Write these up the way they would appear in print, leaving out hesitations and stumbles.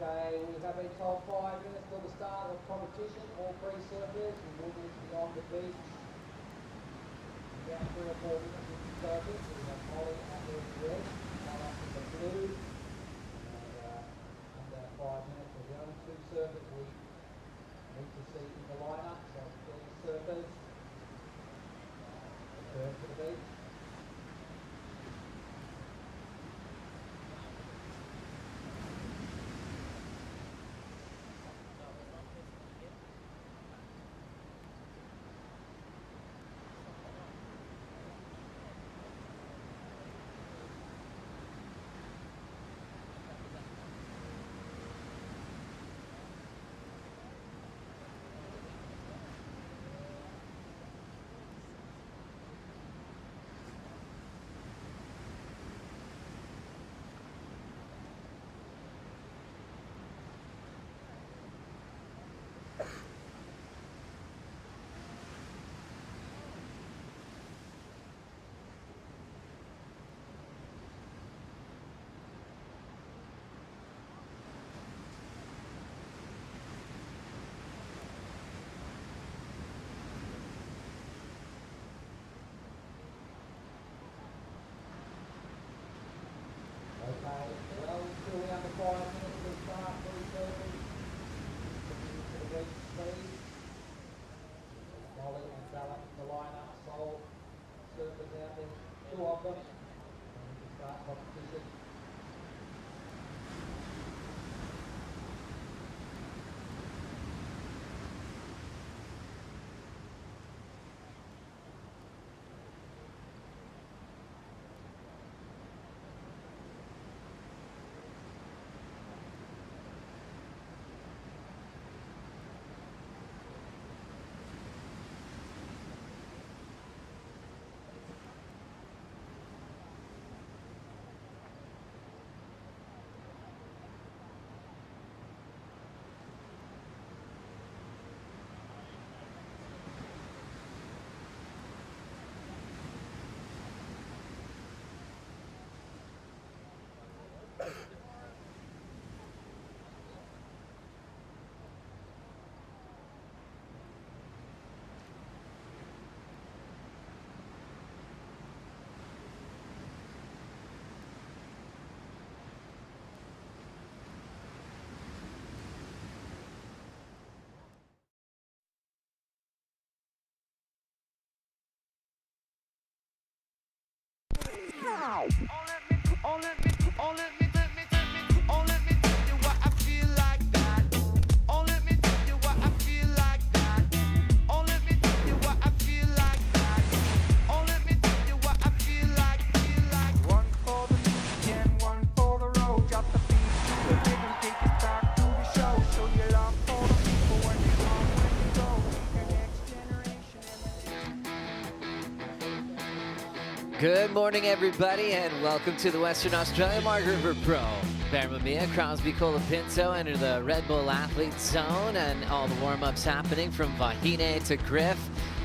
Okay, we have been told 5 minutes till the start of the competition. All three surfers will move beyond the beach. About 3 or 4 minutes with the surfers. We have Molly up there in the red, Molly up in the blue. And under 5 minutes, we're the only 2 surfers we need to see in the lineup. So these surfers return to the beach. Okay, well, still under 5 minutes to start, 3 surfers. Continue to the beach, please. Molly and Bella in the lineup, Sol surfers out there, 2 of them. And we can start competition. Good morning, everybody, and welcome to the Western Australia Margaret River Pro. Barramamia, Crosby, Colapinto enter the Red Bull Athlete Zone, and all the warm-ups happening from Vahine to Griff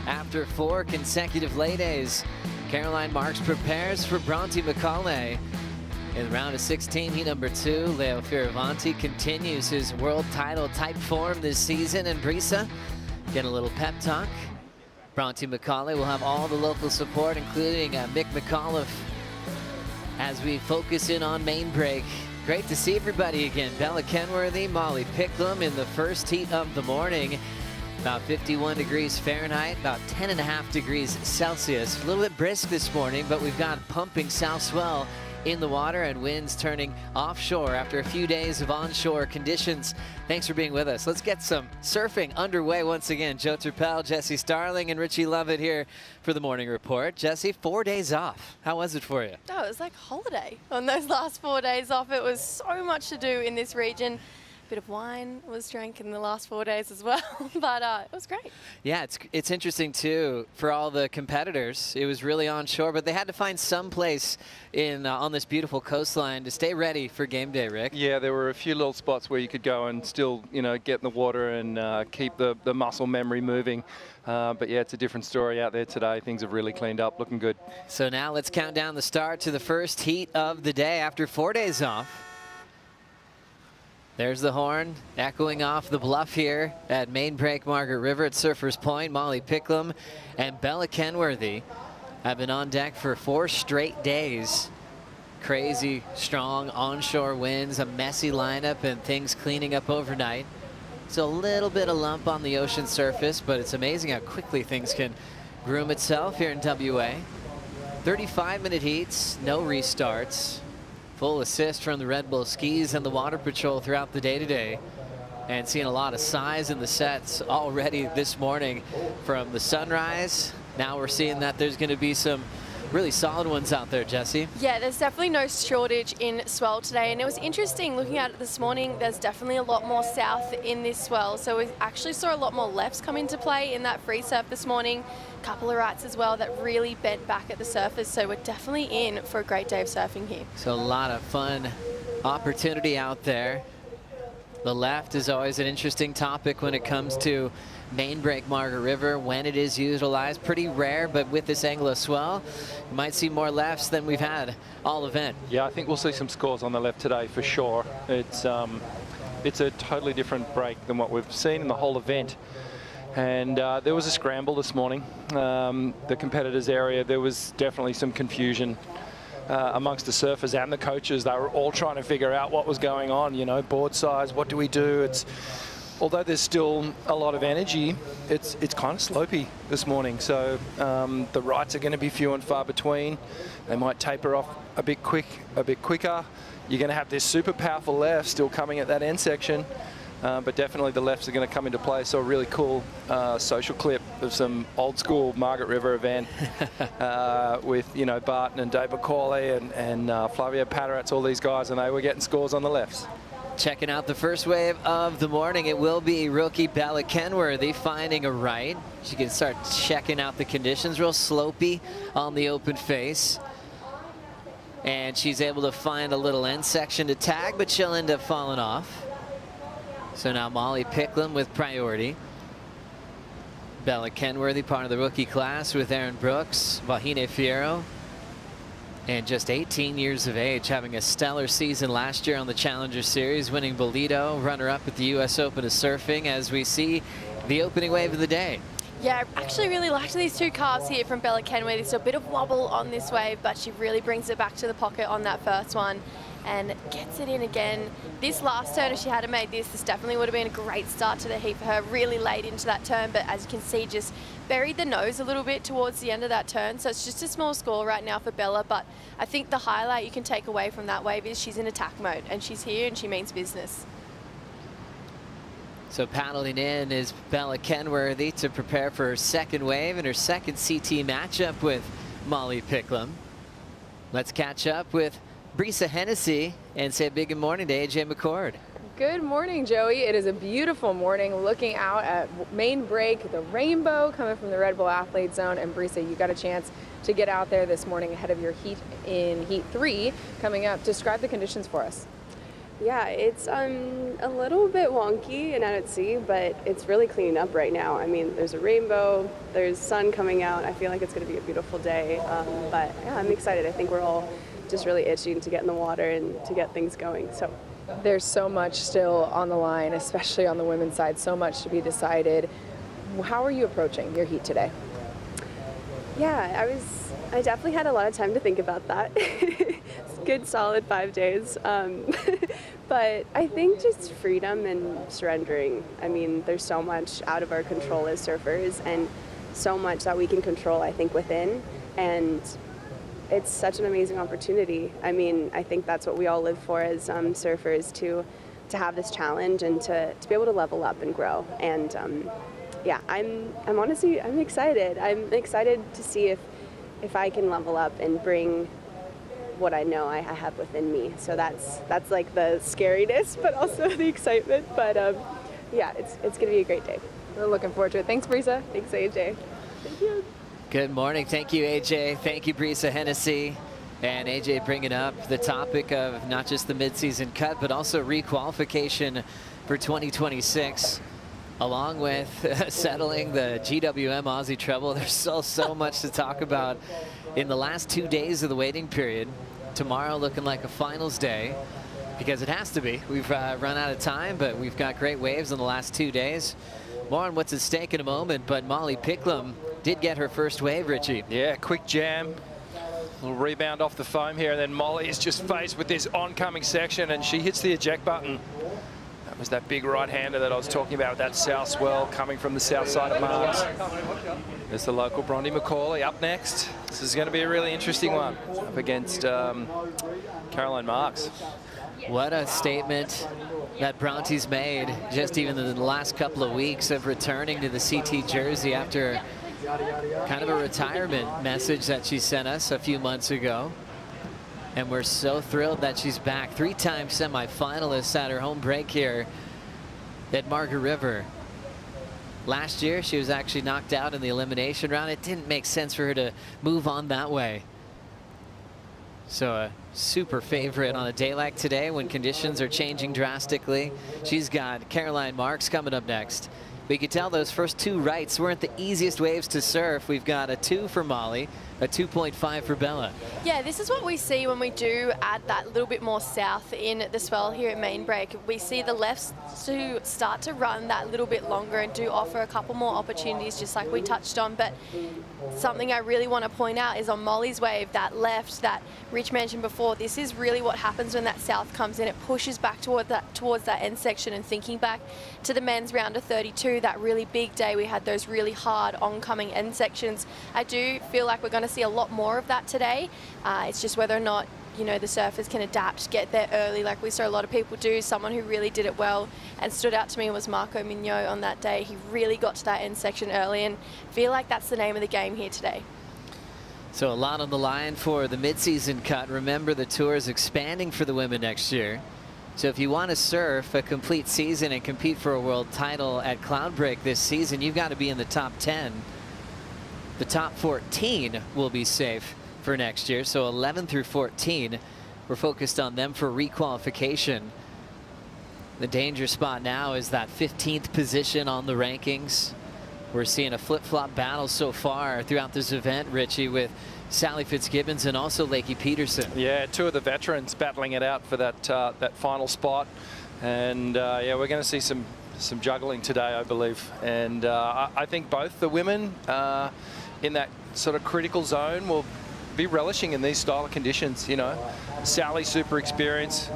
after 4 consecutive lay days. Caroline Marks prepares for Bronte McCauley. In the round of 16, heat number 2, Leo Fioravanti continues his world title type form this season, and Brisa get a little pep talk. Bronte McCauley will have all the local support, including Mick McAuliffe, as we focus in on main break. Great to see everybody again. Bella Kenworthy, Molly Picklum in the first heat of the morning. About 51 degrees Fahrenheit, about 10.5 degrees Celsius. A little bit brisk this morning, but we've got pumping south swell in the water and winds turning offshore after a few days of onshore conditions. Thanks for being with us. Let's get some surfing underway once again. Joe Turpel, Jesse Starling, and Richie Lovett here for the morning report. Jesse, 4 days off. How was it for you? Oh, it was like holiday on those last 4 days off. It was so much to do in this region. A bit of wine was drank in the last 4 days as well, but it was great. Yeah, it's interesting too for all the competitors. It was really onshore, but they had to find some place in on this beautiful coastline to stay ready for game day, Rick. Yeah, there were a few little spots where you could go and still, you know, get in the water and keep the muscle memory moving. But yeah, it's a different story out there today. Things have really cleaned up, looking good. So now let's count down the start to the first heat of the day after 4 days off. There's the horn echoing off the bluff here at Main Break Margaret River at Surfers Point. Molly Picklum and Bella Kenworthy have been on deck for 4 straight days. Crazy strong onshore winds, a messy lineup, and things cleaning up overnight. It's a little bit of lump on the ocean surface, but it's amazing how quickly things can groom itself here in WA. 35-minute heats, no restarts. Full assist from the Red Bull skis and the Water Patrol throughout the day today. And seeing a lot of size in the sets already this morning from the sunrise. Now we're seeing that there's going to be some really solid ones out there, Jessie. Yeah, there's definitely no shortage in swell today, and it was interesting looking at it this morning. There's definitely a lot more south in this swell, so we actually saw a lot more lefts come into play in that free surf this morning. A couple of rights as well that really bent back at the surface, so we're definitely in for a great day of surfing here. So a lot of fun opportunity out there. The left is always an interesting topic when it comes to Main Break Margaret River, when it is utilized. Pretty rare, but with this angle of swell, you might see more lefts than we've had all event. Yeah, I think we'll see some scores on the left today for sure. It's a totally different break than what we've seen in the whole event. And there was a scramble this morning. The competitors area, there was definitely some confusion amongst the surfers and the coaches. They were all trying to figure out what was going on, you know, board size, what do we do? Although there's still a lot of energy, it's kind of slopey this morning. So the rights are going to be few and far between. They might taper off a bit quicker. You're going to have this super powerful left still coming at that end section. But definitely the lefts are going to come into play. So a really cool social clip of some old school Margaret River event with, you know, Barton and Dave McCauley and Flavia Patarats, all these guys, and they were getting scores on the lefts. Checking out the first wave of the morning, it will be rookie Bella Kenworthy finding a right. She can start checking out the conditions. Real slopey on the open face. And she's able to find a little end section to tag, but she'll end up falling off. So now Molly Picklum with priority. Bella Kenworthy, part of the rookie class with Aaron Brooks, Vahine Fierro. And just 18 years of age, having a stellar season last year on the Challenger Series, winning Bolito, runner-up at the U.S. Open of Surfing, as we see the opening wave of the day. Yeah, I actually really liked these 2 calves here from Bella Kenworthy. So a bit of wobble on this wave, but she really brings it back to the pocket on that first one and gets it in again. This last turn, if she hadn't made this definitely would have been a great start to the heat for her, really late into that turn, but as you can see, just buried the nose a little bit towards the end of that turn. So it's just a small score right now for Bella, but I think the highlight you can take away from that wave is she's in attack mode, and she's here and she means business. So paddling in is Bella Kenworthy to prepare for her second wave and her second CT matchup with Molly Picklum. Let's catch up with Brisa Hennessy and say a big good morning to AJ McCord. Good morning, Joey. It is a beautiful morning looking out at Main Break, the rainbow coming from the Red Bull Athlete Zone. And Brisa, you got a chance to get out there this morning ahead of your heat in Heat 3 coming up. Describe the conditions for us. Yeah, it's a little bit wonky and out at sea, but it's really cleaning up right now. I mean, there's a rainbow, there's sun coming out. I feel like it's going to be a beautiful day. But yeah, I'm excited. I think we're all just really itching to get in the water and to get things going. So there's so much still on the line, especially on the women's side, so much to be decided. How are you approaching your heat today? Yeah, I definitely had a lot of time to think about that. It's a good solid 5 days. But I think just freedom and surrendering. I mean, there's so much out of our control as surfers and so much that we can control, I think, within. And it's such an amazing opportunity. I mean, I think that's what we all live for as surfers, to have this challenge and to be able to level up and grow. And yeah, I'm honestly, I'm excited. I'm excited to see if I can level up and bring what I know I have within me. So that's like the scariness, but also the excitement. But yeah, it's gonna be a great day. We're looking forward to it. Thanks, Brisa. Thanks, AJ. Thank you. Good morning. Thank you, AJ. Thank you, Brisa Hennessy. And AJ bringing up the topic of not just the midseason cut, but also requalification for 2026, along with settling the GWM Aussie Treble. There's still so much to talk about in the last 2 days of the waiting period. Tomorrow looking like a finals day. because it has to be. We've run out of time, but we've got great waves in the last 2 days. More on what's at stake in a moment, but Molly Picklum did get her first wave, Richie. Yeah, quick jam. Little rebound off the foam here, and then Molly is just faced with this oncoming section, and she hits the eject button. That was that big right-hander that I was talking about, that south swell coming from the south side of Marks. There's the local Bronte McCauley up next. This is going to be a really interesting one up against Caroline Marks. What a statement that Bronte's made just even in the last couple of weeks of returning to the CT jersey after kind of a retirement message that she sent us a few months ago. And we're so thrilled that she's back. 3-time semifinalist at her home break here at Margaret River. Last year, she was actually knocked out in the elimination round. It didn't make sense for her to move on that way. So a super favorite on a day like today when conditions are changing drastically. She's got Caroline Marks coming up next. We could tell those first 2 rights weren't the easiest waves to surf. We've got a 2 for Molly, a 2.5 for Bella. Yeah, this is what we see when we do add that little bit more south in the swell here at main break. We see the lefts to start to run that little bit longer and do offer a couple more opportunities, just like we touched on. But something I really want to point out is on Molly's wave, that left that Rich mentioned before, this is really what happens when that south comes in. It pushes back towards that end section. And thinking back to the men's round of 32, that really big day, we had those really hard oncoming end sections. I do feel like we're going to see a lot more of that today. It's just whether or not, you know, the surfers can adapt, get there early like we saw a lot of people do. Someone who really did it well and stood out to me was Marco Mignot on that day. He really got to that end section early, and feel like that's the name of the game here today. So a lot on the line for the mid-season cut. Remember, the tour is expanding for the women next year. So if you want to surf a complete season and compete for a world title at Cloudbreak this season, you've got to be in the top 10. The top 14 will be safe for next year. So 11 through 14, we're focused on them for requalification. The danger spot now is that 15th position on the rankings. We're seeing a flip-flop battle so far throughout this event, Richie, with Sally Fitzgibbons and also Lakey Peterson. Yeah, 2 of the veterans battling it out for that that final spot. And yeah, we're going to see some juggling today, I believe. And I think both the women in that sort of critical zone will be relishing in these style of conditions. You know, Sally super experienced.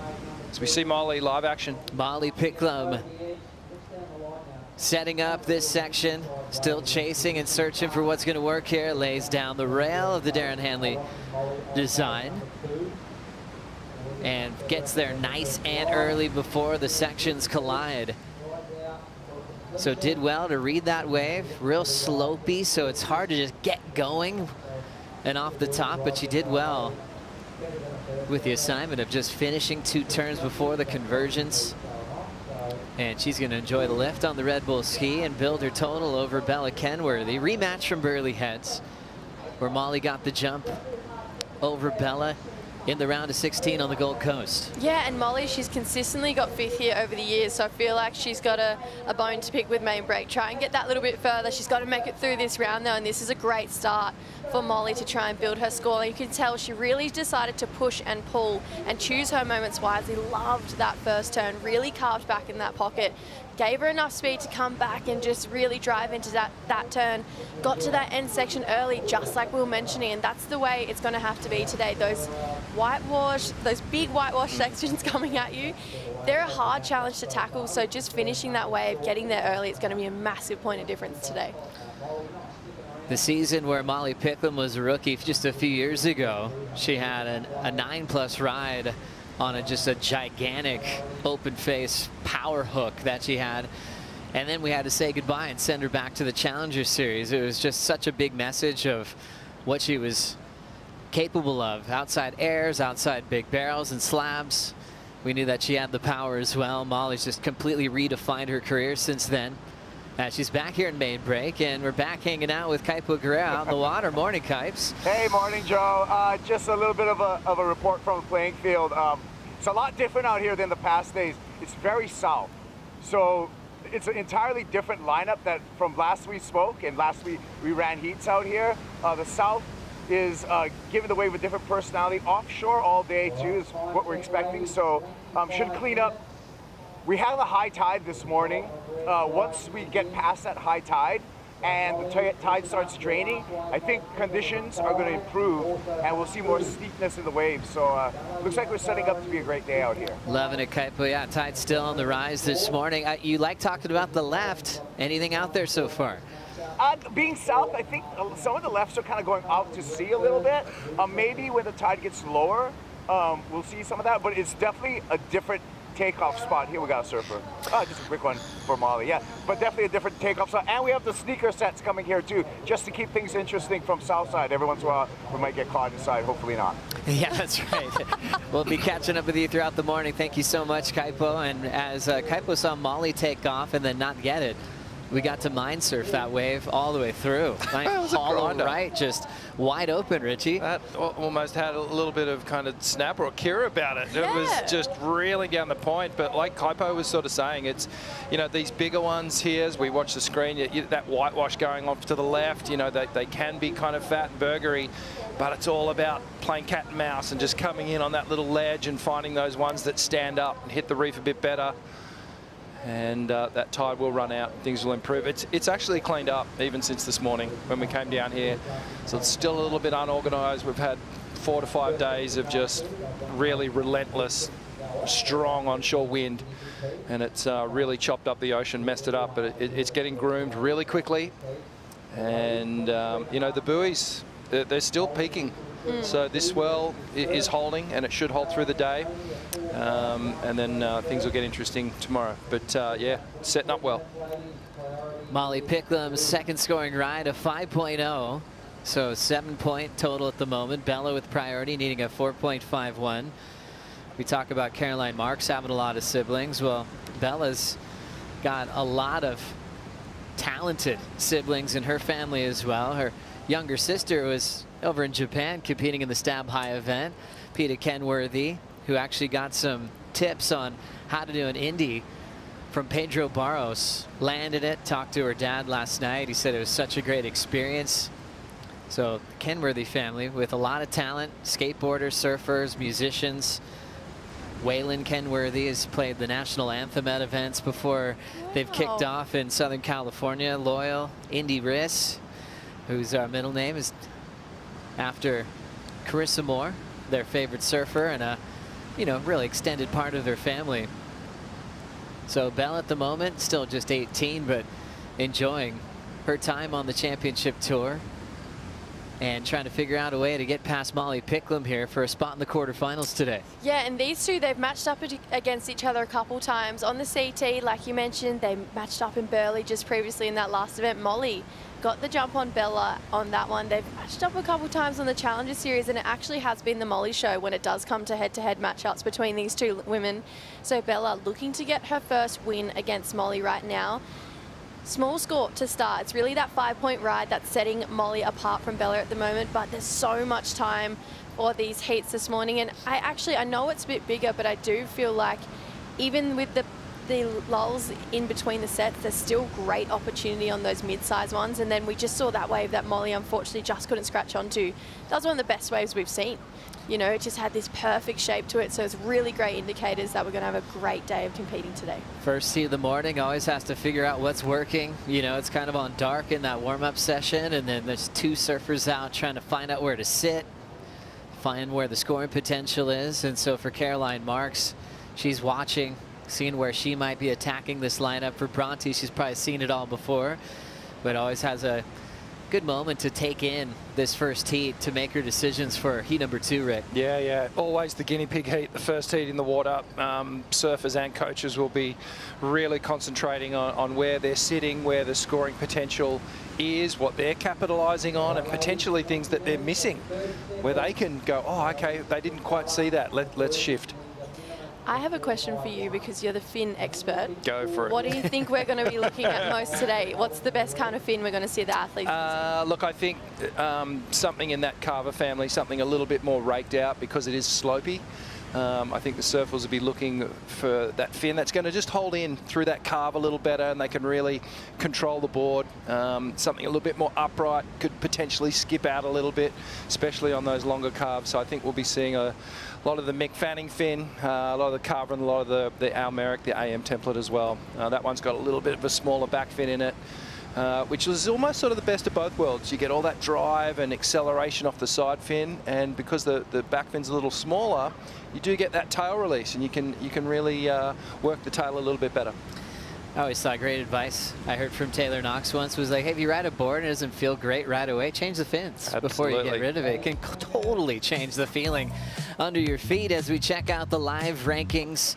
As we see Molly live action. Molly Picklum setting up this section, still chasing and searching for what's going to work here. Lays down the rail of the Darren Hanley design and gets there nice and early before the sections collide. So did well to read that wave, real slopey, so it's hard to just get going and off the top, but she did well with the assignment of just finishing 2 turns before the convergence. And she's going to enjoy the lift on the Red Bull ski and build her total over Bella Kenworthy. Rematch from Burley Heads, where Molly got the jump over Bella in the round of 16 on the Gold Coast. Yeah, and Molly, she's consistently got 5th here over the years, so I feel like she's got a bone to pick with main break. Try and get that little bit further. She's got to make it through this round, though, and this is a great start for Molly to try and build her score. You can tell she really decided to push and pull and choose her moments wisely. Loved that first turn, really carved back in that pocket. Gave her enough speed to come back and just really drive into that turn. Got to that end section early, just like we were mentioning, and that's the way it's going to have to be today. Those big whitewash sections coming at you, they're a hard challenge to tackle, so just finishing that wave, getting there early, it's going to be a massive point of difference today. The season where Molly Picklum was a rookie just a few years ago, she had a 9+ ride on just a gigantic open face power hook that she had. And then we had to say goodbye and send her back to the Challenger Series. It was just such a big message of what she was capable of. Outside airs, outside big barrels and slabs. We knew that she had the power as well. Molly's just completely redefined her career since then. She's back here in main break, and we're back hanging out with Kaipo Guerrero out in the water. Morning, Kipes. Hey, morning, Joe. Just a little bit of a report from the playing field. It's a lot different out here than the past days. It's very south. So it's an entirely different lineup that from last we spoke, and last we ran heats out here. The south is giving the wave a different personality. Offshore all day too is what we're expecting, so should clean up. We have a high tide this morning. Once we get past that high tide and the tide starts draining, I think conditions are going to improve and we'll see more steepness in the waves. So looks like we're setting up to be a great day out here. Loving it, Kaipo. Yeah, tide's still on the rise this morning. You like talking about the left. Anything out there so far? Being south, I think some of the lefts are kind of going out to sea a little bit. Maybe when the tide gets lower, we'll see some of that, but it's definitely a different takeoff spot. Here we got a surfer. Just a quick one for Molly. Yeah, but definitely a different takeoff spot. And we have the sneaker sets coming here too, just to keep things interesting from south side. Every once in a while, we might get caught inside. Hopefully not. Yeah, that's right. We'll be catching up with you throughout the morning. Thank you so much, Kaipo. And as Kaipo saw Molly take off and then not get it, we got to mind surf that wave all the way through. Nice hollow right, just wide open, Richie. That almost had a little bit of kind of snap or cure about it. Yeah. It was just really down the point. But like Kaipo was sort of saying, it's, you know, these bigger ones here, as we watch the screen, that whitewash going off to the left, you know, they can be kind of fat and burgery. But it's all about playing cat and mouse and just coming in on that little ledge and finding those ones that stand up and hit the reef a bit better. And that tide will run out, things will improve. It's actually cleaned up even since this morning when we came down here. So it's still a little bit unorganized. We've had 4 to 5 days of just really relentless, strong onshore wind. And it's really chopped up the ocean, messed it up, but it's getting groomed really quickly. And, you know, the buoys, they're still peaking. So this swell is holding, and it should hold through the day. And then things will get interesting tomorrow. But yeah, setting up well. Molly Picklum's second scoring ride, a 5.0. So 7-point total at the moment. Bella with priority, needing a 4.51. We talk about Caroline Marks having a lot of siblings. Well, Bella's got a lot of talented siblings in her family as well. Her younger sister was over in Japan competing in the Stab High event. Peter Kenworthy, who actually got some tips on how to do an Indy from Pedro Barros. Landed it, talked to her dad last night. He said it was such a great experience. So the Kenworthy family with a lot of talent, skateboarders, surfers, musicians. Waylon Kenworthy has played the national anthem at events before they've kicked off in Southern California. Loyal, Indy Riss, whose middle name is after Carissa Moore, their favorite surfer, and a, you know, really extended part of their family. So Belle at the moment, still just 18, but enjoying her time on the championship tour and trying to figure out a way to get past Molly Picklum here for a spot in the quarterfinals today. Yeah, and these two, they've matched up against each other a couple times. On the CT, like you mentioned, they matched up in Burleigh just previously in that last event. Molly got the jump on Bella on that one. They've matched up a couple times on the Challenger Series, and it actually has been the Molly show when it does come to head-to-head matchups between these two women. So Bella looking to get her first win against Molly right now. Small score to start. It's really that 5-point ride that's setting Molly apart from Bella at the moment, but there's so much time for these heats this morning. And I know it's a bit bigger, but I do feel like even with the lulls in between the sets, there's still great opportunity on those mid-size ones. And then we just saw that wave that Molly unfortunately just couldn't scratch onto. That was one of the best waves we've seen. You know, it just had this perfect shape to it. So it's really great indicators that we're going to have a great day of competing today. First tee of the morning, always has to figure out what's working. You know, it's kind of on dark in that warm-up session, and then there's two surfers out trying to find out where to sit, find where the scoring potential is. And so for Caroline Marks, she's watching, seeing where she might be attacking this lineup. For Bronte, she's probably seen it all before, but always has a good moment to take in this first heat to make her decisions for heat number 2, Rick. Yeah. Always the guinea pig heat, the first heat in the water. Surfers and coaches will be really concentrating on where they're sitting, where the scoring potential is, what they're capitalizing on, and potentially things that they're missing, where they can go, oh, okay, they didn't quite see that. Let's shift. I have a question for you because you're the fin expert. Go for it. What do you think we're going to be looking at most today? What's the best kind of fin we're going to see the athletes using? Look, I think something in that Carver family, something a little bit more raked out because it is slopey. I think the surfers will be looking for that fin that's going to just hold in through that carve a little better, and they can really control the board. Something a little bit more upright, could potentially skip out a little bit, especially on those longer carves. So I think we'll be seeing a lot of the Mick Fanning fin, a lot of the carver, and a lot of the Al Merrick, the AM template as well. That one's got a little bit of a smaller back fin in it. Which is almost sort of the best of both worlds. You get all that drive and acceleration off the side fin, and because the back fin's a little smaller, you do get that tail release, and you can really work the tail a little bit better. I always thought great advice. I heard from Taylor Knox once, was like, hey, if you ride a board and it doesn't feel great right away, change the fins before you get rid of it. It can totally change the feeling under your feet. As we check out the live rankings,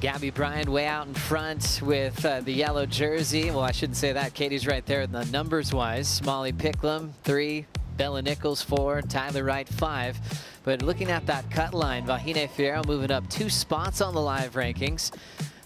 Gabby Bryan way out in front with the yellow jersey. Well, I shouldn't say that. Katie's right there in the numbers-wise. Molly Picklum, 3. Bella Nichols, 4. Tyler Wright, 5. But looking at that cut line, Vahine Fierro moving up 2 spots on the live rankings.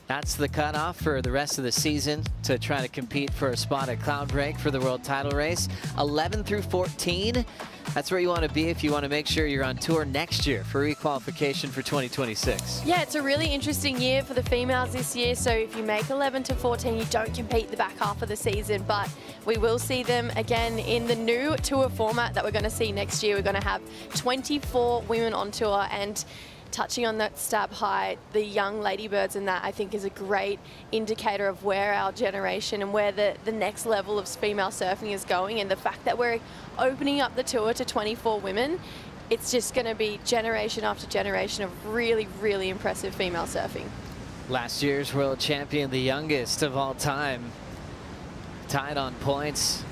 That's the cutoff for the rest of the season to try to compete for a spot at Cloudbreak for the world title race. 11 through 14. That's where you want to be if you want to make sure you're on tour next year for requalification for 2026. Yeah, it's a really interesting year for the females this year. So if you make 11 to 14, you don't compete the back half of the season, but we will see them again in the new tour format that we're going to see next year. We're going to have 24 women on tour, and touching on that stab high, the young ladybirds in that, I think, is a great indicator of where our generation and where the next level of female surfing is going. And the fact that we're opening up the tour to 24 women, it's just going to be generation after generation of really, really impressive female surfing. Last year's world champion, the youngest of all time, tied on points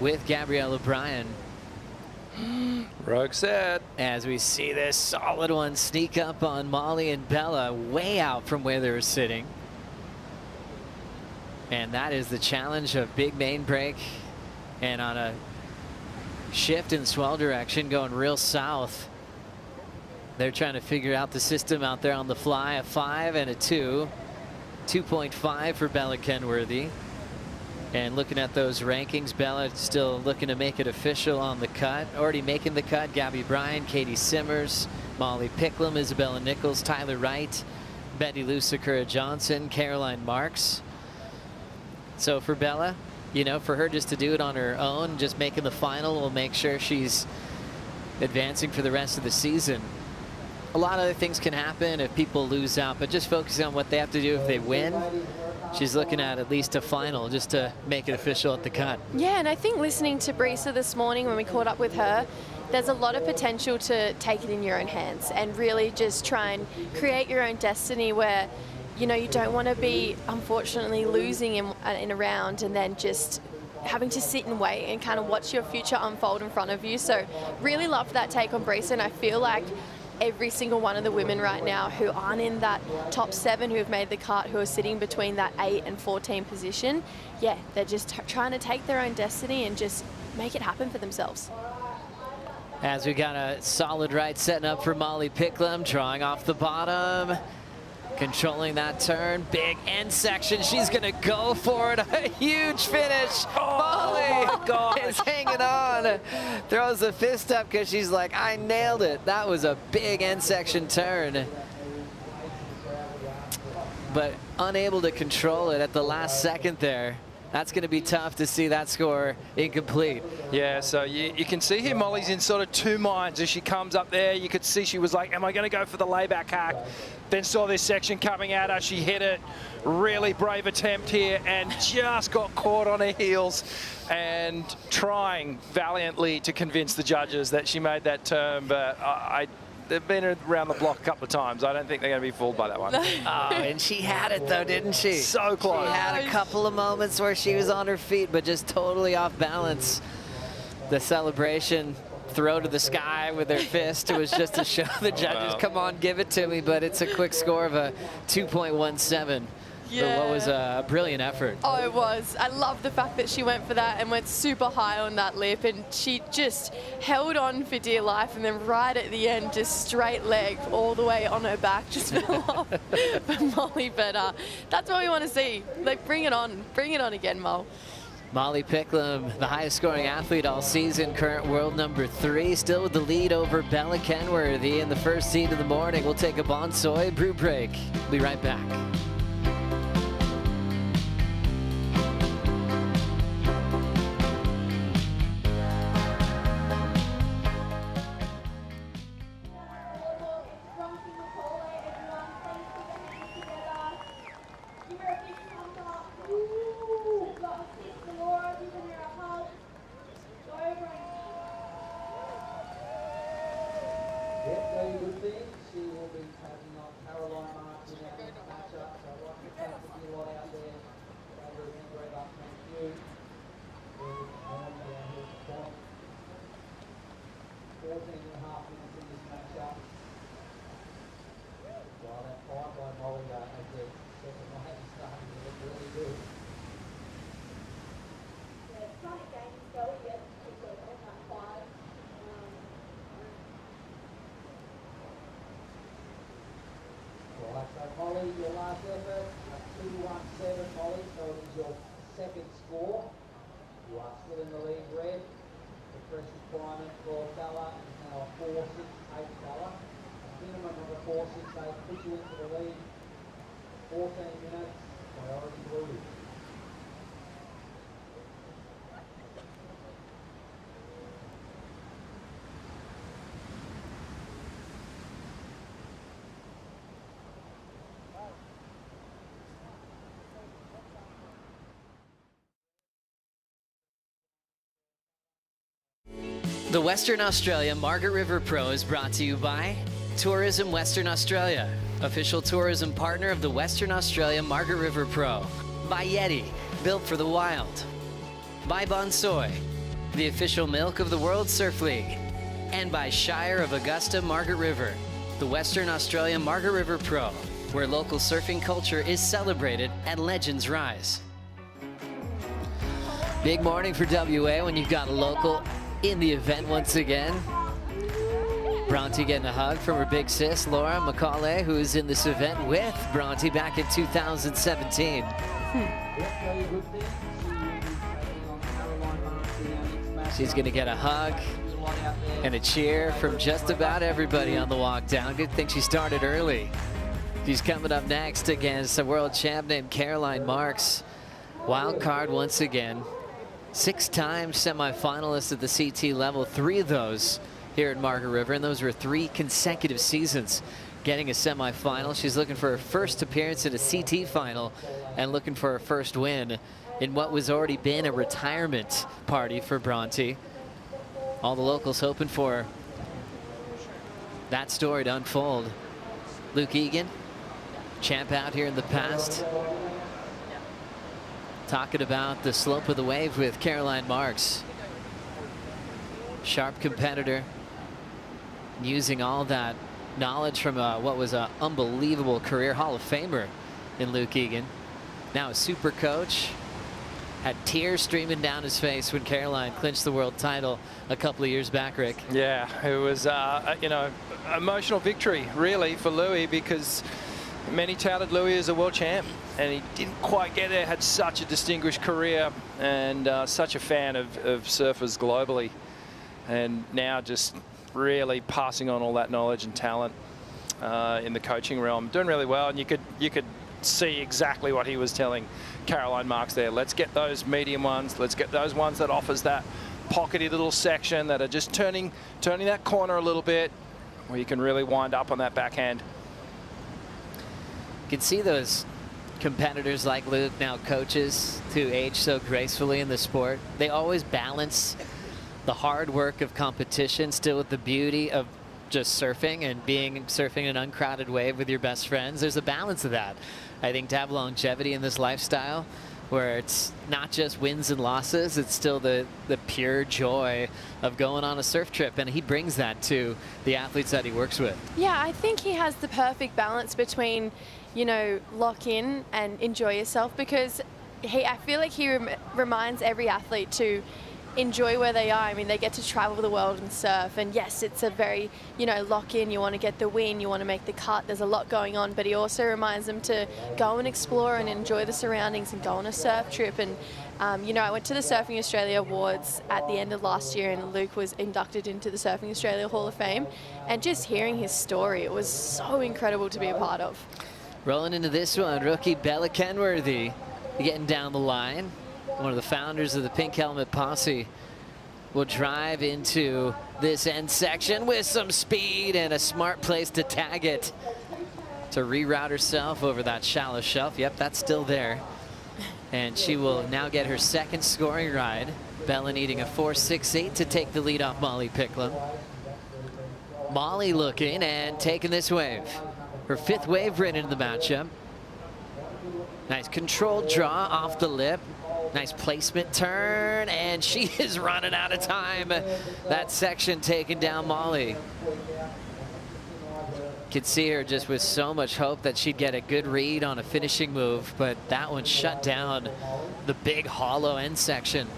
with Gabrielle O'Brien. Rogue set. As we see this solid one sneak up on Molly and Bella way out from where they were sitting. And that is the challenge of big main break, and on a shift in swell direction going real south. They're trying to figure out the system out there on the fly. A 5 and a 2. 2.5 for Bella Kenworthy. And looking at those rankings, Bella still looking to make it official on the cut. Already making the cut, Gabby Bryan, Katie Simmers, Molly Picklum, Isabella Nichols, Tyler Wright, Betty Lou Sakura Johnson, Caroline Marks. So for Bella, you know, for her just to do it on her own, just making the final will make sure she's advancing for the rest of the season. A lot of other things can happen if people lose out, but just focusing on what they have to do if they win. She's looking at least a final just to make it official at the cut. Yeah, and I think listening to Brisa this morning when we caught up with her, there's a lot of potential to take it in your own hands and really just try and create your own destiny where, you know, you don't want to be, unfortunately, losing in a round and then just having to sit and wait and kind of watch your future unfold in front of you. So really love that take on Brisa, and I feel like every single one of the women right now who aren't in that top 7 who have made the cut, who are sitting between that 8 and 14 position, yeah, they're just trying to take their own destiny and just make it happen for themselves. As we got a solid right setting up for Molly Picklum, drawing off the bottom, controlling that turn, big end section. She's gonna go for it. A huge finish. Molly is hanging on. Throws a fist up because she's like, I nailed it. That was a big end section turn. But unable to control it at the last second there. That's going to be tough to see that score incomplete. Yeah, so you can see here Molly's in sort of 2 minds as she comes up there. You could see she was like, am I going to go for the layback hack? Then saw this section coming at her. She hit it. Really brave attempt here and just got caught on her heels and trying valiantly to convince the judges that she made that turn. But they've been around the block a couple of times. I don't think they're going to be fooled by that one. Oh, and she had it though, didn't she? So close. She had a couple of moments where she was on her feet, but just totally off balance. The celebration, throw to the sky with her fist. It was just to show the judges, come on, give it to me. But it's a quick score of a 2.17. Yeah. What was a brilliant effort. Oh, it was. I love the fact that she went for that and went super high on that lip, and she just held on for dear life, and then right at the end, just straight leg all the way on her back, just fell off for Molly. But that's what we want to see. Like, bring it on again, Mo. Molly Picklum, the highest scoring athlete all season, current world number 3, still with the lead over Bella Kenworthy in the first heat of the morning. We'll take a Bonsoy brew break. Be right back. Yep, very good thing. She will be taking on Caroline Marks in that next matchup. So I'd like to thank the lot out there. They were in great up. Thank you. We're on down here at the point. 14.5 minutes in this matchup. Well, that fight by Molly as the second line is starting to look really good. Yeah, it's not a game spell yet, particularly on that 5. Right, so Molly, your last effort, 2-1-7, Molly, so it is your second score. You are still in the lead, red. The fresh requirement for Bella is now a 4-6-8 Bella. Minimum of a 4-6-8 puts you into the lead. 14 minutes, priority blue. The Western Australia Margaret River Pro is brought to you by Tourism Western Australia, official tourism partner of the Western Australia Margaret River Pro. By Yeti, built for the wild. By Bonsoy, the official milk of the World Surf League. And by Shire of Augusta Margaret River, the Western Australia Margaret River Pro, where local surfing culture is celebrated and legends rise. Big morning for WA when you've got a local in the event once again. Bronte getting a hug from her big sis, Laura McCauley, who's in this event with Bronte back in 2017. She's going to get a hug and a cheer from just about everybody on the walk down. Good thing she started early. She's coming up next against a world champ named Caroline Marks. Wild card once again. 6-time semifinalist at the CT level, 3 of those here at Margaret River, and those were 3 consecutive seasons getting a semifinal. She's looking for her first appearance at a CT final and looking for her first win in what was already been a retirement party for Bronte. All the locals hoping for that story to unfold. Luke Egan, champ out here in the past, talking about the slope of the wave with Caroline Marks. Sharp competitor, using all that knowledge from what was an unbelievable career Hall of Famer in Luke Egan. Now a super coach. Had tears streaming down his face when Caroline clinched the world title a couple of years back, Rick. Yeah, it was, you know, emotional victory really for Louis, because many touted Louis as a world champ and he didn't quite get there. Had such a distinguished career and such a fan of surfers globally, and now just really passing on all that knowledge and talent in the coaching realm, doing really well. And you could see exactly what he was telling Caroline Marks there. Let's get those medium ones. Let's get those ones that offers that pockety little section that are just turning that corner a little bit, where you can really wind up on that backhand. You can see those competitors like Luke, now coaches, who age so gracefully in the sport. They always balance the hard work of competition still with the beauty of just surfing and surfing an uncrowded wave with your best friends. There's a balance of that. I think to have longevity in this lifestyle, where it's not just wins and losses, it's still the pure joy of going on a surf trip, and he brings that to the athletes that he works with. Yeah, I think he has the perfect balance between, you know, lock in and enjoy yourself, because I feel like he reminds every athlete to enjoy where they are. I mean, they get to travel the world and surf, and yes, it's a very, you know, lock in, you want to get the win, you want to make the cut, there's a lot going on, but he also reminds them to go and explore and enjoy the surroundings and go on a surf trip. And you know, I went to the Surfing Australia Awards at the end of last year, and Luke was inducted into the Surfing Australia Hall of Fame, and just hearing his story, it was so incredible to be a part of. Rolling into this one, rookie Bella Kenworthy getting down the line. One of the founders of the Pink Helmet Posse will drive into this end section with some speed and a smart place to tag it to reroute herself over that shallow shelf. Yep, that's still there. And she will now get her second scoring ride. Bella needing a 4.68 to take the lead off Molly Picklum. Molly looking and taking this wave. Her 5th wave ridden into the matchup. Nice controlled draw off the lip. Nice placement turn, and she is running out of time. That section taking down Molly. Could see her just with so much hope that she'd get a good read on a finishing move, but that one shut down the big hollow end section.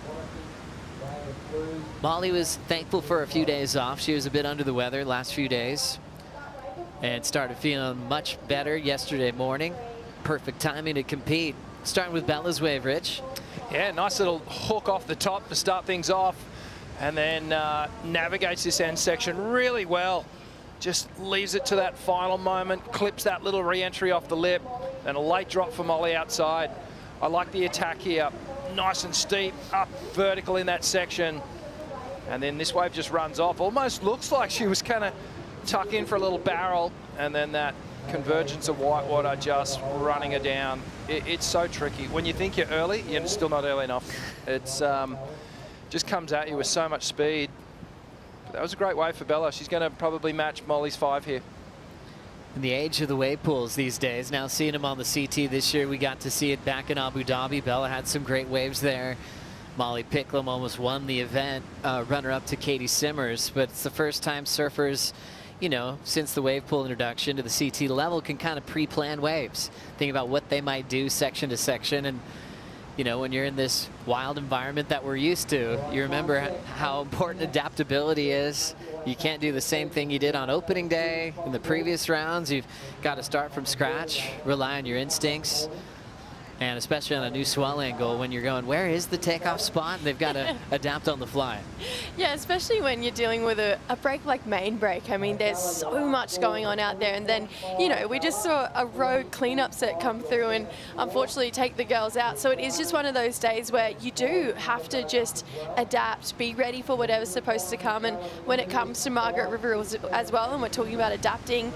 Molly was thankful for a few days off. She was a bit under the weather last few days and started feeling much better yesterday morning. Perfect timing to compete. Starting with Bella's wave, Rich. Yeah, nice little hook off the top to start things off, and then navigates this end section really well. Just leaves it to that final moment, clips that little re-entry off the lip, and a late drop for Molly outside. I like the attack here. Nice and steep, up vertical in that section. And then this wave just runs off. Almost looks like she was kind of tuck in for a little barrel, and then that convergence of whitewater just running her down. It's so tricky. When you think you're early, you're still not early enough. It's just comes at you with so much speed. But that was a great wave for Bella. She's going to probably match Molly's 5 here. In the age of the wave pools these days, now seeing them on the CT this year, we got to see it back in Abu Dhabi. Bella had some great waves there. Molly Picklum almost won the event, runner-up to Katie Simmers, but it's the first time surfers, you know, since the wave pool introduction to the CT level, can kind of pre-plan waves, think about what they might do section to section. And you know, when you're in this wild environment that we're used to, you remember how important adaptability is. You can't do the same thing you did on opening day in the previous rounds. You've got to start from scratch, rely on your instincts. And especially on a new swell angle, when you're going, where is the takeoff spot? They've got to adapt on the fly. Yeah, especially when you're dealing with a break like main break. I mean, there's so much going on out there. And then, you know, we just saw a rogue cleanup set come through and unfortunately take the girls out. So it is just one of those days where you do have to just adapt, be ready for whatever's supposed to come. And when it comes to Margaret River as well, and we're talking about adapting,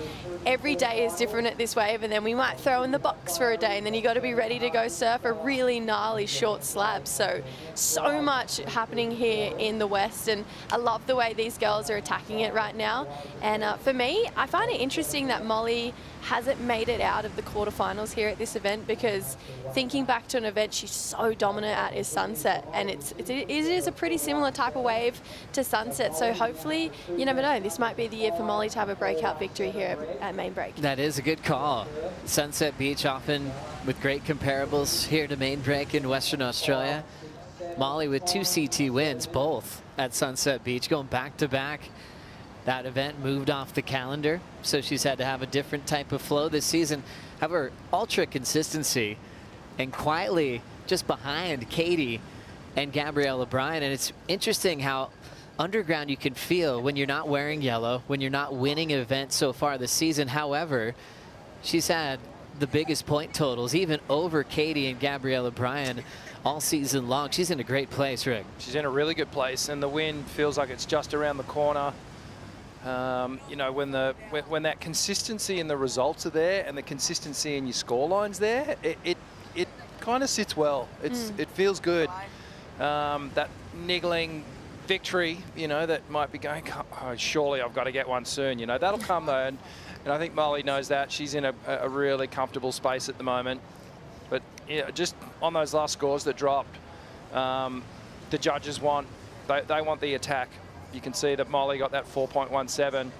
every day is different at this wave. And then we might throw in the box for a day, and then you got to be ready to go surf a really gnarly short slab. So much happening here in the West, and I love the way these girls are attacking it right now. And for me, I find it interesting that Molly hasn't made it out of the quarterfinals here at this event, because thinking back to an event she's so dominant at is Sunset, and it is a pretty similar type of wave to Sunset. So hopefully, you never know, this might be the year for Molly to have a breakout victory here at main break. That is a good call. Sunset Beach often with great comparables here to main break in Western Australia. Molly with 2 CT wins, both at Sunset Beach, going back to back. That event moved off the calendar, so she's had to have a different type of flow this season. However, ultra consistency, and quietly just behind Katie and Gabrielle O'Brien. And it's interesting how underground you can feel when you're not wearing yellow, when you're not winning an event so far this season. However, she's had the biggest point totals, even over Katie and Gabrielle O'Brien all season long. She's in a great place, Rick. She's in a really good place, and the wind feels like it's just around the corner. You know, when that consistency in the results are there and the consistency in your score lines there, it kind of sits well. It feels good. That niggling victory, you know, that might be going, oh, surely I've got to get one soon. You know, that'll come though, and I think Molly knows that. She's in a really comfortable space at the moment. But yeah, just on those last scores that dropped, the judges they want the attack. You can see that Molly got that 4.17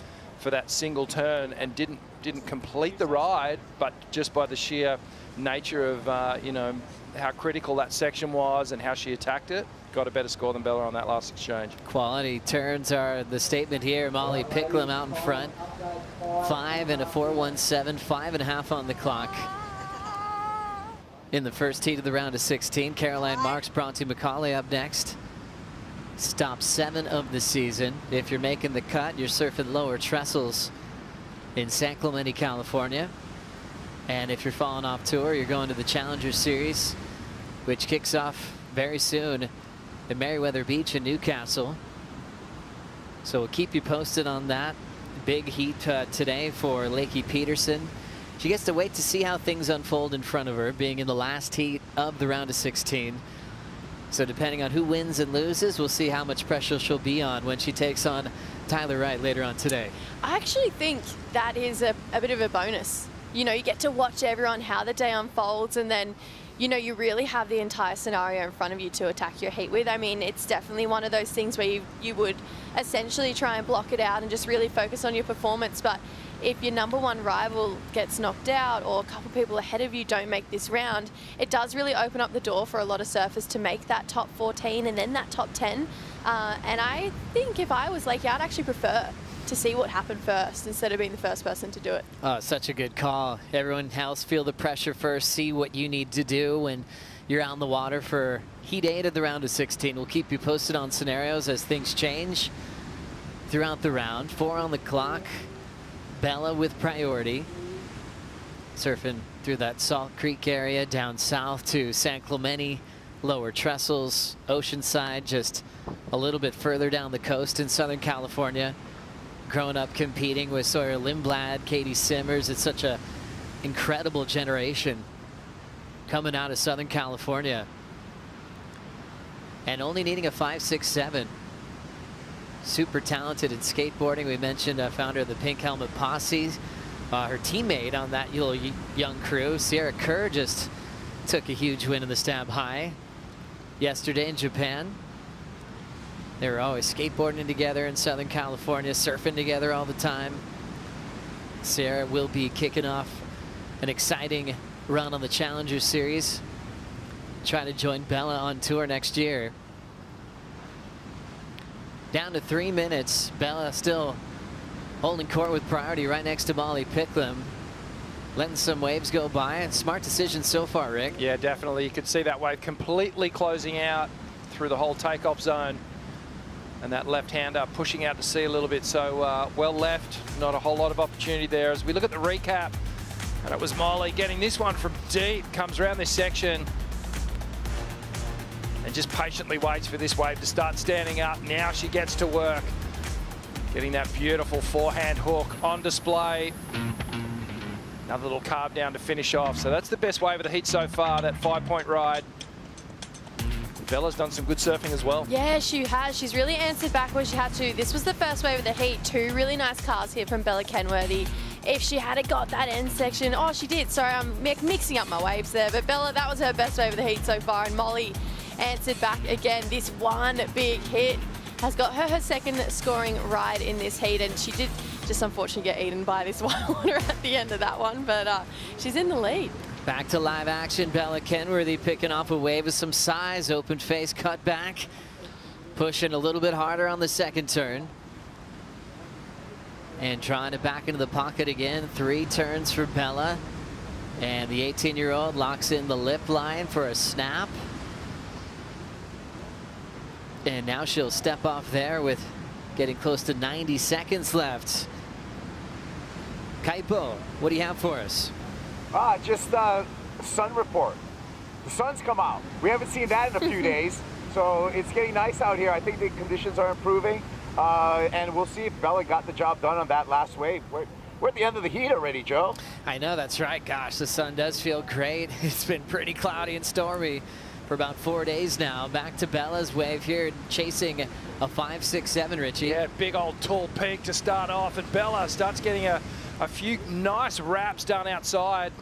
for that single turn and didn't complete the ride, but just by the sheer nature of you know, how critical that section was and how she attacked it, got a better score than Bella on that last exchange. Quality turns are the statement here. Molly Picklum out in front. 5 and a 4.17, 5.5 on the clock. In the first heat of the round of 16, Caroline Marks, Bronte McCauley up next. Stop 7 of the season. If you're making the cut, you're surfing lower trestles in San Clemente, California. And if you're falling off tour, you're going to the Challenger Series, which kicks off very soon at Meriwether Beach in Newcastle. So we'll keep you posted on that. Big heat today for Lakey Peterson. She gets to wait to see how things unfold in front of her, being in the last heat of the round of 16. So depending on who wins and loses, we'll see how much pressure she'll be on when she takes on Tyler Wright later on today. I actually think that is a bit of a bonus. You know, you get to watch everyone, how the day unfolds, and then, you know, you really have the entire scenario in front of you to attack your heat with. I mean, it's definitely one of those things where you would essentially try and block it out and just really focus on your performance. But if your number one rival gets knocked out or a couple people ahead of you don't make this round, it does really open up the door for a lot of surfers to make that top 14 and then that top 10. And I think if I was Lakey, I'd actually prefer to see what happened first instead of being the first person to do it. Oh, such a good call. Everyone else feel the pressure first, see what you need to do when you're out in the water for heat 8 of the round of 16. We'll keep you posted on scenarios as things change throughout the round. 4 on the clock. Bella with priority. Surfing through that Salt Creek area down south to San Clemente, lower trestles, Oceanside, just a little bit further down the coast in Southern California. Growing up competing with Sawyer Lindblad, Katie Simmers. It's such a incredible generation coming out of Southern California. And only needing a 5.67. Super talented in skateboarding. We mentioned founder of the Pink Helmet Posse. Her teammate on that little young crew, Sierra Kerr, just took a huge win in the Stab High yesterday in Japan. They were always skateboarding together in Southern California, surfing together all the time. Sierra will be kicking off an exciting run on the Challenger Series, trying to join Bella on tour next year. Down to 3 minutes. Bella still holding court with priority right next to Molly Picklum. Letting some waves go by. Smart decision so far, Rick. Yeah, definitely. You could see that wave completely closing out through the whole takeoff zone. And that left-hander pushing out to sea a little bit. So well left. Not a whole lot of opportunity there. As we look at the recap, and it was Molly getting this one from deep. Comes around this section. And just patiently waits for this wave to start standing up. Now she gets to work. Getting that beautiful forehand hook on display. Another little carve down to finish off. So that's the best wave of the heat so far, that 5-point ride. Bella's done some good surfing as well. Yeah, she has. She's really answered back when she had to. This was the first wave of the heat. 2 really nice carves here from Bella Kenworthy. If she had got that end section, oh, she did. Sorry, I'm mixing up my waves there. But Bella, that was her best wave of the heat so far. And Molly answered back again. This one big hit has got her second scoring ride in this heat. And she did just unfortunately get eaten by this whitewater at the end of that one. But she's in the lead. Back to live action. Bella Kenworthy picking off a wave with some size. Open face, cut back. Pushing a little bit harder on the second turn. And trying to back into the pocket again. 3 turns for Bella. And the 18-year-old locks in the lip line for a snap. And now she'll step off there with getting close to 90 seconds left. Kaipo, what do you have for us? Just sun report. The sun's come out. We haven't seen that in a few days, so it's getting nice out here. I think the conditions are improving, and we'll see if Bella got the job done on that last wave. We're at the end of the heat already, Joe. I know, that's right. Gosh, the sun does feel great. It's been pretty cloudy and stormy for about 4 days now. Back to Bella's wave here, chasing a 5.67, Richie. Yeah, big old tall peak to start off, and Bella starts getting a few nice wraps done outside.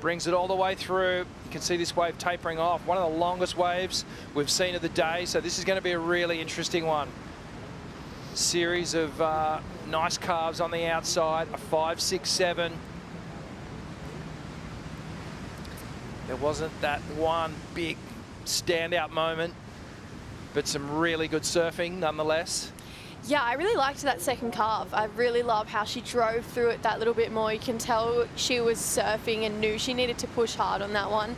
Brings it all the way through. You can see this wave tapering off. One of the longest waves we've seen of the day, so this is going to be a really interesting one. Series of nice carves on the outside, a 5.67. There wasn't that one big standout moment. but some really good surfing nonetheless. Yeah, I really liked that second carve. I really love how she drove through it that little bit more. You can tell she was surfing and knew she needed to push hard on that one.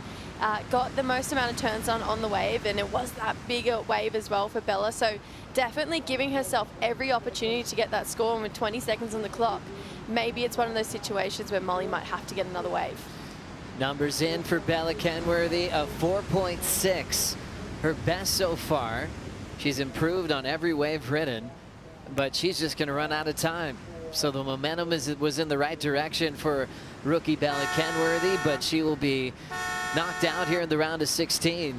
Got the most amount of turns on the wave, and it was that bigger wave as well for Bella. So definitely giving herself every opportunity to get that score, and with 20 seconds on the clock, maybe it's one of those situations where Molly might have to get another wave. Numbers in for Bella Kenworthy of 4.6, her best so far. She's improved on every wave ridden, but she's just going to run out of time. So the momentum was in the right direction for rookie Bella Kenworthy, but she will be knocked out here in the round of 16.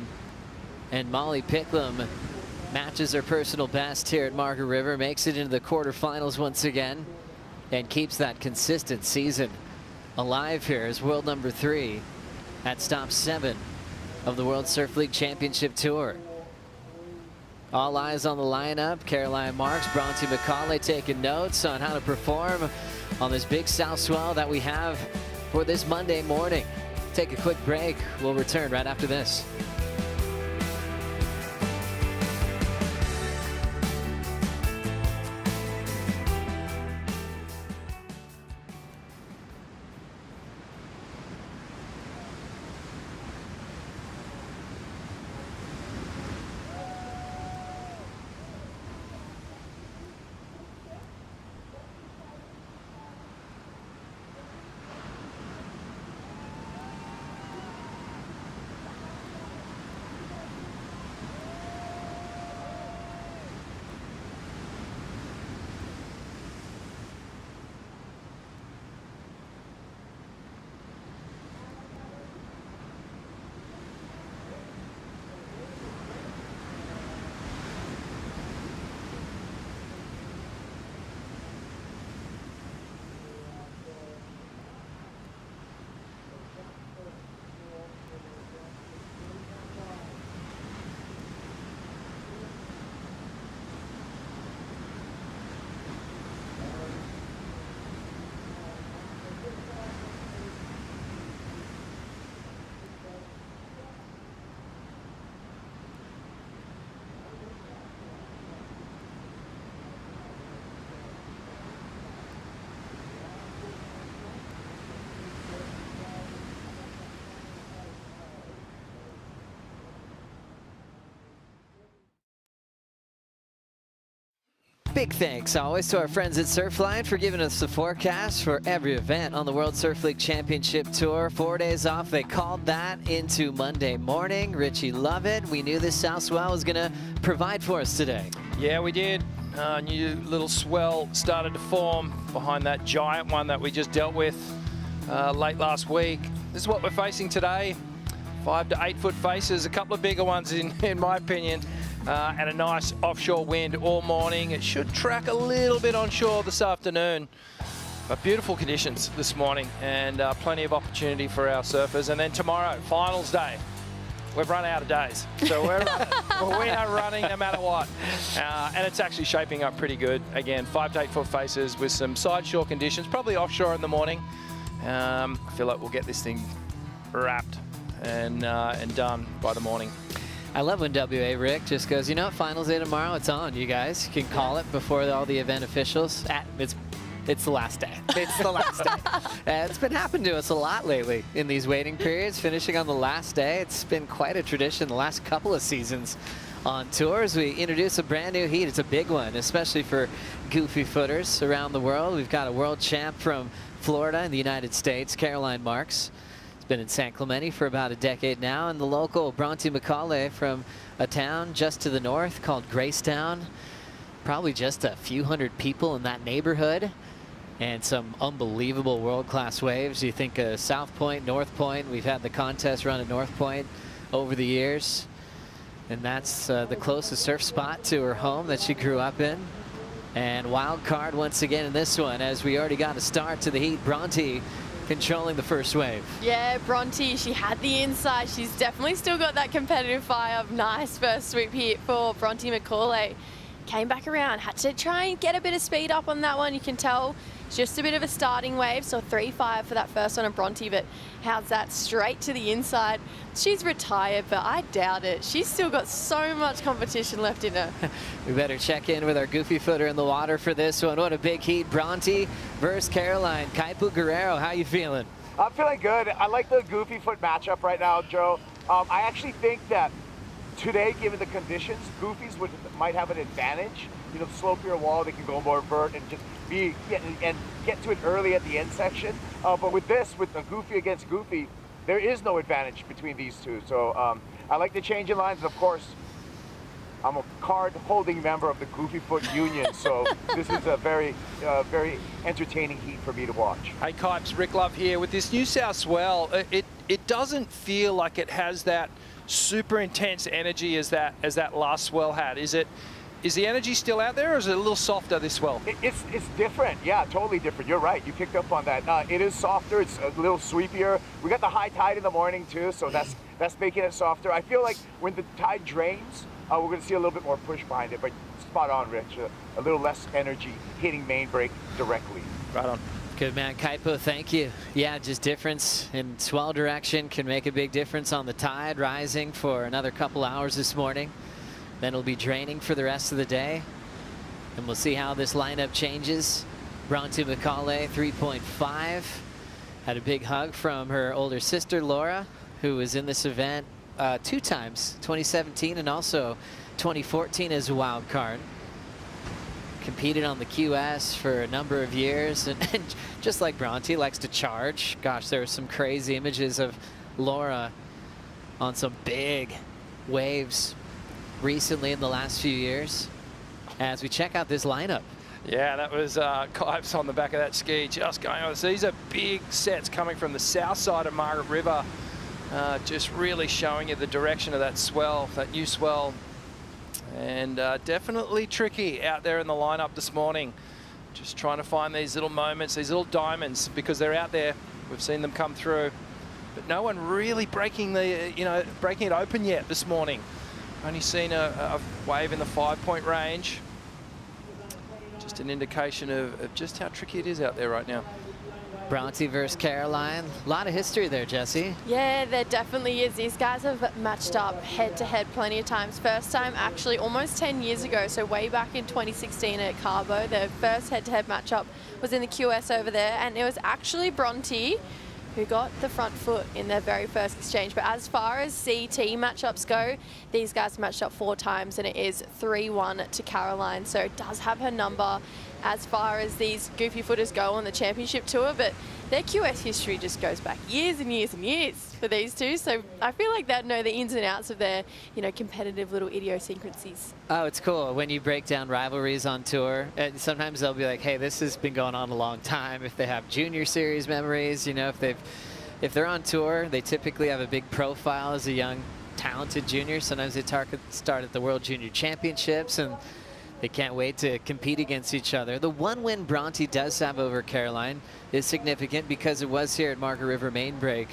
And Molly Picklum matches her personal best here at Margaret River, makes it into the quarterfinals once again, and keeps that consistent season alive here as world number 3 at stop 7 of the World Surf League Championship Tour. All eyes on the lineup. Caroline Marks, Bronte McCauley taking notes on how to perform on this big south swell that we have for this Monday morning. Take a quick break. We'll return right after this. Big thanks always to our friends at Surfline for giving us the forecast for every event on the World Surf League Championship Tour. 4 days off, they called that into Monday morning. Richie Lovett, we knew this south swell was going to provide for us today. Yeah, we did. New little swell started to form behind that giant one that we just dealt with late last week. This is what we're facing today. 5 to 8 foot faces, a couple of bigger ones in my opinion, and a nice offshore wind all morning. It should track a little bit onshore this afternoon, but beautiful conditions this morning, and plenty of opportunity for our surfers. And then tomorrow, finals day. We've run out of days, so we are running no matter what. And it's actually shaping up pretty good. Again, 5 to 8 foot faces with some side shore conditions, probably offshore in the morning. I feel like we'll get this thing wrapped and done by the morning. I love when WA Rick just goes, you know what, finals day tomorrow, it's on. You guys can call it before all the event officials. It's the last day. It's the last day. It's been happening to us a lot lately in these waiting periods, finishing on the last day. It's been quite a tradition the last couple of seasons on tours. We introduce a brand new heat. It's a big one, especially for goofy footers around the world. We've got a world champ from Florida in the United States, Caroline Marks. Been in San Clemente for about a decade now, and the local Bronte McCauley from a town just to the north called Gracetown. Probably just a few hundred people in that neighborhood, and some unbelievable world-class waves. You think of South Point, North Point. We've had the contest run at North Point over the years, and that's the closest surf spot to her home that she grew up in. And wild card once again in this one, as we already got a start to the heat. Bronte controlling the first wave. Yeah, Bronte, she had the inside. She's definitely still got that competitive fire. Nice first sweep here for Bronte McCauley. came back around, had to try and get a bit of speed up on that one. You can tell it's just a bit of a starting wave, so 3.5 for that first one on Bronte, but how's that? Straight to the inside. She's retired, but I doubt it. She's still got so much competition left in her. We better check in with our goofy footer in the water for this one. What a big heat. Bronte versus Caroline. Kaipu Guerrero, how you feeling? I'm feeling good. I like the goofy foot matchup right now, Joe. I actually think that today, given the conditions, goofies might have an advantage. You know, the slopier wall, they can go more vert and just get to it early at the end section. But with this, with a goofy against goofy, there is no advantage between these two. So I like the change in lines. And of course, I'm a card-holding member of the Goofy Foot Union, so this is a very entertaining heat for me to watch. Hey, Kipes, Rick Love here. With this New South swell, it doesn't feel like it has that super intense energy as that last swell had. Is the energy still out there, or is it a little softer this swell? It's different. Yeah, totally different. You're right. You picked up on that. It is softer. It's a little sweepier. We got the high tide in the morning too, so that's making it softer. I feel like when the tide drains, we're going to see a little bit more push behind it, but spot on, Rich. A little less energy hitting main break directly. Right on. Good man, Kaipo, thank you. Yeah, just difference in swell direction can make a big difference on the tide rising for another couple hours this morning. Then it'll be draining for the rest of the day. And we'll see how this lineup changes. Bronte McCauley, 3.5. Had a big hug from her older sister, Laura, who was in this event 2 times, 2017 and also 2014 as a wild card. Competed on the QS for a number of years, and just like Bronte, likes to charge. Gosh, there were some crazy images of Laura on some big waves recently in the last few years. As we check out this lineup. Yeah, that was Kipes on the back of that ski, just going on. So these are big sets coming from the south side of Margaret River. Just really showing you the direction of that swell, that new swell. And definitely tricky out there in the lineup this morning. Just trying to find these little moments, these little diamonds, because they're out there. We've seen them come through. But no one really breaking it open yet this morning. Only seen a wave in the 5-point range. Just an indication of just how tricky it is out there right now. Bronte versus Caroline. A lot of history there, Jesse. Yeah, there definitely is. These guys have matched up head-to-head plenty of times. First time actually almost 10 years ago, so way back in 2016 at Cabo. Their first head-to-head matchup was in the QS over there, and it was actually Bronte who got the front foot in their very first exchange. But as far as CT matchups go, these guys matched up 4 times, and it is 3-1 to Caroline, so it does have her number as far as these goofy footers go on the championship tour, but their QS history just goes back years and years and years for these two, so I feel like they'd know the ins and outs of their, competitive little idiosyncrasies. Oh, it's cool when you break down rivalries on tour, and sometimes they'll be like, hey, this has been going on a long time. If they have junior series memories, if they're on tour, they typically have a big profile as a young, talented junior. Sometimes they start at the World Junior Championships, and they can't wait to compete against each other. The one win Bronte does have over Caroline is significant because it was here at Margaret River Main Break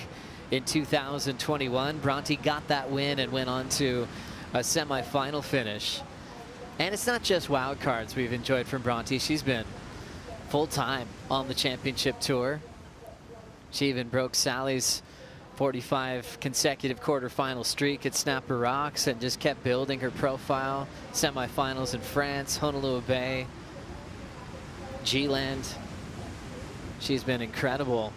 in 2021. Bronte got that win and went on to a semifinal finish. And it's not just wild cards we've enjoyed from Bronte. She's been full-time on the championship tour. She even broke Sally's 45 consecutive quarterfinal streak at Snapper Rocks and just kept building her profile. Semifinals in France, Honolulu Bay, G-Land. She's been incredible.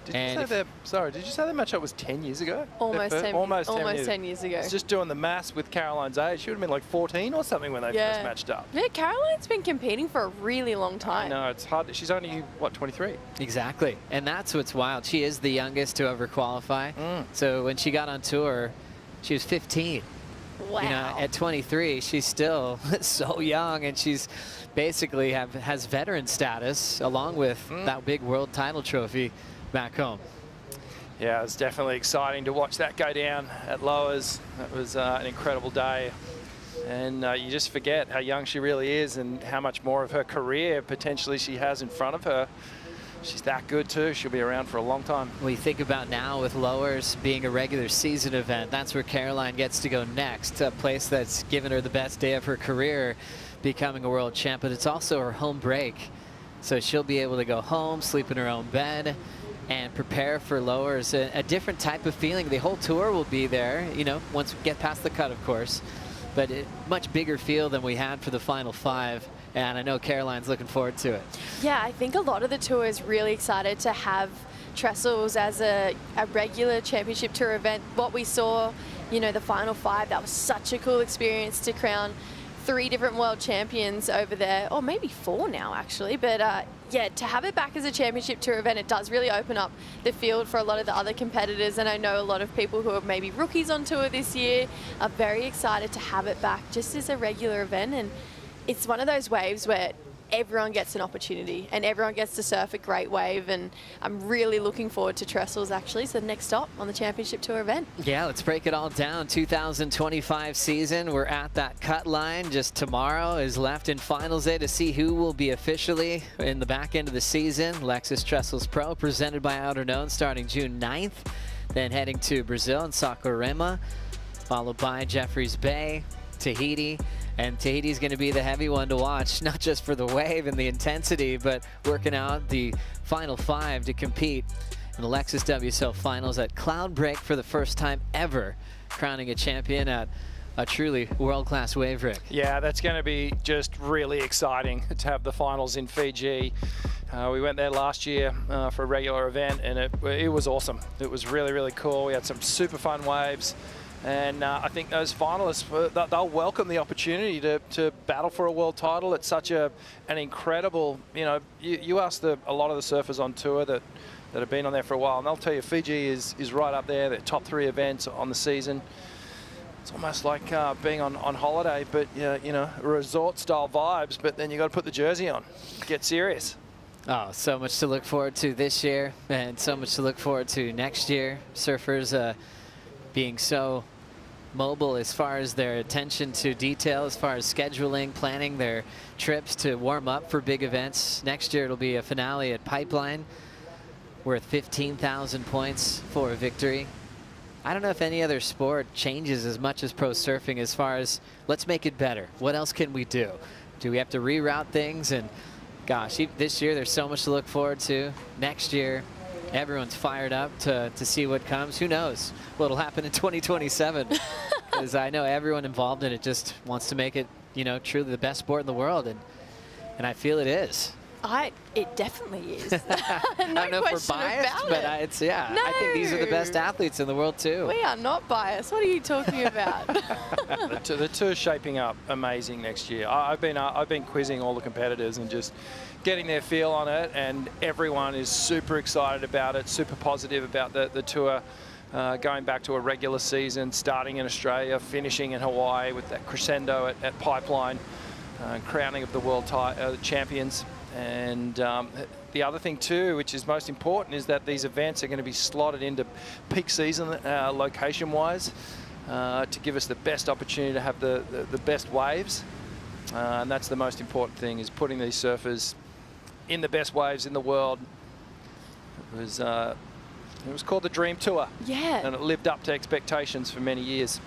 Did you say that matchup was 10 years ago? Almost 10 years ago. It's just doing the maths with Caroline's age. She would have been like 14 or something when they first matched up. Yeah, Caroline's been competing for a really long time. No, it's hard. She's only, what, 23? Exactly. And that's what's wild. She is the youngest to ever qualify. So when she got on tour, she was 15. Wow. At 23, she's still so young, and she's basically has veteran status along with that big world title trophy back home. Yeah, it's definitely exciting to watch that go down at Lowers. That was an incredible day. And you just forget how young she really is and how much more of her career potentially she has in front of her. she's that good too. She'll be around for a long time. Well, you think about now with lowers being a regular season event, that's where Caroline gets to go next, a place that's given her the best day of her career, becoming a world champ, but it's also her home break. So she'll be able to go home, sleep in her own bed, and prepare for lowers. A different type of feeling. The whole tour will be there, you know, once we get past the cut, of course, but a much bigger feel than we had for the final 5. And I know Caroline's looking forward to it. Yeah, I think a lot of the tour is really excited to have Trestles as a regular championship tour event. What we saw, you know, the final 5, that was such a cool experience to crown 3 different world champions over there, or maybe 4 now actually, but yeah, to have it back as a championship tour event, it does really open up the field for a lot of the other competitors, and I know a lot of people who are maybe rookies on tour this year are very excited to have it back just as a regular event. And it's one of those waves where everyone gets an opportunity and everyone gets to surf a great wave, and I'm really looking forward to Trestles actually. So the next stop on the championship tour event. Yeah, let's break it all down. 2025 season, we're at that cut line. Just tomorrow is left in finals day to see who will be officially in the back end of the season. Lexus Trestles Pro, presented by Outerknown, starting June 9th, then heading to Brazil and Saquarema, followed by Jeffreys Bay, Tahiti. And Tahiti's going to be the heavy one to watch, not just for the wave and the intensity, but working out the final 5 to compete in the Lexus WSL finals at Cloudbreak for the first time ever, crowning a champion at a truly world-class wave rig. Yeah, that's going to be just really exciting to have the finals in Fiji. We went there last year for a regular event, and it was awesome. It was really, really cool. We had some super fun waves. And I think those finalists, they'll welcome the opportunity to battle for a world title. It's such an incredible, you know, you ask a lot of the surfers on tour that have been on there for a while, and they'll tell you Fiji is right up there, the top 3 events on the season. It's almost like being on holiday, but you know, resort style vibes, but then you got to put the jersey on, get serious. Oh, so much to look forward to this year, and so much to look forward to next year. Surfers being so mobile as far as their attention to detail, as far as scheduling, planning their trips to warm up for big events. Next year it'll be a finale at Pipeline worth 15,000 points for a victory. I don't know if any other sport changes as much as pro surfing as far as let's make it better. What else can we do? Do we have to reroute things? And gosh, this year there's so much to look forward to. Next year, everyone's fired up to see what comes. Who knows what'll happen in 2027? Because I know everyone involved in it just wants to make it, you know, truly the best sport in the world, and I feel it is. It definitely is. I don't know if we're biased, but it's, yeah. No. I think these are the best athletes in the world too. We are not biased. What are you talking about? The tour's shaping up amazing next year. I've been quizzing all the competitors and just getting their feel on it, and everyone is super excited about it, super positive about the tour. Going back to a regular season, starting in Australia, finishing in Hawaii with that crescendo at Pipeline, crowning of the world champions. And the other thing too, which is most important, is that these events are going to be slotted into peak season location-wise to give us the best opportunity to have the best waves. And that's the most important thing, is putting these surfers in the best waves in the world. It was called the Dream Tour. Yeah. And it lived up to expectations for many years.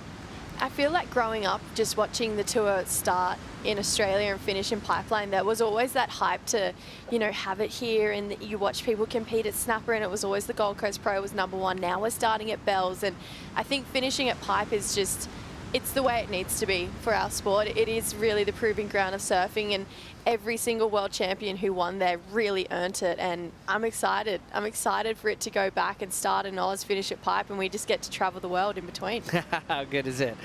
I feel like growing up, just watching the tour start in Australia and finish in Pipeline, there was always that hype to, you know, have it here, and you watch people compete at Snapper, and it was always the Gold Coast Pro was #1. Now we're starting at Bells, and I think finishing at Pipe is just, it's the way it needs to be for our sport. It is really the proving ground of surfing, and every single world champion who won there really earned it, and I'm excited. I'm excited for it to go back and start in Oz, finish at Pipe, and we just get to travel the world in between. How good is it?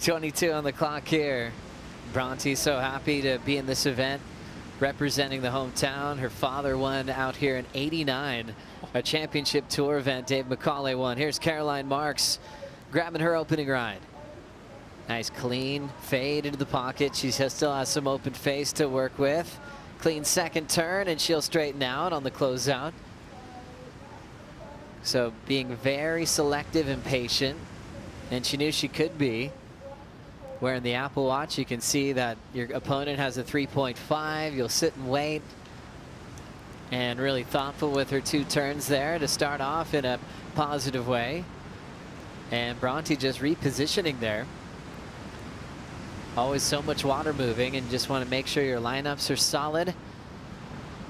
22 on the clock here. Bronte's so happy to be in this event, representing the hometown. Her father won out here in '89, a championship tour event. Dave McCauley won. Here's Caroline Marks grabbing her opening ride. Nice clean fade into the pocket. She still has some open face to work with. Clean second turn, and she'll straighten out on the closeout. So being very selective and patient, and she knew she could be. Wearing the Apple Watch, you can see that your opponent has a 3.5. You'll sit and wait. and really thoughtful with her 2 turns there to start off in a positive way. And Bronte just repositioning there. Always so much water moving, and just want to make sure your lineups are solid.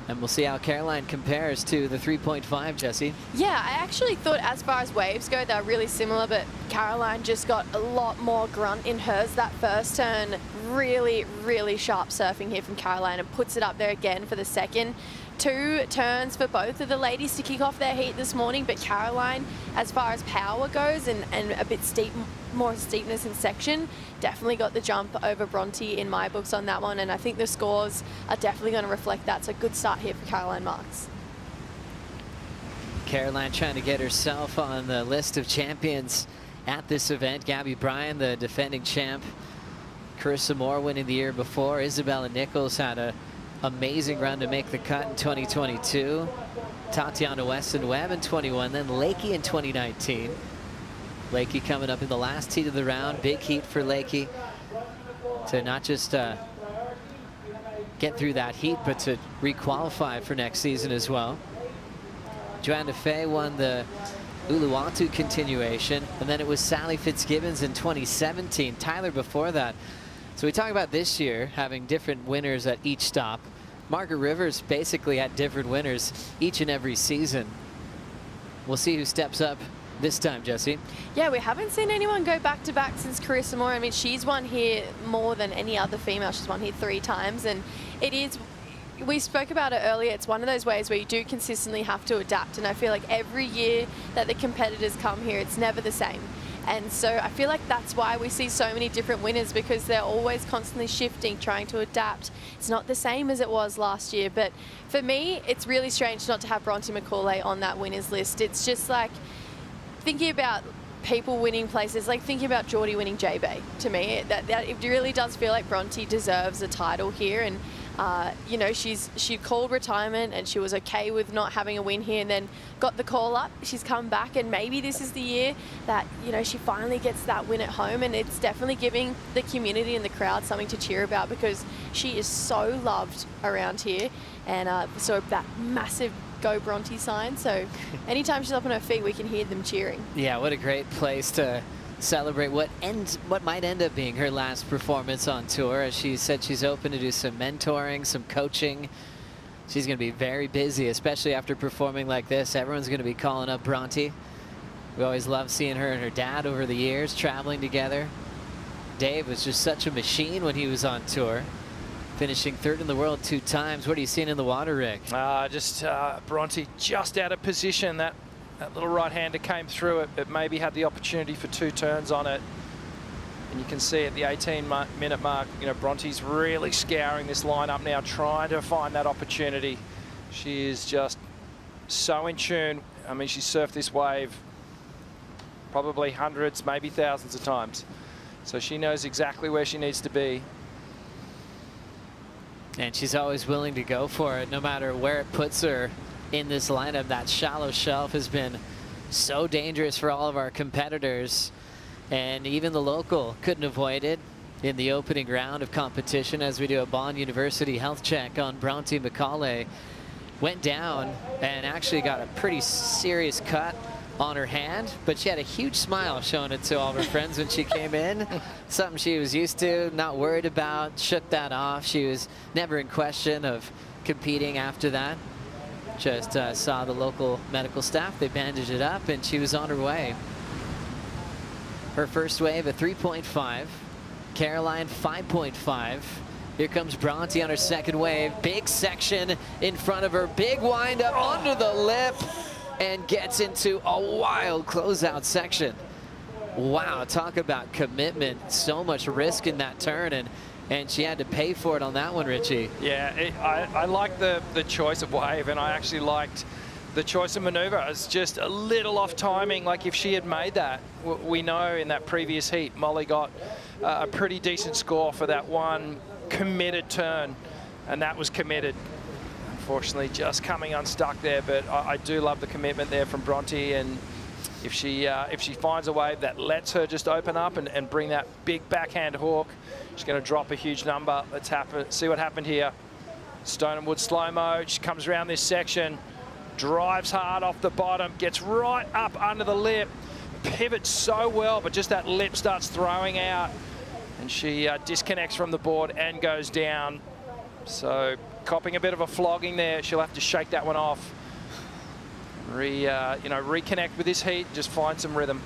And we'll see how Caroline compares to the 3.5, Jesse. Yeah, I actually thought as far as waves go, they're really similar, but Caroline just got a lot more grunt in hers. That first turn, really, really sharp surfing here from Caroline, and puts it up there again for the second. 2 turns for both of the ladies to kick off their heat this morning, but Caroline, as far as power goes and a bit steep, more steepness in section, definitely got the jump over Bronte in my books on that one, and I think the scores are definitely going to reflect that. So good start here for Caroline Marks. Caroline trying to get herself on the list of champions at this event. Gabby Bryan, the defending champ. Carissa Moore winning the year before. Isabella Nichols had a amazing run to make the cut in 2022. Tatiana Weston-Webb in 21, then Lakey in 2019. Lakey coming up in the last heat of the round. Big heat for Lakey to not just get through that heat, but to re-qualify for next season as well. Joanna Fay won the Uluwatu continuation, and then it was Sally Fitzgibbons in 2017. Tyler before that. So we talk about this year having different winners at each stop. Margaret River's basically had different winners each and every season. We'll see who steps up this time, Jesse. Yeah, we haven't seen anyone go back-to-back since Carissa Moore. I mean, she's won here more than any other female. She's won here 3 times, and it is, we spoke about it earlier, it's one of those ways where you do consistently have to adapt, and I feel like every year that the competitors come here, it's never the same. And so I feel like that's why we see so many different winners, because they're always constantly shifting, trying to adapt. It's not the same as it was last year, but for me, it's really strange not to have Bronte McCauley on that winners list. It's just like thinking about people winning places, like thinking about Geordie winning J-Bay. To me, that it really does feel like Bronte deserves a title here. And you know, she called retirement and she was okay with not having a win here, and then got the call up. She's come back, and maybe this is the year that, you know, she finally gets that win at home, and it's definitely giving the community and the crowd something to cheer about, because she is so loved around here. And so that massive Go Bronte sign. So anytime she's up on her feet, we can hear them cheering. Yeah, what a great place to celebrate what might end up being her last performance on tour. As she said, she's open to do some mentoring, some coaching. She's going to be very busy, especially after performing like this. Everyone's going to be calling up Bronte. We always love seeing her and her dad over the years traveling together. Dave was just such a machine when he was on tour, finishing 3rd in the world 2 times. What are you seeing in the water, Rick? Just Bronte just out of position. That little right-hander came through it. It maybe had the opportunity for 2 turns on it. And you can see at the 18-minute mark, you know, Bronte's really scouring this lineup now, trying to find that opportunity. She is just so in tune. I mean, she surfed this wave probably hundreds, maybe thousands of times. So she knows exactly where she needs to be. And she's always willing to go for it, no matter where it puts her in this lineup. That shallow shelf has been so dangerous for all of our competitors, and even the local couldn't avoid it in the opening round of competition. As we do a Bond University health check on Bronte McCauley, went down and actually got a pretty serious cut on her hand, but she had a huge smile showing it to all of her friends when she came in. Something she was used to, not worried about, shook that off. She was never in question of competing after that. Just saw the local medical staff, they bandaged it up, and she was on her way. Her first wave, a 3.5. Caroline, 5.5. Here comes Bronte on her second wave. Big section in front of her. Big wind up under the lip, and gets into a wild closeout section. Wow, talk about commitment. So much risk in that turn, and she had to pay for it on that one, Richie. Yeah, I like the choice of wave, and I actually liked the choice of maneuver. It's just a little off timing. Like if she had made that, we know in that previous heat, Molly got a pretty decent score for that one committed turn, and that was committed. Unfortunately, just coming unstuck there, but I do love the commitment there from Bronte, and if she finds a wave that lets her just open up and bring that big backhand hook, she's going to drop a huge number. Let's see what happened here. Stone and Wood slow-mo. She comes around this section, drives hard off the bottom, gets right up under the lip, pivots so well, but just that lip starts throwing out, and she disconnects from the board and goes down. So copping a bit of a flogging there. She'll have to shake that one off. Reconnect with this heat, just find some rhythm.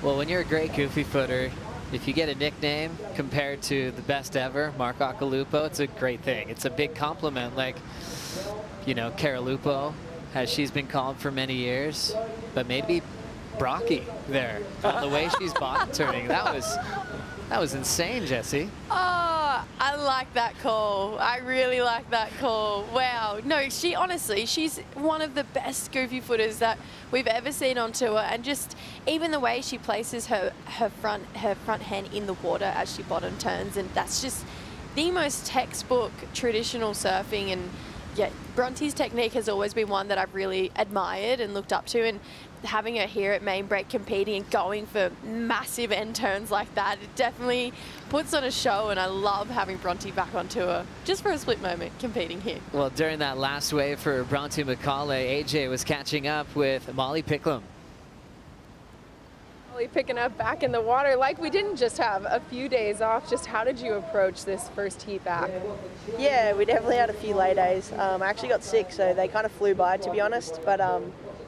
Well, when you're a great goofy footer, if you get a nickname compared to the best ever, Mark Occhilupo, it's a great thing. It's a big compliment, like, you know, Caralupo, as she's been called for many years, but maybe Brocky there on the way she's bottom turning. That was insane, Jesse. Oh, I like that call. I really like that call. Wow. No, she's one of the best goofy footers that we've ever seen on tour, and just even the way she places her front hand in the water as she bottom turns, and that's just the most textbook traditional surfing. And yeah, Bronte's technique has always been one that I've really admired and looked up to, and having her here at main break competing and going for massive end turns like that, it definitely puts on a show, and I love having Bronte back on tour just for a split moment competing here. Well, during that last wave for Bronte McCauley, AJ was catching up with Molly Picklum. Molly picking up back in the water like we didn't just have a few days off. Just how did you approach this first heat back? Yeah, we definitely had a few lay days. I actually got sick, so they kind of flew by, to be honest. But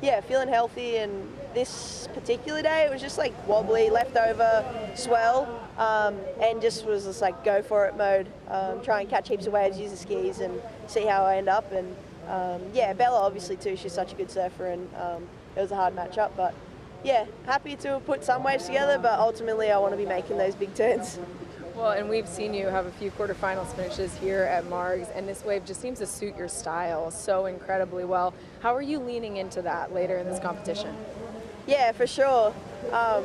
yeah, feeling healthy, and this particular day it was just like wobbly, leftover swell, and just was just like go for it mode. Try and catch heaps of waves, use the skis, and see how I end up. And yeah, Bella obviously too. She's such a good surfer, and it was a hard match up. But yeah, happy to have put some waves together. But ultimately, I want to be making those big turns. Well, and we've seen you have a few quarterfinals finishes here at Margs, and this wave just seems to suit your style so incredibly well. How are you leaning into that later in this competition? Yeah, for sure.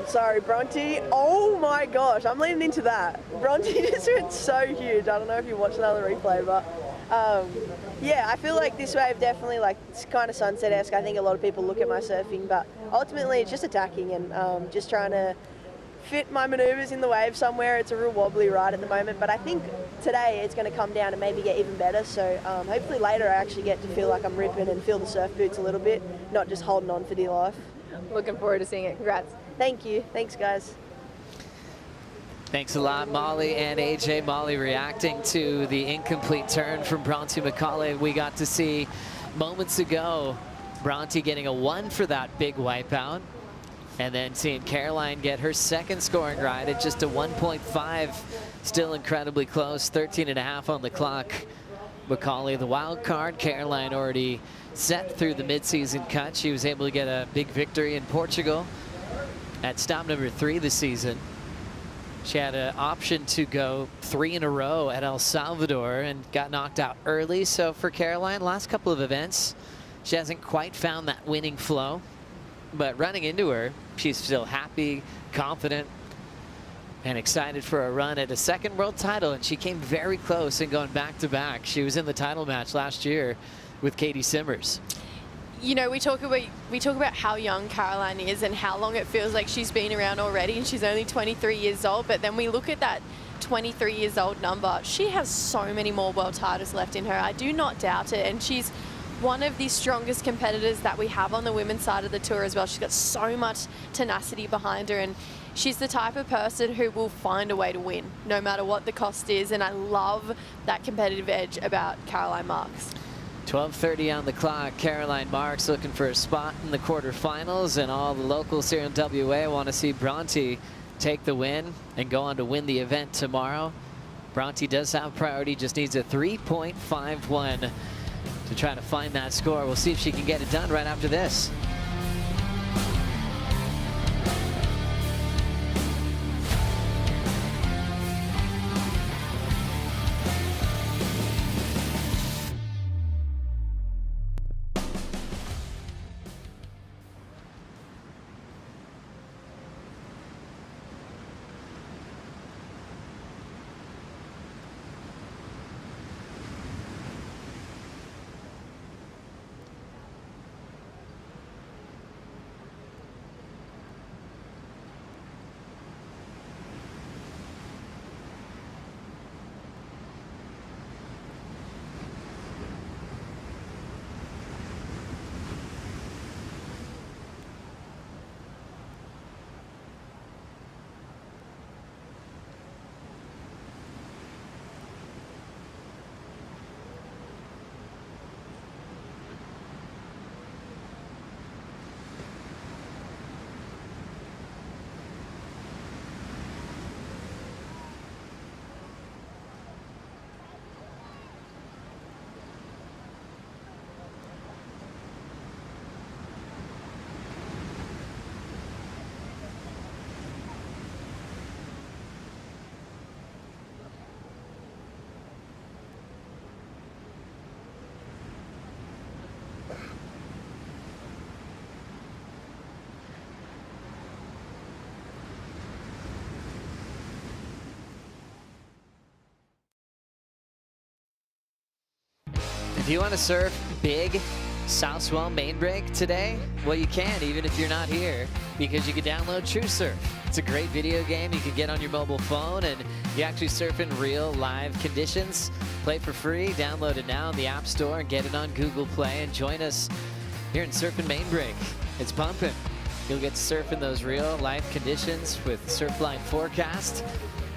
Sorry, Bronte. Oh my gosh, I'm leaning into that. Bronte just went so huge. I don't know if you watched another replay, but yeah, I feel like this wave definitely, like, it's kind of sunset-esque. I think a lot of people look at my surfing, but ultimately it's just attacking and just trying to fit my maneuvers in the wave somewhere. It's a real wobbly ride at the moment, but I think today it's going to come down and maybe get even better. So hopefully later I actually get to feel like I'm ripping and feel the surf boots a little bit, not just holding on for dear life. Looking forward to seeing it. Congrats. Thank you. Thanks, guys. Thanks a lot, Molly and AJ. Molly reacting to the incomplete turn from Bronte McCauley. We got to see moments ago Bronte getting a 1 for that big wipeout. And then seeing Caroline get her second scoring ride at just a 1.5, still incredibly close, 13.5 on the clock. McCauley, the wild card. Caroline already set through the midseason cut. She was able to get a big victory in Portugal at stop number 3 this season. She had an option to go 3 in a row at El Salvador and got knocked out early. So for Caroline, last couple of events, she hasn't quite found that winning flow. But running into her, she's still happy, confident, and excited for a run at a second world title. And she came very close in going back-to-back. She was in the title match last year with Katie Simmers. You know, we talk about how young Caroline is and how long it feels like she's been around already, and she's only 23 years old. But then we look at that 23 years old number. She has so many more world titles left in her. I do not doubt it. And she's one of the strongest competitors that we have on the women's side of the tour as well. She's got so much tenacity behind her, and she's the type of person who will find a way to win no matter what the cost is. And I love that competitive edge about Caroline Marks. 12:30 on the clock. Caroline Marks looking for a spot in the quarterfinals, and all the locals here in WA want to see Bronte take the win and go on to win the event tomorrow. Bronte does have priority, just needs a 3.51 to try to find that score. We'll see if she can get it done right after this. you want to surf big South Swell main break today? Well, you can, even if you're not here, because you can download True Surf. It's a great video game you can get on your mobile phone, and you actually surf in real live conditions. Play for free, download it now in the App Store and get it on Google Play, and join us here in Surfing Main Break. It's pumping. You'll get to surf in those real life conditions with Surfline Forecast,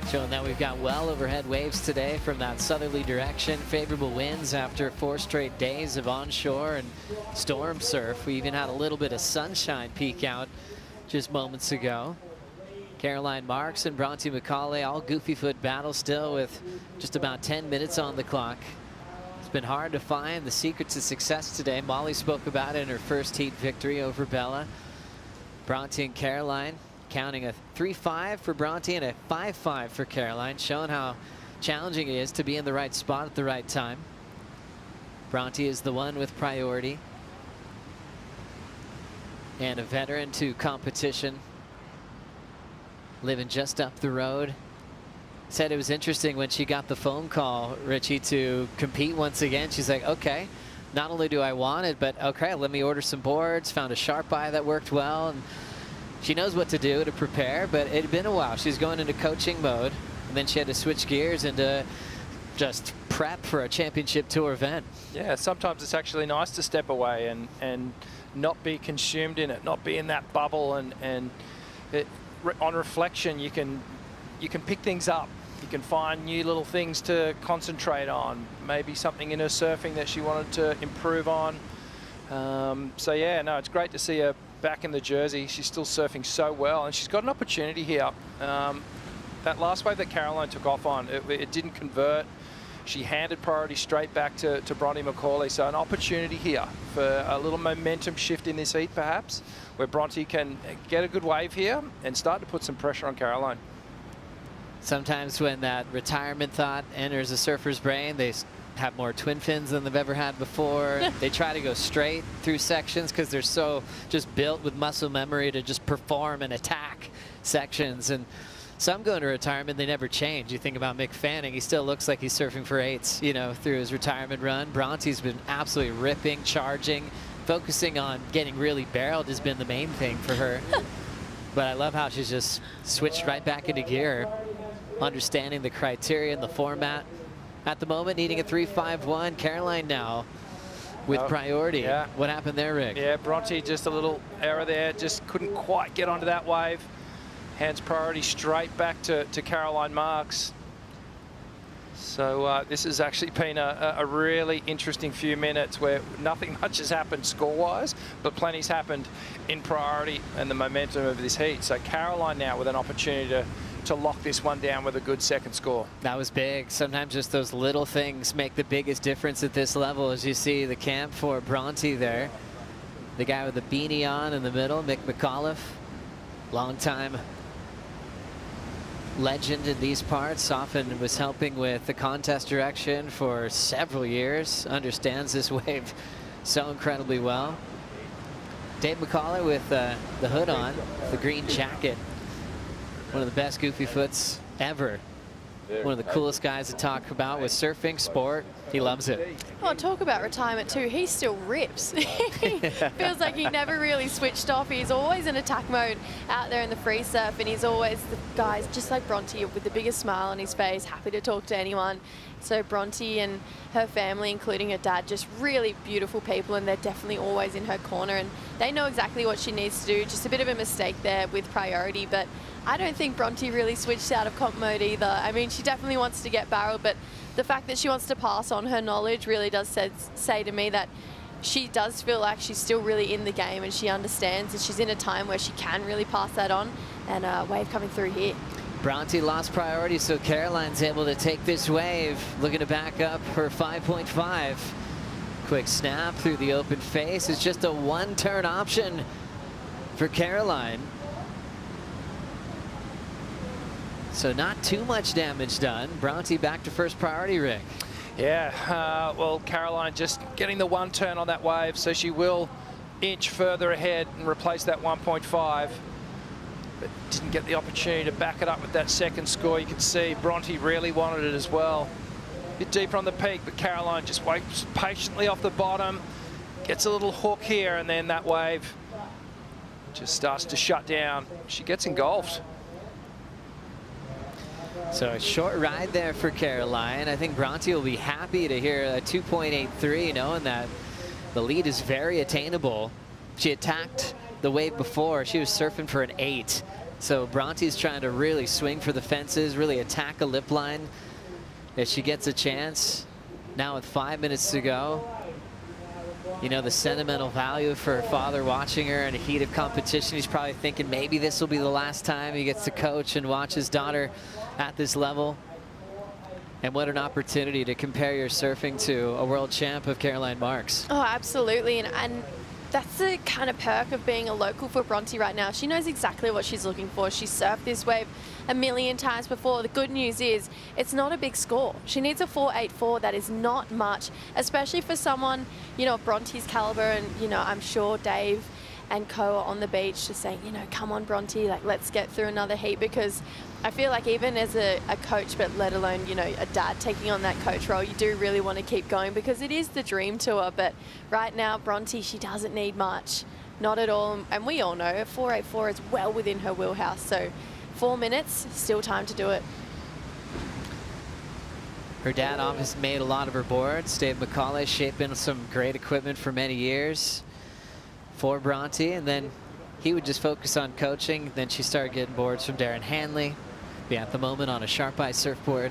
showing that we've got well overhead waves today from that southerly direction. Favorable winds after 4 straight days of onshore and storm surf. We even had a little bit of sunshine peek out just moments ago. Caroline Marks and Bronte McCauley, all goofy foot battle still with just about 10 minutes on the clock. It's been hard to find the secrets of success today. Molly spoke about it in her first heat victory over Bella. Bronte and Caroline counting a 3-5 for Bronte and a 5-5 for Caroline, showing how challenging it is to be in the right spot at the right time. Bronte is the one with priority and a veteran to competition, living just up the road. Said it was interesting when she got the phone call, Richie, to compete once again. She's like, okay, not only do I want it, but okay, let me order some boards. Found a sharp eye that worked well, and she knows what to do to prepare, but it had been a while. She's going into coaching mode, and then she had to switch gears into just prep for a championship tour event. Yeah, sometimes it's actually nice to step away and not be consumed in it, not be in that bubble, and on reflection, you can pick things up. You can find new little things to concentrate on, maybe something in her surfing that she wanted to improve on. So yeah, no, it's great to see her back in the jersey. She's still surfing so well, and she's got an opportunity here. That last wave that Caroline took off on, it didn't convert. She handed priority straight back to Bronte McCauley, so an opportunity here for a little momentum shift in this heat perhaps, where Bronte can get a good wave here and start to put some pressure on Caroline. Sometimes when that retirement thought enters a surfer's brain, they have more twin fins than they've ever had before. They try to go straight through sections because they're so just built with muscle memory to just perform and attack sections. And some go into retirement, they never change. You think about Mick Fanning, he still looks like he's surfing for 8s, you know, through his retirement run. Bronte's been absolutely ripping, charging, focusing on getting really barreled has been the main thing for her. But I love how she's just switched right back into gear, understanding the criteria and the format. At the moment, needing a 3-5-1. Caroline now with priority. Yeah. What happened there, Rick? Yeah, Bronte, just a little error there. Just couldn't quite get onto that wave. Hands priority straight back to Caroline Marks. So this has actually been a really interesting few minutes where nothing much has happened score-wise, but plenty's happened in priority and the momentum of this heat. So Caroline now with an opportunity to lock this one down with a good second score. That was big. Sometimes just those little things make the biggest difference at this level, as you see the camp for Bronte there. The guy with the beanie on in the middle, Mick McAuliffe, longtime legend in these parts, often was helping with the contest direction for several years, understands this wave so incredibly well. Dave McCauley with the hood on, the green jacket. One of the best goofy foots ever. One of the coolest guys to talk about with surfing, sport. He loves it. Well, talk about retirement too. He still rips. He feels like he never really switched off. He's always in attack mode out there in the free surf, and he's always the guys just like Bronte with the biggest smile on his face, happy to talk to anyone. So Bronte and her family, including her dad, just really beautiful people, and they're definitely always in her corner, and they know exactly what she needs to do. Just a bit of a mistake there with priority, but I don't think Bronte really switched out of comp mode either. I mean, she definitely wants to get barreled, but the fact that she wants to pass on her knowledge really does say to me that she does feel like she's still really in the game, and she understands, and she's in a time where she can really pass that on, and wave coming through here. Bronte lost priority, so Caroline's able to take this wave, looking to back up her 5.5. Quick snap through the open face. It's just a one-turn option for Caroline. So not too much damage done. Bronte back to first priority, Rick. Yeah, well, Caroline just getting the one turn on that wave, so she will inch further ahead and replace that 1.5. But didn't get the opportunity to back it up with that second score. You can see Bronte really wanted it as well. bit deeper on the peak, but Caroline just waits patiently off the bottom, gets a little hook here, and then that wave just starts to shut down. She gets engulfed. So a short ride there for Caroline. I think Bronte will be happy to hear a 2.83, knowing that the lead is very attainable. She attacked the wave before. She was surfing for an 8. So Bronte's trying to really swing for the fences, really attack a lip line if she gets a chance. Now with 5 minutes to go, you know, the sentimental value for her father watching her in a heat of competition. He's probably thinking maybe this will be the last time he gets to coach and watch his daughter at this level. And what an opportunity to compare your surfing to a world champ of Caroline Marks. Oh, absolutely. And that's the kind of perk of being a local for Bronte right now. She knows exactly what she's looking for. She's surfed this wave a million times before. The good news is it's not a big score. She needs a 4.84. That is not much, especially for someone, you know, of Bronte's caliber. And, you know, I'm sure Dave and co are on the beach just saying, you know, come on, Bronte, like, let's get through another heat, because I feel like even as a coach, but let alone, you know, a dad taking on that coach role, you do really want to keep going because it is the dream tour. But right now, Bronte, she doesn't need much, not at all. And we all know a 4.84 is well within her wheelhouse. So 4 minutes, still time to do it. Her dad obviously made a lot of her boards. Dave McCauley shaping some great equipment for many years for Bronte, and then he would just focus on coaching. Then she started getting boards from Darren Hanley. Be at the moment on a Sharp Eye surfboard.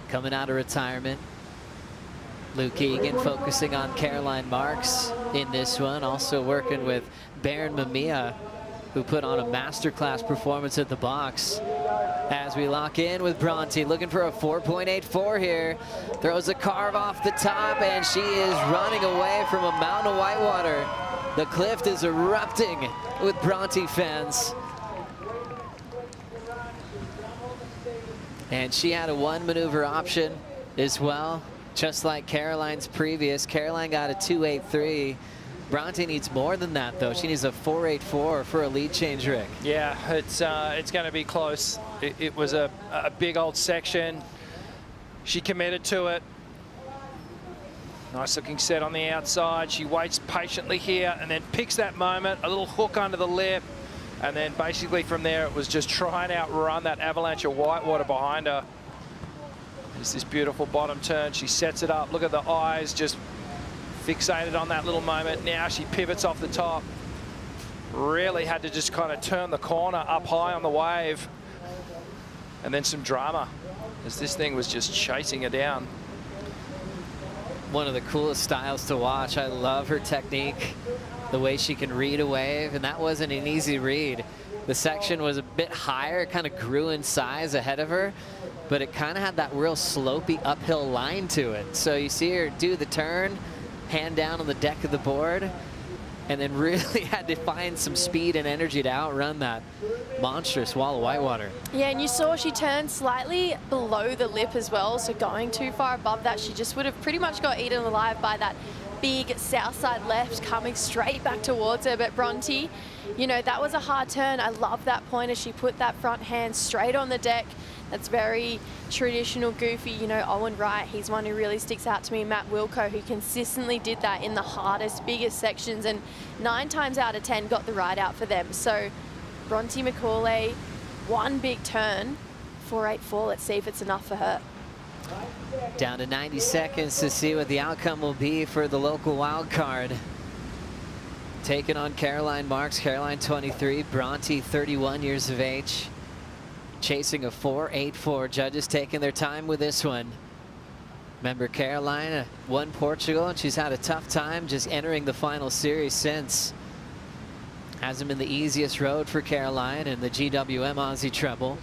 Coming out of retirement. Luke Egan focusing on Caroline Marks in this one. Also working with Baron Mamiya, who put on a masterclass performance at the box. As we lock in with Bronte, looking for a 4.84 here. Throws a carve off the top, and she is running away from a mountain of whitewater. The cliff is erupting with Bronte fans. And she had a 1 maneuver option as well, just like Caroline's previous. Caroline got a 2.83. Bronte needs more than that, though. She needs a 4.84 for a lead change, Rick. Yeah, it's going to be close. It was a big old section. She committed to it. Nice looking set on the outside. She waits patiently here and then picks that moment, a little hook under the lip. And then basically from there, it was just try and outrun that avalanche of whitewater behind her. There's this beautiful bottom turn. She sets it up. Look at the eyes, just fixated on that little moment. Now she pivots off the top. Really had to just kind of turn the corner up high on the wave. And then some drama as this thing was just chasing her down. One of the coolest styles to watch. I love her technique, the way she can read a wave, and that wasn't an easy read. The section was a bit higher, it kind of grew in size ahead of her, but it kind of had that real slopey uphill line to it. So you see her do the turn, hand down on the deck of the board, and then really had to find some speed and energy to outrun that monstrous wall of whitewater. Yeah, and you saw she turned slightly below the lip as well, so going too far above that, she just would have pretty much got eaten alive by that big south side left coming straight back towards her. But Bronte, you know, that was a hard turn. I love that point as she put that front hand straight on the deck. That's very traditional goofy. You know, Owen Wright, he's one who really sticks out to me. Matt Wilco, who consistently did that in the hardest, biggest sections, and 9 times out of 10 got the ride out for them. So Bronte McCauley, one big turn, 4.84. Let's see if it's enough for her. Down to 90 seconds to see what the outcome will be for the local wild card. Taking on Caroline Marks. Caroline 23, Bronte 31 years of age. Chasing a 4.84. Judges taking their time with this one. Remember, Caroline won Portugal, and she's had a tough time just entering the final series since. Hasn't been the easiest road for Caroline in the GWM Aussie Treble.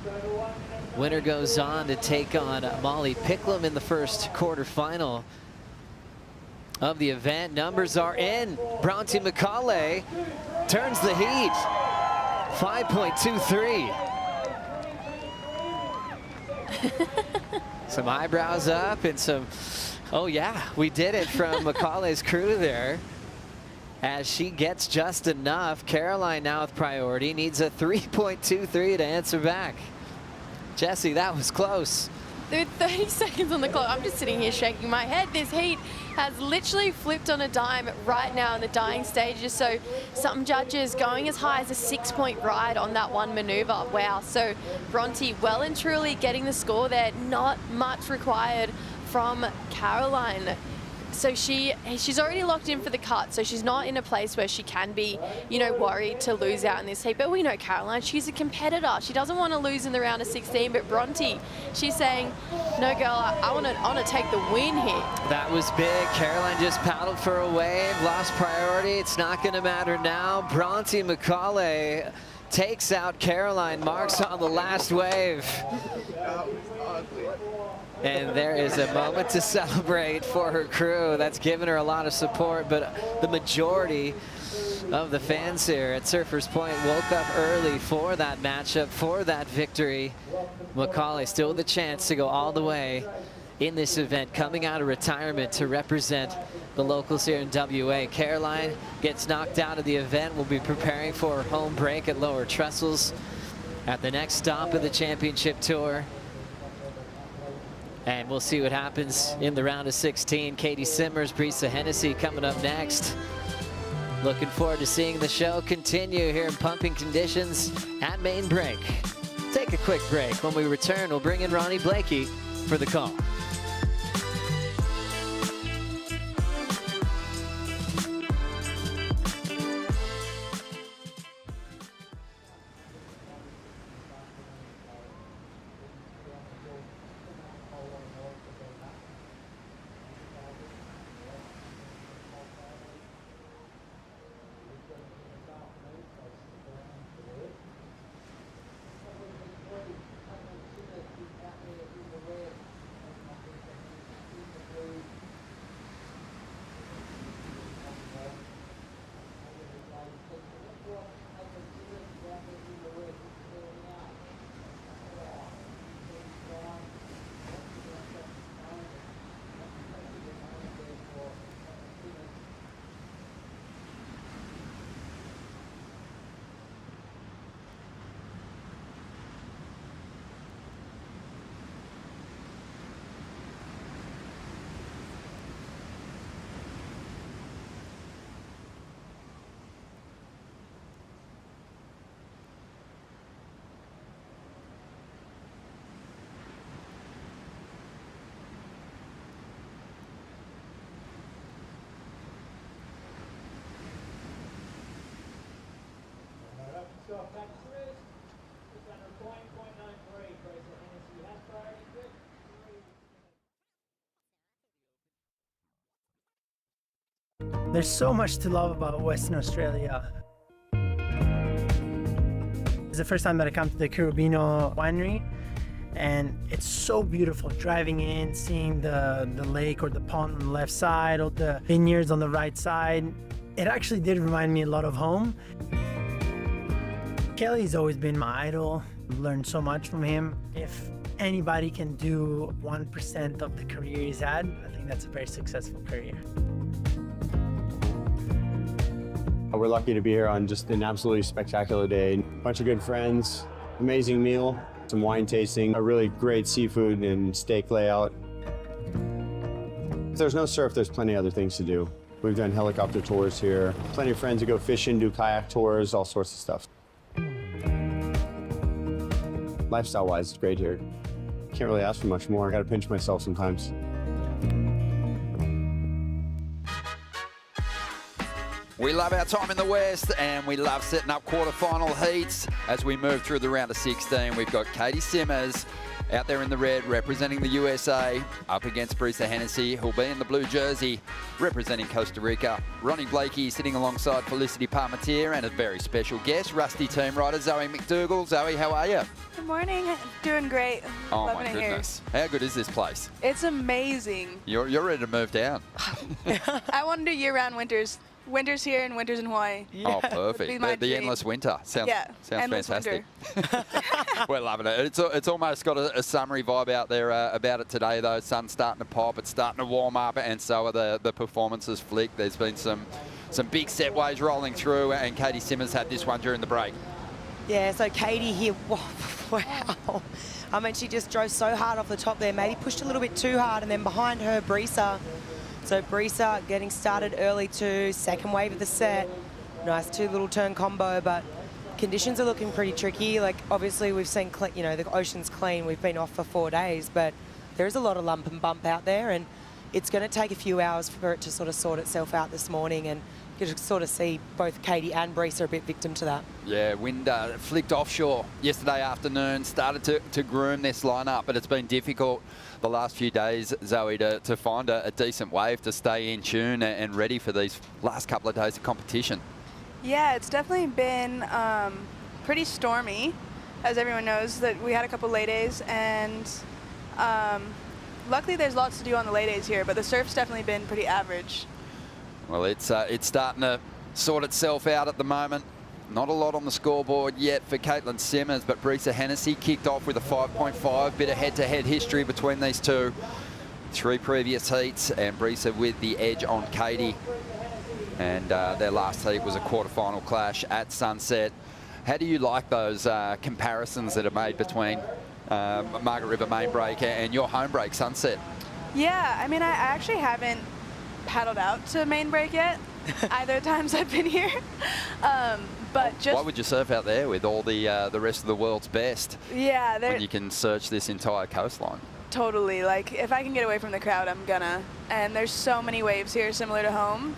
Winner goes on to take on Molly Picklum in the first quarterfinal of the event. Numbers are in. Bronte McCauley turns the heat. 5.23. Some eyebrows up and some, oh yeah, we did it from McCauley's crew there. As she gets just enough. Caroline now with priority, needs a 3.23 to answer back. Jesse, that was close. with 30 seconds on the clock, I'm just sitting here shaking my head. This heat has literally flipped on a dime right now in the dying stages. So some judges going as high as a 6-point ride on that one maneuver. Wow. So Bronte well and truly getting the score there. Not much required from Caroline. So she's already locked in for the cut, so she's not in a place where she can be, you know, worried to lose out in this heat. But we know Caroline, she's a competitor. She doesn't want to lose in the round of 16, but Bronte, she's saying, no girl, I want to take the win here. That was big. Caroline just paddled for a wave, lost priority. It's not going to matter now. Bronte McCauley takes out Caroline, marks on the last wave. And there is a moment to celebrate for her crew. That's given her a lot of support, but the majority of the fans here at Surfers Point woke up early for that matchup, for that victory. McCauley still with a chance to go all the way in this event, coming out of retirement to represent the locals here in WA. Caroline gets knocked out of the event. Will be preparing for her home break at Lower Trestles at the next stop of the championship tour. And we'll see what happens in the round of 16. Katie Simmers, Brisa Hennessy coming up next. Looking forward to seeing the show continue here in pumping conditions at main break. Take a quick break. When we return, we'll bring in Ronnie Blakey for the call. There's so much to love about Western Australia. It's the first time that I come to the Curubino winery, and it's so beautiful driving in, seeing the lake or the pond on the left side, or the vineyards on the right side. It actually did remind me a lot of home. Kelly's always been my idol. I've learned so much from him. If anybody can do 1% of the career he's had, I think that's a very successful career. We're lucky to be here on just an absolutely spectacular day. A bunch of good friends, amazing meal, some wine tasting, a really great seafood and steak layout. If there's no surf, there's plenty of other things to do. We've done helicopter tours here, plenty of friends who go fishing, do kayak tours, all sorts of stuff. Lifestyle-wise, it's great here. Can't really ask for much more. I gotta pinch myself sometimes. We love our time in the West, and we love setting up quarterfinal heats. As we move through the round of 16, we've got Katie Simmers out there in the red representing the USA, up against Brisa Hennessy, who'll be in the blue jersey representing Costa Rica. Ronnie Blakey sitting alongside Felicity Parmentier, and a very special guest, Rusty team rider Zoe McDougall. Zoe, how are you? Good morning. Doing great. Oh Loving my it goodness. How good is this place? It's amazing. You're ready to move down. I want to do year-round winters. Winters here and winters in Hawaii. Yeah. Oh, perfect. The endless winter. Sounds fantastic. We're loving it. It's almost got a summery vibe out there about it today, though. Sun's starting to pop. It's starting to warm up, and so are the performances flick. There's been some big set waves rolling through, and Katie Simmers had this one during the break. Yeah, so Katie here, wow. I mean, she just drove so hard off the top there, maybe pushed a little bit too hard, and then behind her, Brisa. So Brisa getting started early too, second wave of the set. Nice 2 little turn combo, but conditions are looking pretty tricky. Like, obviously we've seen, you know, the ocean's clean. We've been off for 4 days, but there is a lot of lump and bump out there, and it's going to take a few hours for it to sort of sort itself out this morning, and you can sort of see both Katie and Brisa are a bit victim to that. Yeah, wind flicked offshore yesterday afternoon, started to groom this lineup, but it's been difficult the last few days, Zoe, to find a decent wave to stay in tune and ready for these last couple of days of competition. Yeah, it's definitely been pretty stormy, as everyone knows, that we had a couple lay days, and luckily there's lots to do on the lay days here, but the surf's definitely been pretty average. Well, it's starting to sort itself out at the moment. Not a lot on the scoreboard yet for Caitlin Simmers, but Brisa Hennessy kicked off with a 5.5. Bit of head-to-head history between these two. 3 previous heats, and Brisa with the edge on Katie. And their last heat was a quarterfinal clash at Sunset. How do you like those comparisons that are made between Margaret River main break and your home break, Sunset? Yeah, I mean, I actually haven't paddled out to main break yet, either times I've been here. But just... Why would you surf out there with all the rest of the world's best? Yeah, when you can search this entire coastline? Totally. Like, if I can get away from the crowd, I'm gonna. And there's so many waves here, similar to home.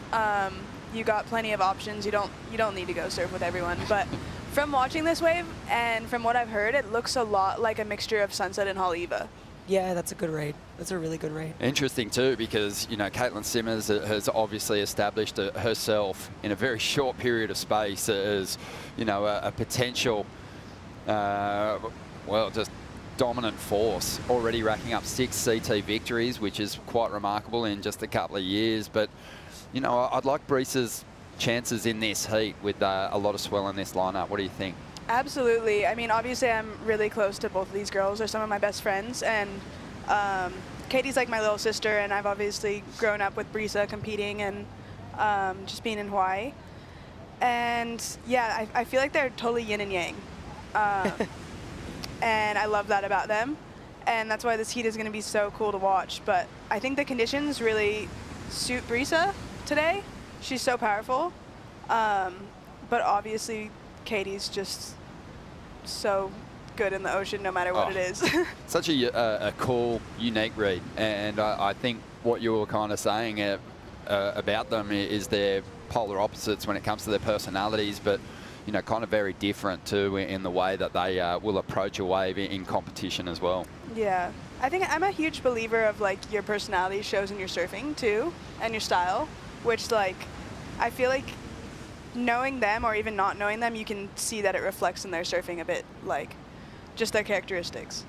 You got plenty of options. You don't need to go surf with everyone. But from watching this wave and from what I've heard, it looks a lot like a mixture of Sunset and Haleiwa. Yeah, that's a good read. That's a really good read. Interesting too, because, you know, Caitlin Simmers has obviously established herself in a very short period of space as, you know, a potential, well, just dominant force, already racking up 6 CT victories, which is quite remarkable in just a couple of years. But, you know, I'd like Brisa's chances in this heat with a lot of swell in this lineup. What do you think? Absolutely. I mean, obviously I'm really close to both of these girls. They're some of my best friends, and Katie's like my little sister, and I've obviously grown up with Brisa competing and just being in Hawaii. And yeah, I feel like they're totally yin and yang. And I love that about them. And that's why this heat is going to be so cool to watch. But I think the conditions really suit Brisa today. She's so powerful. But obviously Katie's just so good in the ocean no matter what it is. Such a cool, unique read. And I think what you were kind of saying about them is they're polar opposites when it comes to their personalities, but, you know, kind of very different too in the way that they will approach a wave in competition as well. Yeah. I think I'm a huge believer of, like, your personality shows in your surfing too, and your style, which, like, I feel like knowing them or even not knowing them, you can see that it reflects in their surfing a bit, like just their characteristics.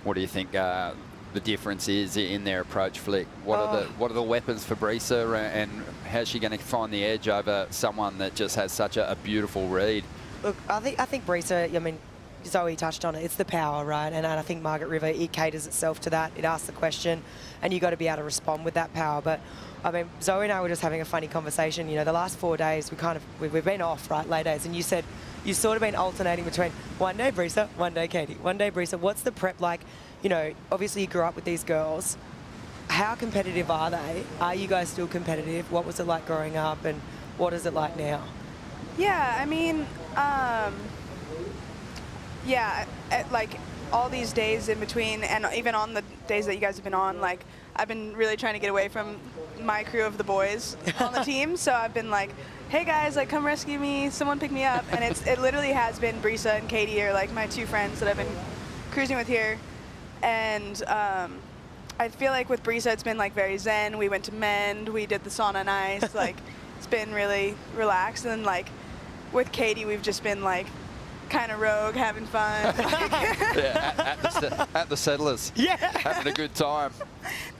What do you think the difference is in their approach, Flick? What are the weapons for Brisa, and how's she going to find the edge over someone that just has such a beautiful read? Look, I think Brisa, I mean, Zoe touched on it. It's the power, right? And I think Margaret River, it caters itself to that. It asks the question, and you got to be able to respond with that power. But I mean, Zoe and I were just having a funny conversation. You know, the last 4 days, we've been off, right, lay days, and you said you've sort of been alternating between one day Brisa, one day Katie, one day Brisa. What's the prep like? You know, obviously you grew up with these girls. How competitive are they? Are you guys still competitive? What was it like growing up, and what is it like now? Yeah, I mean, yeah, like all these days in between, and even on the days that you guys have been on, like, I've been really trying to get away from my crew of the boys on the team. So I've been like, hey guys, like, come rescue me, someone pick me up. And it literally has been Brisa and Katie are like my 2 friends that I've been cruising with here. And I feel like with Brisa, it's been like very zen. We went to Mend, we did the sauna and ice. Like, it's been really relaxed. And then, like, with Katie, we've just been like kind of rogue, having fun. Yeah, at the Settlers. Yeah. Having a good time.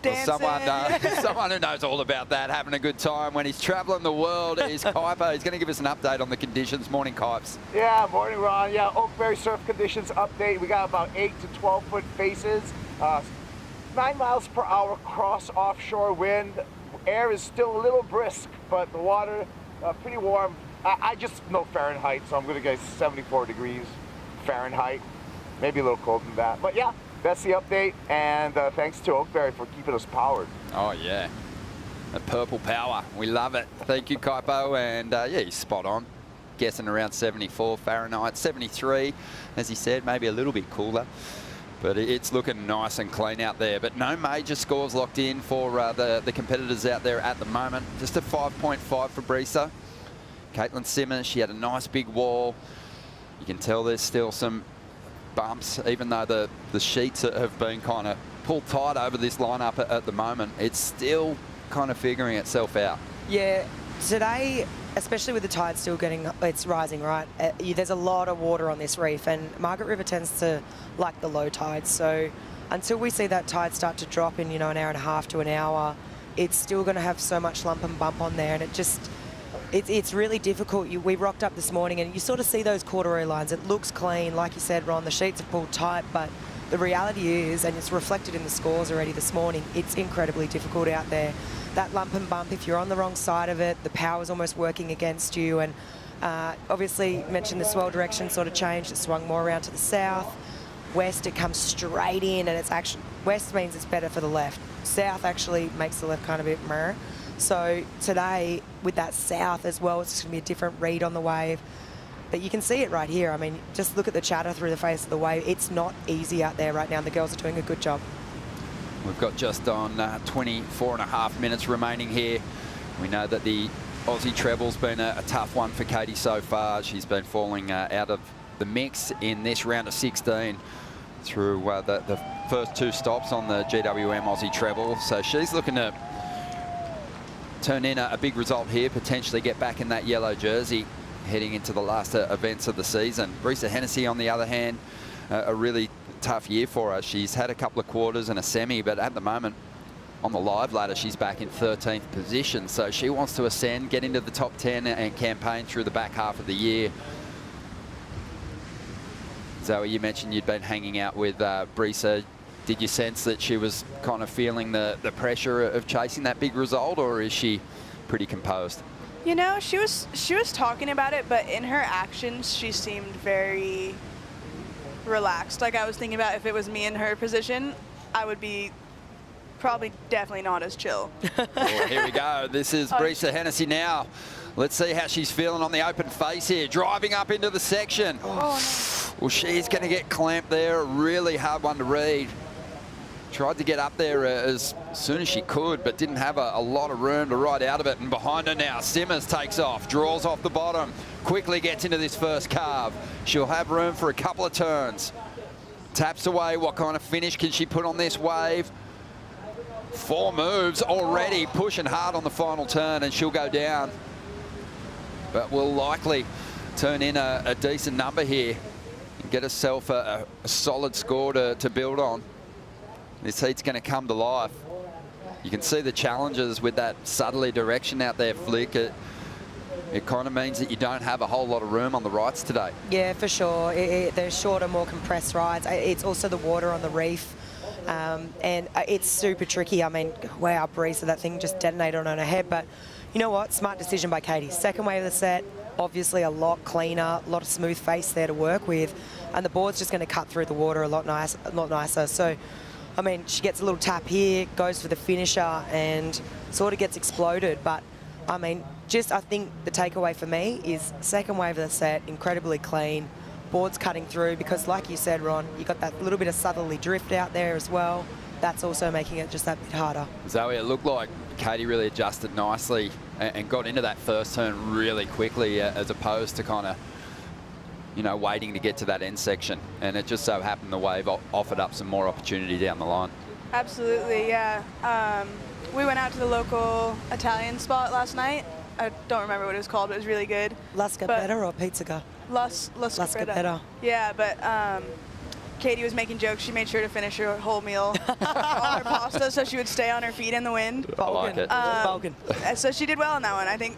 Dancing. Well, someone who knows all about that, having a good time when he's traveling the world, is Kuiper. He's going to give us an update on the conditions. Morning, Kuipes. Yeah, morning, Ron. Yeah, Oakberry surf conditions update. We got about 8 to 12 foot faces, 9 miles per hour cross offshore wind. Air is still a little brisk, but the water pretty warm. I just know Fahrenheit, so I'm going to go 74 degrees Fahrenheit. Maybe a little colder than that. But yeah, that's the update. And thanks to Oakberry for keeping us powered. Oh, yeah. The purple power. We love it. Thank you, Kaipo. And yeah, he's spot on. Guessing around 74 Fahrenheit. 73, as he said, maybe a little bit cooler. But it's looking nice and clean out there. But no major scores locked in for the competitors out there at the moment. Just a 5.5 for Brisa. Caitlin Simmons, she had a nice big wall. You can tell there's still some bumps, even though the sheets have been kind of pulled tight over this lineup at the moment. It's still kind of figuring itself out. Yeah, today, especially with the tide still it's rising, right? There's a lot of water on this reef, and Margaret River tends to like the low tide. So until we see that tide start to drop in, an hour and a half to an hour, it's still going to have so much lump and bump on there, and it's really difficult. We rocked up this morning, and you sort of see those corduroy lines. It looks clean, like you said, Ron. The sheets are pulled tight, but the reality is, and it's reflected in the scores already this morning, it's incredibly difficult out there. That lump and bump, if you're on the wrong side of it, the power's almost working against you. And obviously, mentioned the swell direction sort of changed. It swung more around to the south. West, it comes straight in, and it's actually, west means it's better for the left. South actually makes the left kind of a bit meh. So today, with that south as well, it's going to be a different read on the wave. But you can see it right here. I mean, just look at the chatter through the face of the wave. It's not easy out there right now, and the girls are doing a good job. We've got just on 24.5 minutes remaining here. We know that the Aussie Treble's been a tough one for Katie so far. She's been falling out of the mix in this round of 16 through the first two stops on the GWM Aussie Treble. So she's looking to turn in a big result here, potentially get back in that yellow jersey heading into the last events of the season. Brisa Hennessy, on the other hand, a really tough year for her. She's had a couple of quarters and a semi, but at the moment on the live ladder she's back in 13th position, so she wants to ascend, get into the top 10 and campaign through the back half of the year. Zoe, you mentioned you'd been hanging out with Brisa. Did you sense that she was kind of feeling the pressure of chasing that big result, or is she pretty composed? She was talking about it, but in her actions she seemed very relaxed. Like, I was thinking about if it was me in her position, I would be probably definitely not as chill. Well, here we go. This is Brisa Hennessy now. Let's see how she's feeling on the open face here. Driving up into the section. Oh, no. Well, she's going to get clamped there. A really hard one to read. Tried to get up there as soon as she could, but didn't have a lot of room to ride out of it. And behind her now, Simmons takes off, draws off the bottom, quickly gets into this first carve. She'll have room for a couple of turns. Taps away. What kind of finish can she put on this wave? 4 moves already, pushing hard on the final turn, and she'll go down. But will likely turn in a decent number here and get herself a solid score to build on. This heat's going to come to life. You can see the challenges with that southerly direction out there, Flick. It kind of means that you don't have a whole lot of room on the rights today. Yeah, for sure. They're shorter, more compressed rides. It's also the water on the reef. And it's super tricky. I mean, wow, Brisa, that thing just detonated on her head. But you know what? Smart decision by Katie. Second wave of the set, obviously a lot cleaner, a lot of smooth face there to work with. And the board's just going to cut through the water a lot nicer. So, I mean, she gets a little tap here, goes for the finisher, and sort of gets exploded. But, I mean, I think the takeaway for me is second wave of the set, incredibly clean. Board's cutting through because, like you said, Ron, you got that little bit of southerly drift out there as well. That's also making it just that bit harder. Zoe, it looked like Katie really adjusted nicely and got into that first turn really quickly, as opposed to kind of, waiting to get to that end section. And it just so happened the wave offered up some more opportunity down the line. Absolutely, yeah. We went out to the local Italian spot last night. I don't remember what it was called, but it was really good. La Scarpetta or Pizzica? La Scarpetta. Yeah, but Katie was making jokes. She made sure to finish her whole meal on her pasta so she would stay on her feet in the wind. I like it. So she did well on that one. I think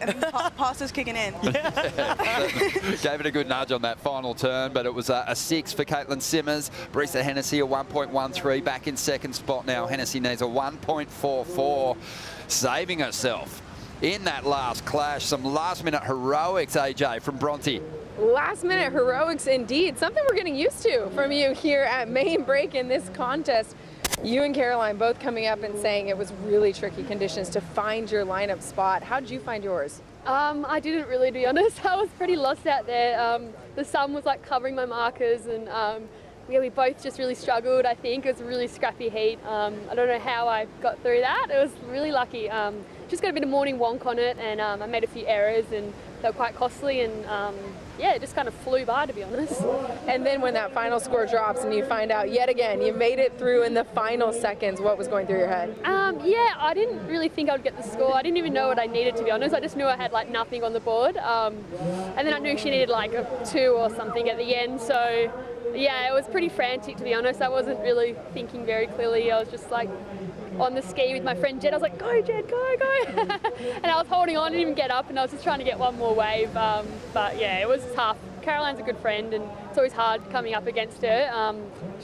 pasta's kicking in. Gave it a good nudge on that final turn, but it was a 6 for Caitlin Simmers. Brisa Hennessy a 1.13, back in second spot now. Hennessy needs a 1.44, saving herself in that last clash. Some last-minute heroics, AJ, from Bronte. Last-minute heroics indeed. Something we're getting used to from you here at main break in this contest. You and Caroline both coming up and saying it was really tricky conditions to find your lineup spot. How did you find yours? I didn't really, to be honest. I was pretty lost out there. The sun was like covering my markers, and yeah, we both just really struggled. I think it was a really scrappy heat. I don't know how I got through that. It was really lucky. Just got a bit of morning wonk on it, and I made a few errors, and they were quite costly, and yeah, it just kind of flew by, to be honest. And then when that final score drops and you find out yet again you made it through in the final seconds, what was going through your head? Yeah, I didn't really think I would get the score. I didn't even know what I needed, to be honest. I just knew I had like nothing on the board, and then I knew she needed like a 2 or something at the end. So yeah, it was pretty frantic, to be honest. I wasn't really thinking very clearly. I was just like on the ski with my friend Jed. I was like, go Jed, go, go. And I was holding on, didn't even get up, and I was just trying to get one more wave. But yeah, it was tough. Caroline's a good friend, and it's always hard coming up against her.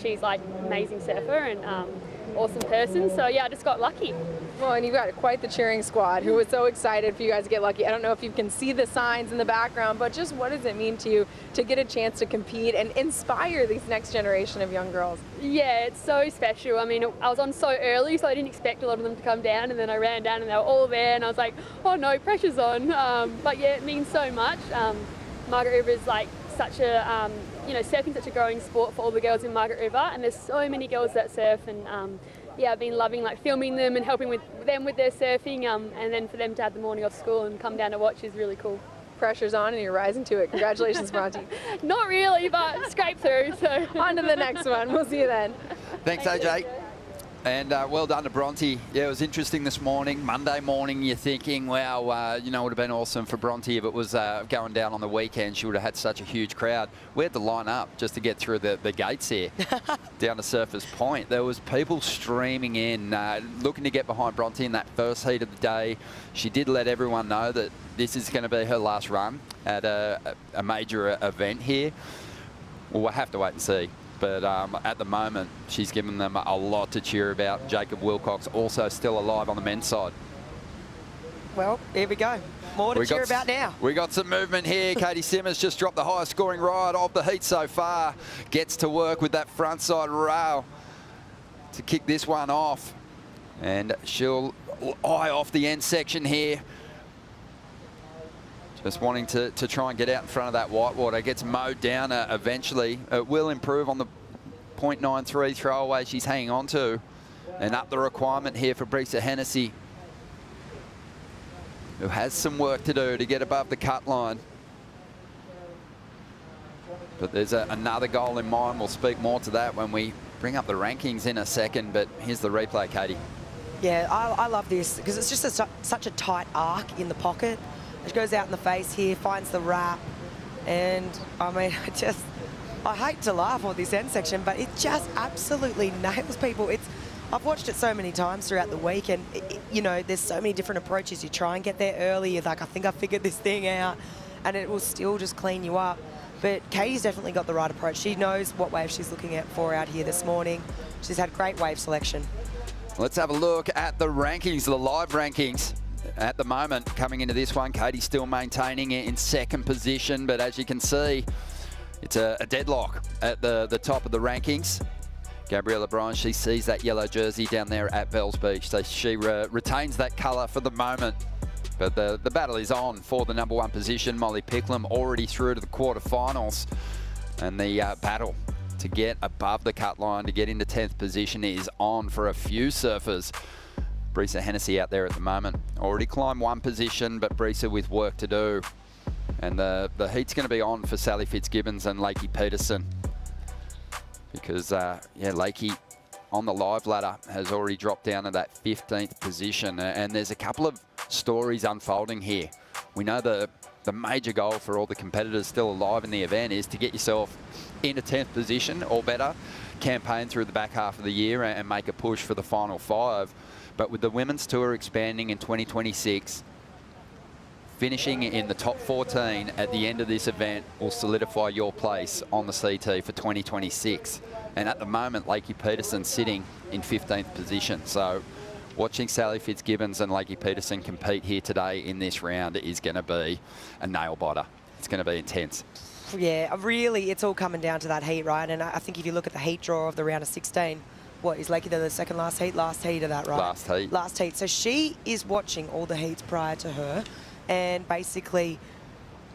She's like amazing surfer and awesome person. So yeah, I just got lucky. Well, and you've got quite the cheering squad who was so excited for you guys to get lucky. I don't know if you can see the signs in the background, but just what does it mean to you to get a chance to compete and inspire these next generation of young girls? Yeah, it's so special. I mean, I was on so early, so I didn't expect a lot of them to come down, and then I ran down and they were all there, and I was like, oh no, pressure's on. But yeah, it means so much. Margaret River is like such a, you know, surfing's such a growing sport for all the girls in Margaret River, and there's so many girls that surf, and yeah, I've been loving like filming them and helping with them with their surfing, and then for them to have the morning off school and come down to watch is really cool. Pressure's on and you're rising to it. Congratulations, Bronte. Not really, but scrape through. So on to the next one. We'll see you then. Thanks, AJ. And well done to Bronte. Yeah, it was interesting this morning. Monday morning, you're thinking, wow, you know, it would have been awesome for Bronte if it was going down on the weekend. She would have had such a huge crowd. We had to line up just to get through the gates here down to Surfers Point. There was people streaming in, looking to get behind Bronte in that first heat of the day. She did let everyone know that this is going to be her last run at a major event here. Well, we'll have to wait and see. But at the moment, she's given them a lot to cheer about. Jacob Wilcox also still alive on the men's side. Well, here we go. More to cheer about now. We got some movement here. Katie Simmons just dropped the highest scoring ride of the heat so far. Gets to work with that front side rail to kick this one off. And she'll eye off the end section here. Just wanting to try and get out in front of that whitewater. Gets mowed down eventually. It will improve on the 0.93 throwaway she's hanging on to. And up the requirement here for Brisa Hennessy, who has some work to do to get above the cut line. But there's another goal in mind. We'll speak more to that when we bring up the rankings in a second. But here's the replay, Katie. Yeah, I love this because it's just such a tight arc in the pocket. She goes out in the face here, finds the wrap, and I mean, I hate to laugh on this end section, but it just absolutely nails people. I've watched it so many times throughout the week, and you know, there's so many different approaches. You try and get there early, you're like, I think I figured this thing out, and it will still just clean you up. But Katie's definitely got the right approach. She knows what wave she's looking at for out here this morning. She's had great wave selection. Let's have a look at the rankings, the live rankings. At the moment, coming into this one, Katie's still maintaining it in second position, but as you can see, it's a deadlock at the top of the rankings. Gabriella Bryan, she sees that yellow jersey down there at Bells Beach, so she retains that colour for the moment. But the battle is on for the #1 position. Molly Picklum already through to the quarterfinals, and the battle to get above the cut line, to get into 10th position is on for a few surfers. Brisa Hennessy out there at the moment. Already climbed 1 position, but Brisa with work to do. And the heat's going to be on for Sally Fitzgibbons and Lakey Peterson. Because, yeah, Lakey on the live ladder has already dropped down to that 15th position. And there's a couple of stories unfolding here. We know the major goal for all the competitors still alive in the event is to get yourself into 10th position or better, campaign through the back half of the year and make a push for the final 5. But with the women's tour expanding in 2026, finishing in the top 14 at the end of this event will solidify your place on the CT for 2026. And at the moment, Lakey Peterson sitting in 15th position. So watching Sally Fitzgibbons and Lakey Peterson compete here today in this round is going to be a nail biter. It's going to be intense. Yeah, really, it's all coming down to that heat, right? And I think if you look at the heat draw of the round of 16, what, is Lakey the second last heat? Last heat of that, right? Last heat. Last heat. So she is watching all the heats prior to her, and basically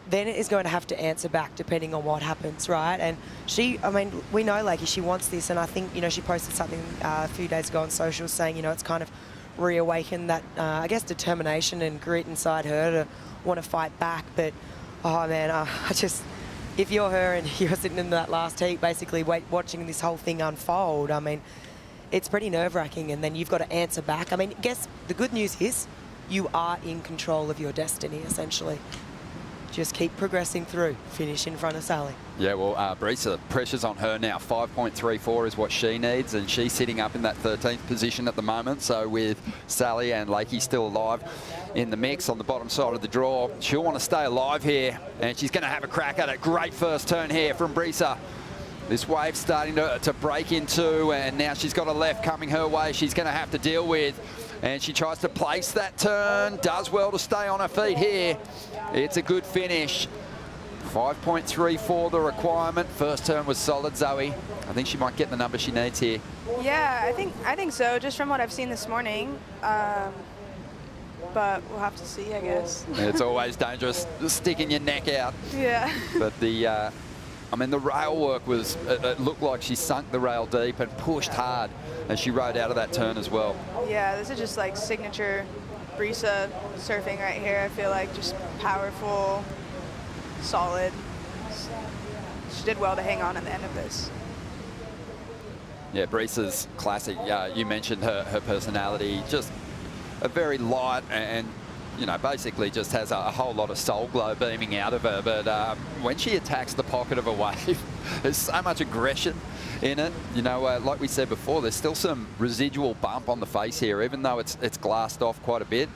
then is going to have to answer back depending on what happens, right? And she, I mean, we know Lakey, she wants this, and I think, you know, she posted something a few days ago on social saying, you know, it's kind of reawakened that, I guess, determination and grit inside her to want to fight back. But, oh, man, I just... If you're her and you're sitting in that last heat, basically watching this whole thing unfold, I mean, it's pretty nerve-wracking, and then you've got to answer back. I mean, I guess the good news is you are in control of your destiny, essentially. Just keep progressing through, finish in front of Sally. Yeah, well, Brisa, pressure's on her now. 5.34 is what she needs, and she's sitting up in that 13th position at the moment. So with Sally and Lakey still alive in the mix on the bottom side of the draw, she'll want to stay alive here, and she's going to have a crack at it. Great first turn here from Brisa. This wave starting to break into, and now she's got a left coming her way she's going to have to deal with. And she tries to place that turn, does well to stay on her feet here. It's a good finish. 5.34 the requirement. First turn was solid, Zoe. I think she might get the number she needs here. Yeah, I think so, just from what I've seen this morning. But we'll have to see, I guess. It's always dangerous sticking your neck out. Yeah. But the, I mean, the rail work was, it looked like she sunk the rail deep and pushed hard as she rode out of that turn as well. Yeah, this is just like signature Brisa surfing right here. I feel like just powerful, solid. She did well to hang on at the end of this. Yeah, Brisa's classic. You mentioned her personality, just a very light and, you know, basically just has a whole lot of soul glow beaming out of her. But when she attacks the pocket of a wave, there's so much aggression in it. You know, like we said before, there's still some residual bump on the face here, even though it's glassed off quite a bit.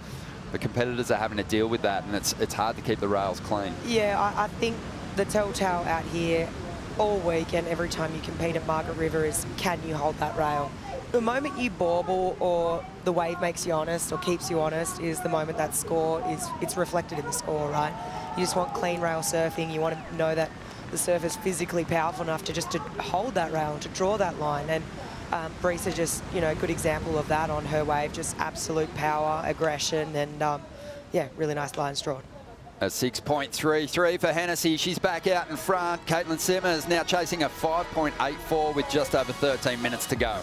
The competitors are having to deal with that, and it's hard to keep the rails clean. Yeah, I think the telltale out here all week and every time you compete at Margaret River is, can you hold that rail? The moment you bauble or the wave makes you honest or keeps you honest is the moment that score it's reflected in the score, right? You just want clean rail surfing. You want to know that the surf is physically powerful enough to just to hold that rail and to draw that line. And Brisa just, you know, a good example of that on her wave, just absolute power, aggression, and yeah, really nice lines drawn. A 6.33 for Hennessy. She's back out in front. Caitlin Simmers now chasing a 5.84 with just over 13 minutes to go.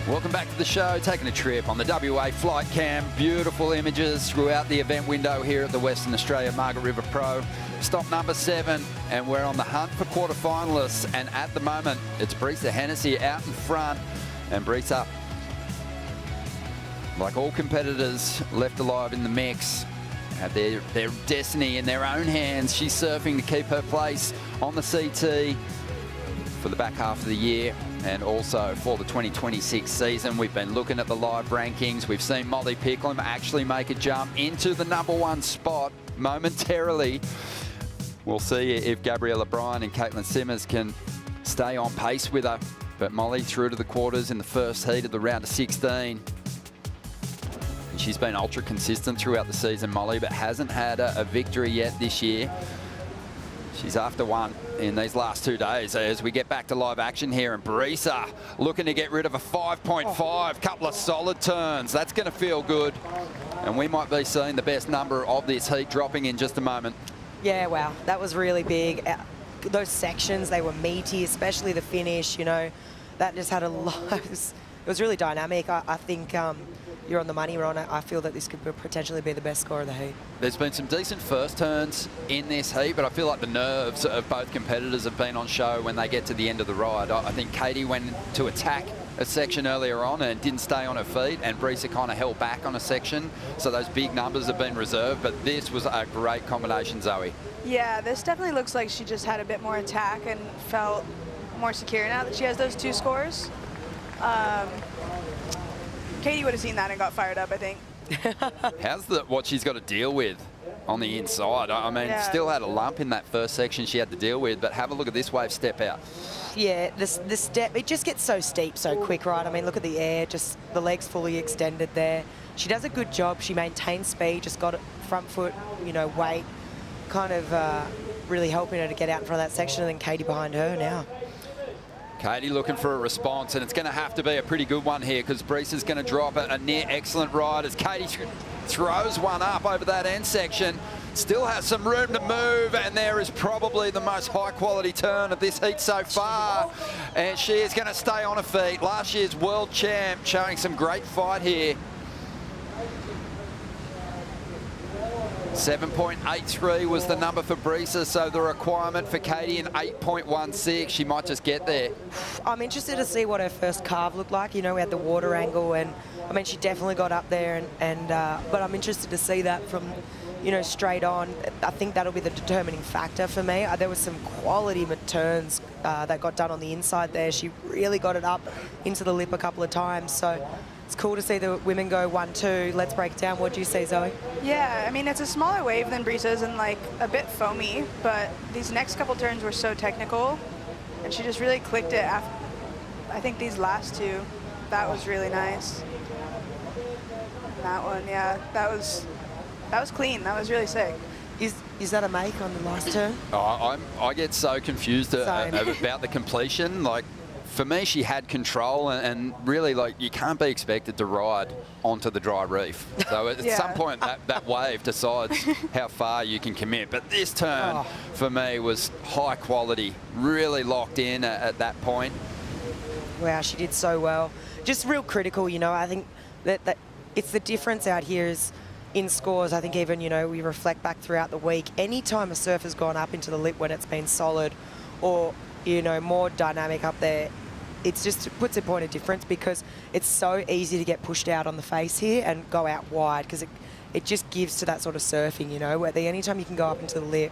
Welcome back to the show, taking a trip on the WA flight cam. Beautiful images throughout the event window here at the Western Australia Margaret River Pro. Stop number 7, and we're on the hunt for quarterfinalists. And at the moment, it's Brisa Hennessy out in front. And Brisa, like all competitors, left alive in the mix. have their destiny in their own hands. She's surfing to keep her place on the CT for the back half of the year and also for the 2026 season. We've been looking at the live rankings. We've seen Molly Picklum actually make a jump into the #1 spot momentarily. We'll see if Gabriella Bryan and Caitlin Simmers can stay on pace with her. But Molly through to the quarters in the first heat of the round of 16. And she's been ultra consistent throughout the season, Molly, but hasn't had a victory yet this year. She's after one in these last 2 days as we get back to live action here. And Brisa looking to get rid of a 5.5, couple of solid turns. That's going to feel good. And we might be seeing the best number of this heat dropping in just a moment. Yeah, wow, that was really big. Those sections, they were meaty, especially the finish, you know. That just had a lot. It was really dynamic. I think you're on the money, Ron. I feel that this could potentially be the best score of the heat. There's been some decent first turns in this heat, but I feel like the nerves of both competitors have been on show when they get to the end of the ride. I think Katie went to attack a section earlier on and didn't stay on her feet, and Brisa kind of held back on a section, so those big numbers have been reserved, but this was a great combination, Zoe. Yeah, this definitely looks like she just had a bit more attack and felt more secure now that she has those 2 scores. Katie would have seen that and got fired up, I think. How's what she's got to deal with on the inside? I mean, Yeah. Still had a lump in that first section she had to deal with, but have a look at this wave step out. Yeah, the step, it just gets so steep so quick, right? I mean, look at the air, just the legs fully extended there. She does a good job. She maintains speed, just got it front foot, you know, weight, kind of really helping her to get out in front of that section, and then Katie behind her now. Katie looking for a response, and it's going to have to be a pretty good one here because Brisa's going to drop a near excellent ride as Katie throws one up over that end section. Still has some room to move, and there is probably the most high-quality turn of this heat so far. And she is going to stay on her feet. Last year's world champ showing some great fight here. 7.83 was the number for Brisa, so the requirement for Katie in 8.16. She might just get there. I'm interested to see what her first carve looked like. You know, we had the water angle, and I mean, she definitely got up there, but I'm interested to see that from, you know, straight on. I think that'll be the determining factor for me. There was some quality turns that got done on the inside there. She really got it up into the lip a couple of times, so it's cool to see the women go 1-2. Let's break it down. What do you see, Zoe? Yeah, I mean, it's a smaller wave than Brisa's and like a bit foamy, but these next couple turns were so technical, and she just really clicked it after. I think these last 2, that was really nice. That one, yeah, that was clean. That was really sick. Is that a make on the last turn? Oh, I get so confused about the completion. Like, for me, she had control, and really, like, you can't be expected to ride onto the dry reef. So at some point, that wave decides how far you can commit. But this turn, for me, was high quality, really locked in at that point. Wow, she did so well. Just real critical, you know. I think that it's the difference out here is in scores. I think even, you know, we reflect back throughout the week. Any time a surf has gone up into the lip when it's been solid or, you know, more dynamic up there, it just puts a point of difference because it's so easy to get pushed out on the face here and go out wide because it just gives to that sort of surfing, you know, where anytime you can go up into the lip,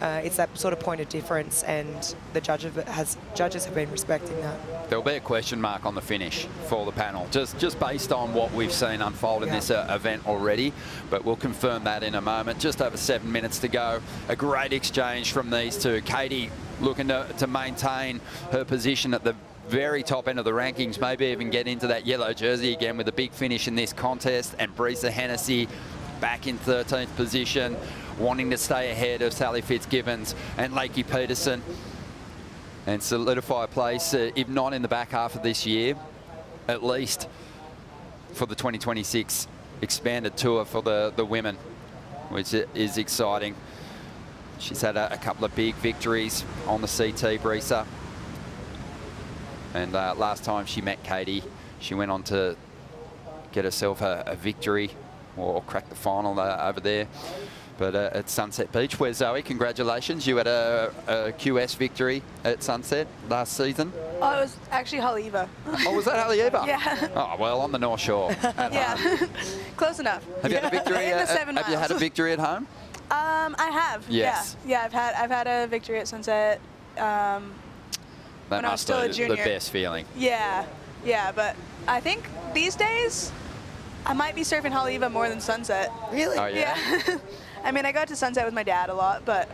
it's that sort of point of difference, and the judges have been respecting that. There'll be a question mark on the finish for the panel, just based on what we've seen unfold in this event already, but we'll confirm that in a moment. Just over 7 minutes to go. A great exchange from these two. Katie looking to maintain her position at the very top end of the rankings, maybe even get into that yellow jersey again with a big finish in this contest, and Brisa Hennessy back in 13th position, wanting to stay ahead of Sally Fitzgibbons and Lakey Peterson and solidify a place, if not in the back half of this year, at least for the 2026 expanded tour for the women, which is exciting. She's had a couple of big victories on the CT, Brisa. And last time she met Katie, she went on to get herself a victory or crack the final over there. But at Sunset Beach, where Zoe, congratulations. You had a QS victory at Sunset last season. Oh, it was actually Haleiwa. Oh, was that Haleiwa? Yeah. Oh, well, on the North Shore. Yeah. Close enough. Have you had a victory? In the 7 miles. Have you had a victory at home? I have. Yes. Yeah. I've had a victory at Sunset. That when I was must still a be junior. the best feeling. Yeah. But I think these days I might be surfing Haleiwa more than Sunset. Really? Oh, yeah? I mean, I go to Sunset with my dad a lot, but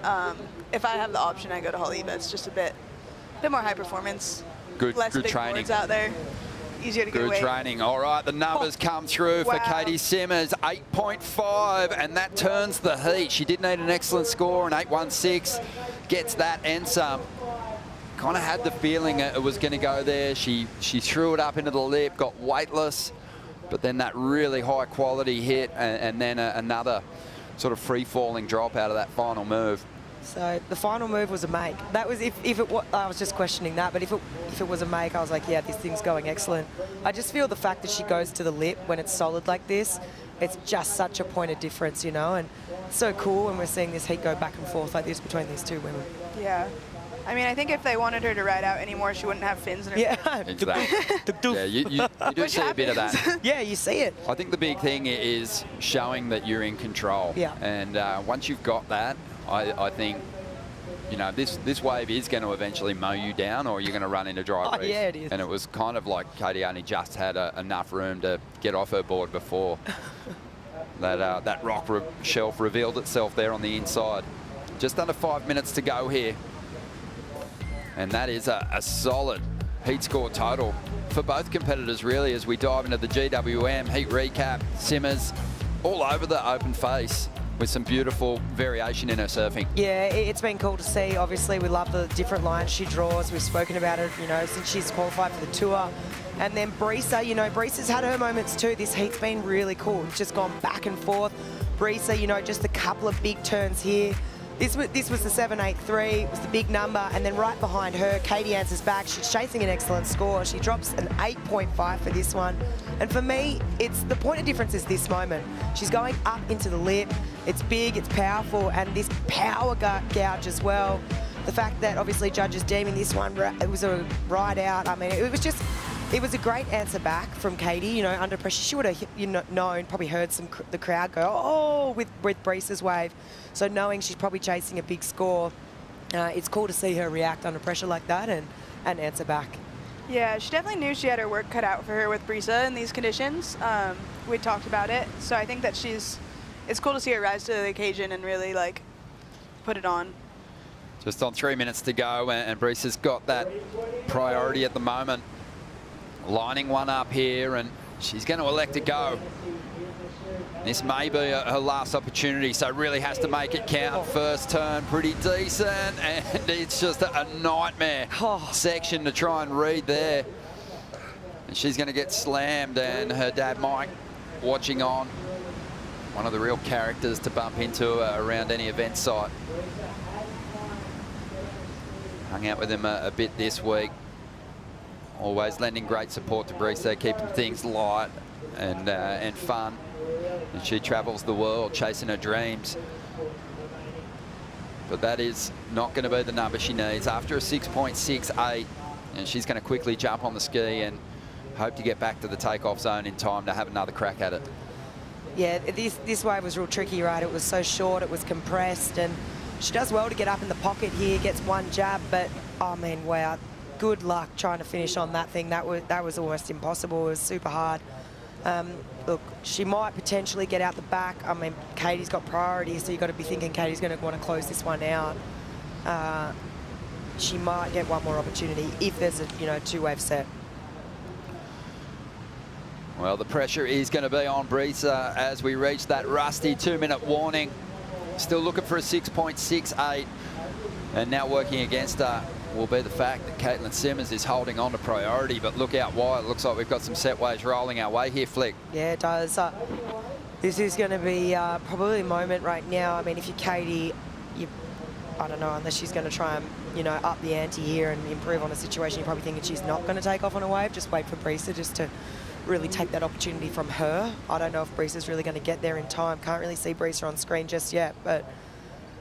if I have the option, I go to Haleiwa. It's just a bit more high performance. Good Less big training. boards out there. Easier to get away. Good training. All right, the numbers come through for Wow. Katie Simmers, 8.5, and that turns the heat. She did need an excellent score, an 8.16, gets that and some. Kind of had the feeling it was going to go there. She threw it up into the lip, got weightless, but then that really high quality hit, and then another sort of free-falling drop out of that final move. So the final move was a make. That was if it was, I was just questioning that, but if it was a make, I was like, yeah, this thing's going excellent. I just feel the fact that she goes to the lip when it's solid like this, it's just such a point of difference, you know, and it's so cool when we're seeing this heat go back and forth like this between these two women. Yeah. I mean, I think if they wanted her to ride out anymore, she wouldn't have fins in her. Yeah. Exactly. Yeah, you do Which see a bit of that. happens. Yeah, you see it. I think the big thing is showing that you're in control. Yeah. And once you've got that, I think, you know, this wave is going to eventually mow you down, or you're going to run into dry reef. Yeah, it is. And it was kind of like Katie only just had enough room to get off her board before that rock shelf revealed itself there on the inside. Just under 5 minutes to go here. And that is a solid heat score total for both competitors, really, as we dive into the GWM heat recap. Simmers all over the open face with some beautiful variation in her surfing. Yeah, it's been cool to see. Obviously, we love the different lines she draws. We've spoken about it, you know, since she's qualified for the tour. And then Brisa, you know, Brisa's had her moments too. This heat's been really cool. It's just gone back and forth. Brisa, you know, just a couple of big turns here. This was the 7.83, it was the big number, and then right behind her, Katie answers back. She's chasing an excellent score. She drops an 8.5 for this one. And for me, it's the point of difference is this moment. She's going up into the lip. It's big, it's powerful, and this power gouge as well. The fact that obviously judges deeming this one, it was a ride out. I mean, it was a great answer back from Katie, you know, under pressure. She would have, you know, known, probably heard the crowd go, oh, with Brisa's wave. So knowing she's probably chasing a big score, it's cool to see her react under pressure like that and answer back. Yeah, she definitely knew she had her work cut out for her with Brisa in these conditions. We talked about it. So I think that it's cool to see her rise to the occasion and really, like, put it on. Just on 3 minutes to go, and Brisa's got that priority at the moment. Lining one up here, and she's going to elect to go. This may be her last opportunity, so really has to make it count. First turn, pretty decent, and it's just a nightmare section to try and read there. And she's going to get slammed, and her dad, Mike, watching on. One of the real characters to bump into around any event site. Hung out with him a bit this week. Always lending great support to Brisa, keeping things light and fun. And she travels the world chasing her dreams. But that is not going to be the number she needs. After a 6.68, and she's going to quickly jump on the ski and hope to get back to the takeoff zone in time to have another crack at it. Yeah, this wave was real tricky, right? It was so short, it was compressed, and she does well to get up in the pocket here, gets one jab, but, I mean, wow. Good luck trying to finish on that thing. That was almost impossible. It was super hard. Look, she might potentially get out the back. I mean, Katie's got priority, so you've got to be thinking Katie's going to want to close this one out. She might get one more opportunity if there's a, you know, two-wave set. Well, the pressure is going to be on Brisa as we reach that rusty 2-minute warning. Still looking for a 6.68, and now working against her will be the fact that Caitlin Simmers is holding on to priority, but look out wide. It looks like we've got some set waves rolling our way here, Flick. Yeah, it does. This is going to be probably a moment right now. I mean, if you're Katie, I don't know, unless she's going to try and, you know, up the ante here and improve on the situation, you're probably thinking she's not going to take off on a wave. Just wait for Brisa just to really take that opportunity from her. I don't know if Brisa's really going to get there in time. Can't really see Brisa on screen just yet, but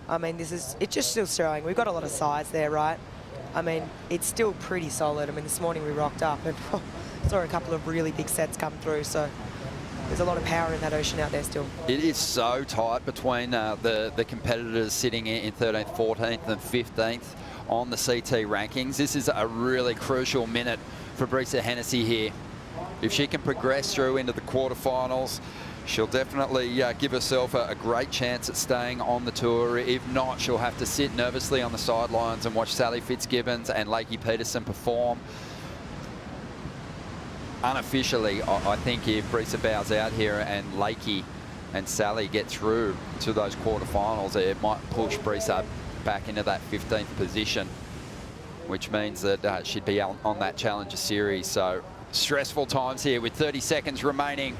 I mean, it's just still showing. We've got a lot of size there, right? I mean, it's still pretty solid. I mean, this morning we rocked up and saw a couple of really big sets come through, so there's a lot of power in that ocean out there still. It is so tight between the competitors sitting in 13th, 14th and 15th on the CT rankings. This is a really crucial minute for Brisa Hennessy here. If she can progress through into the quarterfinals, she'll definitely give herself a great chance at staying on the tour. If not, she'll have to sit nervously on the sidelines and watch Sally Fitzgibbons and Lakey Peterson perform. Unofficially, I think if Brisa bows out here and Lakey and Sally get through to those quarterfinals, it might push Brisa back into that 15th position, which means that she'd be on that Challenger Series. So stressful times here with 30 seconds remaining.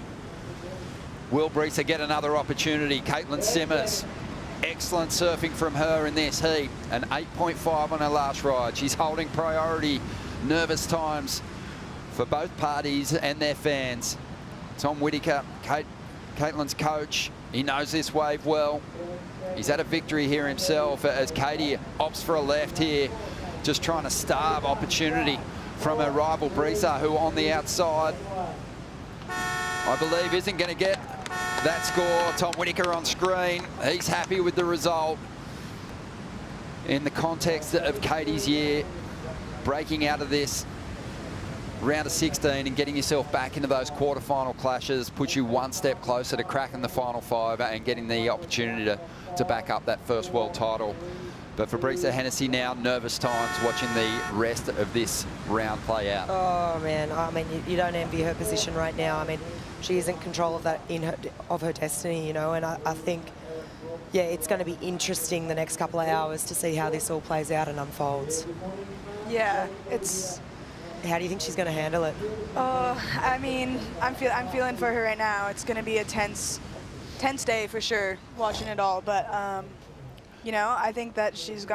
Will Brisa get another opportunity? Caitlin Simmers, excellent surfing from her in this heat. An 8.5 on her last ride. She's holding priority. Nervous times for both parties and their fans. Tom Whitaker, Caitlin's coach, he knows this wave well. He's had a victory here himself as Katie opts for a left here, just trying to starve opportunity from her rival Brisa, who on the outside, I believe, isn't going to get that score. Tom Whitaker on screen. He's happy with the result in the context of Katie's year, breaking out of this round of 16 and getting yourself back into those quarterfinal clashes puts you one step closer to cracking the final five and getting the opportunity to back up that first world title. But for Brisa Hennessy now, nervous times watching the rest of this round play out. Oh man, I mean, you don't envy her position right now. I mean, she is in control of that of her destiny, you know, and I think, yeah, it's going to be interesting the next couple of hours to see how this all plays out and unfolds. Yeah, it's... How do you think she's going to handle it? I mean, I'm feeling for her right now. It's going to be a tense day for sure, watching it all. But you know, I think that she's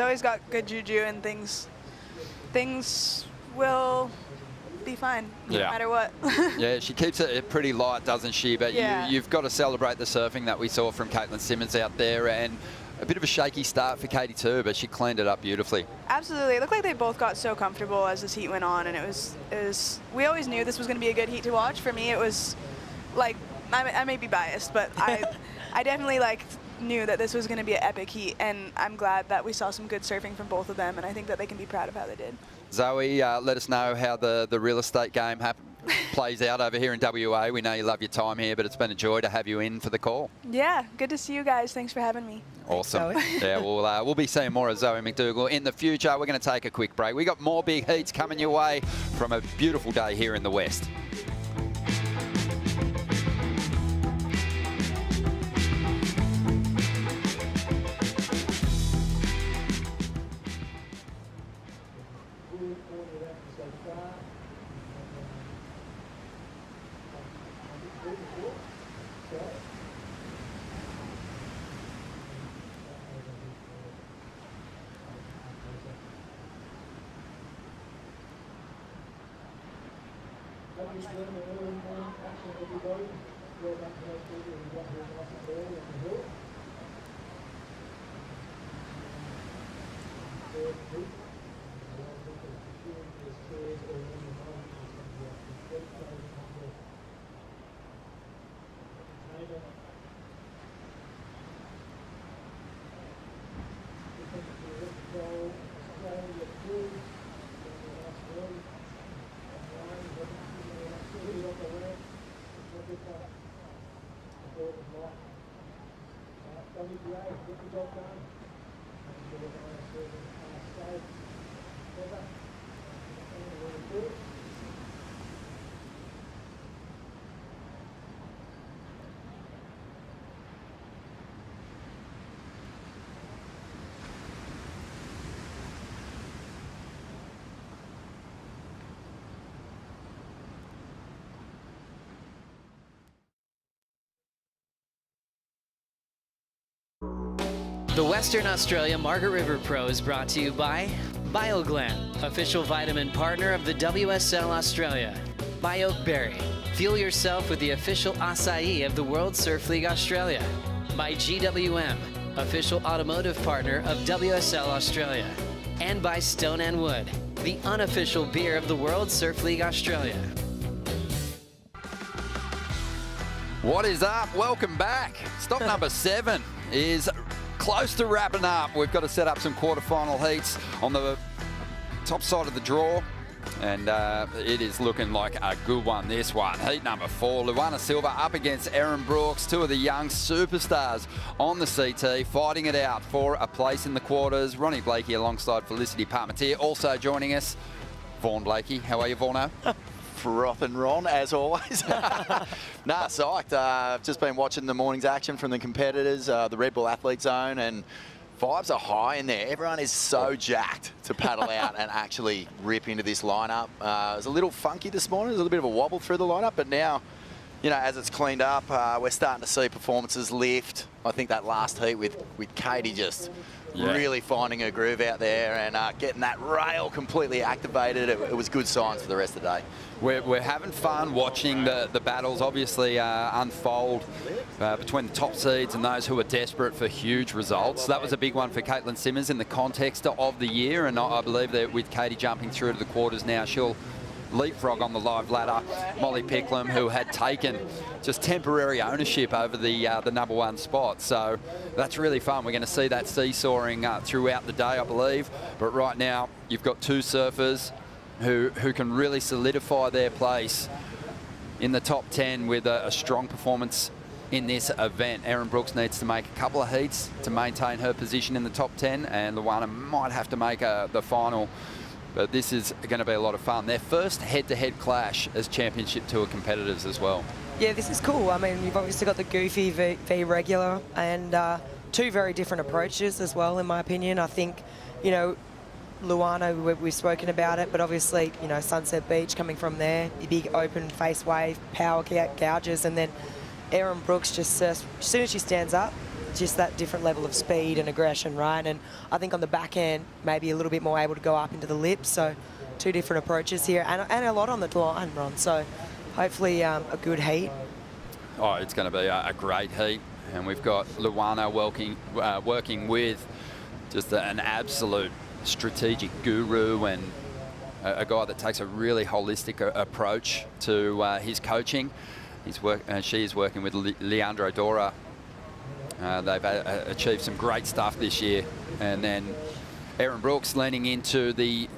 always got good juju, and things will be fine, no matter what. Yeah, she keeps it pretty light, doesn't she? But yeah. You've got to celebrate the surfing that we saw from Caitlin Simmons out there, and a bit of a shaky start for Katie too, but she cleaned it up beautifully. Absolutely. It looked like they both got so comfortable as this heat went on, and it was we always knew this was going to be a good heat to watch. For me, it was like, I may be biased, but I definitely knew that this was going to be an epic heat, and I'm glad that we saw some good surfing from both of them, and I think that they can be proud of how they did. Zoe, let us know how the real estate game plays out over here in WA. We know you love your time here, but it's been a joy to have you in for the call. Yeah, good to see you guys. Thanks for having me. Awesome. Yeah, we'll be seeing more of Zoe McDougall in the future. We're going to take a quick break. We got more big heats coming your way from a beautiful day here in the West. The Western Australia Margaret River Pro is brought to you by BioGlen, official vitamin partner of the WSL Australia. by Oakberry. Fuel yourself with the official acai of the World Surf League Australia. By GWM, official automotive partner of WSL Australia. And by Stone and Wood, the unofficial beer of the World Surf League Australia. What is up? Welcome back. Stop number 7 is close to wrapping up. We've got to set up some quarterfinal heats on the top side of the draw. And it is looking like a good one, this one. Heat number 4, Luana Silva up against Erin Brooks, 2 of the young superstars on the CT, fighting it out for a place in the quarters. Ronnie Blakey alongside Felicity Parmentier. Also joining us, Vaughan Blakey. How are you, Vaughno? Frothing Ron, as always. Nah, psyched. I've just been watching the morning's action from the competitors, the Red Bull Athlete Zone, and vibes are high in there. Everyone is so jacked to paddle out and actually rip into this lineup. It was a little funky this morning. There's a little bit of a wobble through the lineup, but now, you know, as it's cleaned up, we're starting to see performances lift. I think that last heat with Katie just really finding her groove out there and getting that rail completely activated. It was good signs for the rest of the day. We're having fun watching the battles obviously unfold between the top seeds and those who are desperate for huge results. That was a big one for Caitlin Simmers in the context of the year, and I believe that with Katie jumping through to the quarters now, she'll leapfrog on the live ladder. Molly Picklum, who had taken just temporary ownership over the #1 spot. So that's really fun. We're going to see that seesawing throughout the day, I believe. But right now, you've got 2 surfers who can really solidify their place in the top 10 with a strong performance in this event. Erin Brooks needs to make a couple of heats to maintain her position in the top 10, and Luana might have to make the final. But this is going to be a lot of fun. Their first head-to-head clash as Championship Tour competitors as well. Yeah, this is cool. I mean, you've obviously got the goofy v regular, and 2 very different approaches as well, in my opinion. I think, you know, Luana, we've spoken about it, but obviously, you know, Sunset Beach coming from there, the big open face wave, power gouges, and then Erin Brooks just, as soon as she stands up, just that different level of speed and aggression, right? And I think on the back end, maybe a little bit more able to go up into the lip. So 2 different approaches here, and a lot on the line, Ron. So hopefully a good heat. Oh, it's going to be a great heat. And we've got Luana working with just an absolute strategic guru and a guy that takes a really holistic approach to his coaching. She is working with Leandro Dora. They've achieved some great stuff this year. And then Erin Brooks leaning into the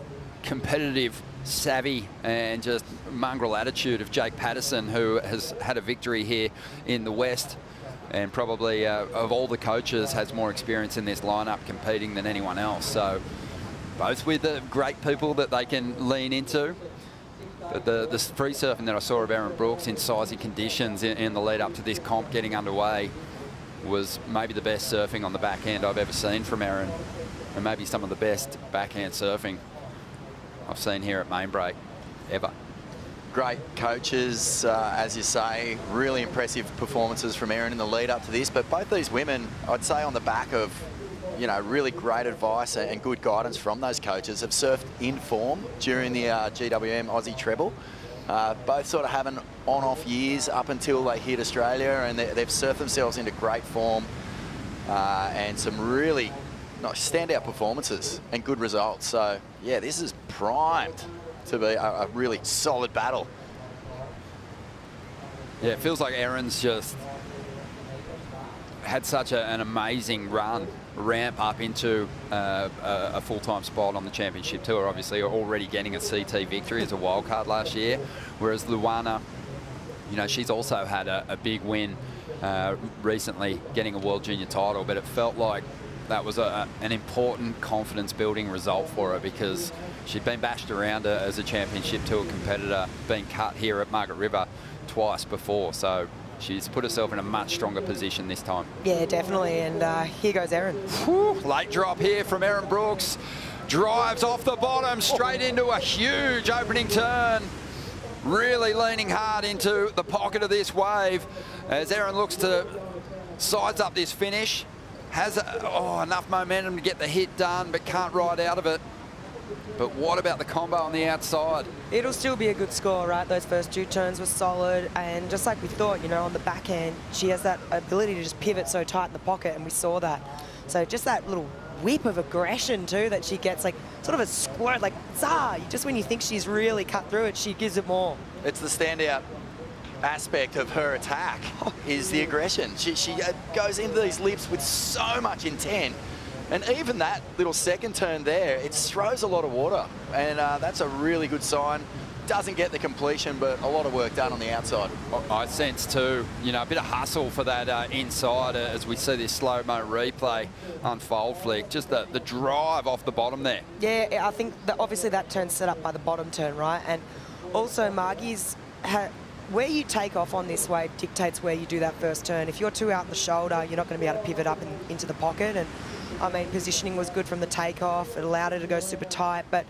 competitive savvy and just mongrel attitude of Jake Patterson, who has had a victory here in the West, and probably of all the coaches has more experience in this lineup competing than anyone else. So both with great people that they can lean into. But the free surfing that I saw of Erin Brooks in sizing conditions in the lead up to this comp getting underway was maybe the best surfing on the backhand I've ever seen from Erin, and maybe some of the best backhand surfing I've seen here at Main Break ever. Great coaches, as you say, really impressive performances from Erin in the lead up to this. But both these women, I'd say on the back of, you know, really great advice and good guidance from those coaches, have surfed in form during the GWM Aussie Treble. Both sort of having on-off years up until they hit Australia, and they've surfed themselves into great form and some really standout performances and good results. So, yeah, this is primed to be a really solid battle. Yeah, it feels like Erin's just had such an amazing ramp up into a full-time spot on the Championship Tour. Obviously already getting a CT victory as a wildcard last year, whereas Luana, you know, she's also had a big win recently, getting a World Junior title, but it felt like that was an important confidence-building result for her, because she'd been bashed around as a Championship Tour competitor, being cut here at Margaret River twice before. So she's put herself in a much stronger position this time. Yeah, definitely. And here goes Erin. Whew, late drop here from Erin Brooks. Drives off the bottom straight into a huge opening turn. Really leaning hard into the pocket of this wave as Erin looks to size up this finish. Has enough momentum to get the hit done, but can't ride out of it. but what about the combo on the outside? It'll still be a good score, right? Those first 2 turns were solid, and just like we thought, you know, on the backhand, she has that ability to just pivot so tight in the pocket, and we saw that. So just that little whip of aggression too that she gets, like sort of a squirt, like zah! Just when you think she's really cut through it, she gives it more. It's the standout aspect of her attack is the aggression. She goes into these lips with so much intent. And even that little second turn there, it throws a lot of water. And that's a really good sign. Doesn't get the completion, but a lot of work done on the outside. I sense too, you know, a bit of hustle for that inside as we see this slow-mo replay unfold, Flick. Just the drive off the bottom there. Yeah, I think that obviously that turn's set up by the bottom turn, right? And also Margie's, where you take off on this wave dictates where you do that first turn. If you're too out in the shoulder, you're not going to be able to pivot up into the pocket. And I mean, positioning was good from the takeoff. It allowed her to go super tight, but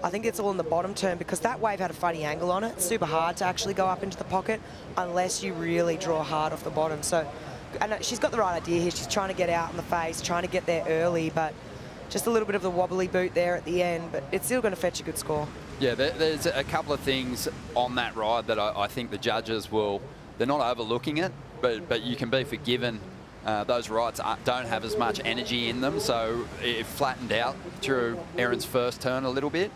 I think it's all in the bottom turn because that wave had a funny angle on it. It's super hard to actually go up into the pocket unless you really draw hard off the bottom. So and she's got the right idea here. She's trying to get out in the face, trying to get there early, but just a little bit of the wobbly boot there at the end, but it's still going to fetch a good score. Yeah, there's a couple of things on that ride that I think the judges they're not overlooking it, but you can be forgiven. Those rides don't have as much energy in them, so it flattened out through Erin's first turn a little bit.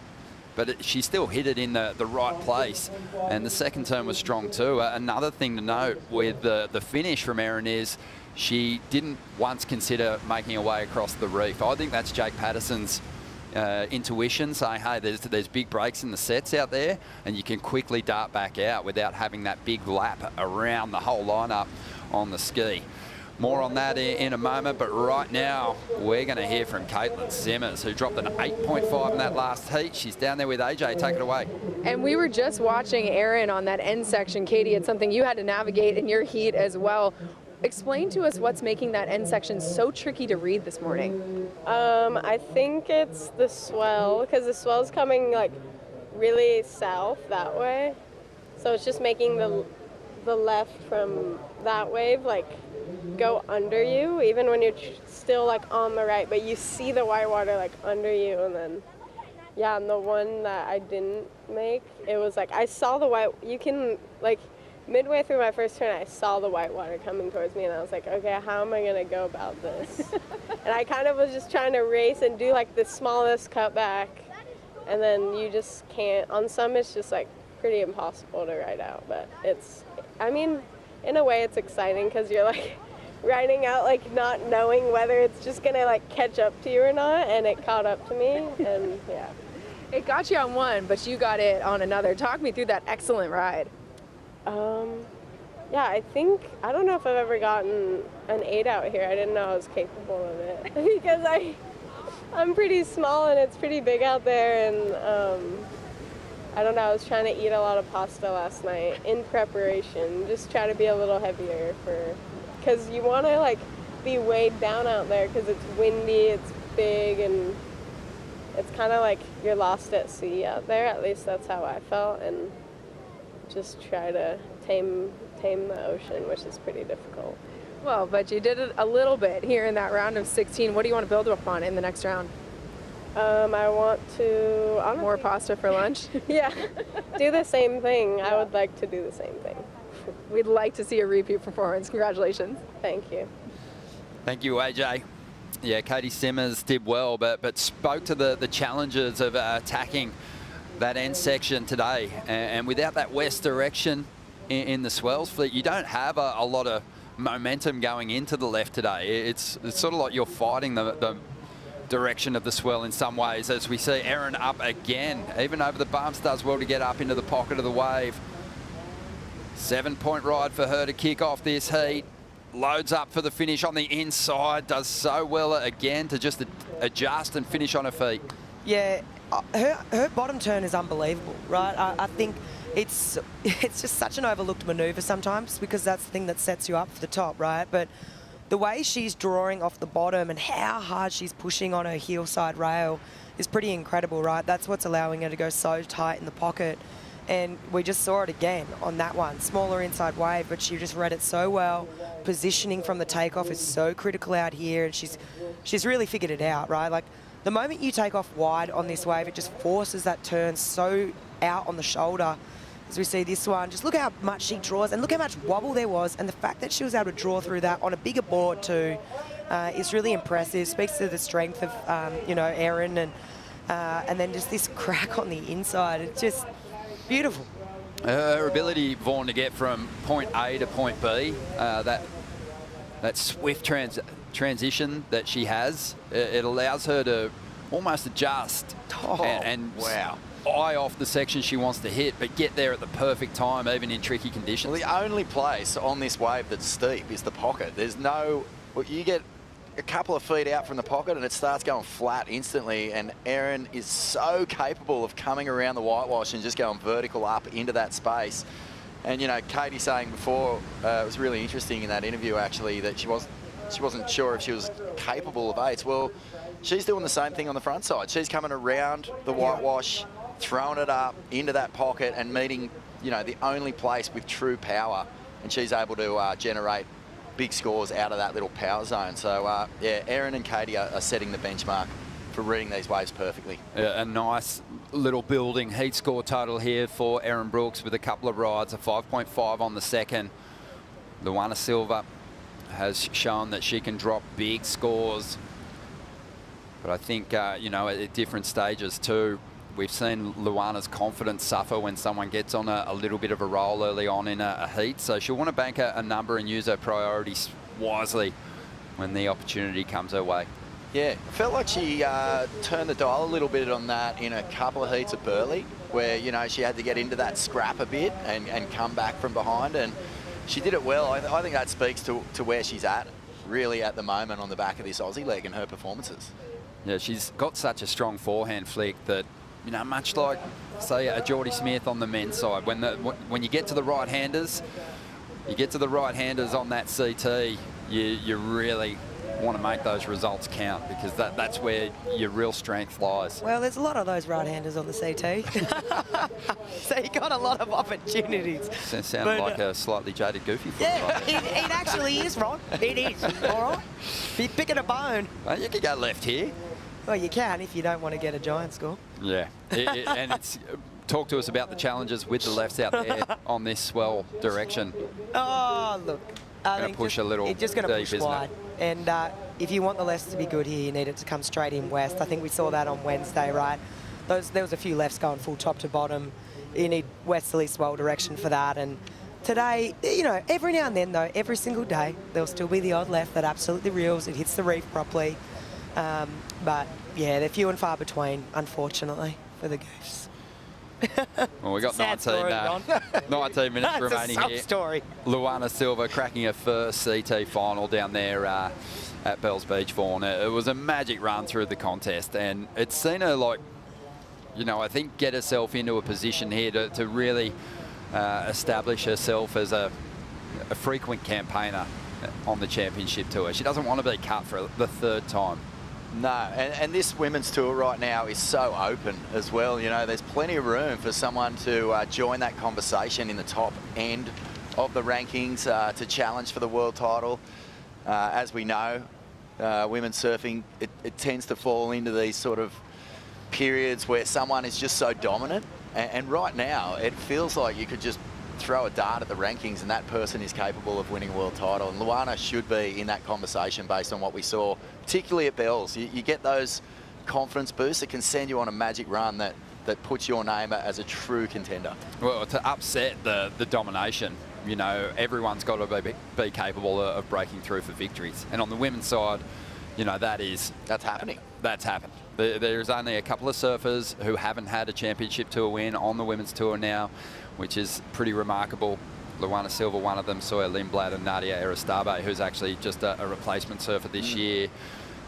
But she still hit it in the right place, and the second turn was strong too. Another thing to note with the finish from Erin is she didn't once consider making her way across the reef. I think that's Jake Patterson's intuition saying, hey, there's big breaks in the sets out there, and you can quickly dart back out without having that big lap around the whole lineup on the ski. More on that in a moment, but right now we're going to hear from Caitlin Simmers, who dropped an 8.5 in that last heat. She's down there with AJ. Take it away. And we were just watching Erin on that end section. Katie, it's something you had to navigate in your heat as well. Explain to us what's making that end section so tricky to read this morning. I think it's the swell, because the swell's coming like really south that way. So it's just making the left from that wave like go under you, even when you're still like on the right, but you see the whitewater like under you. And then yeah, and the one that I didn't make, it was like I saw the white, you can like midway through my first turn I saw the whitewater coming towards me, and I was like, okay, how am I gonna go about this? And I kind of was just trying to race and do like the smallest cutback, and then you just can't. On some it's just like pretty impossible to ride out, but it's, I mean, in a way it's exciting because you're like riding out like not knowing whether it's just gonna like catch up to you or not, and it caught up to me. And yeah, it got you on one, but you got it on another. Talk me through that excellent ride. Yeah, I don't know if I've ever gotten an 8 out here. I didn't know I was capable of it because I'm pretty small and it's pretty big out there, and I don't know, I was trying to eat a lot of pasta last night in preparation, just try to be a little heavier because you want to like be weighed down out there because it's windy, it's big, and it's kind of like you're lost at sea out there. At least that's how I felt, and just try to tame the ocean, which is pretty difficult. Well, but you did it a little bit here in that round of 16. What do you want to build upon in the next round? I want to... honestly, more pasta for lunch? Yeah, do the same thing. I would like to do the same thing. We'd like to see a repeat performance. Congratulations. Thank you. Thank you, AJ. Yeah, Katie Simmers did well, but spoke to the challenges of attacking that end section today. And without that west direction in the swells, you don't have a lot of momentum going into the left today. It's sort of like you're fighting the direction of the swell in some ways, as we see Erin up again. Even over the bumps, does well to get up into the pocket of the wave. 7-point ride for her to kick off this heat. Loads up for the finish on the inside. Does so well again to just adjust and finish on her feet. Yeah, her bottom turn is unbelievable, right? I think it's just such an overlooked manoeuvre sometimes because that's the thing that sets you up for the top, right? But the way she's drawing off the bottom and how hard she's pushing on her heel side rail is pretty incredible, right? That's what's allowing her to go so tight in the pocket. And we just saw it again on that one. Smaller inside wave, but she just read it so well. Positioning from the takeoff is so critical out here, and she's really figured it out, right? Like, the moment you take off wide on this wave, it just forces that turn so out on the shoulder. As we see this one, just look how much she draws and look how much wobble there was, and the fact that she was able to draw through that on a bigger board too is really impressive. Speaks to the strength of you know, Erin, and then just this crack on the inside. It's just beautiful. Her ability, Vaughan, to get from point A to point B, that swift transition that she has, it allows her to almost adjust and wow. eye off the section she wants to hit, but get there at the perfect time, even in tricky conditions. Well, the only place on this wave that's steep is the pocket. There's no, well, you get a couple of feet out from the pocket and it starts going flat instantly, and Erin is so capable of coming around the whitewash and just going vertical up into that space. And, you know, Katie saying before, it was really interesting in that interview actually, that she wasn't sure if she was capable of eights. Well, she's doing the same thing on the front side. She's coming around the whitewash, throwing it up into that pocket and meeting, you know, the only place with true power, and she's able to generate big scores out of that little power zone. So, yeah, Erin and Katie are setting the benchmark for reading these waves perfectly. A nice little building heat score total here for Erin Brooks with a couple of rides, a 5.5 on the second. Luana Silva has shown that she can drop big scores. But I think, you know, at different stages too, we've seen Luana's confidence suffer when someone gets on a little bit of a roll early on in a heat. So she'll want to bank a number and use her priorities wisely when the opportunity comes her way. Yeah, I felt like she turned the dial a little bit on that in a couple of heats at Burleigh, where, you know, she had to get into that scrap a bit and come back from behind, and she did it well. I think that speaks to where she's at, really, at the moment on the back of this Aussie leg and her performances. Yeah, she's got such a strong forehand flick that, you know, much like, say, a Geordie Smith on the men's side, when you get to the right-handers, on that CT, you really want to make those results count, because that's where your real strength lies. Well, there's a lot of those right-handers on the CT. So you got a lot of opportunities. Sounded like a slightly jaded goofy foot. Yeah, right? it actually is, Ron. It is, all right? You're picking a bone. Well, you can go left here. Well, you can if you don't want to get a giant score. Yeah, and it's... Talk to us about the challenges with the lefts out there on this swell direction. Oh, look. I think push a little it's just going to push deep, wide. And if you want the lefts to be good here, you need it to come straight in west. I think we saw that on Wednesday, right? There was a few lefts going full top to bottom. You need westerly swell direction for that. And today, you know, every now and then, though, every single day, there'll still be the odd left that absolutely reels. It hits the reef properly. But, yeah, they're few and far between, unfortunately, for the Goose. Well, we got 19 minutes remaining here. Story. Luana Silva cracking her first CT final down there at Bells Beach, Vaughan. It was a magic run through the contest, and it's seen her, like, you know, I think get herself into a position here to really establish herself as a frequent campaigner on the championship tour. She doesn't want to be cut for the third time. No, and this women's tour right now is so open as well. You know, there's plenty of room for someone to join that conversation in the top end of the rankings to challenge for the world title. As we know, women's surfing, it tends to fall into these sort of periods where someone is just so dominant. And right now, it feels like you could just throw a dart at the rankings and that person is capable of winning a world title. And Luana should be in that conversation based on what we saw, particularly at Bells. You get those confidence boosts that can send you on a magic run that puts your name as a true contender. Well, to upset the domination, you know, everyone's got to be capable of breaking through for victories. And on the women's side, you know, that's happening. That's happened. There's only a couple of surfers who haven't had a championship tour win on the women's tour now, which is pretty remarkable. Luana Silva, one of them, Sawyer Lindblad and Nadia Aristabe, who's actually just a replacement surfer this year.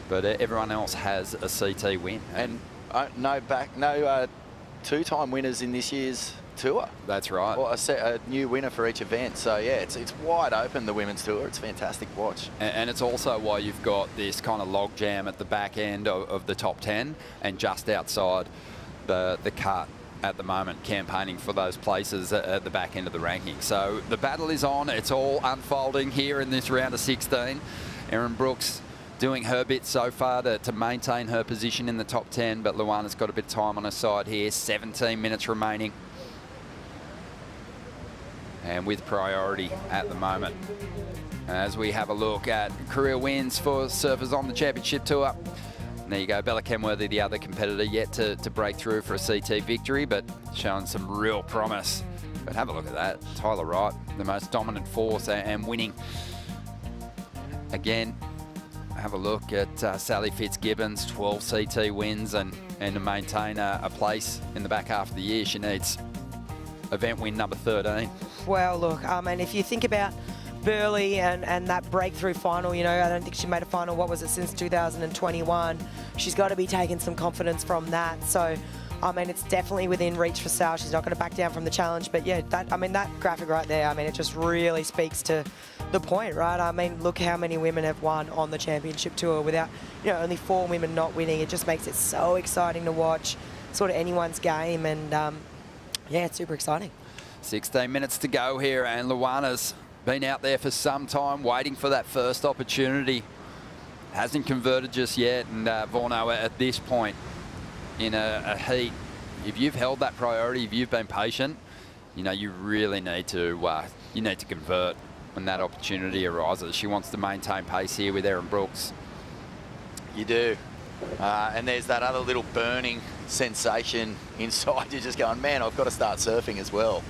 But everyone else has a CT win. And no two-time winners in this year's tour. That's right. Well, a new winner for each event. So, yeah, it's wide open, the women's tour. It's fantastic to watch. And it's also why you've got this kind of log jam at the back end of the top 10 and just outside the cut at the moment, campaigning for those places at the back end of the ranking. So the battle is on. It's all unfolding here in this round of 16. Erin Brooks doing her bit so far to maintain her position in the top 10, but Luana's got a bit of time on her side here. 17 minutes remaining. And with priority at the moment. As we have a look at career wins for surfers on the Championship Tour. And there you go, Bella Kenworthy, the other competitor, yet to break through for a CT victory, but showing some real promise. But have a look at that. Tyler Wright, the most dominant force and winning. Again, have a look at Sally Fitzgibbons, 12 CT wins, and to maintain a place in the back half of the year, she needs event win number 13. Well, look, I mean, if you think about Burley and that breakthrough final, you know, I don't think she made a final, what was it, since 2021. She's got to be taking some confidence from that. So, I mean, it's definitely within reach for Sal. She's not going to back down from the challenge. But yeah, that graphic right there, I mean, it just really speaks to the point, right? I mean, look how many women have won on the Championship Tour without, you know, only 4 women not winning. It just makes it so exciting to watch, sort of anyone's game. And yeah, it's super exciting. 16 minutes to go here, and Luana's been out there for some time waiting for that first opportunity. Hasn't converted just yet, and Vorno at this point in a heat, if you've held that priority, if you've been patient, you know, you really need to convert when that opportunity arises. She wants to maintain pace here with Erin Brooks. You do. And there's that other little burning sensation inside. You're just going, man, I've got to start surfing as well.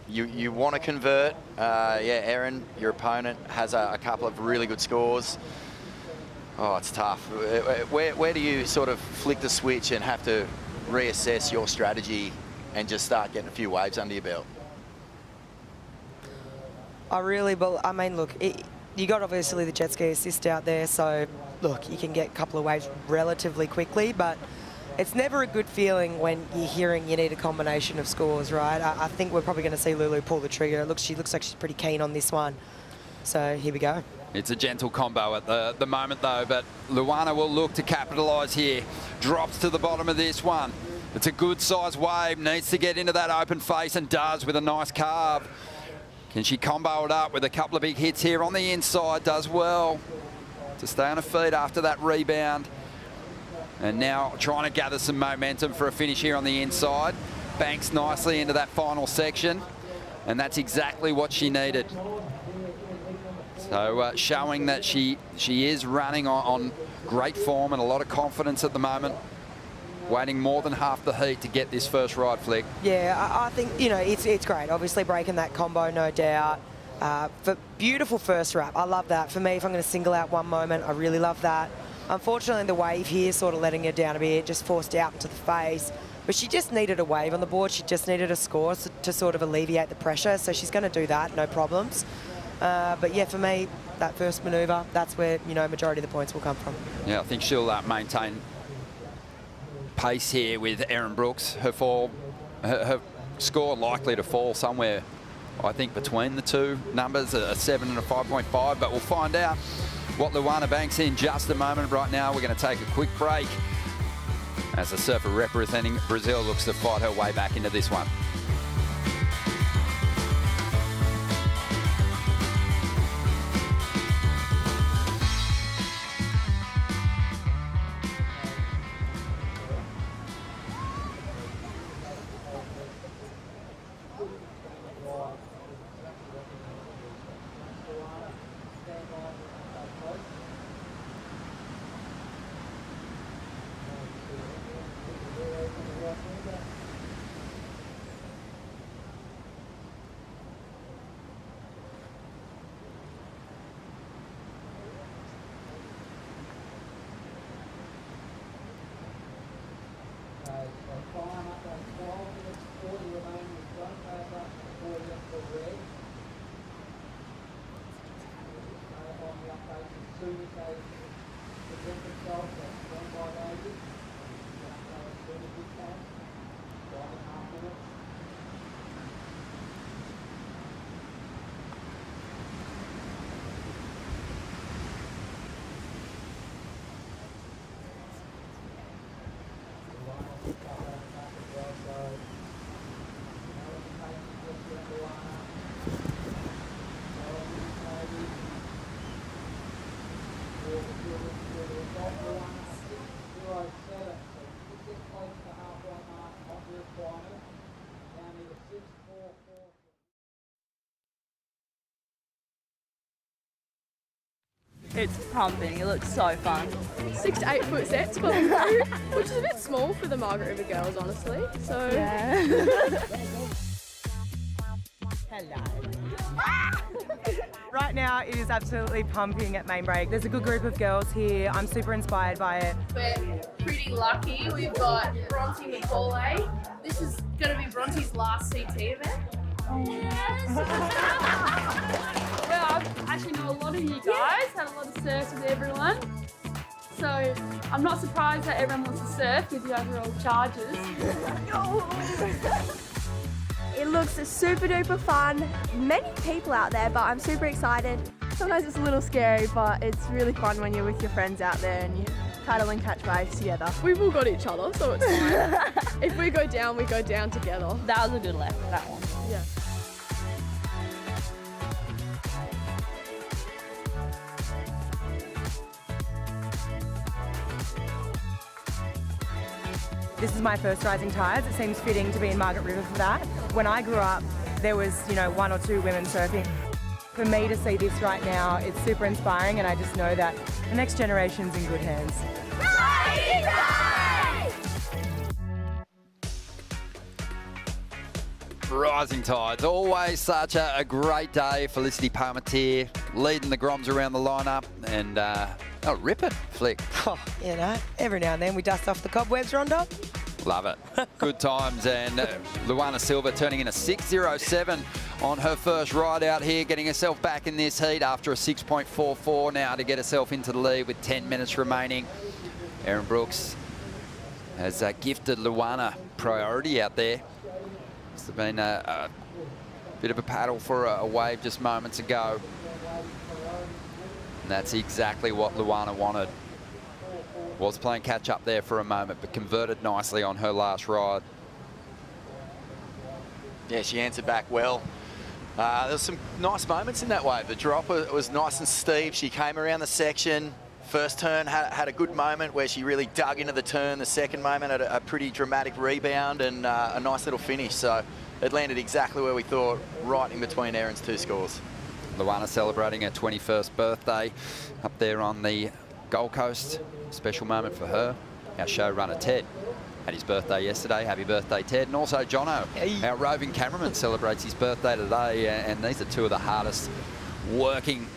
You want to convert. Yeah, Erin, your opponent, has a couple of really good scores. Oh, it's tough. Where do you sort of flick the switch and have to reassess your strategy and just start getting a few waves under your belt? I mean, look, you got obviously the jet ski assist out there, so look, you can get a couple of waves relatively quickly, but it's never a good feeling when you're hearing you need a combination of scores, right? I think we're probably going to see Lulu pull the trigger. She looks like she's pretty keen on this one. So here we go. It's a gentle combo at the moment, though, but Luana will look to capitalise here. Drops to the bottom of this one. It's a good-sized wave. Needs to get into that open face, and does with a nice carve. Can she combo it up with a couple of big hits here on the inside? Does well to stay on her feet after that rebound. And now trying to gather some momentum for a finish here on the inside. Banks nicely into that final section. And that's exactly what she needed. So showing that she is running on great form and a lot of confidence at the moment. Waiting more than half the heat to get this first ride flick. Yeah, I think, you know, it's great. Obviously breaking that combo, no doubt. But beautiful first wrap. I love that. For me, if I'm going to single out one moment, I really love that. Unfortunately, the wave here sort of letting her down a bit, just forced out into the face. But she just needed a wave on the board. She just needed a score to sort of alleviate the pressure. So she's going to do that, no problems. But yeah, for me, that first manoeuvre, that's where, you know, majority of the points will come from. Yeah, I think she'll maintain pace here with Erin Brooks. Her score likely to fall somewhere, I think, between the two numbers, a 7 and a 5.5, but we'll find out what Luana Banks in just a moment. Right now, we're going to take a quick break as the surfer representing Brazil looks to fight her way back into this one. It's pumping. It looks so fun. 6 to 8 foot sets for them through, which is a bit small for the Margaret River girls, honestly. So Yeah. Right now, it is absolutely pumping at main break. There's a good group of girls here. I'm super inspired by it. we're pretty lucky. We've got Bronte McCauley. This is going to be Bronte's last CT event. Yeah, I actually know a lot of you guys, had a lot of surfs with everyone. So I'm not surprised that everyone wants to surf with the overall charges. It looks super duper fun. Many people out there, but I'm super excited. Sometimes it's a little scary, but it's really fun when you're with your friends out there and you paddle and catch waves together. We've all got each other, so it's fine. If we go down together. That was a good left, that one. Yeah. This is my first rising tides. It seems fitting to be in Margaret River for that. When I grew up, there was, 1 or 2 women surfing. For me to see this right now, it's super inspiring, and I just know that the next generation's in good hands. Rising tides, always such a great day. Felicity Palmetier leading the Groms around the lineup, and rip it, Flick. Oh, every now and then we dust off the cobwebs, Rondo. Love it. Good times, and Luana Silva turning in a 6.07 on her first ride out here, getting herself back in this heat after a 6.44 now to get herself into the lead with 10 minutes remaining. Erin Brooks has gifted Luana priority out there. It's been a bit of a paddle for a wave just moments ago. And that's exactly what Luana wanted. Was playing catch up there for a moment, but converted nicely on her last ride. Yeah, she answered back well. There's some nice moments in that wave. The drop was nice and steep. She came around the section. First turn had a good moment where she really dug into the turn. The second moment had a pretty dramatic rebound and a nice little finish. So it landed exactly where we thought, right in between Erin's 2 scores. Luana celebrating her 21st birthday up there on the Gold Coast. Special moment for her. Our showrunner Ted had his birthday yesterday. Happy birthday, Ted. And also Jono, our roving cameraman, celebrates his birthday today. And these are 2 of the hardest working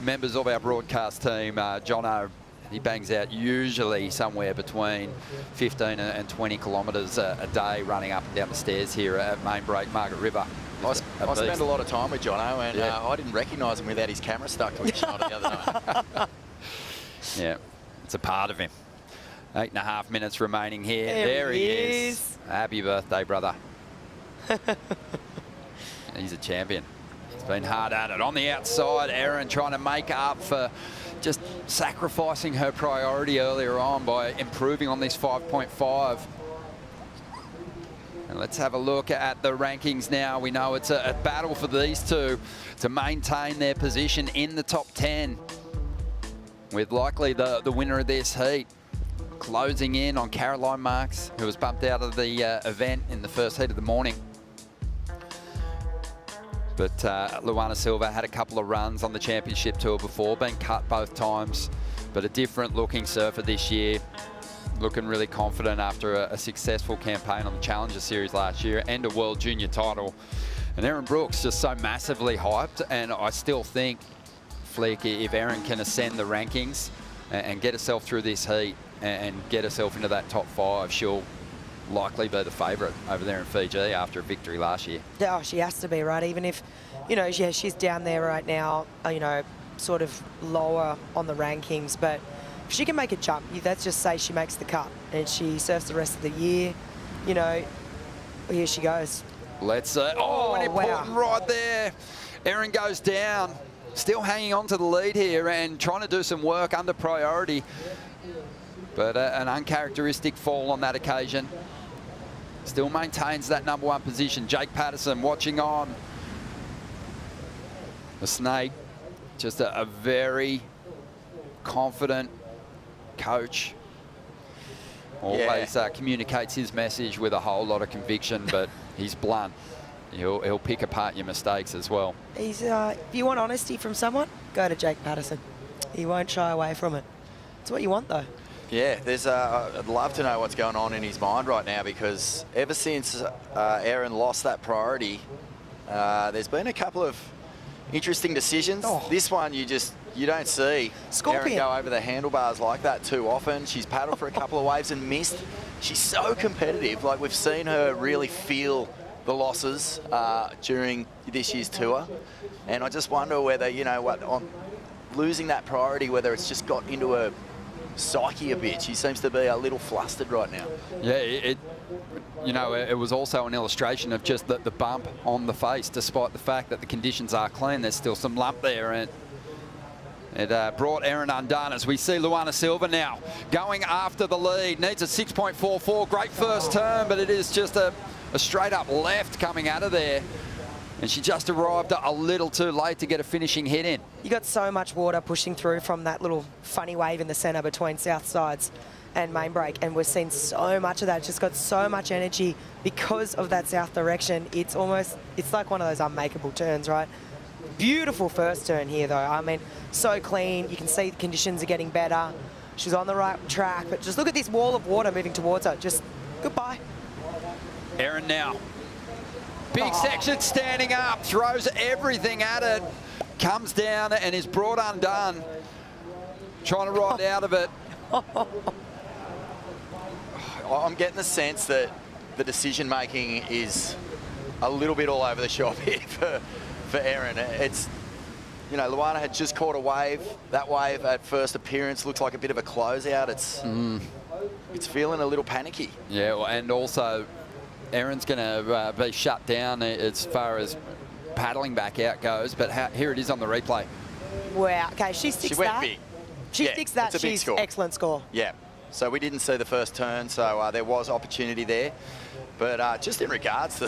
members of our broadcast team. Jono, he bangs out usually somewhere between 15 and 20 kilometres a day running up and down the stairs here at Main Break, Margaret River. I spent a lot of time with Jono, and I didn't recognise him without his camera stuck to his shoulder the other night. Yeah, it's a part of him. 8.5 minutes remaining here. There he is. Happy birthday, brother. He's a champion. He's been hard at it. On the outside, Erin trying to make up for just sacrificing her priority earlier on by improving on this 5.5. And let's have a look at the rankings now. We know it's a battle for these two to maintain their position in the top 10, with likely the winner of this heat closing in on Caroline Marks, who was bumped out of the event in the first heat of the morning. But Luana Silva had a couple of runs on the championship tour before, been cut both times, but a different looking surfer this year. Looking really confident after a successful campaign on the Challenger Series last year and a World Junior title. And Erin Brooks just so massively hyped, and I still think, Flick, if Erin can ascend the rankings and get herself through this heat and get herself into that top 5, she'll likely be the favourite over there in Fiji after a victory last year. Oh, she has to be, right? Even if, she's down there right now, sort of lower on the rankings, but if she can make a jump, let's just say she makes the cut and she surfs the rest of the year, here she goes. Let's see. Oh, an important ride there. Erin goes down, still hanging on to the lead here and trying to do some work under priority. But an uncharacteristic fall on that occasion. Still maintains that #1 position. Jake Patterson watching on. The Snake, just a very confident coach. Always communicates his message with a whole lot of conviction, but he's blunt. He'll pick apart your mistakes as well. He's, if you want honesty from someone, go to Jake Patterson. He won't shy away from it. It's what you want, though. Yeah, I'd love to know what's going on in his mind right now, because ever since Erin lost that priority, there's been a couple of interesting decisions. This one you don't see Erin go over the handlebars like that too often. She's paddled for a couple of waves and missed. She's so competitive. Like, we've seen her really feel the losses during this year's tour. And I just wonder whether, on losing that priority, whether it's just got into her psyche a bit. She seems to be a little flustered right now. Yeah, it was also an illustration of just the bump on the face, despite the fact that the conditions are clean. There's still some lump there, and it brought Erin undone, as we see Luana Silva now going after the lead. Needs a 6.44. Great first turn, but it is just a straight up left coming out of there. And she just arrived a little too late to get a finishing hit in. You got so much water pushing through from that little funny wave in the centre between South Sides and Main Break, and we've seen so much of that. It's just got so much energy because of that south direction. It's like one of those unmakeable turns, right? Beautiful first turn here, though. I mean, so clean. You can see the conditions are getting better. She's on the right track, but just look at this wall of water moving towards her. Just goodbye. Erin now. Big section standing up, throws everything at it, comes down and is brought undone. Trying to ride out of it. I'm getting the sense that the decision making is a little bit all over the shop here for Erin. It's, Luana had just caught a wave. That wave at first appearance looks like a bit of a closeout. It's feeling a little panicky. Yeah, and also Erin's going to be shut down as far as paddling back out goes, but here it is on the replay. Wow, okay, she sticks that. Big. She sticks that, she's excellent score. Yeah, so we didn't see the first turn, so there was opportunity there. But just in regards to,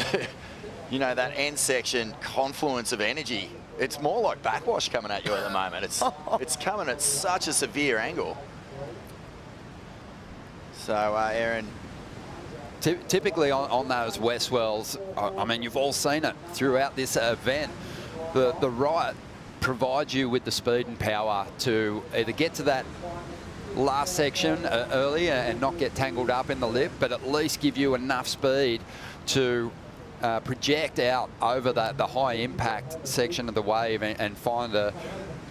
that end section confluence of energy, it's more like backwash coming at you at the moment. It's coming at such a severe angle. So Erin, typically on those west wells, I mean, you've all seen it throughout this event. The right provides you with the speed and power to either get to that last section early and not get tangled up in the lip, but at least give you enough speed to project out over the high impact section of the wave and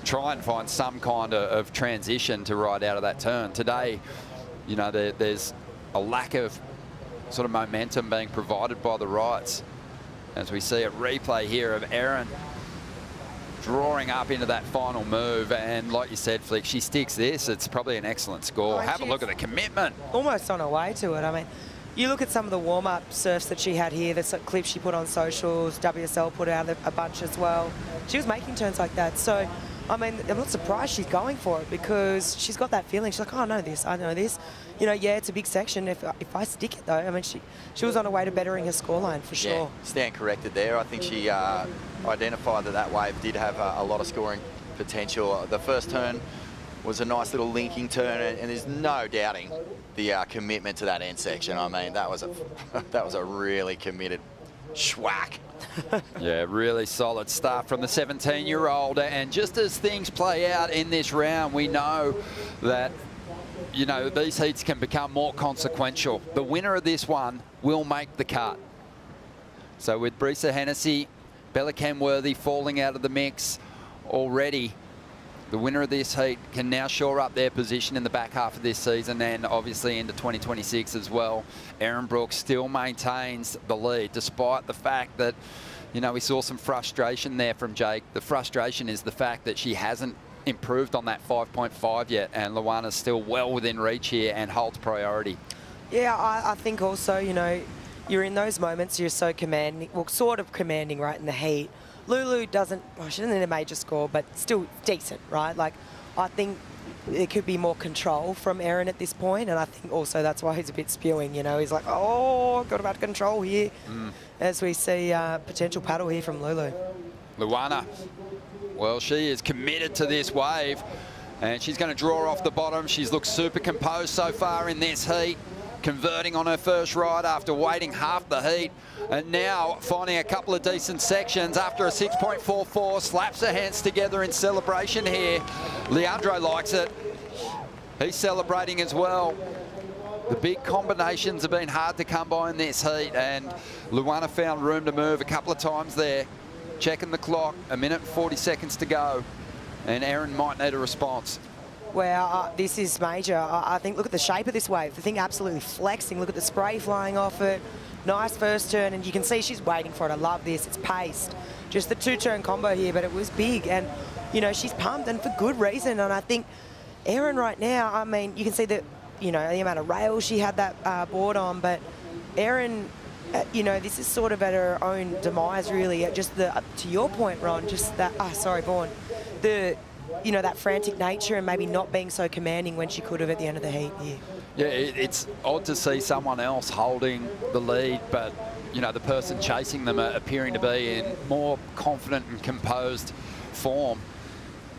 try and find some kind of transition to ride out of that turn. Today, there's a lack of sort of momentum being provided by the rights, as we see a replay here of Erin drawing up into that final move. And like you said, Flick, she sticks this. It's probably an excellent score. Have a look at the commitment. Almost on her way to it. I mean, you look at some of the warm-up surfs that she had here, the clips she put on socials, WSL put out a bunch as well. She was making turns like that. So, I mean, I'm not surprised she's going for it, because she's got that feeling. She's like, oh, I know this. Yeah, it's a big section. If I stick it, though, I mean, she was on her way to bettering her scoreline for sure. Yeah, stand corrected there. I think she identified that wave did have a lot of scoring potential. The first turn was a nice little linking turn, and there's no doubting the commitment to that end section. I mean, that was a really committed schwack. Yeah, really solid stuff from the 17-year-old. And just as things play out in this round, we know that these heats can become more consequential. The winner of this one will make the cut. So with Brisa Hennessy, Bella Kenworthy falling out of the mix already, the winner of this heat can now shore up their position in the back half of this season and obviously into 2026 as well. Erin Brooks still maintains the lead, despite the fact that, we saw some frustration there from Jake. The frustration is the fact that she hasn't improved on that 5.5 yet, and Luana's still well within reach here and holds priority. Yeah, I think also, you're in those moments, you're so commanding, well, sort of commanding right in the heat. Lulu she doesn't need a major score, but still decent, right? Like, I think there could be more control from Erin at this point, and I think also that's why he's a bit spewing, He's like, oh, got about control here, as we see potential paddle here from Lulu. Luana, well, she is committed to this wave, and she's going to draw off the bottom. She's looked super composed so far in this heat. converting on her first ride after waiting half the heat, and now finding a couple of decent sections after a 6.44, slaps her hands together in celebration here. Leandro likes it. He's celebrating as well. The big combinations have been hard to come by in this heat, and Luana found room to move a couple of times there. Checking the clock, 1 minute and 40 seconds to go, and Erin might need a response. Well, this is major. I think, look at the shape of this wave. The thing absolutely flexing. Look at the spray flying off it. Nice first turn, and you can see she's waiting for it. I love this. It's paced. Just the 2-turn combo here, but it was big, and, you know, she's pumped, and for good reason. And I think Erin right now, I mean, you can see that, you know, the amount of rails she had that board on, but Erin, you know, this is sort of at her own demise, really. Just the, to your point, Ron, just that, sorry, Vaughan, the, you know, that frantic nature and maybe not being so commanding when she could have at the end of the heat here. Yeah, it's odd to see someone else holding the lead, but, you know, the person chasing them are appearing to be in more confident and composed form.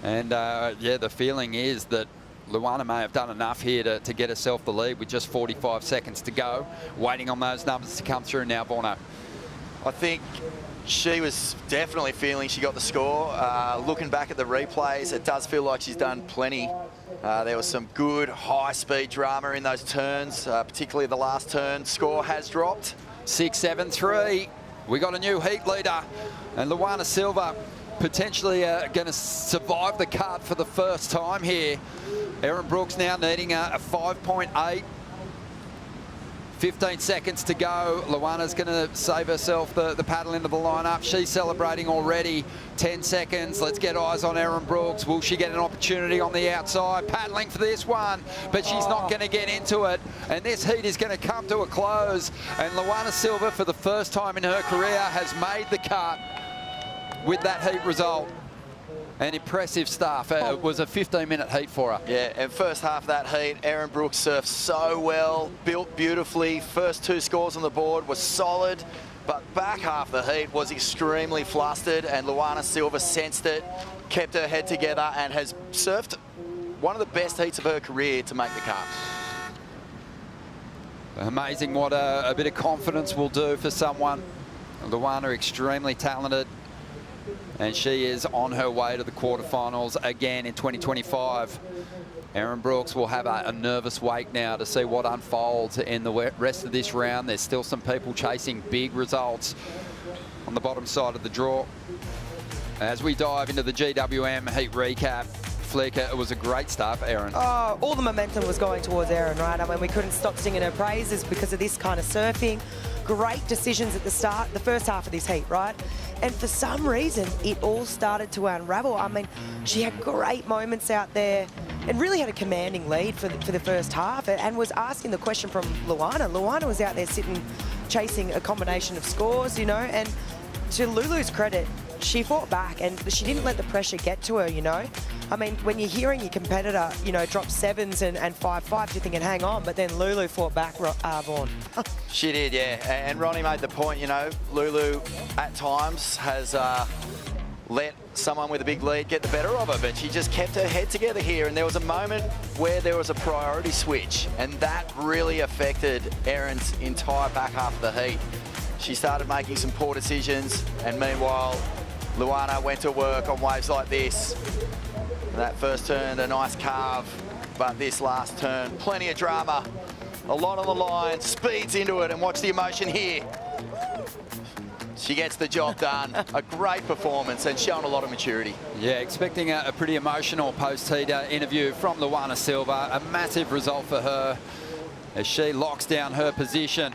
And, yeah, the feeling is that Luana may have done enough here to get herself the lead with just 45 seconds to go. Waiting on those numbers to come through now, Vorno. I think she was definitely feeling she got the score. Looking back at the replays, it does feel like she's done plenty. There was some good high-speed drama in those turns, particularly the last turn. Score has dropped. 6-7-3. We got a new heat leader, and Luana Silva potentially going to survive the cut for the first time here. Erin Brooks now needing a 5.8. 15 seconds to go. Luana's going to save herself the paddle into the lineup. She's celebrating already. 10 seconds. Let's get eyes on Erin Brooks. Will she get an opportunity on the outside? Paddling for this one, but she's not going to get into it. And this heat is going to come to a close. And Luana Silva, for the first time in her career, has made the cut with that heat result. And impressive stuff. It was a 15-minute heat for her. Yeah, and first half of that heat, Erin Brooks surfed so well, built beautifully. First 2 scores on the board was solid, but back half the heat was extremely flustered, and Luana Silva sensed it, kept her head together, and has surfed one of the best heats of her career to make the cut. Amazing what a bit of confidence will do for someone. Luana extremely talented, and she is on her way to the quarterfinals again in 2025. Erin Brooks will have a nervous wait now to see what unfolds in the rest of this round. There's still some people chasing big results on the bottom side of the draw. As we dive into the GWM heat recap, Flick, it was a great start for Erin. Oh, all the momentum was going towards Erin, right? I mean, we couldn't stop singing her praises because of this kind of surfing. Great decisions at the start, the first half of this heat, right? And for some reason, it all started to unravel. I mean, she had great moments out there and really had a commanding lead for the first half, and was asking the question from Luana. Luana was out there sitting, chasing a combination of scores, you know, and to Lulu's credit, she fought back and she didn't let the pressure get to her, you know. I mean, when you're hearing your competitor, you know, drop 7s and 5-5s, you're thinking, hang on, but then Lulu fought back, Vaughan. She did, yeah. And Ronnie made the point, you know, Lulu at times has let someone with a big lead get the better of her, but she just kept her head together here. And there was a moment where there was a priority switch, and that really affected Erin's entire back half of the heat. She started making some poor decisions, and meanwhile, Luana went to work on waves like this. And that first turn, a nice carve, but this last turn, plenty of drama. A lot on the line, speeds into it, and watch the emotion here. She gets the job done. A great performance and shown a lot of maturity. Yeah, expecting a pretty emotional post-heat interview from Luana Silva. A massive result for her as she locks down her position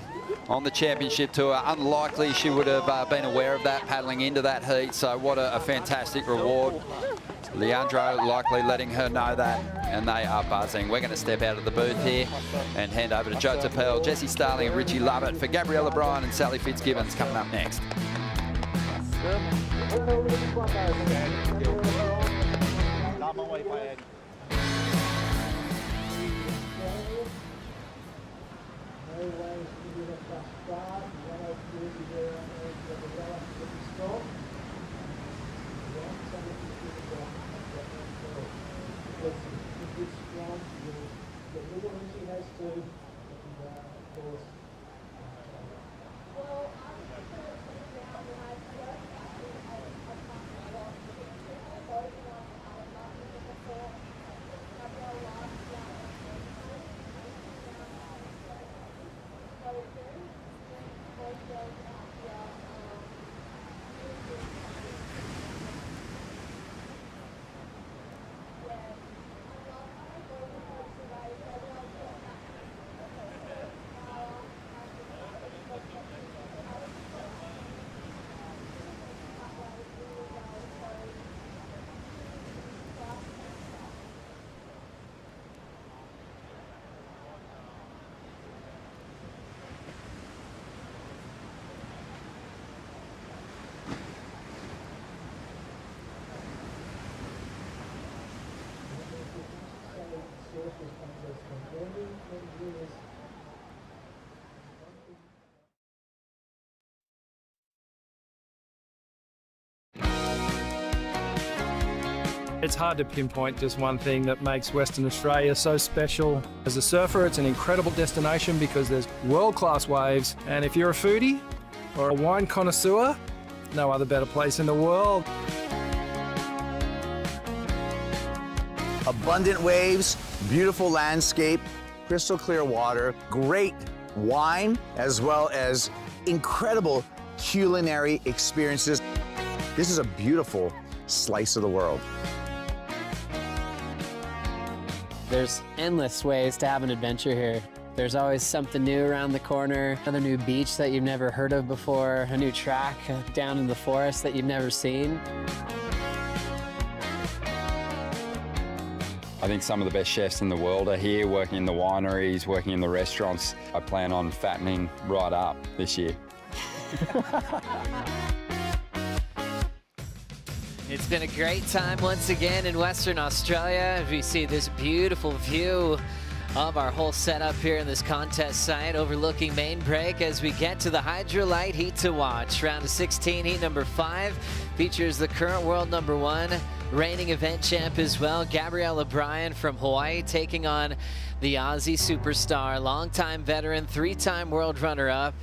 on the championship tour. Unlikely she would have been aware of that paddling into that heat, so what a fantastic reward. Leandro likely letting her know that, and they are buzzing. We're going to step out of the booth here and hand over to Joe Tapel, Jesse Starling and Richie Lovett for Gabrielle O'Brien and Sally Fitzgibbons coming up next. It's hard to pinpoint just one thing that makes Western Australia so special. As a surfer, it's an incredible destination because there's world-class waves, and if you're a foodie or a wine connoisseur, no other better place in the world. Abundant waves, beautiful landscape, crystal clear water, great wine, as well as incredible culinary experiences. This is a beautiful slice of the world. There's endless ways to have an adventure here. There's always something new around the corner, another new beach that you've never heard of before, a new track down in the forest that you've never seen. I think some of the best chefs in the world are here, working in the wineries, working in the restaurants. I plan on fattening right up this year. It's been a great time once again in Western Australia. We see this beautiful view of our whole setup here in this contest site overlooking Main Break as we get to the Hydrolite Heat to Watch. Round of 16, heat number 5 features the current world number 1, reigning event champ as well, Gabriella Bryan from Hawaii, taking on the Aussie superstar, longtime veteran, 3-time world runner-up,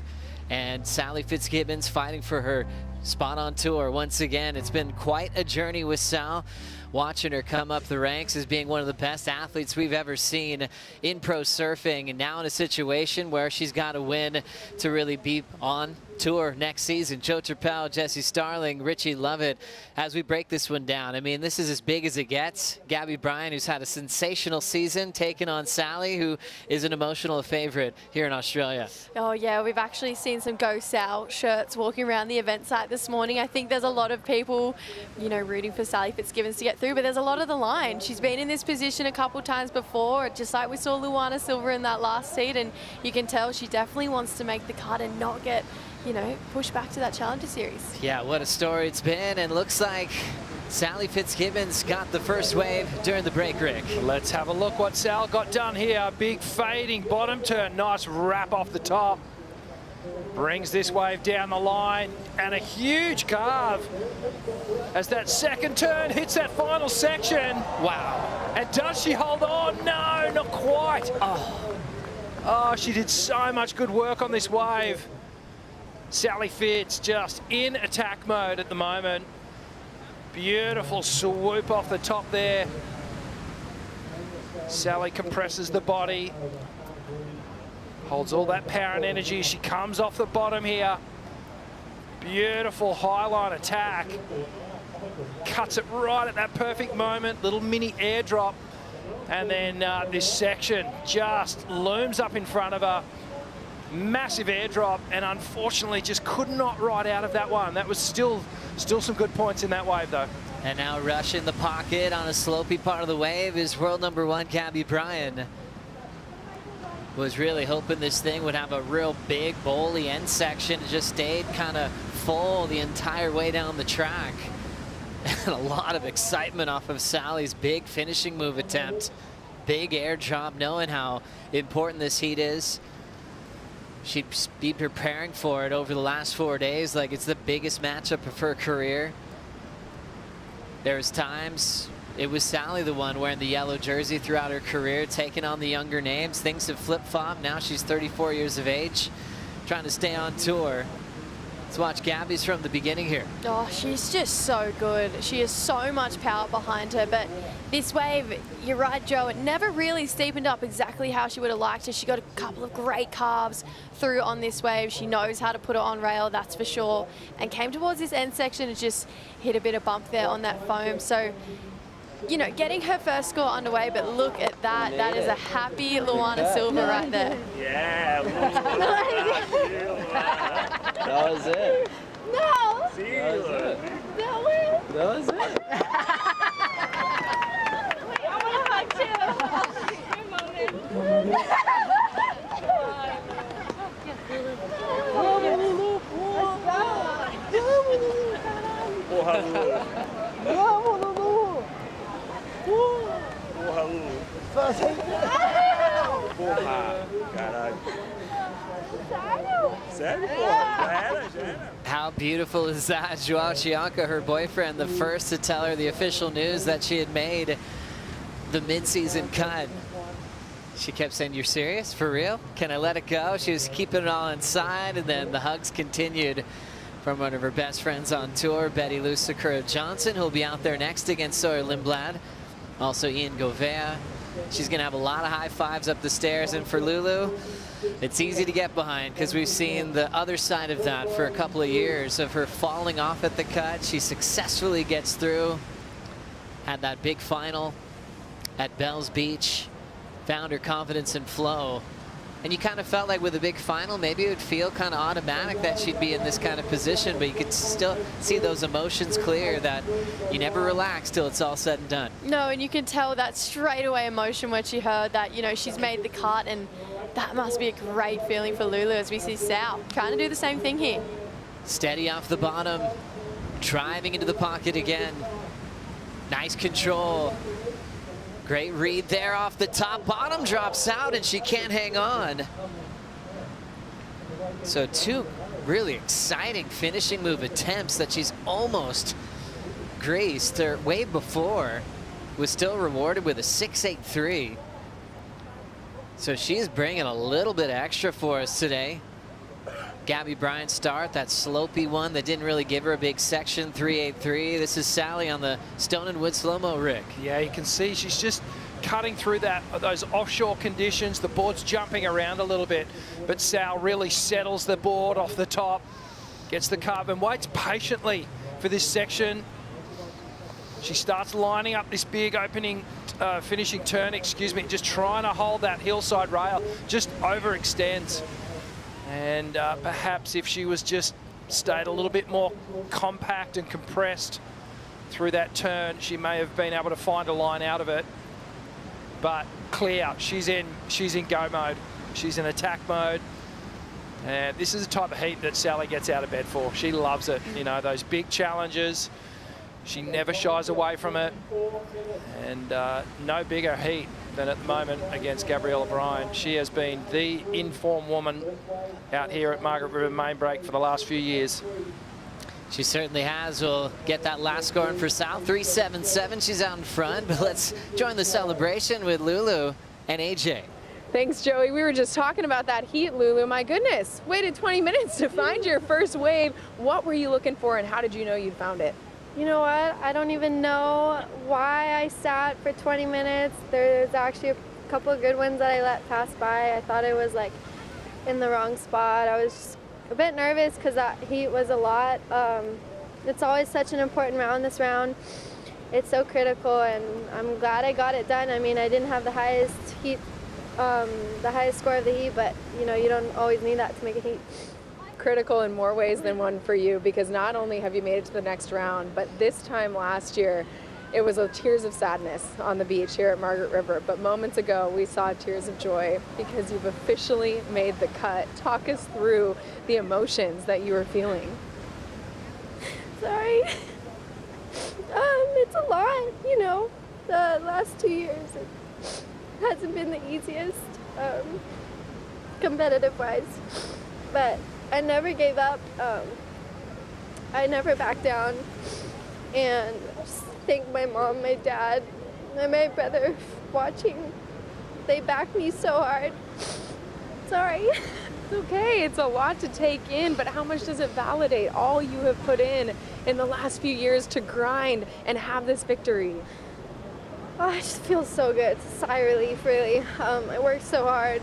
and Sally Fitzgibbons fighting for her spot on tour. Once again, it's been quite a journey with Sal. Watching her come up the ranks as being one of the best athletes we've ever seen in pro surfing, and now in a situation where she's got to win to really be on tour next season. Joe Turpel, Jesse Starling, Richie Lovett, as we break this one down. I mean, this is as big as it gets. Gabby Bryan, who's had a sensational season, taking on Sally, who is an emotional favorite here in Australia. Oh yeah, we've actually seen some Go Sal shirts walking around the event site this morning. I think there's a lot of people, you know, rooting for Sally Fitzgibbons to get through, but there's a lot of the line. She's been in this position a couple times before, just like we saw Luana Silva in that last heat, and you can tell she definitely wants to make the cut and not get, you know, push back to that Challenger Series. Yeah, what a story it's been, and looks like Sally Fitzgibbons got the first wave during the break, Rick. Let's have a look what Sal got done here. Big fading bottom turn, nice wrap off the top. Brings this wave down the line, and a huge carve as that second turn hits that final section. Wow. And does she hold on? No, not quite. Oh, she did so much good work on this wave. Sally Fitz just in attack mode at the moment. Beautiful swoop off the top there. Sally compresses the body. Holds all that power and energy. She comes off the bottom here. Beautiful highline attack. Cuts it right at that perfect moment. Little mini airdrop. And then this section just looms up in front of her. Massive airdrop, and unfortunately just could not ride out of that one. That was still some good points in that wave though. And now rush in the pocket on a slopey part of the wave is world number 1, Gabby Bryan. Was really hoping this thing would have a real big bowly end section. It just stayed kind of full the entire way down the track. And a lot of excitement off of Sally's big finishing move attempt. Big airdrop, knowing how important this heat is. She'd be preparing for it over the last 4 days like it's the biggest matchup of her career. There's times it was Sally the one wearing the yellow jersey throughout her career, taking on the younger names. Things have flip-flopped. Now she's 34 years of age, trying to stay on tour. Let's watch Gabby's from the beginning here. Oh, she's just so good. She has so much power behind her, but this wave, you're right, Joe, it never really steepened up exactly how she would have liked it. She got a couple of great carves through on this wave. She knows how to put it on rail, that's for sure, and came towards this end section and just hit a bit of bump there on that foam. So, you know, getting her first score underway, but look at that. That is a happy Luana Silva right there. Yeah. That was it. No. That was it. No way. That was it. Wait, I want to hug too. Good moment. Porra, caralho. How beautiful is that? Joao Chianca, her boyfriend, the first to tell her the official news that she had made the mid-season cut. She kept saying, "You're serious? For real? Can I let it go?" She was keeping it all inside, and then the hugs continued from one of her best friends on tour, Betty Lou Sakura Johnson, who'll be out there next against Sawyer Lindblad. Also Ian Govea. She's going to have a lot of high fives up the stairs, and for Lulu, it's easy to get behind because we've seen the other side of that for a couple of years of her falling off at the cut. She successfully gets through, had that big final at Bells Beach, found her confidence and flow. And you kind of felt like with a big final, maybe it would feel kind of automatic that she'd be in this kind of position, but you could still see those emotions clear, that you never relax till it's all said and done. No, and you can tell that straight away emotion when she heard that, you know, she's made the cut, and that must be a great feeling for Lulu as we see Sal trying to do the same thing here. Steady off the bottom, driving into the pocket again. Nice control. Great read there off the top. Bottom drops out and she can't hang on. So two really exciting finishing move attempts that she's almost graced. Her wave before was still rewarded with a 6.83. So she's bringing a little bit extra for us today. Gabby Bryant's start, that slopey one that didn't really give her a big section, 3.83. This is Sally on the Stone and Wood slow-mo, Rick. Yeah, you can see she's just cutting through those offshore conditions. The board's jumping around a little bit, but Sal really settles the board off the top, gets the carve and waits patiently for this section. She starts lining up this big opening finishing turn, just trying to hold that hillside rail, just overextends. And perhaps if she was just stayed a little bit more compact and compressed through that turn, she may have been able to find a line out of it. But clear, she's in go mode. She's in attack mode. And this is the type of heat that Sally gets out of bed for. She loves it, you know, those big challenges. She never shies away from it. And no bigger heat than at the moment against Gabriella Bryan. She has been the in-form woman out here at Margaret River Main Break for the last few years. She certainly has. We'll get that last score in for Sal, 3.77. She's out in front, but let's join the celebration with Lulu and AJ. Thanks, Joey. We were just talking about that heat, Lulu. My goodness, waited 20 minutes to find your first wave. What were you looking for, and how did you know you'd found it? You know what? I don't even know why I sat for 20 minutes. There's actually a couple of good ones that I let pass by. I thought it was like in the wrong spot. I was just a bit nervous because that heat was a lot. It's always such an important round, this round. It's so critical, and I'm glad I got it done. I mean, I didn't have the highest heat, the highest score of the heat, but you know, you don't always need that to make a heat. Critical in more ways than one for you, because not only have you made it to the next round, but this time last year it was a tears of sadness on the beach here at Margaret River, but moments ago we saw tears of joy because you've officially made the cut. Talk us through the emotions that you were feeling. Sorry. It's a lot, you know. The last 2 years it hasn't been the easiest competitive wise, but I never gave up. I never backed down, and I just thank my mom, my dad, and my brother watching. They backed me so hard. Sorry. It's okay, it's a lot to take in, but how much does it validate all you have put in the last few years to grind and have this victory? Oh, it just feels so good. It's a sigh of relief, really. I worked so hard,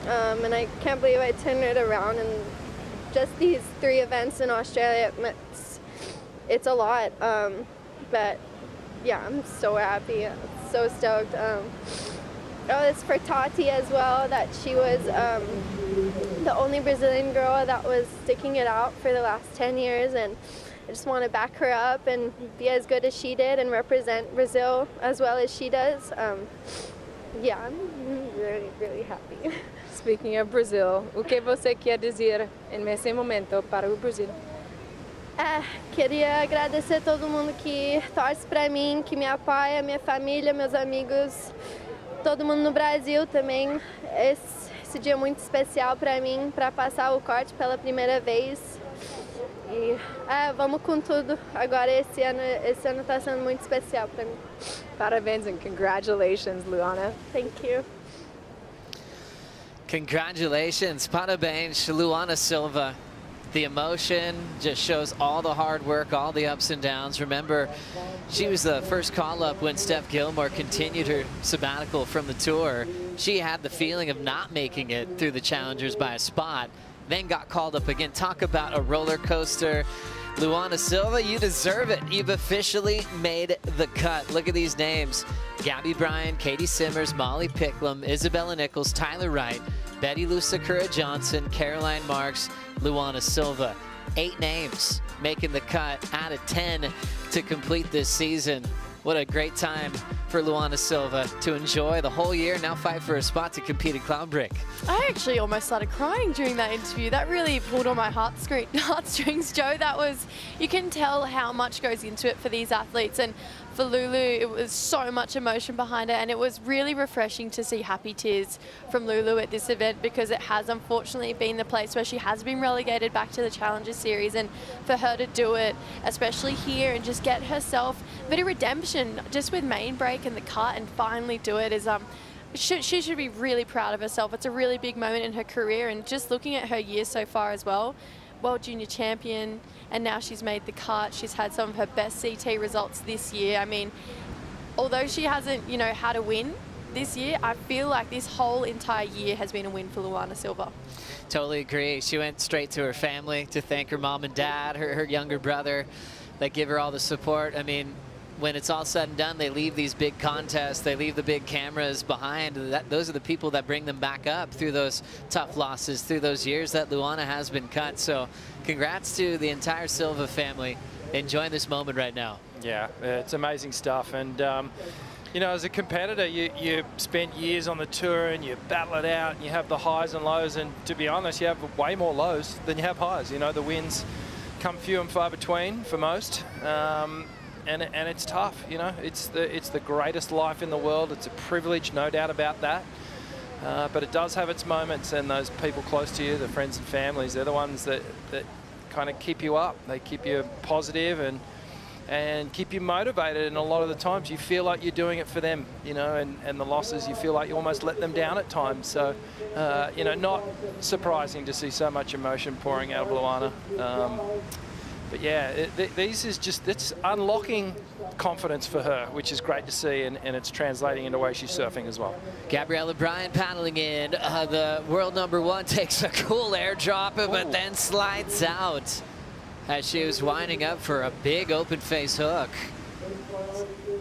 and I can't believe I turned it around. And just these 3 events in Australia, it's a lot. But yeah, I'm so happy. I'm so stoked. It's for Tati as well, that she was the only Brazilian girl that was sticking it out for the last 10 years, and I just want to back her up and be as good as she did and represent Brazil as well as she does. Yeah, I'm really, really happy. Speaking of Brazil, o que você quer dizer nesse momento para o Brasil? Queria agradecer a todo mundo que torce para mim, que me apoia, minha família, meus amigos, todo mundo no Brasil também. Esse esse dia muito especial para mim, para passar o corte pela primeira vez. E vamos com tudo. Agora esse ano está sendo muito especial para mim. Parabéns and congratulations, Luana. Thank you. Congratulations, parabéns, Luana Silva. The emotion just shows all the hard work, all the ups and downs. Remember, she was the first call-up when Steph Gilmore continued her sabbatical from the tour. She had the feeling of not making it through the Challengers by a spot, then got called up again. Talk about a roller coaster. Luana Silva, you deserve it. You've officially made the cut. Look at these names. Gabby Bryan, Katie Simmers, Molly Picklum, Isabella Nichols, Tyler Wright, Betty Lou Sakura Johnson, Caroline Marks, Luana Silva. 8 names making the cut out of 10 to complete this season. What a great time for Luana Silva to enjoy the whole year, now fight for a spot to compete at Cloudbreak. I actually almost started crying during that interview. That really pulled on my heartstrings, Joe. That was, you can tell how much goes into it for these athletes. And for Lulu, it was so much emotion behind it, and it was really refreshing to see happy tears from Lulu at this event, because it has unfortunately been the place where she has been relegated back to the Challenger Series, and for her to do it, especially here, and just get herself a bit of redemption just with main break and the cut and finally do it is she should be really proud of herself. It's a really big moment in her career, and just looking at her year so far as well, World Junior Champion, and now she's made the cut. She's had some of her best CT results this year. I mean, although she hasn't, you know, had a win this year, I feel like this whole entire year has been a win for Luana Silva. Totally agree. She went straight to her family to thank her mom and dad, her younger brother, that give her all the support. I mean, when it's all said and done, they leave these big contests, they leave the big cameras behind. Those are the people that bring them back up through those tough losses, through those years that Luana has been cut. So congrats to the entire Silva family enjoying this moment right now. Yeah, it's amazing stuff. And you know, as a competitor, you spent years on the tour and you battle it out and you have the highs and lows, and to be honest, you have way more lows than you have highs. You know, the wins come few and far between for most. And it's tough, you know. It's the greatest life in the world. It's a privilege, no doubt about that. But it does have its moments, and those people close to you, the friends and families, they're the ones that kind of keep you up. They keep you positive and keep you motivated. And a lot of the times you feel like you're doing it for them, you know, and the losses, you feel like you almost let them down at times. So, you know, not surprising to see so much emotion pouring out of Luana. But yeah, it's unlocking confidence for her, which is great to see, and it's translating into the way she's surfing as well. Gabriella Bryan paddling in. The world #1 takes a cool airdrop, but then slides out as she was winding up for a big open face hook.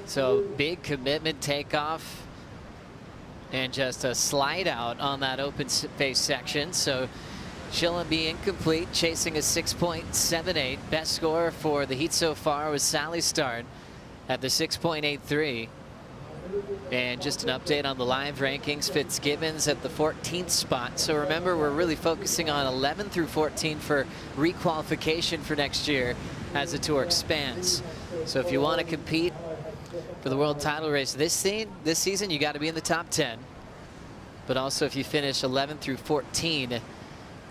So big commitment takeoff and just a slide out on that open face section. So she'll be incomplete, chasing a 6.78. Best score for the heat so far was Sally Start at the 6.83. And just an update on the live rankings, Fitzgibbons at the 14th spot. So remember, we're really focusing on 11 through 14 for requalification for next year as the tour expands. So if you want to compete for the world title race this season, you got to be in the top 10. But also if you finish 11 through 14,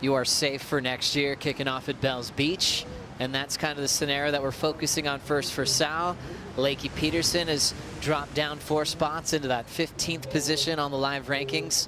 you are safe for next year, kicking off at Bells Beach. And that's kind of the scenario that we're focusing on first for Sal. Lakey Peterson has dropped down 4 spots into that 15th position on the live rankings.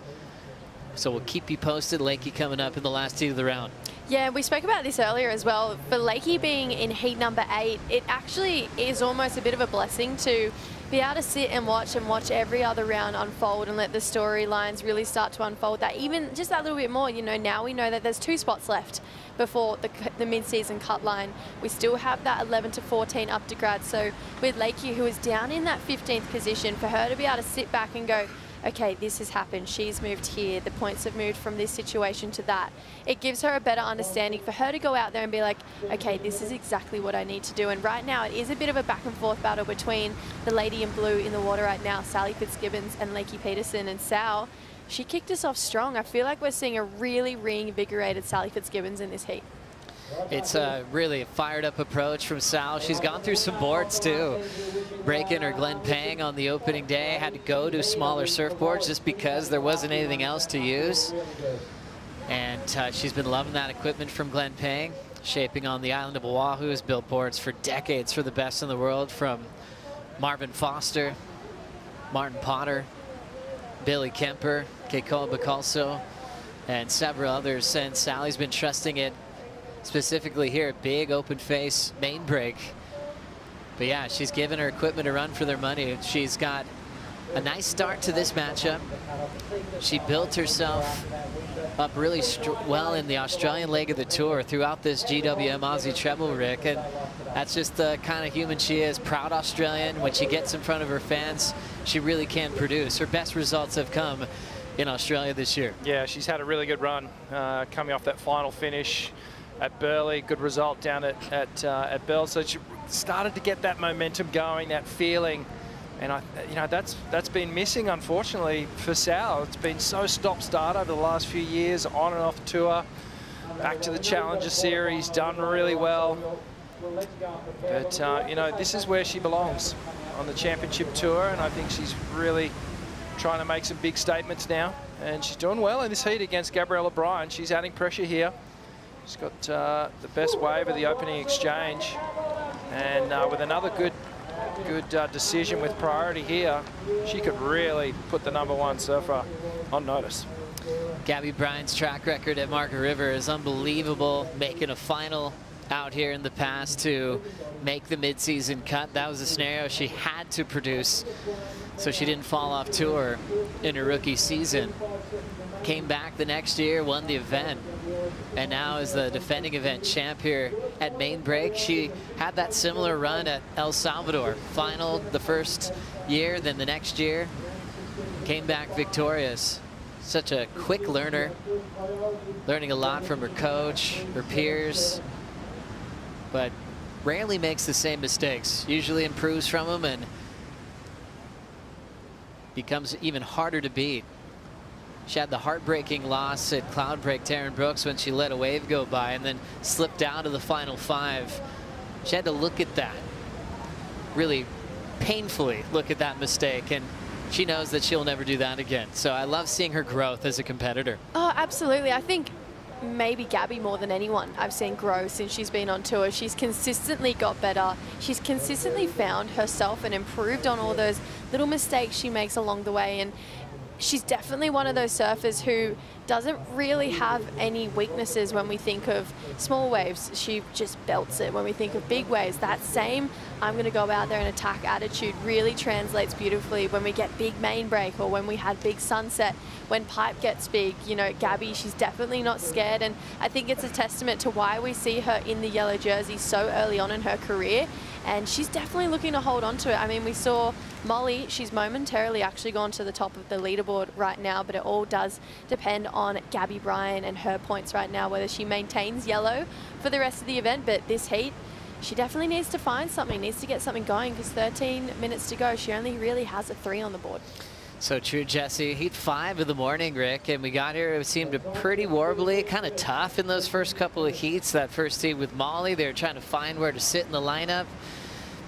So we'll keep you posted. Lakey coming up in the last heat of the round. Yeah, we spoke about this earlier as well. For Lakey being in heat #8, it actually is almost a bit of a blessing to be able to sit and watch every other round unfold and let the storylines really start to unfold. That even just that little bit more, you know, now we know that there's 2 spots left before the mid-season cut line. We still have that 11 to 14 up to grad. So with Lakey, who is down in that 15th position, for her to be able to sit back and go, okay, this has happened, she's moved here, the points have moved from this situation to that. It gives her a better understanding for her to go out there and be like, okay, this is exactly what I need to do. And right now it is a bit of a back and forth battle between the lady in blue in the water right now, Sally Fitzgibbons, and Lakey Peterson. And Sal, she kicked us off strong. I feel like we're seeing a really reinvigorated Sally Fitzgibbons in this heat. It's a really fired up approach from Sal. She's gone through some boards too. Breaking her Glen Pang on the opening day, had to go to smaller surfboards just because there wasn't anything else to use. And she's been loving that equipment from Glen Pang. Shaping on the island of Oahu, has built boards for decades for the best in the world, from Marvin Foster, Martin Potter, Billy Kemper, Keikoa Bacalso, and several others. And Sally's been trusting it specifically here at big open face main break. But yeah, she's given her equipment a run for their money. She's got a nice start to this matchup. She built herself up really well in the Australian leg of the tour throughout this GWM Aussie Treble, Rick, and that's just the kind of human she is. Proud Australian. When she gets in front of her fans, she really can produce. Her best results have come in Australia this year. Yeah, she's had a really good run coming off that final finish at Burleigh. Good result down at Bell. So she started to get that momentum going, that feeling. And that's been missing, unfortunately, for Sal. It's been so stop-start over the last few years, on and off the tour. Back to the Challenger Series, done really well. But this is where she belongs, on the championship tour, and I think she's really trying to make some big statements now. And she's doing well in this heat against Gabrielle O'Brien. She's adding pressure here. She's got the best wave of the opening exchange, and with another good decision with priority here, she could really put the #1 surfer on notice. Gabby Bryant's track record at Margaret River is unbelievable, making a final out here in the past to make the mid-season cut. That was a scenario she had to produce so she didn't fall off tour in her rookie season. Came back the next year, won the event, and now is the defending event champ here at main break. She had that similar run at El Salvador. Final the first year, then the next year came back victorious. Such a quick learner, learning a lot from her coach, her peers, but rarely makes the same mistakes. Usually improves from them and becomes even harder to beat. She had the heartbreaking loss at Cloudbreak Taryn Brooks when she let a wave go by and then slipped down to the final 5. She had to look at that, really painfully look at that mistake, and she knows that she'll never do that again. So I love seeing her growth as a competitor. Oh, absolutely. I think maybe Gabby more than anyone I've seen grow since she's been on tour. She's consistently got better. She's consistently found herself and improved on all those little mistakes she makes along the way. And she's definitely one of those surfers who doesn't really have any weaknesses when we think of small waves. She just belts it. When we think of big waves, that same I'm going to go out there and attack attitude really translates beautifully when we get big main break or when we had big sunset. When pipe gets big, Gabby, she's definitely not scared, and I think it's a testament to why we see her in the yellow jersey so early on in her career, and she's definitely looking to hold on to it. I mean, we saw Molly, she's momentarily actually gone to the top of the leaderboard right now, but it all does depend on Gabby Bryan and her points right now, whether she maintains yellow for the rest of the event. But this heat, she definitely needs to find something, needs to get something going, because 13 minutes to go. She only really has a 3 on the board. So true, Jesse. Heat 5 of the morning, Rick, and we got here. It seemed pretty warbly, kind of tough in those first couple of heats. That first heat with Molly, they were trying to find where to sit in the lineup.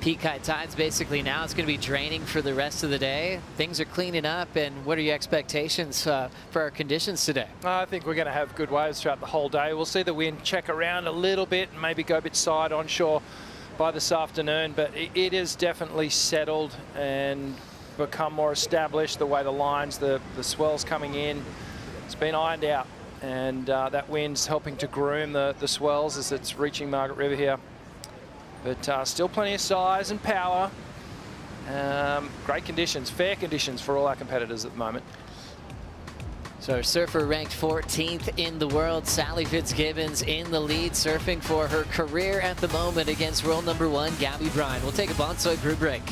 Peak high tides basically now. It's going to be draining for the rest of the day. Things are cleaning up, and what are your expectations for our conditions today? I think we're going to have good waves throughout the whole day. We'll see the wind check around a little bit and maybe go a bit side onshore by this afternoon, but it is definitely settled and become more established. The way the lines, the swells coming in, it's been ironed out, and that wind's helping to groom the swells as it's reaching Margaret River here. But still plenty of size and power. Great conditions, fair conditions for all our competitors at the moment. So our surfer ranked 14th in the world, Sally Fitzgibbons in the lead, surfing for her career at the moment against world #1, Gabby Bryan. We'll take a Bonsoy brew break.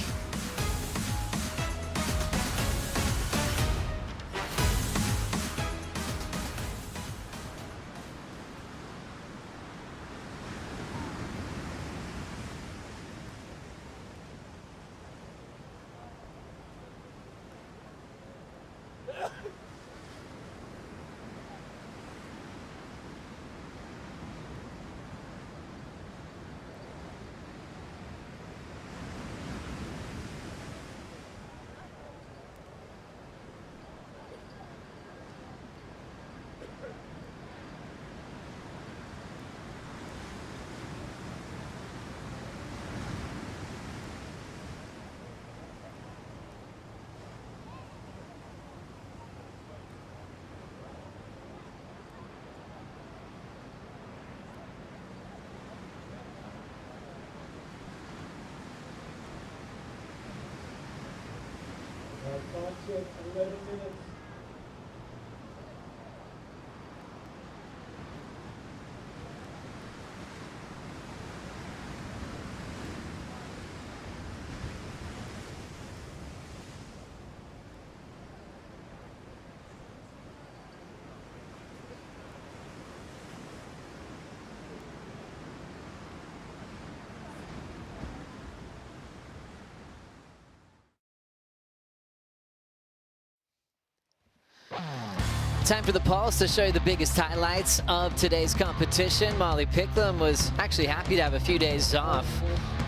Time for the Pulse to show you the biggest highlights of today's competition. Molly Picklum was actually happy to have a few days off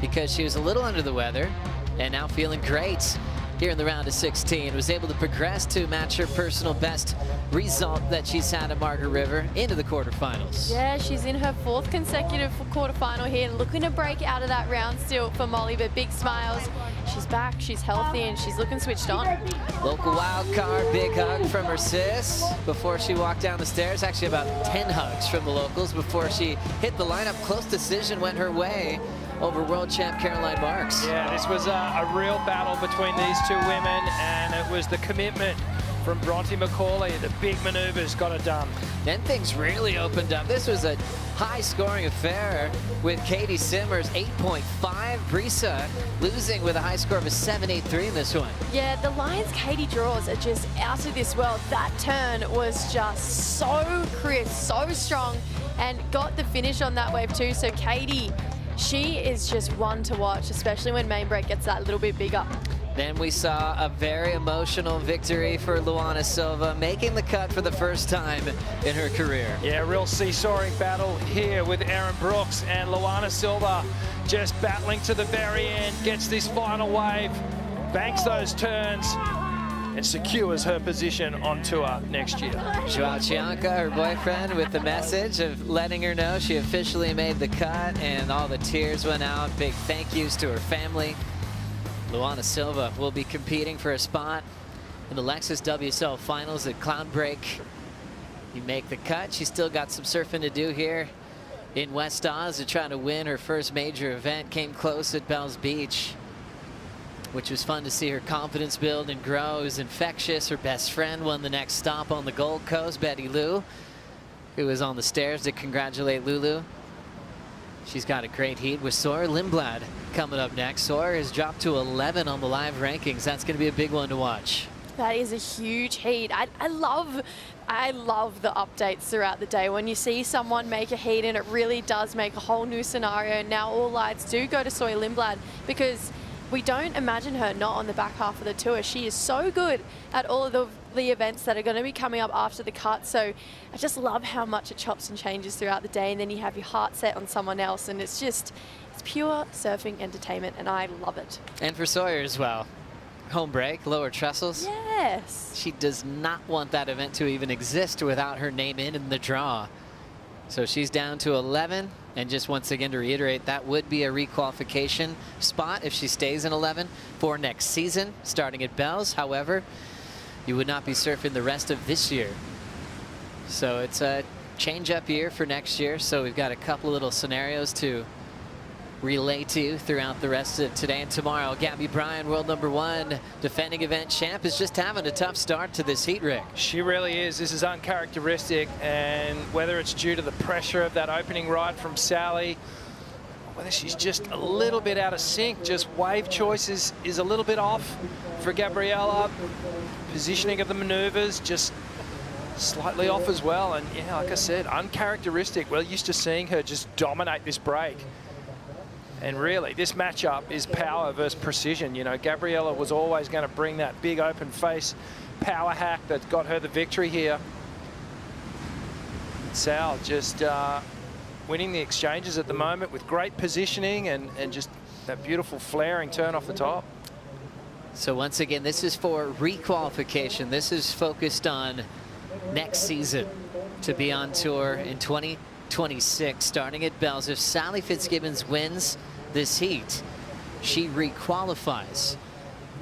because she was a little under the weather and now feeling great here in the round of 16. Was able to progress to match her personal best result that she's had at Margaret River into the quarterfinals. Yeah, she's in her 4th consecutive quarterfinal here, looking to break out of that round still for Molly, but big smiles. She's back, she's healthy, and she's looking switched on. Local wild card, big hug from her sis before she walked down the stairs. Actually about 10 hugs from the locals before she hit the lineup. Close decision went her way over world champ Caroline Marks. Yeah, this was a real battle between these two women, and it was the commitment from Bronte McCauley. The big maneuvers got it done. Then things really opened up. This was a high-scoring affair with Katie Simmers, 8.5. Brisa losing with a high score of a 7.83 in this one. Yeah, the Lions' Katie draws are just out of this world. That turn was just so crisp, so strong, and got the finish on that wave too. So Katie, she is just one to watch, especially when main break gets that little bit bigger. Then we saw a very emotional victory for Luana Silva, making the cut for the first time in her career. Yeah, real seesawing battle here with Erin Brooks, and Luana Silva just battling to the very end, gets this final wave, banks those turns, and secures her position on tour next year. Joao Chianca, her boyfriend, with the message of letting her know she officially made the cut, and all the tears went out. Big thank yous to her family. Luana Silva will be competing for a spot in the Lexus WSL Finals at Cloudbreak. You make the cut. She's still got some surfing to do here in West Oz to try to win her first major event. Came close at Bells Beach, which was fun to see her confidence build and grow. It was infectious. Her best friend won the next stop on the Gold Coast, Betty Lou, who was on the stairs to congratulate Lulu. She's got a great heat with Sawyer Lindblad coming up next. Sawyer has dropped to 11 on the live rankings. That's going to be a big one to watch. That is a huge heat. I love the updates throughout the day. When you see someone make a heat, and it really does make a whole new scenario. Now all lights do go to Sawyer Lindblad, because we don't imagine her not on the back half of the tour. She is so good at all of the events that are going to be coming up after the cut. So I just love how much it chops and changes throughout the day, and then you have your heart set on someone else, and it's pure surfing entertainment, and I love it. And for Sawyer as well. Home break, lower trestles. Yes. She does not want that event to even exist without her name in the draw. So she's down to 11, and just once again to reiterate, that would be a requalification spot if she stays in 11 for next season, starting at Bells. However, you would not be surfing the rest of this year. So it's a change-up year for next year. So we've got a couple of little scenarios to relay to you throughout the rest of today and tomorrow. Gabby Bryan, world #1 defending event champ, is just having a tough start to this heat, Rick. She really is. This is uncharacteristic, and whether it's due to the pressure of that opening ride from Sally, whether she's just a little bit out of sync, just wave choices is a little bit off for Gabriella. Positioning of the maneuvers just slightly off as well, and yeah, like I said, uncharacteristic. We're used to seeing her just dominate this break. And really, this matchup is power versus precision. You know, Gabriella was always going to bring that big open face power hack that got her the victory here. Sal just winning the exchanges at the moment with great positioning and just that beautiful flaring turn off the top. So once again, this is for requalification. This is focused on next season to be on tour in 2026, starting at Bells. If Sally Fitzgibbons wins this heat, she requalifies.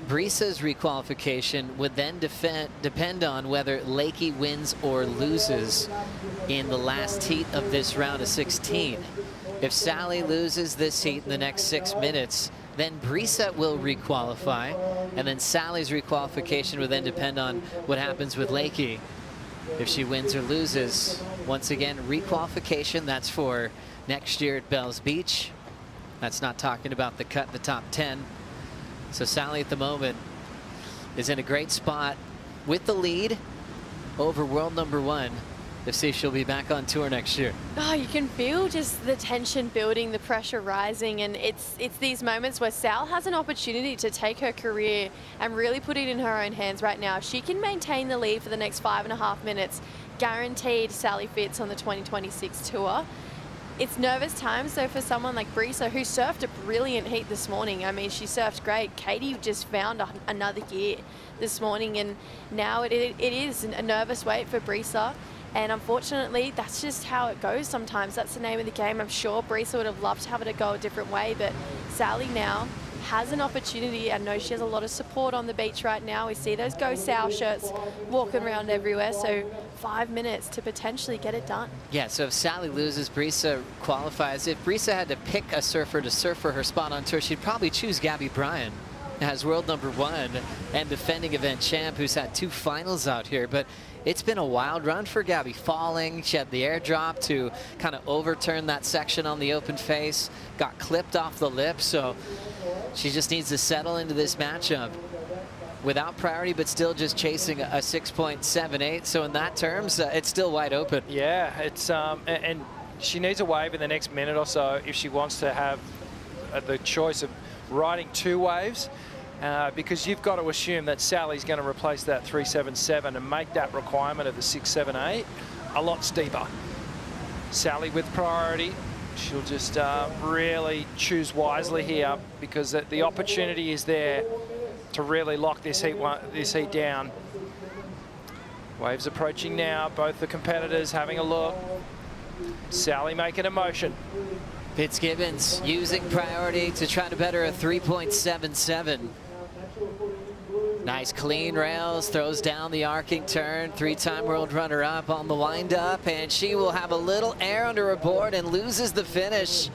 Brisa's requalification would then depend on whether Lakey wins or loses in the last heat of this round of 16. If Sally loses this heat in the next 6 minutes, Then Brisa will requalify, and then Sally's requalification will then depend on what happens with Lakey. If she wins or loses, once again, requalification, that's for next year at Bells Beach. That's not talking about the cut in the top 10. So Sally at the moment is in a great spot with the lead over world number 1 to see if she'll be back on tour next year. Oh, you can feel just the tension building, the pressure rising, and it's these moments where Sal has an opportunity to take her career and really put it in her own hands right now. If she can maintain the lead for the next 5.5 minutes, guaranteed Sally Fitz on the 2026 tour. It's nervous times though for someone like Brisa, who surfed a brilliant heat this morning. I mean, she surfed great. Katie just found another gear this morning, and now it is a nervous wait for Brisa. And unfortunately, that's just how it goes sometimes. That's the name of the game. I'm sure Brisa would have loved to have it go a different way, but Sally now has an opportunity. I know she has a lot of support on the beach right now. We see those Go Sal shirts walking around everywhere. So 5 minutes to potentially get it done. Yeah, so if Sally loses, Brisa qualifies. If Brisa had to pick a surfer to surf for her spot on tour, she'd probably choose Gabby Bryan as world number 1 and defending event champ, who's had 2 finals out here. But it's been a wild run for Gabby, falling. She had the airdrop to kind of overturn that section on the open face, got clipped off the lip, so she just needs to settle into this matchup without priority, but still just chasing a 6.78. So in that terms, it's still wide open. Yeah, it's and she needs a wave in the next minute or so if she wants to have the choice of riding 2 waves. Because you've got to assume that Sally's going to replace that 377 and make that requirement of the 678 a lot steeper. Sally with priority, she'll just really choose wisely here, because the opportunity is there to really lock this heat down. Waves approaching now, both the competitors having a look. Sally making a motion. Fitzgibbons using priority to try to better a 3.77. Nice clean rails, throws down the arcing turn, 3-time world runner-up on the wind-up, and she will have a little air under her board and loses the finish.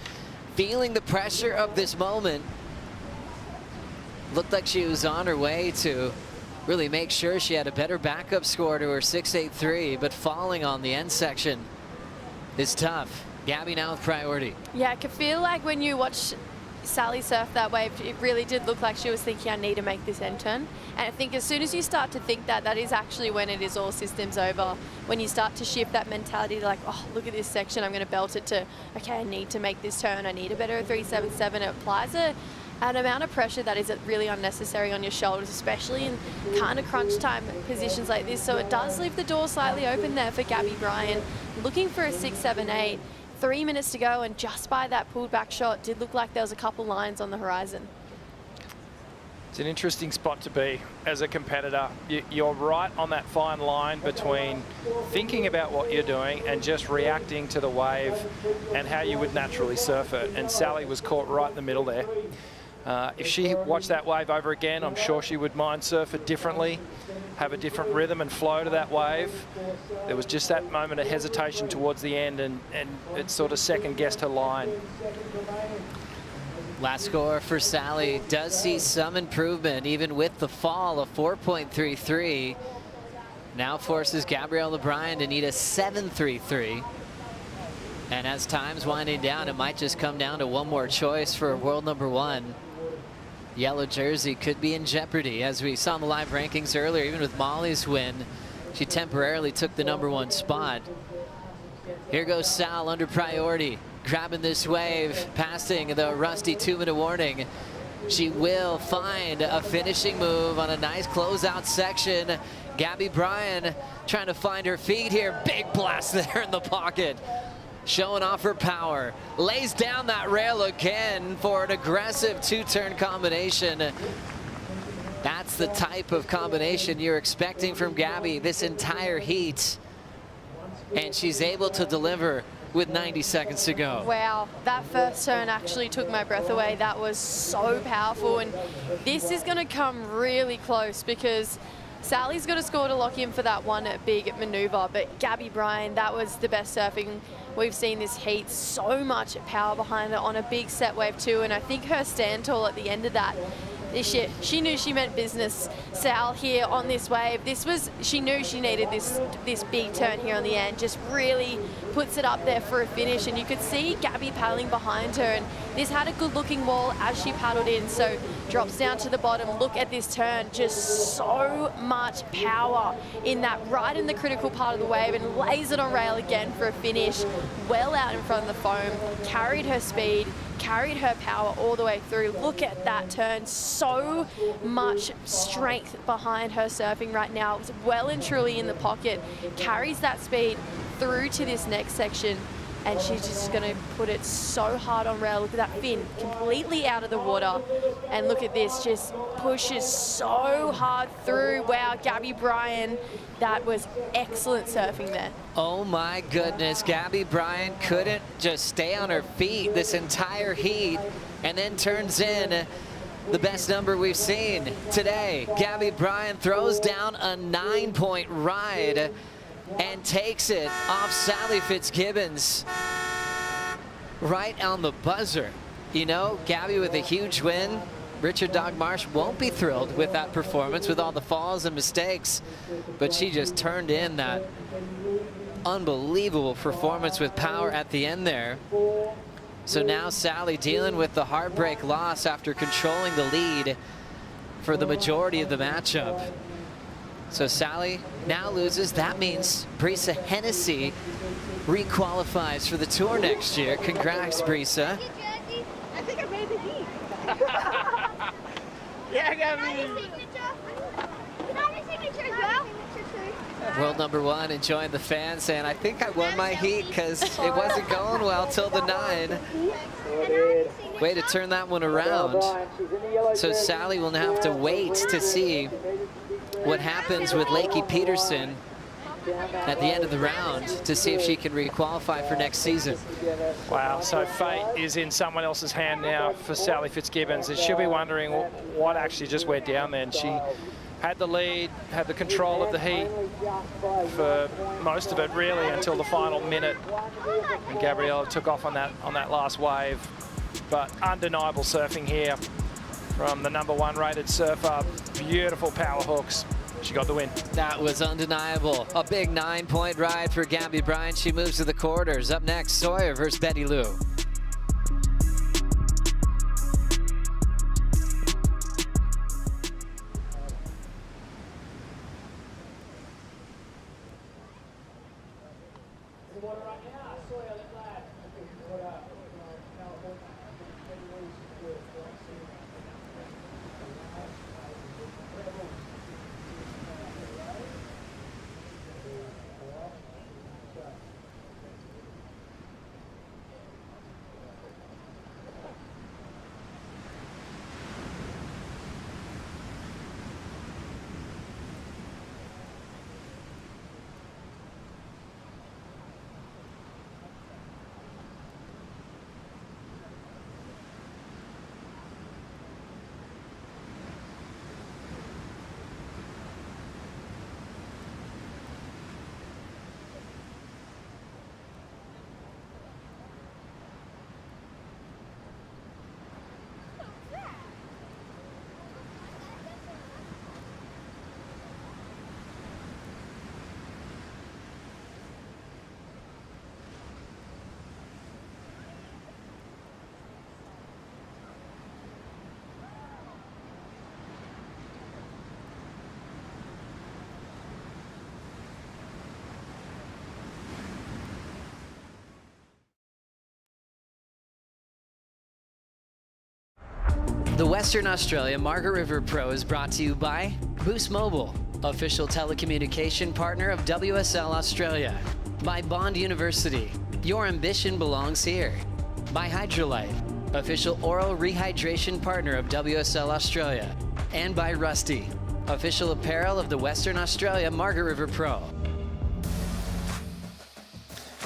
Feeling the pressure of this moment. Looked like she was on her way to really make sure she had a better backup score to her 6.83, but falling on the end section is tough. Gabby now with priority. Yeah, I could feel like when you watch Sally surf that wave, it really did look like she was thinking, I need to make this end turn. And I think as soon as you start to think that, that is actually when it is all systems over. When you start to shift that mentality to like, oh, look at this section, I'm going to belt it, to, okay, I need to make this turn, I need a better 377. It applies an amount of pressure that is really unnecessary on your shoulders, especially in kind of crunch time positions like this. So it does leave the door slightly open there for Gabby Bryan, looking for a 678. 3 minutes to go, and just by that pulled back shot, did look like there was a couple lines on the horizon. It's an interesting spot to be as a competitor. You're right on that fine line between thinking about what you're doing and just reacting to the wave and how you would naturally surf it. And Sally was caught right in the middle there. If she watched that wave over again, I'm sure she would mind surf it differently, have a different rhythm and flow to that wave. There was just that moment of hesitation towards the end, and it sort of second-guessed her line. Last score for Sally does see some improvement, even with the fall of 4.33. Now forces Gabriella Bryan to need a 7.33. And as time's winding down, it might just come down to one more choice for world number 1. Yellow jersey could be in jeopardy, as we saw in the live rankings earlier. Even with Molly's win, she temporarily took the number 1 spot. Here goes Sal under priority, grabbing this wave, passing the rusty 2-minute warning. She will find a finishing move on a nice closeout section. Gabby Bryan trying to find her feet here. Big blast there in the pocket. Showing off her power, lays down that rail again for an aggressive 2-turn combination. That's the type of combination you're expecting from Gabby this entire heat. And she's able to deliver with 90 seconds to go. Wow, that first turn actually took my breath away. That was so powerful, and this is going to come really close, because Sally's got to score to lock in for that one big manoeuvre, but Gabby Bryan, that was the best surfing we've seen this heat. So much power behind her on a big set wave too, and I think her stand tall at the end of that, she knew she meant business. Sal here on this wave, she knew she needed this big turn here on the end, just really puts it up there for a finish, and you could see Gabby paddling behind her, and this had a good looking wall as she paddled in, so drops down to the bottom. Look at this turn, just so much power in that, right in the critical part of the wave, and lays it on rail again for a finish, well out in front of the foam, carried her speed, carried her power all the way through. Look at that turn, so much strength behind her surfing right now. It's well and truly in the pocket, carries that speed through to this next section, and she's just going to put it so hard on rail. Look at that fin, completely out of the water, and look at this, just pushes so hard through. Wow, Gabby Bryan, that was excellent surfing there. Oh my goodness, Gabby Bryan couldn't just stay on her feet this entire heat, and then turns in the best number we've seen today. Gabby Bryan throws down a 9-point ride and takes it off Sally Fitzgibbons right on the buzzer. You know, Gabby with a huge win. Richard Dog Marsh won't be thrilled with that performance, with all the falls and mistakes, but she just turned in that unbelievable performance with power at the end there. So now Sally dealing with the heartbreak loss after controlling the lead for the majority of the matchup. So Sally now loses. That means Brisa Hennessy requalifies for the tour next year. Congrats, Brisa. I think I made the heat. Yeah, I got me. Can I have a signature as well? World number 1 enjoying the fans, saying, I think I won my heat because it wasn't going well till the 9. Way to turn that one around. So Sally will now have to wait to see what happens with Lakey Peterson at the end of the round to see if she can requalify for next season. Wow, so fate is in someone else's hand now for Sally Fitzgibbons. And she'll be wondering what actually just went down then. She had the lead, had the control of the heat for most of it really until the final minute. And Gabriella took off on that last wave. But undeniable surfing here from the #1 rated surfer. Beautiful power hooks. She got the win. That was undeniable. A big 9-point ride for Gabby Bryan. She moves to the quarters. Up next, Sawyer versus Betty Lou. The Western Australia Margaret River Pro is brought to you by Boost Mobile, official telecommunication partner of WSL Australia. By Bond University, your ambition belongs here. By Hydrolite, official oral rehydration partner of WSL Australia. And by Rusty, official apparel of the Western Australia Margaret River Pro.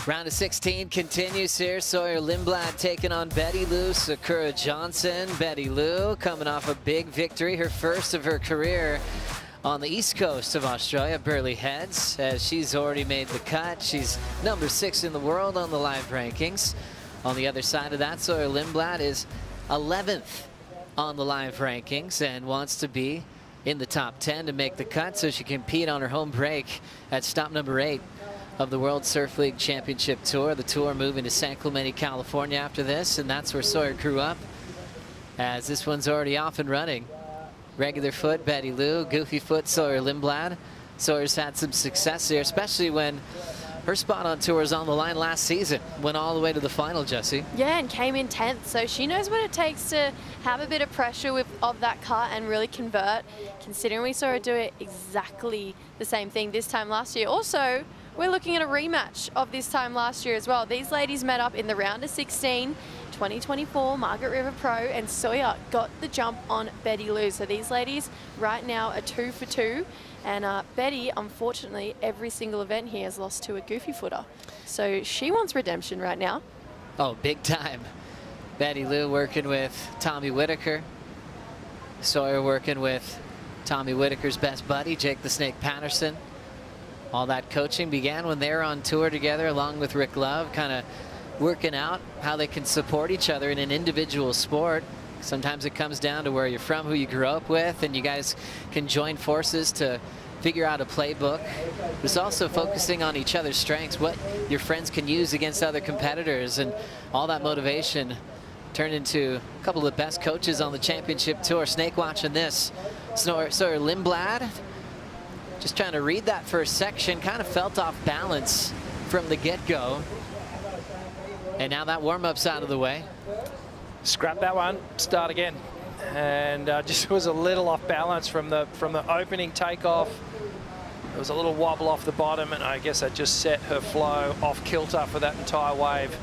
Round of 16 continues here. Sawyer Lindblad taking on Betty Lou, Sakura Johnson. Betty Lou coming off a big victory, her first of her career on the east coast of Australia, Burleigh Heads, as she's already made the cut. She's number 6 in the world on the live rankings. On the other side of that, Sawyer Lindblad is 11th on the live rankings and wants to be in the top 10 to make the cut so she can compete on her home break at stop number 8 of the World Surf League Championship Tour. The tour moving to San Clemente, California after this, and that's where Sawyer grew up, as this one's already off and running. Regular foot, Betty Lou. Goofy foot, Sawyer Lindblad. Sawyer's had some success here, especially when her spot on tour is on the line last season. Went all the way to the final, Jessie. Yeah, and came in 10th. So she knows what it takes to have a bit of pressure of that cut and really convert, considering we saw her do it exactly the same thing this time last year. Also, we're looking at a rematch of this time last year as well. These ladies met up in the round of 16, 2024 Margaret River Pro, and Sawyer got the jump on Betty Lou. So these ladies right now are 2 for 2. And Betty, unfortunately, every single event here has lost to a goofy footer. So she wants redemption right now. Oh, big time. Betty Lou working with Tommy Whitaker. Sawyer working with Tommy Whitaker's best buddy, Jake the Snake Patterson. All that coaching began when they were on tour together along with Rick Love, kind of working out how they can support each other in an individual sport. Sometimes it comes down to where you're from, who you grew up with, and you guys can join forces to figure out a playbook. It's also focusing on each other's strengths, what your friends can use against other competitors, and all that motivation turned into a couple of the best coaches on the championship tour. Snake watching this. Sawyer Lindblad just trying to read that first section, kind of felt off balance from the get-go. And now that warm-up's out of the way. Scrap that one, start again. And just was a little off balance from the opening takeoff. There was a little wobble off the bottom, and I guess that just set her flow off kilter for that entire wave.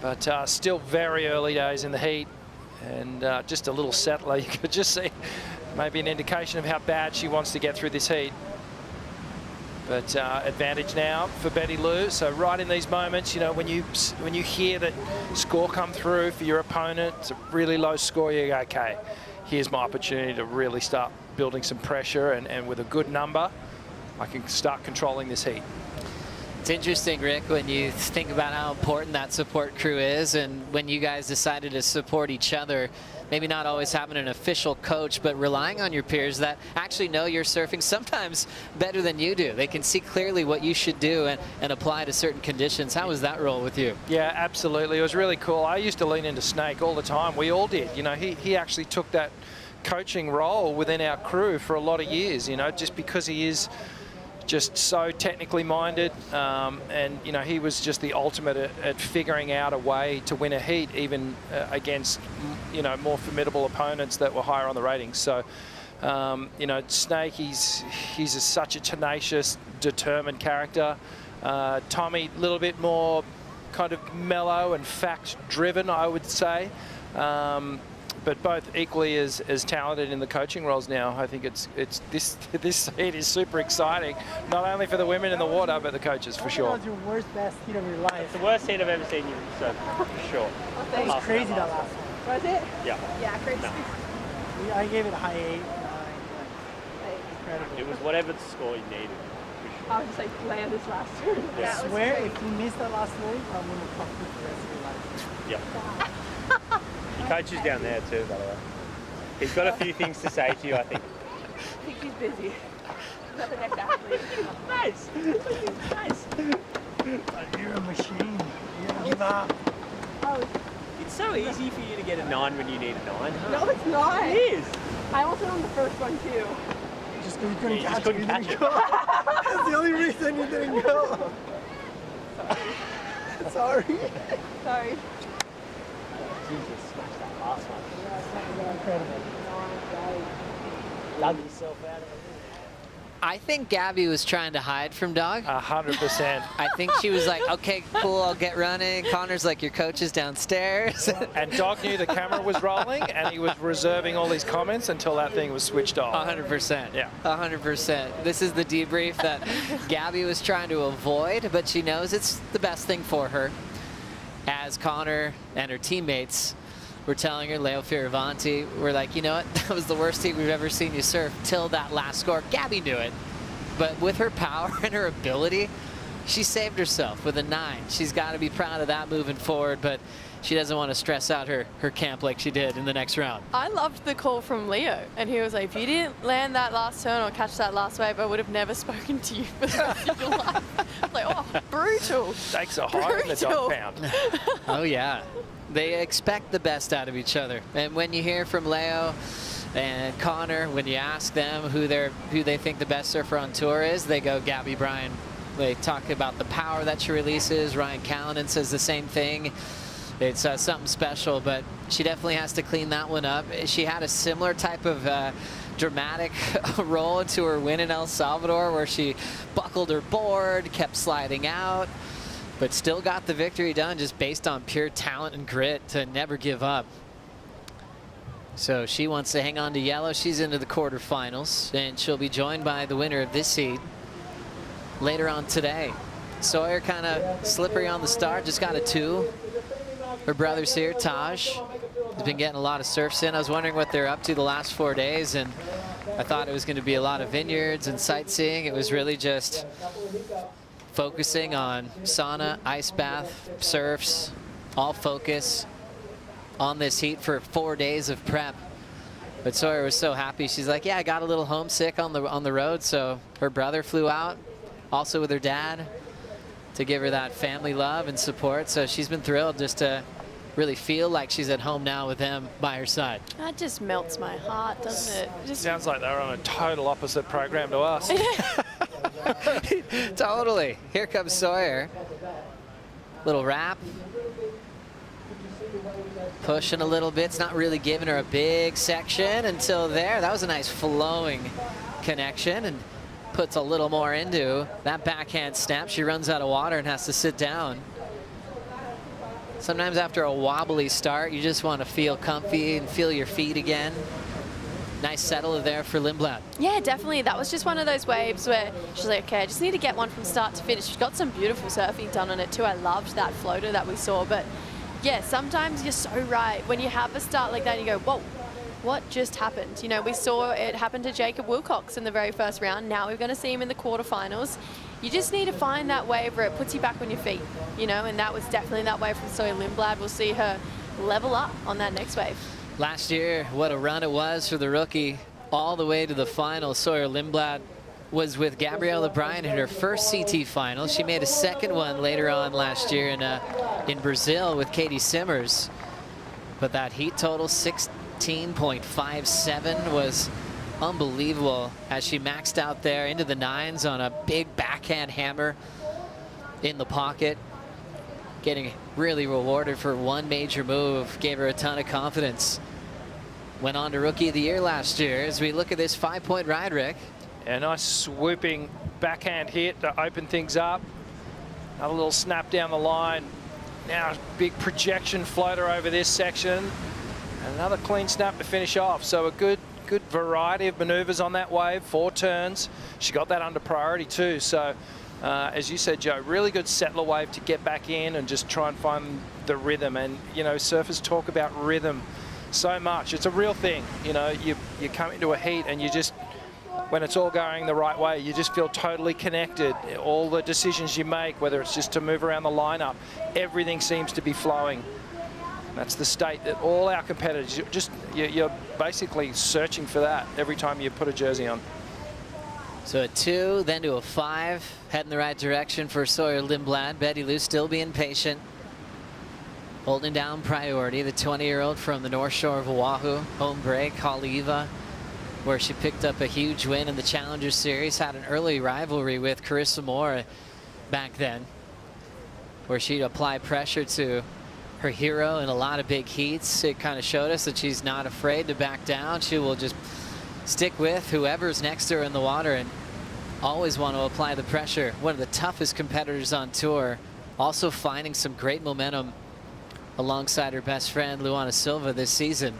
But still very early days in the heat, and just a little settler. You could just see maybe an indication of how bad she wants to get through this heat. But advantage now for Betty Lou. So right in these moments, you know, when you hear that score come through for your opponent, it's a really low score, you go, okay, here's my opportunity to really start building some pressure, and with a good number, I can start controlling this heat. It's interesting, Rick, when you think about how important that support crew is, and when you guys decided to support each other, maybe not always having an official coach, but relying on your peers that actually know you're surfing sometimes better than you do. They can see clearly what you should do and apply to certain conditions. How was that role with you? Yeah, absolutely. It was really cool. I used to lean into Snake all the time. We all did. You know, he actually took that coaching role within our crew for a lot of years, you know, just because he is just so technically minded, and you know, he was just the ultimate at figuring out a way to win a heat, even against, you know, more formidable opponents that were higher on the ratings. So you know, Snake, he's such a tenacious, determined character. Tommy, a little bit more kind of mellow and fact driven, I would say, but both equally as talented in the coaching roles now. I think this heat is super exciting, not only for the women in the water, but the coaches for sure. What was your worst, best heat of your life? It's the worst heat I've ever seen you surf, for sure. That was crazy, that last one. Was it? Yeah. Yeah, crazy. No. I gave it a high 8, 9. Incredible. It was whatever the score you needed. I was just like, land this last turn. Yeah. I swear, if you miss that last wave, I'm going to fuck with the rest of your life. Yep. Your coach is down there too, by the way. He's got a few things to say to you, I think. I think he's busy. Not the next athlete. Nice. Nice. You're a machine. You don't give up. Oh, It's so easy for you to get a 9 when you need a 9. Huh? no, it's not. It is. I almost went on the first one too. You just couldn't You catch just couldn't it. catch You it. didn't go. That's the only reason you didn't go. Sorry. Sorry. Jesus, smashed that last one. Incredible. Dug yourself out of it. I think Gabby was trying to hide from Dog. 100%. I think she was like, okay, cool, I'll get running. Connor's like, your coach is downstairs. And Dog knew the camera was rolling, and he was reserving all these comments until that thing was switched off. 100%. Yeah. 100%. This is the debrief that Gabby was trying to avoid, but she knows it's the best thing for her, as Connor and her teammates we're telling her, Leo Fioravanti, we're like, you know what, that was the worst heat we've ever seen you surf till that last score. Gabby knew it, but with her power and her ability, she saved herself with a 9. She's got to be proud of that moving forward, but she doesn't want to stress out her camp like she did in the next round. I loved the call from Leo, and he was like, if you didn't land that last turn or catch that last wave, I would have never spoken to you for the rest of your life. Like, oh, brutal. Takes a high in the dog pound. Oh, yeah. They expect the best out of each other. And when you hear from Leo and Connor, when you ask them who they think the best surfer on tour is, they go Gabby Bryan. They talk about the power that she releases. Ryan Callanan says the same thing. It's something special, but she definitely has to clean that one up. She had a similar type of dramatic roll into her win in El Salvador, where she buckled her board, kept sliding out, but still got the victory done just based on pure talent and grit to never give up. So she wants to hang on to yellow. She's into the quarterfinals, and she'll be joined by the winner of this heat later on today. Sawyer kind of slippery on the start, just got a 2. Her brother's here, Taj, has been getting a lot of surfs in. I was wondering what they're up to the last 4 days, and I thought it was going to be a lot of vineyards and sightseeing. It was really just focusing on sauna, ice bath, surfs, all focus on this heat for 4 days of prep. But Sawyer was so happy. She's like, yeah, I got a little homesick on the road, so her brother flew out, also with her dad, to give her that family love and support. So she's been thrilled just to really feel like she's at home now with them by her side. That just melts my heart, doesn't it? Just sounds like they're on a total opposite program to us. Totally. Here comes Sawyer. Little wrap. Pushing a little bit. It's not really giving her a big section until there. That was a nice flowing connection, and puts a little more into that backhand snap. She runs out of water and has to sit down. Sometimes after a wobbly start, you just want to feel comfy and feel your feet again. Nice settle there for Lindblad. Yeah, definitely. That was just one of those waves where she's like, okay, I just need to get one from start to finish. She's got some beautiful surfing done on it too. I loved that floater that we saw. But yeah, sometimes you're so right. When you have a start like that, you go, whoa, what just happened? You know, we saw it happen to Jacob Wilcox in the very first round. Now we're going to see him in the quarterfinals. You just need to find that wave where it puts you back on your feet, you know, and that was definitely that wave from Sawyer Lindblad. We'll see her level up on that next wave. Last year, what a run it was for the rookie all the way to the final. Sawyer Lindblad was with Gabriella Bryan in her first CT final. She made a second one later on last year in Brazil with Katie Simmers. But that heat total, 16.57, was unbelievable as she maxed out there into the 9s on a big backhand hammer in the pocket. Getting really rewarded for one major move, gave her a ton of confidence. Went on to Rookie of the Year last year. As we look at this 5-point ride, Rick. A nice swooping backhand hit to open things up. Another little snap down the line. Now big projection floater over this section. And another clean snap to finish off. So a good variety of maneuvers on that wave, 4 turns. She got that under priority too. So as you said, Joe, really good settler wave to get back in and just try and find the rhythm. And, you know, surfers talk about rhythm so much. It's a real thing. You know, you come into a heat and you just, when it's all going the right way, you just feel totally connected. All the decisions you make, whether it's just to move around the lineup, everything seems to be flowing. That's the state that all our competitors, you're basically searching for that every time you put a jersey on. So a 2, then to a 5, heading the right direction for Sawyer Lindblad. Betty Lou still being patient, holding down priority. The 20-year-old from the North Shore of Oahu, home break, Haleiwa, where she picked up a huge win in the Challenger Series, had an early rivalry with Carissa Moore back then, where she'd apply pressure to her hero in a lot of big heats. It kind of showed us that she's not afraid to back down. She will just stick with whoever's next to her in the water and always want to apply the pressure. One of the toughest competitors on tour, also finding some great momentum alongside her best friend Luana Silva this season.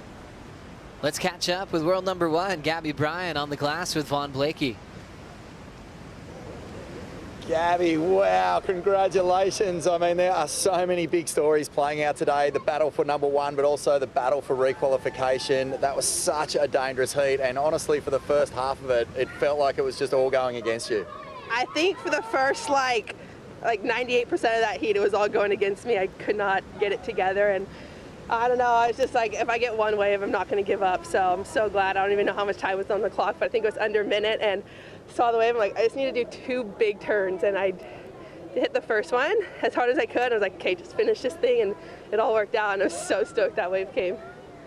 Let's catch up with world number 1, Gabby Bryan, on the glass with Vaughn Blakey. Gabby, wow, congratulations. I mean, there are so many big stories playing out today. The battle for #1, but also the battle for requalification. That was such a dangerous heat, and honestly, for the first half of it, it felt like it was just all going against you. I think for the first like 98% of that heat, it was all going against me. I could not get it together, and I don't know, I was just like, if I get one wave, I'm not going to give up. So I'm so glad. I don't even know how much time was on the clock, but I think it was under a minute, and saw the wave. I'm like, I just need to do 2 big turns, and I hit the first one as hard as I could. I was like, okay, just finish this thing, and it all worked out, and I was so stoked that wave came.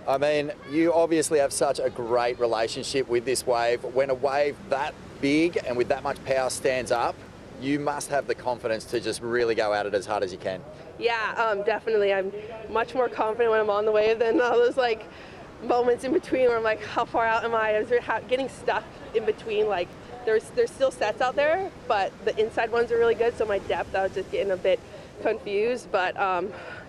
I mean, you obviously have such a great relationship with this wave. When a wave that big and with that much power stands up, you must have the confidence to just really go at it as hard as you can. Yeah, definitely. I'm much more confident when I'm on the wave than all those like moments in between where I'm like, how far out am I? I was getting stuck in between. Like, there's still sets out there, but the inside ones are really good. So my depth, I was just getting a bit confused, but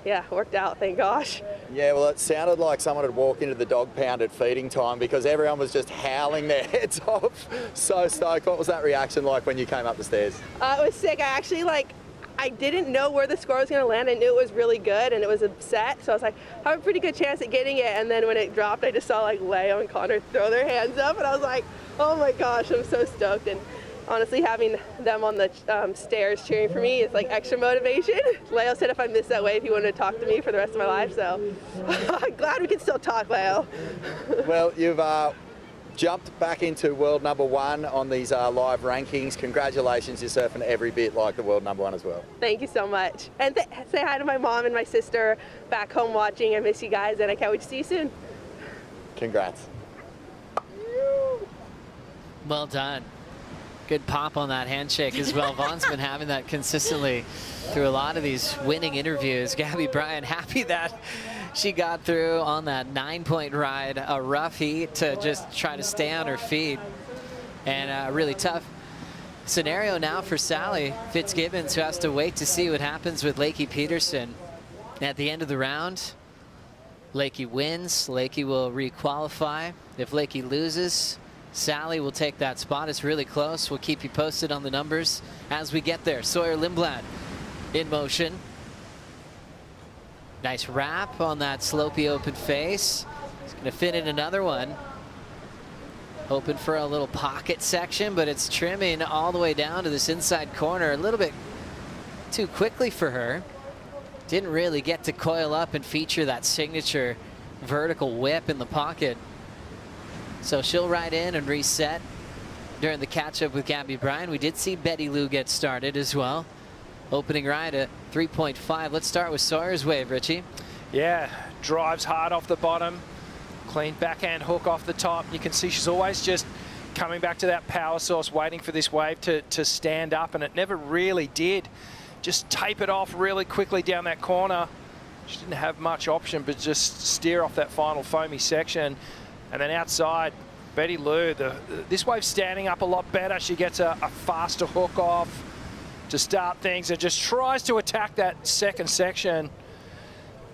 yeah, worked out, thank gosh. Yeah, well, it sounded like someone had walked into the dog pound at feeding time because everyone was just howling their heads off. So stoked. What was that reaction like when you came up the stairs? It was sick. I actually I didn't know where the score was going to land. I knew it was really good and it was a set, so I was like, I have a pretty good chance at getting it. And then when it dropped, I just saw like Leo and Connor throw their hands up, and I was like, oh my gosh, I'm so stoked. And honestly, having them on the stairs cheering for me is like extra motivation. Leo said if I missed that wave, he wanted to talk to me for the rest of my life, so I'm glad we can still talk, Leo. Well, you've jumped back into world #1 on these live rankings. Congratulations, you're surfing every bit like the world #1 as well. Thank you so much. And say hi to my mom and my sister back home watching. I miss you guys, and I can't wait to see you soon. Congrats. Well done. Good pop on that handshake as well. Vaughn's been having that consistently through a lot of these winning interviews. Gabby Bryan happy that she got through on that 9-point ride, a rough heat to just try to stay on her feet. And a really tough scenario now for Sally Fitzgibbons, who has to wait to see what happens with Lakey Peterson. At the end of the round, Lakey wins. Lakey will requalify. If Lakey loses, Sally will take that spot. It's really close. We'll keep you posted on the numbers as we get there. Sawyer Lindblad in motion. Nice wrap on that slopey open face. He's going to fit in another one. Hoping for a little pocket section, but it's trimming all the way down to this inside corner. A little bit too quickly for her. Didn't really get to coil up and feature that signature vertical whip in the pocket. So she'll ride in and reset during the catch-up with Gabby Bryan. We did see Betty Lou get started as well. Opening ride at 3.5. Let's start with Sawyer's wave, Richie. Yeah, drives hard off the bottom. Clean backhand hook off the top. You can see she's always just coming back to that power source, waiting for this wave to stand up, and it never really did. Just tape it off really quickly down that corner. She didn't have much option, but just steer off that final foamy section. And then outside, Betty Lou, this wave's standing up a lot better. She gets a faster hook off to start things and just tries to attack that second section.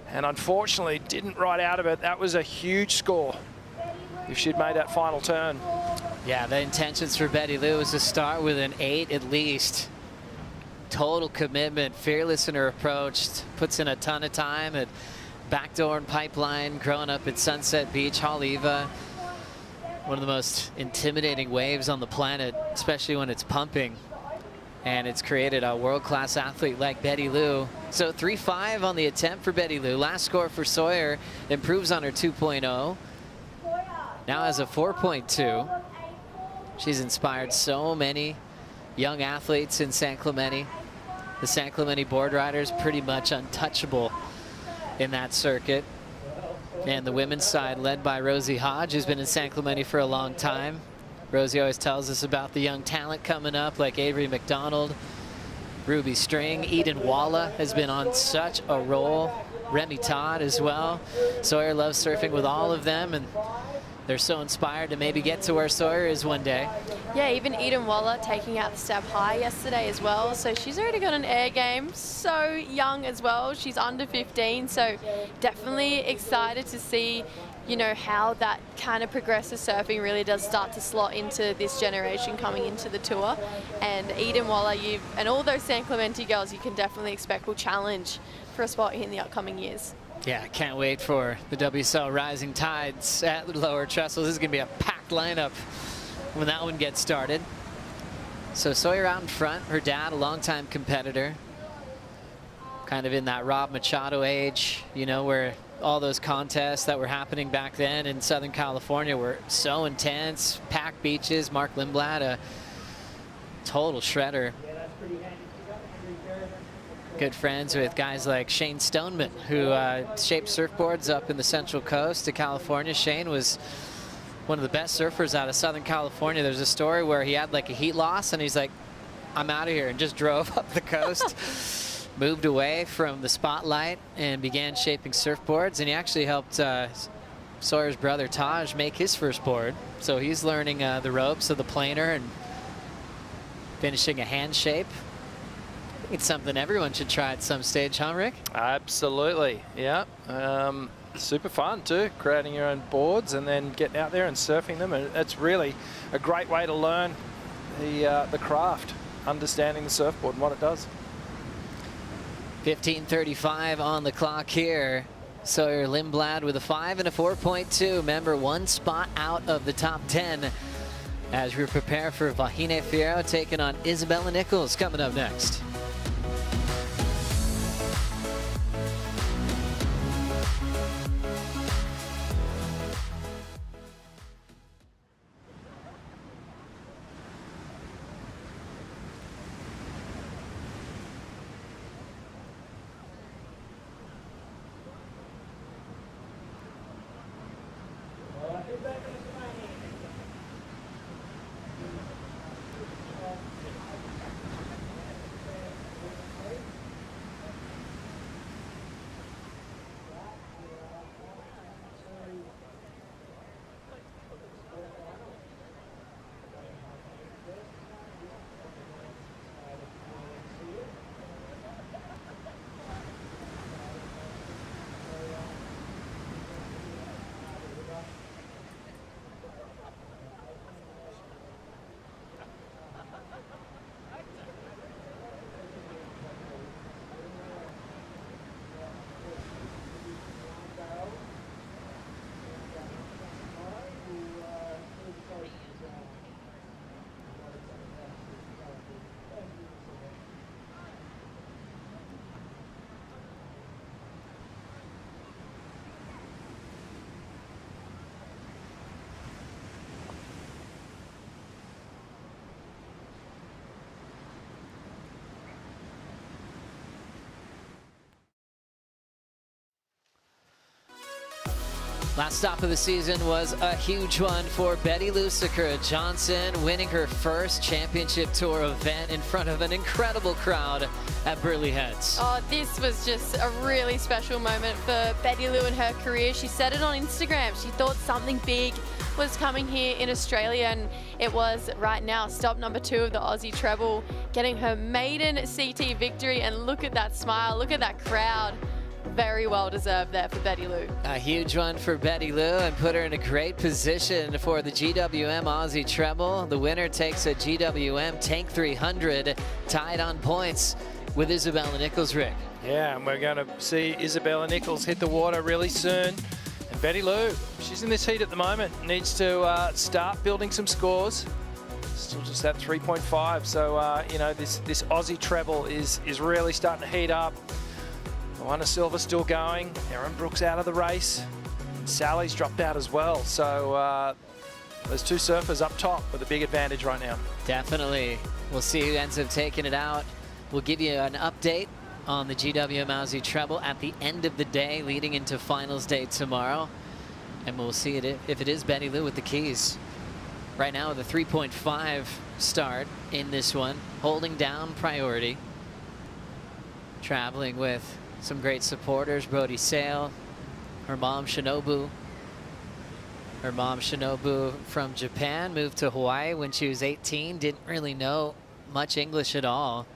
And unfortunately, didn't ride out of it. That was a huge score if she'd made that final turn. Yeah, the intentions for Betty Lou was to start with an 8 at least. Total commitment, fearless in her approach, puts in a ton of time at Backdoor and Pipeline, growing up at Sunset Beach, Haleiwa. One of the most intimidating waves on the planet, especially when it's pumping. And it's created a world-class athlete like Betty Lou. So 3.5 on the attempt for Betty Lou. Last score for Sawyer improves on her 2.0. Now has a 4.2. She's inspired so many young athletes in San Clemente. The San Clemente board riders pretty much untouchable in that circuit. And the women's side led by Rosie Hodge, who's been in San Clemente for a long time. Rosie always tells us about the young talent coming up like Avery McDonald, Ruby String. Eden Walla has been on such a roll. Remy Todd as well. Sawyer loves surfing with all of them, and they're so inspired to maybe get to where Sawyer is one day. Yeah, even Eden Waller taking out the stab high yesterday as well. So she's already got an air game. So young as well. She's under 15. So definitely excited to see you know, how that kind of progressive surfing really does start to slot into this generation coming into the tour. And Eden Waller, and all those San Clemente girls, you can definitely expect will challenge for a spot in the upcoming years. Yeah, can't wait for the WSL Rising Tides at the Lower Trestles. This is going to be a packed lineup when that one gets started. So Sawyer out in front, her dad, a longtime competitor, kind of in that Rob Machado age, you know, where all those contests that were happening back then in Southern California were so intense, packed beaches. Mark Lindblad, a total shredder. Good friends with guys like Shane Stoneman, who shaped surfboards up in the Central Coast of California. Shane was one of the best surfers out of Southern California. There's a story where he had like a heat loss and he's like, I'm out of here, and just drove up the coast, moved away from the spotlight and began shaping surfboards. And he actually helped Sawyer's brother Taj make his first board. So he's learning the ropes of the planer and finishing a hand shape. It's something everyone should try at some stage, huh, Rick? Absolutely, yeah. Super fun too, creating your own boards and then getting out there and surfing them. And it's really a great way to learn the craft, understanding the surfboard and what it does. 15:35 on the clock here. Sawyer Lindblad with a 5 and a 4.2. Remember, one spot out of the top 10 as we prepare for Vahine Fierro taking on Isabella Nichols coming up next. Last stop of the season was a huge one for Betty Lou Sakura Johnson, winning her first championship tour event in front of an incredible crowd at Burleigh Heads. Oh, this was just a really special moment for Betty Lou in her career. She said it on Instagram. She thought something big was coming here in Australia, and it was right now. Stop number 2 of the Aussie Treble, getting her maiden CT victory, and look at that smile, look at that crowd. Very well deserved there for Betty Lou. A huge one for Betty Lou and put her in a great position for the GWM Aussie Treble. The winner takes a GWM Tank 300, tied on points with Isabella Nichols, Rick. Yeah, and we're going to see Isabella Nichols hit the water really soon. And Betty Lou, she's in this heat at the moment, needs to start building some scores. Still just at 3.5, so you know, this Aussie Treble is really starting to heat up. Joanna Silva still going. Erin Brooks out of the race. Sally's dropped out as well. So those two surfers up top with a big advantage right now. Definitely. We'll see who ends up taking it out. We'll give you an update on the GWM Aussie Treble at the end of the day, leading into finals day tomorrow. And we'll see it if it is Betty Lou with the keys. Right now with a 3.5 start in this one, holding down priority. Traveling with some great supporters, Brody Sale, her mom Shinobu. Her mom Shinobu from Japan, moved to Hawaii when she was 18, didn't really know much English at all.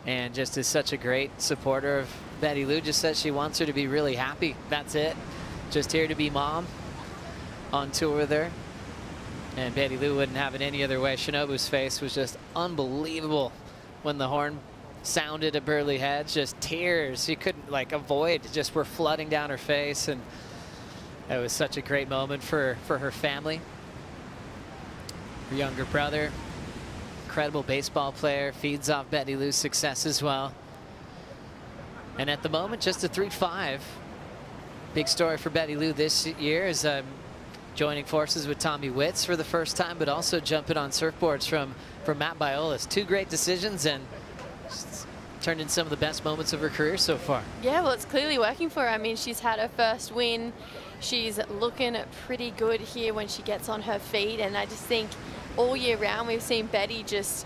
And just is such a great supporter of Betty Lou, just says she wants her to be really happy. That's it. just here to be mom, on tour with her. And Betty Lou wouldn't have it any other way. Shinobu's face was just unbelievable when the horn sounded at Burley Heads. Just tears you couldn't like avoid, just were flooding down her face. And it was such a great moment for her family. Her younger brother, incredible baseball player, feeds off Betty Lou's success as well. And at the moment, just a 3.5. Big story for Betty Lou this year is joining forces with Tommy Witz for the first time, but also jumping on surfboards from Matt Biolas. Two great decisions and turned in some of the best moments of her career so far. Yeah, well, it's clearly working for her. I mean, she's had her first win. She's looking pretty good here when she gets on her feet. And I just think all year round we've seen Betty just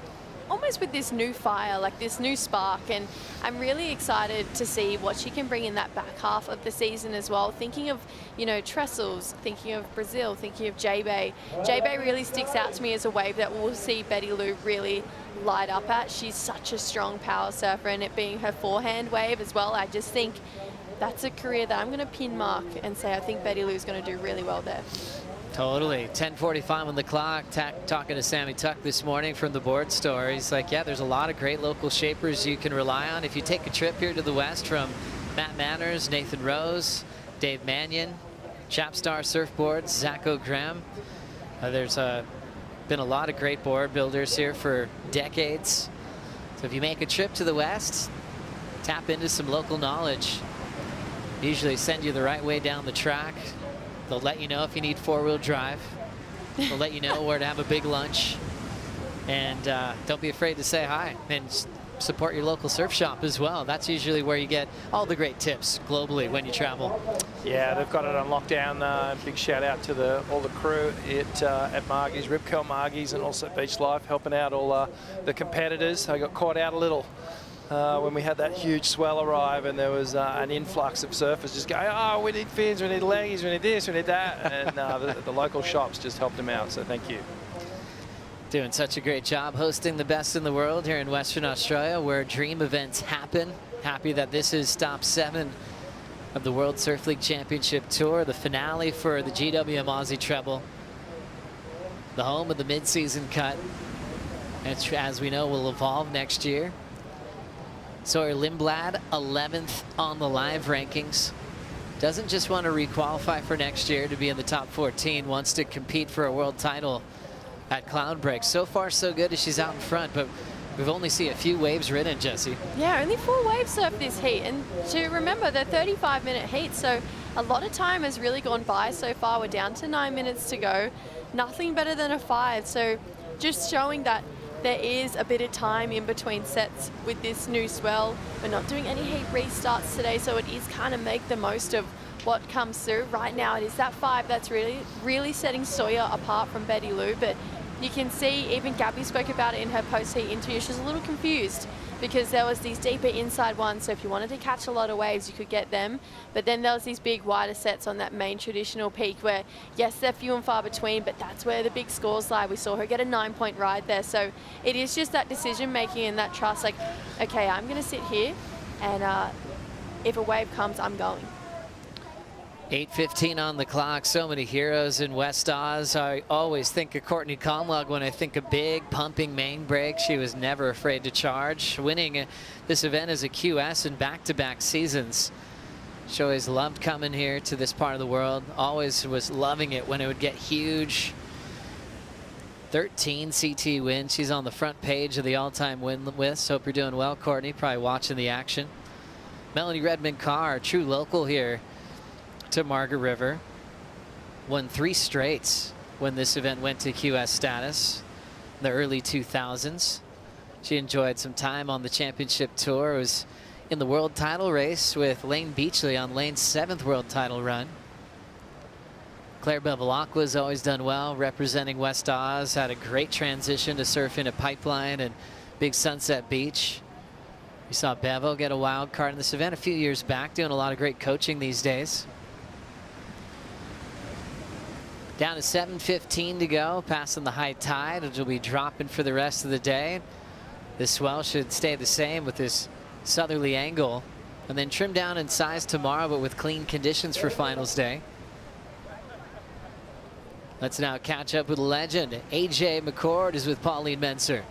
almost with this new fire, like this new spark, and I'm really excited to see what she can bring in that back half of the season as well. Thinking of, you know, Trestles, thinking of Brazil, thinking of J-Bay. J-Bay really sticks out to me as a wave that we'll see Betty Lou really light up at. She's such a strong power surfer, and it being her forehand wave as well, I just think that's a career that I'm going to pin mark and say I think Betty Lou's going to do really well there. Totally. 10:45 on the clock. Talking to Sammy Tuck this morning from the board store. He's like, yeah, there's a lot of great local shapers you can rely on. If you take a trip here to the west from Matt Manners, Nathan Rose, Dave Mannion, Chapstar Surfboards, Zach O'Graham. There's been a lot of great board builders here for decades. So if you make a trip to the west, tap into some local knowledge. Usually send you the right way down the track. They'll let you know if you need four-wheel drive. They'll let you know where to have a big lunch. And don't be afraid to say hi and support your local surf shop as well. That's usually where you get all the great tips globally when you travel. Yeah, they've got it on lockdown. Big shout out to all the crew at Margie's, Rip Curl Margie's, and also Beach Life, helping out all the competitors. I got caught out a little when we had that huge swell arrive, and there was an influx of surfers just going, oh, we need fins, we need leggies, we need this, we need that. And the local shops just helped them out, so thank you. Doing such a great job hosting the best in the world here in Western Australia, where dream events happen. Happy that this is stop 7 of the World Surf League Championship Tour, the finale for the GWM Aussie Treble, the home of the mid-season cut, which, as we know, will evolve next year. Sawyer Lindblad, 11th on the live rankings. Doesn't just want to requalify for next year to be in the top 14, wants to compete for a world title at Cloudbreak. So far, so good as she's out in front, but we've only seen a few waves ridden, Jessie. Yeah, only 4 waves surfed this heat. And to remember, they're 35-minute heats, so a lot of time has really gone by so far. We're down to 9 minutes to go. Nothing better than a 5. So just showing that there is a bit of time in between sets with this new swell. We're not doing any heat restarts today, so it is kind of make the most of what comes through. Right now, it is that 5 that's really setting Sawyer apart from Betty Lou. But you can see, even Gabby spoke about it in her post-heat interview, she was a little confused because there was these deeper inside ones, so if you wanted to catch a lot of waves, you could get them. But then there was these big wider sets on that main traditional peak where, yes, they're few and far between, but that's where the big scores lie. We saw her get a 9-point ride there. So it is just that decision-making and that trust, like, okay, I'm going to sit here, and if a wave comes, I'm going. 8:15 on the clock. So many heroes in West Oz. I always think of Courtney Comlog when I think of big pumping main break. She was never afraid to charge, winning this event as a QS in back-to-back seasons. She always loved coming here to this part of the world. Always was loving it when it would get huge. 13 CT wins. She's on the front page of the all-time win list. Hope you're doing well, Courtney. Probably watching the action. Melanie Redmond-Carr, true local here to Margaret River, won 3 straights when this event went to QS status in the early 2000s. She enjoyed some time on the championship tour. It was in the world title race with Lane Beachley on Lane's 7th world title run. Claire Bevilacqua's always done well representing West Oz, had a great transition to surfing at Pipeline and Big Sunset Beach. We saw Bevo get a wild card in this event a few years back, doing a lot of great coaching these days. Down to 7:15 to go, passing the high tide, which will be dropping for the rest of the day. This swell should stay the same with this southerly angle, and then trim down in size tomorrow, but with clean conditions for finals day. Let's now catch up with legend. AJ McCord is with Pauline Menser.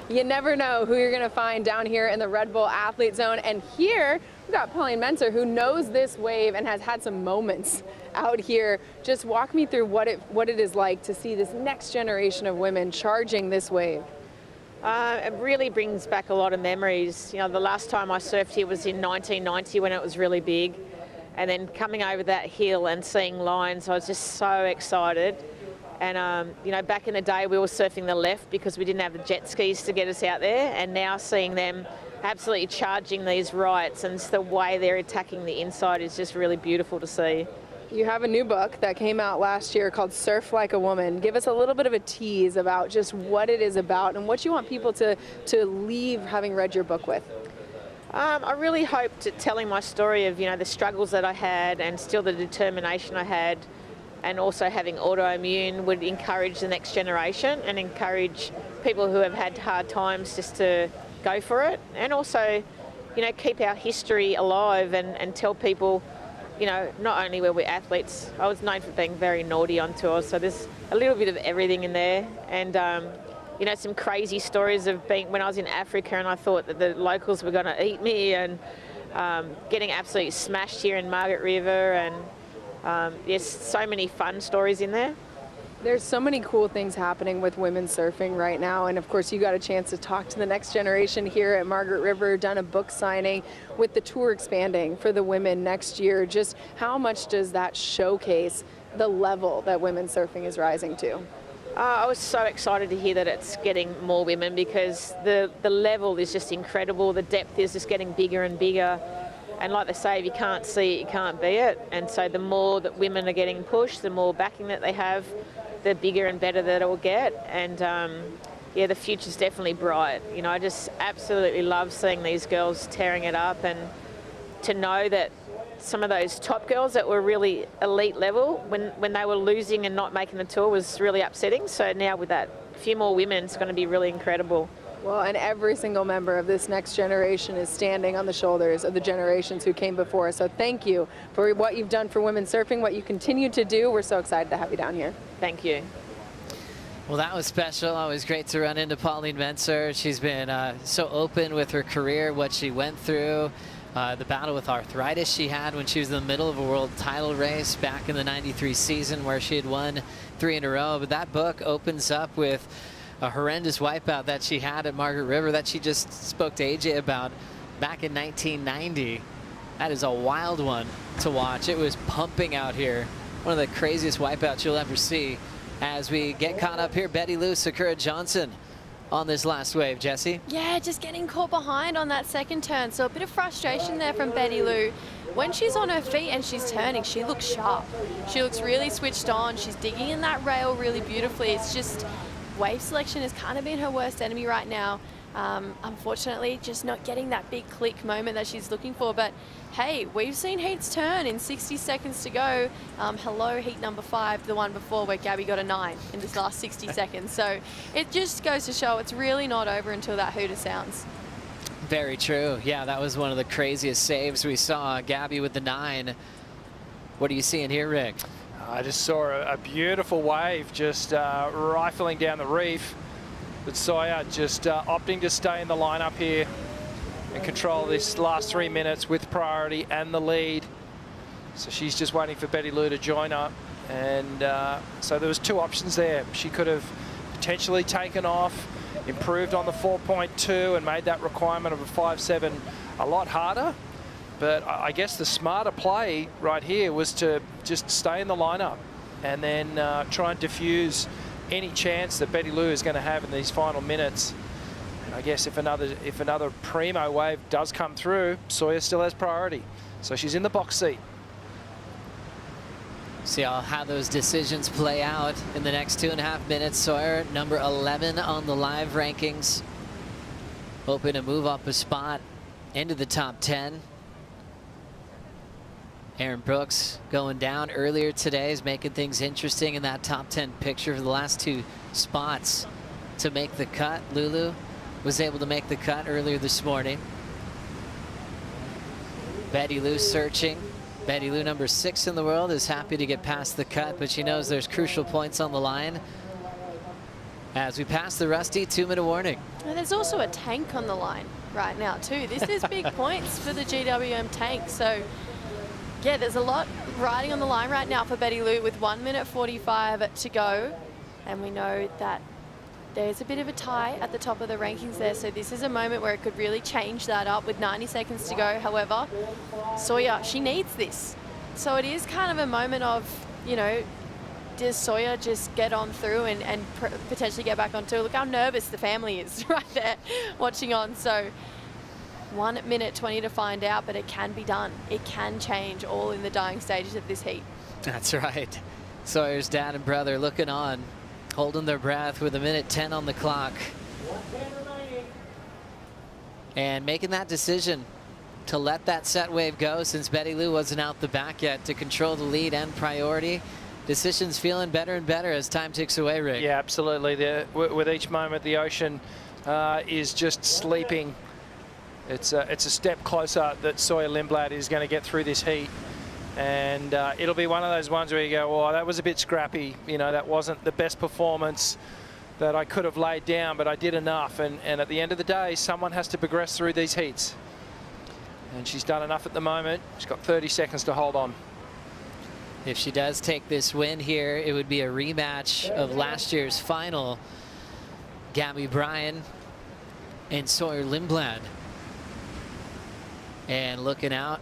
You never know who you're going to find down here in the Red Bull Athlete Zone. And here we've got Pauline Menser, who knows this wave and has had some moments out here. Just walk me through what it is like to see this next generation of women charging this wave. It really brings back a lot of memories. You know, the last time I surfed here was in 1990 when it was really big. And then coming over that hill and seeing lines, I was just so excited. And, you know, back in the day we were surfing the left because we didn't have the jet skis to get us out there. And now seeing them absolutely charging these rights and the way they're attacking the inside is just really beautiful to see. You have a new book that came out last year called Surf Like a Woman. Give us a little bit of a tease about just what it is about and what you want people to leave having read your book with. I really hoped at telling my story of, you know, the struggles that I had and still the determination I had, and also having autoimmune, would encourage the next generation and encourage people who have had hard times just to go for it, and also, you know, keep our history alive and tell people, you know, not only were we athletes. I was known for being very naughty on tour, so there's a little bit of everything in there. And you know, some crazy stories of being when I was in Africa and I thought that the locals were going to eat me, and getting absolutely smashed here in Margaret River, and there's so many fun stories in there. There's so many cool things happening with women surfing right now, and of course you got a chance to talk to the next generation here at Margaret River, done a book signing with the tour expanding for the women next year. Just how much does that showcase the level that women surfing is rising to? I was so excited to hear that it's getting more women, because the level is just incredible. The depth is just getting bigger and bigger. And like they say, if you can't see it, you can't be it. And so the more that women are getting pushed, the more backing that they have, the bigger and better that it will get. And yeah, the future's definitely bright. You know, I just absolutely love seeing these girls tearing it up, and to know that some of those top girls that were really elite level, when they were losing and not making the tour, was really upsetting. So now with that few more women, it's going to be really incredible. Well, and every single member of this next generation is standing on the shoulders of the generations who came before us. So thank you for what you've done for women surfing, what you continue to do. We're so excited to have you down here. Thank you. Well, that was special. Always great to run into Pauline Menser. She's been so open with her career, what she went through, the battle with arthritis she had when she was in the middle of a world title race back in the '93 season where she had won 3 in a row. But that book opens up with a horrendous wipeout that she had at Margaret River that she just spoke to AJ about back in 1990. That is a wild one to watch. It was pumping out here. One of the craziest wipeouts you'll ever see. As we get caught up here, Betty Lou, Sakura Johnson on this last wave. Jesse? Yeah, just getting caught behind on that second turn. So a bit of frustration there from Betty Lou. When she's on her feet and she's turning, she looks sharp. She looks really switched on. She's digging in that rail really beautifully. It's just wave selection has kind of been her worst enemy right now. Unfortunately, just not getting that big click moment that she's looking for. But hey, we've seen heats turn in 60 seconds to go. Hello, heat number 5, the one before where Gabby got a 9 in this last 60 seconds. So it just goes to show it's really not over until that hooter sounds. Very true. Yeah, that was one of the craziest saves we saw. Gabby with the 9. What are you seeing here, Rick? I just saw a beautiful wave just rifling down the reef. But Sawyer just opting to stay in the lineup here and control this last 3 minutes with priority and the lead. So she's just waiting for Betty Lou to join her. And so there was 2 options there. She could have potentially taken off, improved on the 4.2 and made that requirement of a 5.7 a lot harder. But I guess the smarter play right here was to just stay in the lineup and then try and diffuse any chance that Betty Lou is going to have in these final minutes. And I guess if another primo wave does come through, Sawyer still has priority. So she's in the box seat. See how those decisions play out in the next 2.5 minutes. Sawyer, number 11 on the live rankings, hoping to move up a spot into the top 10. Aaron Brooks going down earlier today is making things interesting in that top 10 picture for the last 2 spots to make the cut. Lulu was able to make the cut earlier this morning. Betty Lou searching Betty Lou, number 6 in the world, is happy to get past the cut, but she knows there's crucial points on the line. As we pass the Rusty 2-minute warning. And there's also a tank on the line right now too. This is big points for the GWM tank. So yeah, there's a lot riding on the line right now for Betty Lou with 1:45 to go. And we know that there's a bit of a tie at the top of the rankings there. So this is a moment where it could really change that up with 90 seconds to go. However, Sawyer, she needs this. So it is kind of a moment of, you know, does Sawyer just get on through and potentially get back on tour? Look how nervous the family is right there watching on. So 1:20 to find out, but it can be done. It can change all in the dying stages of this heat. That's right. Sawyer's dad and brother looking on, holding their breath with 1:10 on the clock. And making that decision to let that set wave go since Betty Lou wasn't out the back yet to control the lead and priority. Decision's feeling better and better as time ticks away, Rick. Yeah, absolutely. With each moment, the ocean is just sleeping. It's a step closer that Sawyer Lindblad is going to get through this heat. And it'll be one of those ones where you go, oh, that was a bit scrappy. You know, that wasn't the best performance that I could have laid down, but I did enough. And at the end of the day, someone has to progress through these heats. And she's done enough at the moment. She's got 30 seconds to hold on. If she does take this win here, it would be a rematch of last year's final. Gabby Bryan and Sawyer Lindblad. And looking out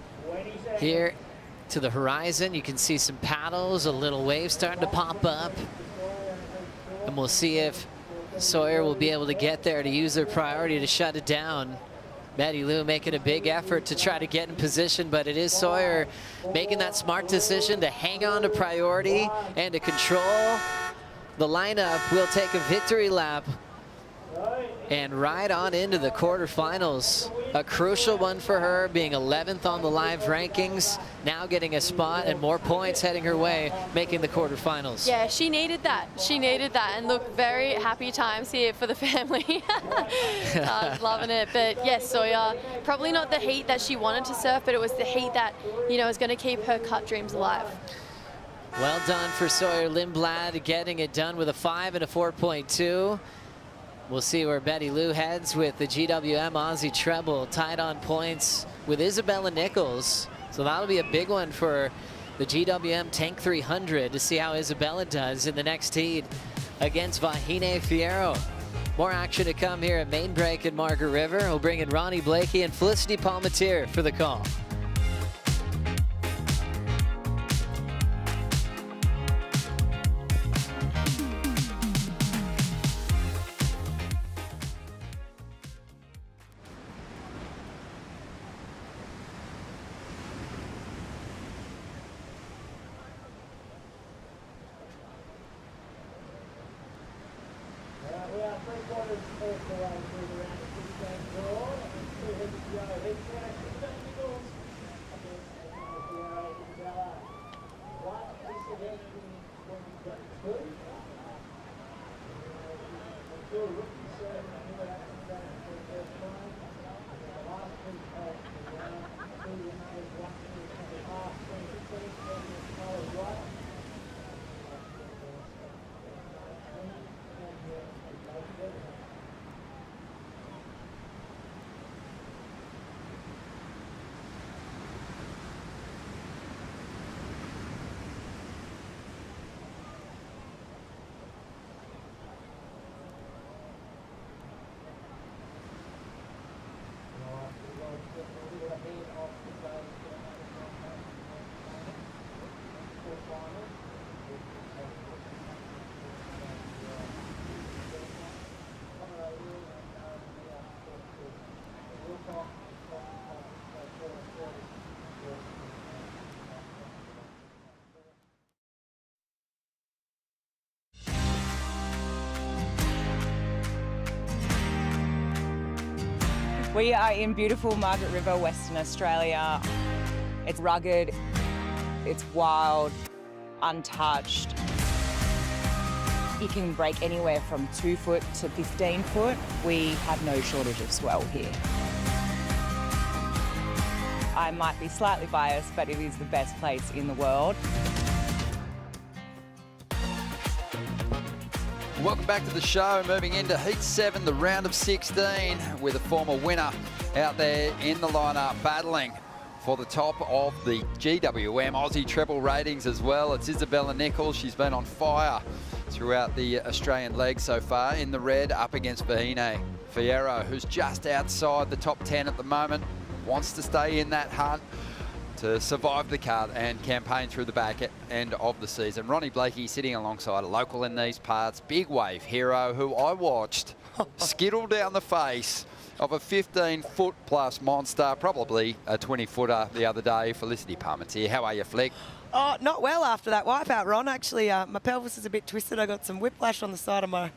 here to the horizon, you can see some paddles, a little wave starting to pop up. And we'll see if Sawyer will be able to get there to use their priority to shut it down. Betty Lou making a big effort to try to get in position, but it is Sawyer making that smart decision to hang on to priority and to control the lineup. We'll take a victory lap and ride on into the quarterfinals. A crucial one for her, being 11th on the live rankings, now getting a spot and more points heading her way, making the quarterfinals. Yeah, she needed that. She needed that. And look, very happy times here for the family. Loving it. But yes, Sawyer, probably not the heat that she wanted to surf, but it was the heat that, you know, is going to keep her cut dreams alive. Well done for Sawyer Lindblad, getting it done with a 5 and a 4.2. We'll see where Betty Lou heads with the GWM Aussie Treble, tied on points with Isabella Nichols. So that'll be a big one for the GWM Tank 300 to see how Isabella does in the next heat against Vahine Fierro. More action to come here at Main Break at Margaret River. We'll bring in Ronnie Blakey and Felicity Palmatier for the call. We are in beautiful Margaret River, Western Australia. It's rugged, it's wild, untouched. You can break anywhere from 2 foot to 15 foot. We have no shortage of swell here. I might be slightly biased, but it is the best place in the world. Welcome back to the show. Moving into Heat 7, the round of 16, with a former winner out there in the lineup battling for the top of the GWM Aussie Treble ratings as well. It's Isabella Nichols. She's been on fire throughout the Australian leg so far in the red, up against Vahine Fierro, who's just outside the top 10 at the moment, wants to stay in that hunt to survive the cut and campaign through the back end of the season. Ronnie Blakey sitting alongside a local in these parts, big wave hero, who I watched skittle down the face of a 15-foot plus monster, probably a 20-footer the other day. Felicity Parmentier, how are you, Flick? Oh, not well after that wipeout, Ron. Actually, my pelvis is a bit twisted. I got some whiplash on the side of my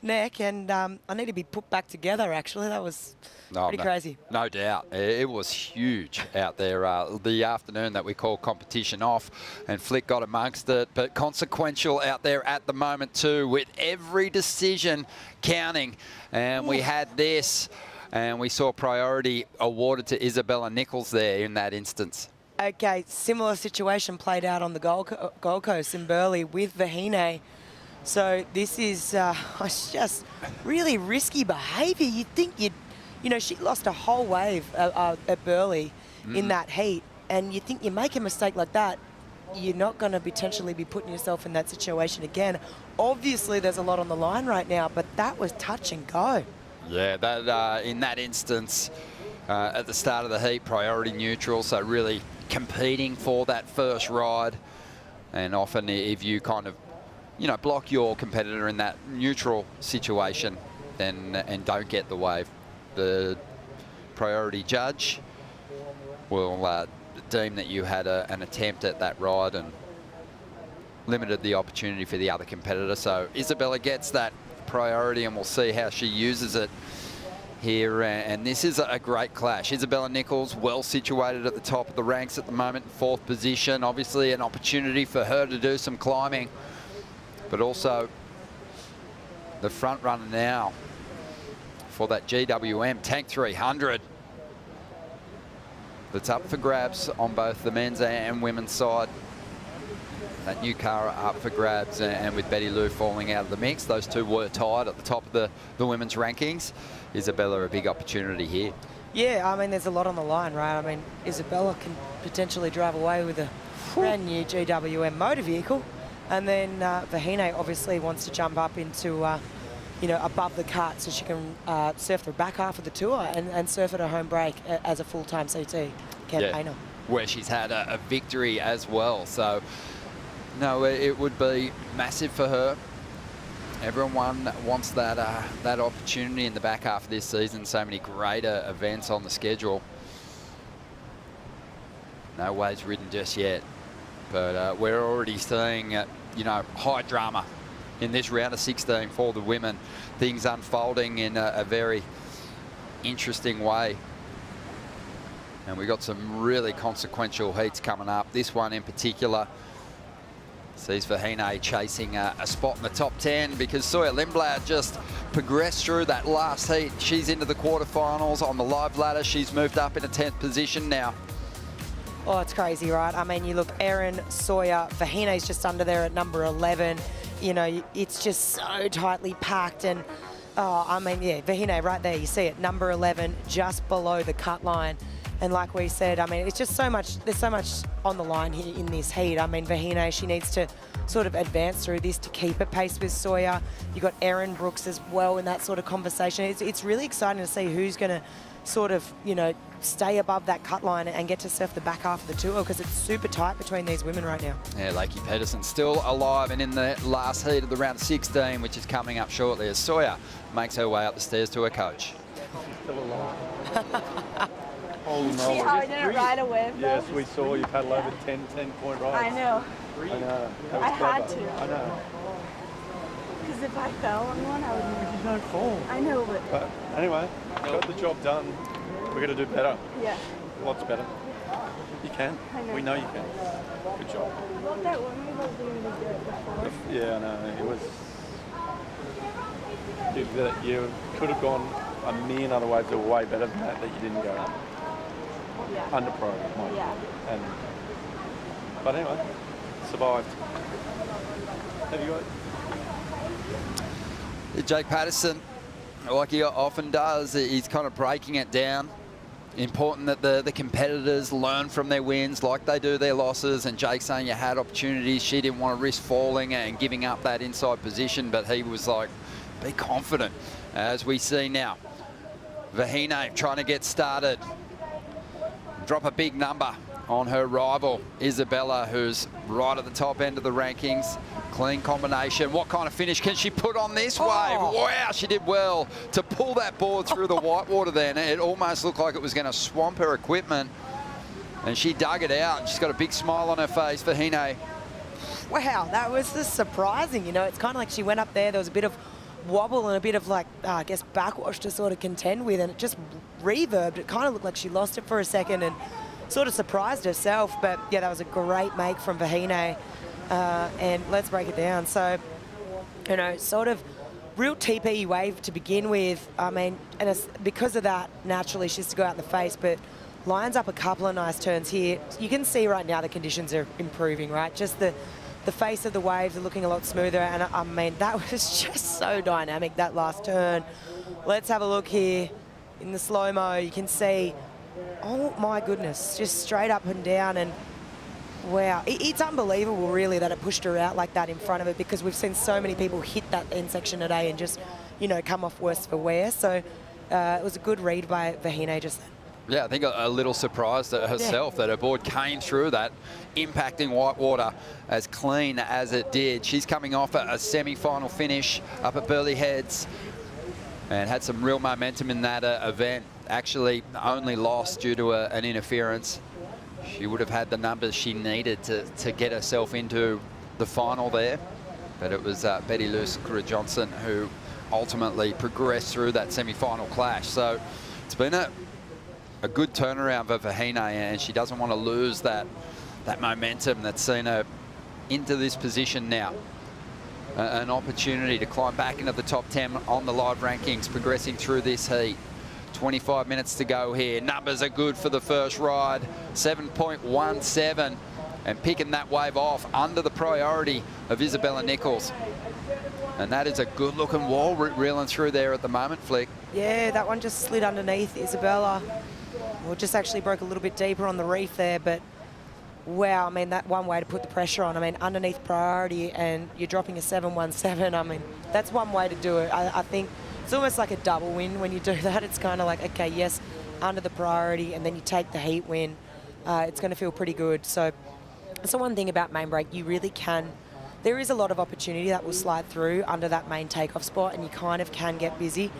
neck, and I need to be put back together, actually. That was pretty crazy. No doubt. It was huge out there the afternoon that we called competition off, and Flick got amongst it, but consequential out there at the moment too, with every decision counting. And we had this, and we saw priority awarded to Isabella Nichols there in that instance. Okay, similar situation played out on the Gold Coast in Burleigh with Vahine. So this is just really risky behaviour. You'd think you know, she lost a whole wave at Burleigh in that heat, and you think you make a mistake like that, you're not going to potentially be putting yourself in that situation again. Obviously, there's a lot on the line right now, but that was touch and go. Yeah, that in that instance, at the start of the heat, priority neutral, so really competing for that first ride. And often if you kind of, you know, block your competitor in that neutral situation, then and don't get the wave, the priority judge will deem that you had an attempt at that ride and limited the opportunity for the other competitor. So Isabella gets that priority, and we'll see how she uses it here. And this is a great clash. Isabella Nichols, well situated at the top of the ranks at the moment, 4th position. Obviously an opportunity for her to do some climbing, but also the front runner now for that GWM Tank 300 that's up for grabs on both the men's and women's side. That new car up for grabs, and with Betty Lou falling out of the mix, those two were tied at the top of the women's rankings. Isabella, a big opportunity here. Yeah, I mean, there's a lot on the line, right? I mean, Isabella can potentially drive away with a brand new GWM motor vehicle, and then Vahine obviously wants to jump up into, you know, above the cut so she can surf the back half of the tour and surf at a home break as a full-time CT campaigner. Yeah, where she's had a victory as well. So, no, it would be massive for her. Everyone wants that that opportunity in the back half of this season. So many greater events on the schedule. No waves ridden just yet, but we're already seeing, you know, high drama in this round of 16 for the women. Things unfolding in a very interesting way. And we've got some really consequential heats coming up. This one in particular sees Vahine chasing a spot in the top 10 because Sawyer Lindblad just progressed through that last heat. She's into the quarterfinals on the live ladder. She's moved up in a 10th position now. Oh, it's crazy, right? I mean, you look, Erin, Sawyer, Vahine's just under there at number 11. You know, it's just so tightly packed. And, oh, I mean, yeah, Vahine right there, you see it, number 11, just below the cut line. And like we said, I mean, it's just so much, there's so much on the line here in this heat. I mean, Vahine, she needs to sort of advance through this to keep a pace with Sawyer. You've got Erin Brooks as well in that sort of conversation. It's really exciting to see who's going to sort of, you know, stay above that cut line and get to surf the back half of the tour, because it's super tight between these women right now. Yeah, Lakey Pedersen still alive and in the last heat of the round of 16, which is coming up shortly as Sawyer makes her way up the stairs to her coach. Still alive. See how I didn't ride a wave? Yes, we saw you paddle over 10-point rides. I know. I know. I had to. I know. Because if I fell on one, I would never. There's no fall. I know, But anyway, got the job done. We're going to do better. Yeah. Lots better. You can. I know. We know you can. Good job. Well, that one we were doing the good before. Yeah, I know. It was... You could have gone a million other ways that were way better than that you didn't go. under priority. And but anyway, survived. Have you got? Jake Patterson, like he often does, he's kind of breaking it down. Important that the competitors learn from their wins like they do their losses. And Jake saying you had opportunities. She didn't want to risk falling and giving up that inside position, but he was like, be confident. As we see now, Vahine trying to get started. Drop a big number on her rival, Isabella, who's right at the top end of the rankings. Clean combination. What kind of finish can she put on this wave? Wow, she did well to pull that board through the whitewater then. It almost looked like it was going to swamp her equipment, and she dug it out. She's got a big smile on her face, Vahine. Wow, that was just surprising. You know, it's kind of like she went up there was a bit of wobble and a bit of like, I guess, backwash to sort of contend with, and it just reverbed. It kind of looked like she lost it for a second and sort of surprised herself. But yeah, that was a great make from Vahine. And let's break it down. So, you know, sort of real TPE wave to begin with. I mean, and it's because of that, naturally she's to go out in the face, but lines up a couple of nice turns here. You can see right now the conditions are improving, right? Just the face of the waves are looking a lot smoother, and I mean, that was just so dynamic, that last turn. Let's have a look here in the slow-mo. You can see, oh my goodness, just straight up and down, and wow, it's unbelievable really that it pushed her out like that in front of it, because we've seen so many people hit that end section today and just, you know, come off worse for wear. So it was a good read by Vahine just then. Yeah, I think a little surprised at herself that her board came through that impacting whitewater as clean as it did. She's coming off a semi-final finish up at Burleigh Heads and had some real momentum in that event. Actually only lost due to an interference. She would have had the numbers she needed to get herself into the final there. But it was Betty Luce-Johnson who ultimately progressed through that semi-final clash. So it's been a good turnaround for Vahine, and she doesn't want to lose that momentum that's seen her into this position now. An opportunity to climb back into the top 10 on the live rankings, progressing through this heat. 25 minutes to go here. Numbers are good for the first ride. 7.17, and picking that wave off under the priority of Isabella Nichols. And that is a good-looking wall reeling through there at the moment, Flick. Yeah, that one just slid underneath Isabella. Well, just actually broke a little bit deeper on the reef there, but wow, I mean, that one way to put the pressure on. I mean, underneath priority and you're dropping a 717. I mean, that's one way to do it. I think it's almost like a double win when you do that. It's kind of like, okay, yes, under the priority, and then you take the heat win. It's going to feel pretty good. So that's the one thing about main break. You really can, there is a lot of opportunity that will slide through under that main takeoff spot, and you kind of can get busy.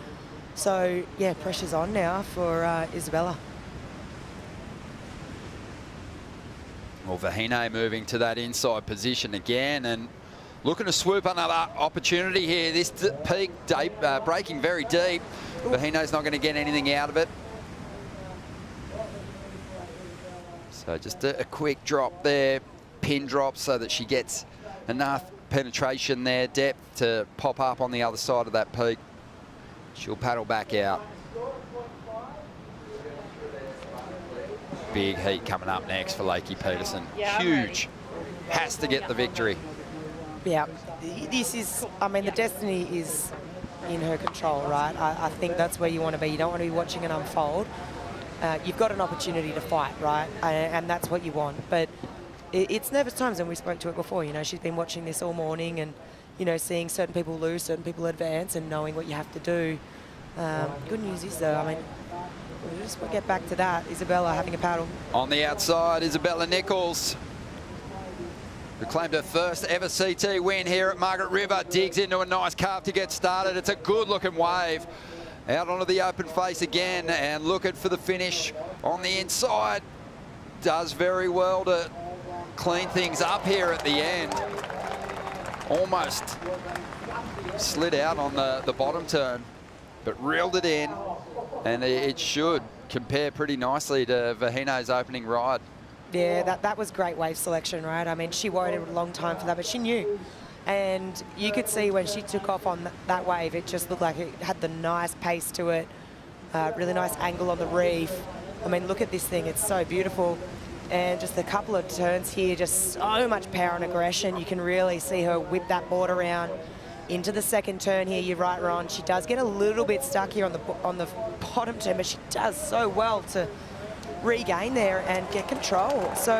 So yeah, pressure's on now for Isabella. Well, Vahine moving to that inside position again and looking to swoop another opportunity here. This peak deep, breaking very deep. Vahine's not going to get anything out of it. So just a quick drop there, pin drop, so that she gets enough penetration there, depth to pop up on the other side of that peak. She'll paddle back out. Big heat coming up next for Lakey Peterson. Yeah, huge. Has to get the victory. Yeah, this is, I mean, the destiny is in her control, right? I think that's where you want to be. You don't want to be watching it unfold. You've got an opportunity to fight, right? And that's what you want. But it's nervous times, and we spoke to it before. You know, she's been watching this all morning and, you know, seeing certain people lose, certain people advance, and knowing what you have to do. Good news is, though, I mean, we'll just get back to that. Isabella having a paddle. On the outside, Isabella Nichols, who claimed her first ever CT win here at Margaret River, digs into a nice carve to get started. It's a good looking wave. Out onto the open face again and looking for the finish on the inside. Does very well to clean things up here at the end. Almost slid out on the bottom turn, but reeled it in, and it should compare pretty nicely to Vahine's opening ride. Yeah, that was great wave selection, right? I mean, she waited a long time for that, but she knew. And you could see when she took off on that wave, it just looked like it had the nice pace to it, really nice angle on the reef. I mean, look at this thing. It's so beautiful. And just a couple of turns here, just so much power and aggression. You can really see her whip that board around into the second turn here. You're right, Ron. She does get a little bit stuck here on the bottom turn, but she does so well to regain there and get control. So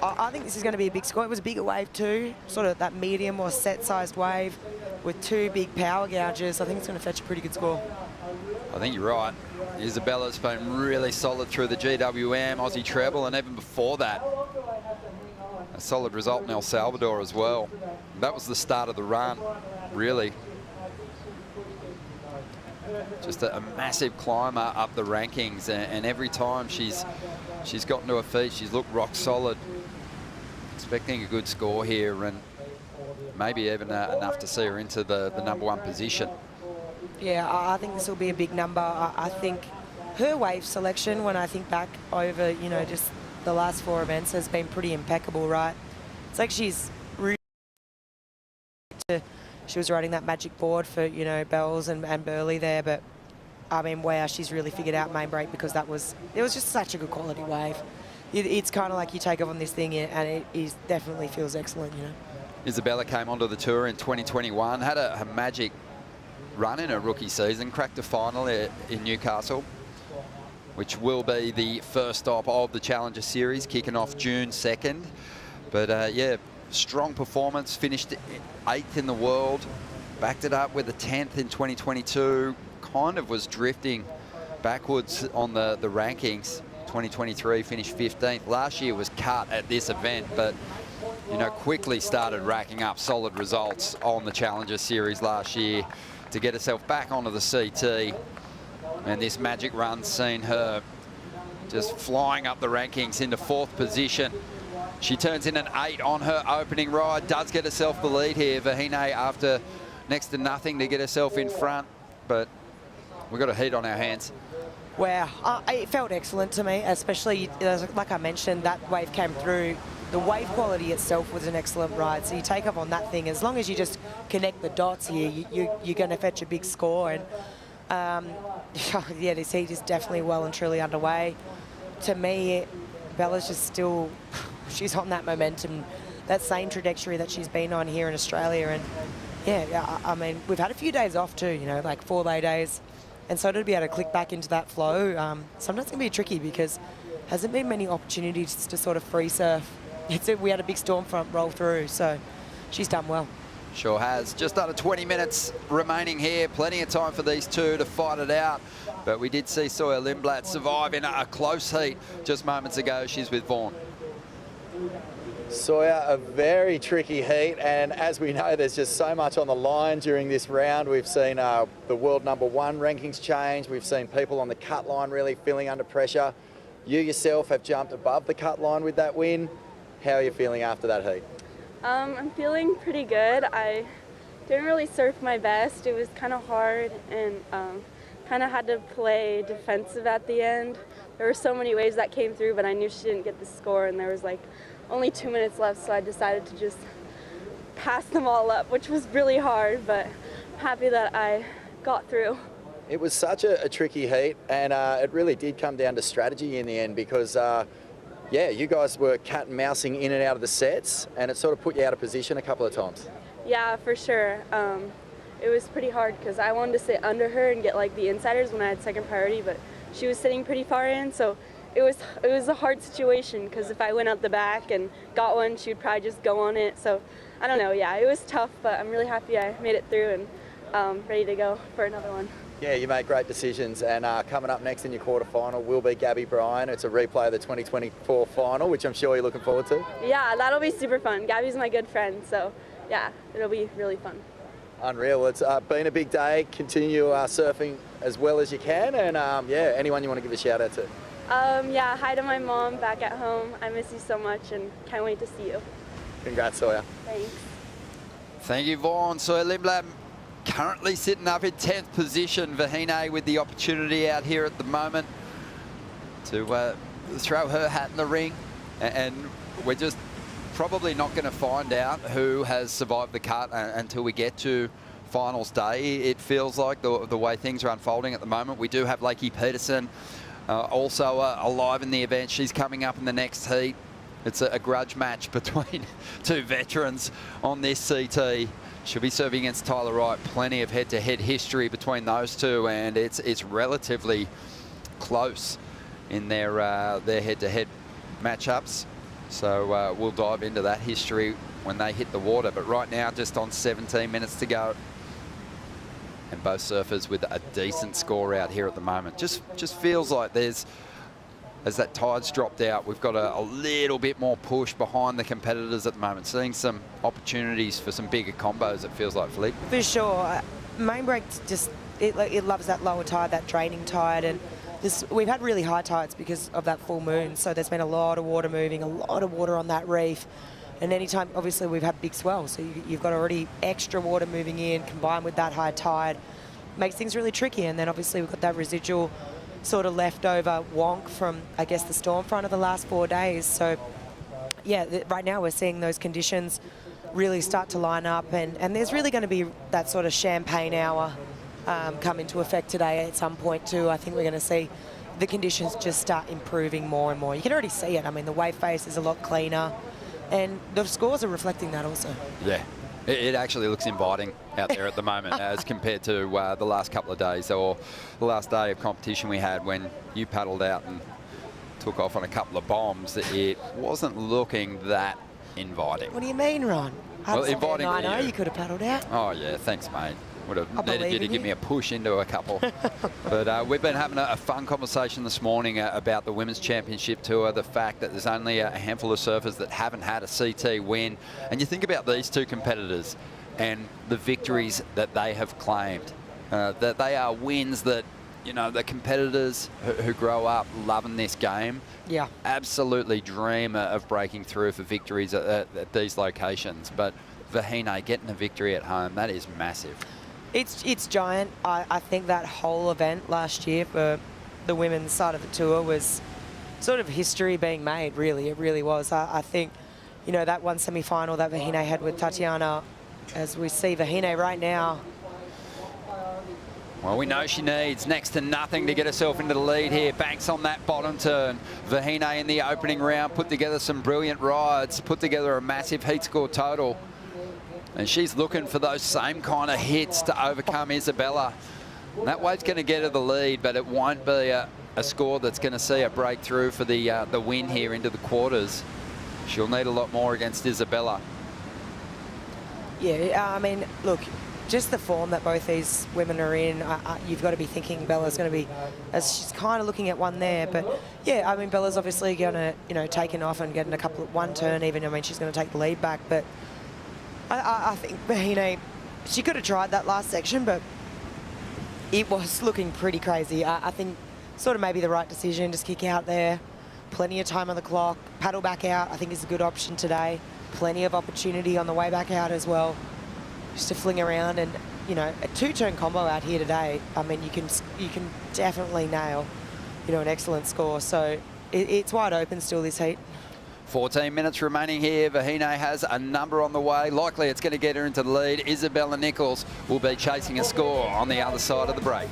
I think this is going to be a big score. It was a bigger wave too, sort of that medium or set-sized wave with two big power gouges. I think it's going to fetch a pretty good score. I think you're right. Isabella's been really solid through the GWM Aussie Treble, and even before that, a solid result in El Salvador as well. That was the start of the run, really. Just a massive climber up the rankings, and every time she's gotten to her feet, she's looked rock solid. Expecting a good score here, and maybe even enough to see her into the #1 position. Yeah, I think this will be a big number. I think her wave selection, when I think back over, you know, just the last 4 events, has been pretty impeccable, right? It's like she's really... She was riding that magic board for, you know, Bells and Burley there, but I mean, wow, she's really figured out main break, because it was just such a good quality wave. It's kind of like you take off on this thing and it definitely feels excellent, you know. Isabella came onto the tour in 2021, had a magic run in her rookie season, cracked a final in Newcastle, which will be the first stop of the Challenger Series, kicking off June 2nd. But yeah, strong performance, finished 8th in the world, backed it up with a 10th in 2022, kind of was drifting backwards on the rankings. 2023 finished 15th. Last year was cut at this event, but you know, quickly started racking up solid results on the Challenger Series last year to get herself back onto the CT. And this magic run's seen her just flying up the rankings into 4th position. She turns in an 8 on her opening ride, does get herself the lead here. Vahine after next to nothing to get herself in front, but we've got a heat on our hands. Wow, it felt excellent to me, especially, like I mentioned, that wave came through. The wave quality itself was an excellent ride, so you take up on that thing. As long as you just connect the dots here, you're going to fetch a big score. And yeah, this heat is definitely well and truly underway. To me, Bella's just still, she's on that momentum, that same trajectory that she's been on here in Australia. And yeah, I mean, we've had a few days off too, you know, like 4 lay days. And so to be able to click back into that flow, sometimes it can be tricky, because hasn't been many opportunities to sort of free surf. We had a big storm front roll through, so she's done well. Sure has. Just under 20 minutes remaining here. Plenty of time for these two to fight it out. But we did see Sawyer Lindblad survive in a close heat just moments ago. She's with Vaughan. Sawyer, a very tricky heat, and as we know, there's just so much on the line during this round. We've seen the world #1 rankings change. We've seen people on the cut line really feeling under pressure. You yourself have jumped above the cut line with that win. How are you feeling after that heat? I'm feeling pretty good. I didn't really surf my best. It was kind of hard, and kind of had to play defensive at the end. There were so many waves that came through, but I knew she didn't get the score, and there was like only 2 minutes left, so I decided to just pass them all up, which was really hard, but I'm happy that I got through. It was such a tricky heat, and it really did come down to strategy in the end, because yeah, you guys were cat and mousing in and out of the sets, and it sort of put you out of position a couple of times. Yeah, for sure. It was pretty hard, because I wanted to sit under her and get like the insiders when I had second priority, but she was sitting pretty far in, so it was a hard situation, because if I went out the back and got one, she would probably just go on it. So I don't know, yeah, it was tough, but I'm really happy I made it through and ready to go for another one. Yeah, you made great decisions, and coming up next in your quarterfinal will be Gabby Bryan. It's a replay of the 2024 final, which I'm sure you're looking forward to. Yeah, that'll be super fun. Gabby's my good friend, so yeah, it'll be really fun. Unreal. It's been a big day. Continue surfing as well as you can, and yeah, anyone you want to give a shout out to? Yeah, hi to my mom back at home. I miss you so much and can't wait to see you. Congrats, Sawyer. Thanks. Thank you, Vaughan. Sawyer Lindblad currently sitting up in 10th position. Vahine with the opportunity out here at the moment to throw her hat in the ring. And we're just probably not going to find out who has survived the cut until we get to finals day. It feels like the way things are unfolding at the moment. We do have Lakey Peterson also alive in the event. She's coming up in the next heat. It's a grudge match between two veterans on this CT. She'll be serving against Tyler Wright. Plenty of head-to-head history between those two, and it's relatively close in their head-to-head matchups. So we'll dive into that history when they hit the water. But right now, just on 17 minutes to go, and both surfers with a decent score out here at the moment. Just feels like as that tide's dropped out, we've got a little bit more push behind the competitors at the moment. Seeing some opportunities for some bigger combos, it feels like, Philippe. For sure. Main break just, it loves that lower tide, that draining tide. And we've had really high tides because of that full moon. So there's been a lot of water moving, a lot of water on that reef. And anytime, obviously, we've had big swells, so you've got already extra water moving in, combined with that high tide, makes things really tricky. And then, obviously, we've got that residual sort of leftover wonk from, I guess, the storm front of the last 4 days. So, yeah, right now we're seeing those conditions really start to line up. And there's really going to be that sort of champagne hour come into effect today at some point, too. I think we're going to see the conditions just start improving more and more. You can already see it. I mean, the wave face is a lot cleaner. And the scores are reflecting that also. Yeah, it actually looks inviting out there at the moment as compared to the last couple of days or the last day of competition we had when you paddled out and took off on a couple of bombs. It wasn't looking that inviting. What do you mean, Ron? Well, inviting. I know you could have paddled out. Oh, yeah, thanks, mate. Would have needed you to give me a push into a couple. But we've been having a fun conversation this morning about the Women's Championship Tour, the fact that there's only a handful of surfers that haven't had a CT win. And you think about these two competitors and the victories that they have claimed, that they are wins that, you know, the competitors who grow up loving this game absolutely dream of breaking through for victories at these locations. But Vahine getting a victory at home, that is massive. It's giant. I think that whole event last year for the women's side of the tour was sort of history being made, really. It really was. I think, you know, that one semi-final that Vahine had with Tatiana, as we see Vahine right now. Well, we know she needs next to nothing to get herself into the lead here. Banks on that bottom turn. Vahine in the opening round put together some brilliant rides, put together a massive heat score total. And she's looking for those same kind of hits to overcome Isabella. And that wave's going to get her the lead, but it won't be a score that's going to see a breakthrough for the win here into the quarters. She'll need a lot more against Isabella. Yeah, I mean, look, just the form that both these women are in, you've got to be thinking Bella's going to be, as she's kind of looking at one there. But yeah, I mean, Bella's obviously going to, you know, taking off and getting one turn even. I mean, she's going to take the lead back, but I think Vahine, she could have tried that last section, but it was looking pretty crazy. I think sort of maybe the right decision, just kick out there. Plenty of time on the clock. Paddle back out, I think, is a good option today. Plenty of opportunity on the way back out as well. Just to fling around and, you know, a two-turn combo out here today. I mean, you can definitely nail, you know, an excellent score. So it's wide open still, this heat. 14 minutes remaining here. Vahine has a number on the way. Likely it's going to get her into the lead. Isabella Nichols will be chasing a score on the other side of the break.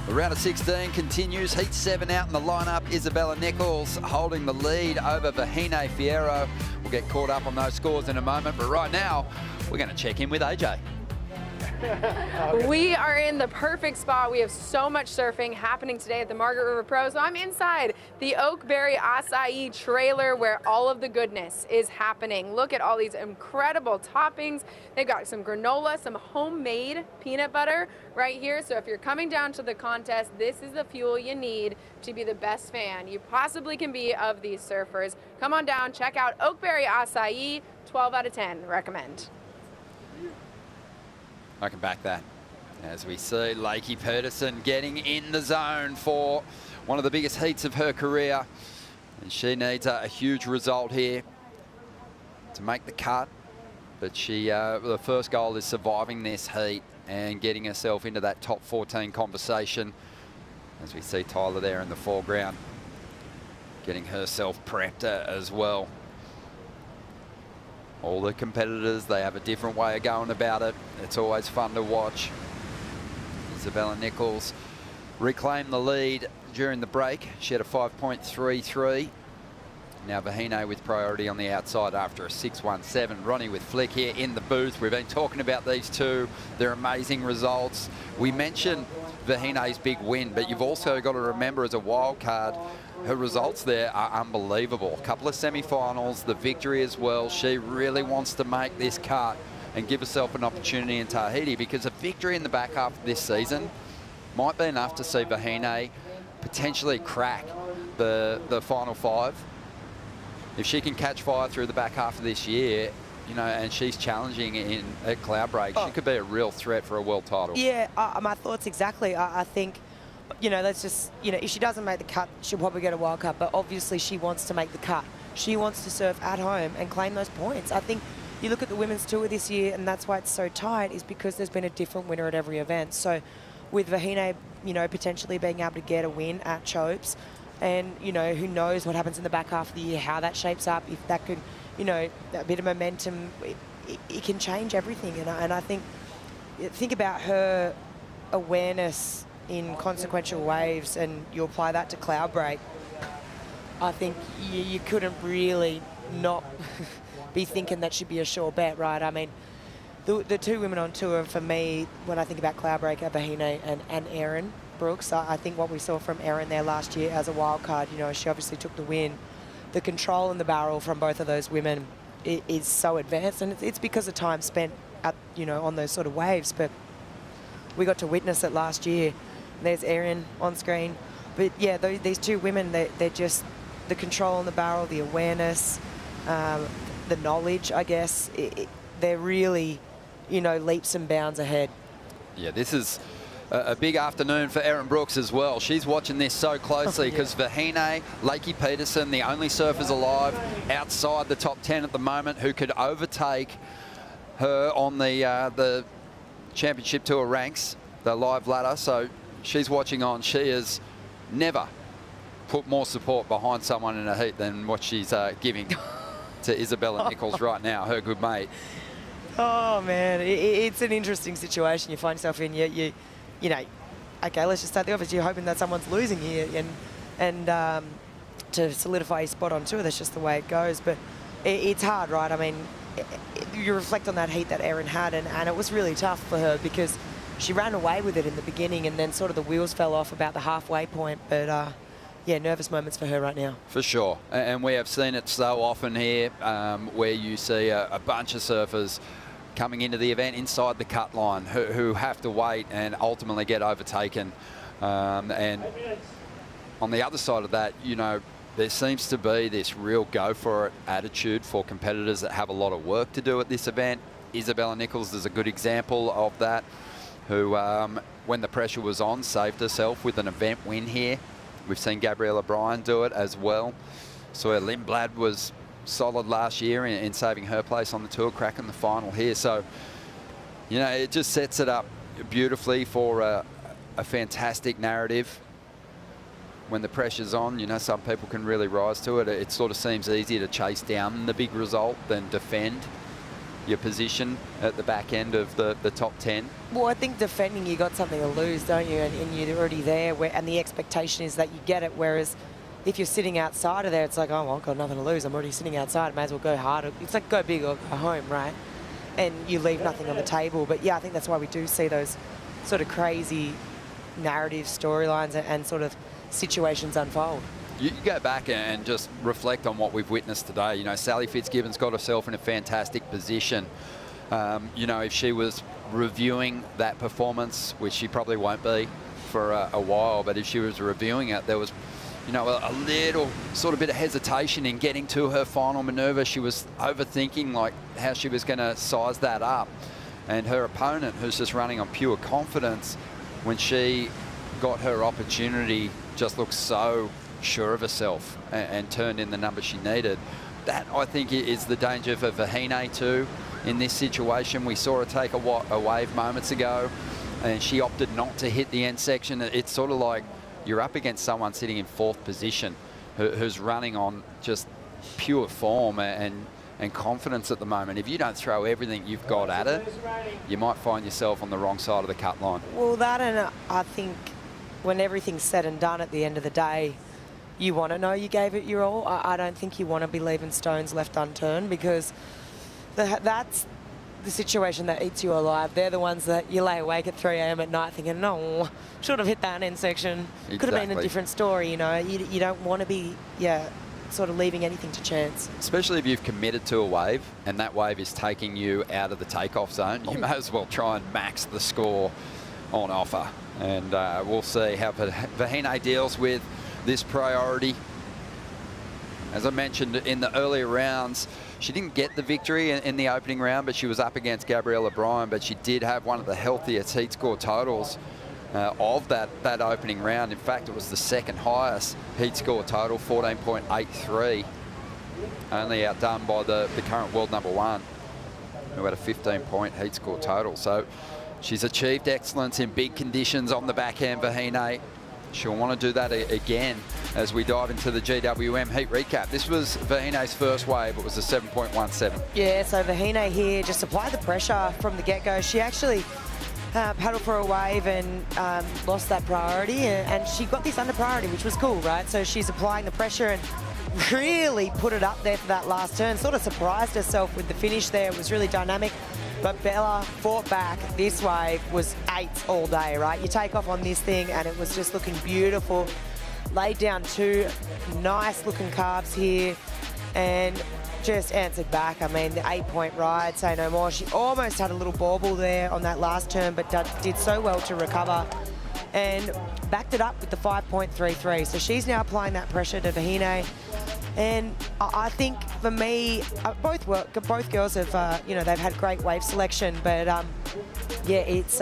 The round of 16 continues. Heat 7 out in the lineup. Isabella Nichols holding the lead over Vahine Fierro. We'll get caught up on those scores in a moment, but right now we're going to check in with AJ. We are in the perfect spot. We have so much surfing happening today at the Margaret River Pro. So I'm inside the Oakberry Acai trailer where all of the goodness is happening. Look at all these incredible toppings. They've got some granola, some homemade peanut butter right here. So if you're coming down to the contest, this is the fuel you need to be the best fan you possibly can be of these surfers. Come on down, check out Oakberry Acai. 12 out of 10 recommend. I can back that. As we see Lakey Peterson getting in the zone for one of the biggest heats of her career. And she needs a huge result here to make the cut. But she, the first goal is surviving this heat and getting herself into that top 14 conversation. As we see Tyler there in the foreground, getting herself prepped as well. All the competitors, they have a different way of going about it. It's always fun to watch. Isabella Nichols reclaimed the lead during the break. She had a 5.33. Now Vahine with priority on the outside after a 6.17. Ronnie with Flick here in the booth. We've been talking about these two, their amazing results. We mentioned Vahine's big win, but you've also got to remember as a wild card, her results there are unbelievable. A couple of semi-finals, the victory as well. She really wants to make this cut and give herself an opportunity in Tahiti, because a victory in the back half of this season might be enough to see Vahine potentially crack the final five. If she can catch fire through the back half of this year, you know, and she's challenging at Cloudbreak, she could be a real threat for a world title. Yeah, my thoughts exactly. I think, you know, let's just, you know, if she doesn't make the cut, she'll probably get a wild card, but obviously she wants to make the cut. She wants to surf at home and claim those points. I think you look at the women's tour this year, and that's why it's so tight, is because there's been a different winner at every event. So with Vahine, you know, potentially being able to get a win at Chopes, and, you know, who knows what happens in the back half of the year, how that shapes up, if that could, you know, a bit of momentum, it can change everything. And I think about her awareness in consequential waves, and you apply that to Cloudbreak, I think you couldn't really not be thinking that should be a sure bet, right? I mean, the two women on tour, for me, when I think about Cloudbreak, are Vahine and Erin Brooks. I think what we saw from Erin there last year as a wild card, you know, she obviously took the win. The control in the barrel from both of those women is so advanced, and it's because of time spent at, you know, on those sort of waves. But we got to witness it last year. There's Erin on screen, but yeah, these two women, they're just the control in the barrel, the awareness, the knowledge, I guess. They're really, you know, leaps and bounds ahead. Yeah, this is a big afternoon for Erin Brooks as well. She's watching this so closely because Vahine, Lakey Peterson, the only surfers alive outside the top 10 at the moment who could overtake her on the championship tour ranks, the live ladder. So she's watching on. She has never put more support behind someone in a heat than what she's giving to Isabella Nichols right now, her good mate. Oh man, it's an interesting situation you find yourself in. You know, okay, let's just start the obvious. You're hoping that someone's losing here, and to solidify your spot on tour, that's just the way it goes. But it's hard, right? I mean, you reflect on that heat that Erin had, and it was really tough for her because she ran away with it in the beginning, and then sort of the wheels fell off about the halfway point. But yeah, nervous moments for her right now. For sure, and we have seen it so often here, where you see a bunch of surfers coming into the event inside the cut line who have to wait and ultimately get overtaken. And on the other side of that, you know, there seems to be this real go for it attitude for competitors that have a lot of work to do at this event. Isabella Nichols is a good example of that, who, when the pressure was on, saved herself with an event win here. We've seen Gabriella Bryan do it as well. So Lynn Blad was solid last year in saving her place on the tour, cracking the final here. So, you know, it just sets it up beautifully for a fantastic narrative. When the pressure's on, you know, some people can really rise to it. It sort of seems easier to chase down the big result than defend your position at the back end of the top 10. Well, I think defending, you got something to lose, don't you? And you're already there, and the expectation is that you get it. Whereas if you're sitting outside of there, it's like, oh, well, I've got nothing to lose. I'm already sitting outside. May as well go hard. It's like go big or go home, right? And you leave nothing on the table. But yeah, I think that's why we do see those sort of crazy narrative storylines and sort of situations unfold. You go back and just reflect on what we've witnessed today. You know, Sally Fitzgibbon's got herself in a fantastic position. You know, if she was reviewing that performance, which she probably won't be for a while, but if she was reviewing it, there was, you know, a little sort of bit of hesitation in getting to her final manoeuvre. She was overthinking like how she was going to size that up. And her opponent, who's just running on pure confidence, when she got her opportunity, just looked so sure of herself and turned in the number she needed. That, I think, is the danger for Vahine too in this situation. We saw her take a wave moments ago, and she opted not to hit the end section. It's sort of like you're up against someone sitting in 4th position who's running on just pure form and confidence at the moment. If you don't throw everything you've got at it, you might find yourself on the wrong side of the cut line. Well, that, and I think when everything's said and done at the end of the day, you want to know you gave it your all. I don't think you want to be leaving stones left unturned, because that's the situation that eats you alive. They're the ones that you lay awake at 3 a.m. at night thinking, no, should have hit that end section. Exactly. Could have been a different story, you know. You don't want to be, sort of leaving anything to chance. Especially if you've committed to a wave and that wave is taking you out of the takeoff zone, you may as well try and max the score on offer. And we'll see how Vahine deals with this priority. As I mentioned in the earlier rounds, she didn't get the victory in the opening round, but she was up against Gabriella Bryan, but she did have one of the healthiest heat score totals of that opening round. In fact, it was the 2nd highest heat score total, 14.83, only outdone by the current world number 1, who had a 15-point heat score total. So she's achieved excellence in big conditions on the backhand, Vahine. She'll want to do that again as we dive into the GWM heat recap. This was Vahine's first wave. It was a 7.17. Yeah, so Vahine here just applied the pressure from the get-go. She actually paddled for a wave and lost that priority, and she got this under priority, which was cool, right? So she's applying the pressure and really put it up there for that last turn. Sort of surprised herself with the finish there. It was really dynamic. But Bella fought back. This wave was 8s all day, right? You take off on this thing and it was just looking beautiful. Laid down 2 nice looking carves here and just answered back. I mean, the 8-point ride, say no more. She almost had a little bauble there on that last turn, but did so well to recover and backed it up with the 5.33. So she's now applying that pressure to Vahine. And I think for me, both girls have, they've had great wave selection. But it's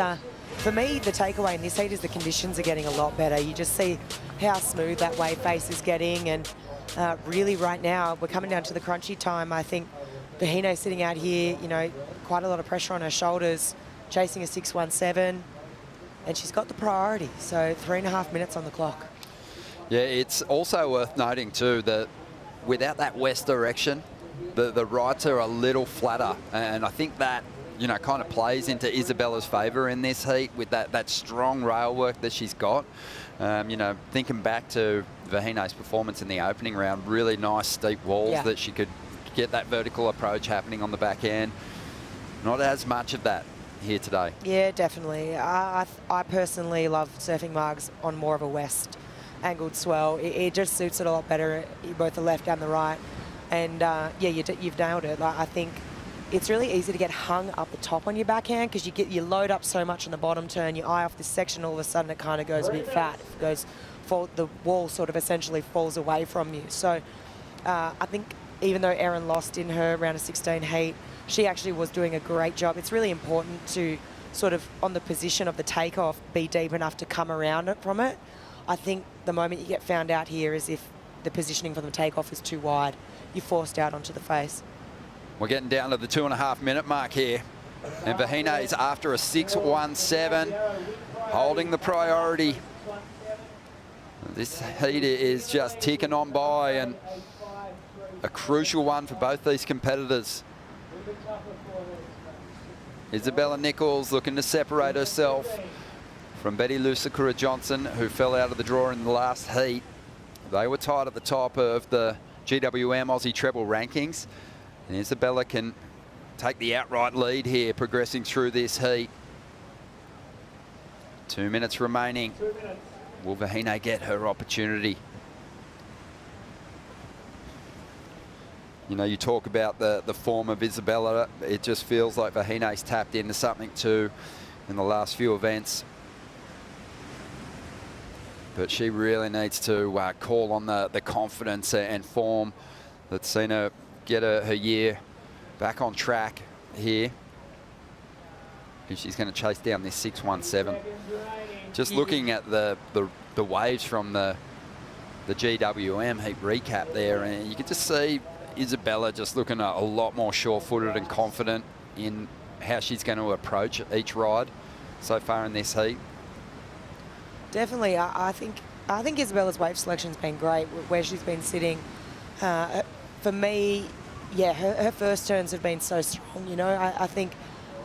for me, the takeaway in this heat is the conditions are getting a lot better. You just see how smooth that wave face is getting. And really right now, we're coming down to the crunchy time. I think Vahine sitting out here, quite a lot of pressure on her shoulders, chasing a 6.17. And she's got the priority. So 3.5 minutes on the clock. Yeah, it's also worth noting too that without that west direction, the rights are a little flatter, and I think that kind of plays into Isabella's favour in this heat with that strong rail work that she's got. Thinking back to Vahine's performance in the opening round, really nice steep walls that she could get that vertical approach happening on the back end. Not as much of that here today. Yeah, definitely. I personally love surfing margs on more of a west angled swell. It just suits it a lot better, both the left and the right. And you've nailed it. I think it's really easy to get hung up the top on your backhand because you load up so much on the bottom turn, you eye off this section, all of a sudden it kind of goes a bit fat. The wall sort of essentially falls away from you. So I think even though Erin lost in her round of 16 heat, she actually was doing a great job. It's really important to sort of, on the position of the takeoff, be deep enough to come around it from it. I think the moment you get found out here is if the positioning from the takeoff is too wide. you're forced out onto the face. We're getting down to the 2.5-minute mark here. And Vahine's after a 6.17, holding the priority. This heat is just ticking on by, and a crucial one for both these competitors. Isabella Nichols looking to separate herself from Betty Lou Sakura-Johnson, who fell out of the draw in the last heat. They were tied at the top of the GWM Aussie Treble rankings, and Isabella can take the outright lead here, progressing through this heat. 2 minutes remaining. Will Vahine get her opportunity? You know, you talk about the form of Isabella. It just feels like Vahine's tapped into something too in the last few events. But she really needs to call on the confidence and form that's seen her get her year back on track here. If she's going to chase down this 6.17. Just looking at the waves from the GWM heat recap there, and you can just see Isabella just looking a lot more sure-footed and confident in how she's going to approach each ride so far in this heat. Definitely, I think Isabella's wave selection's been great where she's been sitting. For me, yeah, her first turns have been so strong. You know, I think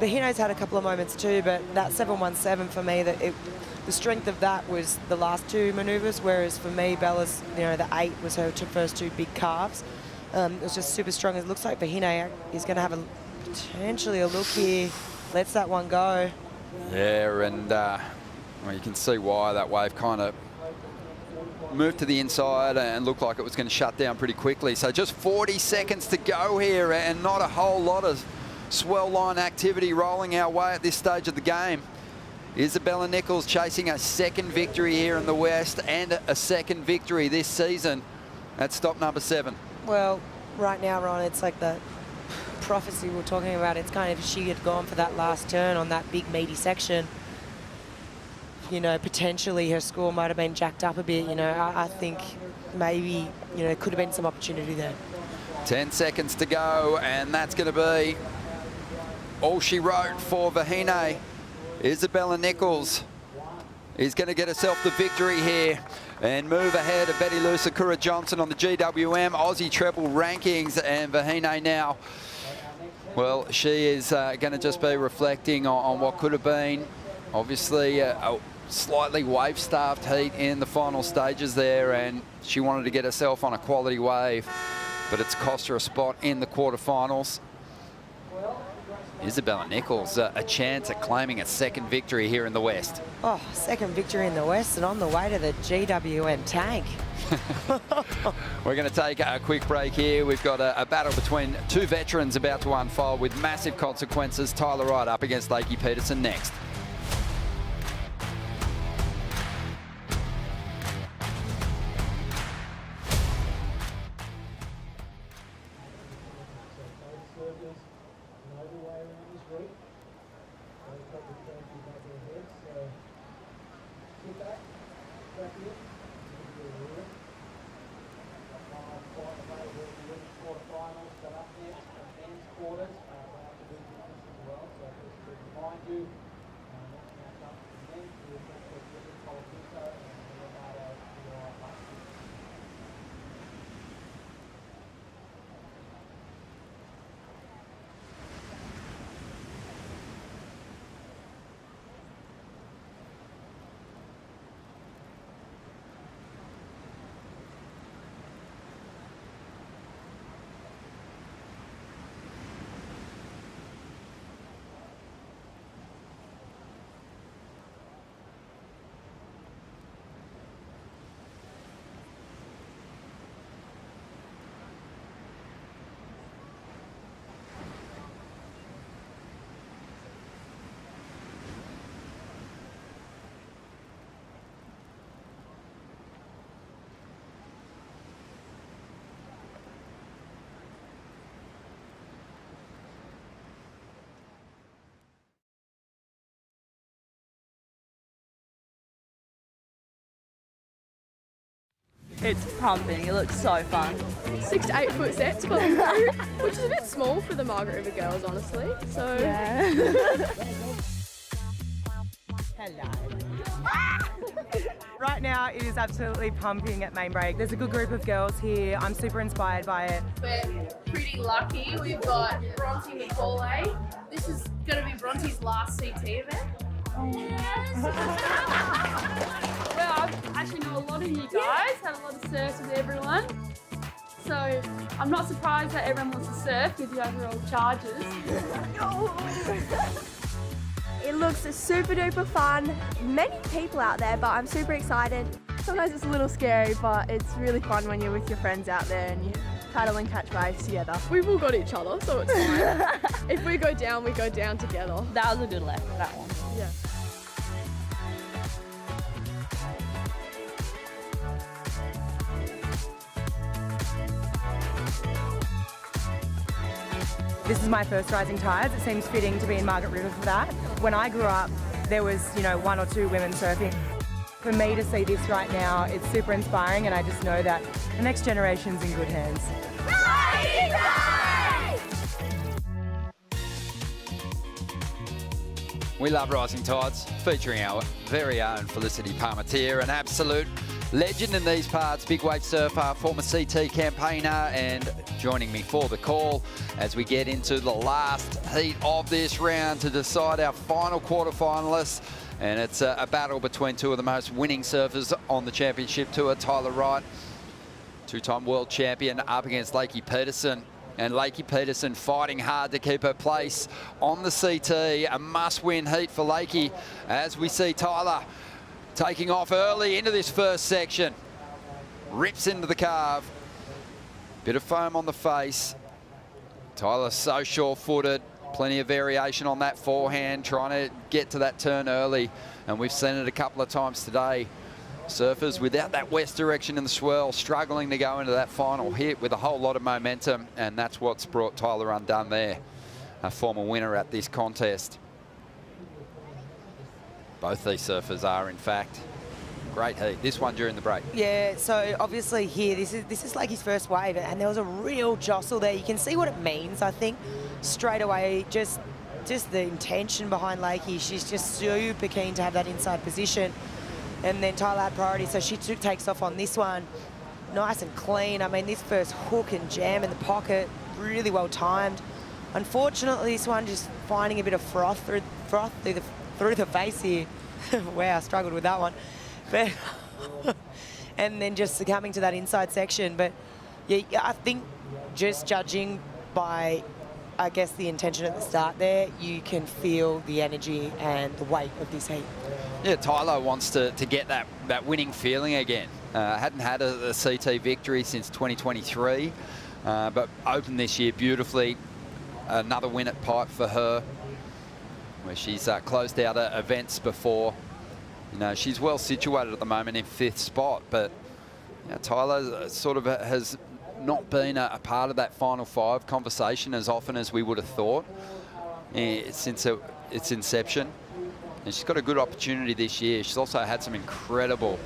Vahine's had a couple of moments too, but that 7.17 for me, the strength of that was the last two manoeuvres, whereas for me, Bella's, you know, the 8 was her first two big calves. It was just super strong. It looks like Vahine is going to have potentially a look here. Lets that one go. Yeah, and well, you can see why that wave kind of moved to the inside and looked like it was going to shut down pretty quickly. So just 40 seconds to go here, and not a whole lot of swell line activity rolling our way at this stage of the game. Isabella Nichols chasing a second victory here in the West and a second victory this season at stop number 7. Well, right now, Ron, it's like the prophecy we're talking about. It's kind of, if she had gone for that last turn on that big meaty section, you know, potentially her score might have been jacked up a bit. You know, I think maybe, you know, could have been some opportunity there. 10 seconds to go, and that's going to be all she wrote for Vahine. Isabella Nichols is going to get herself the victory here and move ahead of Betty Lou Sakura-Johnson on the GWM Aussie Treble rankings. And Vahine now, well, she is going to just be reflecting on what could have been, obviously, a slightly wave-starved heat in the final stages there, and she wanted to get herself on a quality wave, but it's cost her a spot in the quarterfinals. Isabella Nichols, a chance at claiming a second victory here in the West. Oh, second victory in the West and on the way to the GWM tank. We're going to take a quick break here. We've got a battle between two veterans about to unfold with massive consequences. Tyler Wright up against Lakey Peterson next. It's pumping. It looks so fun. 6 to 8 foot sets coming through, which is a bit small for the Margaret River girls, honestly. So Yeah. Hello. Right now, it is absolutely pumping at main break. There's a good group of girls here. I'm super inspired by it. we're pretty lucky. We've got Bronte McCauley. This is going to be Bronte's last CT event. Well, I actually know a lot of you guys, had a lot of surfs with everyone. So I'm not surprised that everyone wants to surf because you guys are all chargers. It looks super duper fun. Many people out there, but I'm super excited. Sometimes it's a little scary, but it's really fun when you're with your friends out there and you paddle and catch waves together. We've all got each other, so it's fine. If we go down together. That was a good lap, that one. Yeah. This is my first rising tides. It seems fitting to be in Margaret River for that. When I grew up, there was, 1 or 2 women surfing. For me to see this right now, it's super inspiring, and I just know that the next generation's in good hands. We love Rising Tides, featuring our very own Felicity Parmentier, an absolute legend in these parts, big wave surfer, former CT campaigner, and joining me for the call as we get into the last heat of this round to decide our final quarterfinalists. And it's a battle between two of the most winning surfers on the championship tour. Tyler Wright, two-time world champion, up against Lakey Peterson. And Lakey Peterson fighting hard to keep her place on the CT. A must-win heat for Lakey as we see Tyler taking off early into this first section. Rips into the carve. Bit of foam on the face. Tyler so sure-footed. Plenty of variation on that forehand, trying to get to that turn early. And we've seen it a couple of times today. Surfers without that west direction in the swirl, struggling to go into that final hit with a whole lot of momentum. And that's what's brought Tyler undone there. A former winner at this contest. Both these surfers are, in fact. Great heat. This one during the break. Yeah, so obviously here, this is like his first wave, and there was a real jostle there. You can see what it means, I think, straight away. Just the intention behind Lakey. She's just super keen to have that inside position. And then Tyler had priority, so she takes off on this one. Nice and clean. I mean, this first hook and jam in the pocket, really well timed. Unfortunately, this one just finding a bit of froth through the face here. Wow, I struggled with that one. But and then just coming to that inside section. But yeah, I think just judging by, I guess, the intention at the start there, you can feel the energy and the weight of this heat. Yeah, Tyler wants to get that winning feeling again. Hadn't had a CT victory since 2023, but opened this year beautifully. Another win at Pipe for her, where she's closed out events before. She's well situated at the moment in 5th spot, but Tyler sort of has not been a part of that Final 5 conversation as often as we would have thought since its inception. And she's got a good opportunity this year. She's also had some incredible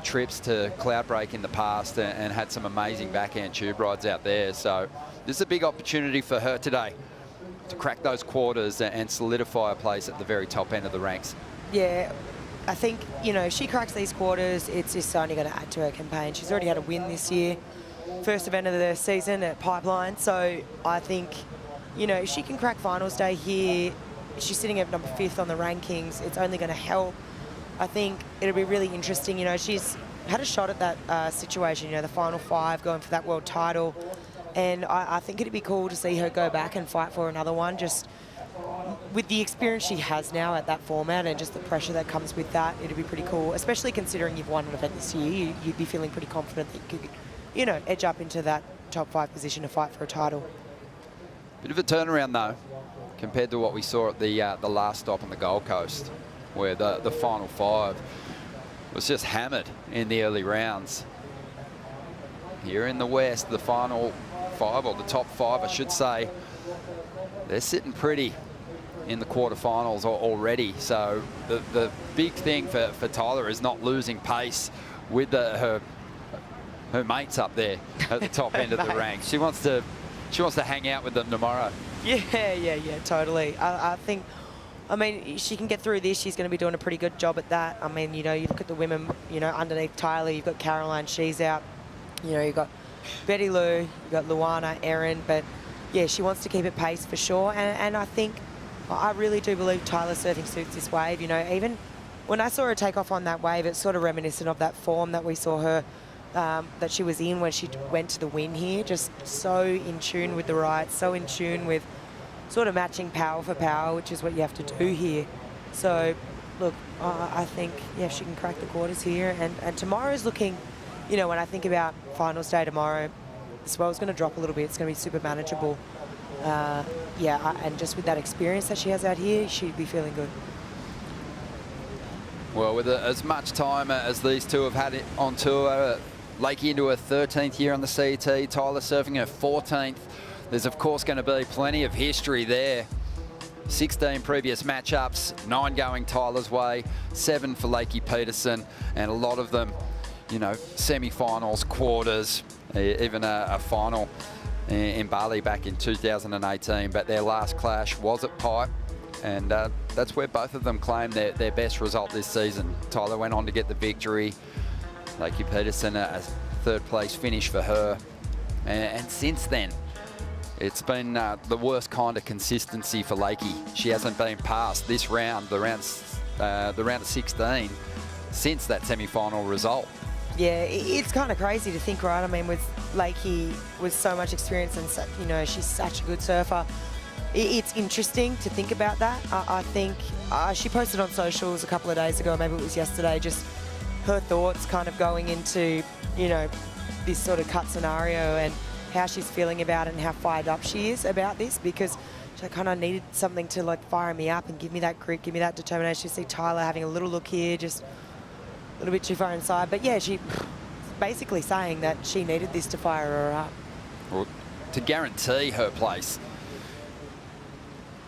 trips to Cloudbreak in the past and had some amazing backhand tube rides out there. So this is a big opportunity for her today to crack those quarters and solidify a place at the very top end of the ranks. Yeah, I think, if she cracks these quarters, it's just only going to add to her campaign. She's already had a win this year. First event of the season at Pipeline. So I think, if she can crack finals day here, she's sitting at number 5th on the rankings. It's only going to help. I think it'll be really interesting. She's had a shot at that situation, the Final 5, going for that world title. And I think it'd be cool to see her go back and fight for another one, just with the experience she has now at that format and just the pressure that comes with that. It'd be pretty cool, especially considering you've won an event this year. You'd be feeling pretty confident that you could, edge up into that top 5 position to fight for a title. Bit of a turnaround, though, compared to what we saw at the last stop on the Gold Coast, where the Final 5 was just hammered in the early rounds. Here in the West, the Final 5, or the top 5, I should say, they're sitting pretty in the quarterfinals already. So the big thing for Tyler is not losing pace with her her mates up there at the top end of the rank. She wants to hang out with them tomorrow. Yeah, totally. I think, I mean, she can get through this. She's going to be doing a pretty good job at that. I mean, you know, you look at the women, you know, underneath Tyler, you've got Caroline, she's out. You know, you've got Betty Lou, you've got Luana, Erin, but yeah, she wants to keep it pace for sure. And I think, I really do believe Tyler surfing suits this wave. You know, even when I saw her take off on that wave, it's sort of reminiscent of that form that we saw her, that she was in when she went to the win here. Just so in tune with the right, so in tune with sort of matching power for power, which is what you have to do here. So, look, I think, yeah, if she can crack the quarters here. And tomorrow's looking, you know, when I think about finals day tomorrow, the swell's going to drop a little bit. It's going to be super manageable. Yeah, and just with that experience that she has out here, she'd be feeling good. Well, with as much time as these two have had it on tour, Lakey into her 13th year on the CT, Tyler surfing her 14th. There's, of course, going to be plenty of history there. 16 previous matchups, 9 going Tyler's way, 7 for Lakey Peterson, and a lot of them, you know, semi-finals, quarters, even a final in Bali back in 2018. But their last clash was at Pipe, and that's where both of them claimed their best result this season. Tyler went on to get the victory. Lakey Peterson, a 3rd place finish for her. And since then, it's been the worst kind of consistency for Lakey. She hasn't been past this round, the round of 16, since that semi-final result. Yeah, it's kind of crazy to think, right? I mean, with Lakey, with so much experience and, you know, she's such a good surfer. It's interesting to think about that. I think she posted on socials a couple of days ago, maybe it was yesterday, just her thoughts kind of going into, you know, this sort of cut scenario and how she's feeling about it and how fired up she is about this, because she kind of needed something to like fire me up and give me that grit, give me that determination. You see Tyler having a little look here, just a little bit too far inside. But yeah, she's basically saying that she needed this to fire her up. Well, to guarantee her place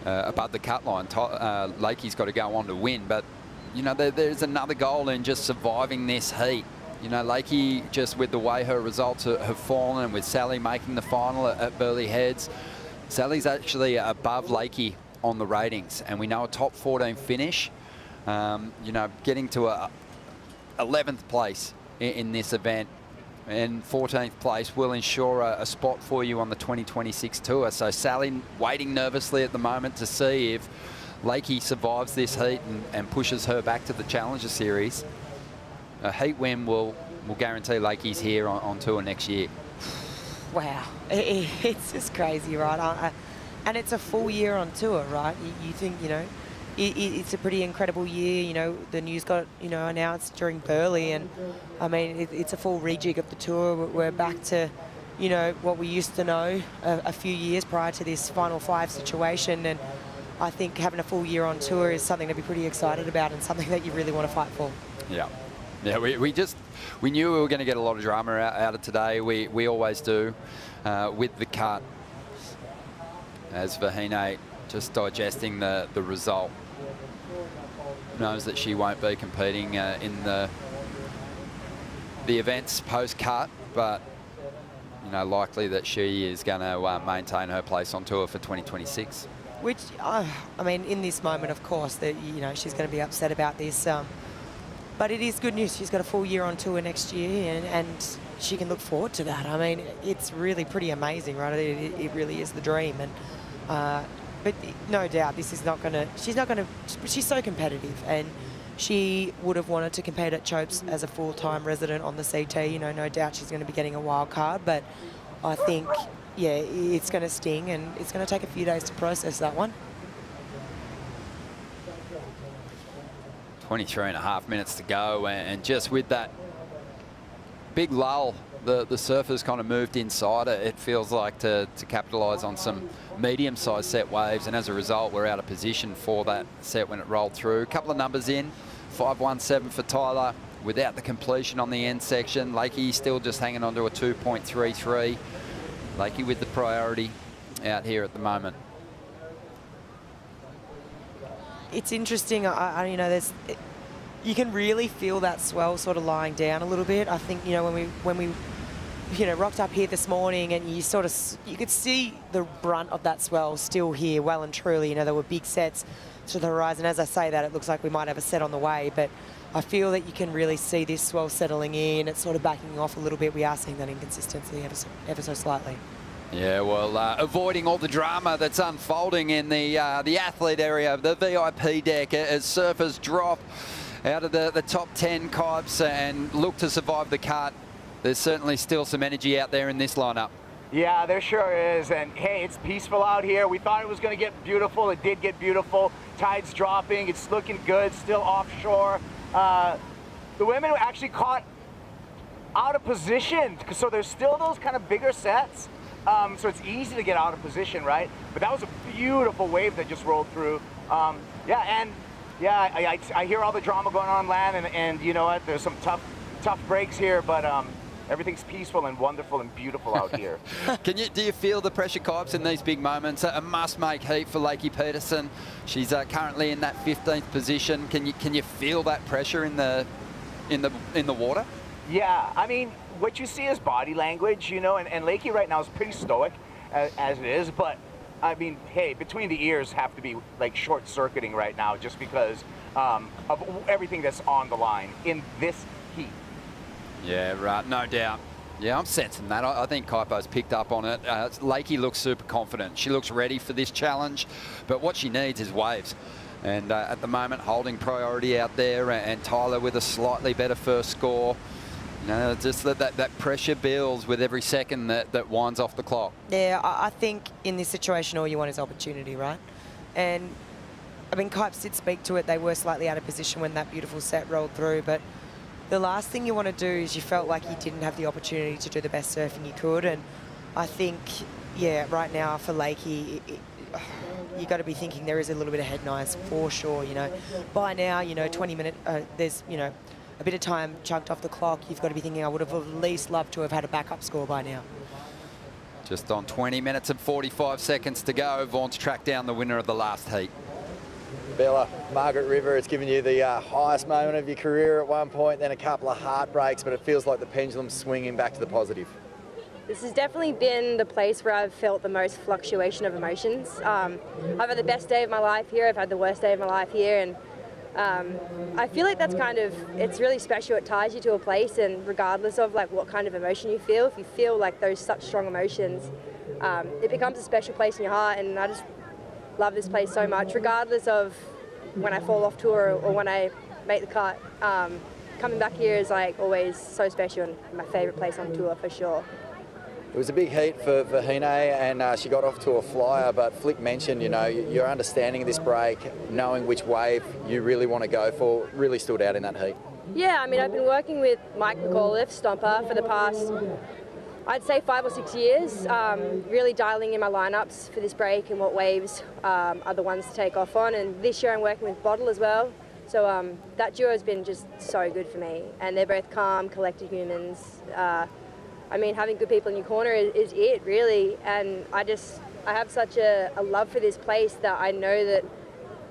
above the cut line, Lakey's got to go on to win. But, you know, there's another goal in just surviving this heat. You know, Lakey, just with the way her results have fallen, and with Sally making the final at Burleigh Heads, Sally's actually above Lakey on the ratings, and we know a top 14 finish, you know, getting to a 11th place in this event and 14th place will ensure a spot for you on the 2026 tour. So Sally waiting nervously at the moment to see if Lakey survives this heat and pushes her back to the Challenger Series. A heat win will guarantee Lakey's here on tour next year. Wow, it's just crazy, right? And it's a full year on tour, right? You think, you know, it's a pretty incredible year. You know, the news got, you know, announced during Burleigh, and I mean, it's a full rejig of the tour. We're back to, you know, what we used to know a few years prior to this Final 5 situation, and I think having a full year on tour is something to be pretty excited about and something that you really want to fight for. Yeah. Yeah, we knew we were going to get a lot of drama out of today. We always do with the cut. As Vahine just digesting the result, knows that she won't be competing in the events post-cut, but you know, likely that she is going to maintain her place on tour for 2026. Which, I mean, in this moment, of course, that, you know, she's going to be upset about this. But it is good news. She's got a full year on tour next year, and she can look forward to that. I mean, it's really pretty amazing, right? It really is the dream. And but no doubt, this is not going to. She's so competitive, and she would have wanted to compete at Chopes as a full-time resident on the CT. You know, no doubt she's going to be getting a wild card. But I think, yeah, it's going to sting, and it's going to take a few days to process that one. 23.5 minutes to go, and just with that big lull, the surfers kind of moved inside it. It feels like to capitalise on some medium-sized set waves, and as a result, we're out of position for that set when it rolled through. A couple of numbers in, 5.17 for Tyler without the completion on the end section. Lakey still just hanging on to a 2.33. Lakey with the priority out here at the moment. It's interesting, you know, you can really feel that swell sort of lying down a little bit. I think, you know, when we you know, rocked up here this morning and you could see the brunt of that swell still here, well and truly. You know, there were big sets to the horizon. As I say that, it looks like we might have a set on the way, but I feel that you can really see this swell settling in. It's sort of backing off a little bit. We are seeing that inconsistency ever so slightly. Yeah, well, avoiding all the drama that's unfolding in the athlete area, the VIP deck, as surfers drop out of the top 10 Kipes and look to survive the cut. There's certainly still some energy out there in this lineup. Yeah, there sure is. And hey, it's peaceful out here. We thought it was going to get beautiful. It did get beautiful. Tide's dropping. It's looking good. Still offshore. The women actually caught out of position. So there's still those kind of bigger sets. So it's easy to get out of position, right? But that was a beautiful wave that just rolled through. I hear all the drama going on land, and you know what? There's some tough breaks here, but everything's peaceful and wonderful and beautiful out here. Do you feel the pressure, Kipes, in these big moments? A must-make heat for Lakey Peterson. She's currently in that 15th position. Can you feel that pressure in the water? Yeah, I mean, what you see is body language, you know, and Lakey right now is pretty stoic as it is, but I mean, hey, between the ears have to be like short-circuiting right now just because of everything that's on the line in this heat. Yeah, right, no doubt. Yeah, I'm sensing that. I think Kaipo's picked up on it. Lakey looks super confident. She looks ready for this challenge, but what she needs is waves. And at the moment, holding priority out there, and Tyler with a slightly better first score. You know, just that pressure builds with every second that winds off the clock. Yeah, I think in this situation, all you want is opportunity, right? And I mean, Kipes did speak to it. They were slightly out of position when that beautiful set rolled through, but the last thing you want to do is you felt like you didn't have the opportunity to do the best surfing you could. And I think, yeah, right now for Lakey, you got to be thinking there is a little bit of head noise for sure. You know, by now, you know, 20 minutes, there's, you know, a bit of time chunked off the clock. You've got to be thinking I would have at least loved to have had a backup score by now. Just on 20 minutes and 45 seconds to go, Vaughan's tracked down the winner of the last heat. Bella, Margaret River, it's given you the highest moment of your career at one point, then a couple of heartbreaks, but it feels like the pendulum's swinging back to the positive. This has definitely been the place where I've felt the most fluctuation of emotions. I've had the best day of my life here, I've had the worst day of my life here, and I feel like that's kind of, it's really special. It ties you to a place, and regardless of like what kind of emotion you feel, if you feel like those such strong emotions, it becomes a special place in your heart. And I just love this place so much, regardless of when I fall off tour or when I make the cut. Coming back here is like always so special and my favourite place on tour for sure. It was a big heat for Hine, and she got off to a flyer, but Flick mentioned, you know, your understanding of this break, knowing which wave you really want to go for, really stood out in that heat. Yeah, I mean, I've been working with Mike McAuliffe, Stomper, for the past, I'd say 5 or 6 years, really dialing in my lineups for this break and what waves are the ones to take off on. And this year I'm working with Bottle as well. So that duo has been just so good for me. And they're both calm, collected humans. I mean, having good people in your corner is it, really. And I have such a love for this place that I know that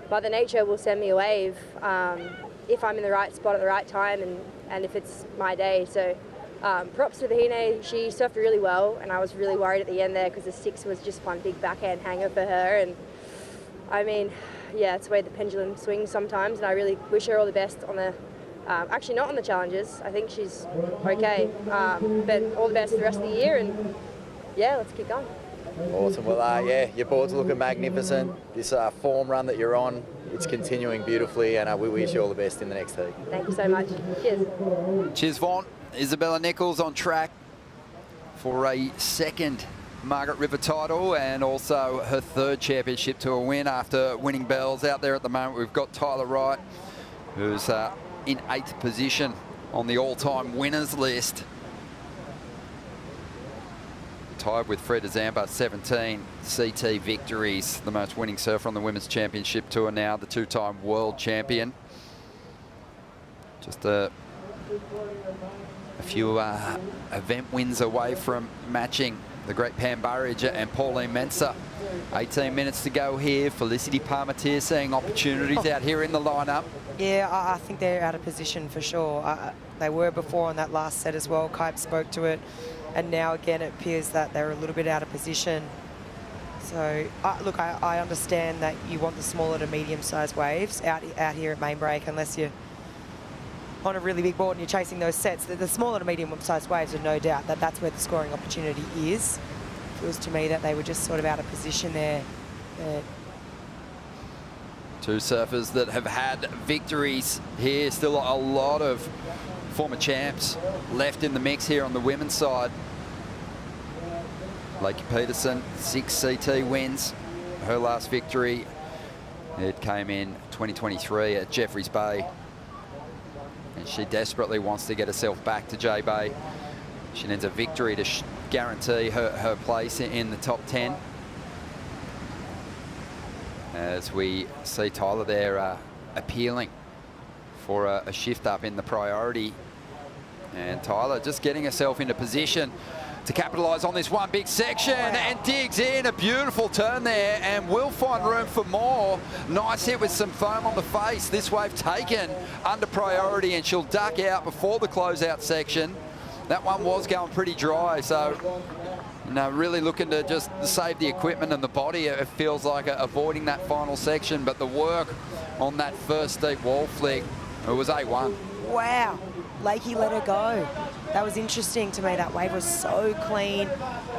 Mother Nature will send me a wave if I'm in the right spot at the right time and if it's my day. So props to the Hine. She surfed really well, and I was really worried at the end there because the 6 was just one big backhand hanger for her. And I mean, yeah, it's the way the pendulum swings sometimes, and I really wish her all the best on the actually not on the challenges. I think she's okay, but all the best for the rest of the year, and yeah, let's keep going. Awesome. Well, yeah, your board's looking magnificent. This form run that you're on, it's continuing beautifully, and we wish you all the best in the next heat. Thank you so much. Cheers. Cheers, Vaughan. Isabella Nichols on track for a second Margaret River title and also her 3rd championship tour win after winning bells. Out there at the moment, we've got Tyler Wright, who's in 8th position on the all-time winners list. Tied with Freda Zamba, 17 CT victories, the most winning surfer on the Women's Championship Tour now, the 2-time world champion. Just a few event wins away from matching the great Pam Burridge and Pauline Mensah. 18 minutes to go here. Felicity Palmatier seeing opportunities out here in the lineup. Yeah, I think they're out of position for sure. They were before on that last set as well. Kipe spoke to it. And now again, it appears that they're a little bit out of position. So, look, I understand that you want the smaller to medium-sized waves out here at main break, unless you're on a really big board and you're chasing those sets. The smaller to medium-sized waves are no doubt that's where the scoring opportunity is. It feels to me that they were just sort of out of position there. Two surfers that have had victories here. Still a lot of former champs left in the mix here on the women's side. Lakey Peterson, 6 CT wins. Her last victory, it came in 2023 at Jeffreys Bay. And she desperately wants to get herself back to J-Bay. She needs a victory to guarantee her place in the top 10. As we see Tyler there appealing for a shift up in the priority. And Tyler just getting herself into position to capitalise on this one big section, and digs in. A beautiful turn there, and will find room for more. Nice hit with some foam on the face. This wave taken under priority, and she'll duck out before the closeout section. That one was going pretty dry, so really looking to just save the equipment and the body. It feels like avoiding that final section, but the work on that first steep wall flick, it was A1. Wow, Lakey let her go. That was interesting to me. That wave was so clean.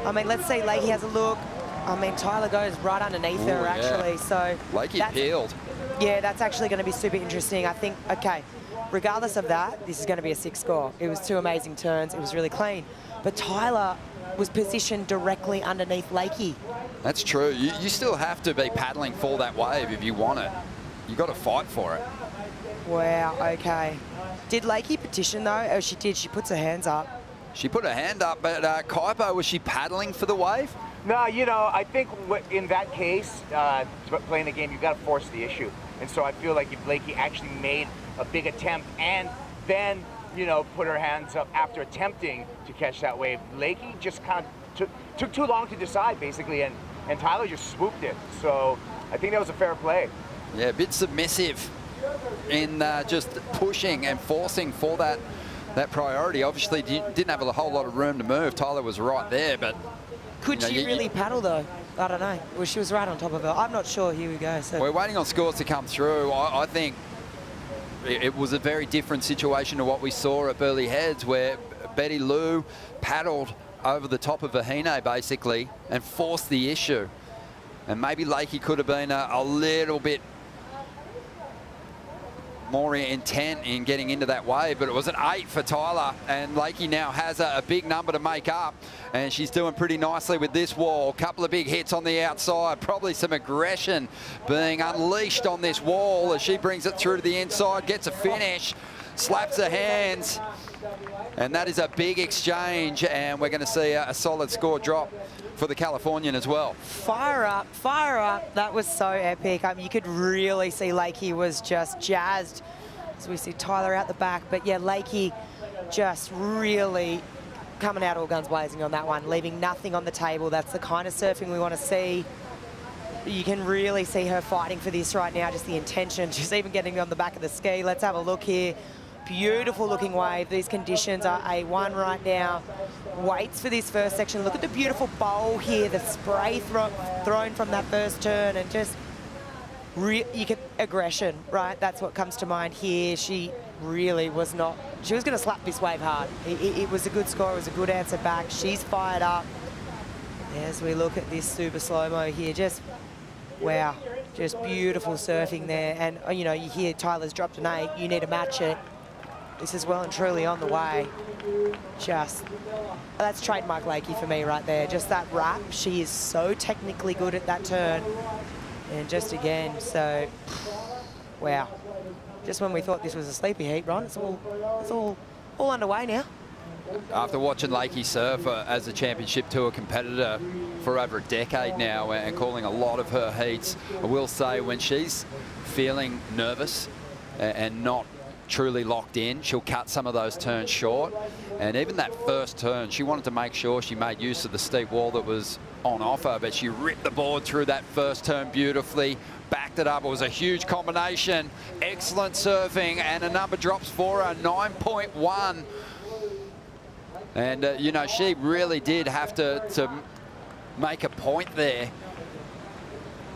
I mean, let's see, Lakey has a look. I mean, Tyler goes right underneath her, actually. So Lakey peeled. Yeah, that's actually going to be super interesting. I think, okay, regardless of that, this is going to be a 6 score. It was 2 amazing turns. It was really clean. But Tyler was positioned directly underneath Lakey. That's true. You still have to be paddling for that wave if you want it. You've got to fight for it. Wow, okay. Did Lakey petition, though? Oh, she did. She puts her hands up. She put her hand up, but Kaipo, was she paddling for the wave? No, you know, I think in that case, playing the game, you've got to force the issue. And so I feel like if Lakey actually made a big attempt and then, you know, put her hands up after attempting to catch that wave, Lakey just kind of took too long to decide, basically, and Tyler just swooped it. So I think that was a fair play. Yeah, a bit submissive in just pushing and forcing for that priority. Obviously, didn't have a whole lot of room to move. Tyler was right there, but... Could she really paddle, though? I don't know. Well, she was right on top of her. I'm not sure. Here we go. So we're waiting on scores to come through. I think it was a very different situation to what we saw at Burleigh Heads, where Betty Lou paddled over the top of Vahine, basically, and forced the issue. And maybe Lakey could have been a little bit more intent in getting into that wave, but it was an 8 for Tyler, and Lakey now has a big number to make up, and she's doing pretty nicely with this wall. Couple of big hits on the outside, probably some aggression being unleashed on this wall as she brings it through to the inside, gets a finish, slaps her hands, and that is a big exchange, and we're going to see a solid score drop for the Californian as well. Fire up, fire up. That was so epic. I mean, you could really see Lakey was just jazzed as we see Tyler out the back. But yeah, Lakey just really coming out all guns blazing on that one, leaving nothing on the table. That's the kind of surfing we want to see. You can really see her fighting for this right now, just the intention. She's even getting on the back of the ski. Let's have a look here. Beautiful looking wave. These conditions are A1 right now. Waits for this first section. Look at the beautiful bowl here, the spray thrown from that first turn, and just aggression, right? That's what comes to mind here. She really was not, she was going to slap this wave hard. It was a good score, it was a good answer back. She's fired up. As we look at this super slow-mo here, just, wow, just beautiful surfing there. And, you know, you hear Tyler's dropped an 8, you need to match it. This is well and truly on the way. Just, that's trademark Lakey for me right there. Just that wrap. She is so technically good at that turn. And just again, so, wow. Just when we thought this was a sleepy heat, Ron, it's all underway now. After watching Lakey surf as a championship tour competitor for over a decade now and calling a lot of her heats, I will say when she's feeling nervous and not truly locked in, she'll cut some of those turns short. And even that first turn, she wanted to make sure she made use of the steep wall that was on offer, but she ripped the board through that first turn beautifully, backed it up. It was a huge combination, excellent surfing, and a number drops for her, 9.1. And, you know, she really did have to make a point there.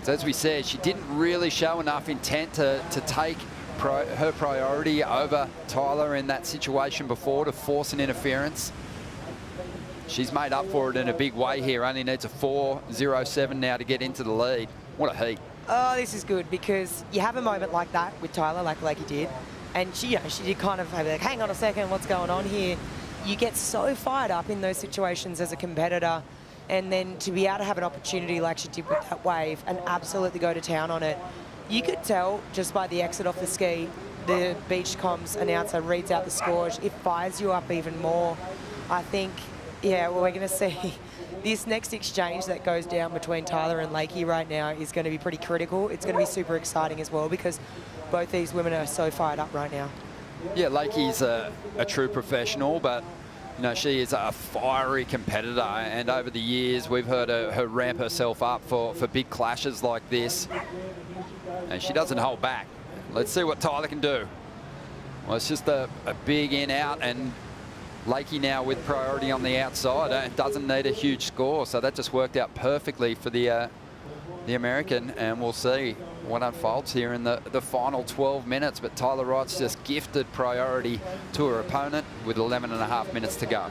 So as we said, she didn't really show enough intent to take her priority over Tyler in that situation before to force an interference. She's made up for it in a big way here. Only needs a 4.07 now to get into the lead. What a heat. Oh, this is good because you have a moment like that with Tyler, like he did. And she, you know, she did kind of have like, hang on a second, what's going on here? You get so fired up in those situations as a competitor. And then to be able to have an opportunity like she did with that wave and absolutely go to town on it. You could tell just by the exit off the ski, the beach comms announcer reads out the scores. It fires you up even more. I think, yeah, well, we're going to see this next exchange that goes down between Tyler and Lakey right now is going to be pretty critical. It's going to be super exciting as well because both these women are so fired up right now. Yeah, Lakey's a true professional, but you know, she is a fiery competitor, and over the years we've heard her ramp herself up for big clashes like this, and she doesn't hold back. Let's see what Tyler can do. Well, it's just a big in-out, and Lakey now with priority on the outside. Doesn't need a huge score, so that just worked out perfectly for the American, and we'll see what unfolds here in the final 12 minutes. But Tyler Wright's just gifted priority to her opponent with 11.5 minutes to go.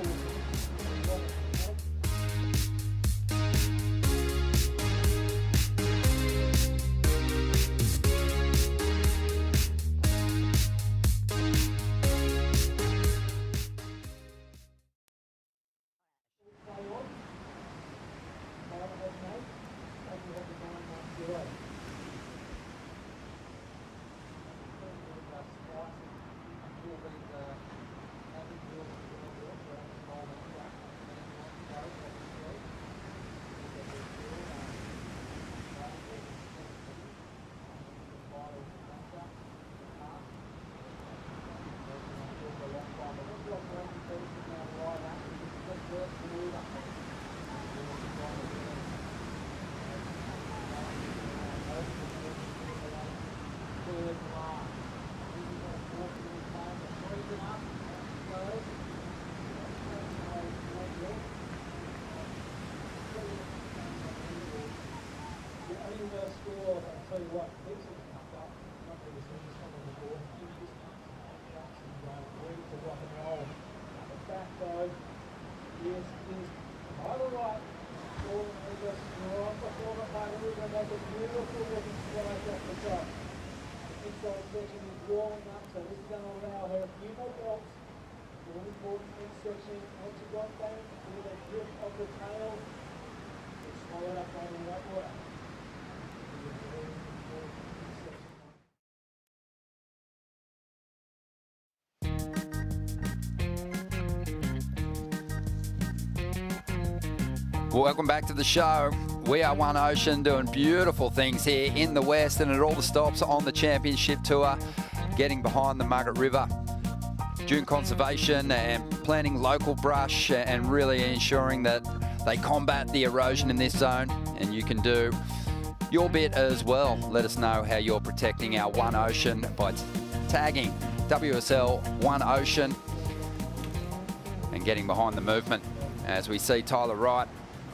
Welcome back to the show. We are One Ocean doing beautiful things here in the West and at all the stops on the championship tour, getting behind the Margaret River. Dune conservation and planting local brush and really ensuring that they combat the erosion in this zone, and you can do your bit as well. Let us know how you're protecting our One Ocean by tagging WSL One Ocean and getting behind the movement. As we see Tyler Wright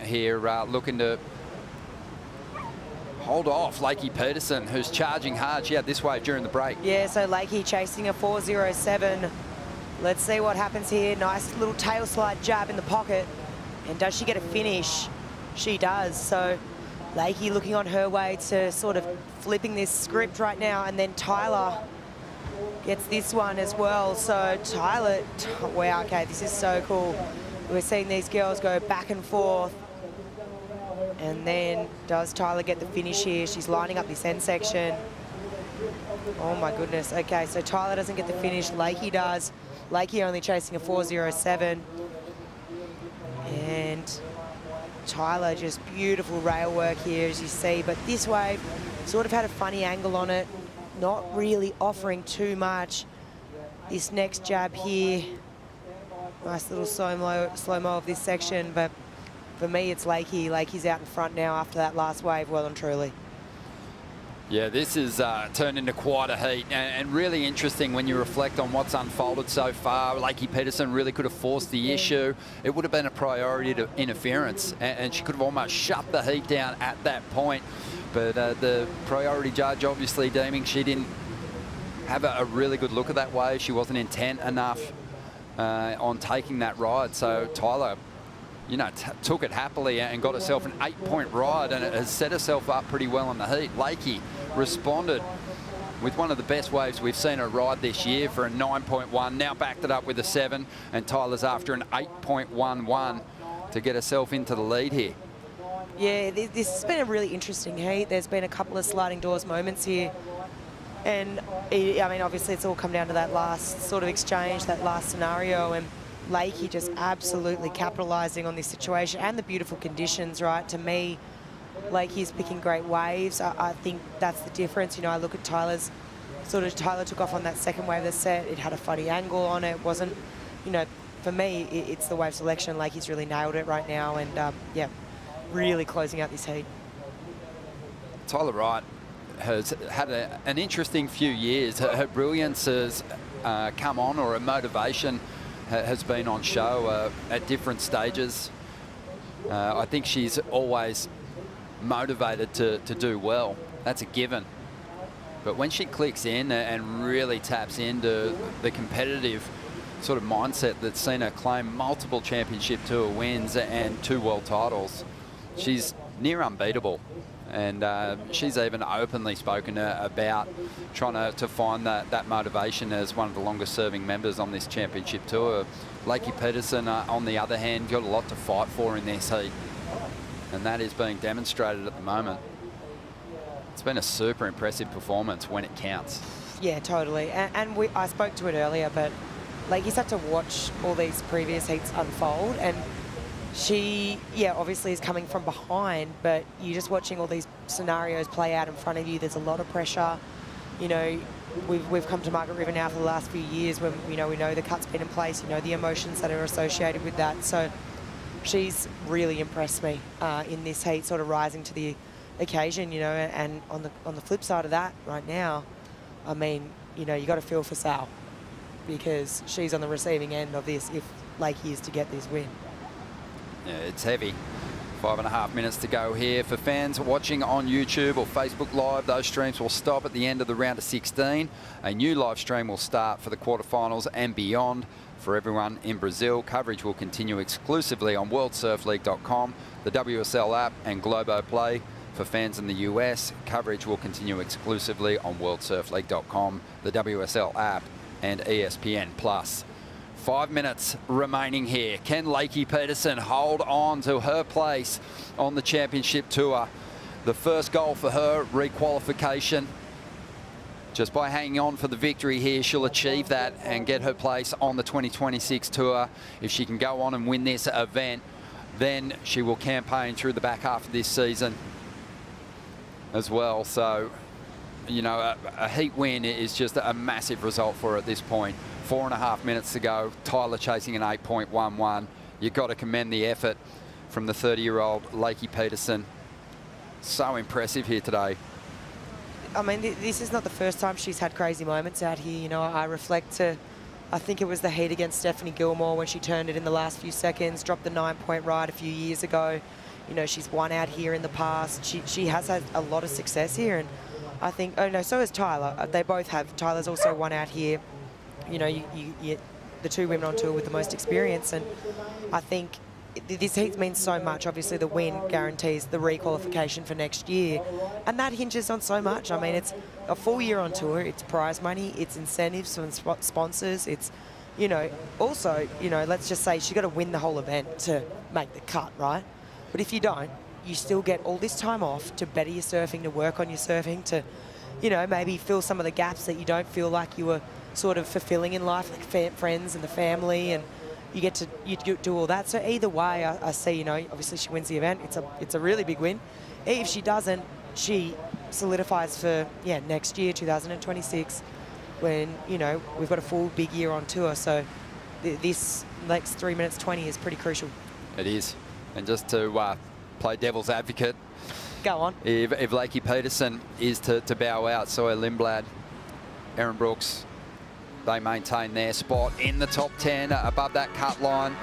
here looking to hold off Lakey Peterson, who's charging hard. She had this wave during the break. Yeah, so Lakey chasing a 4.07. Let's see what happens here. Nice little tail slide jab in the pocket. And does she get a finish? She does. So Lakey looking on her way to sort of flipping this script right now. And then Tyler gets this one as well. So Tyler, wow, okay, this is so cool. We're seeing these girls go back and forth. And then does Tyler get the finish here? She's lining up this end section. Oh my goodness. Okay, so Tyler doesn't get the finish. Lakey does. Lakey only chasing a 4.07. And Tyler, just beautiful rail work here, as you see. But this wave sort of had a funny angle on it. Not really offering too much. This next jab here. Nice little slow-mo of this section, but for me, it's Lakey. Lakey's out in front now after that last wave, well and truly. Yeah, this is turned into quite a heat, and really interesting when you reflect on what's unfolded so far. Lakey Pedersen really could have forced the issue. It would have been a priority to interference, and she could have almost shut the heat down at that point. But the priority judge obviously deeming she didn't have a really good look at that wave. She wasn't intent enough on taking that ride. So Tyler, you know, took it happily and got herself an 8-point ride, and it has set herself up pretty well on the heat. Lakey responded with one of the best waves we've seen her ride this year for a 9.1, now backed it up with a 7, and Tyler's after an 8.11 to get herself into the lead here. Yeah, this has been a really interesting heat. There's been a couple of sliding doors moments here. And, I mean, obviously it's all come down to that last sort of exchange, that last scenario, and Lakey just absolutely capitalising on this situation and the beautiful conditions, right? To me, Lakey's picking great waves. I think that's the difference. You know, I look at Tyler's, Tyler took off on that second wave of the set. It had a funny angle on it. It wasn't, you know, for me, it's the wave selection. Lakey's really nailed it right now, and, yeah, really closing out this heat. Tyler Wright has had an interesting few years. Her brilliance has come on, or her motivation has been on show at different stages. I think she's always motivated to do well. That's a given. But when she clicks in and really taps into the competitive sort of mindset that's seen her claim multiple championship tour wins and 2 world titles, she's near unbeatable. And she's even openly spoken about trying to find that motivation as one of the longest serving members on this championship tour. Lakey Pedersen, on the other hand, got a lot to fight for in this heat, and that is being demonstrated at the moment. It's been a super impressive performance when it counts. Yeah, totally. And I spoke to it earlier, but Lakey's had to watch all these previous heats unfold, and she, yeah, obviously is coming from behind, but you're just watching all these scenarios play out in front of you. There's a lot of pressure. You know, we've come to Margaret River now for the last few years when, you know, we know the cut's been in place, you know, the emotions that are associated with that. So she's really impressed me in this heat, sort of rising to the occasion, you know, and on the flip side of that right now, I mean, you know, you got to feel for Sal, because she's on the receiving end of this if Lakey is to get this win. Yeah, it's heavy. 5.5 minutes to go here. For fans watching on YouTube or Facebook Live, those streams will stop at the end of the round of 16. A new live stream will start for the quarterfinals and beyond. For everyone in Brazil, coverage will continue exclusively on worldsurfleague.com, the WSL app and Globo Play. For fans in the US, coverage will continue exclusively on worldsurfleague.com, the WSL app and ESPN+. 5 minutes remaining here. Can Lakey Pedersen hold on to her place on the championship tour? The first goal for her, requalification. Just by hanging on for the victory here, she'll achieve that and get her place on the 2026 tour. If she can go on and win this event, then she will campaign through the back half of this season as well. So, you know, a heat win is just a massive result for her at this point. 4.5 minutes to go. Tyler chasing an 8.11. You've got to commend the effort from the 30-year-old Lakey Pedersen. So impressive here today. I mean, this is not the first time she's had crazy moments out here. You know, I reflect to, I think it was the heat against Stephanie Gilmore when she turned it in the last few seconds, dropped the 9-point ride a few years ago. You know, she's won out here in the past. She has had a lot of success here, and I think, oh no, so has Tyler. They both have. Tyler's also won out here. You know, you the 2 women on tour with the most experience, and I think this heat means so much. Obviously, the win guarantees the requalification for next year, and that hinges on so much. I mean, it's a full year on tour. It's prize money. It's incentives from sponsors. It's, you know, also, you know, let's just say she's got to win the whole event to make the cut, right? But if you don't, you still get all this time off to better your surfing, to work on your surfing, to, you know, maybe fill some of the gaps that you don't feel like you were sort of fulfilling in life, like friends and the family, and you get to do all that. So either way, I see, you know, obviously she wins the event. It's a really big win. If she doesn't, she solidifies for, yeah, next year, 2026, when, you know, we've got a full big year on tour. So this next 3 minutes 20 is pretty crucial. It is. And just to play devil's advocate, Go on. If Lakey Peterson is to bow out, Sawyer Lindblad, Erin Brooks, they maintain their spot in the top 10 above that cut line.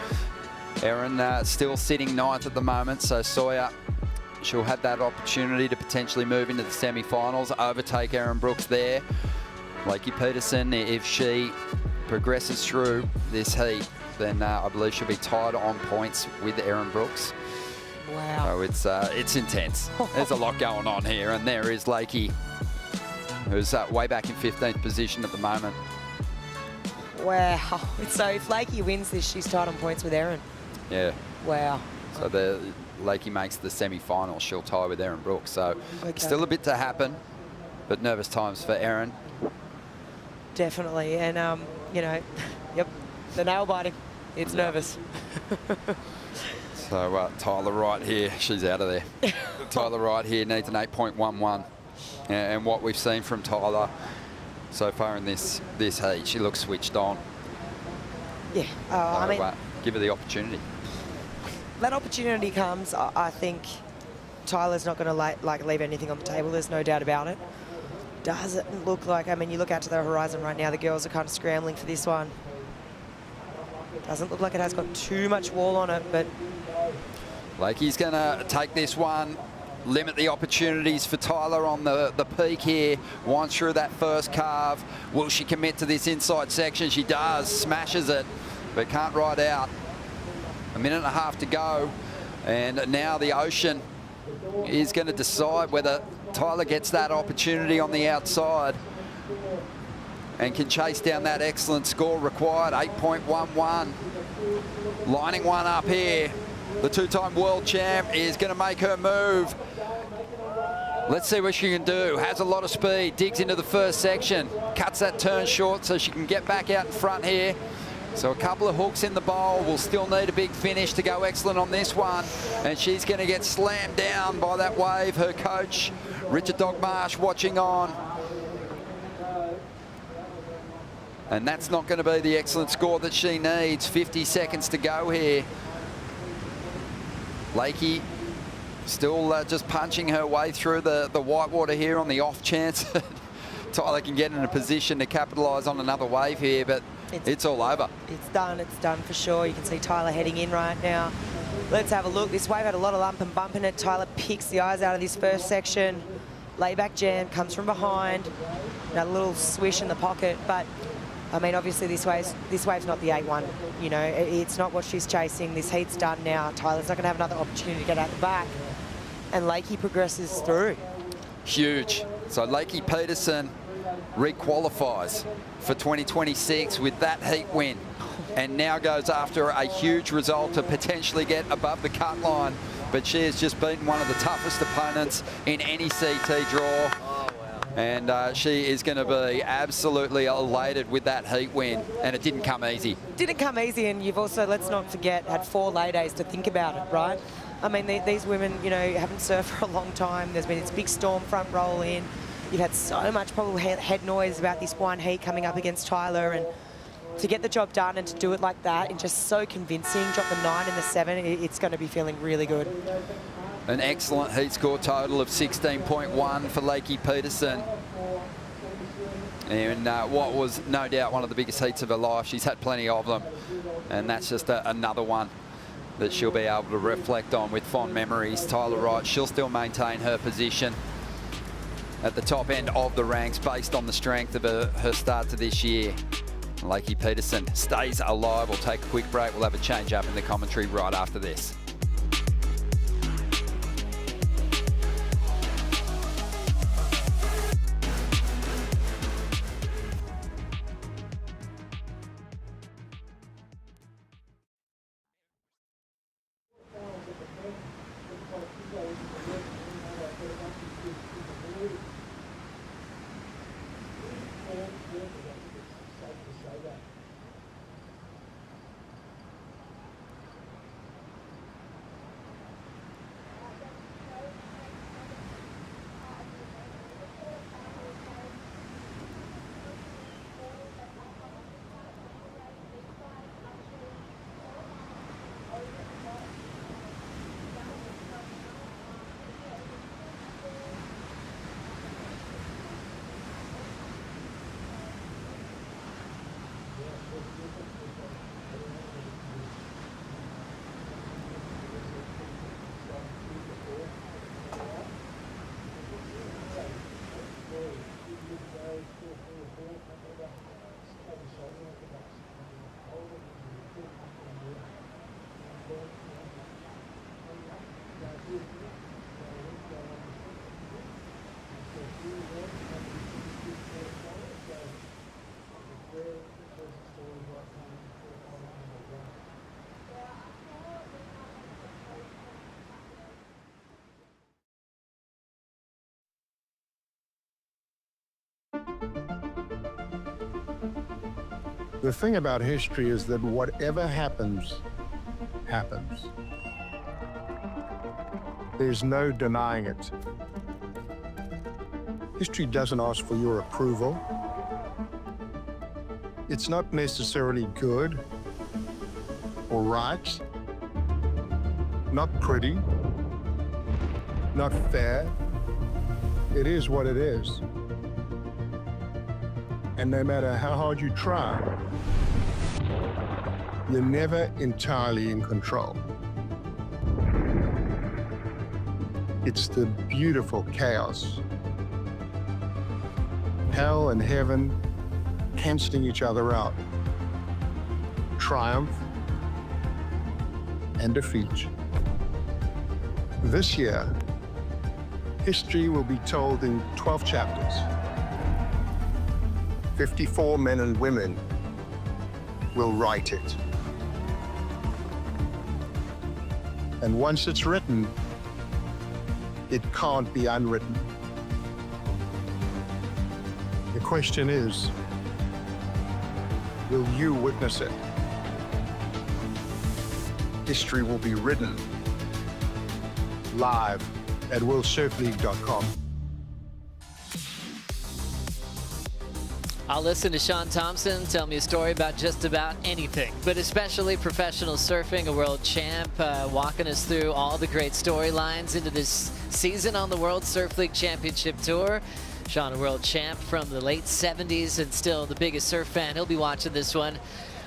Erin still sitting 9th at the moment, so Sawyer, she'll have that opportunity to potentially move into the semi-finals, overtake Erin Brooks there. Lakey Peterson, if she progresses through this heat, then I believe she'll be tied on points with Erin Brooks. Wow. So it's intense. There's a lot going on here, and there is Lakey, who's way back in 15th position at the moment. Wow. So if Lakey wins this, she's tied on points with Erin. Yeah. Wow. So Lakey makes the semi-final, she'll tie with Erin Brooks. So still a bit to happen, but nervous times for Erin. Definitely. And, you know, yep, the nail biting. It's nervous. So Tyler Wright here, she's out of there. Tyler Wright here needs an 8.11. And what we've seen from Tyler so far in this heat, she looks switched on. Yeah, I mean, give her the opportunity. That opportunity comes. I think Tyler's not going to leave anything on the table. There's no doubt about it. Doesn't look like, I mean, you look out to the horizon right now, the girls are kind of scrambling for this one. Doesn't look like it has got too much wall on it, but... Lakey's going to take this one, limit the opportunities for Tyler on the peak here. Winds through that first carve. Will she commit to this inside section? She does, smashes it, but can't ride out. A minute and a half to go, and now the Ocean is going to decide whether Tyler gets that opportunity on the outside and can chase down that excellent score required, 8.11. Lining one up here. The two-time world champ is going to make her move. Let's see what she can do. Has a lot of speed, digs into the first section, cuts that turn short so she can get back out in front here. So a couple of hooks in the bowl. Will still need a big finish to go excellent on this one. And she's going to get slammed down by that wave. Her coach, Richard Dogmarsh, watching on. And that's not going to be the excellent score that she needs. 50 seconds to go here. Lakey still just punching her way through the whitewater here on the off chance that Tyler can get in a position to capitalise on another wave here, but it's all over. It's done for sure. You can see Tyler heading in right now. Let's have a look. This wave had a lot of lump and bump in it. Tyler picks the eyes out of this first section. Layback jam, comes from behind. That little swish in the pocket, but I mean, obviously this wave's not the 8-1. You know, it's not what she's chasing. This heat's done now. Tyler's not going to have another opportunity to get out the back. And Lakey progresses through. Huge. So Lakey Peterson re-qualifies for 2026 with that heat win, and now goes after a huge result to potentially get above the cut line. But she has just beaten one of the toughest opponents in any CT draw. And she is going to be absolutely elated with that heat win. And it didn't come easy. Didn't come easy, and you've also, let's not forget, had 4 lay days to think about it, right? I mean, these women, you know, haven't surfed for a long time. There's been this big storm front roll in. You've had so much probably head noise about this one heat coming up against Tyler, and to get the job done and to do it like that and just so convincing, drop the 9 and the 7, it's going to be feeling really good. An excellent heat score total of 16.1 for Lakey Peterson. And what was no doubt one of the biggest heats of her life. She's had plenty of them. And that's just another one that she'll be able to reflect on with fond memories. Tyler Wright, she'll still maintain her position at the top end of the ranks based on the strength of her start to this year. Lakey Peterson stays alive. We'll take a quick break. We'll have a change up in the commentary right after this. The thing about history is that whatever happens, happens. There's no denying it. History doesn't ask for your approval. It's not necessarily good or right, not pretty, not fair. It is what it is. And no matter how hard you try, you're never entirely in control. It's the beautiful chaos. Hell and heaven canceling each other out. Triumph and defeat. This year, history will be told in 12 chapters. 54 men and women will write it. And once it's written, it can't be unwritten. The question is, will you witness it? History will be written live at worldsurfleague.com. I'll listen to Sean Thompson tell me a story about just about anything, but especially professional surfing, a world champ, walking us through all the great storylines into this season on the World Surf League Championship Tour. Sean, a world champ from the late 70s and still the biggest surf fan. He'll be watching this one.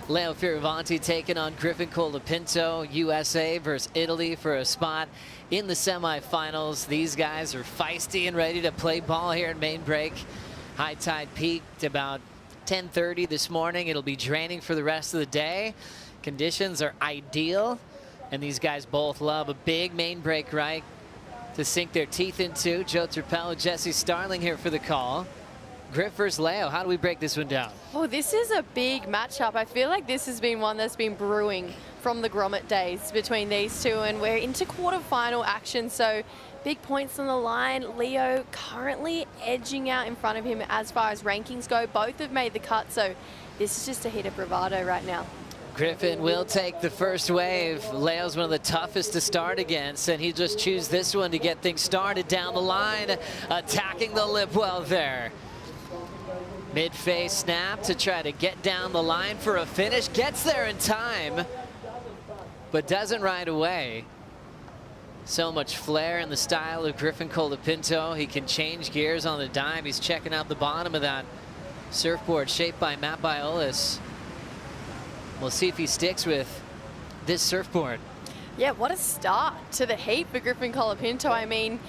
Leo Fioravanti taking on Griffin Colapinto, USA versus Italy for a spot in the semifinals. These guys are feisty and ready to play ball here in main break. High tide peaked about 10:30 this morning. It'll be draining for the rest of the day. Conditions are ideal, and these guys both love a big main break right to sink their teeth into. Joe Turpello, Jesse Starling here for the call. Griff versus Leo, how do we break this one down? Oh, this is a big matchup. I feel like this has been one that's been brewing from the Grommet days between these two, and we're into quarterfinal action, so big points on the line. Leo currently edging out in front of him as far as rankings go. Both have made the cut, so this is just a hit of bravado right now. Griffin will take the first wave. Leo's one of the toughest to start against, and he just choose this one to get things started down the line, attacking the lip well there. Mid-face snap to try to get down the line for a finish. Gets there in time, but doesn't right away. So much flair in the style of Griffin Colapinto. He can change gears on the dime. He's checking out the bottom of that surfboard shaped by Matt Biolis. We'll see if he sticks with this surfboard. Yeah, what a start to the heat for Griffin Colapinto. I mean,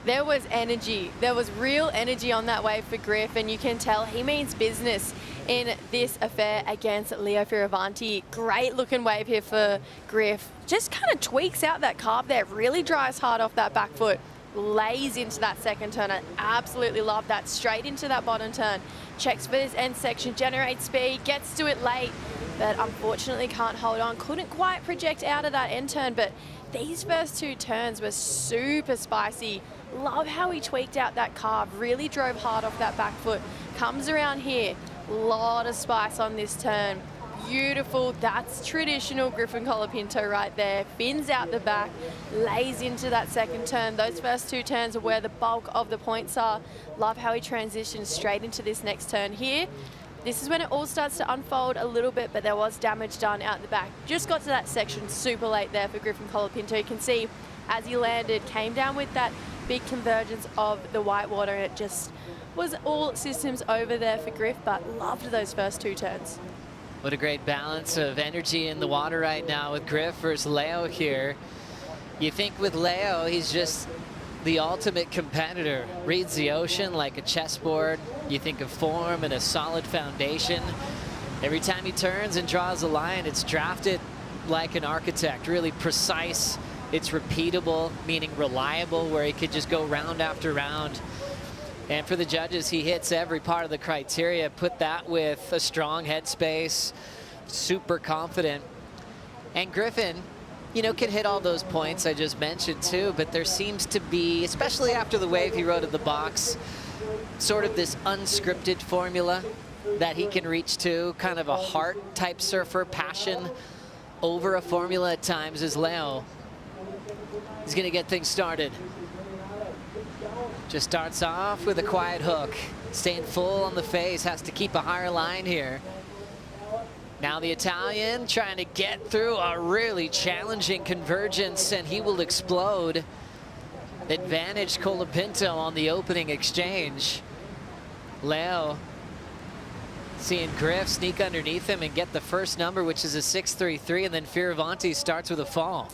there was energy. There was real energy on that wave for Griff, and you can tell he means business in this affair against Leo Fioravanti. Great looking wave here for Griff. Just kind of tweaks out that carb there, really dries hard off that back foot, lays into that second turn. I absolutely love that. Straight into that bottom turn. Checks for this end section, generates speed, gets to it late, but unfortunately can't hold on. Couldn't quite project out of that end turn, but these first two turns were super spicy. Love how he tweaked out that carb, really drove hard off that back foot. Comes around here, lot of spice on this turn. Beautiful, that's traditional Griffin Colapinto right there. Fins out the back, lays into that second turn. Those first two turns are where the bulk of the points are. Love how he transitions straight into this next turn here. This is when it all starts to unfold a little bit, but there was damage done out the back. Just got to that section super late there for Griffin Colapinto. You can see as he landed, came down with that big convergence of the white water, and it just was all systems over there for Griff, but loved those first two turns. What a great balance of energy in the water right now with Griff versus Leo here. You think with Leo, he's just the ultimate competitor. Reads the ocean like a chessboard. You think of form and a solid foundation. Every time he turns and draws a line, it's drafted like an architect, really precise. It's repeatable, meaning reliable, where he could just go round after round. And for the judges, he hits every part of the criteria. Put that with a strong headspace, super confident. And Griffin, you know, can hit all those points I just mentioned too, but there seems to be, especially after the wave he rode at the box, sort of this unscripted formula that he can reach to, kind of a heart-type surfer, passion over a formula at times, is Leo. He's going to get things started. Just starts off with a quiet hook. Staying full on the face, has to keep a higher line here. Now the Italian trying to get through a really challenging convergence, and he will explode. Advantage Colapinto on the opening exchange. Leo seeing Griff sneak underneath him and get the first number, which is a 6.33, and then Fioravanti starts with a fall.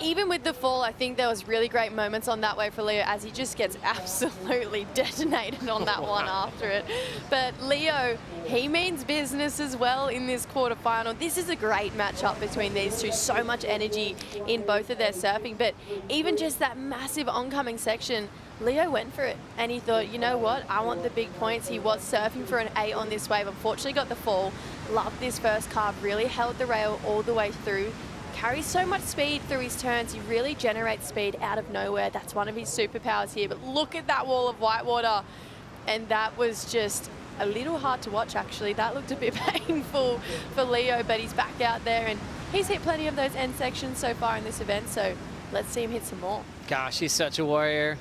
Even with the fall, I think there was really great moments on that wave for Leo as he just gets absolutely detonated on that one after it. But Leo, he means business as well in this quarterfinal. This is a great matchup between these two. So much energy in both of their surfing, but even just that massive oncoming section, Leo went for it and he thought, you know what, I want the big points. He was surfing for an 8 on this wave, unfortunately got the fall. Loved this first carve, really held the rail all the way through. Carries so much speed through his turns. He really generates speed out of nowhere. That's one of his superpowers here. But look at that wall of whitewater. And that was just a little hard to watch, actually. That looked a bit painful for Leo, but he's back out there and he's hit plenty of those end sections so far in this event. So let's see him hit some more. Gosh, he's such a warrior.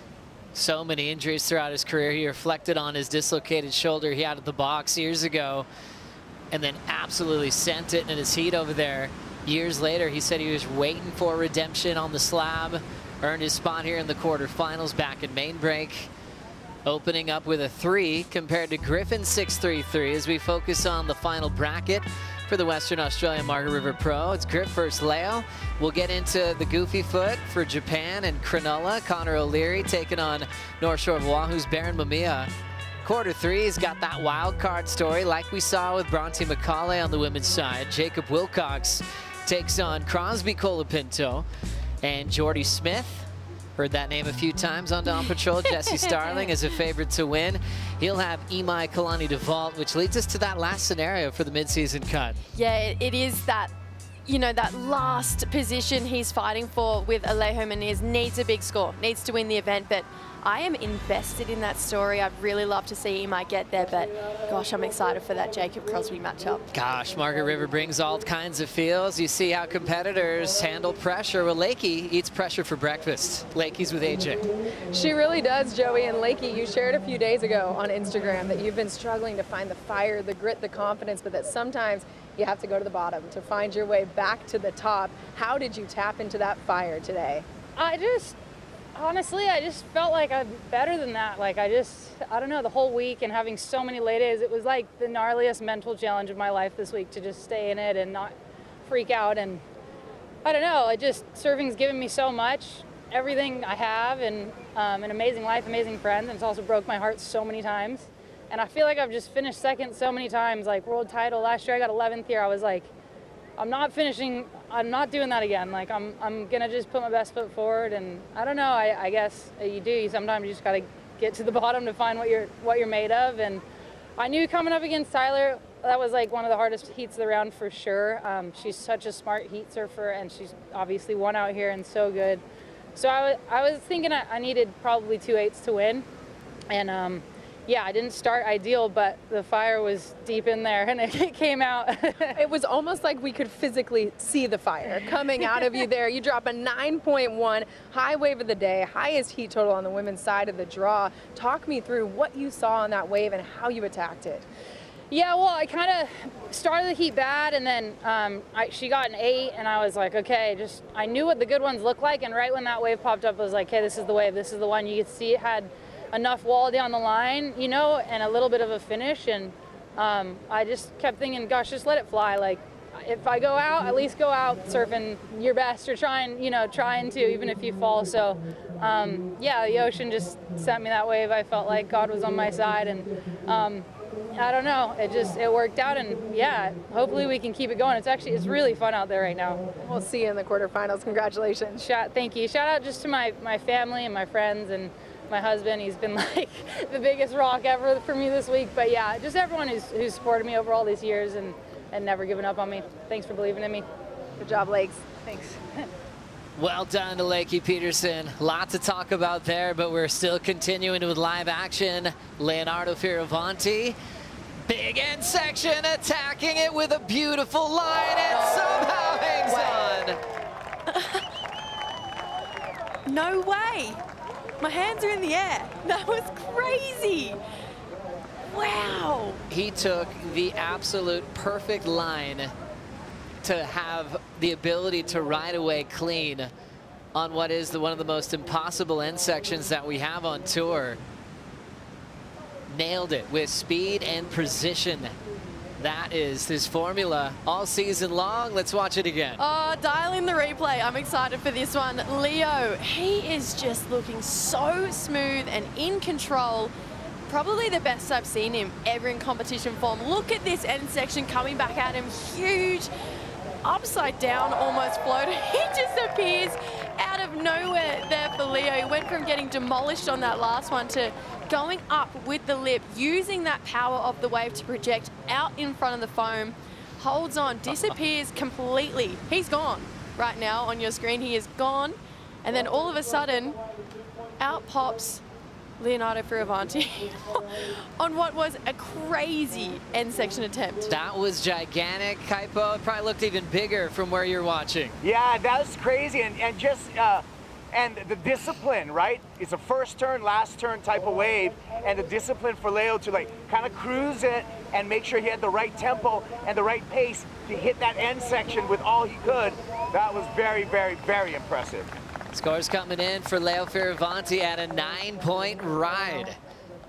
So many injuries throughout his career. He reflected on his dislocated shoulder he had at the box years ago and then absolutely sent it in his heat over there. Years later, he said he was waiting for redemption on the slab, earned his spot here in the quarterfinals back in main break, opening up with a 3 compared to Griffin's 6.33 as we focus on the final bracket for the Western Australia Margaret River Pro. It's Griff versus Leo. We'll get into the goofy foot for Japan and Cronulla. Connor O'Leary taking on North Shore of Oahu's Baron Mamiya. Quarter 3's got that wild card story like we saw with Bronte McCauley on the women's side. Jacob Wilcox takes on Crosby Colapinto and Jordy Smith. Heard that name a few times on Dawn Patrol. Jesse Starling is a favorite to win. He'll have Imai Kalani DeVault, which leads us to that last scenario for the midseason cut. Yeah, it is that, you know, that last position he's fighting for with Alejo Muniz. Needs a big score, needs to win the event, but I am invested in that story. I'd really love to see Imai get there, but gosh, I'm excited for that Jacob Crosby matchup. Gosh, Margaret River brings all kinds of feels. You see how competitors handle pressure. Well, Lakey eats pressure for breakfast. Lakey's with AJ. She really does, Joey. And Lakey, you shared a few days ago on Instagram that you've been struggling to find the fire, the grit, the confidence, but that sometimes you have to go to the bottom to find your way back to the top. How did you tap into that fire today? Honestly, I just felt like I'm better than that. Like I don't know, the whole week and having so many lay days, it was like the gnarliest mental challenge of my life this week to just stay in it and not freak out. And I don't know, surfing's given me so much, everything I have, and an amazing life, amazing friends, and it's also broke my heart so many times. And I feel like I've just finished second so many times, like world title. Last year I got 11th here. I was like, I'm not doing that again. Like I'm gonna just put my best foot forward, and I don't know, I guess you do. Sometimes you just gotta get to the bottom to find what you're made of. And I knew coming up against Tyler, that was like one of the hardest heats of the round for sure. She's such a smart heat surfer, and she's obviously won out here and so good. So I was thinking I needed probably 2 8s to win, and yeah, I didn't start ideal, but the fire was deep in there and it came out. It was almost like we could physically see the fire coming out of you there. You drop a 9.1, high wave of the day, highest heat total on the women's side of the draw. Talk me through what you saw on that wave and how you attacked it. Yeah, well, I kind of started the heat bad, and then she got an 8, and I was like, okay, I knew what the good ones looked like, and right when that wave popped up, I was like, hey, this is the wave, this is the one. You could see it had enough wall down the line, you know, and a little bit of a finish, and I just kept thinking, gosh, just let it fly. Like, if I go out, at least go out surfing your best, or trying to, even if you fall. So yeah, the ocean just sent me that wave. I felt like God was on my side, and I don't know, it worked out, and yeah, hopefully we can keep it going. It's really fun out there right now. We'll see you in the quarterfinals. Congratulations. Thank you. Shout out just to my family and my friends and my husband. He's been like the biggest rock ever for me this week. But yeah, just everyone who's supported me over all these years and never given up on me. Thanks for believing in me. Good job, Lakes. Thanks. Well done to Lakey Peterson. Lot to talk about there, but we're still continuing with live action. Leonardo Fioravanti Big end section, attacking it with a beautiful line and somehow hangs on. No way. My hands are in the air. That was crazy. Wow. He took the absolute perfect line to have the ability to ride away clean on what is one of the most impossible end sections that we have on tour. Nailed it with speed and precision. That is his formula all season long. Let's watch it again. Oh, dial in the replay. I'm excited for this one. Leo, he is just looking so smooth and in control. Probably the best I've seen him ever in competition form. Look at this end section coming back at him. Huge, upside down, almost floated. He just appears out of nowhere there for Leo. He went from getting demolished on that last one to going up with the lip, using that power of the wave to project out in front of the foam. Holds on, disappears completely. He's gone right now on your screen. He is gone. And then all of a sudden, out pops Leonardo Fioravanti on what was a crazy end section attempt. That was gigantic, Kaipo. It probably looked even bigger from where you're watching. Yeah, that was crazy, and just and the discipline, right? It's a first turn, last turn type of wave, and the discipline for Leo to like kind of cruise it and make sure he had the right tempo and the right pace to hit that end section with all he could. That was very, very, very impressive. Scores coming in for Leo Fioravanti at a 9-point ride.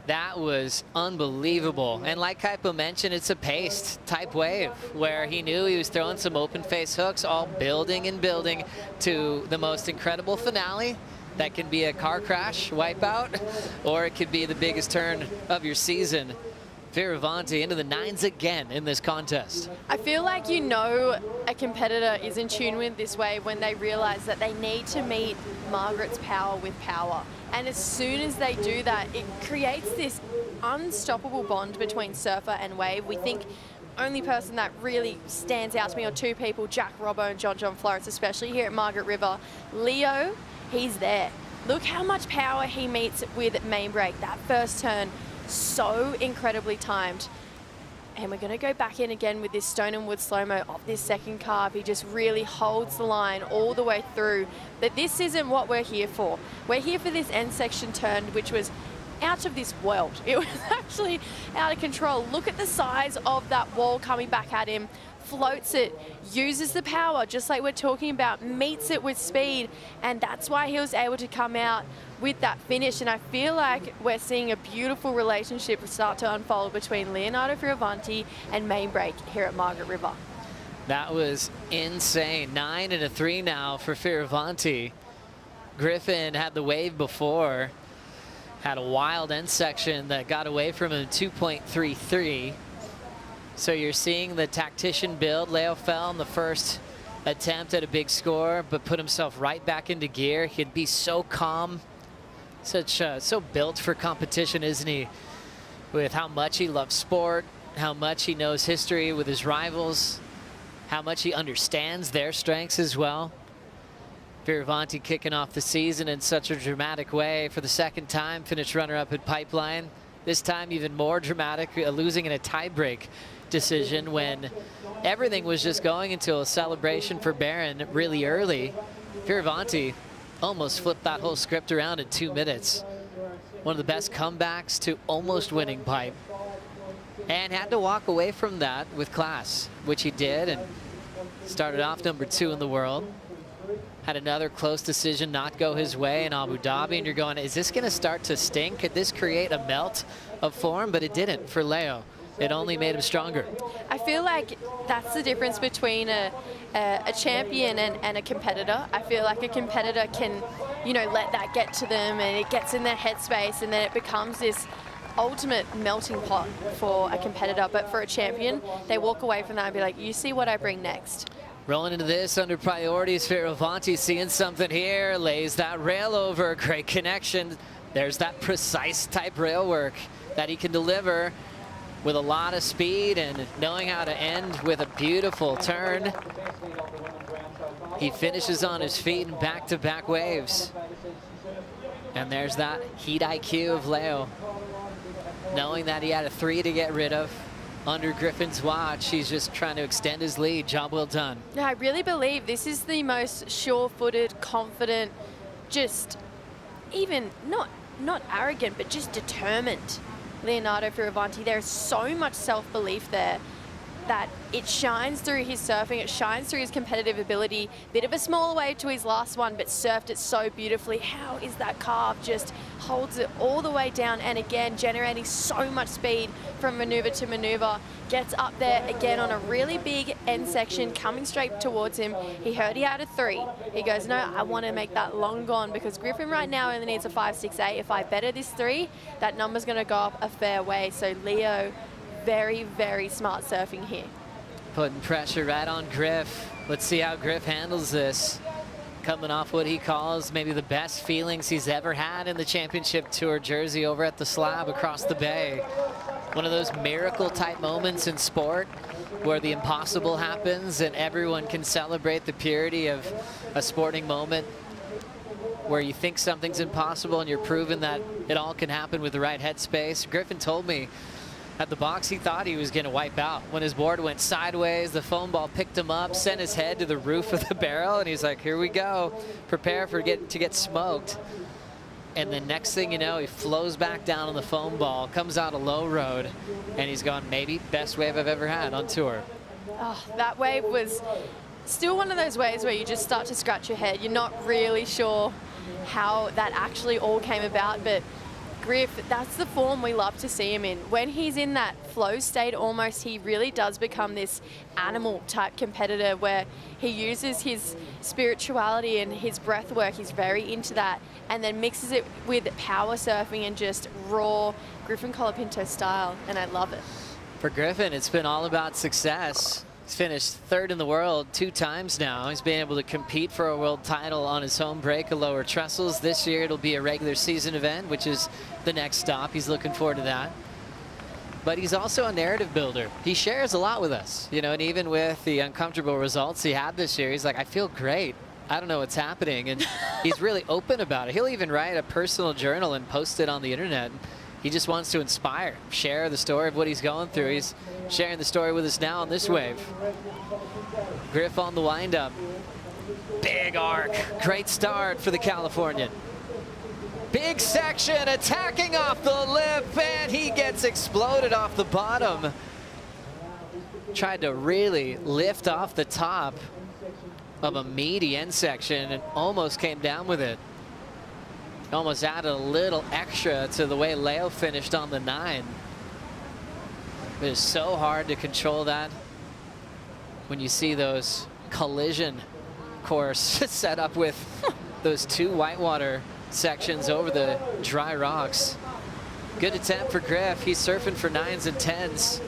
That was unbelievable. And like Kaipo mentioned, it's a paced type wave where he knew he was throwing some open face hooks, all building and building to the most incredible finale. That can be a car crash, wipeout, or it could be the biggest turn of your season. Fioravanti into the 9s again in this contest. I feel like you know a competitor is in tune with this wave when they realize that they need to meet Margaret's power with power. And as soon as they do that, it creates this unstoppable bond between surfer and wave. We think only person that really stands out to me are two people, Jack Robbo and John Florence, especially here at Margaret River. Leo, he's there. Look how much power he meets with main break. That first turn, so incredibly timed. And we're going to go back in again with this Stone and Wood slow-mo of this second carve. He just really holds the line all the way through. But this isn't what we're here for. We're here for this end section turn, which was out of this world. It was actually out of control. Look at the size of that wall coming back at him. Floats it, uses the power, just like we're talking about, meets it with speed, and that's why he was able to come out with that finish. And I feel like we're seeing a beautiful relationship start to unfold between Leonardo Fioravanti and main break here at Margaret River. That was insane. 9 and a 3 now for Fioravanti. Griffin had the wave before, had a wild end section that got away from him, 2.33. So you're seeing the tactician build. Leo fell in the first attempt at a big score, but put himself right back into gear. He'd be so calm, so built for competition, isn't he? With how much he loves sport, how much he knows history with his rivals, how much he understands their strengths as well. Fioravanti kicking off the season in such a dramatic way for the second time, finished runner-up at Pipeline. This time even more dramatic, losing in a tiebreak decision when everything was just going into a celebration for Barron really early. Fioravanti almost flipped that whole script around in 2 minutes. One of the best comebacks to almost winning pipe. And had to walk away from that with class, which he did, and started off #2 in the world. Had another close decision not go his way in Abu Dhabi, and you're going, is this going to start to stink? Could this create a melt of form? But it didn't for Leo. It only made him stronger. I feel like that's the difference between a champion and a competitor. I feel like a competitor can, let that get to them and it gets in their headspace, and then it becomes this ultimate melting pot for a competitor. But for a champion, they walk away from that and be like, you see what I bring next. Rolling into this under priorities, Fioravanti seeing something here, lays that rail over, great connection. There's that precise type rail work that he can deliver with a lot of speed and knowing how to end with a beautiful turn. He finishes on his feet in back-to-back waves. And there's that heat IQ of Leo, knowing that he had a 3 to get rid of. under Griffin's watch. He's just trying to extend his lead. Job well done. Yeah, I really believe this is the most sure-footed, confident, just even not arrogant, but just determined Leonardo Fioravanti. There's so much self-belief there that it shines through his surfing, it shines through his competitive ability. Bit of a smaller wave to his last one, but surfed it so beautifully. How is that carve? Just holds it all the way down, and again, generating so much speed from maneuver to maneuver. Gets up there again on a really big end section, coming straight towards him. He heard he had a 3. He goes, no, I want to make that long gone, because Griffin right now only needs a 5.68. If I better this 3, that number's going to go up a fair way. So Leo, very, very smart surfing here. Putting pressure right on Griff. Let's see how Griff handles this. Coming off what he calls maybe the best feelings he's ever had in the championship tour jersey over at the slab across the bay. One of those miracle type moments in sport where the impossible happens and everyone can celebrate the purity of a sporting moment, where you think something's impossible and you're proving that it all can happen with the right headspace. Griffin told me at the box he thought he was going to wipe out. When his board went sideways, the foam ball picked him up, sent his head to the roof of the barrel, and he's like, here we go. Prepare for to get smoked. And the next thing you know, he flows back down on the foam ball, comes out a low road, and he's gone, maybe best wave I've ever had on tour. Oh, that wave was still one of those waves where you just start to scratch your head. You're not really sure how that actually all came about, but Griff, that's the form we love to see him in. When he's in that flow state almost, he really does become this animal type competitor where he uses his spirituality and his breath work. He's very into that, and then mixes it with power surfing and just raw Griffin Colapinto style, and I love it. For Griffin, it's been all about success. He's finished 3rd in the world 2 times now. He's been able to compete for a world title on his home break of lower trestles. This year it'll be a regular season event, which is the next stop. He's looking forward to that. But he's also a narrative builder. He shares a lot with us, you know, and even with the uncomfortable results he had this year, he's like, I feel great. I don't know what's happening. And he's really open about it. He'll even write a personal journal and post it on the internet. He just wants to inspire, share the story of what he's going through. He's sharing the story with us now on this wave. Griff on the windup. Big arc. Great start for the Californian. Big section attacking off the lip, and he gets exploded off the bottom. Tried to really lift off the top of a meaty end section and almost came down with it. Almost added a little extra to the way Leo finished on the 9. It is so hard to control that when you see those collision course set up with those 2 whitewater sections over the dry rocks. Good attempt for Griff. He's surfing for 9s and 10s.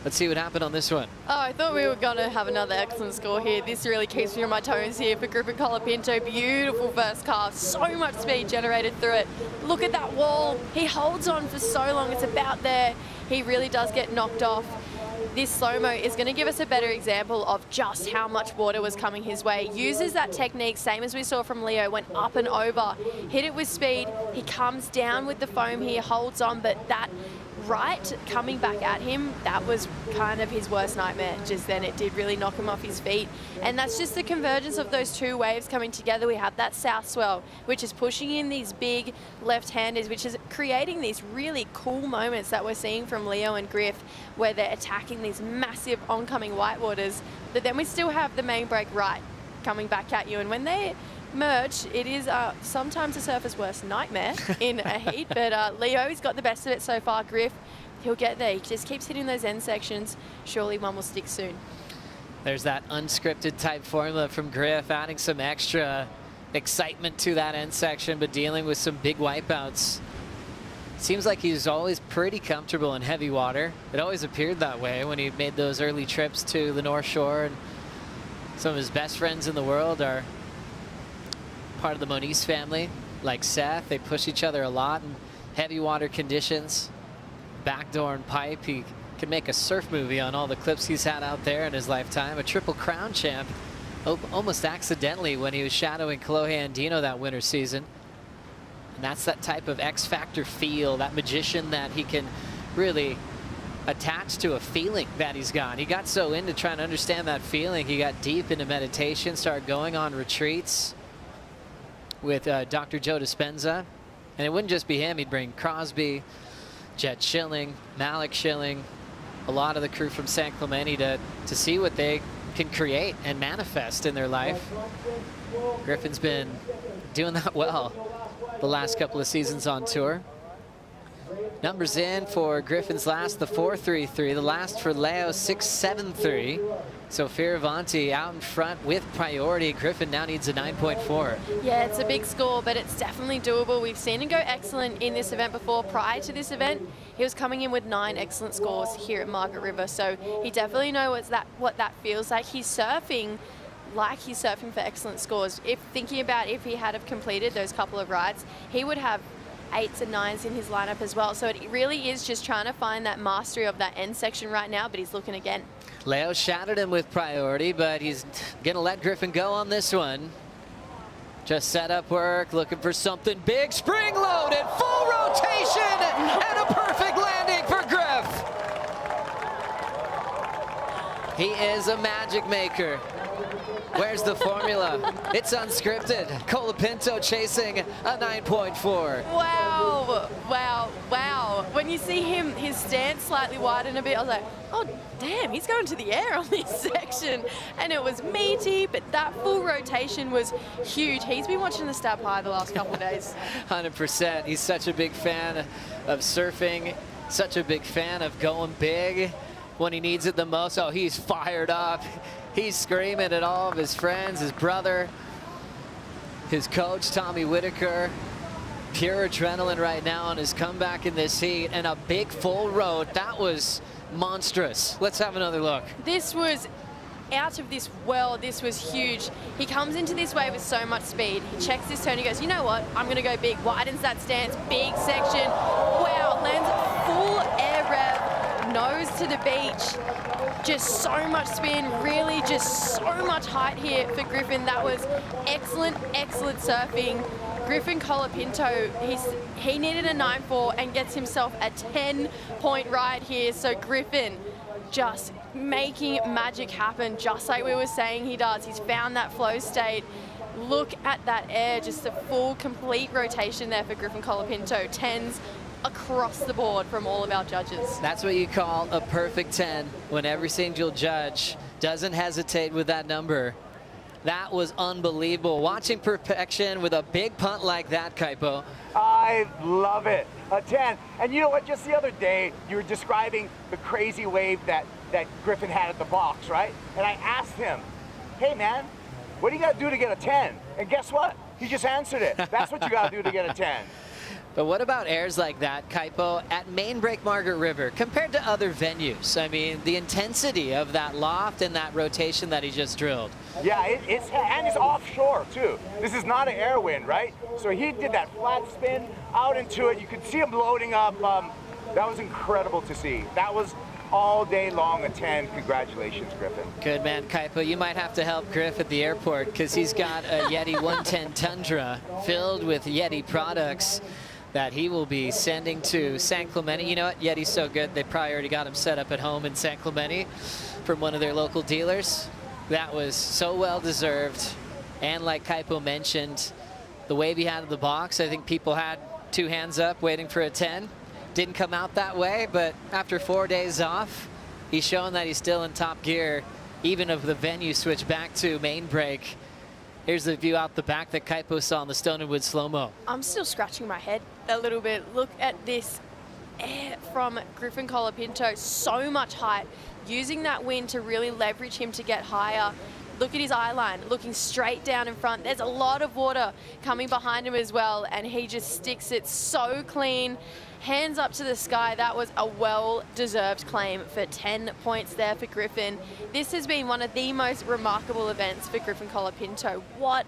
Let's see what happened on this one. Oh, I thought we were going to have another excellent score here. This really keeps me on my toes here for Griffin Colapinto. Beautiful first carve. So much speed generated through it. Look at that wall. He holds on for so long. It's about there. He really does get knocked off. This slow-mo is going to give us a better example of just how much water was coming his way. Uses that technique, same as we saw from Leo, went up and over, hit it with speed. He comes down with the foam here, holds on, but that right coming back at him, that was kind of his worst nightmare just then. It did really knock him off his feet, and that's just the convergence of those 2 waves coming together. We have that south swell, which is pushing in these big left-handers, which is creating these really cool moments that we're seeing from Leo and Griff, where they're attacking these massive oncoming whitewaters, but then we still have the main break right coming back at you, and when they merge, it is sometimes a surfer's worst nightmare in a heat, but Leo's got the best of it so far. Griff, he'll get there. He just keeps hitting those end sections. Surely one will stick soon. There's that unscripted type formula from Griff, adding some extra excitement to that end section, but dealing with some big wipeouts. Seems like he's always pretty comfortable in heavy water. It always appeared that way when he made those early trips to the North Shore, and some of his best friends in the world are part of the Moniz family, like Seth. They push each other a lot in heavy water conditions. Backdoor and pipe. He can make a surf movie on all the clips he's had out there in his lifetime. A Triple Crown champ, almost accidentally when he was shadowing Kolohe Andino that winter season. And that's that type of X Factor feel, that magician that he can really attached to a feeling that he's got. He got so into trying to understand that feeling, he got deep into meditation, started going on retreats with Dr. Joe Dispenza. And it wouldn't just be him. He'd bring Crosby, Jet Schilling, Malik Schilling, a lot of the crew from San Clemente to see what they can create and manifest in their life. Griffin's been doing that well the last couple of seasons on tour. Numbers in for Griffin's last, the 4.33. The last for Leo, 6.73. So Fioravanti out in front with priority. Griffin now needs a 9.4. Yeah, it's a big score, but it's definitely doable. We've seen him go excellent in this event before. Prior to this event, he was coming in with 9 excellent scores here at Margaret River. So he definitely knows what that feels like. He's surfing like he's surfing for excellent scores. Thinking about if he had have completed those couple of rides, he would have 8s and 9s in his lineup as well. So it really is just trying to find that mastery of that end section right now, but he's looking again. Leo shattered him with priority, but he's going to let Griffin go on this one. Just set up work, looking for something big. Spring loaded, full rotation, and a perfect landing for Griff. He is a magic maker. Where's the formula? It's unscripted. Colapinto chasing a 9.4. Wow, wow, wow. When you see him, his stance slightly widen a bit, I was like, oh, damn, he's going to the air on this section. And it was meaty, but that full rotation was huge. He's been watching the Stab High the last couple of days. 100%. He's such a big fan of surfing, such a big fan of going big when he needs it the most. Oh, he's fired up. He's screaming at all of his friends, his brother, his coach, Tommy Whitaker. Pure adrenaline right now on his comeback in this heat, and a big full road. That was monstrous. Let's have another look. This was out of this world. This was huge. He comes into this wave with so much speed. He checks this turn. He goes, you know what? I'm going to go big. Widens that stance. Big section. Wow. Lands full air rev. Nose to the beach. Just so much spin, really just so much height here for Griffin. That was excellent, excellent surfing. Griffin Colapinto, he needed a 9.4 and gets himself a 10-point ride here. So Griffin just making magic happen, just like we were saying he does. He's found that flow state. Look at that air, just a full, complete rotation there for Griffin Colapinto. 10s across the board from all of our judges. That's what you call a perfect 10, when every single judge doesn't hesitate with that number. That was unbelievable. Watching perfection with a big punt like that, Kaipo. I love it. A 10. And you know what? Just the other day, you were describing the crazy wave that Griffin had at the box, right? And I asked him, hey, man, what do you got to do to get a 10? And guess what? He just answered it. That's what you got to do to get a 10. But what about airs like that, Kaipo, at Main Break Margaret River compared to other venues? I mean, the intensity of that loft and that rotation that he just drilled. Yeah, it's offshore too. This is not an air wind, right? So he did that flat spin out into it. You could see him loading up. That was incredible to see. That was all day long a 10. Congratulations, Griffin. Good man, Kaipo. You might have to help Griff at the airport because he's got a Yeti 110 Tundra filled with Yeti products that he will be sending to San Clemente. You know what? Yeti's so good, they probably already got him set up at home in San Clemente from one of their local dealers. That was so well deserved. And like Kaipo mentioned, the wave he had in the box, I think people had 2 hands up waiting for a 10. Didn't come out that way, but after 4 days off, he's showing that he's still in top gear, even if the venue switched back to Main Break. Here's the view out the back that Kaipo saw on the Stone and Wood slow-mo. I'm still scratching my head a little bit. Look at this air from Griffin Colapinto. So much height. Using that wind to really leverage him to get higher. Look at his eye line, looking straight down in front. There's a lot of water coming behind him as well, and he just sticks it so clean. Hands up to the sky. That was a well-deserved claim for 10 points there for Griffin. This has been one of the most remarkable events for Griffin Colapinto. What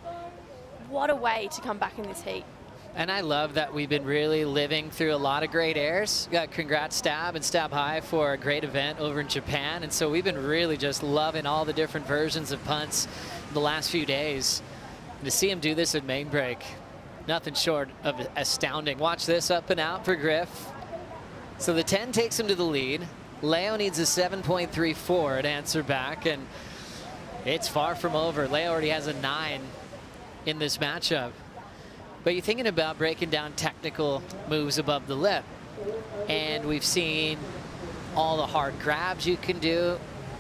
a way to come back in this heat. And I love that we've been really living through a lot of great airs. Congrats Stab and Stab High for a great event over in Japan. And so we've been really just loving all the different versions of punts the last few days. And to see him do this at Main Break, nothing short of astounding. Watch this up and out for Griff. So the 10 takes him to the lead. Leo needs a 7.34 to answer back, and it's far from over. Leo already has a 9 in this matchup. But you're thinking about breaking down technical moves above the lip. And we've seen all the hard grabs you can do.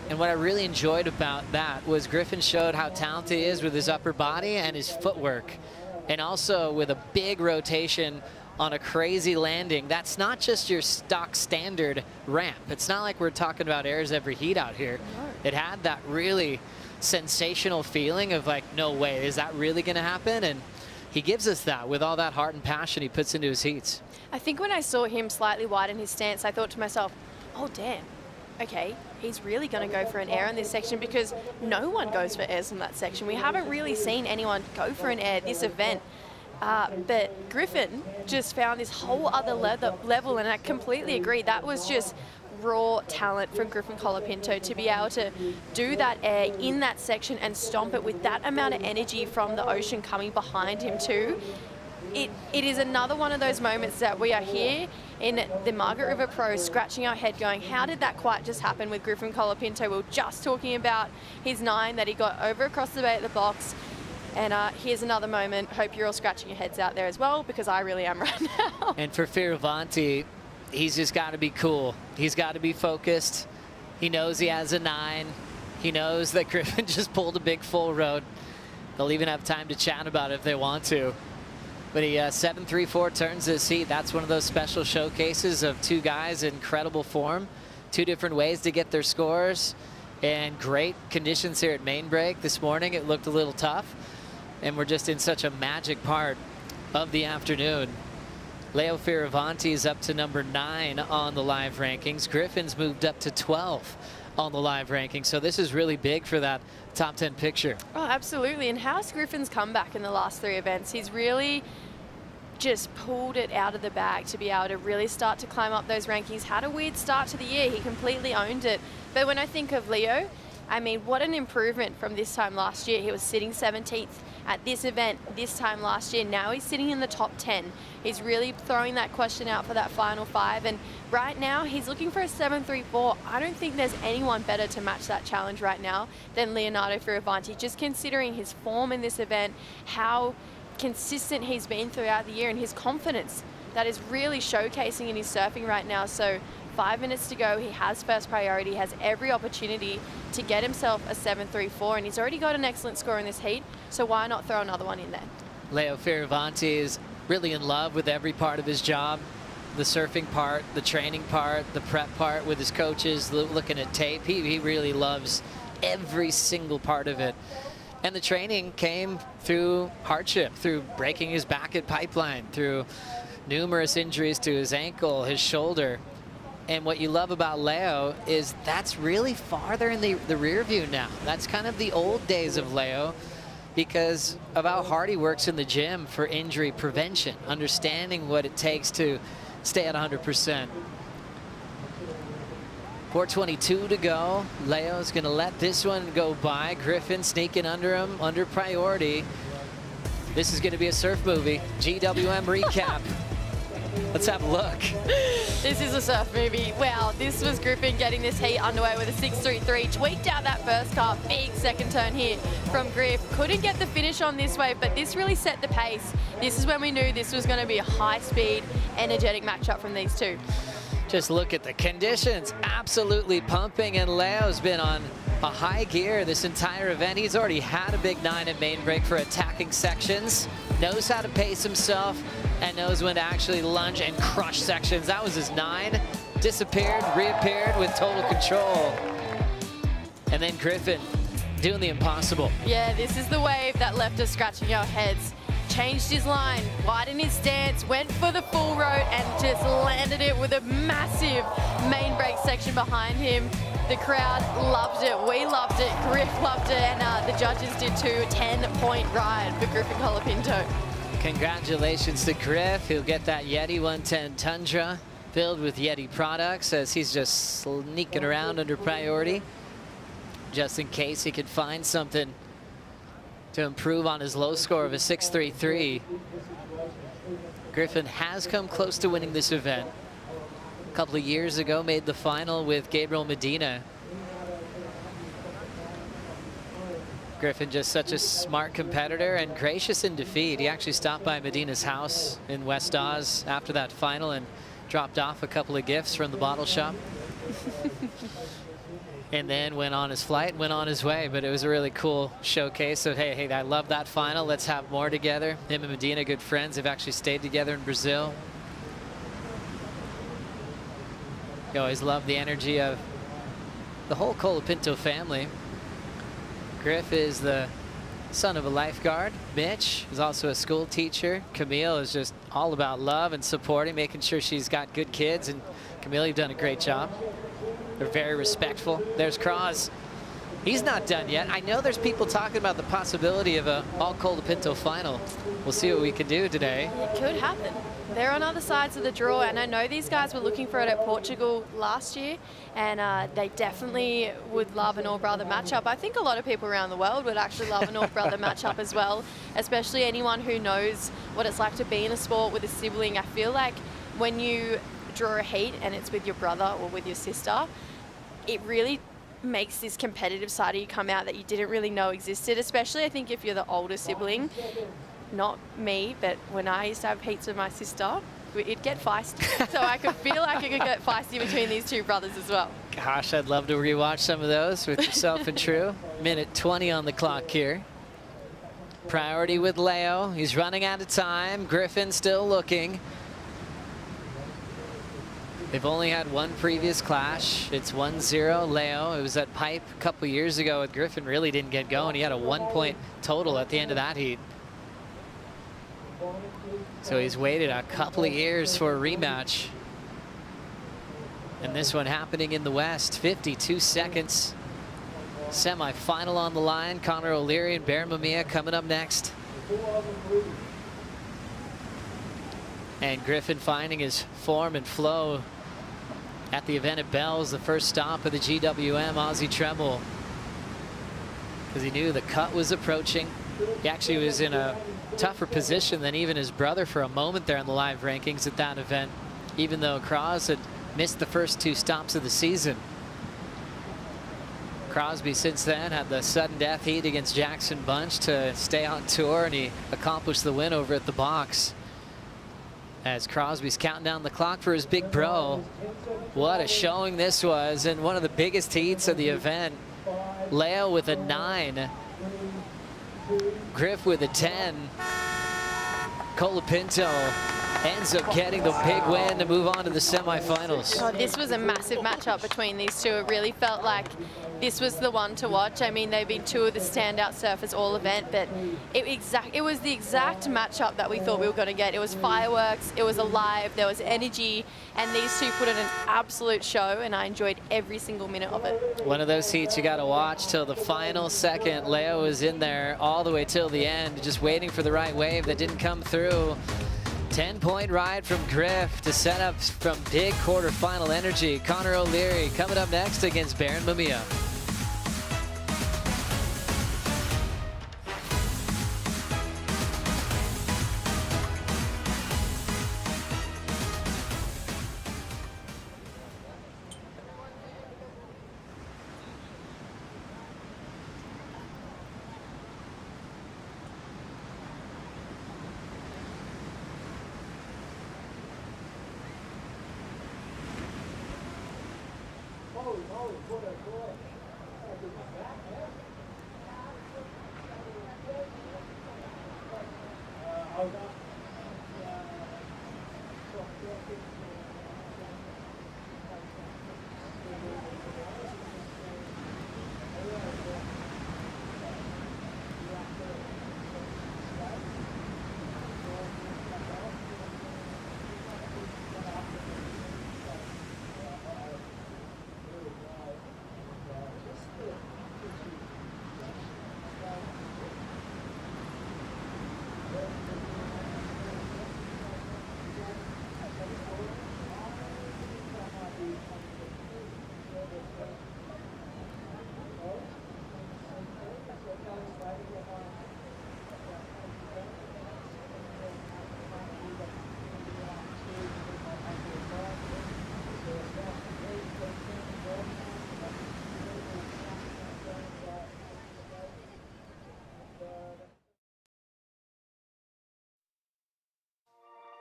And what I really enjoyed about that was Griffin showed how talented he is with his upper body and his footwork. And also with a big rotation on a crazy landing. That's not just your stock standard ramp. It's not like we're talking about airs every heat out here. It had that really sensational feeling of like, no way, is that really going to happen? And he gives us that with all that heart and passion he puts into his heats. I think when I saw him slightly widen his stance, I thought to myself, oh, damn. Okay, he's really going to go for an air in this section because no one goes for airs in that section. We haven't really seen anyone go for an air this event. But Griffin just found this whole other level, and I completely agree. That was just raw talent from Griffin Colapinto to be able to do that air in that section and stomp it with that amount of energy from the ocean coming behind him too. It is another one of those moments that we are here in the Margaret River Pro scratching our head going, how did that quite just happen with Griffin Colapinto? We were just talking about his 9 that he got over across the bay at the box. And here's another moment. Hope you're all scratching your heads out there as well, because I really am right now. And for Fioravanti, he's just got to be cool. He's got to be focused. He knows he has a 9. He knows that Griffin just pulled a big full road. They'll even have time to chat about it if they want to. But he 7.34 turns this heat. That's one of those special showcases of two guys in incredible form. 2 different ways to get their scores. And great conditions here at main break this morning. It looked a little tough. And we're just in such a magic part of the afternoon. Leo Fioravanti is up to number 9 on the live rankings. Griffin's moved up to 12 on the live rankings. So this is really big for that top 10 picture. Oh, absolutely. And how's Griffin's comeback in the last 3 events? He's really just pulled it out of the bag to be able to really start to climb up those rankings. Had a weird start to the year. He completely owned it. But when I think of Leo, I mean, what an improvement from this time last year. He was sitting 17th at this event this time last year. Now he's sitting in the top 10. He's really throwing that question out for that final 5. And right now he's looking for a 7.34. I don't think there's anyone better to match that challenge right now than Leonardo Fioravanti, just considering his form in this event, how consistent he's been throughout the year, and his confidence that is really showcasing in his surfing right now. So 5 minutes to go. He has first priority. He has every opportunity to get himself a 7.34, and he's already got an excellent score in this heat, so why not throw another one in there? Leo Fioravanti is really in love with every part of his job. The surfing part, the training part, the prep part with his coaches, looking at tape. He really loves every single part of it. And the training came through hardship, through breaking his back at Pipeline, through numerous injuries to his ankle, his shoulder. And what you love about Leo is that's really farther in the rear view now. That's kind of the old days of Leo because of how hard he works in the gym for injury prevention, understanding what it takes to stay at 100%. 4:22 to go. Leo's going to let this one go by. Griffin sneaking under him, under priority. This is going to be a surf movie. GWM recap. Let's have a look. This is a surf movie. Wow, this was Griffin getting this heat underway with a 6.33. Tweaked out that first car. Big second turn here from Griff. Couldn't get the finish on this wave, but this really set the pace. This is when we knew this was going to be a high-speed, energetic matchup from these two. Just look at the conditions. Absolutely pumping, and Leo's been on a high gear this entire event. He's already had a big 9 at main break for attacking sections. Knows how to pace himself and knows when to actually lunge and crush sections. That was his 9. Disappeared, reappeared with total control. And then Griffin doing the impossible. Yeah, this is the wave that left us scratching our heads. Changed his line, widened his stance, went for the full road and just landed it with a massive main break section behind him. The crowd loved it, we loved it, Griff loved it, and the judges did too. 10-point ride for Griffin Colapinto. Congratulations to Griff. He'll get that Yeti 110 Tundra filled with Yeti products as he's just sneaking around under priority, just in case he could find something to improve on his low score of a 6.33. Griffin has come close to winning this event. a couple of years ago, made the final with Gabriel Medina. Griffin just such a smart competitor and gracious in defeat. He actually stopped by Medina's house in West Oz after that final and dropped off a couple of gifts from the bottle shop. And then went on his flight and went on his way. But it was a really cool showcase of, hey, I love that final. Let's have more together. Him and Medina, good friends. They've actually stayed together in Brazil. You always love the energy of the whole Colapinto family. Griff is the son of a lifeguard. Mitch is also a school teacher. Camille is just all about love and supporting, making sure she's got good kids. And Camille, you've done a great job. They're very respectful. There's Cross. He's not done yet. I know there's people talking about the possibility of a all Colapinto final. We'll see what we can do today. It could happen. They're on other sides of the draw, and I know these guys were looking for it at Portugal last year, and they definitely would love an all-brother matchup. I think a lot of people around the world would actually love an all-brother matchup as well, especially anyone who knows what it's like to be in a sport with a sibling. I feel like when you draw a heat and it's with your brother or with your sister, it really makes this competitive side of you come out that you didn't really know existed, especially I think if you're the older sibling. Not me, but when I used to have heats with my sister, it'd get feisty. So I could feel like it could get feisty between these two brothers as well. Gosh, I'd love to rewatch some of those with yourself and True. Minute 20 on the clock here. Priority with Leo. He's running out of time. Griffin still looking. They've only had one previous clash. It's 1-0 Leo. It was at Pipe a couple years ago with Griffin really didn't get going. He had a 1-point total at the end of that heat. So he's waited a couple of years for a rematch. And this one happening in the West, 52 seconds. Semi-final on the line. Connor O'Leary and Baron Mamiya coming up next. And Griffin finding his form and flow at the event at Bells, the first stop of the GWM Aussie Treble. Because he knew the cut was approaching. He actually was in a tougher position than even his brother for a moment there in the live rankings at that event, even though Cross had missed the first two stops of the season. Crosby since then had the sudden death heat against Jackson Bunch to stay on tour, and he accomplished the win over at the box. As Crosby's counting down the clock for his big bro. What a showing this was, and one of the biggest heats of the event. Leo with a 9. Griff with a 10. Colapinto ends up getting the big win to move on to the semifinals. Oh, this was a massive matchup between these two. It really felt like this was the one to watch. I mean, they've been two of the standout surfers all event, but it was the exact matchup that we thought we were going to get. It was fireworks, it was alive, there was energy, and these two put in an absolute show, and I enjoyed every single minute of it. One of those heats you got to watch till the final second. Leo was in there all the way till the end, just waiting for the right wave that didn't come through. 10-point ride from Griff to set up from big quarterfinal energy. Connor O'Leary coming up next against Baron Mamiya.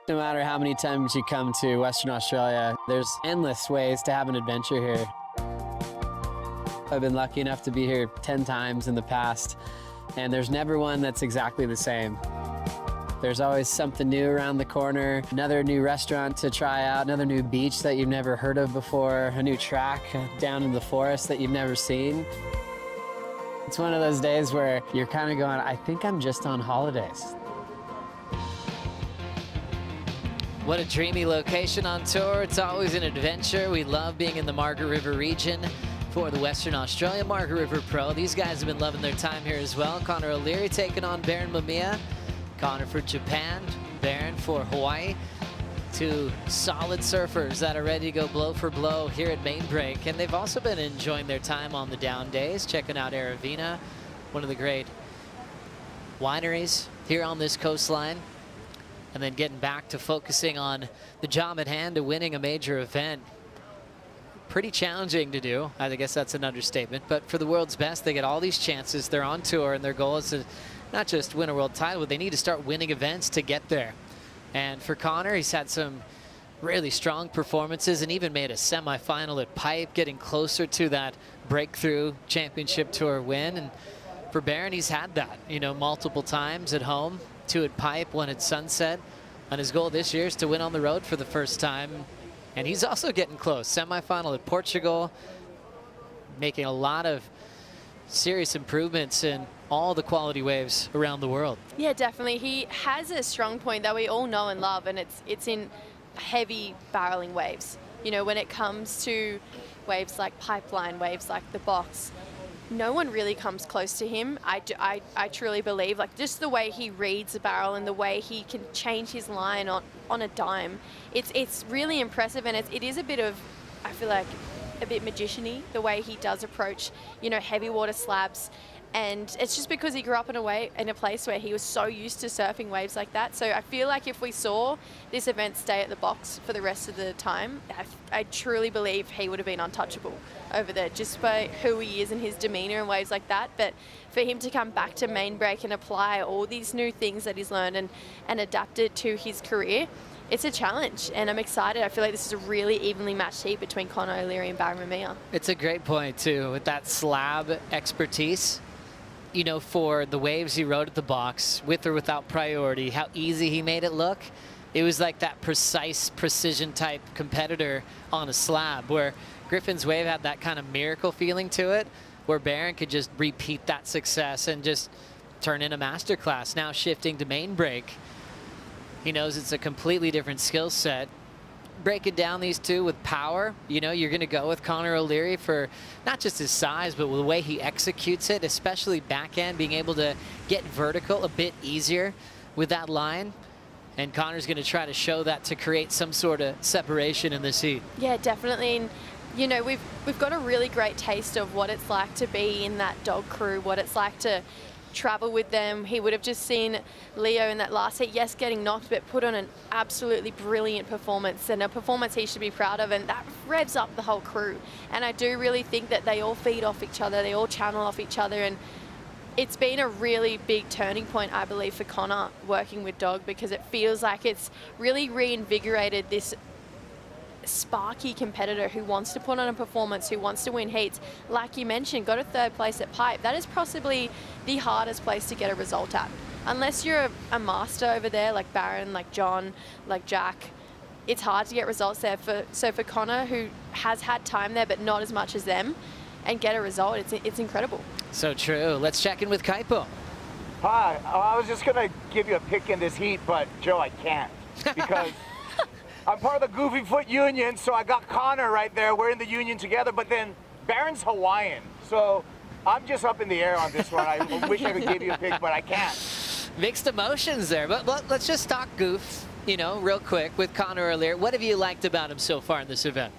No matter how many times you come to Western Australia, there's endless ways to have an adventure here. I've been lucky enough to be here 10 times in the past, and there's never one that's exactly the same. There's always something new around the corner, another new restaurant to try out, another new beach that you've never heard of before, a new track down in the forest that you've never seen. It's one of those days where you're kind of going, I think I'm just on holidays. What a dreamy location on tour. It's always an adventure. We love being in the Margaret River region for the Western Australia Margaret River Pro. These guys have been loving their time here as well. Connor O'Leary taking on Baron Mamiya. Connor for Japan, Baron for Hawaii. Two solid surfers that are ready to go blow for blow here at Main Break. And they've also been enjoying their time on the down days, checking out Aravina, one of the great wineries here on this coastline. And then getting back to focusing on the job at hand to winning a major event. Pretty challenging to do. I guess that's an understatement. But for the world's best, they get all these chances. They're on tour, and their goal is to not just win a world title, but they need to start winning events to get there. And for Connor, he's had some really strong performances and even made a semifinal at Pipe, getting closer to that breakthrough championship tour win. And for Baron, he's had that, you know, multiple times at home. 2 at Pipe, 1 at Sunset. And his goal this year is to win on the road for the first time. And he's also getting close. Semifinal at Portugal, making a lot of serious improvements in all the quality waves around the world. Yeah, definitely. He has a strong point that we all know and love, and it's in heavy barreling waves. You know, when it comes to waves like Pipeline, waves like the Box, no one really comes close to him. I truly believe, like, just the way he reads the barrel and the way he can change his line on a dime. It's really impressive, and it is a bit of, I feel like, a bit magician-y, the way he does approach, you know, heavy water slabs. And it's just because he grew up in a place where he was so used to surfing waves like that. So I feel like if we saw this event stay at the Box for the rest of the time, I truly believe he would have been untouchable over there just by who he is and his demeanor in waves like that. But for him to come back to Main Break and apply all these new things that he's learned and adapted to his career, it's a challenge, and I'm excited. I feel like this is a really evenly matched heat between Connor O'Leary and Baron Mamiya. It's a great point, too, with that slab expertise. You know, for the waves he rode at the Box, with or without priority, how easy he made it look. It was like that precise, precision type competitor on a slab, where Griffin's wave had that kind of miracle feeling to it, where Baron could just repeat that success and just turn in a masterclass. Now shifting to Main Break, he knows it's a completely different skill set. Breaking down these two with power, you know, you're going to go with Connor O'Leary for not just his size, but the way he executes it, especially backhand, being able to get vertical a bit easier with that line. And Connor's going to try to show that to create some sort of separation in this heat. Yeah, definitely. And, you know, we've got a really great taste of what it's like to be in that dog crew, what it's like to travel with them. He would have just seen Leo in that last heat, yes, getting knocked, but put on an absolutely brilliant performance, and a performance he should be proud of, and that revs up the whole crew. And I do really think that they all feed off each other, they all channel off each other, and it's been a really big turning point, I believe, for Connor working with Dog, because it feels like it's really reinvigorated this sparky competitor who wants to put on a performance, who wants to win heats. Like you mentioned, got a 3rd place at Pipe. That is possibly the hardest place to get a result at. Unless you're a master over there, like Baron, like John, like Jack, it's hard to get results there. So for Connor, who has had time there but not as much as them, and get a result, it's incredible. So true. Let's check in with Kaipo. Hi, I was just going to give you a pick in this heat, but Joe, I can't, because I'm part of the Goofy Foot Union, so I got Connor right there. We're in the union together, but then Baron's Hawaiian, so I'm just up in the air on this one. I wish I could give you a pick, but I can't. Mixed emotions there, but let's just talk Goof, you know, real quick with Connor O'Leary. What have you liked about him so far in this event?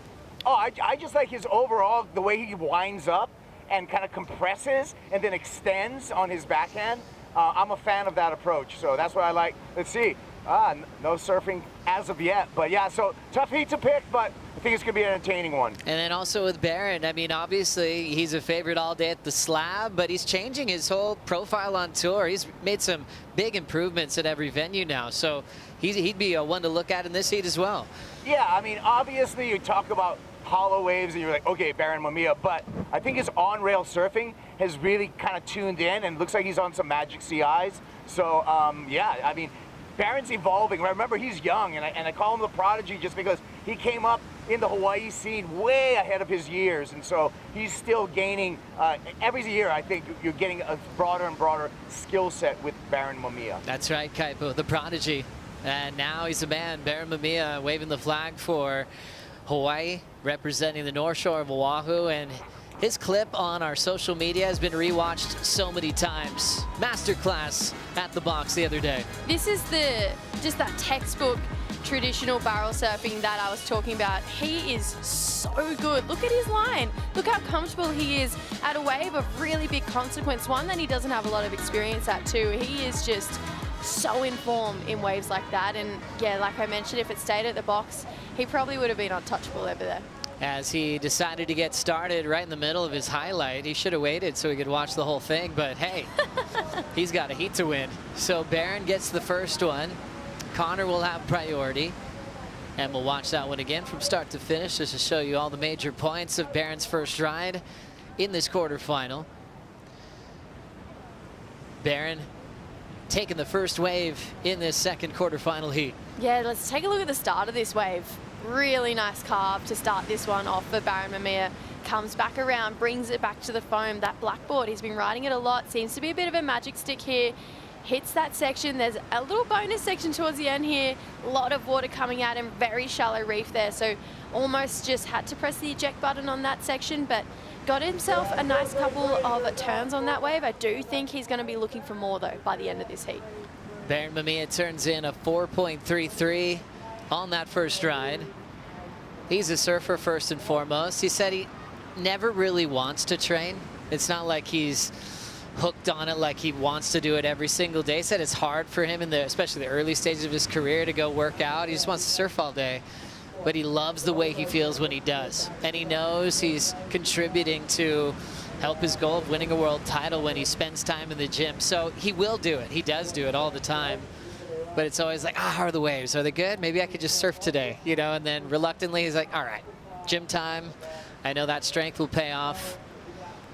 Oh, I just like his overall, the way he winds up and kind of compresses and then extends on his backhand. I'm a fan of that approach, so that's what I like. Let's see. No surfing as of yet. But yeah, so tough heat to pick, but I think it's going to be an entertaining one. And then also with Barron, I mean, obviously he's a favorite all day at the slab, but he's changing his whole profile on tour. He's made some big improvements at every venue now, so he'd be a one to look at in this heat as well. Yeah, I mean, obviously you talk about hollow waves and you're like, okay, Barron Mamiya, but I think his on-rail surfing has really kind of tuned in and looks like he's on some magic CIs. So, yeah, I mean, Barron's evolving. Remember, he's young, and I call him the prodigy just because he came up in the Hawaii scene way ahead of his years, and so he's still gaining. Every year, I think you're getting a broader and broader skill set with Barron Mamiya. That's right, Kaipo, the prodigy. And now he's a man, Barron Mamiya, waving the flag for Hawaii, representing the North Shore of Oahu, and his clip on our social media has been rewatched so many times. Masterclass at the box the other day. This is just that textbook traditional barrel surfing that I was talking about. He is so good. Look at his line. Look how comfortable he is at a wave of really big consequence, one that he doesn't have a lot of experience at too. He is just so in form in waves like that, and yeah, like I mentioned, if it stayed at the box, he probably would have been untouchable over there. As he decided to get started right in the middle of his highlight. He should have waited so he could watch the whole thing, but hey, he's got a heat to win. So Barron gets the first one. Connor will have priority, and we'll watch that one again from start to finish just to show you all the major points of Barron's first ride in this quarterfinal. Barron taking the first wave in this second quarterfinal heat. Yeah, let's take a look at the start of this wave. Really nice carve to start this one off for Barron Mamiya. Comes back around, brings it back to the foam. That blackboard, he's been riding it a lot. Seems to be a bit of a magic stick here. Hits that section. There's a little bonus section towards the end here. A lot of water coming out and very shallow reef there. So almost just had to press the eject button on that section, but got himself a nice couple of turns on that wave. I do think he's going to be looking for more though by the end of this heat. Barron Mamiya turns in a 4.33 on that first ride. He's a surfer first and foremost. He said he never really wants to train. It's not like he's hooked on it like he wants to do it every single day. He said it's hard for him in especially the early stages of his career to go work out. He just wants to surf all day. But he loves the way he feels when he does. And he knows he's contributing to help his goal of winning a world title when he spends time in the gym. So he will do it. He does do it all the time. But it's always like, how are the waves? Are they good? Maybe I could just surf today, you know? And then reluctantly, he's like, all right, gym time. I know that strength will pay off.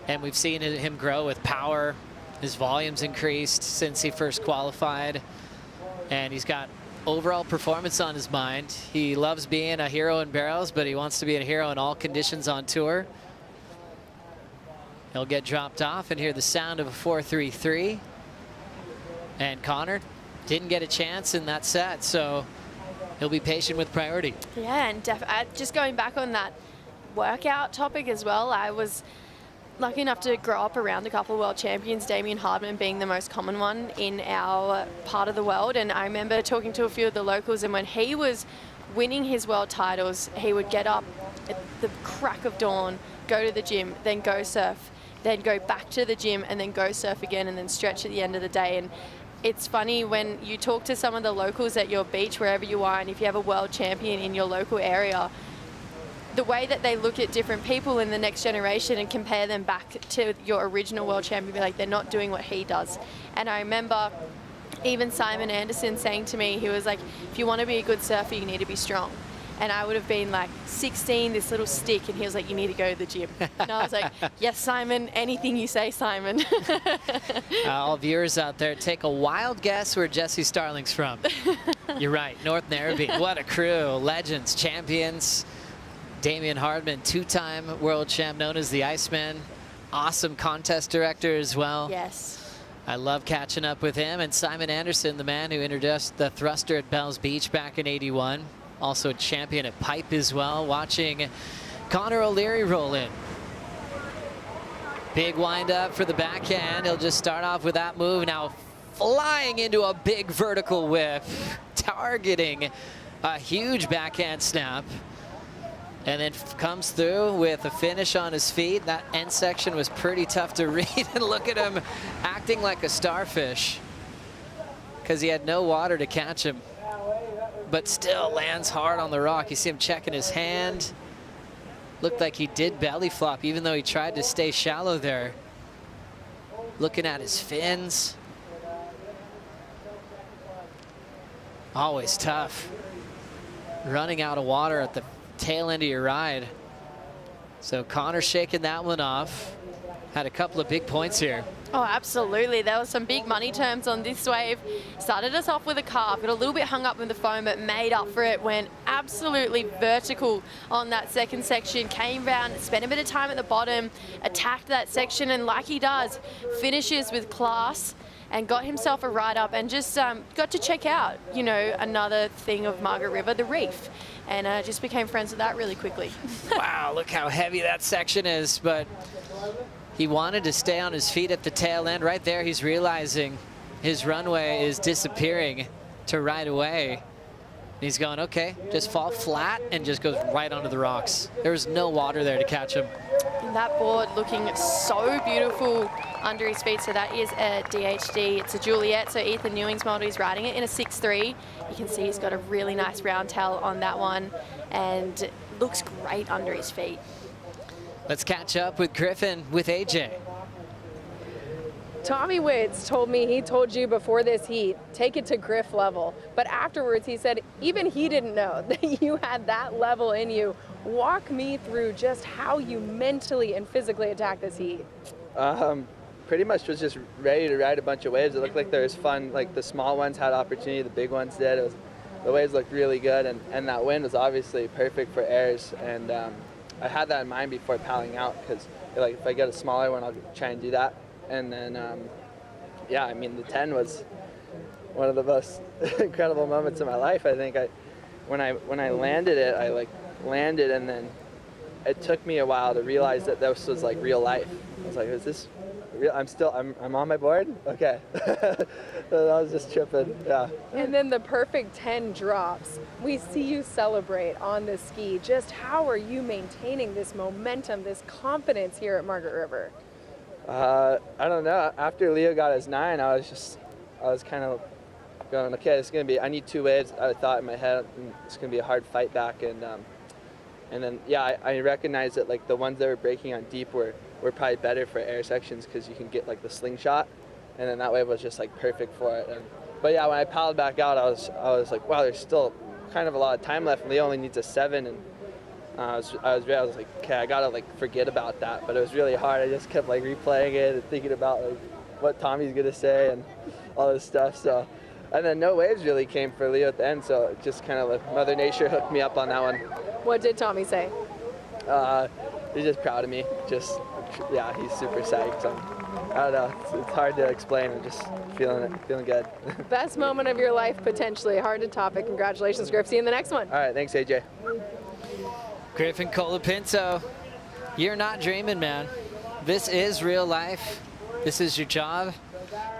And we've seen him grow with power. His volume's increased since he first qualified. And he's got overall performance on his mind. He loves being a hero in barrels, but he wants to be a hero in all conditions on tour. He'll get dropped off and hear the sound of a 4.33. And Connor didn't get a chance in that set, so he'll be patient with priority. Yeah, and just going back on that workout topic as well, I was lucky enough to grow up around a couple of world champions, Damien Hardman being the most common one in our part of the world. And I remember talking to a few of the locals, and when he was winning his world titles, he would get up at the crack of dawn, go to the gym, then go surf, then go back to the gym, and then go surf again, and then stretch at the end of the day. And it's funny when you talk to some of the locals at your beach, wherever you are, and if you have a world champion in your local area, the way that they look at different people in the next generation and compare them back to your original world champion, be like, they're not doing what he does. And I remember even Simon Anderson saying to me, he was like, if you want to be a good surfer, you need to be strong. And I would have been like 16, this little stick, and he was like, you need to go to the gym. And I was like, yes, Simon, anything you say, Simon. All viewers out there, take a wild guess where Jesse Starling's from. You're right, North Narrabee. What a crew, legends, champions. Damien Hardman, two-time world champ, known as the Iceman. Awesome contest director as well. Yes. I love catching up with him. And Simon Anderson, the man who introduced the thruster at Bells Beach back in '81. Also a champion at Pipe as well. Watching Connor O'Leary roll in. Big wind up for the backhand. He'll just start off with that move. Now flying into a big vertical whip, targeting a huge backhand snap. And then comes through with a finish on his feet. That end section was pretty tough to read. And look at him acting like a starfish because he had no water to catch him. but still lands hard on the rock. You see him checking his hand. Looked like he did belly flop, even though he tried to stay shallow there. Looking at his fins. Always tough. Running out of water at the tail end of your ride. So Connor shaking that one off. Had a couple of big points here. Oh, absolutely. There was some big money terms on this wave. Started us off with a carve, got a little bit hung up with the foam, but made up for it. Went absolutely vertical on that second section. Came round, spent a bit of time at the bottom, attacked that section, and like he does, finishes with class and got himself a ride up and just got to check out, you know, another thing of Margaret River, the reef. And just became friends with that really quickly. Wow, look how heavy that section is, but he wanted to stay on his feet at the tail end. Right there, he's realizing his runway is disappearing to right away. He's going, okay, just fall flat and just goes right onto the rocks. There was no water there to catch him. And that board looking so beautiful under his feet. So that is a DHD. It's a Juliet. So Ethan Ewing's model is riding it in a 6.3. You can see he's got a really nice round tail on that one and looks great under his feet. Let's catch up with Griffin with AJ. Tommy Witz told me he told you before this heat, take it to Griff level. But afterwards he said even he didn't know that you had that level in you. Walk me through just how you mentally and physically attacked this heat. Pretty much was just ready to ride a bunch of waves. It looked like there was fun, like the small ones had opportunity, the big ones did. The waves looked really good, and that wind was obviously perfect for airs. And I had that in mind before paddling out, because like if I get a smaller one, I'll try and do that. And then, yeah, I mean, the 10 was one of the most incredible moments of my life. I think when I landed it, I like landed, and then it took me a while to realize that this was like real life. I was like, is this real? I'm on my board? Okay. So I was just tripping, yeah. And then the perfect 10 drops. We see you celebrate on the ski. Just how are you maintaining this momentum, this confidence here at Margaret River? I don't know. After Leo got his 9, I was kind of going, okay, it's gonna be, I need 2 waves. I thought in my head it's gonna be a hard fight back, and then yeah, I recognized that like the ones that were breaking on deep were probably better for air sections, because you can get like the slingshot, and then that wave was just like perfect for it. But yeah, when I paddled back out, I was like, wow, there's still kind of a lot of time left. Leo only needs a 7, and I was like, okay, I gotta like forget about that. But it was really hard. I just kept like replaying it and thinking about like what Tommy's gonna say and all this stuff. So, and then no waves really came for Leo at the end. So it just kind of like Mother Nature hooked me up on that one. What did Tommy say? He's just proud of me. Just, yeah, he's super psyched. So, I don't know. It's hard to explain. I'm just feeling it, feeling good. Best moment of your life, potentially. Hard to top it. Congratulations, Griff. See you in the next one. All right, thanks, AJ. Griffin Colapinto, you're not dreaming, man. This is real life. This is your job.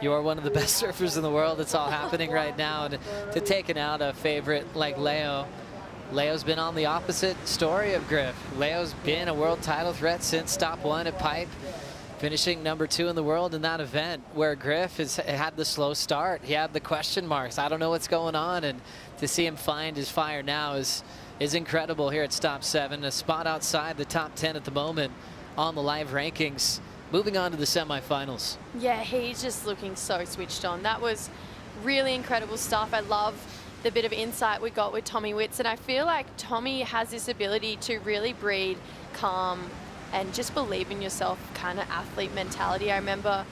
You're one of the best surfers in the world. It's all happening right now. And to taking out a favorite like Leo, Leo's been on the opposite story of Griff. Leo's been a world title threat since stop 1 at Pipe, finishing number 2 in the world in that event, where Griff has had the slow start. He had the question marks. I don't know what's going on. And to see him find his fire now is incredible here at stop 7. A spot outside the top 10 at the moment on the live rankings. Moving on to the semifinals. Yeah, he's just looking so switched on. That was really incredible stuff. I love the bit of insight we got with Tommy Witz, and I feel like Tommy has this ability to really breed calm and just believe in yourself kind of athlete mentality. I remember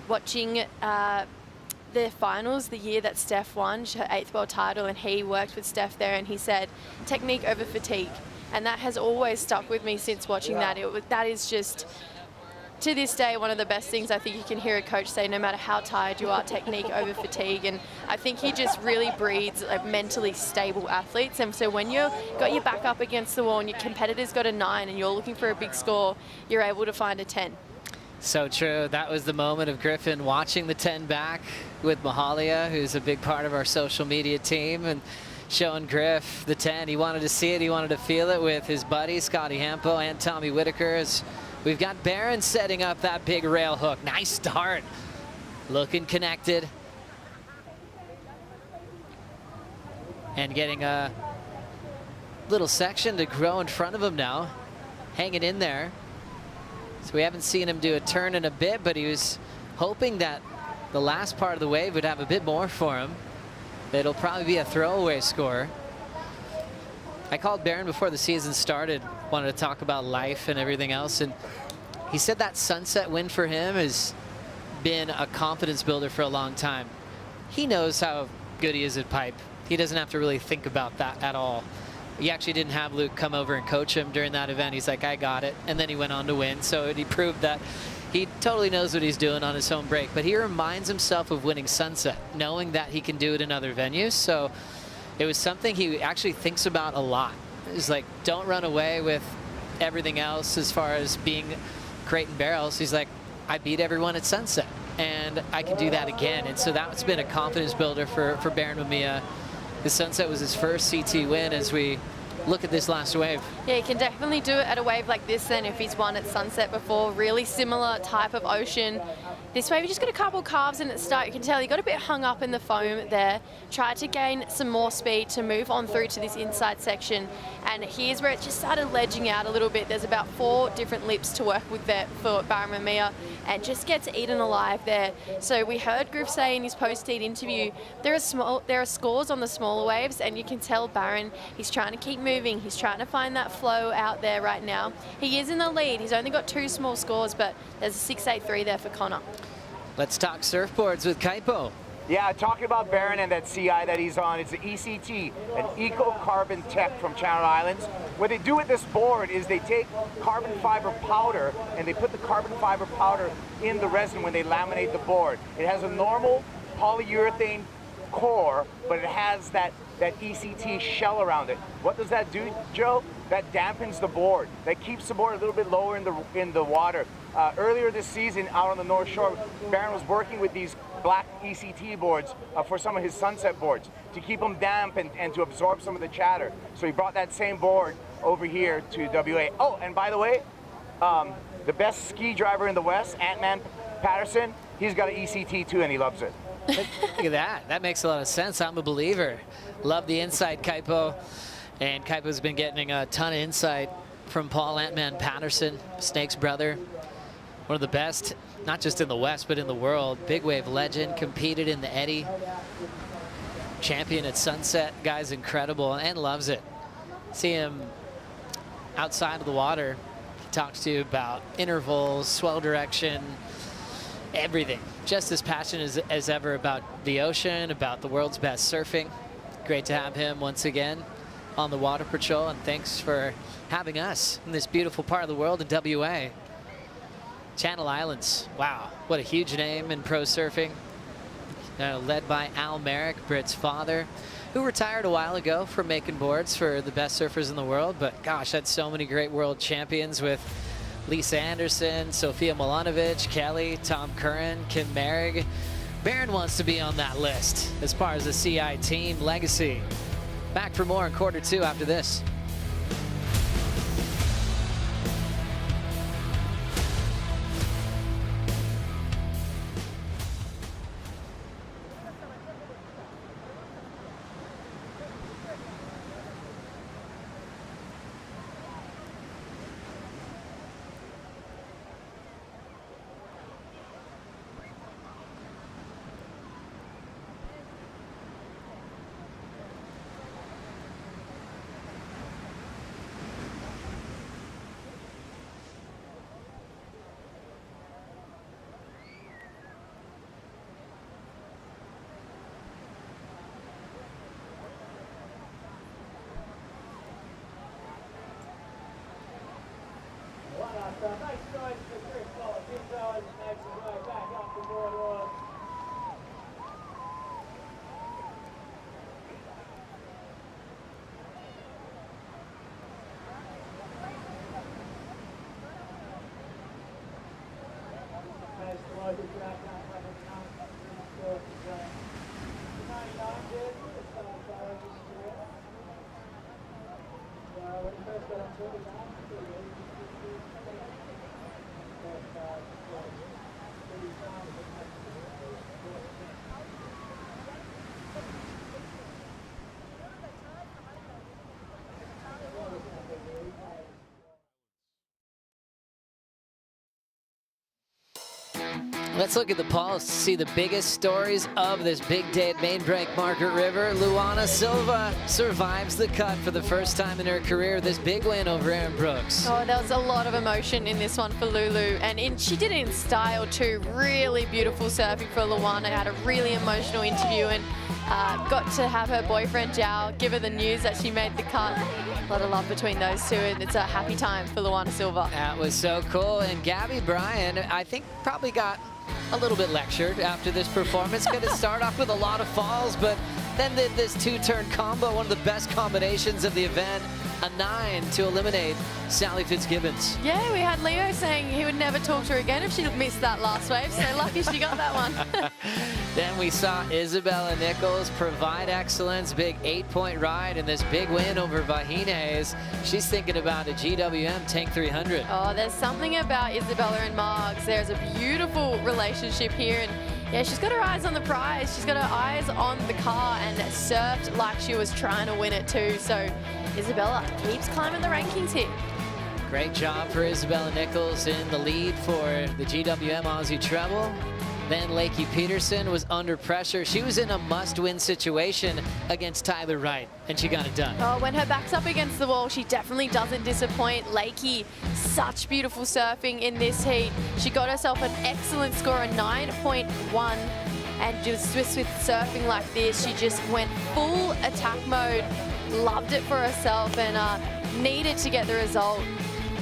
watching the finals the year that Steph won her 8th world title, and he worked with Steph there, and he said technique over fatigue, and that has always stuck with me since watching that. That is just, to this day, one of the best things I think you can hear a coach say, no matter how tired you are, technique over fatigue. And I think he just really breeds like mentally stable athletes. And so when you've got your back up against the wall and your competitor's got a 9 and you're looking for a big score, you're able to find a 10. So true. That was the moment of Griffin watching the 10 back with Mahalia, who's a big part of our social media team, and showing Griff the 10. He wanted to see it. He wanted to feel it with his buddy, Scotty Hampo and Tommy Whitaker. As we've got Barron setting up that big rail hook. Nice start. Looking connected. and getting a little section to grow in front of him now, hanging in there. So we haven't seen him do a turn in a bit, but he was hoping that the last part of the wave would have a bit more for him. It'll probably be a throwaway score. I called Barron before the season started, wanted to talk about life and everything else, and he said that sunset win for him has been a confidence builder for a long time. He knows how good he is at pipe. He doesn't have to really think about that at all. He actually didn't have Luke come over and coach him during that event. He's like, I got it. And then he went on to win. So he proved that he totally knows what he's doing on his home break. But he reminds himself of winning Sunset, knowing that he can do it in other venues. So it was something he actually thinks about a lot. It's like, don't run away with everything else as far as being crate and barrels. He's like, I beat everyone at Sunset, and I can do that again. And so that's been a confidence builder for Barron Mamiya. The Sunset was his first CT win as we look at this last wave. Yeah, he can definitely do it at a wave like this then if he's won at Sunset before. Really similar type of ocean. This wave, he just got a couple calves in at the start. You can tell he got a bit hung up in the foam there. Tried to gain some more speed to move on through to this inside section. And here's where it just started ledging out a little bit. There's about 4 different lips to work with there for Barron Mamiya, and just gets eaten alive there. So we heard Griff say in his post-heat interview, there are scores on the smaller waves, and you can tell Barron, he's trying to keep moving. He's trying to find that flow out there right now. He is in the lead. He's only got 2 small scores, but there's a 6.83 there for Connor. Let's talk surfboards with Kaipo. Yeah, talking about Barron and that CI that he's on, it's the ECT, an Eco Carbon Tech from Channel Islands. What they do with this board is they take carbon fiber powder and they put the carbon fiber powder in the resin when they laminate the board. It has a normal polyurethane core, but it has that ECT shell around it. What does that do, Joe? That dampens the board. That keeps the board a little bit lower in the water. Earlier this season, out on the North Shore, Barron was working with these black ECT boards for some of his Sunset boards to keep them damp and to absorb some of the chatter. So he brought that same board over here to WA. Oh, and by the way, the best ski driver in the West, Ant-Man Patterson, he's got an ECT too, and he loves it. Look at that. That makes a lot of sense. I'm a believer. Love the insight, Kaipo. And Kaipo's been getting a ton of insight from Paul Ant-Man Patterson, Snake's brother. One of the best, not just in the West, but in the world. Big wave legend, competed in the Eddy. Champion at Sunset. Guy's incredible and loves it. See him outside of the water. He talks to you about intervals, swell direction, everything. Just as passionate as ever about the ocean, about the world's best surfing. Great to have him once again on the Water Patrol, and thanks for having us in this beautiful part of the world in WA. Channel Islands, wow, what a huge name in pro surfing. Led by Al Merrick, Britt's father, who retired a while ago from making boards for the best surfers in the world, but gosh, had so many great world champions with Lisa Anderson, Sofia Milanovic, Kelly, Tom Curran, Kim Merrick. Barron wants to be on that list as far as the CI team legacy. Back for more in quarter 2 after this. Let's look at the pulse, see the biggest stories of this big day at main break. Margaret River, Luana Silva survives the cut for the first time in her career. This big win over Erin Brooks. Oh, there was a lot of emotion in this one for Lulu, and she did it in style too. Really beautiful surfing for Luana. Had a really emotional interview and got to have her boyfriend Jao give her the news that she made the cut. A lot of love between those two, and it's a happy time for Luana Silva. That was so cool. And Gabby Bryan, I think, probably got a little bit lectured after this performance. Going to start off with a lot of falls, but then did this two-turn combo, one of the best combinations of the event, a 9 to eliminate Sally Fitzgibbons. Yeah, we had Leo saying he would never talk to her again if she missed that last wave, so lucky she got that one. Then we saw Isabella Nichols provide excellence, big 8-point ride, and this big win over Vahines. She's thinking about a GWM Tank 300. Oh, there's something about Isabella and Margs. There's a beautiful relationship here, and yeah, she's got her eyes on the prize. She's got her eyes on the car and surfed like she was trying to win it too. So Isabella keeps climbing the rankings here. Great job for Isabella Nichols in the lead for the GWM Aussie Treble. Then Lakey Peterson was under pressure. She was in a must-win situation against Tyler Wright, and she got it done. Oh, when her back's up against the wall, she definitely doesn't disappoint. Lakey, such beautiful surfing in this heat. She got herself an excellent score, a 9.1, and just with surfing like this, she just went full attack mode, loved it for herself, and needed to get the result,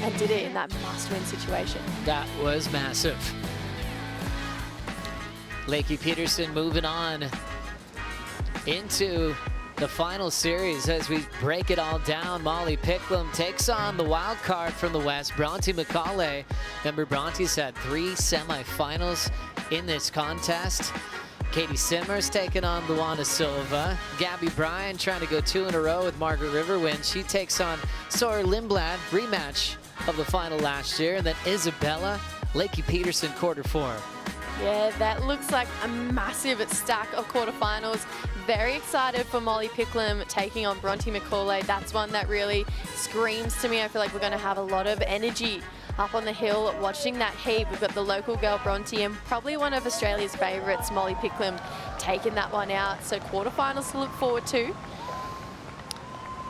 and did it in that must-win situation. That was massive. Lakey Peterson moving on into the final series as we break it all down. Molly Picklum takes on the wild card from the West, Bronte McCauley. Remember, Bronte's had 3 semifinals in this contest. Katie Simmers taking on Luana Silva. Gabby Bryan trying to go 2 in a row with Margaret River win. She takes on Sawyer Lindblad, rematch of the final last year. And then Isabella, Lakey Peterson quarter-4. Yeah, that looks like a massive stack of quarterfinals. Very excited for Molly Picklum taking on Bronte McCauley. That's one that really screams to me. I feel like we're going to have a lot of energy up on the hill watching that heat. We've got the local girl Bronte and probably one of Australia's favourites, Molly Picklum, taking that one out. So quarterfinals to look forward to.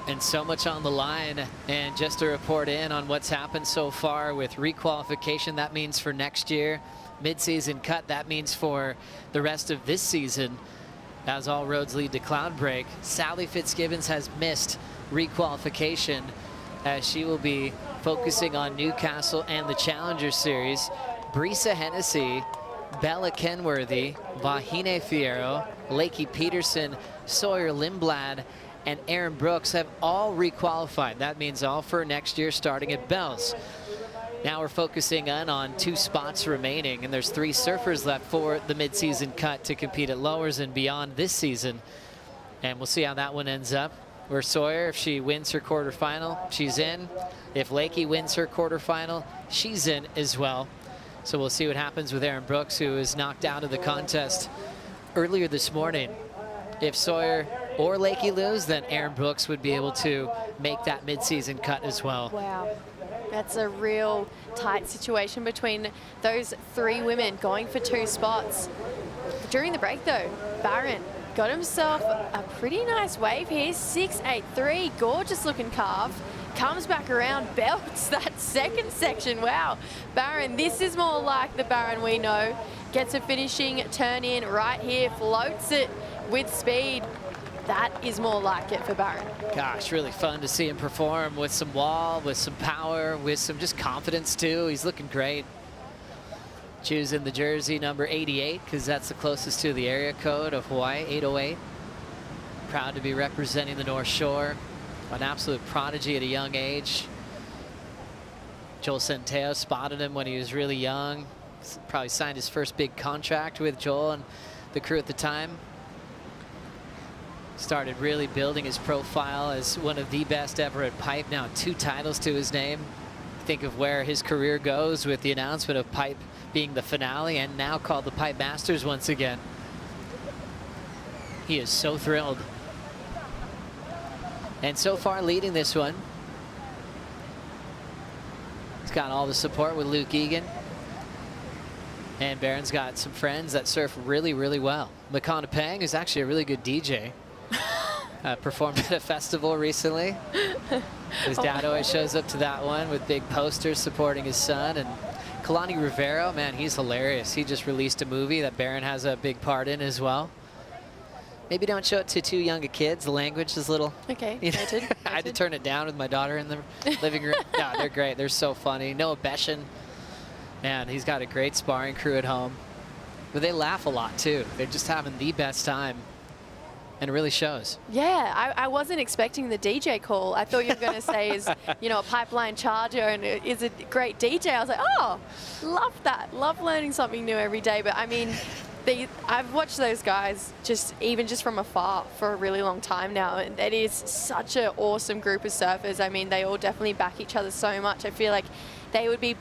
And so much on the line. And just to report in on what's happened so far with requalification, that means for next year. Mid-season cut, that means for the rest of this season, as all roads lead to Cloudbreak. Sally Fitzgibbons has missed requalification as she will be focusing on Newcastle and the Challenger Series. Brisa Hennessy, Bella Kenworthy, Vahine Fierro, Lakey Peterson, Sawyer Lindblad, and Erin Brooks have all requalified. That means all for next year starting at Bells. Now we're focusing in on 2 spots remaining, and there's 3 surfers left for the mid-season cut to compete at lowers and beyond this season. And we'll see how that one ends up. Where Sawyer, if she wins her quarterfinal, she's in. If Lakey wins her quarterfinal, she's in as well. So we'll see what happens with Erin Brooks, who was knocked out of the contest earlier this morning. If Sawyer or Lakey lose, then Erin Brooks would be able to make that mid-season cut as well. Wow. That's a real tight situation between those 3 women going for 2 spots. During the break though, Barron got himself a pretty nice wave here, 6.83, gorgeous looking carve. Comes back around, belts that second section. Wow, Barron, this is more like the Barron we know. Gets a finishing turn in right here, floats it with speed. That is more like it for Barron. Gosh, really fun to see him perform with some wall, with some power, with some just confidence too. He's looking great. Choosing the jersey number 88 because that's the closest to the area code of Hawaii, 808. Proud to be representing the North Shore. An absolute prodigy at a young age. Joel Centeo spotted him when he was really young. Probably signed his first big contract with Joel and the crew at the time. Started really building his profile as one of the best ever at pipe. Now 2 titles to his name. Think of where his career goes with the announcement of pipe being the finale and now called the Pipe Masters once again. He is so thrilled. And so far leading this one. He's got all the support with Luke Egan. And Barron's got some friends that surf really, really well. Makana Pang is actually a really good DJ. Performed at a festival recently. His dad always shows up to that one with big posters supporting his son. And Kalani Rivero, man, he's hilarious. He just released a movie that Barron has a big part in as well. Maybe don't show it to too young a kids. The language is a little... Okay, you know, noted. I had to turn it down with my daughter in the living room. No, they're great. They're so funny. Noah Beshin, man, he's got a great sparring crew at home. But they laugh a lot, too. They're just having the best time. And it really shows. Yeah, I wasn't expecting the DJ call. I thought you were going to say is, you know, a pipeline charger and is a great DJ. I was like, oh, love that. Love learning something new every day. But I mean, I've watched those guys even just from afar for a really long time now. And it is such an awesome group of surfers. I mean, they all definitely back each other so much. I feel like they would be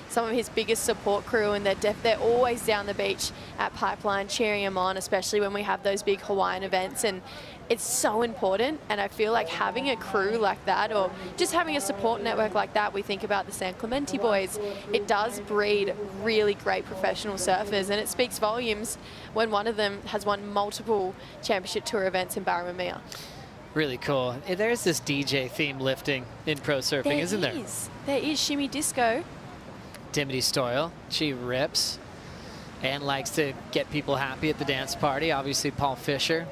some of his biggest support crew, and they're always down the beach at Pipeline cheering him on, especially when we have those big Hawaiian events. And it's so important, and I feel like having a crew like that, or just having a support network like that, we think about the San Clemente boys, it does breed really great professional surfers, and it speaks volumes when one of them has won multiple championship tour events in Barramamia. Really cool. There's this DJ theme lifting in pro surfing, isn't there? There is Shimmy Disco. Dimity Stoyle, she rips and likes to get people happy at the dance party. Obviously, Paul Fisher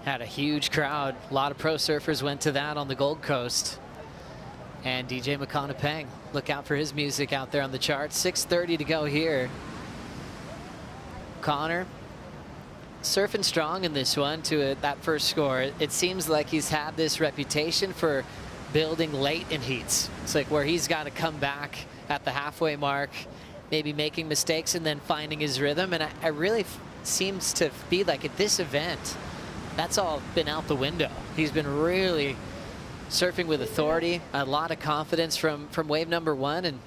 had a huge crowd. A lot of pro surfers went to that on the Gold Coast. And DJ Makana Pang, look out for his music out there on the charts. 6:30 to go here. Connor surfing strong in this one to that first score. It seems like he's had this reputation for building late in heats. It's like where he's got to come back at the halfway mark, maybe making mistakes and then finding his rhythm. And I really seems to be like at this event, that's all been out the window. He's been really surfing with authority, a lot of confidence from wave number one, and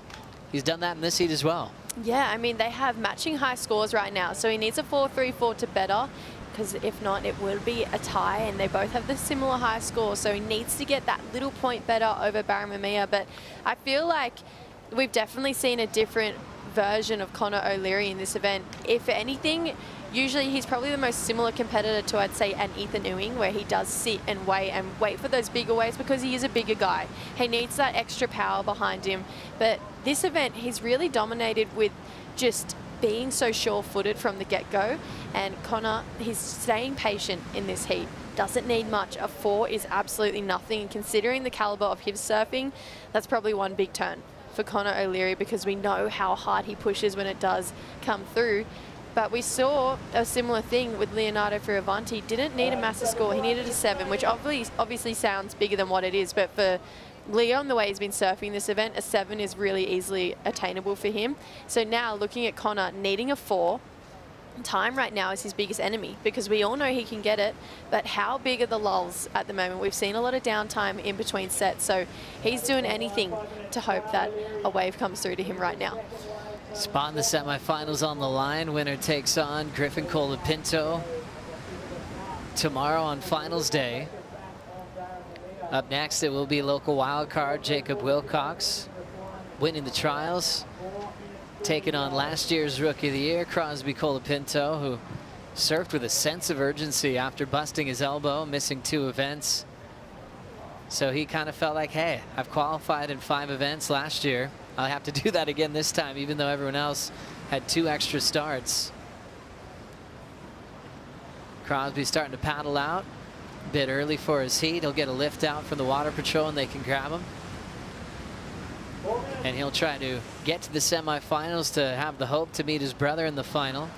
he's done that in this heat as well. Yeah, I mean, they have matching high scores right now, so he needs a 4.34 to better, because if not, it will be a tie, and they both have the similar high score, so he needs to get that little point better over Barramamia. But I feel like we've definitely seen a different version of Connor O'Leary in this event. If anything, usually he's probably the most similar competitor to, I'd say, an Ethan Ewing, where he does sit and wait for those bigger waves because he is a bigger guy. He needs that extra power behind him. But this event, he's really dominated with just being so sure-footed from the get-go. And Connor, he's staying patient in this heat. Doesn't need much. A 4 is absolutely nothing. And considering the caliber of his surfing, that's probably one big turn for Connor O'Leary, because we know how hard he pushes when it does come through. But we saw a similar thing with Leonardo Fioravanti. Didn't need a massive score. He needed a 7, which obviously sounds bigger than what it is. But for Leo and the way he's been surfing this event, a 7 is really easily attainable for him. So now looking at Connor needing a 4, time right now is his biggest enemy, because we all know he can get it, but how big are the lulls at the moment? We've seen a lot of downtime in between sets, so he's doing anything to hope that a wave comes through to him right now. Spot in the semifinals on the line. Winner takes on Griffin Colapinto tomorrow on finals day. Up next, it will be local wildcard Jacob Wilcox winning the trials, taking on last year's Rookie of the Year, Crosby Colapinto, who surfed with a sense of urgency after busting his elbow, missing 2 events. So he kind of felt like, hey, I've qualified in 5 events last year. I'll have to do that again this time, even though everyone else had 2 extra starts. Crosby starting to paddle out a bit early for his heat. He'll get a lift out from the water patrol and they can grab him. And he'll try to get to the semifinals to have the hope to meet his brother in the final.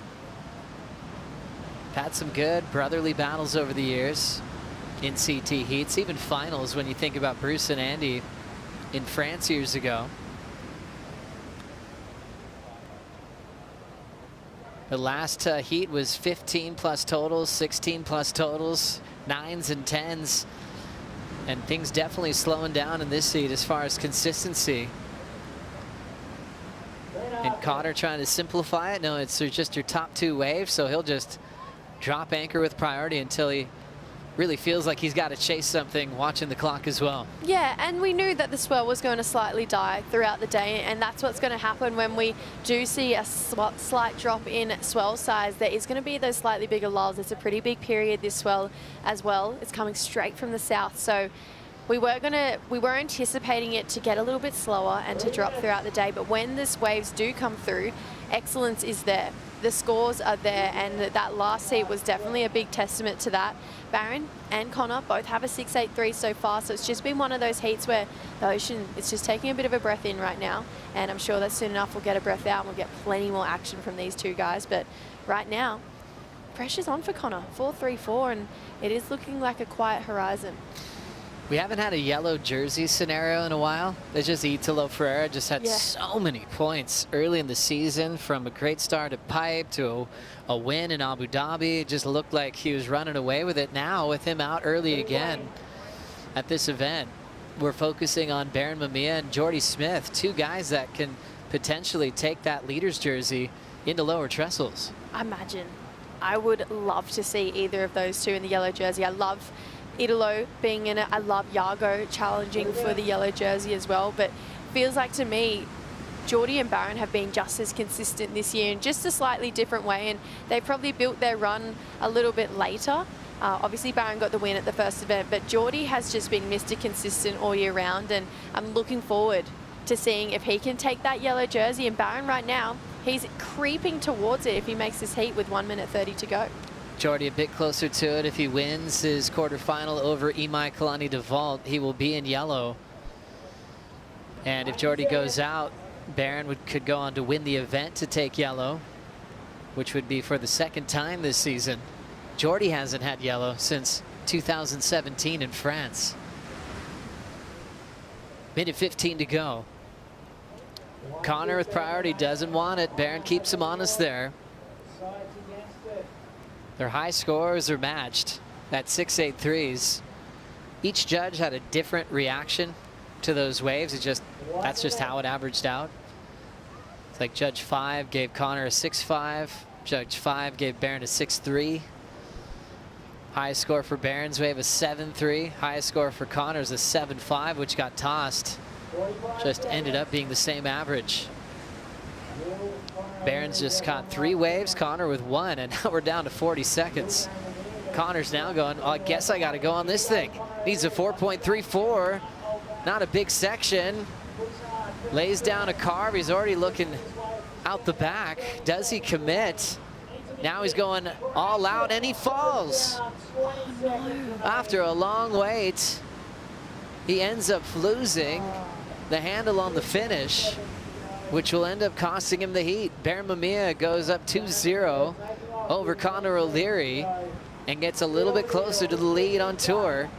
Had some good brotherly battles over the years in CT heats, even finals when you think about Bruce and Andy in France years ago. The last heat was 15 plus totals, 16 plus totals, 9s and 10s. And things definitely slowing down in this heat as far as consistency. And Cotter trying to simplify it. No, it's just your top 2 waves, so he'll just drop anchor with priority until he really feels like he's got to chase something watching the clock as well. Yeah, and we knew that the swell was going to slightly die throughout the day, and that's what's going to happen when we do see a slight drop in swell size. There is going to be those slightly bigger lulls. It's a pretty big period, this swell as well. It's coming straight from the south, so we were anticipating it to get a little bit slower and to drop throughout the day, but when these waves do come through, excellence is there. The scores are there, and that last heat was definitely a big testament to that. Barron and Connor both have a 6.83 so far, so it's just been one of those heats where the ocean is just taking a bit of a breath in right now, and I'm sure that soon enough we'll get a breath out and we'll get plenty more action from these two guys. But right now, pressure's on for Connor, 4.34, and it is looking like a quiet horizon. We haven't had a yellow jersey scenario in a while. It's just Italo Ferreira just had so many points early in the season, from a great start at Pipe to a win in Abu Dhabi. It just looked like he was running away with it. Now with him out early again at this event, we're focusing on Barron Mamiya and Jordy Smith, two guys that can potentially take that leader's jersey into lower trestles. Imagine. I would love to see either of those two in the yellow jersey. I love Italo being in it. I love Yago challenging for the yellow jersey as well, but feels like to me Jordy and Barron have been just as consistent this year in just a slightly different way, and they probably built their run a little bit later. Obviously Barron got the win at the first event, but Jordy has just been Mr. Consistent all year round, and I'm looking forward to seeing if he can take that yellow jersey. And Barron right now, he's creeping towards it if he makes this heat with 1 minute 30 to go. Jordy a bit closer to it. If he wins his quarterfinal over Imai Kalani DeVault, he will be in yellow. And if Jordy goes out, Barron could go on to win the event to take yellow, which would be for the second time this season. Jordy hasn't had yellow since 2017 in France. Minute 15 to go. Connor with priority doesn't want it. Barron keeps him honest there. Their high scores are matched at 6.83s. Each judge had a different reaction to those waves. That's just how it averaged out. It's like Judge 5 gave Connor a 6.5. Judge 5 gave Barron a 6.3. Highest score for Barron's wave, a 7.3. Highest score for Connor's, a 7.5, which got tossed. Just ended up being the same average. Barron's just caught 3 waves, Connor with 1, and now we're down to 40 seconds. Connor's now going, oh, I guess I got to go on this thing. Needs a 4.34. Not a big section. Lays down a carve. He's already looking out the back. Does he commit? Now he's going all out, and he falls. Oh, no. After a long wait, he ends up losing the handle on the finish, which will end up costing him the heat. Barron Mamiya goes up 2-0 over Connor O'Leary and gets a little bit closer to the lead on tour.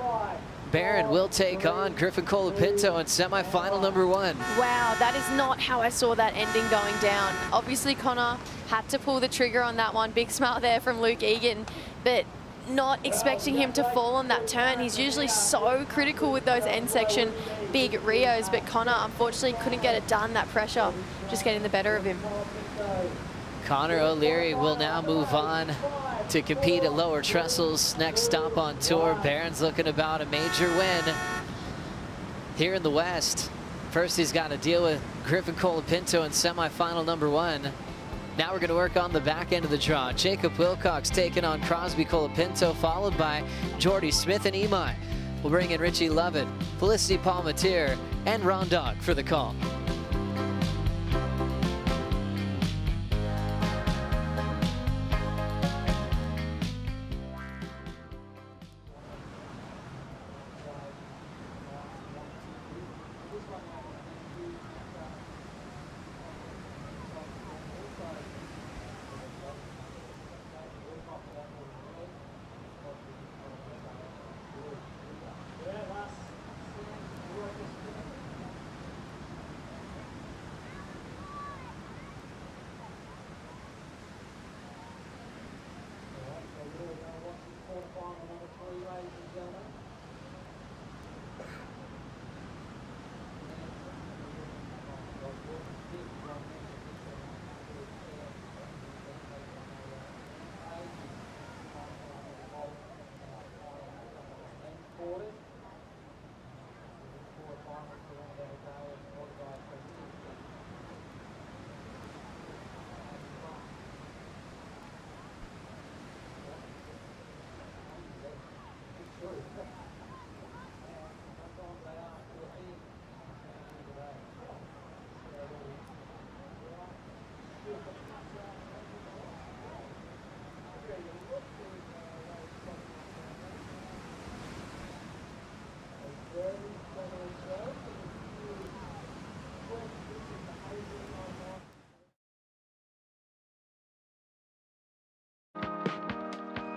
Barron will take on Griffin Colapinto in semifinal number 1. Wow, that is not how I saw that ending going down. Obviously Connor had to pull the trigger on that one. Big smile there from Luke Egan, but not expecting him to fall on that turn. He's usually so critical with those end section big Rios, but Connor unfortunately couldn't get it done. That pressure just getting the better of him. Connor O'Leary will now move on to compete at lower trestles. Next stop on tour. Barron's looking about a major win here in the West. First, he's got to deal with Griffin Colapinto in semifinal number 1. Now we're going to work on the back end of the draw. Jacob Wilcox taking on Crosby Colapinto, followed by Jordy Smith and Imai. We'll bring in Richie Lovett, Felicity Palmatier, and Ron Dog for the call.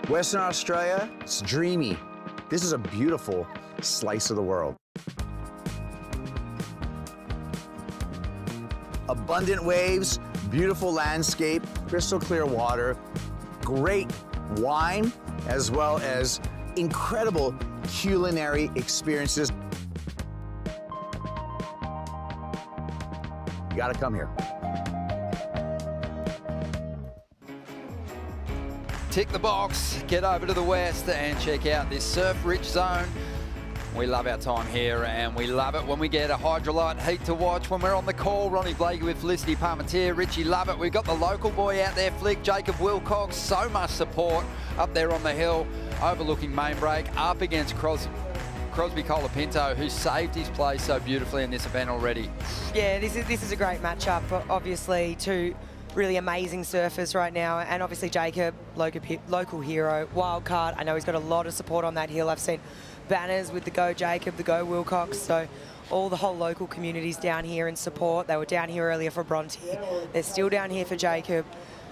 Western Australia, it's dreamy. This is a beautiful slice of the world. Abundant waves, beautiful landscape, crystal clear water, great wine, as well as incredible culinary experiences. You gotta come here. Tick the box, get over to the west and check out this surf-rich zone. We love our time here, and we love it when we get a hydrolyte heat to watch. When we're on the call, Ronnie Blakey with Felicity Parmentier, Richie Lovett. We've got the local boy out there, Flick, Jacob Wilcox. So much support up there on the hill, overlooking Main Break, up against Crosby Colapinto, who saved his place so beautifully in this event already. Yeah, this is a great matchup. Obviously, two really amazing surfers right now, and obviously Jacob, local hero, wild card. I know he's got a lot of support on that hill. I've seen banners with the Go Jacob, the Go Wilcox, so all the whole local community's down here in support. They were down here earlier for Bronte. They're still down here for Jacob.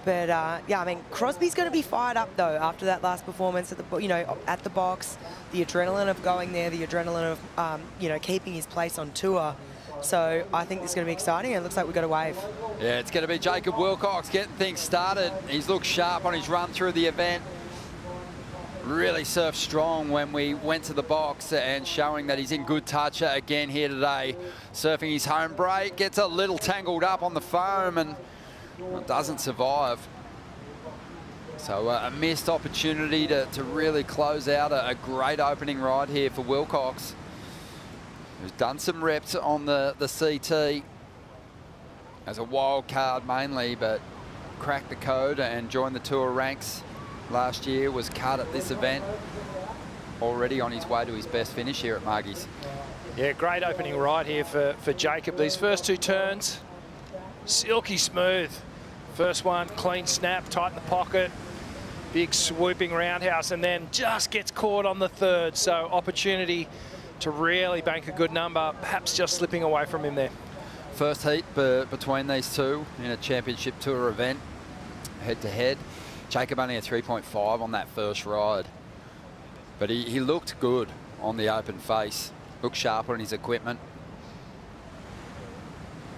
But yeah, I mean, Crosby's going to be fired up though after that last performance at the, at the box. The adrenaline of going there, the adrenaline of, keeping his place on tour. So I think this is going to be exciting, and it looks like we've got a wave. Yeah, it's going to be Jacob Wilcox getting things started. He's looked sharp on his run through the event. Really surfed strong when we went to the box, and showing that he's in good touch again here today. Surfing his home break, gets a little tangled up on the foam and doesn't survive. So a missed opportunity to really close out a great opening ride here for Wilcox, who's done some reps on the CT as a wild card mainly, but cracked the code and joined the tour ranks last year. Was cut at this event, already on his way to his best finish here at Margie's. Yeah, great opening ride here for Jacob. These first two turns, silky smooth. First one, clean snap, tight in the pocket, big swooping roundhouse, and then just gets caught on the third. So opportunity to really bank a good number, perhaps just slipping away from him there. First heat between these two in a championship tour event, head to head. Jacob only a 3.5 on that first ride, but he looked good on the open face, looked sharp on his equipment.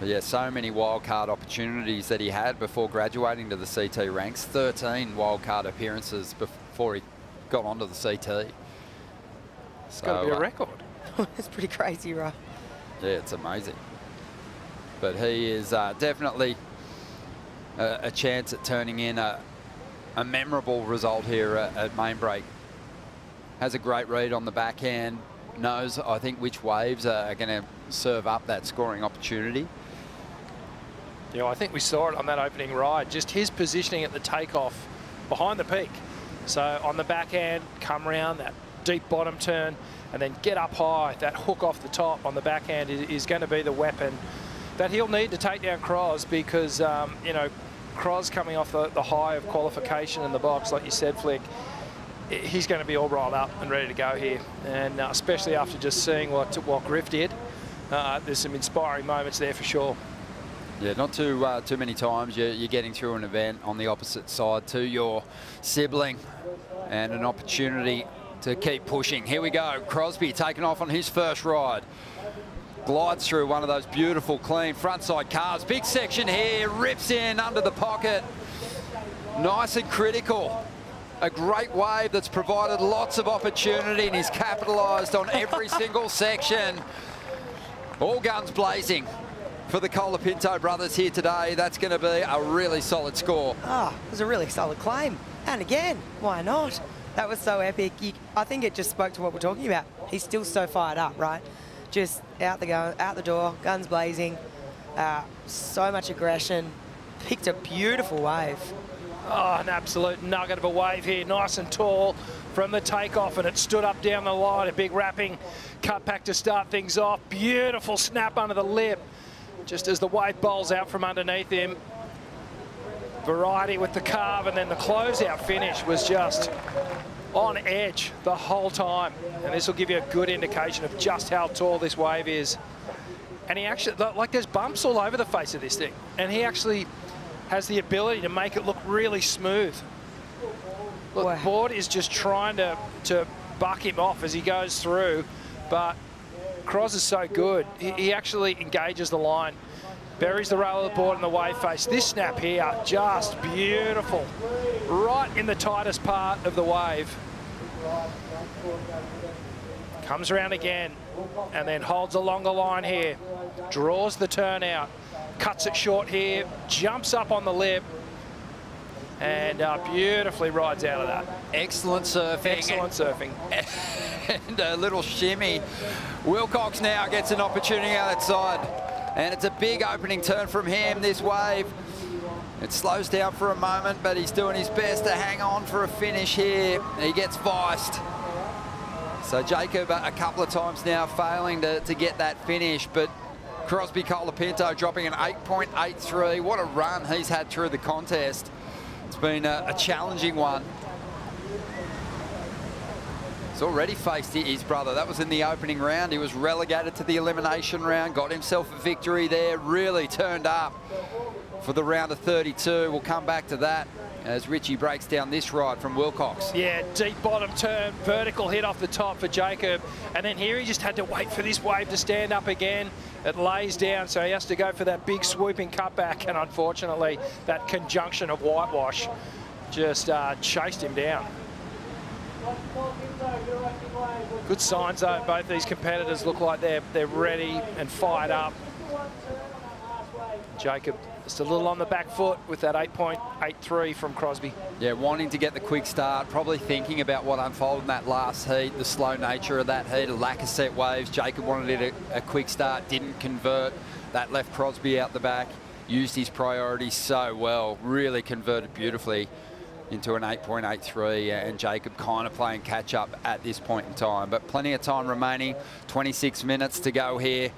But yeah, so many wildcard opportunities that he had before graduating to the CT ranks. 13 wildcard appearances before he got onto the CT. It's got to be a record. It's pretty crazy, right? Yeah, it's amazing. But he is definitely a chance at turning in a memorable result here at Main Break. Has a great read on the backhand, knows, I think, which waves are going to serve up that scoring opportunity. Yeah, I think we saw it on that opening ride, just his positioning at the takeoff behind the peak. So on the backhand, come round that deep bottom turn and then get up high. That hook off the top on the backhand is going to be the weapon that he'll need to take down Cros, because, Cros coming off the high of qualification in the box, like you said, Flick, he's going to be all riled up and ready to go here. And especially after just seeing what Griff did, there's some inspiring moments there for sure. Yeah, not too many times you're getting through an event on the opposite side to your sibling, and an opportunity to keep pushing. Here we go, Crosby taking off on his first ride. Glides through one of those beautiful, clean frontside carves. Big section here, rips in under the pocket. Nice and critical. A great wave that's provided lots of opportunity, and he's capitalised on every single section. All guns blazing for the Colapinto brothers here today. That's going to be a really solid score. It was a really solid claim. And again, why not? That was so epic. I think it just spoke to what we're talking about. He's still so fired up, right? Just out the door, guns blazing, so much aggression. Picked a beautiful wave. Oh, an absolute nugget of a wave here, nice and tall from the takeoff, and it stood up down the line. A big wrapping cut back to start things off. Beautiful snap under the lip, just as the wave bowls out from underneath him. Variety with the carve, and then the closeout finish was just on edge the whole time. And this will give you a good indication of just how tall this wave is. And he actually, like, there's bumps all over the face of this thing, and he actually has the ability to make it look really smooth. Look, Wow. Board is just trying to buck him off as he goes through, but Cross is so good. He actually engages the line, buries the rail of the board in the wave face. This snap here, just beautiful. Right in the tightest part of the wave. Comes around again and then holds along the line here. Draws the turnout, cuts it short here, jumps up on the lip, and beautifully rides out of that. Excellent surfing. Excellent surfing. And a little shimmy. Wilcox now gets an opportunity outside. And it's a big opening turn from him, this wave. It slows down for a moment, but he's doing his best to hang on for a finish here. He gets viced. So Jacob a couple of times now failing to get that finish, but Crosby Colapinto dropping an 8.83. What a run he's had through the contest. It's been a challenging one. He's already faced his brother. That was in the opening round. He was relegated to the elimination round, got himself a victory there, really turned up for the round of 32. We'll come back to that as Richie breaks down this ride from Wilcox. Yeah, deep bottom turn, vertical hit off the top for Jacob. And then here he just had to wait for this wave to stand up again. It lays down, so he has to go for that big swooping cutback. And unfortunately, that conjunction of whitewash just chased him down. Good signs though, both these competitors look like they're ready and fired up. Jacob just a little on the back foot with that 8.83 from Crosby. Yeah, wanting to get the quick start, probably thinking about what unfolded in that last heat, the slow nature of that heat, a lack of set waves. Jacob wanted it a quick start, didn't convert. That left Crosby out the back, used his priorities so well, really converted beautifully into an 8.83, and Jacob kind of playing catch up at this point in time. But plenty of time remaining, 26 minutes to go here.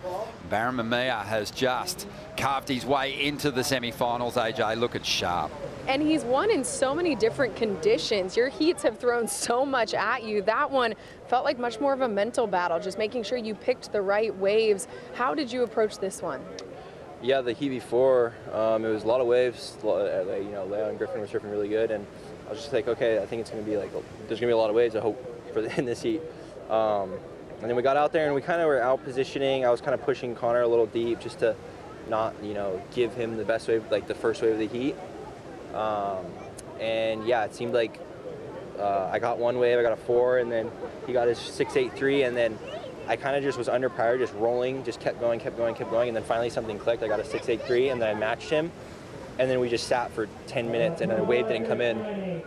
Baron Mamiya has just carved his way into the semi-finals, AJ, looking sharp. And he's won in so many different conditions. Your heats have thrown so much at you. That one felt like much more of a mental battle, just making sure you picked the right waves. How did you approach this one? Yeah, the heat before, it was a lot of waves. You know, Leo and Griffin were surfing really good, and I was just like, okay, I think it's going to be like, there's going to be a lot of waves, I hope, in this heat. And then we got out there and we kind of were out positioning. I was kind of pushing Connor a little deep just to not, you know, give him the best wave, like the first wave of the heat. And yeah, it seemed like I got one wave, I got a 4, and then he got his 6.83, and then I kind of just was under power, just rolling, just kept going, and then finally something clicked. I got a 6.83, and then I matched him, and then we just sat for 10 minutes, and then a wave didn't come in.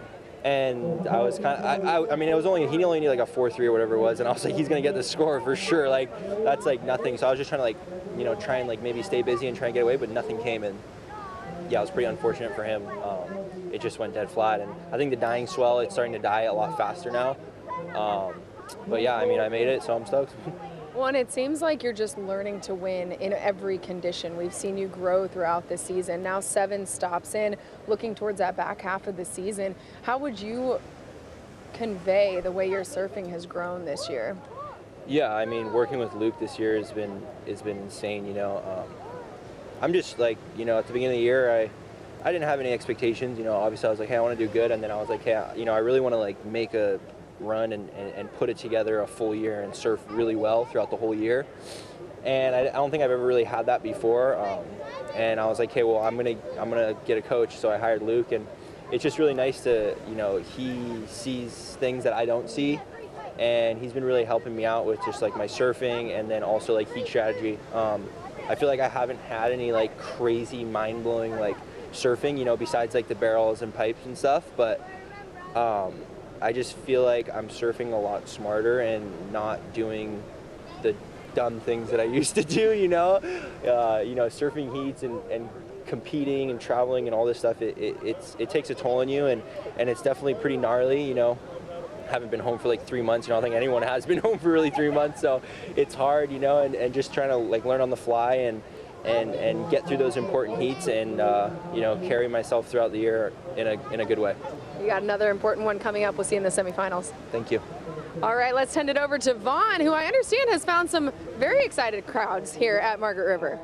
And I was kind of, I mean, it was only, he only needed like a 4.3 or whatever it was, and I was like, he's going to get the score for sure. Like, that's like nothing. So I was just trying to, like, you know, try and like maybe stay busy and try and get away, but nothing came in. Yeah, it was pretty unfortunate for him. It just went dead flat, and I think the dying swell, it's starting to die a lot faster now. But yeah, I mean, I made it, so I'm stoked. Well, and it seems like you're just learning to win in every condition. We've seen you grow throughout the season. Now 7 stops in, looking towards that back half of the season. How would you convey the way your surfing has grown this year? Yeah, I mean, working with Luke this year has been insane, you know. I'm just like, you know, at the beginning of the year, I didn't have any expectations, you know. Obviously I was like, hey, I want to do good, and then I was like, hey, you know, I really want to like make a run and put it together a full year and surf really well throughout the whole year. And I don't think I've ever really had that before. And I was like, hey, well, I'm gonna get a coach. So I hired Luke, and it's just really nice to, you know, he sees things that I don't see, and he's been really helping me out with just like my surfing and then also like heat strategy. I feel like I haven't had any like crazy mind-blowing like surfing, you know, besides like the barrels and pipes and stuff, but I just feel like I'm surfing a lot smarter and not doing the dumb things that I used to do, you know. You know, surfing heats and competing and traveling and all this stuff, it takes a toll on you, and it's definitely pretty gnarly, you know. Haven't been home for like 3 months, you know. I don't think anyone has been home for really 3 months, so it's hard, you know, and just trying to like learn on the fly and get through those important heats and you know, carry myself throughout the year in a good way. You got another important one coming up. We'll see you in the semifinals. Thank you. All right, let's send it over to Vaughn, who I understand has found some very excited crowds here at Margaret River.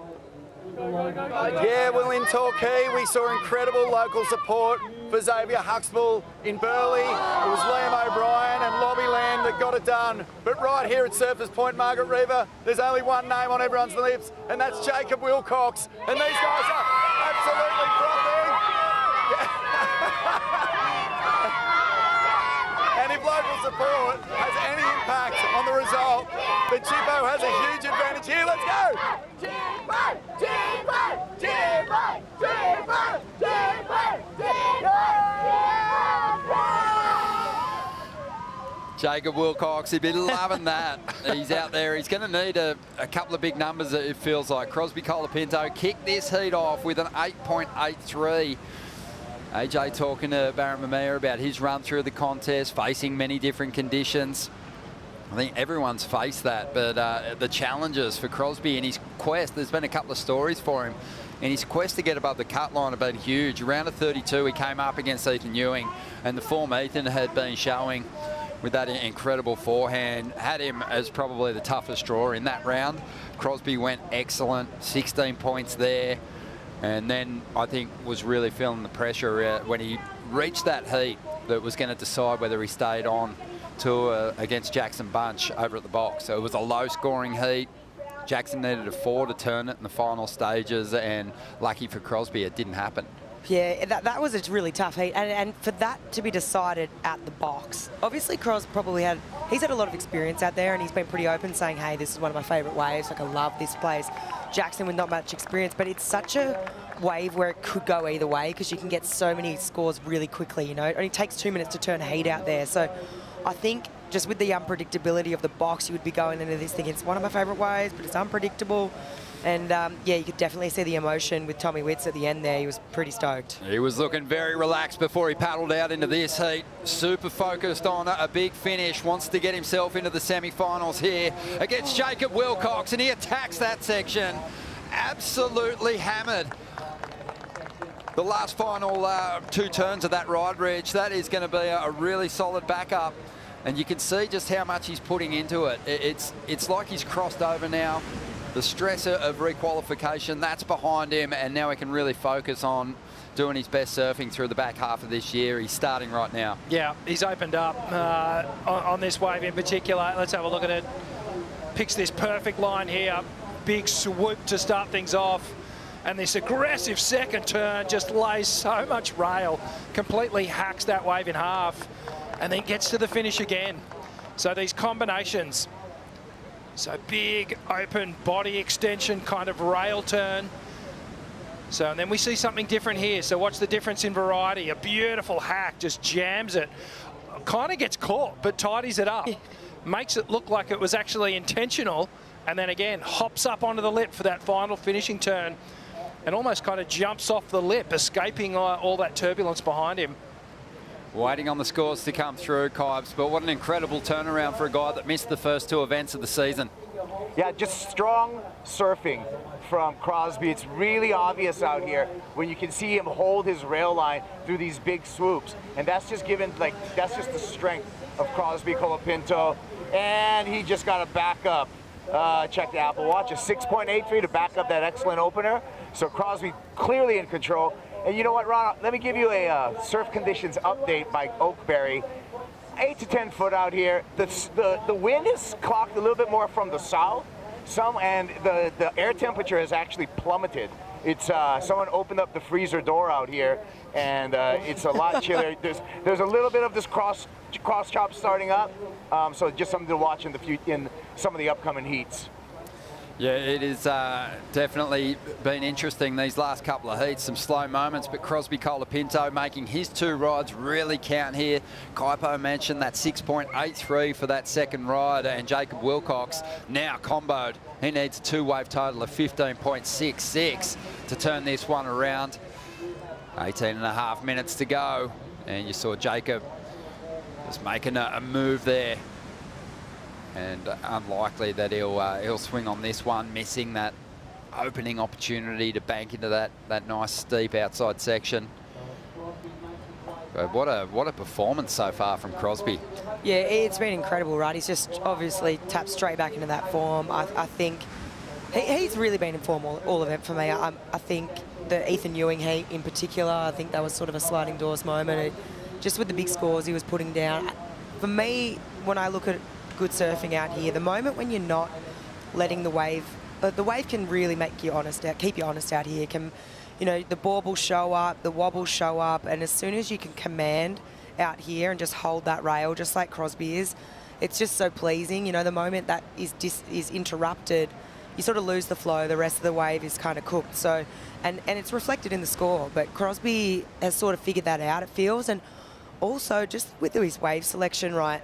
Yeah, well, in Torquay, we saw incredible local support for Xavier Huxtable. In Burleigh, it was Liam O'Brien and Lobbyland that got it done. But right here at Surfers Point, Margaret River, there's only one name on everyone's lips, and that's Jacob Wilcox. And these guys are absolutely frothing. And if local support has any impact on the result, the Chippo has a huge advantage here. Let's go! Jacob Wilcox, he'd be loving that. He's out there. He's going to need a couple of big numbers, it feels like. Crosby Colapinto kicked this heat off with an 8.83. AJ talking to Barron Mamiya about his run through the contest, facing many different conditions. I think everyone's faced that, but the challenges for Crosby in his quest, there's been a couple of stories for him. In his quest to get above the cut line have been huge. Around a 32, he came up against Ethan Ewing, and the form Ethan had been showing with that incredible forehand had him as probably the toughest draw in that round. Crosby went excellent, 16 points there, and then I think was really feeling the pressure when he reached that heat that was going to decide whether he stayed on to against Jackson Bunch over at the box. So it was a low-scoring heat. Jackson needed a 4 to turn it in the final stages, and lucky for Crosby, it didn't happen. Yeah, that was a really tough heat, and for that to be decided at the box, obviously Cros probably he's had a lot of experience out there, and he's been pretty open saying, hey, this is one of my favourite waves, like I love this place. Jackson with not much experience, but it's such a wave where it could go either way because you can get so many scores really quickly, you know. It only takes 2 minutes to turn heat out there, so I think just with the unpredictability of the box, you would be going into this thinking it's one of my favourite waves, but it's unpredictable. And yeah, you could definitely see the emotion with Tommy Witts at the end there. He was pretty stoked. He was looking very relaxed before he paddled out into this heat. Super focused on a big finish. Wants to get himself into the semi-finals here against Jacob Wilcox, and he attacks that section. Absolutely hammered. The last final 2 turns of that ride, Rich, that is going to be a really solid backup. And you can see just how much he's putting into it. It's like he's crossed over now. The stress of requalification, that's behind him, and now he can really focus on doing his best surfing through the back half of this year. He's starting right now. Yeah, he's opened up on this wave in particular. Let's have a look at it. Picks this perfect line here. Big swoop to start things off. And this aggressive second turn just lays so much rail. Completely hacks that wave in half. And then gets to the finish again. So these combinations. So big, open body extension, kind of rail turn. So and then we see something different here. So watch the difference in variety. A beautiful hack, just jams it. Kind of gets caught, but tidies it up. Makes it look like it was actually intentional. And then again, hops up onto the lip for that final finishing turn. And almost kind of jumps off the lip, escaping all that turbulence behind him. Waiting on the scores to come through, Kibes, but what an incredible turnaround for a guy that missed the first 2 events of the season. Yeah, just strong surfing from Crosby. It's really obvious out here when you can see him hold his rail line through these big swoops. And that's just that's just the strength of Crosby Colapinto. And he just got a backup. Check the Apple Watch, a 6.83 to back up that excellent opener. So Crosby clearly in control. And you know what, Ron? Let me give you a surf conditions update by Oakberry. 8 to 10 foot out here. The wind is clocked a little bit more from the south. And the air temperature has actually plummeted. It's someone opened up the freezer door out here, and it's a lot chillier. There's a little bit of this cross chop starting up. So just something to watch in some of the upcoming heats. Yeah, it has definitely been interesting these last couple of heats. Some slow moments, but Crosby Colapinto making his 2 rides really count here. Kaipo mentioned that 6.83 for that second ride, and Jacob Wilcox now comboed. He needs a 2-wave total of 15.66 to turn this one around. 18.5 minutes to go, and you saw Jacob just making a move there. And unlikely that he'll swing on this one, missing that opening opportunity to bank into that nice steep outside section. But what a performance so far from Crosby. Yeah, it's been incredible, right? He's just obviously tapped straight back into that form. I think He's really been in form all event for me. I think the Ethan Ewing heat in particular, I think that was sort of a sliding doors moment. Just with the big scores he was putting down. For me, when I look at good surfing out here, the moment when you're not letting the wave can really make you honest, keep you honest out here. The bob will show up, the wobbles show up, and as soon as you can command out here and just hold that rail, just like Crosby is, it's just so pleasing. The moment that is interrupted, you sort of lose the flow. The rest of the wave is kind of cooked. So, and it's reflected in the score. But Crosby has sort of figured that out, it feels. And also, just with his wave selection, right,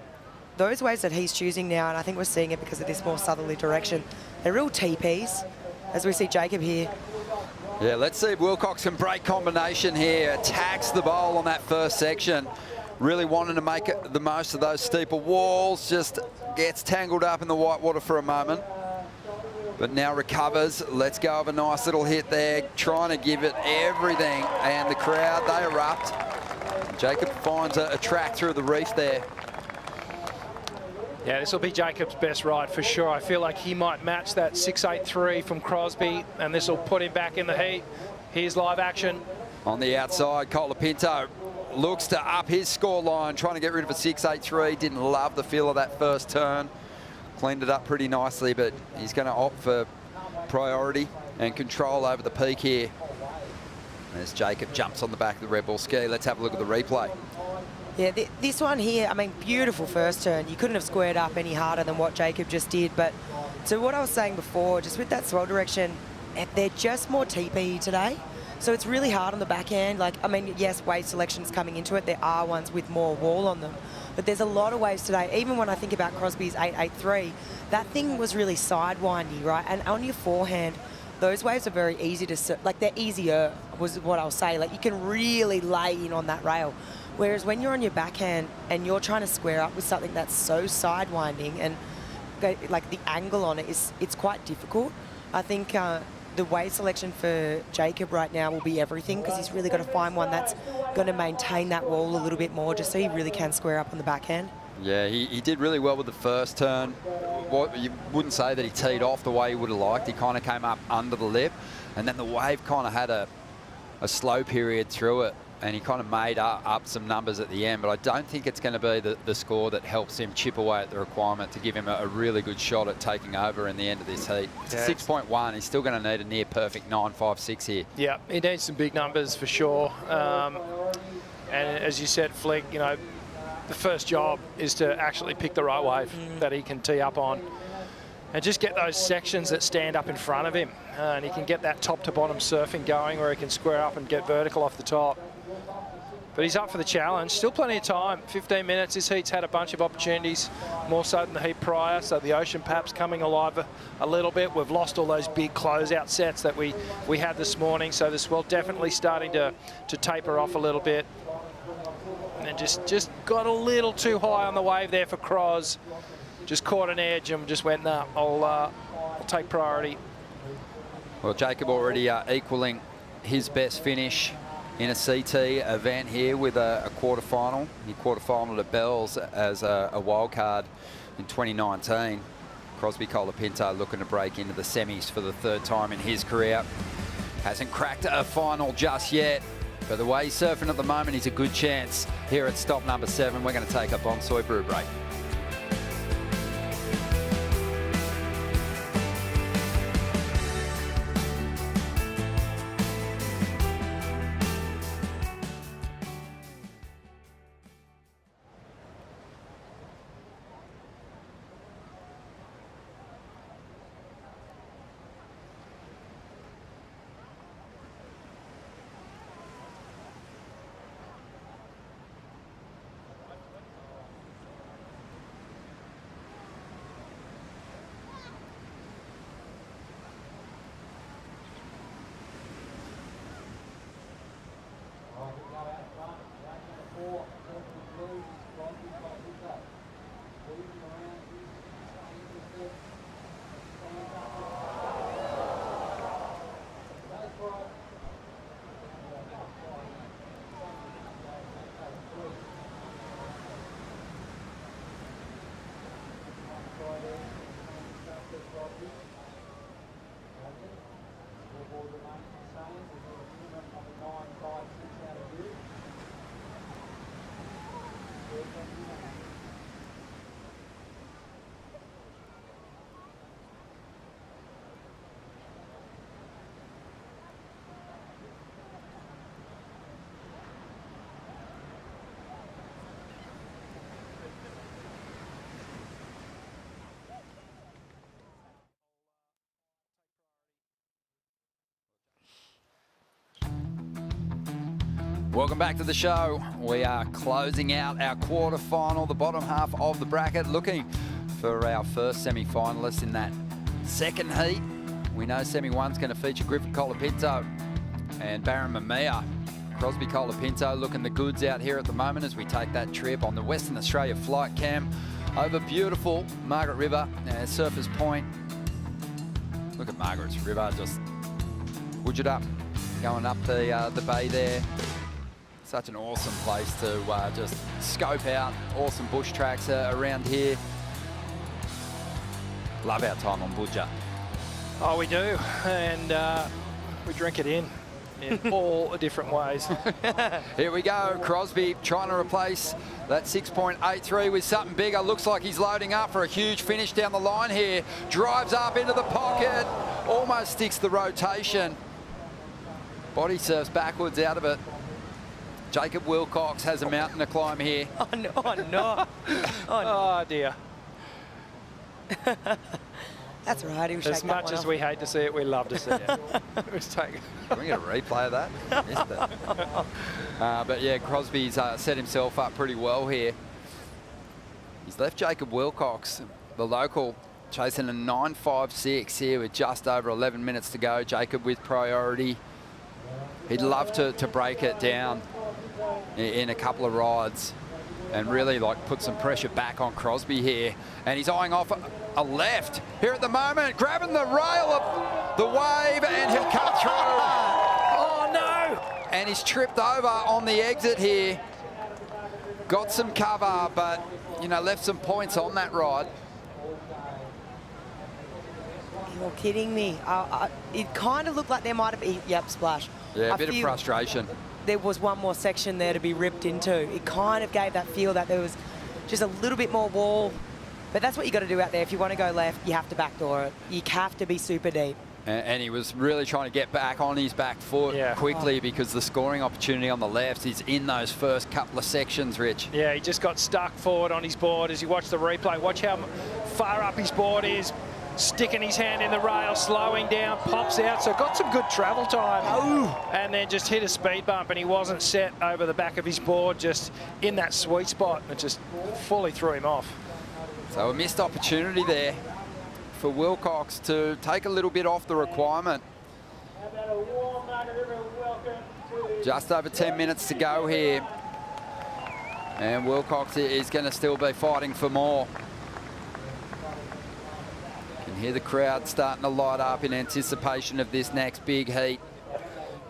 those waves that he's choosing now, and I think we're seeing it because of this more southerly direction, they're real TPs, as we see Jacob here. Yeah, let's see if Wilcox can break combination here. Attacks the bowl on that first section. Really wanting to make the most of those steeper walls. Just gets tangled up in the white water for a moment. But now recovers. Let's go of a nice little hit there. Trying to give it everything. And the crowd, they erupt. Jacob finds a track through the reef there. Yeah, this will be Jacob's best ride for sure. I feel like he might match that 6.83 from Crosby, and this will put him back in the heat. Here's live action. On the outside, Colapinto looks to up his score line, trying to get rid of a 6.83. Didn't love the feel of that first turn. Cleaned it up pretty nicely, but he's going to opt for priority and control over the peak here. As Jacob jumps on the back of the Red Bull ski. Let's have a look at the replay. Yeah, this one here, I mean, beautiful first turn. You couldn't have squared up any harder than what Jacob just did. But to what I was saying before, just with that swell direction, they're just more TP today. So it's really hard on the backhand. Like, I mean, yes, wave selection's coming into it. There are ones with more wall on them. But there's a lot of waves today. Even when I think about Crosby's 8.83, that thing was really sidewindy, right? And on your forehand, those waves are very easy to, like, they're easier, was what I'll say. Like, you can really lay in on that rail. Whereas when you're on your backhand and you're trying to square up with something that's so sidewinding and like the angle on it it's quite difficult. I think the wave selection for Jacob right now will be everything, because he's really got to find one that's going to maintain that wall a little bit more, just so he really can square up on the backhand. Yeah, he did really well with the first turn. You wouldn't say that he teed off the way he would have liked. He kind of came up under the lip, and then the wave kind of had a slow period through it, and he kind of made up some numbers at the end. But I don't think it's going to be the score that helps him chip away at the requirement to give him a really good shot at taking over in the end of this heat. Yeah, 6.1, he's still going to need a near perfect 9.56 here. Yeah, he needs some big numbers for sure. And as you said, Flick, the first job is to actually pick the right wave that he can tee up on and just get those sections that stand up in front of him. And he can get that top to bottom surfing going where he can square up and get vertical off the top. But he's up for the challenge. Still plenty of time. 15 minutes. This heat's had a bunch of opportunities, more so than the heat prior. So the ocean perhaps coming alive a little bit. We've lost all those big closeout sets that we had this morning. So the swell definitely starting to taper off a little bit. And just got a little too high on the wave there for Cros. Just caught an edge and just went, nah, I'll take priority. Well, Jacob already equaling his best finish in a CT event here with a quarterfinal. He quarterfinaled at Bells as a wild card in 2019. Crosby Colapinto looking to break into the semis for the third time in his career. Hasn't cracked a final just yet, but the way he's surfing at the moment, he's a good chance. Here at stop number 7, we're going to take a Bonsoy brew break. Welcome back to the show. We are closing out our quarterfinal, the bottom half of the bracket, looking for our first semi-finalist in that second heat. We know semi-one's going to feature Griffith Colapinto and Barron Mamiya. Crosby Colapinto looking the goods out here at the moment as we take that trip on the Western Australia flight cam over beautiful Margaret River and Surfers Point. Look at Margaret's River, just woodgered up, going up the bay there. Such an awesome place to just scope out. Awesome bush tracks around here. Love our time on Budja. Oh, we do, and we drink it in all different ways. Here we go, Crosby trying to replace that 6.83 with something bigger. Looks like he's loading up for a huge finish down the line here. Drives up into the pocket, almost sticks the rotation. Body surfs backwards out of it. Jacob Wilcox has a mountain to climb here. Oh, no. Oh, no. Oh, dear. That's right. He'll As much as we hate to see it, we love to see it. Can we get a replay of that? Missed it. But yeah, Crosby's set himself up pretty well here. He's left Jacob Wilcox, the local, chasing a 9.56 here with just over 11 minutes to go. Jacob with priority. He'd love to break it down in a couple of rides and really put some pressure back on Crosby here. And he's eyeing off a left here at the moment, grabbing the rail of the wave, and he'll cut through. Oh, no! And he's tripped over on the exit here. Got some cover, but, you know, left some points on that ride. You're kidding me. It kind of looked like there might have been, yep, splash. Yeah, a bit of frustration. There was one more section there to be ripped into. It kind of gave that feel that there was just a little bit more wall. But that's what you got to do out there. If you want to go left, you have to backdoor it. You have to be super deep. And he was really trying to get back on his back foot quickly because the scoring opportunity on the left is in those first couple of sections, Rich. Yeah, he just got stuck forward on his board as you watch the replay. Watch how far up his board is. Sticking his hand in the rail, slowing down, pops out. So got some good travel time. Oh. And then just hit a speed bump, and he wasn't set over the back of his board, just in that sweet spot. It just fully threw him off. So a missed opportunity there for Wilcox to take a little bit off the requirement. Just over 10 minutes to go here. And Wilcox is going to still be fighting for more. Hear the crowd starting to light up in anticipation of this next big heat.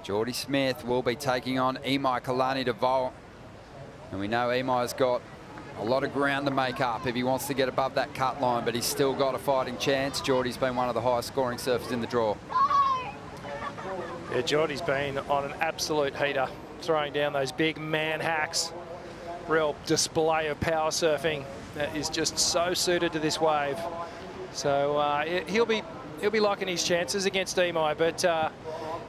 Geordie Smith will be taking on Imai Kalani de Vol. And we know Imai's got a lot of ground to make up if he wants to get above that cut line, but he's still got a fighting chance. Geordie's been one of the highest scoring surfers in the draw. Yeah, Geordie's been on an absolute heater, throwing down those big man hacks. Real display of power surfing that is just so suited to this wave. So he'll be liking his chances against Imai, but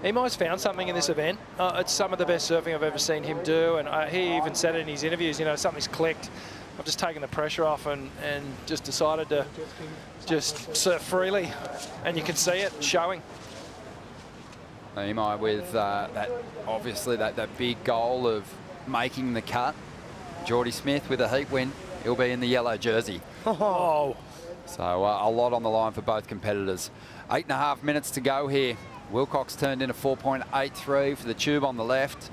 Imai's found something in this event. It's some of the best surfing I've ever seen him do, and he even said it in his interviews, you know, something's clicked. I've just taken the pressure off and just decided to just surf freely, and you can see it showing. Imai with obviously that big goal of making the cut. Geordie Smith with a heat win. He'll be in the yellow jersey. Oh. So a lot on the line for both competitors. 8.5 minutes to go here. Wilcox turned in a 4.83 for the tube on the left.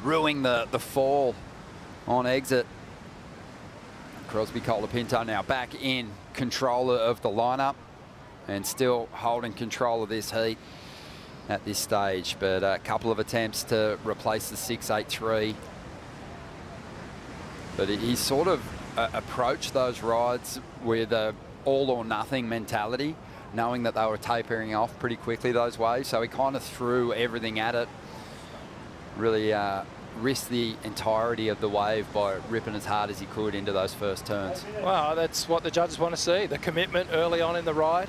Ruining the fall on exit. Crosby Colapinto now back in control of the lineup and still holding control of this heat at this stage. But a couple of attempts to replace the 6.83. But he's sort of approach those rides with a all or nothing mentality, knowing that they were tapering off pretty quickly, those waves. So he kind of threw everything at it. Really risk the entirety of the wave by ripping as hard as he could into those first turns. Well, that's what the judges want to see, the commitment early on in the ride.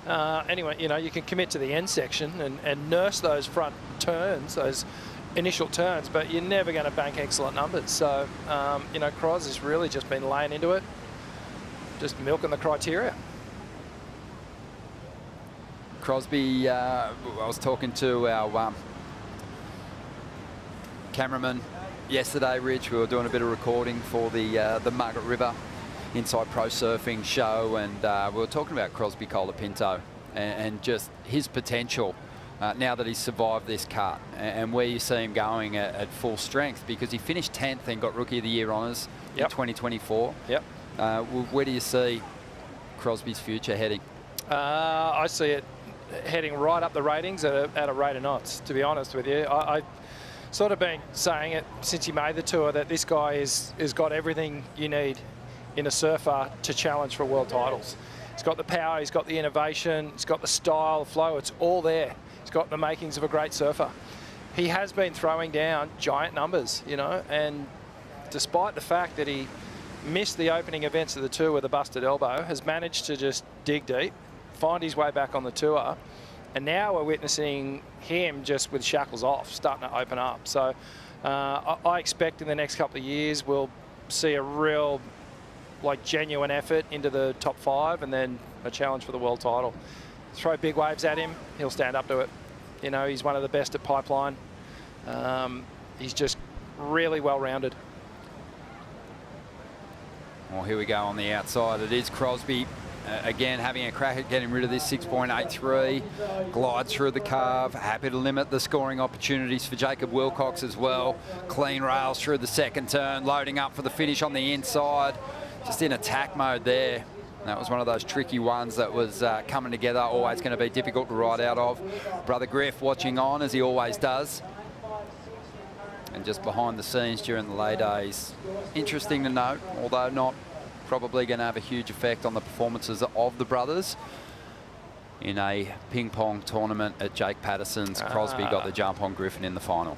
Anyway, you know, you can commit to the end section and nurse those front turns, those initial turns, but you're never going to bank excellent numbers. So, you know, Cros has really just been laying into it, just milking the criteria. Crosby, I was talking to our cameraman yesterday, Rich. We were doing a bit of recording for the Margaret River Inside Pro Surfing show, and we were talking about Crosby Colapinto and just his potential now that he's survived this cut, and where you see him going at full strength, because he finished 10th and got Rookie of the Year honours in 2024. Yep. Where do you see Crosby's future heading? I see it heading right up the ratings at a rate of knots, to be honest with you. I sort of been saying it since he made the tour that this guy has got everything you need in a surfer to challenge for world titles. He's got the power, he's got the innovation, he's got the style, flow, it's all there. He's got the makings of a great surfer. He has been throwing down giant numbers, you know, and despite the fact that he missed the opening events of the tour with a busted elbow, has managed to just dig deep, find his way back on the tour, and now we're witnessing him just with shackles off, starting to open up. So I expect in the next couple of years we'll see a real, like, genuine effort into the top 5 and then a challenge for the world title. Throw big waves at him, he'll stand up to it. You know, he's one of the best at pipeline. He's just really well-rounded. Well, here we go on the outside. It is Crosby. Again, having a crack at getting rid of this 6.83. Glides through the carve. Happy to limit the scoring opportunities for Jacob Wilcox as well. Clean rails through the second turn. Loading up for the finish on the inside. Just in attack mode there. That was one of those tricky ones that was coming together. Always going to be difficult to ride out of. Brother Griff watching on, as he always does. And just behind the scenes during the lay days. Interesting to note, although not probably going to have a huge effect on the performances of the brothers. In a ping pong tournament at Jake Patterson's, Crosby got the jump on Griffin in the final.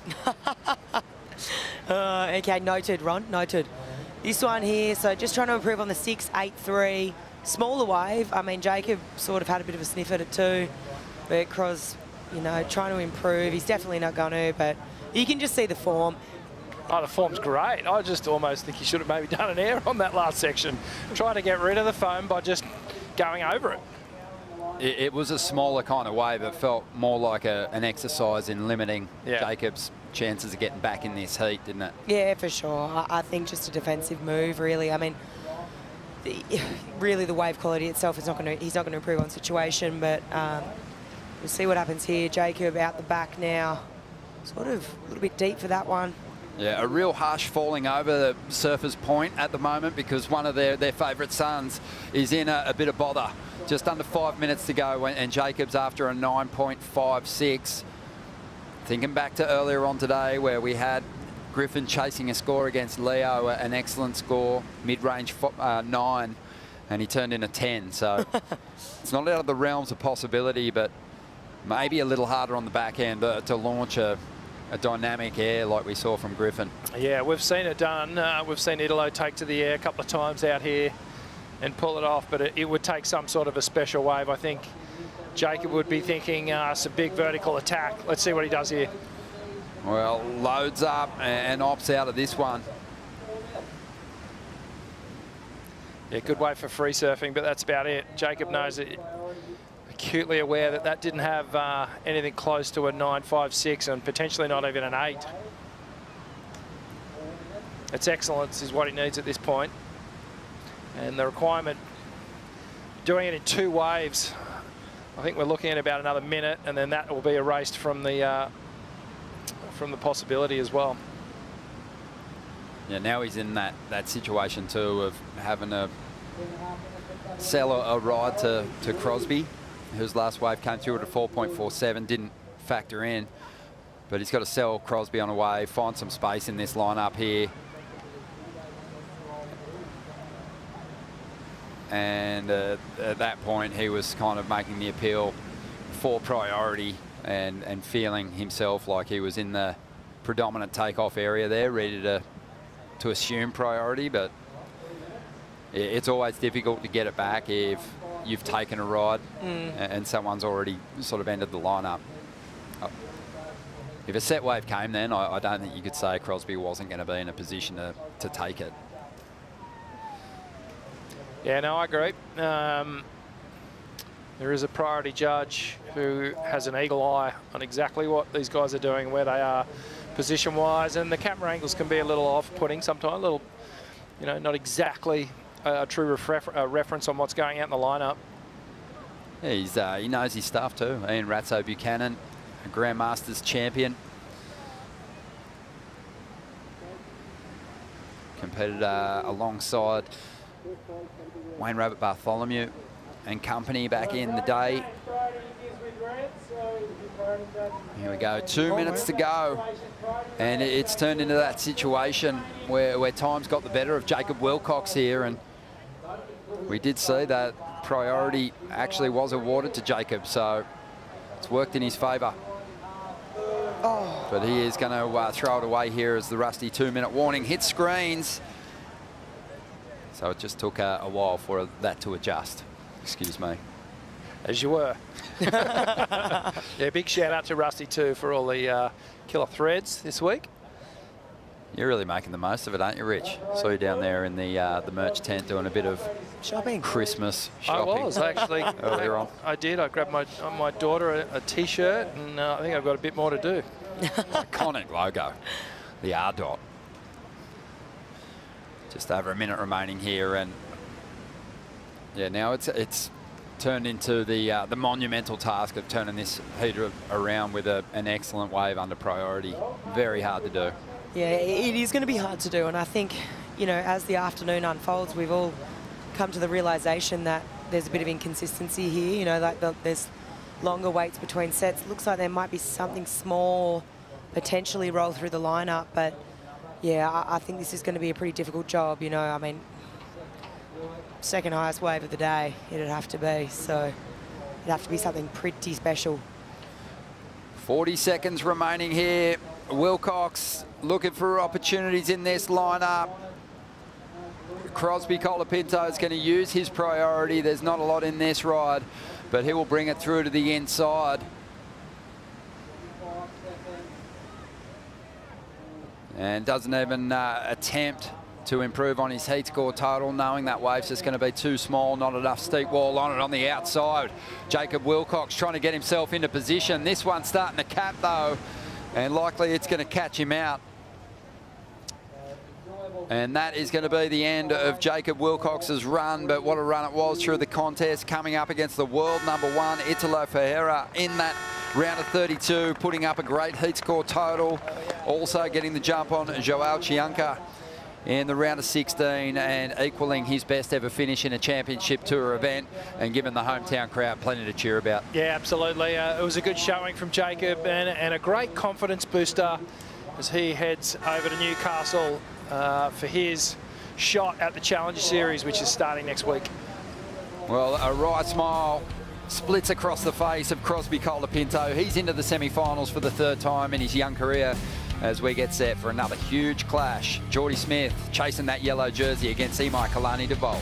Okay, noted, Ron, noted. This one here, so just trying to improve on the 6.83. Smaller wave. I mean, Jacob sort of had a bit of a sniff at it too. But Cros, you know, trying to improve. He's definitely not going to, but you can just see the form. Oh, the form's great. I just almost think he should have maybe done an air on that last section. Trying to get rid of the foam by just going over it. It was a smaller kind of wave. It felt more like an exercise in limiting Jacob's chances of getting back in this heat, didn't it? Yeah, for sure. I think just a defensive move, really. I mean, really the wave quality itself is he's not going to improve on situation, but we'll see what happens here. Jacob out the back now. Sort of a little bit deep for that one. Yeah, a real hush falling over the Surfers Point at the moment, because one of their favourite sons is in a bit of bother. Just under 5 minutes to go, and Jacob's after a 9.56. Thinking back to earlier on today where we had Griffin chasing a score against Leo, an excellent score, mid-range 9, and he turned in a 10. So it's not out of the realms of possibility, but maybe a little harder on the back end to launch a dynamic air like we saw from Griffin. Yeah, we've seen it done. We've seen Italo take to the air a couple of times out here and pull it off, but it would take some sort of a special wave. I think Jacob would be thinking some big vertical attack. Let's see what he does here. Well, loads up and opts out of this one. Yeah, good way for free surfing, but that's about it. Jacob knows it. Acutely aware that that didn't have anything close to a 9.56 and potentially not even an 8. It's excellence is what he needs at this point. And the requirement, doing it in 2 waves, I think we're looking at about another minute, and then that will be erased from the possibility as well. Yeah, now he's in that situation too of having to sell a ride to Crosby, whose last wave came through at a 4.47, didn't factor in, but he's got to sell Crosby on a wave, find some space in this lineup here. And at that point, he was kind of making the appeal for priority and feeling himself like he was in the predominant takeoff area there, ready to assume priority, but it's always difficult to get it back if you've taken a ride and someone's already sort of ended the lineup. If a set wave came then, I don't think you could say Crosby wasn't going to be in a position to take it. Yeah, no, I agree. There is a priority judge who has an eagle eye on exactly what these guys are doing, where they are position-wise, and the camera angles can be a little off-putting sometimes, a little, you know, not exactly a true reference on what's going out in the lineup. Yeah, he knows his stuff too. Ian Ratso Buchanan, a Grandmasters champion. Competed alongside Wayne Rabbit Bartholomew and company back in the day. Here we go, 2 minutes to go. And it's turned into that situation where time's got the better of Jacob Wilcox here. And we did see that priority actually was awarded to Jacob, so it's worked in his favour. But he is going to throw it away here as the rusty 2-minute warning hits screens. So it just took a while for that to adjust. Excuse me. As you were. Yeah, big shout out to Rusty too for all the killer threads this week. You're really making the most of it, aren't you, Rich? Saw you down there in the merch tent doing a bit of shopping, Christmas shopping. I was actually earlier on. I did. I grabbed my daughter a T-shirt, and I think I've got a bit more to do. Iconic logo, the R dot. Just over a minute remaining here, and yeah, now it's turned into the monumental task of turning this heater around with an excellent wave under priority. Very hard to do. Yeah, it is going to be hard to do, and I think, you know, as the afternoon unfolds, we've all come to the realisation that there's a bit of inconsistency here. You know, like there's longer waits between sets. Looks like there might be something small potentially roll through the lineup, but yeah, I think this is going to be a pretty difficult job. You know, I mean, second highest wave of the day, it'd have to be. So it'd have to be something pretty special. 40 seconds remaining here. Wilcox looking for opportunities in this lineup. Crosby Colapinto is going to use his priority. There's not a lot in this ride, but he will bring it through to the inside. And doesn't even attempt to improve on his heat score total, knowing that wave's just going to be too small, not enough steep wall on it on the outside. Jacob Wilcox trying to get himself into position. This one's starting to cap though, and likely it's going to catch him out. And that is going to be the end of Jacob Wilcox's run, but what a run it was through the contest, coming up against the world #1, Italo Ferreira, in that round of 32, putting up a great heat score total. Also getting the jump on Joao Chianca in the round of 16 and equaling his best ever finish in a championship tour event and giving the hometown crowd plenty to cheer about. Yeah, absolutely. It was a good showing from Jacob and a great confidence booster as he heads over to Newcastle for his shot at the Challenger Series, which is starting next week. Well, a wry smile splits across the face of Crosby Colapinto. He's into the semi-finals for the 3rd time in his young career as we get set for another huge clash. Geordie Smith chasing that yellow jersey against Imai Kalani DeVol.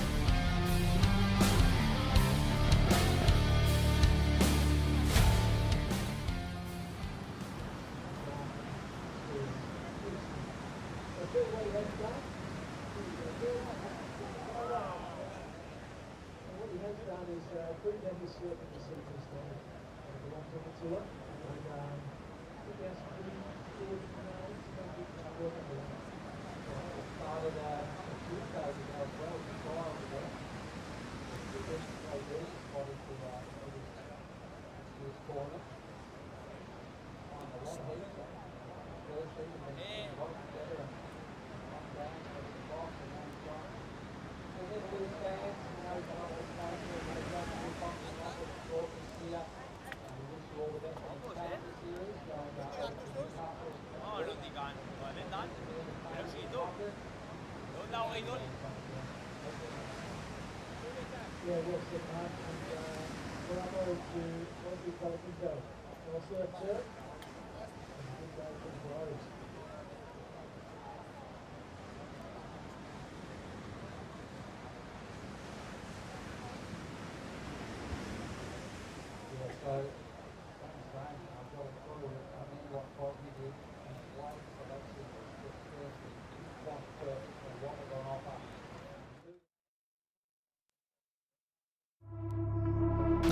The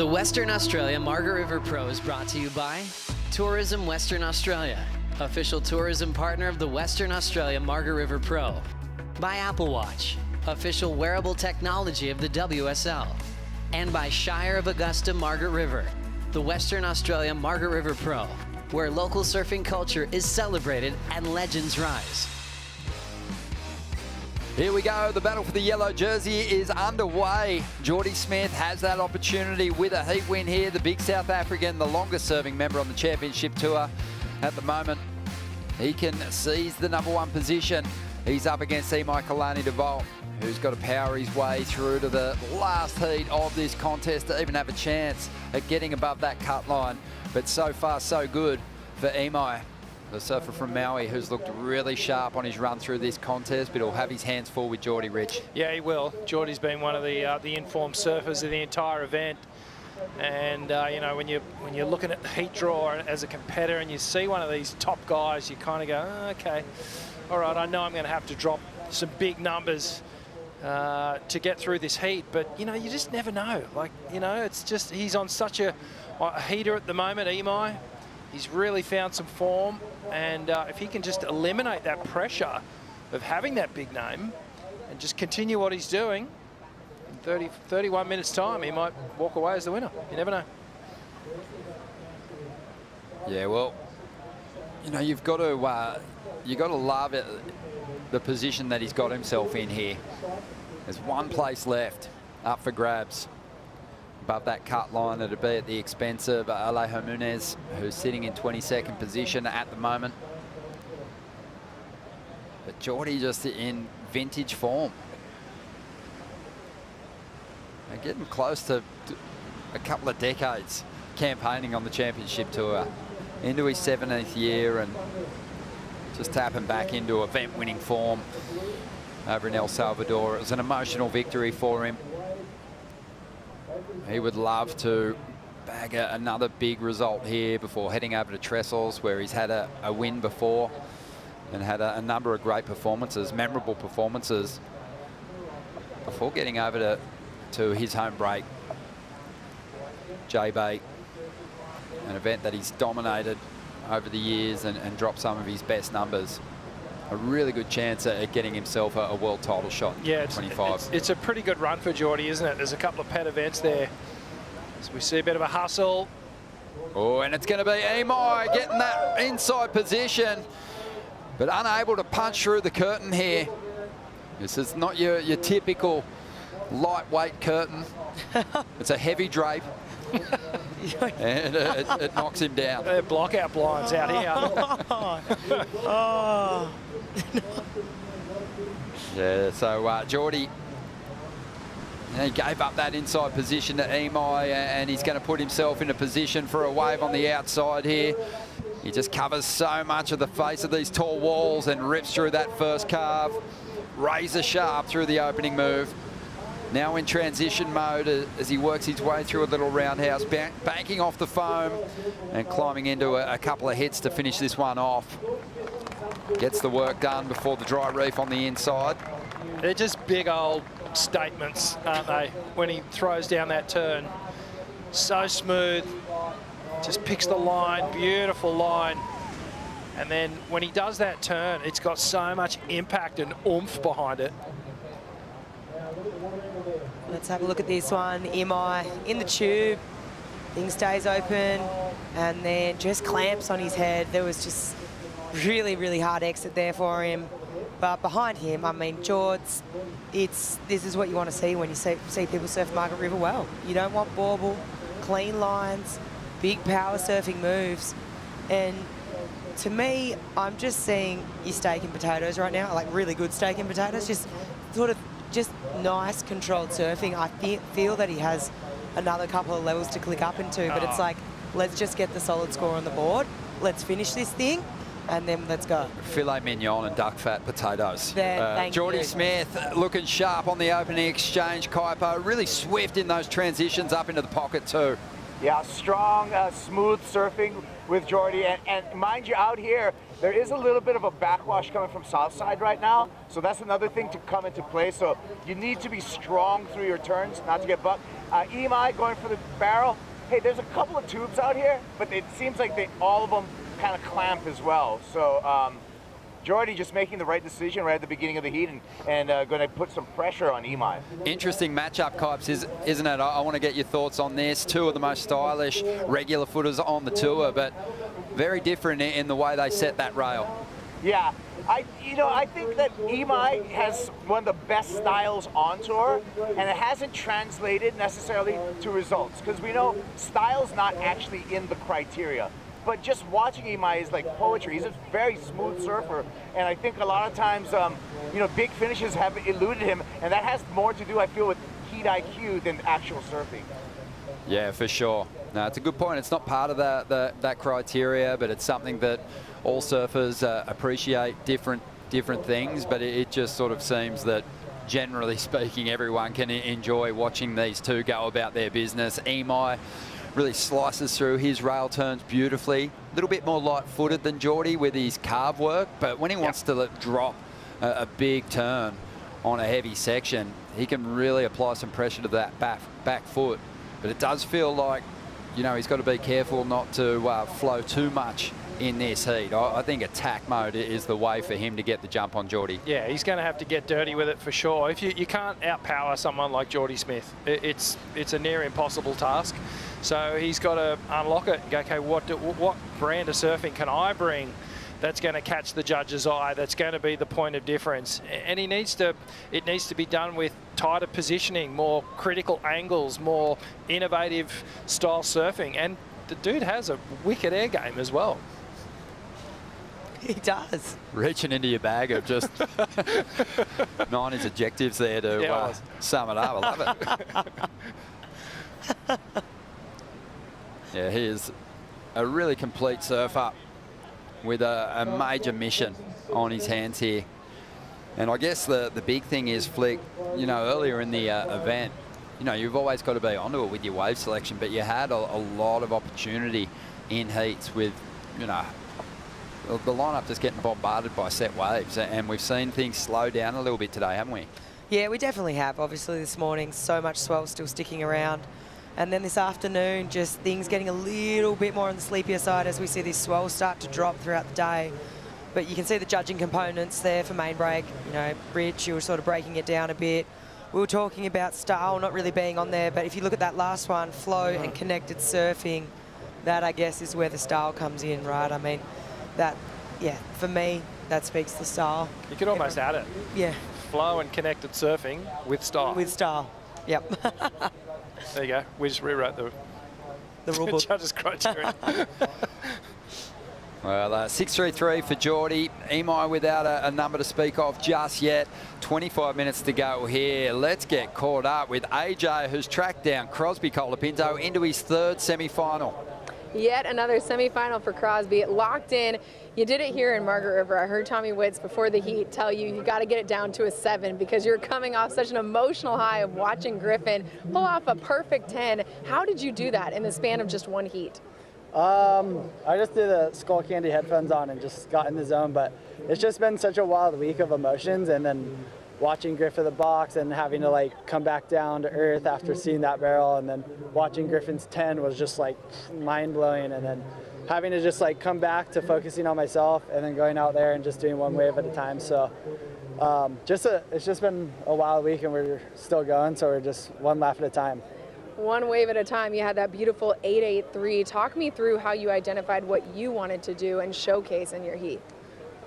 Western Australia Margaret River Pro is brought to you by Tourism Western Australia, official tourism partner of the Western Australia Margaret River Pro. By Apple Watch, official wearable technology of the WSL. And by Shire of Augusta Margaret River, the Western Australia Margaret River Pro, where local surfing culture is celebrated and legends rise. Here we go. The battle for the yellow jersey is underway. Geordie Smith has that opportunity with a heat win here. The big South African, the longest serving member on the championship tour at the moment. He can seize the #1 position. He's up against Imai Kalani-Devault, who's got to power his way through to the last heat of this contest to even have a chance at getting above that cut line. But so far, so good for Imai, the surfer from Maui, who's looked really sharp on his run through this contest, but he'll have his hands full with Geordie, Rich. Yeah, he will. Geordie's been one of the informed surfers of the entire event. And, you know, when you're looking at the heat draw as a competitor and you see one of these top guys, you kind of go, oh, okay, all right, I know I'm going to have to drop some big numbers to get through this heat. But, you know, you just never know. Like, you know, it's just he's on such a heater at the moment, Imai. He's really found some form, and if he can just eliminate that pressure of having that big name and just continue what he's doing, in 31 minutes time, he might walk away as the winner. You never know. Yeah, well, you know, you've got to love it, the position that he's got himself in here. There's one place left up for grabs. Above that cut line, it'd be at the expense of Alejo Munez, who's sitting in 22nd position at the moment. But Geordie just in vintage form. They're getting close to a couple of decades campaigning on the championship tour. Into his 17th year and just tapping back into event-winning form over in El Salvador. It was an emotional victory for him. He would love to bag another big result here before heading over to Trestles, where he's had a win before and had a number of great performances, memorable performances, before getting over to his home break, J-Bay, an event that he's dominated over the years and dropped some of his best numbers. A really good chance at getting himself a world title shot in 25. It's a pretty good run for Geordie, isn't it? There's a couple of pet events there. So we see a bit of a hustle. Oh, and it's going to be Imai getting that inside position, but unable to punch through the curtain here. This is not your typical lightweight curtain. It's a heavy drape. And it knocks him down. They're blockout blinds out here. Oh. Yeah, so Geordie, he gave up that inside position to Imai, and he's going to put himself in a position for a wave on the outside here. He just covers so much of the face of these tall walls and rips through that first carve. Razor sharp through the opening move. Now in transition mode as he works his way through a little roundhouse, banking off the foam and climbing into a couple of hits to finish this one off. Gets the work done before the dry reef on the inside. They're just big old statements, aren't they, when he throws down that turn. So smooth, just picks the line, beautiful line. And then when he does that turn, it's got so much impact and oomph behind it. Let's have a look at this one. Imai in the tube. Thing stays open and then just clamps on his head. There was just really, really hard exit there for him. But behind him, I mean, George, this is what you want to see when you see people surf Margaret River well. You don't want bauble, clean lines, big power surfing moves. And to me, I'm just seeing your steak and potatoes right now, like really good steak and potatoes, just sort of just nice controlled surfing. I feel that he has another couple of levels to click up into, but it's like, let's just get the solid score on the board. Let's finish this thing, and then let's go. Filet mignon and duck fat potatoes. Thank Geordie you. Smith looking sharp on the opening exchange, Kaipo. Really swift in those transitions up into the pocket too. Yeah, strong, smooth surfing with Jordy. And mind you, out here, there is a little bit of a backwash coming from south side right now. So that's another thing to come into play. So you need to be strong through your turns, not to get bucked. Imai going for the barrel. Hey, there's a couple of tubes out here, but it seems like all of them kind of clamp as well. So Jordy just making the right decision right at the beginning of the heat and going to put some pressure on Imai. Interesting matchup, Kipes, isn't it? I want to get your thoughts on this. Two of the most stylish regular footers on the tour, but very different in the way they set that rail. Yeah, I think that Imai has one of the best styles on tour, and it hasn't translated necessarily to results, because we know style's not actually in the criteria. But just watching Imai is like poetry. He's a very smooth surfer, and I think a lot of times, big finishes have eluded him, and that has more to do, I feel, with heat IQ than actual surfing. Yeah, for sure. No, it's a good point. It's not part of that criteria, but it's something that all surfers appreciate different things. But it just sort of seems that, generally speaking, everyone can enjoy watching these two go about their business. Imai really slices through his rail turns beautifully. A little bit more light-footed than Jordy with his carve work, but when he wants to drop a big turn on a heavy section, he can really apply some pressure to that back foot. But it does feel like, he's got to be careful not to flow too much in this heat. I think attack mode is the way for him to get the jump on Jordy. Yeah, he's going to have to get dirty with it for sure. If you can't outpower someone like Jordy Smith, it's a near impossible task. So he's got to unlock it and go, okay, what brand of surfing can I bring that's going to catch the judge's eye, that's going to be the point of difference? And it needs to be done with tighter positioning, more critical angles, more innovative style surfing. And the dude has a wicked air game as well. He does. Reaching into your bag of just 90s adjectives there to sum it up. I love it. Yeah, he is a really complete surfer with a major mission on his hands here. And I guess the big thing is, Flick, earlier in the event, you've always got to be onto it with your wave selection, but you had a lot of opportunity in heats with, the lineup just getting bombarded by set waves, and we've seen things slow down a little bit today, haven't we? Yeah, we definitely have. Obviously this morning, so much swell still sticking around. And then this afternoon, just things getting a little bit more on the sleepier side as we see these swells start to drop throughout the day. But you can see the judging components there for main break. Rich, you were sort of breaking it down a bit. We were talking about style not really being on there, but if you look at that last one, flow and connected surfing, that I guess is where the style comes in, right? I mean, for me, that speaks to style. You could almost add it. Yeah. Flow and connected surfing with style. With style, yep. There you go. We just rewrote the rule book. Judges' criteria. Well, 6.33 for Jordy. Imai without a number to speak of just yet. 25 minutes to go here. Let's get caught up with AJ, who's tracked down Crosby Colapinto into his third semi-final. Yet another semi-final for Crosby. Locked in. You did it here in Margaret River. I heard Tommy Witz before the heat tell you got to get it down to a 7 because you're coming off such an emotional high of watching Griffin pull off a perfect 10. How did you do that in the span of just one heat? I just did the Skull Candy headphones on and just got in the zone, but it's just been such a wild week of emotions, and then watching Griffin the box and having to come back down to earth after seeing that barrel, and then watching Griffin's 10 was just mind-blowing, and then having to just come back to focusing on myself and then going out there and just doing one wave at a time. So it's just been a wild week, and we're still going, so we're just one lap at a time. One wave at a time. You had that beautiful 883. Talk me through how you identified what you wanted to do and showcase in your heat.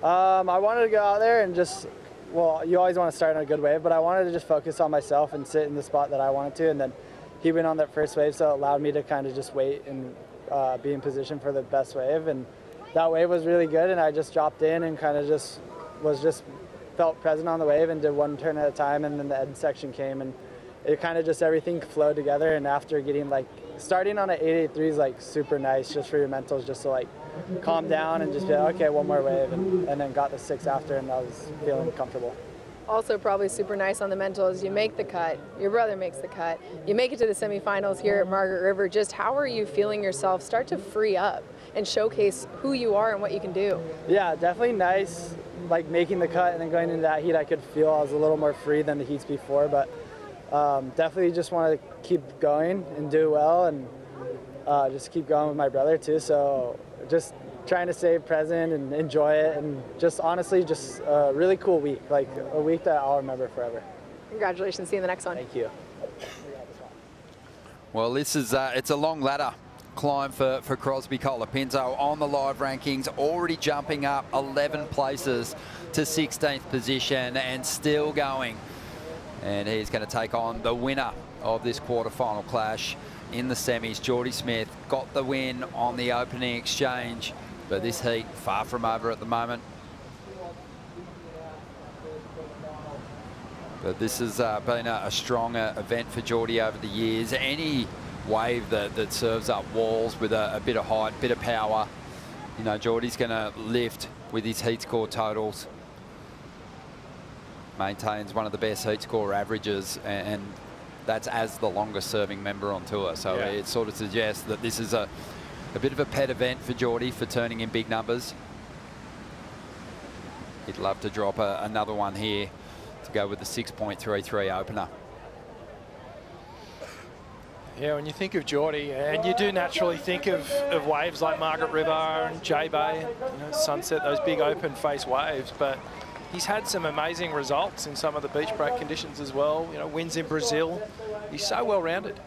I wanted to go out there and just, you always want to start on a good wave, but I wanted to just focus on myself and sit in the spot that I wanted to. And then he went on that first wave, so it allowed me to kind of just wait and be in position for the best wave. And that wave was really good, and I just dropped in and kind of felt present on the wave and did one turn at a time. And then the end section came, and it kind of just everything flowed together. And after getting starting on an 883 is super nice just for your mentals, just to calm down and just be okay, one more wave, and then got the 6 after, and I was feeling comfortable. Also probably super nice on the mentals. You make the cut. Your brother makes the cut. You make it to the semifinals here at Margaret River. Just how are you feeling yourself start to free up and showcase who you are and what you can do? Yeah, definitely nice. Like making the cut and then going into that heat, I could feel I was a little more free than the heats before, but definitely just want to keep going and do well and just keep going with my brother too. So just trying to stay present and enjoy it, and just honestly just a really cool week, like a week that I'll remember forever. Congratulations. See you in the next one. Thank you. Well, this is it's a long ladder climb for Crosby Colapinto on the live rankings, already jumping up 11 places to 16th position and still going. And he's going to take on the winner of this quarterfinal clash in the semis. Geordie Smith got the win on the opening exchange, but this heat far from over at the moment. But this has been a strong event for Geordie over the years. Any wave that serves up walls with a bit of height, bit of power, you know, Geordie's going to lift with his heat score totals. Maintains one of the best heat score averages, and that's as the longest serving member on tour. So yeah, it sort of suggests that this is a bit of a pet event for Geordie for turning in big numbers. He'd love to drop another one here to go with the 6.33 opener. Yeah, when you think of Geordie, and you do naturally think of waves like Margaret River and J-Bay, you know, Sunset, those big open face waves, but he's had some amazing results in some of the beach break conditions as well. You know, wins in Brazil. He's so well-rounded.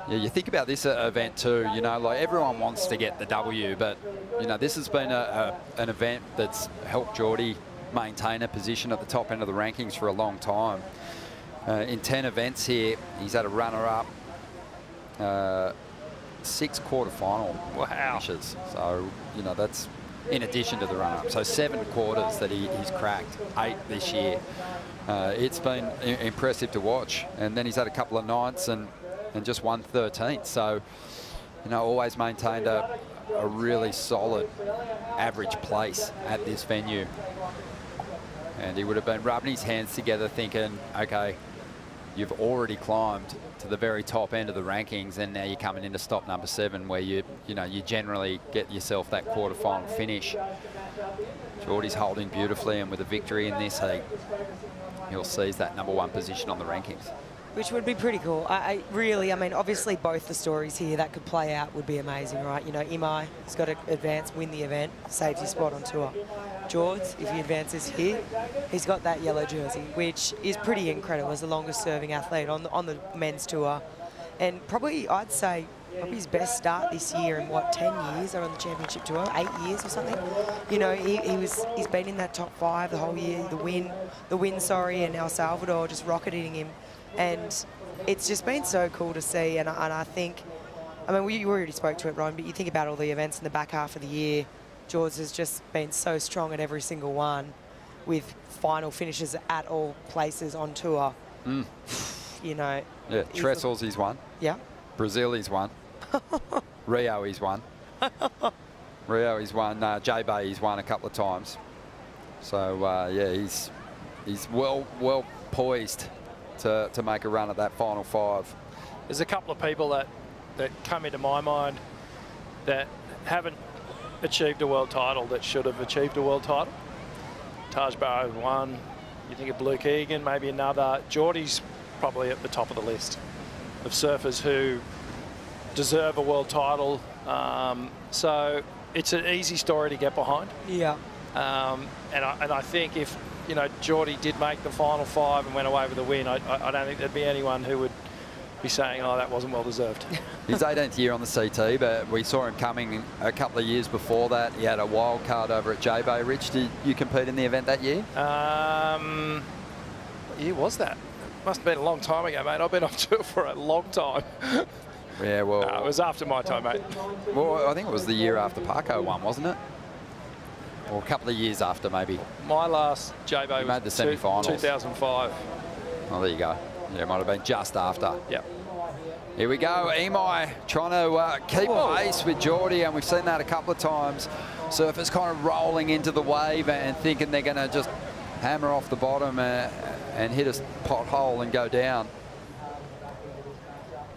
Yeah, you think about this event too, you know, like everyone wants to get the W, but, you know, this has been an event that's helped Geordie maintain a position at the top end of the rankings for a long time. In 10 events here, he's had a runner-up, 6 quarterfinal finishes. So, you know, that's in addition to the run-up. So 7 quarters that he's cracked, 8 this year. It's been impressive to watch. And then he's had a couple of ninths and just won 13th. So, you know, always maintained a really solid average place at this venue. And he would have been rubbing his hands together thinking, okay, you've already climbed to the very top end of the rankings, and now you're coming into stop number 7, where you generally get yourself that quarterfinal finish. Geordie's holding beautifully, and with a victory in this heat, he'll seize that #1 position on the rankings. Which would be pretty cool. I mean, obviously both the stories here that could play out would be amazing, right? You know, Imai has got to advance, win the event, saves his spot on tour. George, if he advances here, he's got that yellow jersey, which is pretty incredible as the longest serving athlete on the men's tour. And probably, I'd say, probably his best start this year in, what, 10 years on the championship tour, 8 years or something. You know, he's been in that top 5 the whole year, the win, and El Salvador just rocketing him. And it's just been so cool to see, and I think, I mean, you already spoke to it, Ron, but you think about all the events in the back half of the year, George has just been so strong at every single one, with final finishes at all places on tour. You know. Yeah, Trestles he's won. Yeah. Brazil he's won. Rio he's won. Rio he's won. J-Bay he's won a couple of times. So, yeah, he's well poised to make a run at that final 5. There's a couple of people that come into my mind that haven't achieved a world title that should have achieved a world title. Taj Barrow won. You think of Luke Egan, maybe another. Geordie's probably at the top of the list of surfers who deserve a world title. So it's an easy story to get behind. Yeah. And I think if, you know, Geordie did make the final 5 and went away with a win, I don't think there'd be anyone who would be saying, oh, that wasn't well deserved. His 18th year on the CT, but we saw him coming a couple of years before that. He had a wild card over at J-Bay. Rich, did you compete in the event that year? What year was that? Must have been a long time ago, mate. I've been on tour for a long time. Yeah, well... No, it was after my time, mate. Well, I think it was the year after Parko won, wasn't it? Or a couple of years after, maybe. My last J-Bay was made the semi-finals. 2005. Oh, there you go. Yeah, it might have been just after. Yep. Here we go. Imai trying to keep pace with Geordie, and we've seen that a couple of times. Surfers kind of rolling into the wave and thinking they're going to just hammer off the bottom and hit a pothole and go down.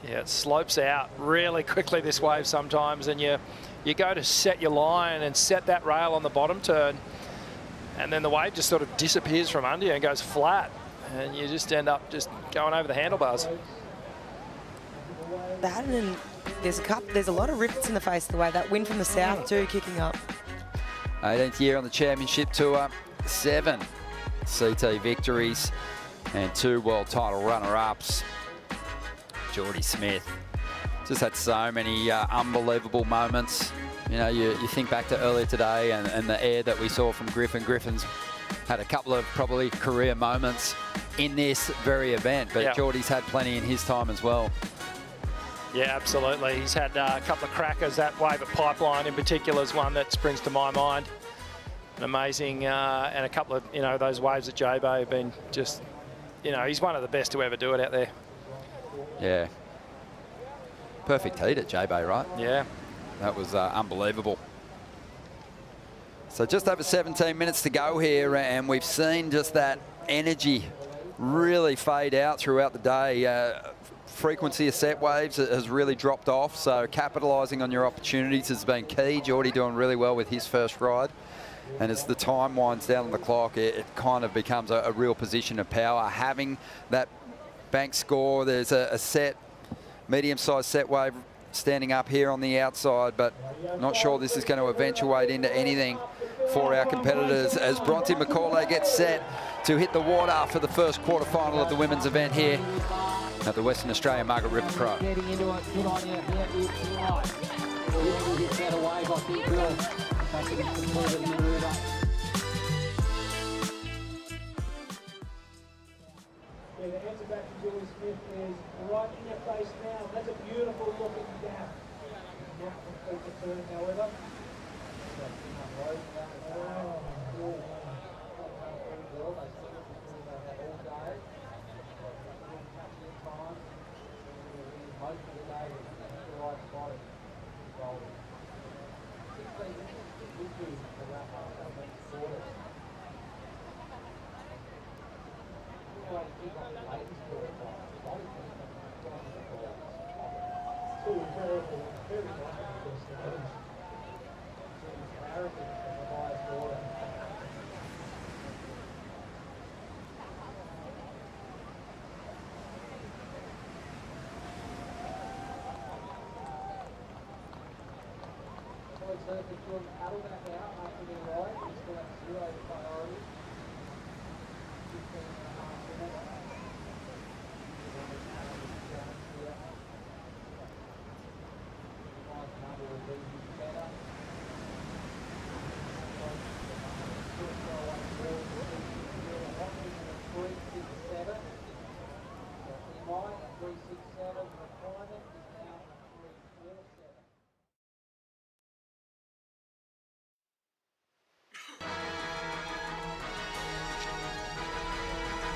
Yeah, it slopes out really quickly, this wave sometimes, and you go to set your line and set that rail on the bottom turn, and then the wave just sort of disappears from under you and goes flat, and you just end up just going over the handlebars. That, and there's a lot of rivets in the face of the wave. That wind from the south too kicking up. 18th year on the championship tour, 7 CT victories and 2 world title runner-ups. Geordie Smith just had so many unbelievable moments. You know, you think back to earlier today and the air that we saw from Griffin. Griffin's had a couple of probably career moments in this very event, but Geordie's had plenty in his time as well. Yeah, absolutely. He's had a couple of crackers. That wave at Pipeline in particular is one that springs to my mind. An amazing, and a couple of, you know, those waves at J-Bay have been just, you know, he's one of the best to ever do it out there. Yeah. Perfect heat at J-Bay, right? Yeah. That was unbelievable. So just over 17 minutes to go here, and we've seen just that energy really fade out throughout the day. Frequency of set waves has really dropped off, so capitalising on your opportunities has been key. Geordie doing really well with his first ride. And as the time winds down on the clock, it kind of becomes a real position of power. Having that bank score, there's a set, medium-sized set wave standing up here on the outside, but not sure this is going to eventuate into anything for our competitors as Bronte McCauley gets set to hit the water for the first quarterfinal of the women's event here at the Western Australia Margaret River Pro. Getting into it, good on you. Yeah, it's right. We'll get that away, I think, Bill. Taking it completely in the river. Yeah, the answer back to Julie Smith is right in your face now. That's a beautiful looking gap. Not complete the turn, however.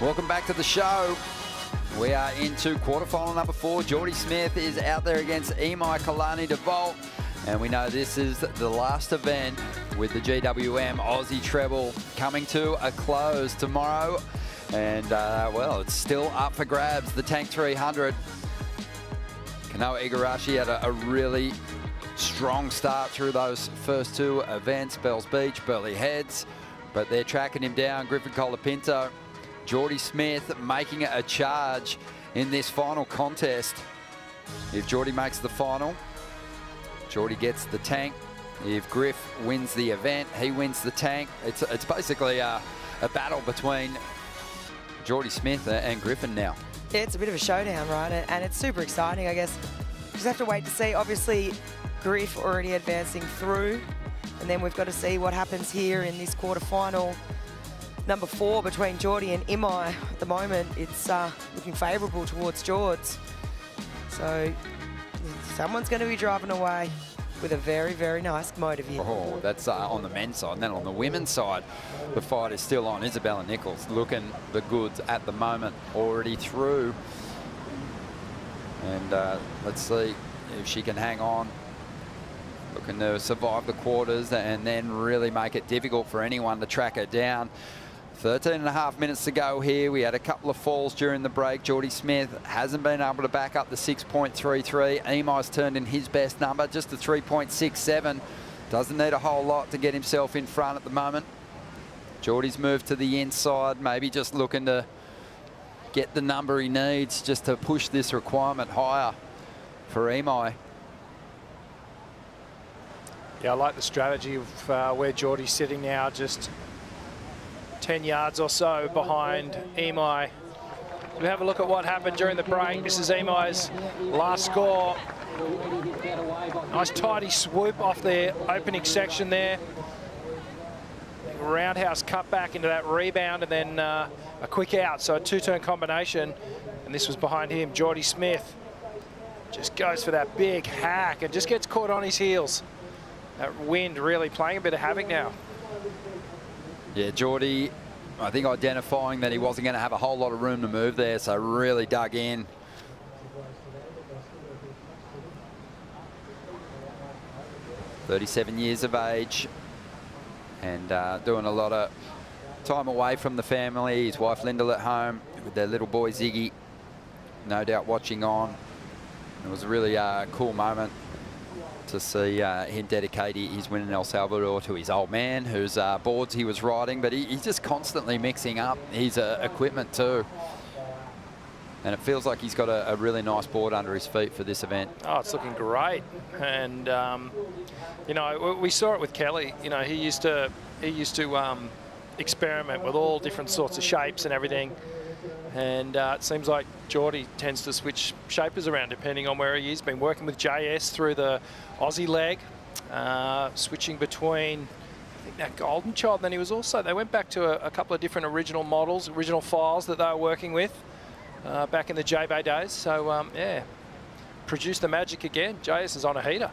Welcome back to the show. We are into quarterfinal number 4. Geordie Smith is out there against Imai Kalani DeVault. And we know this is the last event with the GWM Aussie Treble coming to a close tomorrow. And, well, it's still up for grabs, the Tank 300. Kanoa Igarashi had a really strong start through those first 2 events, Bells Beach, Burleigh Heads, but they're tracking him down. Griffin Colapinto, Geordie Smith making a charge in this final contest. If Geordie makes the final, Geordie gets the tank. If Griff wins the event, he wins the tank. It's basically a battle between Geordie Smith and Griffin now. Yeah, it's a bit of a showdown, right? And it's super exciting, I guess. Just have to wait to see. Obviously, Griff already advancing through, and then we've got to see what happens here in this quarterfinal. Number 4 between Geordie and Imai. At the moment, it's looking favourable towards George. So someone's going to be driving away with a very, very nice motor vehicle. Oh, that's on the men's side. And then on the women's side, the fight is still on. Isabella Nichols looking the goods at the moment, already through. And let's see if she can hang on. Looking to survive the quarters and then really make it difficult for anyone to track her down. 13.5 minutes to go here. We had a couple of falls during the break. Geordie Smith hasn't been able to back up the 6.33. Emai's turned in his best number, just a 3.67. Doesn't need a whole lot to get himself in front at the moment. Geordie's moved to the inside, maybe just looking to get the number he needs just to push this requirement higher for Emai. Yeah, I like the strategy of where Geordie's sitting now, just 10 yards or so behind Emai. We have a look at what happened during the break. This is Emai's last score. Nice tidy swoop off the opening section there. Roundhouse cut back into that rebound and then a quick out. So a two-turn combination. And this was behind him. Geordie Smith just goes for that big hack and just gets caught on his heels. That wind really playing a bit of havoc now. Yeah, Geordie, I think identifying that he wasn't going to have a whole lot of room to move there, so really dug in. "37 years of age and doing a lot of time away from the family. His wife Lyndall at home with their little boy Ziggy, no doubt watching on. It was a really cool moment to see him dedicate his win in El Salvador to his old man, whose boards he was riding, but he's just constantly mixing up his equipment too. And it feels like he's got a really nice board under his feet for this event. Oh, it's looking great. And, you know, we saw it with Kelly. You know, he used to experiment with all different sorts of shapes and everything. And it seems like Geordie tends to switch shapers around depending on where he is. Been working with JS through the Aussie leg, switching between, I think, that Golden Child. Then he was also, they went back to a couple of different original models, original files that they were working with back in the J-Bay days. So, yeah, produced the magic again. JS is on a heater.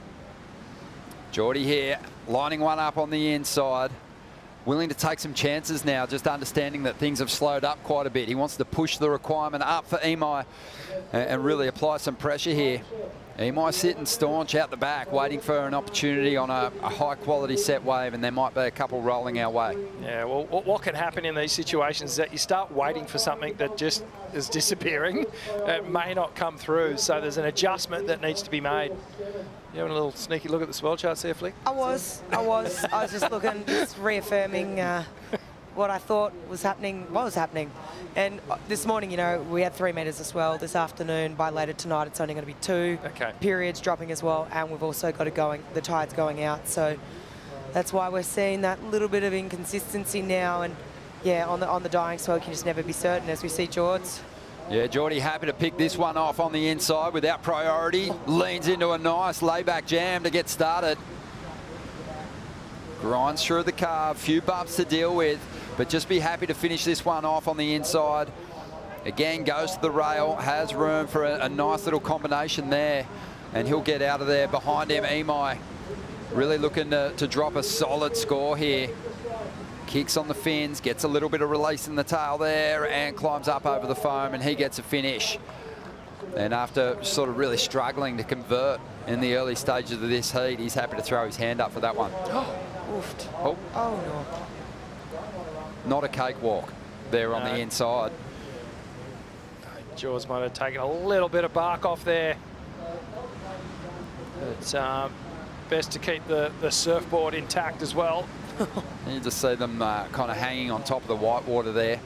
Geordie here, lining one up on the inside. Willing to take some chances now, just understanding that things have slowed up quite a bit. He wants to push the requirement up for Emai and really apply some pressure here. Emai sitting staunch out the back, waiting for an opportunity on a high-quality set wave, and there might be a couple rolling our way. Yeah, well, what can happen in these situations is that you start waiting for something that just is disappearing. It may not come through, so there's an adjustment that needs to be made. You having a little sneaky look at the swell charts there, Flick? I was just looking, just reaffirming what I thought was happening, And this morning, you know, we had 3 metres of swell. This afternoon, by later tonight, it's only going to be 2 periods dropping as well. And we've also got the tides going out. So that's why we're seeing that little bit of inconsistency now. And yeah, on the dying swell, you can just never be certain, as we see George. Yeah, Geordie happy to pick this one off on the inside without priority. Leans into a nice layback jam to get started. Grinds through the carve, few bumps to deal with, but just be happy to finish this one off on the inside. Again, goes to the rail, has room for a nice little combination there, and he'll get out of there. Behind him, Emai, really looking to drop a solid score here. Kicks on the fins, gets a little bit of release in the tail there, and climbs up over the foam, and he gets a finish. And after sort of really struggling to convert in the early stages of this heat, he's happy to throw his hand up for that one. Oh no. Not a cakewalk there on the inside. Jaws might have taken a little bit of bark off there. It's best to keep the surfboard intact as well. You just see them kind of hanging on top of the whitewater there.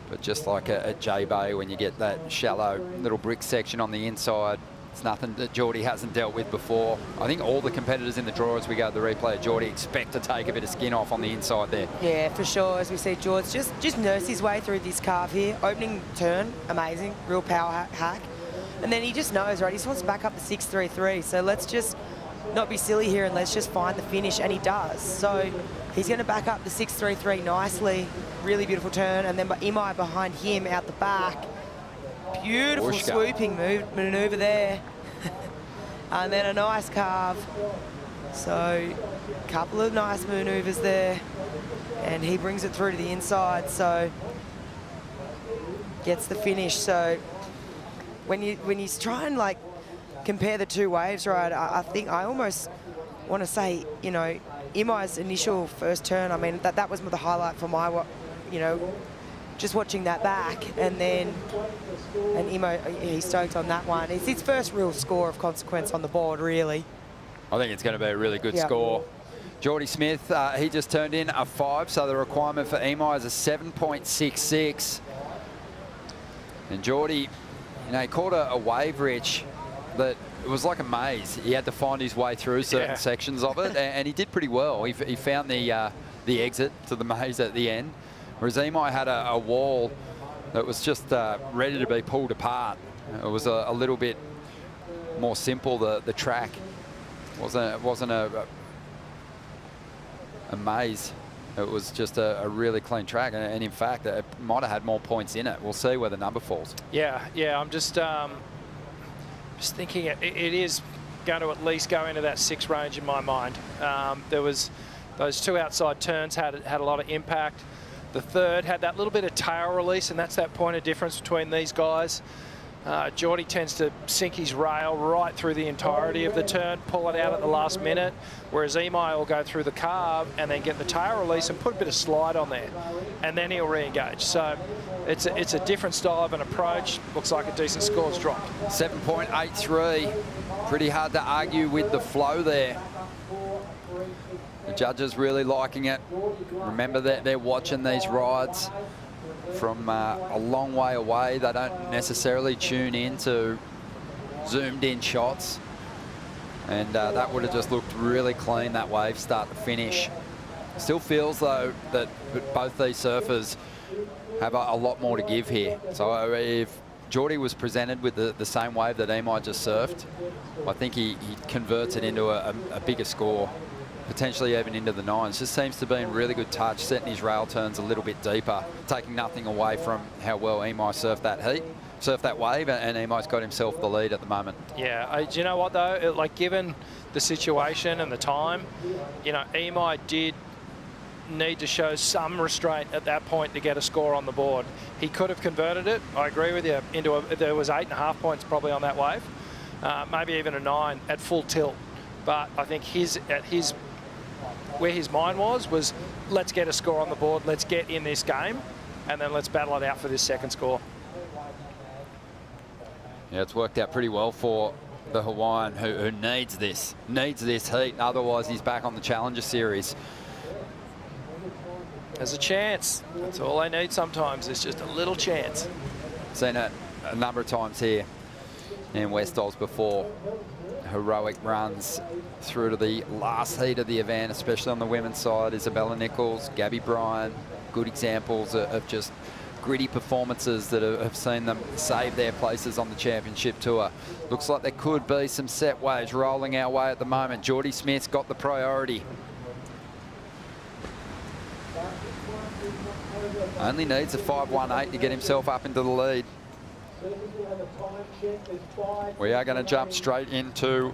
But just like at J-Bay, when you get that shallow little brick section on the inside, it's nothing that Geordie hasn't dealt with before. I think all the competitors in the draw, as we go to the replay, Geordie expect to take a bit of skin off on the inside there. Yeah, for sure. As we see George just nurse his way through this carve here. Opening turn, amazing, real power hack. And then he just knows, right, he just wants to back up the 6.33. So let's just not be silly here and let's just find the finish, and he does. So he's going to back up the 6.33 nicely. Really beautiful turn, and then Emai behind him out the back. Beautiful swooping manoeuvre there. And then a nice carve. So a couple of nice manoeuvres there, and he brings it through to the inside, so gets the finish. So when you try and like compare the two waves, right, I think I almost want to say, you know, Emai's initial first turn, I mean, that was the highlight for my you know, just watching that back, and Emo, he's stoked on that one. It's his first real score of consequence on the board, really. I think it's going to be a really good score. Geordie Smith, he just turned in a 5, so the requirement for Emo is a 7.66. And Geordie, you know, he caught a wave, Rich, that it was like a maze. He had to find his way through certain sections of it, and he did pretty well. He found the exit to the maze at the end, whereas Emo had a wall that was just ready to be pulled apart. It was a little bit more simple. The track wasn't a maze. It was just a really clean track, and in fact, it might have had more points in it. We'll see where the number falls. Yeah. I'm just thinking it is going to at least go into that 6 range in my mind. There was those 2 outside turns had a lot of impact. The third had that little bit of tail release, and that's that point of difference between these guys. Geordie tends to sink his rail right through the entirety of the turn, pull it out at the last minute, whereas Emi will go through the carve and then get the tail release and put a bit of slide on there, and then he'll re-engage. So it's a different style of an approach. Looks like a decent score's dropped. 7.83. Pretty hard to argue with the flow there. The judges really liking it. Remember that they're watching these rides from a long way away. They don't necessarily tune in to zoomed in shots, and that would have just looked really clean, that wave start to finish. Still feels though that both these surfers have a lot more to give here. So if Geordie was presented with the same wave that Emi just surfed, I think he converts it into a bigger score, potentially even into the 9s. Just seems to be in really good touch, setting his rail turns a little bit deeper, taking nothing away from how well Emi surfed that heat, surfed that wave, and Emi's got himself the lead at the moment. Yeah, do you know what though? Like, given the situation and the time, you know, Emi did need to show some restraint at that point to get a score on the board. He could have converted it, I agree with you, there was 8.5 points probably on that wave, maybe even a 9 at full tilt. But I think where his mind was let's get a score on the board, let's get in this game, and then let's battle it out for this second score. Yeah, it's worked out pretty well for the Hawaiian, who needs this heat. Otherwise, he's back on the Challenger Series. There's a chance. That's all they need sometimes. It's just a little chance. Seen it a number of times here in West Oz before. Heroic runs through to the last heat of the event, especially on the women's side. Isabella Nichols, Gabby Bryan, good examples of just gritty performances that have seen them save their places on the championship tour. Looks like there could be some set waves rolling our way at the moment. Geordie Smith's got the priority. Only needs a 5.18 to get himself up into the lead. We are going to jump straight into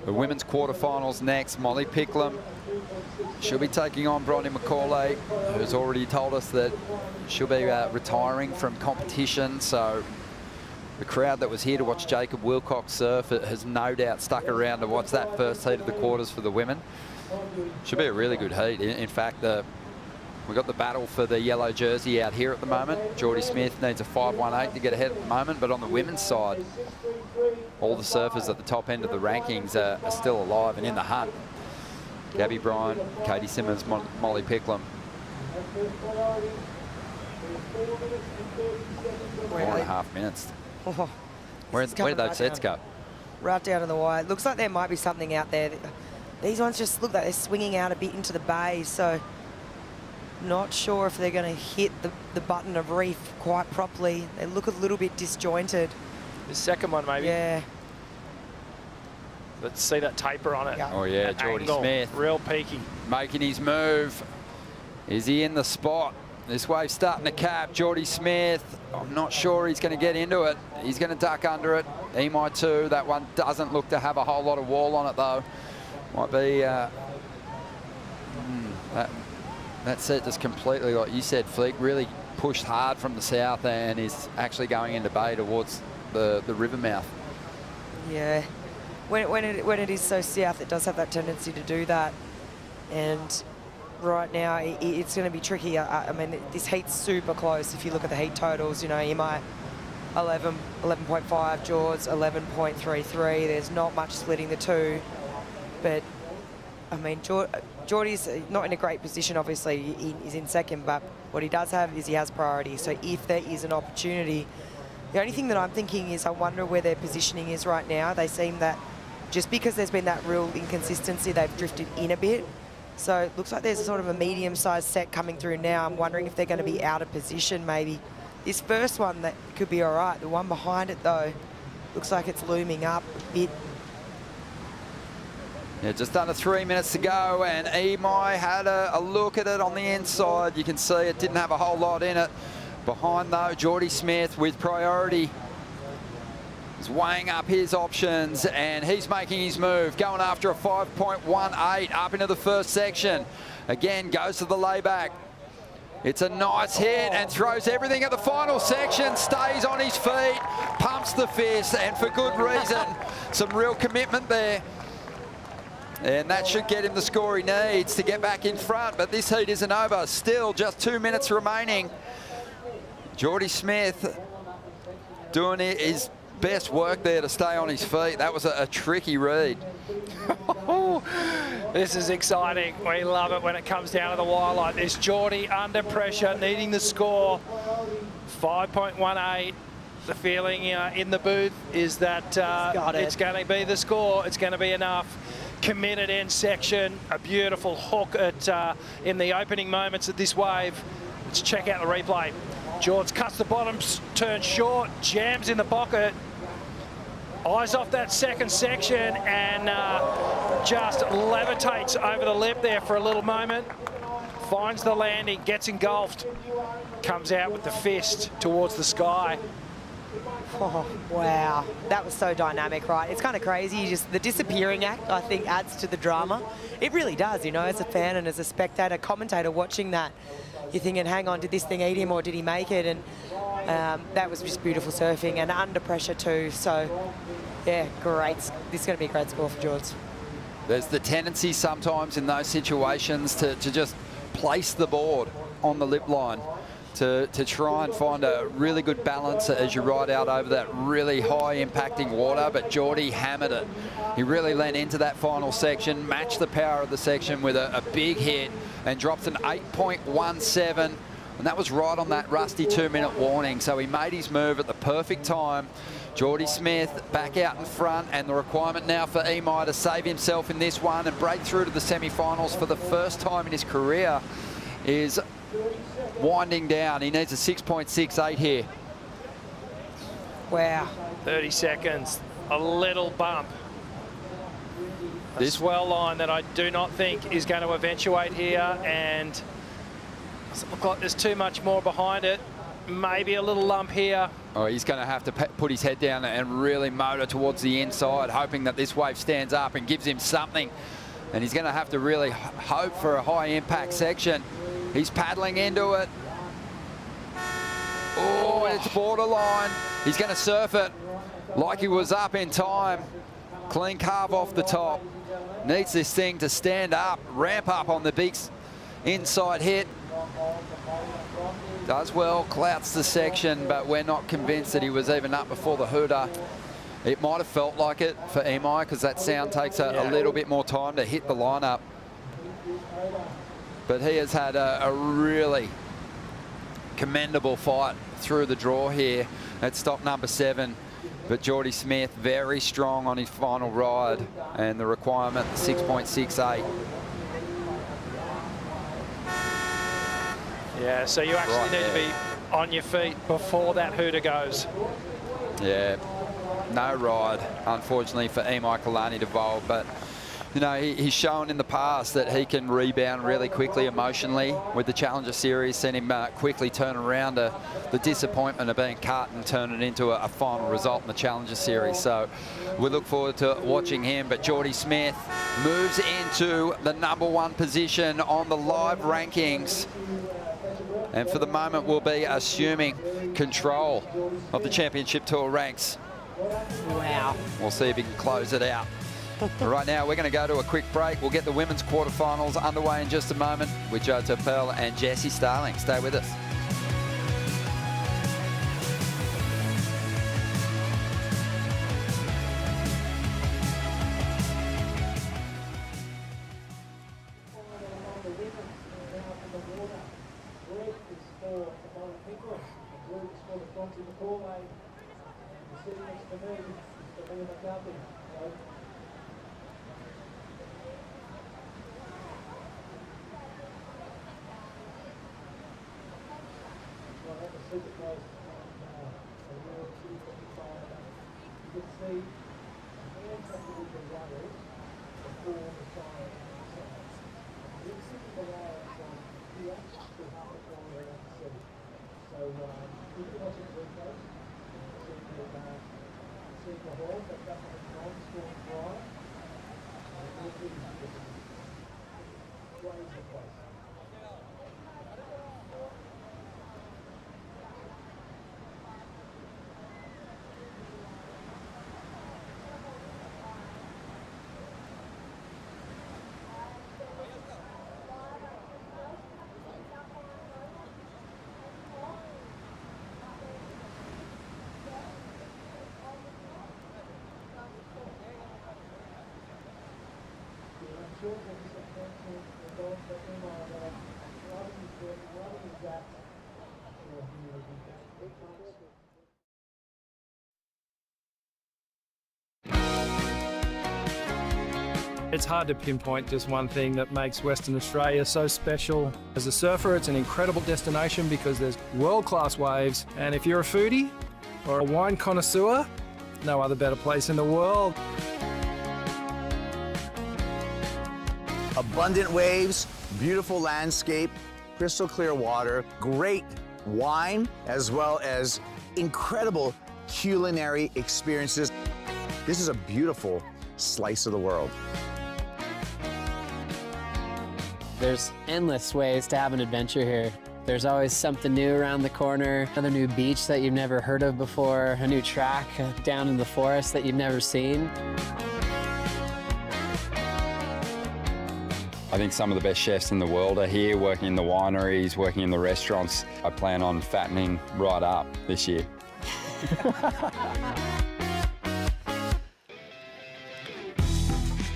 the women's quarterfinals next. Molly Picklum, she'll be taking on Bronte McCauley, who's already told us that she'll be retiring from competition. So the crowd that was here to watch Jacob Wilcox surf has no doubt stuck around to watch that first heat of the quarters for the women. Should be a really good heat. In fact, we've got the battle for the yellow jersey out here at the moment. Geordie Smith needs a 5.18 to get ahead at the moment, but on the women's side, all the surfers at the top end of the rankings are still alive and in the hunt. Gabby Bryan, Katie Simmons, Molly Picklum. 4.5 minutes. Oh, where did those sets go? Right down to the wire. Looks like there might be something out there. These ones just look like they're swinging out a bit into the bay, so not sure if they're going to hit the button of reef quite properly. They look a little bit disjointed. The second one, maybe. Yeah. Let's see that taper on it. Yeah. Oh, yeah, Geordie Smith. Real peaky. Making his move. Is he in the spot? This wave's starting to cap. Geordie Smith, I'm not sure he's going to get into it. He's going to duck under it. Emi too. That one doesn't look to have a whole lot of wall on it, though. Might be... that set just completely, like you said, Fleek, really pushed hard from the south and is actually going into bay towards the river mouth. Yeah. When it is so south, it does have that tendency to do that. And right now, it's going to be tricky. I mean, this heat's super close. If you look at the heat totals, you know, Imai 11.5, George 11.33. There's not much splitting the two. But, I mean, Geordie's not in a great position, obviously. He's in second, but what he does have is he has priority. So if there is an opportunity, the only thing that I'm thinking is I wonder where their positioning is right now. They seem that just because there's been that real inconsistency, they've drifted in a bit. So it looks like there's a sort of a medium-sized set coming through now. I'm wondering if they're going to be out of position maybe. This first one, that could be all right. The one behind it, though, looks like it's looming up a bit. Yeah, just under 3 minutes to go, and Imai had a look at it on the inside. You can see it didn't have a whole lot in it. Behind, though, Geordie Smith with priority. He's weighing up his options, and he's making his move, going after a 5.18 up into the first section. Again, goes to the layback. It's a nice hit and throws everything at the final section, stays on his feet, pumps the fist, and for good reason. Some real commitment there. And that should get him the score he needs to get back in front, but this heat isn't over. Still just 2 minutes remaining. Geordie Smith doing his best work there to stay on his feet. That was a tricky read. This is exciting. We love it when it comes down to the wire like this. Geordie under pressure, needing the score. 5.18. The feeling in the booth is that it's going to be the score. It's going to be enough. Committed end section. A beautiful hook in the opening moments of this wave. Let's check out the replay. George cuts the bottom, turns short, jams in the pocket. Eyes off that second section and just levitates over the lip there for a little moment. Finds the landing, gets engulfed, comes out with the fist towards the sky. Oh, wow. That was so dynamic, right? It's kind of crazy. Just the disappearing act, I think, adds to the drama. It really does, you know, as a fan and as a spectator, commentator watching that. You're thinking, hang on, did this thing eat him or did he make it? And that was just beautiful surfing and under pressure too. So, yeah, great. This is going to be a great score for George. There's the tendency sometimes in those situations to just place the board on the lip line to try and find a really good balance as you ride out over that really high impacting water, but Geordie hammered it. He really leaned into that final section, matched the power of the section with a big hit and dropped an 8.17, and that was right on that rusty 2-minute warning. So he made his move at the perfect time. Geordie Smith back out in front, and the requirement now for Imai to save himself in this one and break through to the semi-finals for the first time in his career is winding down. He needs a 6.68 here. Wow. 30 seconds, a little bump. This swell line that I do not think is going to eventuate here, and doesn't look like there's too much more behind it. Maybe a little lump here. Oh, he's going to have to put his head down and really motor towards the inside, hoping that this wave stands up and gives him something. And he's going to have to really hope for a high impact section. He's paddling into it. Oh, it's borderline. He's going to surf it like he was up in time. Clean carve off the top. Needs this thing to stand up, ramp up on the big inside hit. Does well, clouts the section, but we're not convinced that he was even up before the hooter. It might have felt like it for Imai because that sound takes a little bit more time to hit the lineup. But he has had a really commendable fight through the draw here at stop number 7. But Geordie Smith very strong on his final ride, and the requirement 6.68. Yeah, so you actually need to be on your feet before that hooter goes. Yeah, no ride, unfortunately, for Imai Kalani to bowl, but you know, he's shown in the past that he can rebound really quickly emotionally with the Challenger Series, seen him quickly turn around the disappointment of being cut and turn it into a final result in the Challenger Series. So we look forward to watching him. But Geordie Smith moves into the #1 position on the live rankings, and for the moment will be assuming control of the Championship Tour ranks. Wow. We'll see if he can close it out. Right now, we're going to go to a quick break. We'll get the women's quarterfinals underway in just a moment with Jo Turpel and Jessie Starling. Stay with us. It's hard to pinpoint just one thing that makes Western Australia so special. As a surfer, it's an incredible destination because there's world-class waves, and if you're a foodie or a wine connoisseur, no other better place in the world. Abundant waves, beautiful landscape, crystal clear water, great wine, as well as incredible culinary experiences. This is a beautiful slice of the world. There's endless ways to have an adventure here. There's always something new around the corner, another new beach that you've never heard of before, a new track down in the forest that you've never seen. I think some of the best chefs in the world are here, working in the wineries, working in the restaurants. I plan on fattening right up this year.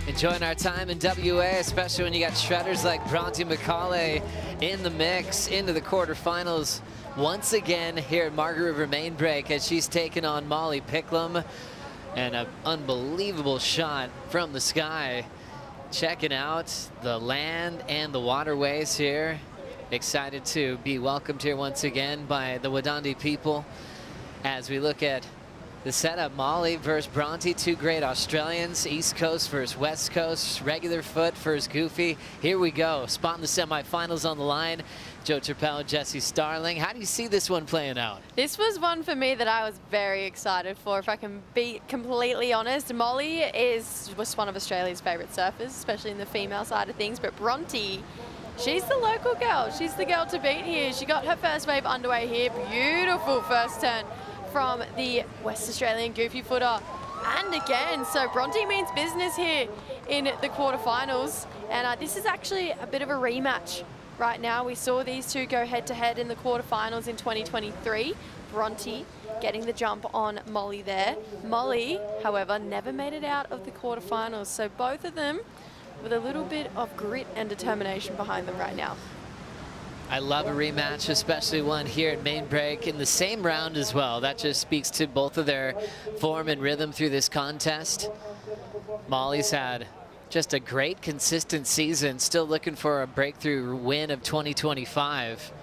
Enjoying our time in WA, especially when you got shredders like Bronte McCauley in the mix into the quarterfinals once again here at Margaret River Main Break as she's taken on Molly Picklum. And an unbelievable shot from the sky. Checking out the land and the waterways here. Excited to be welcomed here once again by the Wadandi people as we look at the setup. Molly versus Bronte, two great Australians. East Coast versus West Coast. Regular foot versus Goofy. Here we go. Spotting the semifinals on the line. Jo Turpel and Jessie Starling. How do you see this one playing out? This was one for me that I was very excited for, if I can be completely honest. Molly was one of Australia's favourite surfers, especially in the female side of things, but Bronte, she's the local girl. She's the girl to beat here. She got her first wave underway here. Beautiful first turn from the West Australian Goofy footer. And again, so Bronte means business here in the quarterfinals. And this is actually a bit of a rematch right now. We saw these two go head-to-head in the quarterfinals in 2023. Bronte getting the jump on Molly there. Molly, however, never made it out of the quarterfinals. So both of them with a little bit of grit and determination behind them right now. I love a rematch, especially one here at Main Break in the same round as well. That just speaks to both of their form and rhythm through this contest. Molly's had just a great consistent season, still looking for a breakthrough win of 2025,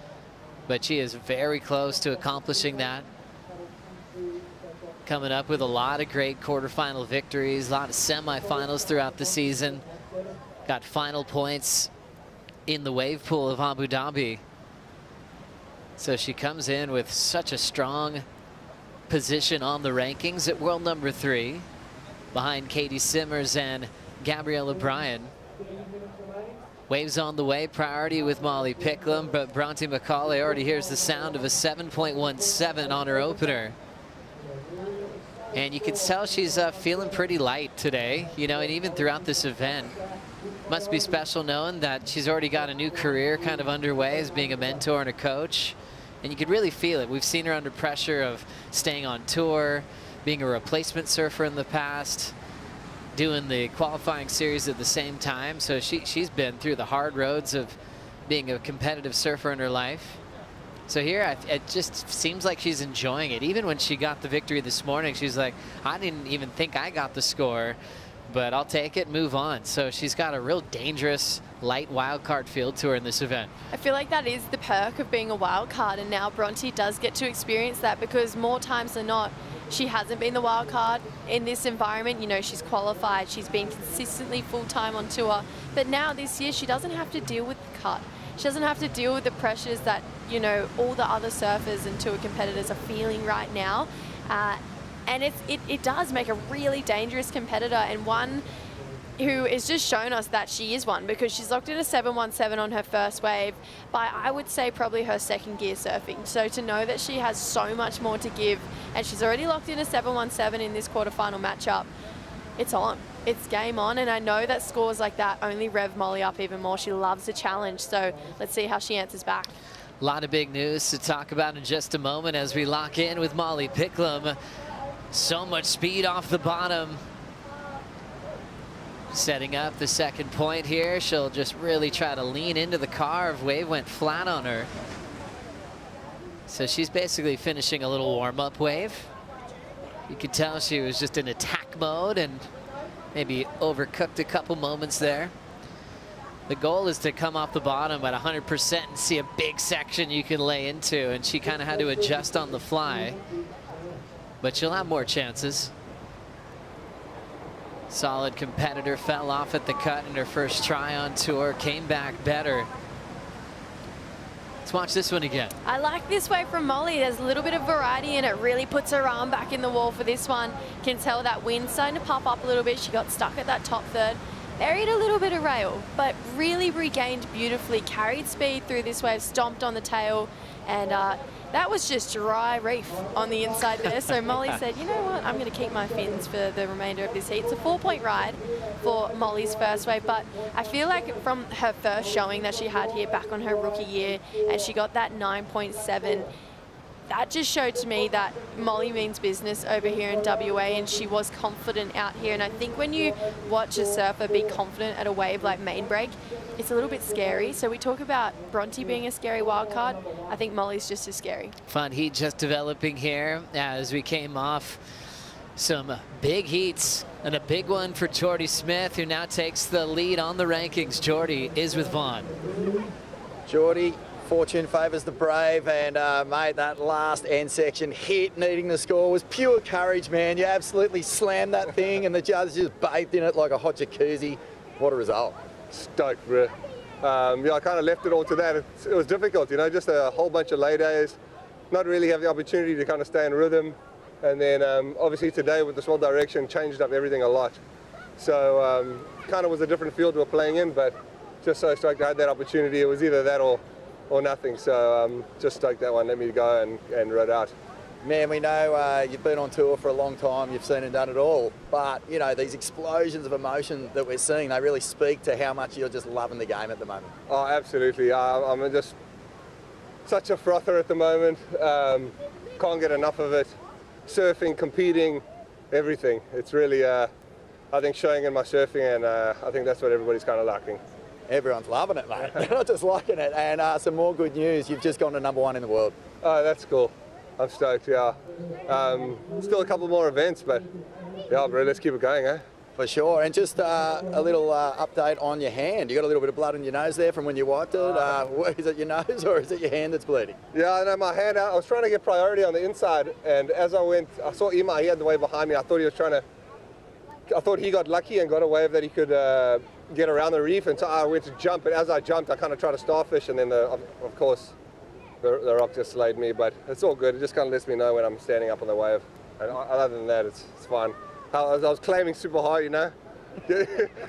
but she is very close to accomplishing that. Coming up with a lot of great quarterfinal victories, a lot of semifinals throughout the season. Got final points in the wave pool of Abu Dhabi. So she comes in with such a strong position on the rankings at world number 3 behind Katie Simmers and Gabrielle O'Brien. Waves on the way, priority with Molly Picklum, but Bronte McCauley already hears the sound of a 7.17 on her opener. And you can tell she's feeling pretty light today, you know, and even throughout this event. Must be special knowing that she's already got a new career kind of underway as being a mentor and a coach. And you could really feel it. We've seen her under pressure of staying on tour, being a replacement surfer in the past, doing the qualifying series at the same time. So she's been through the hard roads of being a competitive surfer in her life. So here, it just seems like she's enjoying it. Even when she got the victory this morning, she's like, I didn't even think I got the score, but I'll take it, move on. So she's got a real dangerous, light wildcard field to her in this event. I feel like that is the perk of being a wild card, and now Bronte does get to experience that, because more times than not, she hasn't been the wild card in this environment. You know, she's qualified, she's been consistently full-time on tour, but now this year she doesn't have to deal with the cut. She doesn't have to deal with the pressures that, you know, all the other surfers and tour competitors are feeling right now. And it does make a really dangerous competitor, and one who has just shown us that she is one, because she's locked in a 717 on her first wave by, I would say, probably her second gear surfing. So to know that she has so much more to give, and she's already locked in a 717 in this quarterfinal matchup, it's on. It's game on, and I know that scores like that only rev Molly up even more. She loves a challenge, so let's see how she answers back. A lot of big news to talk about in just a moment as we lock in with Molly Picklum. So much speed off the bottom. Setting up the second point here. She'll just really try to lean into the carve. Wave went flat on her. So she's basically finishing a little warm-up wave. You could tell she was just in attack mode and maybe overcooked a couple moments there. The goal is to come off the bottom at 100% and see a big section you can lay into, and she kind of had to adjust on the fly. But she'll have more chances. Solid competitor, fell off at the cut in her first try on tour, came back better. Let's watch this one again. I like this wave from Molly. There's a little bit of variety, and it really puts her arm back in the wall for this one. Can tell that wind's starting to pop up a little bit. She got stuck at that top third. Buried a little bit of rail, but really regained beautifully. Carried speed through this wave, stomped on the tail, and that was just dry reef on the inside there. So Molly said, you know what, I'm going to keep my fins for the remainder of this heat. It's a 4-point ride for Molly's first wave, but I feel like from her first showing that she had here back on her rookie year, and she got that 9.7, that just showed to me that Molly means business over here in WA, and she was confident out here. And I think when you watch a surfer be confident at a wave like main break, it's a little bit scary. So we talk about Bronte being a scary wild card. I think Molly's just as scary. Fun heat just developing here as we came off some big heats, and a big one for Jordy Smith, who now takes the lead on the rankings. Jordy is with Vaughn. Jordy, fortune favours the brave, and mate, that last end section hit, needing the score, was pure courage, man. You absolutely slammed that thing, and the judges just bathed in it like a hot jacuzzi. What a result. Stoked, bro. Yeah, I kind of left it all to that. It was difficult, you know, just a whole bunch of lay days, not really have the opportunity to kind of stay in rhythm. And then obviously today with the swell direction changed up everything a lot. So kind of was a different field we were playing in, but just so stoked I had that opportunity. It was either that or nothing. So just stoked that one let me go and rode out. Man, we know you've been on tour for a long time, you've seen and done it all, but you know, these explosions of emotion that we're seeing, they really speak to how much you're just loving the game at the moment. Oh, absolutely. I'm just such a frother at the moment. Can't get enough of it. Surfing, competing, everything. It's really, I think, showing in my surfing, and I think that's what everybody's kind of lacking. Everyone's loving it, mate. They're not just liking it. And some more good news, you've just gone to #1 in the world. Oh, that's cool. I'm stoked, yeah. Still a couple more events, but yeah, bro, let's keep it going, eh? For sure. And just a little update on your hand. You got a little bit of blood in your nose there from when you wiped it. Is it your nose or is it your hand that's bleeding? Yeah, I know my hand out. I was trying to get priority on the inside, and as I went, I saw Ima, he had the wave behind me. I thought he got lucky and got a wave that he could get around the reef, and so I went to jump, and as I jumped, I kind of tried to starfish, and then of course, the rock just slayed me, but it's all good. It just kind of lets me know when I'm standing up on the wave. And other than that, it's fine. I was claiming super hard, you know.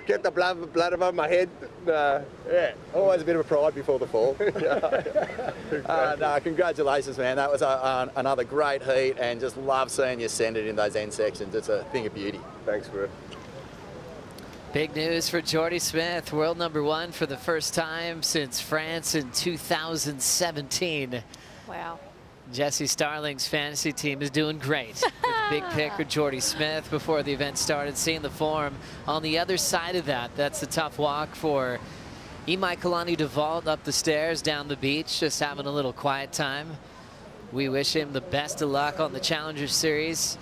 get the blood above my head. Yeah, always a bit of a pride before the fall. No, congratulations, man. That was another great heat, and just love seeing you send it in those end sections. It's a thing of beauty. Thanks, bro. Big news for Jordy Smith, world #1 for the first time since France in 2017. Wow. Jesse Starling's fantasy team is doing great. With the big pick with Jordy Smith before the event started, seeing the form. On the other side of that, that's the tough walk for Imai Kalani DeVault up the stairs, down the beach, just having a little quiet time. We wish him the best of luck on the Challenger Series.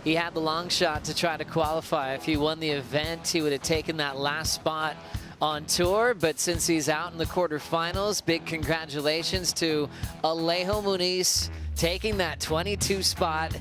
He had the long shot to try to qualify. If he won the event, he would have taken that last spot on tour, but since he's out in the quarterfinals, big congratulations to Alejo Muniz taking that 22 spot.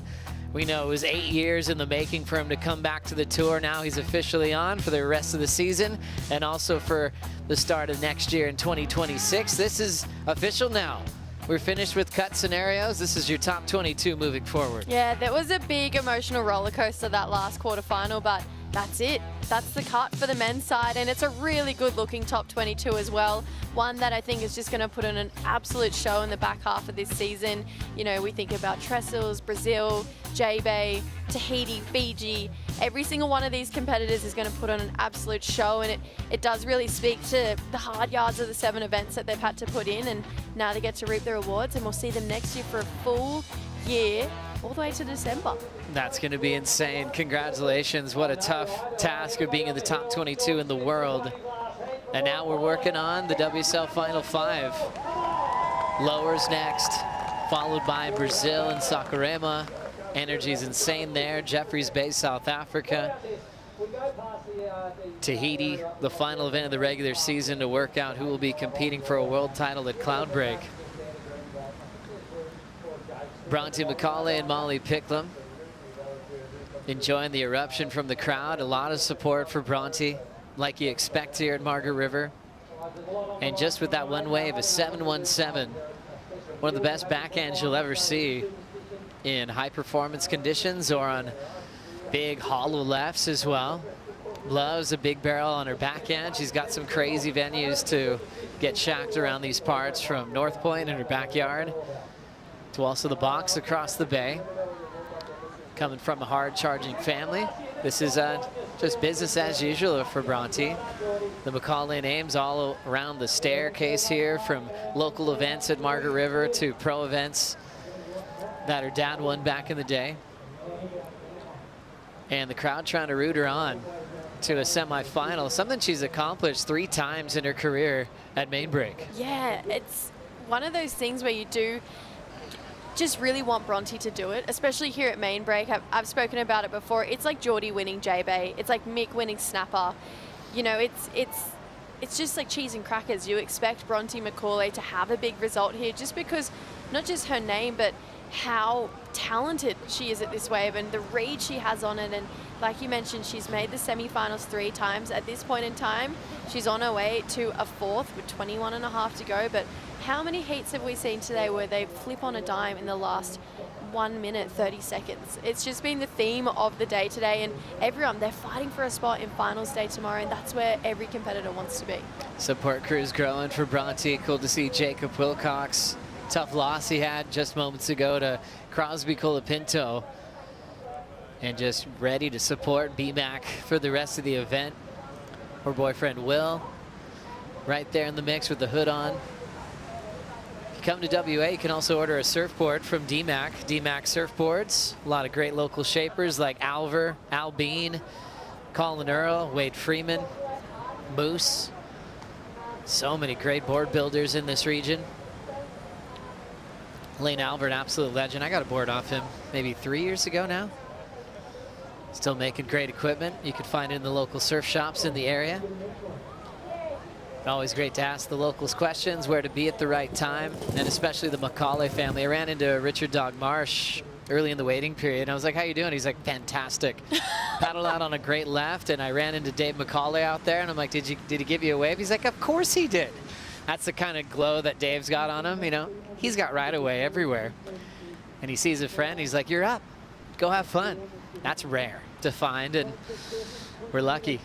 We know it was 8 years in the making for him to come back to the tour. Now he's officially on for the rest of the season and also for the start of next year in 2026. This is official now. We're finished with cut scenarios. This is your top 22 moving forward. Yeah, that was a big emotional roller coaster, that last quarterfinal, but that's it. That's the cut for the men's side, and it's a really good looking top 22 as well. One that I think is just going to put on an absolute show in the back half of this season. You know, we think about Trestles, Brazil, J-Bay, Tahiti, Fiji. Every single one of these competitors is going to put on an absolute show, and it does really speak to the hard yards of the 7 events that they've had to put in, and now they get to reap the rewards, and we'll see them next year for a full year, all the way to December. That's going to be insane. Congratulations. What a tough task of being in the top 22 in the world. And now we're working on the WSL Final 5. Lowers next, followed by Brazil and Saquarema. Energy's insane there. Jeffreys Bay, South Africa. Tahiti, the final event of the regular season to work out who will be competing for a world title at Cloudbreak. Bronte McCauley and Molly Picklum enjoying the eruption from the crowd. A lot of support for Bronte, like you expect here at Margaret River. And just with that one wave, a 717, one of the best backhands you'll ever see in high performance conditions or on big hollow lefts as well. Loves a big barrel on her backhand. She's got some crazy venues to get shacked around these parts, from North Point in her backyard to also the box across the bay. Coming from a hard charging family, this is just business as usual for Bronte. The McCauley names all around the staircase here, from local events at Margaret River to pro events that her dad won back in the day. And the crowd trying to root her on to a semifinal, something she's accomplished 3 times in her career at Main Break. Yeah, it's one of those things where you do just really want Bronte to do it, especially here at Main Break. I've spoken about it before. It's like Geordie winning J-Bay. It's like Mick winning Snapper. You know, it's just like cheese and crackers. You expect Bronte McCauley to have a big result here, just because not just her name, but how talented she is at this wave and the read she has on it. And like you mentioned, she's made the semi-finals 3 times. At this point in time, she's on her way to a 4th with 21 and a half to go. But how many heats have we seen today where they flip on a dime in the last 1 minute, 30 seconds? It's just been the theme of the day today, and everyone, they're fighting for a spot in finals day tomorrow, and that's where every competitor wants to be. Support crew's growing for Bronte. Cool to see Jacob Wilcox. Tough loss he had just moments ago to Crosby Colapinto, and just ready to support BMAC for the rest of the event. Her boyfriend Will right there in the mix with the hood on. If you come to WA, you can also order a surfboard from DMAC. DMAC surfboards, a lot of great local shapers like Alver, Al Bean, Colin Earl, Wade Freeman, Moose. So many great board builders in this region. Lane Albert, absolute legend. I got a board off him maybe 3 years ago now. Still making great equipment. You can find it in the local surf shops in the area. Always great to ask the locals questions, where to be at the right time, and especially the McCauley family. I ran into Richard Dog Marsh early in the waiting period. I was like, how you doing? He's like, fantastic. Paddled out on a great left, and I ran into Dave McCauley out there, and I'm like, did he give you a wave? He's like, of course he did. That's the kind of glow that Dave's got on him, you know. He's got right away everywhere. And he sees a friend, he's like, you're up. Go have fun. That's rare to find, and we're lucky.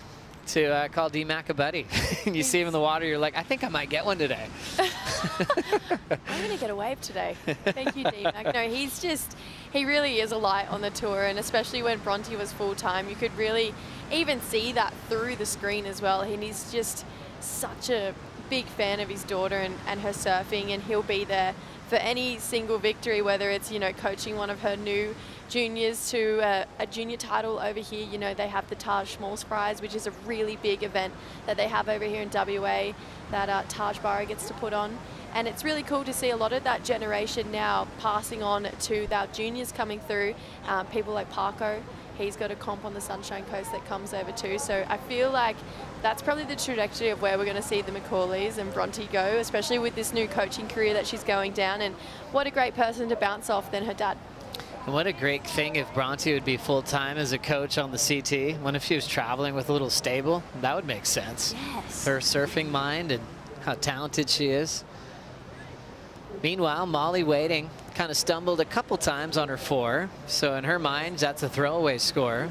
to call D-Mac a buddy. And you see him in the water, you're like, I think I might get one today. I'm going to get a wave today. Thank you, D-Mac. No, he really is a light on the tour, and especially when Bronte was full-time, you could really even see that through the screen as well. And he's just such a big fan of his daughter and her surfing, and he'll be there for any single victory, whether it's, you know, coaching one of her new juniors to a junior title over here. You know, they have the Taj Smalls Prize, which is a really big event that they have over here in WA that Taj Barra gets to put on. And it's really cool to see a lot of that generation now passing on to our juniors coming through. People like Parko, he's got a comp on the Sunshine Coast that comes over too. So I feel like that's probably the trajectory of where we're going to see the Macauleys and Bronte go, especially with this new coaching career that she's going down. And what a great person to bounce off than her dad. And what a great thing if Bronte would be full-time as a coach on the CT. What if she was traveling with a little stable? That would make sense. Yes. Her surfing mind and how talented she is. Meanwhile, Molly waiting, kind of stumbled a couple times on her 4. So in her mind, that's a throwaway score.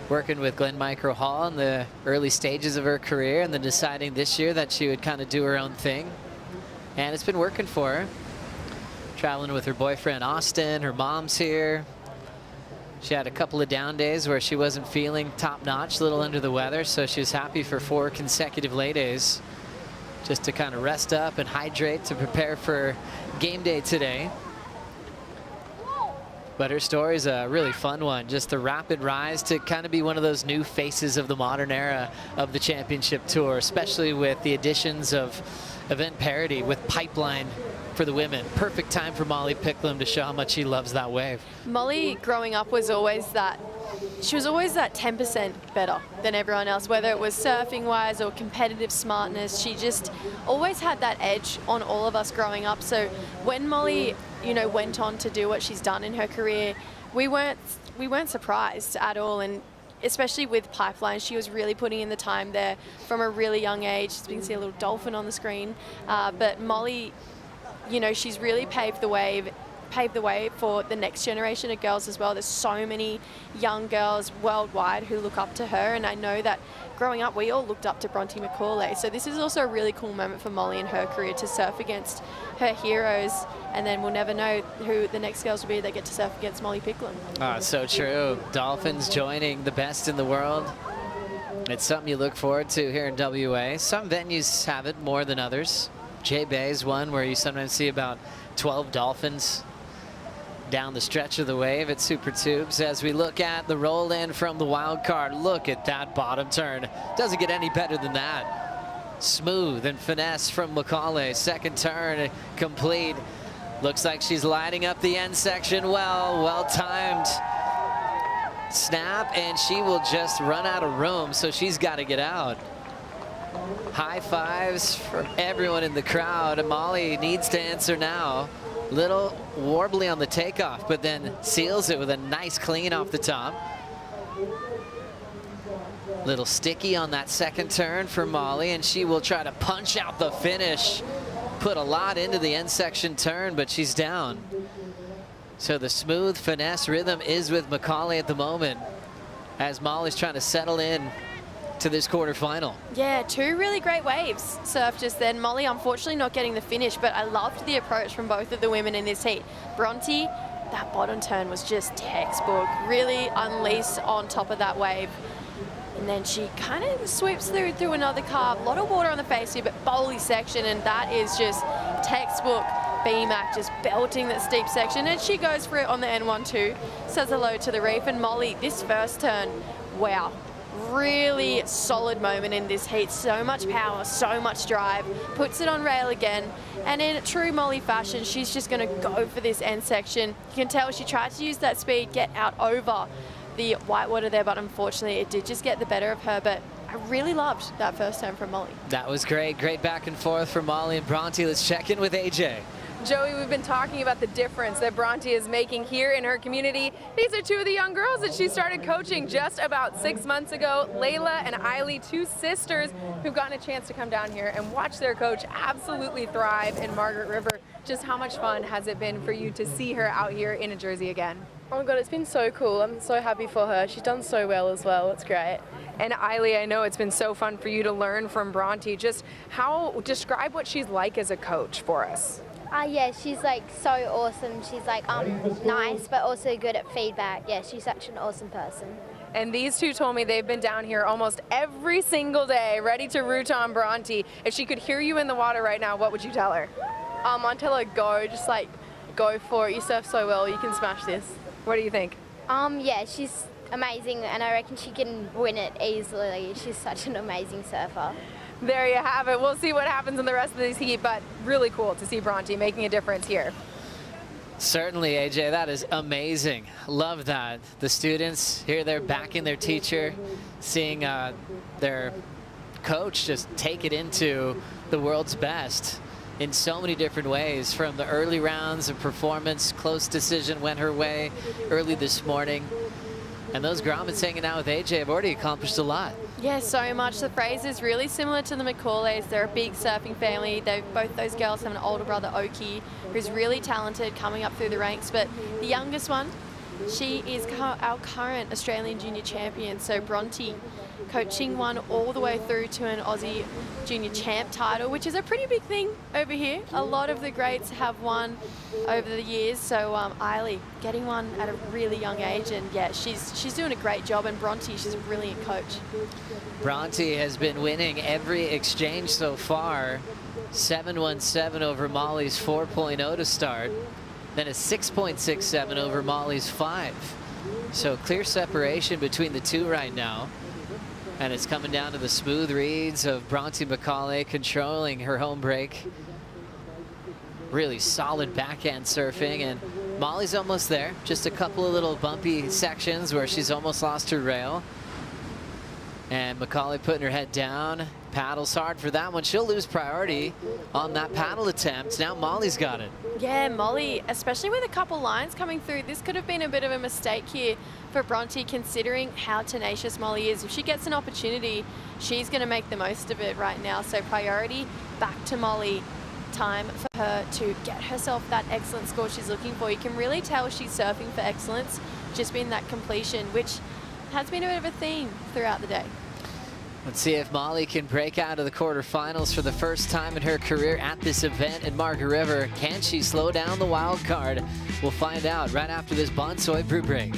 Working with Glen Micro Hall in the early stages of her career, and then deciding this year that she would kind of do her own thing. And it's been working for her. Traveling with her boyfriend Austin, her mom's here. She had a couple of down days where she wasn't feeling top-notch, a little under the weather, so she was happy for 4 consecutive lay days just to kind of rest up and hydrate to prepare for game day today. But her story is a really fun one, just the rapid rise to kind of be one of those new faces of the modern era of the championship tour, especially with the additions of event parity with Pipeline for the women. Perfect time for Molly Picklum to show how much she loves that wave. Molly growing up was always that, she was always that 10% better than everyone else, whether it was surfing wise or competitive smartness. She just always had that edge on all of us growing up. So when Molly, you know, went on to do what she's done in her career, we weren't surprised at all. And especially with Pipeline, she was really putting in the time there from a really young age. You can see a little dolphin on the screen. But Molly, you know, she's really paved the way for the next generation of girls as well. There's so many young girls worldwide who look up to her, and I know that growing up we all looked up to Bronte Macaulay. So this is also a really cool moment for Molly in her career to surf against her heroes, and then we'll never know who the next girls will be that get to surf against Molly Picklum. Oh, so true. Dolphins joining the best in the world. It's something you look forward to here in WA. Some venues have it more than others. J Bay is one where you sometimes see about 12 dolphins down the stretch of the wave at Super Tubes. As we look at the roll in from the wild card, look at that bottom turn. Doesn't get any better than that. Smooth and finesse from Macaulay. Second turn complete. Looks like she's lining up the end section well timed. Snap, and she will just run out of room, so she's got to get out. High fives for everyone in the crowd. Molly needs to answer now. Little warbly on the takeoff, but then seals it with a nice clean off the top. Little sticky on that second turn for Molly, and she will try to punch out the finish. Put a lot into the end section turn, but she's down. So the smooth finesse rhythm is with Macaulay at the moment, as Molly's trying to settle in to this quarterfinal. Yeah, 2 really great waves surfed just then. Molly unfortunately not getting the finish, but I loved the approach from both of the women in this heat. Bronte, that bottom turn was just textbook, really unleashed on top of that wave. And then she kind of sweeps through another carve. A lot of water on the face here, but bowly section, and that is just textbook. BMAC just belting that steep section, and she goes for it on the N1 too. Says hello to the reef, and Molly, this first turn, wow. Really solid moment in this heat. So much power, so much drive. Puts it on rail again. And in true Molly fashion, she's just going to go for this end section. You can tell she tried to use that speed, get out over the whitewater there, but unfortunately it did just get the better of her. But I really loved that first turn from Molly. That was great. Great back and forth from Molly and Bronte. Let's check in with AJ. Joey, we've been talking about the difference that Bronte is making here in her community. These are 2 of the young girls that she started coaching just about 6 months ago. Layla and Eiley, 2 sisters who've gotten a chance to come down here and watch their coach absolutely thrive in Margaret River. Just how much fun has it been for you to see her out here in a jersey again? Oh my God, it's been so cool. I'm so happy for her. She's done so well as well. It's great. And Eiley, I know it's been so fun for you to learn from Bronte. Just describe what she's like as a coach for us. Yeah, she's like so awesome. She's like nice, but also good at feedback. Yeah, she's such an awesome person. And these two told me they've been down here almost every single day, ready to root on Bronte. If she could hear you in the water right now, what would you tell her? I'd tell her go, just like go for it. You surf so well, you can smash this. What do you think? Yeah, she's amazing, and I reckon she can win it easily. She's such an amazing surfer. There you have it. We'll see what happens in the rest of this heat, but really cool to see Bronte making a difference here. Certainly, AJ, that is amazing. Love that. The students here, they're backing their teacher, seeing their coach just take it into the world's best in so many different ways, from the early rounds of performance. Close decision went her way early this morning. And those grommets hanging out with AJ have already accomplished a lot. Yeah, so much. The Frasers really similar to the McCaulays. They're a big surfing family. Both those girls have an older brother, Oki, who's really talented coming up through the ranks. But the youngest one, she is our current Australian junior champion. So Bronte coaching one all the way through to an Aussie junior champ title, which is a pretty big thing over here. A lot of the greats have won over the years. So Eiley getting one at a really young age, and yeah, she's doing a great job. And Bronte, she's a brilliant coach. Bronte has been winning every exchange so far. 7.17 over Molly's 4.0 to start, then a 6.67 over Molly's 5. So clear separation between the two right now. And it's coming down to the smooth reads of Bronte McCauley controlling her home break. Really solid backhand surfing, and Molly's almost there. Just a couple of little bumpy sections where she's almost lost her rail. And McCauley putting her head down, paddles hard for that one. She'll lose priority on that paddle attempt. Now Molly's got it. Yeah, Molly, especially with a couple lines coming through, this could have been a bit of a mistake here for Bronte, considering how tenacious Molly is. If she gets an opportunity, she's going to make the most of it right now. So priority back to Molly. Time for her to get herself that excellent score she's looking for. You can really tell she's surfing for excellence, just being that completion, which has been a bit of a theme throughout the day. Let's see if Molly can break out of the quarterfinals for the first time in her career at this event in Margaret River. Can she slow down the wild card? We'll find out right after this Bonsoy brew break.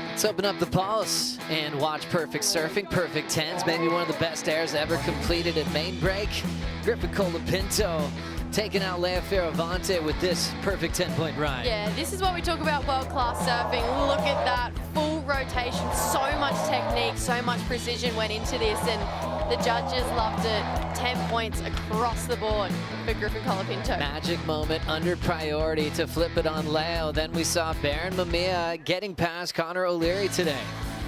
Let's open up the pulse and watch perfect surfing, perfect tens, maybe one of the best airs ever completed at main break. Griffin Colapinto taking out Lea Fioravante with this perfect 10-point ride. Yeah, this is what we talk about world-class surfing. Look at that full rotation, so much technique, so much precision went into this, and the judges loved it. 10 points across the board for Griffin Colapinto. Magic moment under priority to flip it on Leo. Then we saw Baron Mamiya getting past Connor O'Leary today.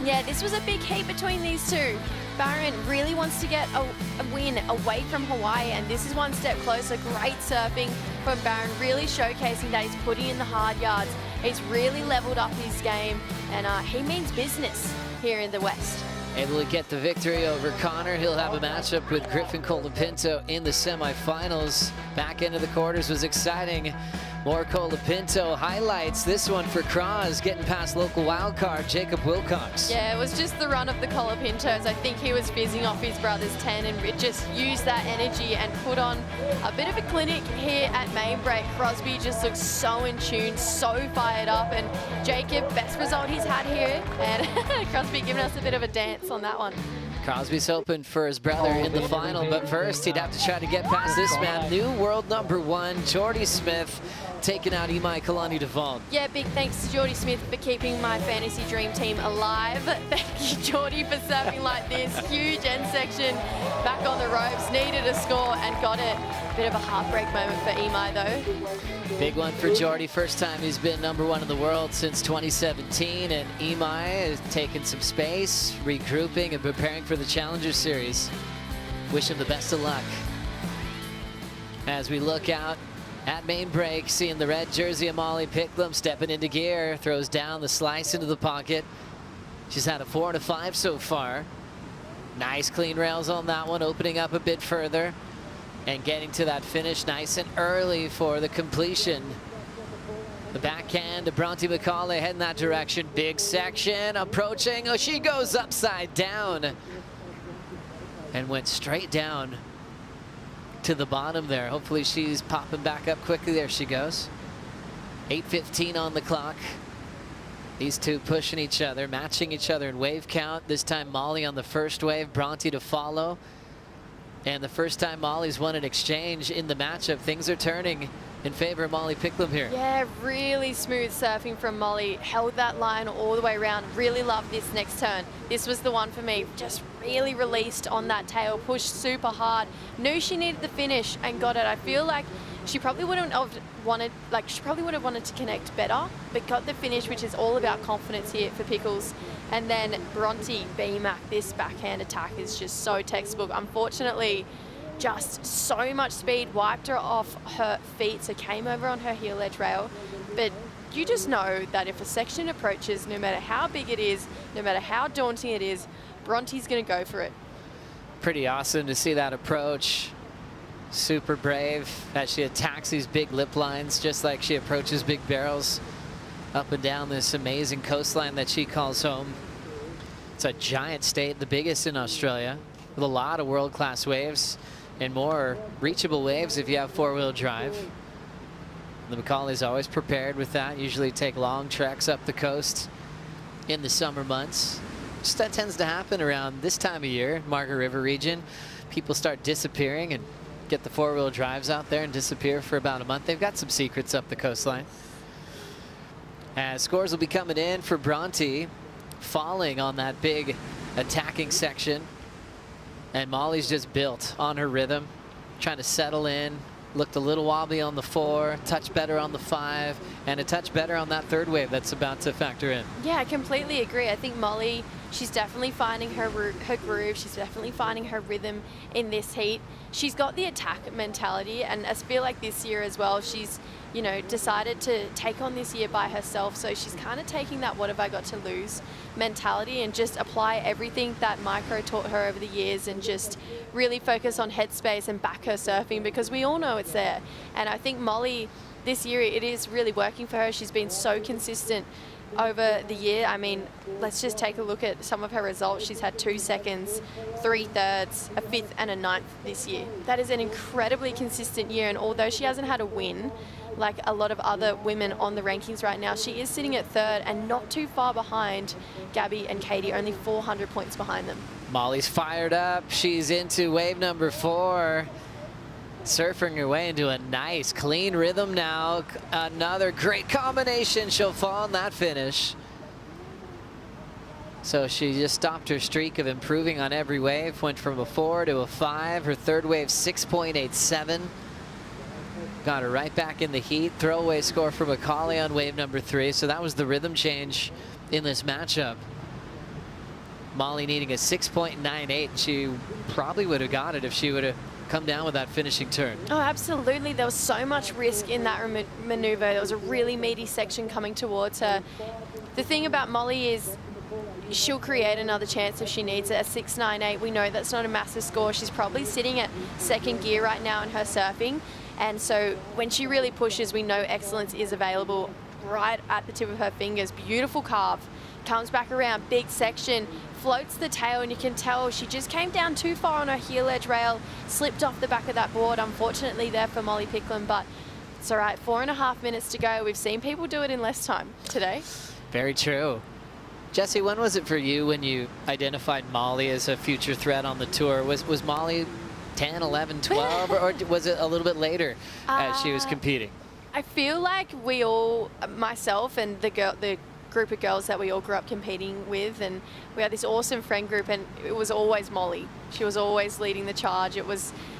Yeah, this was a big heat between these two. Barron really wants to get a win away from Hawaii, and this is one step closer. Great surfing from Barron, really showcasing that he's putting in the hard yards. He's really leveled up his game, and he means business here in the West. Able to get the victory over Connor. He'll have a matchup with Griffin Colapinto in the semifinals. Back into the quarters was exciting. More Colapinto highlights. This one for Cross, getting past local wildcard Jacob Wilcox. Yeah, it was just the run of the Colapintos. I think he was fizzing off his brother's 10 and just used that energy and put on a bit of a clinic here at main break. Crosby just looks so in tune, so fired up, and Jacob, best result he's had here, and Crosby giving us a bit of a dance on that one. Crosby's hoping for his brother in the final, but first he'd have to try to get past this man. New world #1, Jordy Smith, taking out Imai Kalani-Devon. Yeah, big thanks to Jordy Smith for keeping my fantasy dream team alive. Thank you, Jordy, for serving like this. Huge end section, back on the ropes, needed a score and got it. Bit of a heartbreak moment for Imai though. Big one for Jordy. First time he's been #1 in the world since 2017, and Imai is taking some space, regrouping and preparing for the Challenger Series. Wish him the best of luck. As we look out at main break, seeing the red jersey of Molly Picklum stepping into gear, throws down the slice into the pocket. She's had a 4 and a 5 so far. Nice clean rails on that one, opening up a bit further and getting to that finish nice and early for the completion. The backhand to Bronte McCauley heading that direction. Big section approaching. Oh, she goes upside down and went straight down to the bottom there. Hopefully she's popping back up quickly. There she goes. 8:15 on the clock. These two pushing each other, matching each other in wave count. This time Molly on the first wave, Bronte to follow. And the first time Molly's won an exchange in the matchup, things are turning in favor of Molly Picklum here. Yeah, really smooth surfing from Molly. Held that line all the way around. Really loved this next turn. This was the one for me. Just really released on that tail, pushed super hard. Knew she needed the finish and got it. I feel like she probably wouldn't have wanted, to connect better, but got the finish, which is all about confidence here for Pickles. And then Bronte BMAC, this backhand attack is just so textbook. Unfortunately, just so much speed wiped her off her feet, so came over on her heel edge rail. But you just know that if a section approaches, no matter how big it is, no matter how daunting it is, Bronte's gonna go for it. Pretty awesome to see that approach. Super brave as she attacks these big lip lines, just like she approaches big barrels up and down this amazing coastline that she calls home. It's a giant state, the biggest in Australia, with a lot of world-class waves and more reachable waves if you have four-wheel drive. The McCauley's always prepared with that, usually take long treks up the coast in the summer months. Just that tends to happen around this time of year, Margaret River region. People start disappearing and get the four-wheel drives out there and disappear for about a month. They've got some secrets up the coastline. As scores will be coming in for Bronte, falling on that big attacking section. And Molly's just built on her rhythm, trying to settle in. Looked a little wobbly on the 4, touch better on the 5, and a touch better on that third wave that's about to factor in. Yeah, I completely agree. I think Molly, she's definitely finding her groove. She's definitely finding her rhythm in this heat. She's got the attack mentality, and I feel like this year as well, she's, you know, decided to take on this year by herself. So she's kind of taking that what have I got to lose mentality and just apply everything that Micro taught her over the years and just really focus on headspace and back her surfing, because we all know it's there. And I think Molly this year, it is really working for her. She's been so consistent over the year. I mean, let's just take a look at some of her results. She's had 2 seconds, 3 thirds, a 5th and a 9th this year. That is an incredibly consistent year, and although she hasn't had a win like a lot of other women on the rankings right now, she is sitting at 3rd and not too far behind Gabby and Katie, only 400 points behind them. Molly's fired up. She's into wave number 4. Surfing her way into a nice clean rhythm now. Another great combination. She'll fall on that finish. So she just stopped her streak of improving on every wave. Went from a 4 to a 5. Her third wave 6.87. Got her right back in the heat. Throwaway score for McCauley on wave number 3. So that was the rhythm change in this matchup. Molly needing a 6.98. She probably would have got it if she would have come down with that finishing turn. Oh, absolutely. There was so much risk in that maneuver. There was a really meaty section coming towards her. The thing about Molly is she'll create another chance if she needs it. A 6.98, we know that's not a massive score. She's probably sitting at second gear right now in her surfing. And so when she really pushes, we know excellence is available right at the tip of her fingers. Beautiful carve. Comes back around, big section, floats the tail, and you can tell she just came down too far on her heel edge rail, slipped off the back of that board, unfortunately there for Molly Picklum, but it's all right. 4.5 minutes to go. We've seen people do it in less time today. Very true. Jesse, when was it for you when you identified Molly as a future threat on the tour? Was Molly 10, 11, 12, or was it a little bit later as she was competing? I feel like we all, myself and the group of girls that we all grew up competing with, and we had this awesome friend group, and it was always Molly. She was always leading the charge.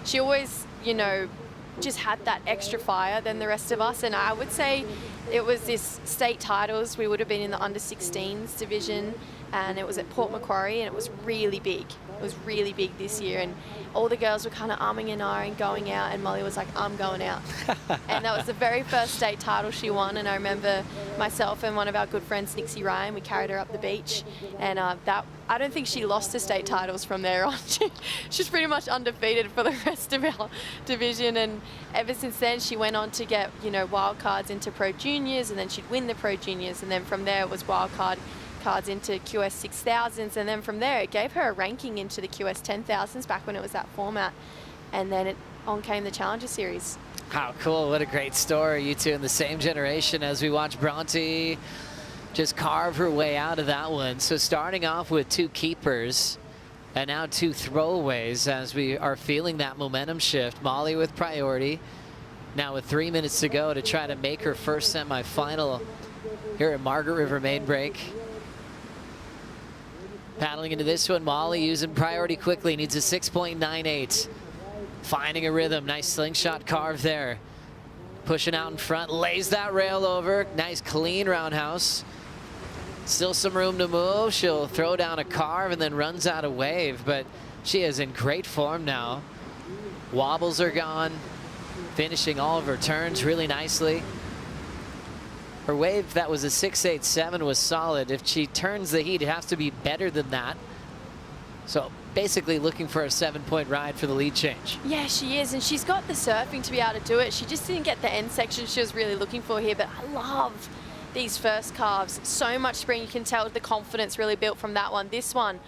She always, you know, just had that extra fire than the rest of us. And I would say it was this state titles. We would have been in the under 16s division, and it was at Port Macquarie, and it was really big. It was really big this year, and all the girls were kind of umming and ahhing going out, and Molly was like, I'm going out. And that was the very first state title she won, and I remember myself and one of our good friends, Nixie Ryan, we carried her up the beach, and I don't think she lost the state titles from there on. She's pretty much undefeated for the rest of our division, and ever since then she went on to get, you know, wild cards into Pro Juniors, and then she'd win the Pro Juniors, and then from there it was wild cards into QS 6000s, and then from there it gave her a ranking into the QS 10,000s back when it was that format, and then on came the Challenger Series. How cool, what a great story. You two in the same generation as we watch Bronte just carve her way out of that one. So starting off with 2 keepers and now 2 throwaways as we are feeling that momentum shift. Molly with priority, now with 3 minutes to go to try to make her first semifinal here at Margaret River Main Break. Paddling into this one, Molly using priority quickly, needs a 6.98. Finding a rhythm, nice slingshot carve there. Pushing out in front, lays that rail over. Nice clean roundhouse. Still some room to move. She'll throw down a carve and then runs out of wave, but she is in great form now. Wobbles are gone, finishing all of her turns really nicely. Her wave that was a 6.87 was solid. If she turns the heat, it has to be better than that. So basically looking for a 7-point ride for the lead change. Yeah, she is, and she's got the surfing to be able to do it. She just didn't get the end section she was really looking for here, but I love these first carves. So much spring, you can tell the confidence really built from that one. This one,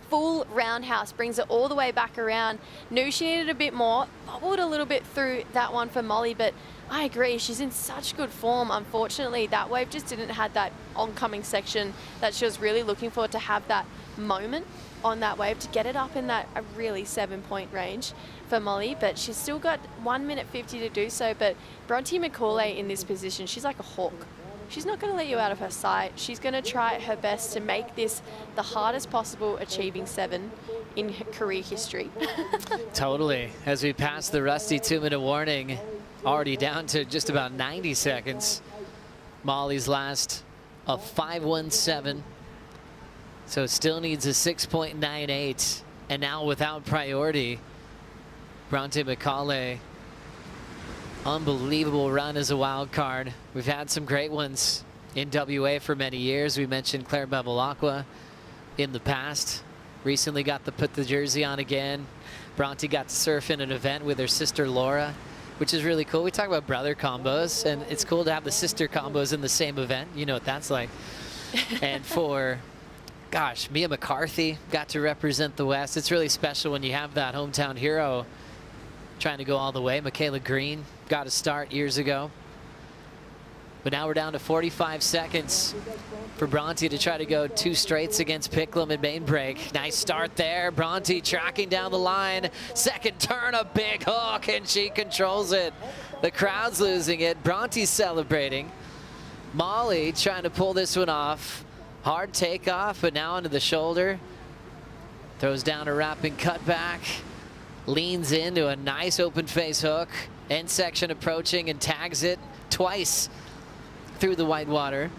full roundhouse, brings it all the way back around. Knew she needed a bit more, bobbled a little bit through that one for Molly, but I agree, she's in such good form. Unfortunately, that wave just didn't have that oncoming section that she was really looking for, to have that moment on that wave to get it up in that a really 7-point range for Molly, but she's still got 1 minute 50 to do so. But Bronte McCauley in this position, she's like a hawk. She's not going to let you out of her sight. She's going to try her best to make this the hardest possible achieving 7 in her career history. Totally. As we pass the rusty 2-minute warning, already down to just about 90 seconds. Molly's last of 5.17. So still needs a 6.98. And now without priority, Bronte McCauley, unbelievable run as a wild card. We've had some great ones in WA for many years. We mentioned Claire Bevilacqua in the past. Recently got to put the jersey on again. Bronte got to surf in an event with her sister Laura, which is really cool. We talk about brother combos, and it's cool to have the sister combos in the same event. You know what that's like. And for, gosh, Mia McCarthy got to represent the West. It's really special when you have that hometown hero trying to go all the way. Michaela Green got a start years ago. But now we're down to 45 seconds for Bronte to try to go 2 straights against Picklum in main break. Nice start there. Bronte tracking down the line. Second turn, a big hook, and she controls it. The crowd's losing it. Bronte's celebrating. Molly trying to pull this one off. Hard takeoff, but now onto the shoulder. Throws down a wrapping cutback. Leans into a nice open face hook. End section approaching and tags it twice through the white water.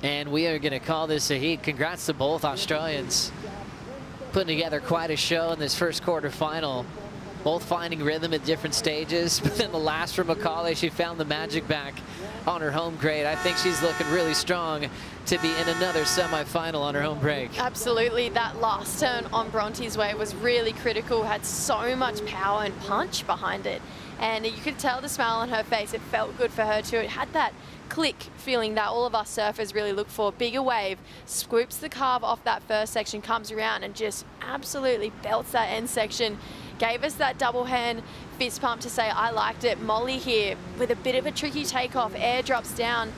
And we are going to call this a heat. Congrats to both Australians. Putting together quite a show in this first quarterfinal. Both finding rhythm at different stages. But then the last for Macaulay, she found the magic back on her home grade. I think she's looking really strong to be in another semifinal on her home break. Absolutely. That last turn on Bronte's wave was really critical. Had so much power and punch behind it. And you could tell the smile on her face. It felt good for her too. It had that click feeling that all of us surfers really look for. Bigger wave, scoops the carve off that first section, comes around and just absolutely belts that end section. Gave us that double hand fist pump to say, I liked it. Molly here with a bit of a tricky takeoff, air drops down.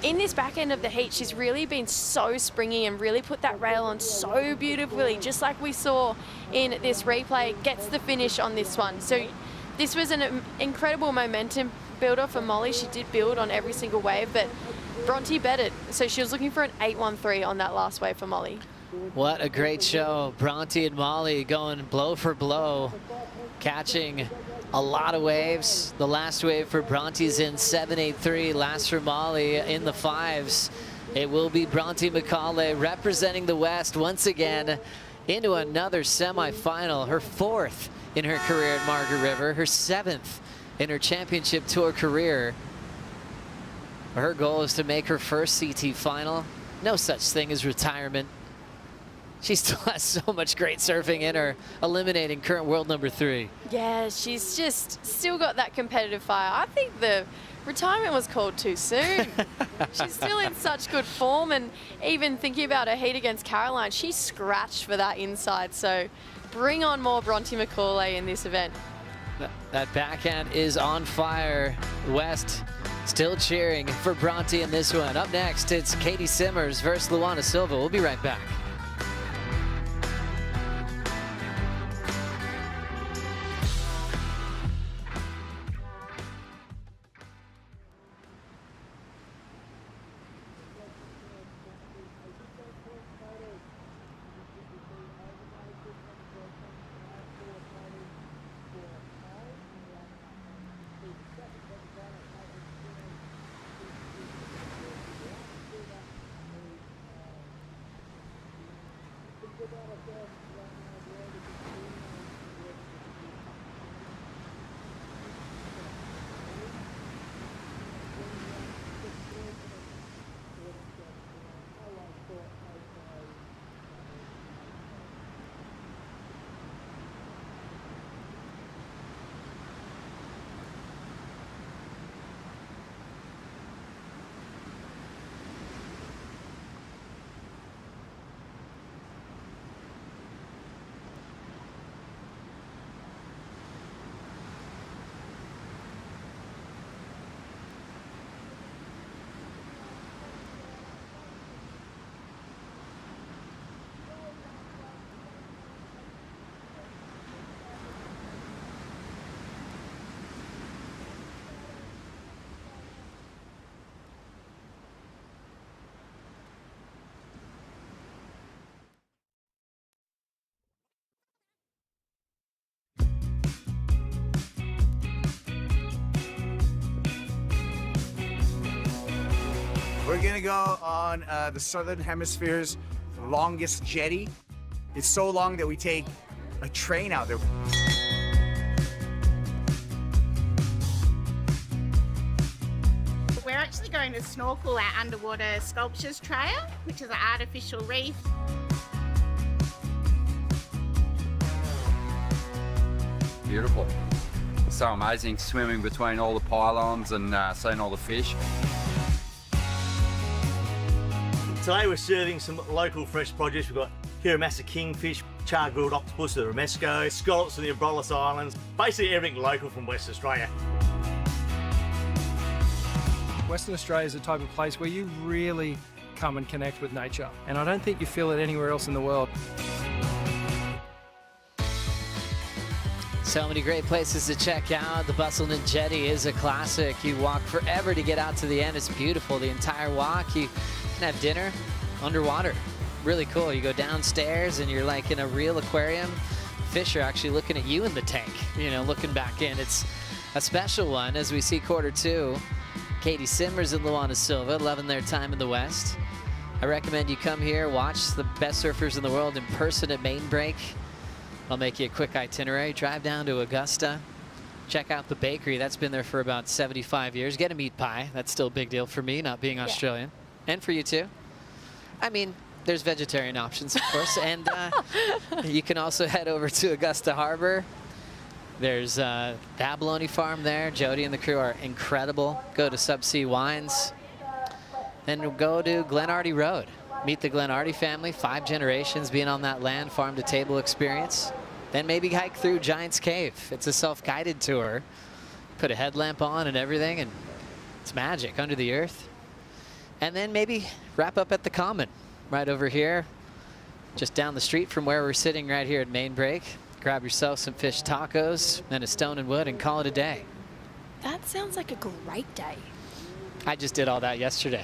In this back end of the heat, she's really been so springy and really put that rail on so beautifully, just like we saw in this replay. Gets the finish on this one. So this was an incredible momentum builder for Molly. She did build on every single wave, but Bronte betted. So she was looking for an 8-1-3 on that last wave for Molly. What a great show. Bronte and Molly going blow for blow, catching a lot of waves. The last wave for Bronte's in 7.83. Last for Molly in the 5s. It will be Bronte Macaulay representing the West once again into another semifinal. Her 4th in her career at Margaret River, her 7th in her championship tour career. Her goal is to make her first CT final. No such thing as retirement. She still has so much great surfing in her, eliminating current world number 3. Yeah, she's just still got that competitive fire. I think the retirement was called too soon. She's still in such good form, and even thinking about her heat against Caroline, she scratched for that inside. So bring on more Bronte Macaulay in this event. That backhand is on fire. West still cheering for Bronte in this one. Up next, it's Katie Simmers versus Luana Silva. We'll be right back. We're gonna go on the Southern Hemisphere's longest jetty. It's so long that we take a train out there. We're actually going to snorkel our underwater sculptures trail, which is an artificial reef. Beautiful. So amazing swimming between all the pylons and seeing all the fish. Today we're serving some local fresh produce. We've got Hiramassa kingfish, char-grilled octopus, the romesco, scallops from the Abrolhos Islands, basically everything local from Western Australia. Western Australia is the type of place where you really come and connect with nature, and I don't think you feel it anywhere else in the world. So many great places to check out. The Bustleton Jetty is a classic. You walk forever to get out to the end. It's beautiful, the entire walk. You can have dinner underwater. Really cool. You go downstairs and you're like in a real aquarium. Fish are actually looking at you in the tank, you know, looking back in. It's a special one as we see quarter 2 Katie Simmers and Luana Silva, loving their time in the West. I recommend you come here, watch the best surfers in the world in person at Main Break. I'll make you a quick itinerary. Drive down to Augusta. Check out the bakery. That's been there for about 75 years. Get a meat pie. That's still a big deal for me, not being Australian. And for you too. I mean, there's vegetarian options, of course. And you can also head over to Augusta Harbor. There's the abalone farm there. Jody and the crew are incredible. Go to Subsea Wines. Then go to Glenardy Road. Meet the Glenardy family, 5 generations being on that land, farm to table experience. Then maybe hike through Giant's Cave. It's a self-guided tour. Put a headlamp on and everything, and it's magic under the earth. And then maybe wrap up at the Common, right over here, just down the street from where we're sitting right here at Main Break. Grab yourself some fish tacos and a stone and wood and call it a day. That sounds like a great day. I just did all that yesterday.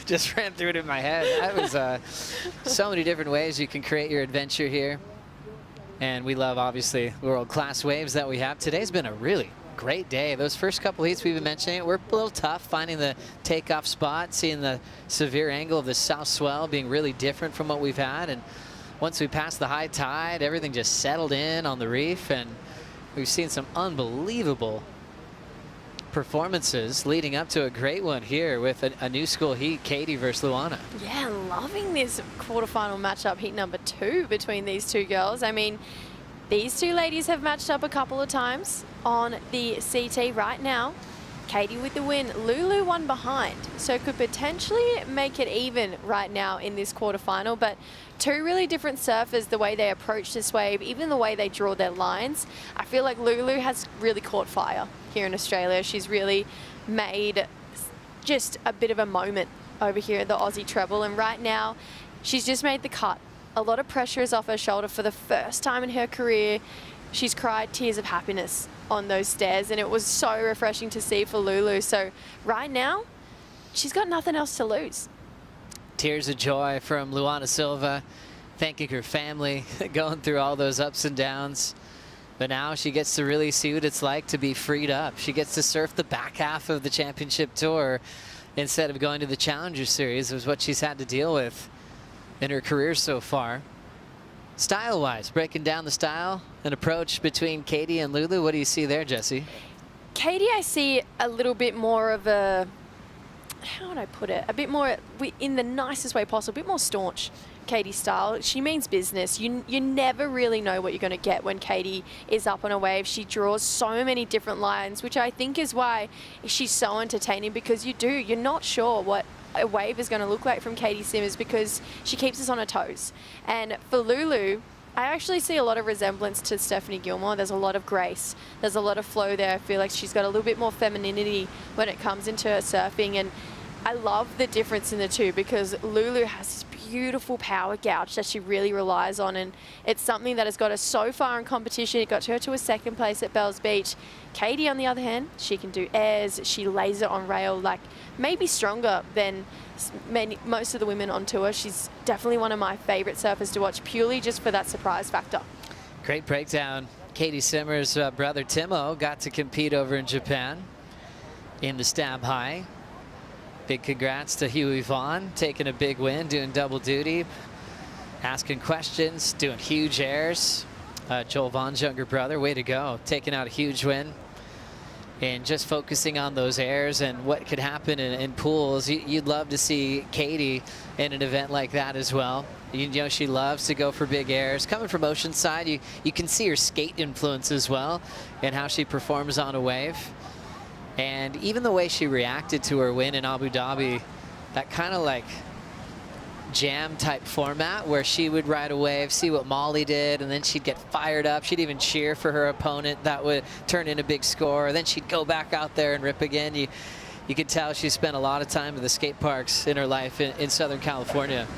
Just ran through it in my head. That was so many different ways you can create your adventure here. And we love, obviously, world-class waves that we have. Today's been a really great day. Those first couple heats we've been mentioning, we're a little tough finding the takeoff spot, seeing the severe angle of the south swell being really different from what we've had. And once we passed the high tide, everything just settled in on the reef, and we've seen some unbelievable performances leading up to a great one here with a new school heat, Katie versus Luana. Yeah, loving this quarterfinal matchup, heat number 2 between these two girls. I mean, these two ladies have matched up a couple of times on the CT right now. Katie with the win, Lulu one behind, so could potentially make it even right now in this quarterfinal. But two really different surfers, the way they approach this wave, even the way they draw their lines. I feel like Lulu has really caught fire here in Australia. She's really made just a bit of a moment over here at the Aussie Treble, and right now she's just made the cut. A lot of pressure is off her shoulder for the first time in her career. She's cried tears of happiness on those stairs, and it was so refreshing to see for Lulu. So right now, she's got nothing else to lose. Tears of joy from Luana Silva, thanking her family, going through all those ups and downs. But now she gets to really see what it's like to be freed up. She gets to surf the back half of the championship tour instead of going to the Challenger Series, was what she's had to deal with in her career so far. Style-wise, breaking down the style and approach between Katie and Lulu, what do you see there, Jessie? Katie, I see a little bit more of a, how would I put it? A bit more, in the nicest way possible, a bit more staunch Katie style. She means business. You never really know what you're going to get when Katie is up on a wave. She draws so many different lines, which I think is why she's so entertaining, because you're not sure what a wave is going to look like from Katie Simmers, because she keeps us on her toes. And for Lulu, I actually see a lot of resemblance to Stephanie Gilmore. There's a lot of grace. There's a lot of flow there. I feel like she's got a little bit more femininity when it comes into her surfing. And I love the difference in the two, because Lulu has this beautiful power gouge that she really relies on, and it's something that has got her so far in competition. It got her to a second place at Bells Beach. Katie, on the other hand, she can do airs. She lays it on rail, like maybe stronger than most of the women on tour. She's definitely one of my favorite surfers to watch, purely just for that surprise factor. Great breakdown. Katie Simmers' brother Timo got to compete over in Japan in the Stab High. Big congrats to Huey Vaughn, taking a big win, doing double duty, asking questions, doing huge airs. Joel Vaughn's younger brother, way to go, taking out a huge win. And just focusing on those airs and what could happen in pools. You'd love to see Katie in an event like that as well. You know, she loves to go for big airs. Coming from Oceanside, you can see her skate influence as well and how she performs on a wave. And even the way she reacted to her win in Abu Dhabi, that kind of like jam type format where she would ride a wave, see what Molly did, and then she'd get fired up. She'd even cheer for her opponent. That would turn in a big score. Then she'd go back out there and rip again. You could tell she spent a lot of time at the skate parks in her life in Southern California.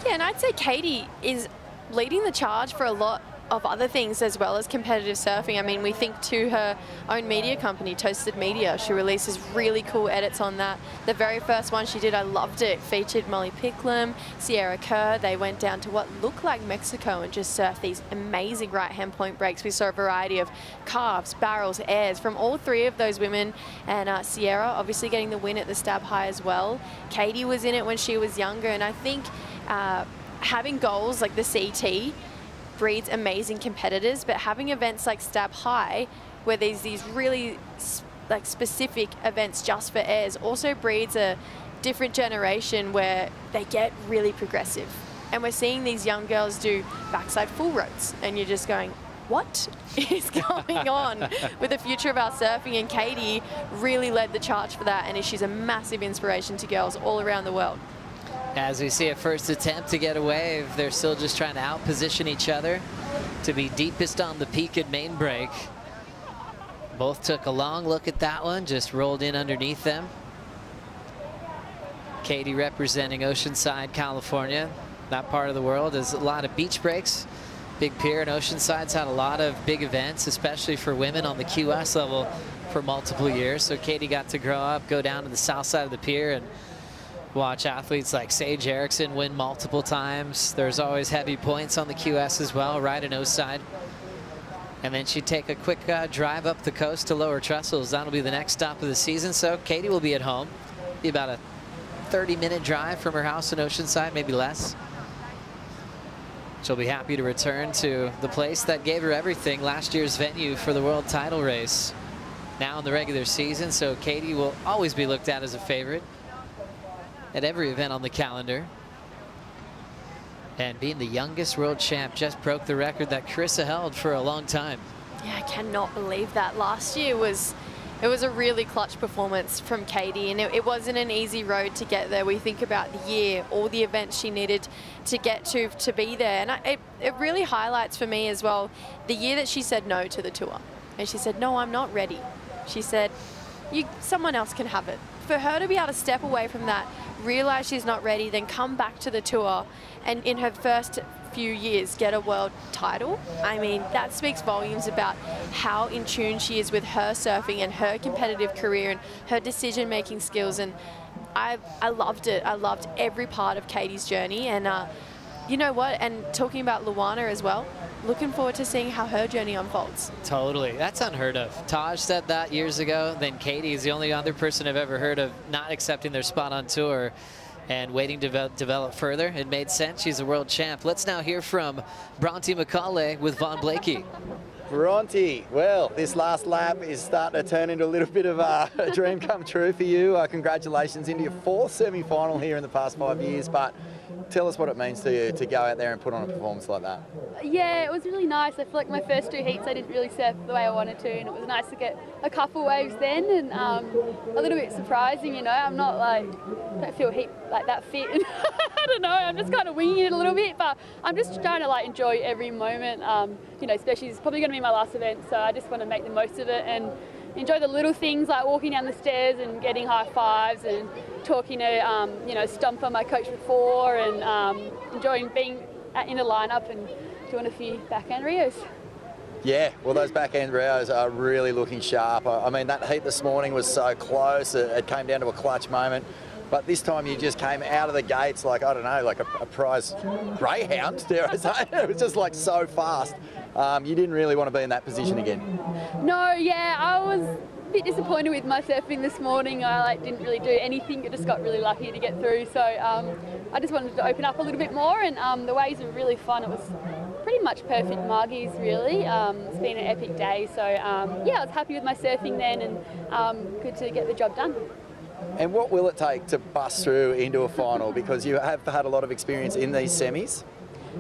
Yeah, and I'd say Katie is leading the charge for a lot of other things as well as competitive surfing. I mean, we think to her own media company, Toasted Media. She releases really cool edits on that. The very first one she did, I loved it. Featured Molly Picklum, Sierra Kerr. They went down to what looked like Mexico and just surfed these amazing right-hand point breaks. We saw a variety of carves, barrels, airs from all three of those women. And Sierra obviously getting the win at the Stab High as well. Katie was in it when she was younger, and I think having goals like the CT breeds amazing competitors, but having events like Stab High, where there's these really like specific events just for airs, also breeds a different generation where they get really progressive. And we're seeing these young girls do backside full rotes, and you're just going, what is going on with the future of our surfing? And Katie really led the charge for that, and she's a massive inspiration to girls all around the world. As we see a first attempt to get a wave, they're still just trying to outposition each other to be deepest on the peak at main break. Both took a long look at that one, just rolled in underneath them. Katie representing Oceanside, California. That part of the world is a lot of beach breaks. Big Pier and Oceanside's had a lot of big events, especially for women on the QS level for multiple years. So Katie got to grow up, go down to the south side of the pier and watch athletes like Sage Erickson win multiple times. There's always heavy points on the QS as well, right in O-side. And then she'd take a quick drive up the coast to Lower Trestles. That'll be the next stop of the season. So Katie will be at home. Be about a 30-minute drive from her house in Oceanside, maybe less. She'll be happy to return to the place that gave her everything, last year's venue for the world title race. Now in the regular season, so Katie will always be looked at as a favorite at every event on the calendar. And being the youngest world champ, just broke the record that Carissa held for a long time. Yeah, I cannot believe that. Last year it was a really clutch performance from Katie, and it wasn't an easy road to get there. We think about the year, all the events she needed to get to be there. And it really highlights for me as well the year that she said no to the tour. And she said, no, I'm not ready. She said, someone else can have it. For her to be able to step away from that, realize she's not ready, then come back to the tour and in her first few years get a world title. I mean, that speaks volumes about how in tune she is with her surfing and her competitive career and her decision-making skills. And I loved it. I loved every part of Katie's journey. And you know what? And talking about Luana as well, looking forward to seeing how her journey unfolds. Totally. That's unheard of. Taj said that years ago. Then Katie is the only other person I've ever heard of not accepting their spot on tour and waiting to develop further. It made sense. She's a world champ. Let's now hear from Bronte McCauley with Vaughn Blakey. Bronte, well, this last lap is starting to turn into a little bit of a dream come true for you. Congratulations into your fourth semi-final here in the past 5 years, but tell us what it means to you to go out there and put on a performance like that. Yeah, it was really nice. I feel like my first two heats I didn't really surf the way I wanted to, and it was nice to get a couple waves then, and a little bit surprising, you know. I'm not don't feel like that fit. I don't know, I'm just kind of winging it a little bit, but I'm just trying to enjoy every moment, you know, especially it's probably going to be my last event, so I just want to make the most of it and enjoy the little things like walking down the stairs and getting high fives and talking to, you know, Stumper, my coach before, and enjoying being in the lineup and doing a few backhand Rios. Yeah, well, those backhand Rios are really looking sharp. I mean, that heat this morning was so close. It came down to a clutch moment. But this time you just came out of the gates like, I don't know, like a prize greyhound, dare I say. It was just so fast. You didn't really want to be in that position again. No, yeah, I was a bit disappointed with my surfing this morning. I didn't really do anything. I just got really lucky to get through. So I just wanted to open up a little bit more, and the waves were really fun. It was pretty much perfect margies, really. It's been an epic day. So yeah, I was happy with my surfing then, and good to get the job done. And what will it take to bust through into a final? Because you have had a lot of experience in these semis.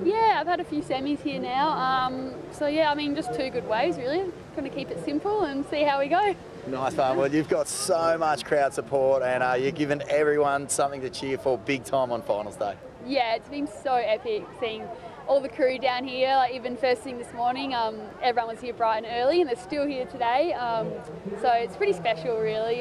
Yeah, I've had a few semis here now. So yeah, I mean, just two good waves really. Trying to keep it simple and see how we go. Nice one. Well, you've got so much crowd support, and you're giving everyone something to cheer for big time on finals day. Yeah, it's been so epic seeing all the crew down here. Even first thing this morning, everyone was here bright and early, and they're still here today. So it's pretty special, really.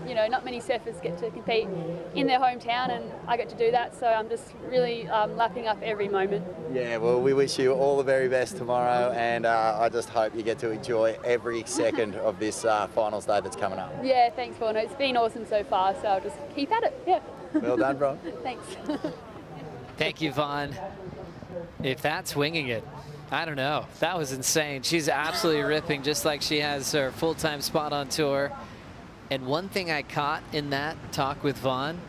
You know, not many surfers get to compete in their hometown, and I get to do that. So I'm just really lapping up every moment. Yeah, well, we wish you all the very best tomorrow, and I just hope you get to enjoy every second of this finals day that's coming up. Yeah, thanks, Borno. It's been awesome so far, so I'll just keep at it. Yeah. Well done, bro. Thanks. Thank you, Vaughn. If that's winging it, I don't know. That was insane. She's absolutely ripping, just like she has her full-time spot on tour. And one thing I caught in that talk with Vaughn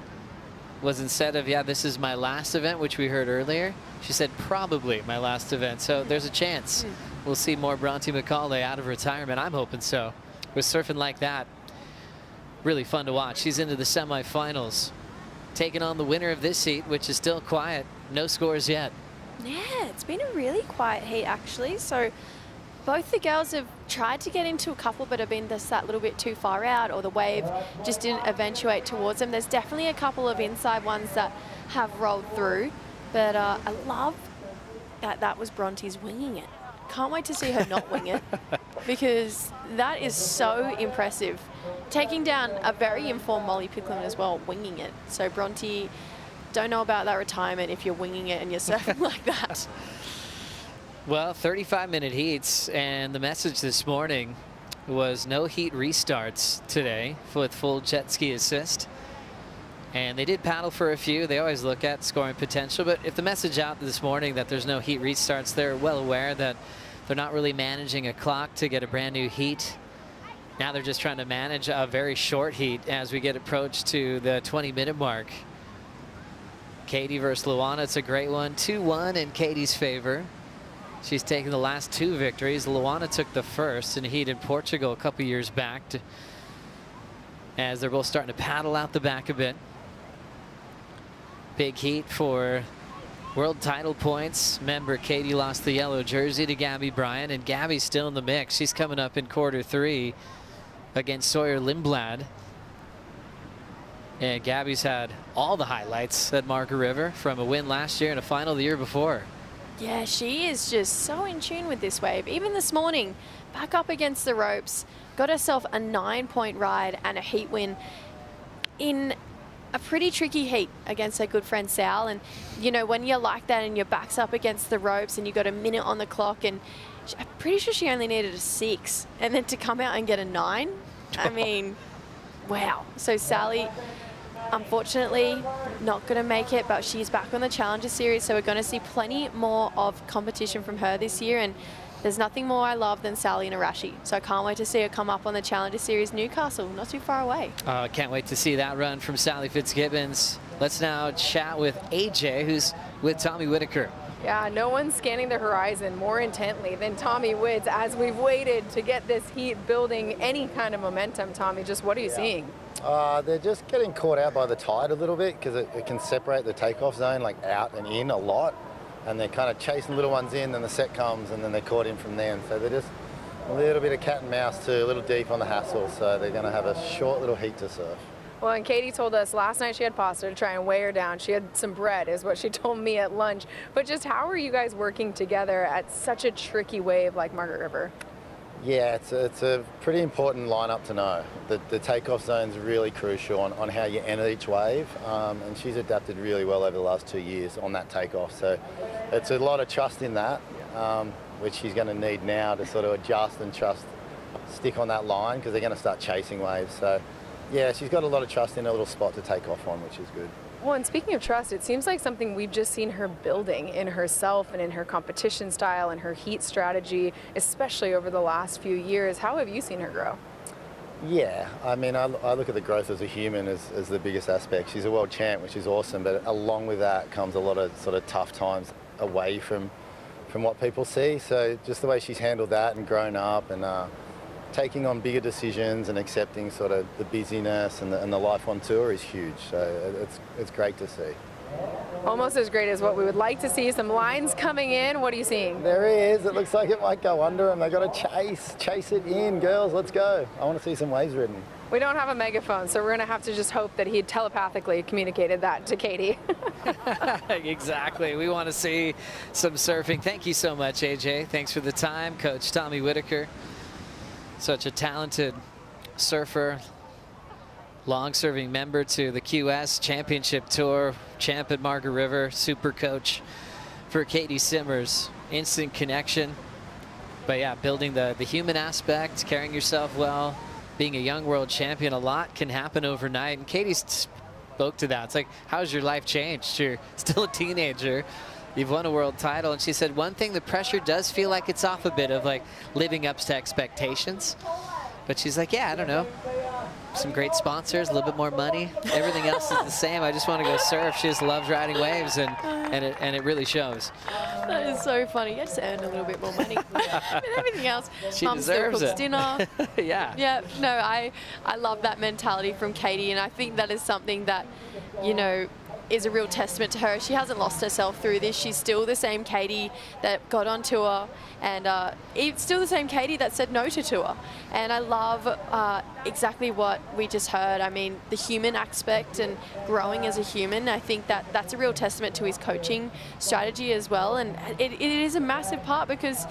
was, instead of, yeah, this is my last event, which we heard earlier, she said probably my last event. So there's a chance we'll see more Bronte McCauley out of retirement. I'm hoping so. With surfing like that, really fun to watch. She's into the semifinals, taking on the winner of this heat, which is still quiet. No scores yet. Yeah, it's been a really quiet heat, actually. So both the girls have tried to get into a couple, but have been just that little bit too far out, or the wave just didn't eventuate towards them. There's definitely a couple of inside ones that have rolled through, but I love that was Bronte's winging it. Can't wait to see her not wing it, because that is so impressive. Taking down a very informed Molly Picklin as well, winging it. So Bronte, don't know about that retirement if you're winging it and you're surfing like that. Well, 35-minute heats, and the message this morning was no heat restarts today with full jet ski assist. And they did paddle for a few. They always look at scoring potential, but if the message out this morning that there's no heat restarts, they're well aware that they're not really managing a clock to get a brand new heat. Now they're just trying to manage a very short heat as we get approached to the 20-minute mark. Katie versus Luana, it's a great one. 2-1 in Katie's favor. She's taken the last two victories. Luana took the first in a heat in Portugal a couple years back, as they're both starting to paddle out the back a bit. Big heat for world title points. Remember, Katie lost the yellow jersey to Gabby Bryan, and Gabby's still in the mix. She's coming up in quarter 3 against Sawyer Lindblad. And Gabby's had all the highlights at Margaret River, from a win last year and a final the year before. Yeah, she is just so in tune with this wave. Even this morning, back up against the ropes, got herself a 9-point ride and a heat win in a pretty tricky heat against her good friend Sal. And, you know, when you're like that and your back's up against the ropes and you got a minute on the clock, and I'm pretty sure she only needed a 6, and then to come out and get a 9, I mean, wow. So Sally, unfortunately, not going to make it, but she's back on the Challenger Series, so we're going to see plenty more of competition from her this year, and there's nothing more I love than Sally Narashi. So I can't wait to see her come up on the Challenger Series Newcastle, not too far away. Can't wait to see that run from Sally Fitzgibbons. Let's now chat with AJ, who's with Tommy Whitaker. Yeah, no one's scanning the horizon more intently than Tommy Woods as we've waited to get this heat building any kind of momentum. Tommy, just what are you seeing? They're just getting caught out by the tide a little bit, because it can separate the takeoff zone like out and in a lot, and they're kind of chasing little ones in, then the set comes and then they're caught in from them. So they're just a little bit of cat and mouse too, a little deep on the hassle, so they're going to have a short little heat to surf. Well, and Katie told us last night she had pasta to try and weigh her down. She had some bread, is what she told me at lunch. But just how are you guys working together at such a tricky wave like Margaret River? Yeah, it's a pretty important lineup to know. The takeoff zone's really crucial on how you enter each wave, and she's adapted really well over the last 2 years on that takeoff. So it's a lot of trust in that, which she's going to need now to sort of adjust and stick on that line, because they're going to start chasing waves. So yeah, she's got a lot of trust in a little spot to take off on, which is good. Well, and speaking of trust, it seems like something we've just seen her building in herself and in her competition style and her heat strategy, especially over the last few years. How have you seen her grow? Yeah, I mean, I look at the growth as a human as the biggest aspect. She's a world champ, which is awesome, but along with that comes a lot of sort of tough times away from what people see. So just the way she's handled that and grown up, and taking on bigger decisions and accepting sort of the busyness and the life on tour is huge. So it's great to see. Almost as great as what we would like to see. Some lines coming in. What are you seeing? There he is. It looks like it might go under him. They've got to chase it in. Girls, let's go. I want to see some waves ridden. We don't have a megaphone, so we're going to have to just hope that he telepathically communicated that to Katie. Exactly. We want to see some surfing. Thank you so much, AJ. Thanks for the time. Coach Tommy Whitaker. Such a talented surfer. long-serving member to the QS Championship Tour, champ at Margaret River, super coach for Katie Simmers. Instant connection. But yeah, building the human aspect, carrying yourself well, being a young world champion, a lot can happen overnight. And Katie spoke to that. It's like, how's your life changed? You're still a teenager. You've won a world title. And she said one thing, the pressure does feel like it's off a bit of like living up to expectations. But she's like, yeah, I don't know. Some great sponsors, a little bit more money. Everything else is the same. I just want to go surf. She just loves riding waves, and it really shows. That is so funny. You just earned a little bit more money. And everything else. She Mum still deserves cooks it. dinner. Yeah. Yeah. No, I love that mentality from Katie, and I think that is something that, you know, is a real testament to her. She hasn't lost herself through this. She's still the same Katie that got on tour, and it's still the same Katie that said no to tour. And I love exactly what we just heard. I mean, the human aspect and growing as a human, I think that's a real testament to his coaching strategy as well. And it is a massive part, because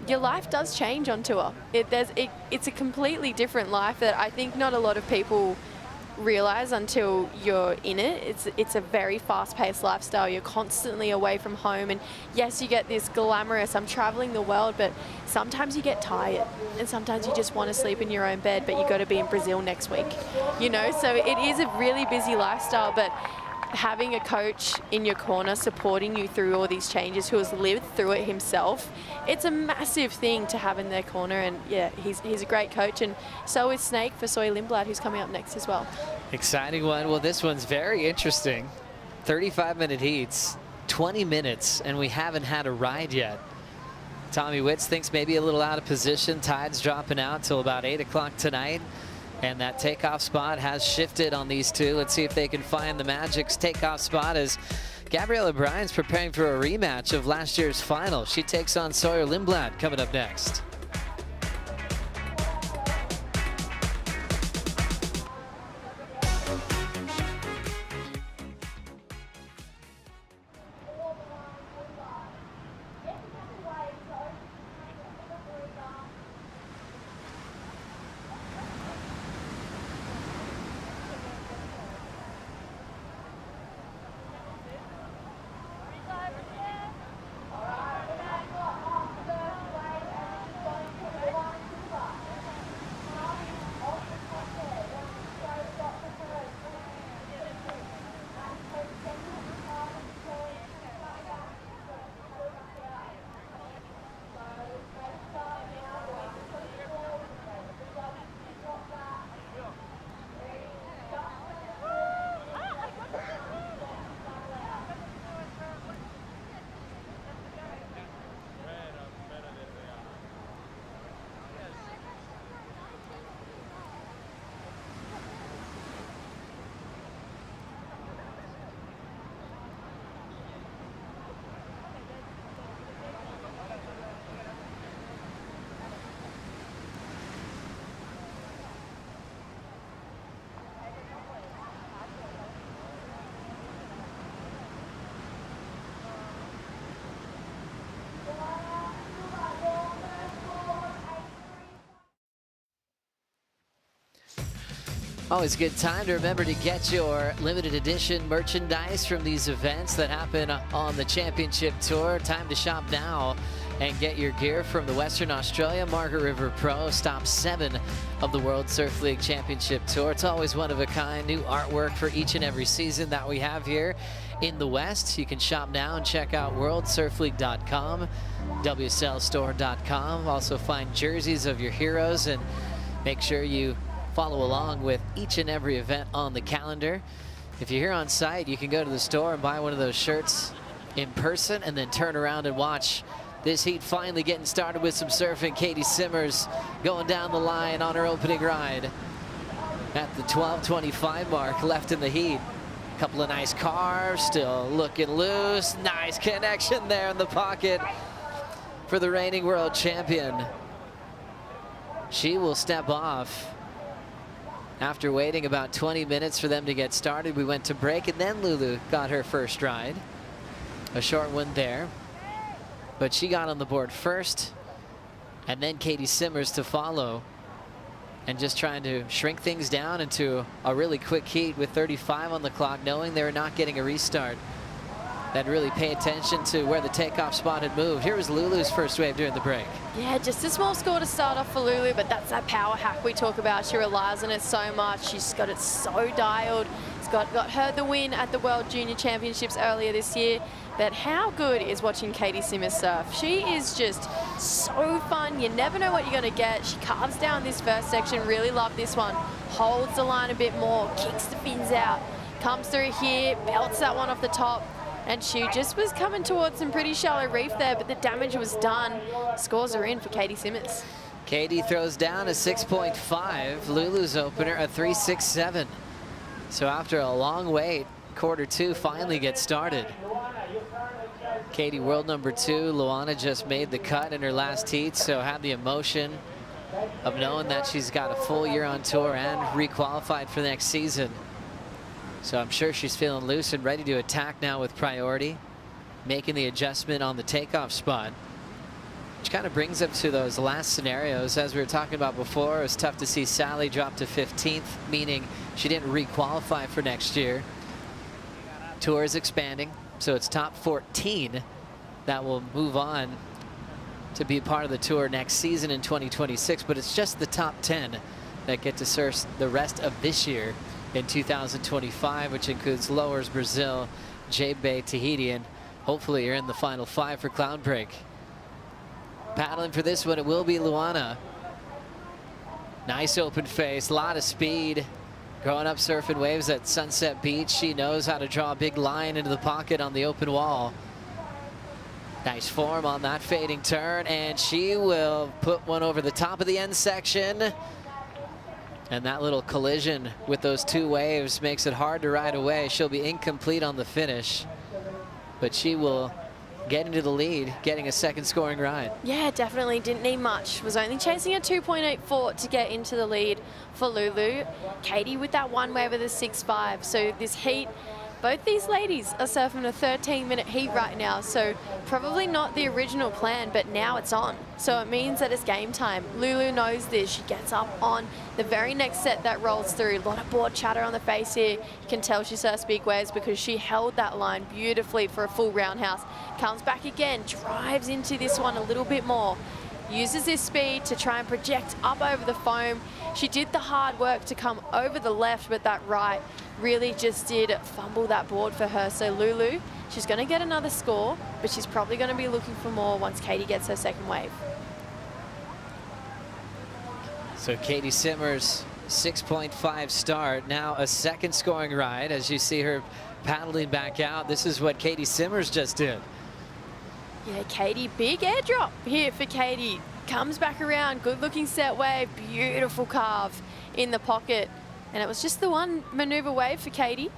your life does change on tour. It's a completely different life that I think not a lot of people realize until you're in it. It's a very fast-paced lifestyle. You're constantly away from home, and yes, you get this glamorous, I'm traveling the world, but sometimes you get tired, and sometimes you just want to sleep in your own bed, but you got to be in Brazil next week, you know. So it is a really busy lifestyle, but having a coach in your corner supporting you through all these changes, who has lived through it himself, it's a massive thing to have in their corner. And yeah, he's a great coach, and so is Snake for Soy Lindblad, who's coming up next as well. Exciting one. Well, this one's very interesting. 35-minute heats, 20 minutes, and we haven't had a ride yet. Tommy Witz thinks maybe a little out of position. Tide's dropping out till about 8 o'clock tonight. And that takeoff spot has shifted on these two. Let's see if they can find the Magic's takeoff spot, as Gabriella Bryan's preparing for a rematch of last year's final. She takes on Sawyer Lindblad coming up next. Always a good time to remember to get your limited edition merchandise from these events that happen on the championship tour. Time to shop now and get your gear from the Western Australia Margaret River Pro. Stop 7 of the World Surf League Championship Tour. It's always one of a kind, new artwork for each and every season that we have here in the West. You can shop now and check out worldsurfleague.com, WSLstore.com. Also find jerseys of your heroes, and make sure you follow along with each and every event on the calendar. If you're here on site, you can go to the store and buy one of those shirts in person, and then turn around and watch this heat finally getting started with some surfing. Katie Simmers going down the line on her opening ride at the 12:25 mark left in the heat. Couple of nice carves, still looking loose. Nice connection there in the pocket for the reigning world champion. She will step off after waiting about 20 minutes for them to get started. We went to break, and then Lulu got her first ride. A short one there, but she got on the board first, and then Katie Simmers to follow. and just trying to shrink things down into a really quick heat with 35 on the clock, knowing they're not getting a restart. Then really pay attention to where the takeoff spot had moved. Here was Lulu's first wave during the break. Yeah, just a small score to start off for Lulu, but that's that power hack we talk about. She relies on it so much. She's got it so dialed. It's got her the win at the World Junior Championships earlier this year. But how good is watching Katie Simmers surf? She is just so fun. You never know what you're going to get. She carves down this first section. Really love this one. Holds the line a bit more, kicks the fins out, comes through here, belts that one off the top. And she just was coming towards some pretty shallow reef there, but the damage was done. Scores are in for Katie Simmers. Katie throws down a 6.5. Lulu's opener a 3.67. So after a long wait, quarter two finally gets started. Katie, world number 2. Luana just made the cut in her last heat, so had the emotion of knowing that she's got a full year on tour and requalified for the next season. So I'm sure she's feeling loose and ready to attack now with priority, making the adjustment on the takeoff spot, which kind of brings up to those last scenarios. As we were talking about before, it was tough to see Sally drop to 15th, meaning she didn't requalify for next year. Tour is expanding, so it's top 14 that will move on to be part of the tour next season in 2026, but it's just the top 10 that get to surf the rest of this year in 2025, which includes Lowers, Brazil, J-Bay, Tahiti, and hopefully you're in the final 5 for Cloud Break. Paddling for this one, it will be Luana. Nice open face, a lot of speed. Growing up surfing waves at Sunset Beach, she knows how to draw a big line into the pocket on the open wall. Nice form on that fading turn, and she will put one over the top of the end section. And that little collision with those two waves makes it hard to ride away. She'll be incomplete on the finish, but she will get into the lead, getting a second scoring ride. Yeah, definitely didn't need much. Was only chasing a 2.84 to get into the lead for Lulu. Katie with that one wave of the 6.5. So this heat, both these ladies are surfing a 13-minute heat right now, so probably not the original plan, but now it's on. So it means that it's game time. Lulu knows this. She gets up on the very next set that rolls through. A lot of board chatter on the face here. You can tell she surfs big waves because she held that line beautifully for a full roundhouse. Comes back again, drives into this one a little bit more. Uses this speed to try and project up over the foam. She did the hard work to come over the left, but that right really just did fumble that board for her. So Lulu, she's going to get another score, but she's probably going to be looking for more once Katie gets her second wave. So Katie Simmers, 6.5 start, now a second scoring ride as you see her paddling back out. This is what Katie Simmers just did. Yeah, Katie, big airdrop here for Katie. Comes back around, good looking set wave, beautiful carve in the pocket. And it was just the one maneuver wave for Katie.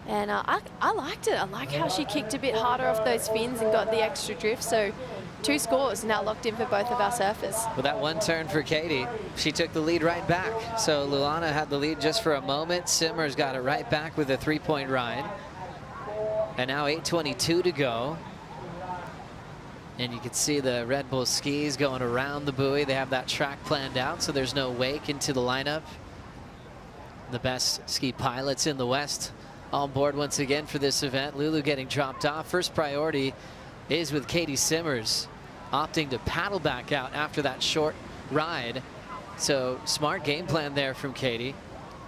And I liked it. I like how she kicked a bit harder off those fins and got the extra drift. So 2 scores now locked in for both of our surfers. With that one turn for Katie, she took the lead right back. So Luana had the lead just for a moment. Simmers got it right back with a 3-point ride. And now 8:22 to go. And you can see the Red Bull skis going around the buoy. They have that track planned out, so there's no wake into the lineup. The best ski pilots in the West on board once again for this event. Lulu getting dropped off. First priority is with Katie Simmers, opting to paddle back out after that short ride. So smart game plan there from Katie.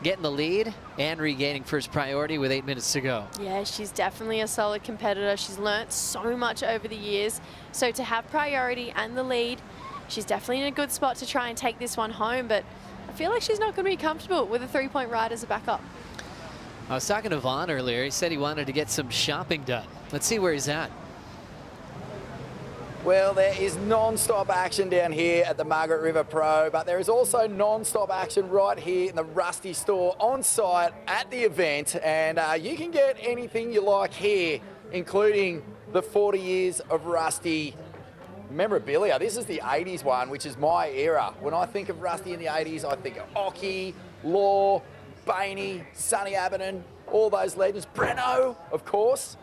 Getting the lead and regaining first priority with 8 minutes to go. Yeah, she's definitely a solid competitor. She's learnt so much over the years. So to have priority and the lead, she's definitely in a good spot to try and take this one home, but I feel like she's not going to be comfortable with a 3-point ride as a backup. I was talking to Vaughn earlier. He said he wanted to get some shopping done. Let's see where he's at. Well, there is non-stop action down here at the Margaret River Pro, but there is also non-stop action right here in the Rusty store on site at the event. And you can get anything you like here, including the 40 years of Rusty memorabilia. This is the 80s one, which is my era. When I think of Rusty in the 80s, I think of Occy, Law, Bainey, Sonny Abernon, all those legends. Breno, of course.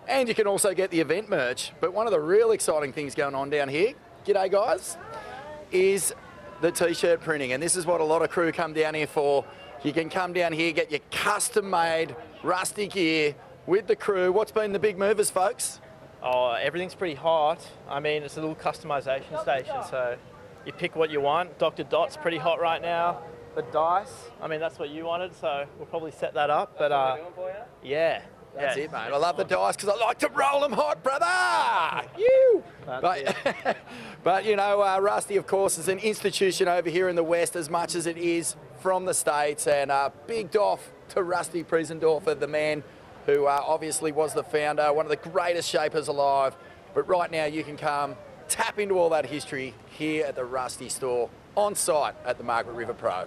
And you can also get the event merch. But one of the real exciting things going on down here, g'day guys, is the t-shirt printing, and this is what a lot of crew come down here for. You can come down here, get your custom-made Rusty gear with the crew. What's been the big movers, folks? Oh, everything's pretty hot. I mean, it's a little customization station, so you pick what you want. Dr. Dot's pretty hot right now. The dice, I mean, that's what you wanted, so we'll probably set that up. But yeah. That's it, mate. I love the dice because I like to roll them hot, brother. You. But you know, Rusty, of course, is an institution over here in the West as much as it is from the States. And big doff to Rusty Priesendorfer, the man who obviously was the founder, one of the greatest shapers alive. But right now you can come tap into all that history here at the Rusty store on site at the Margaret River Pro.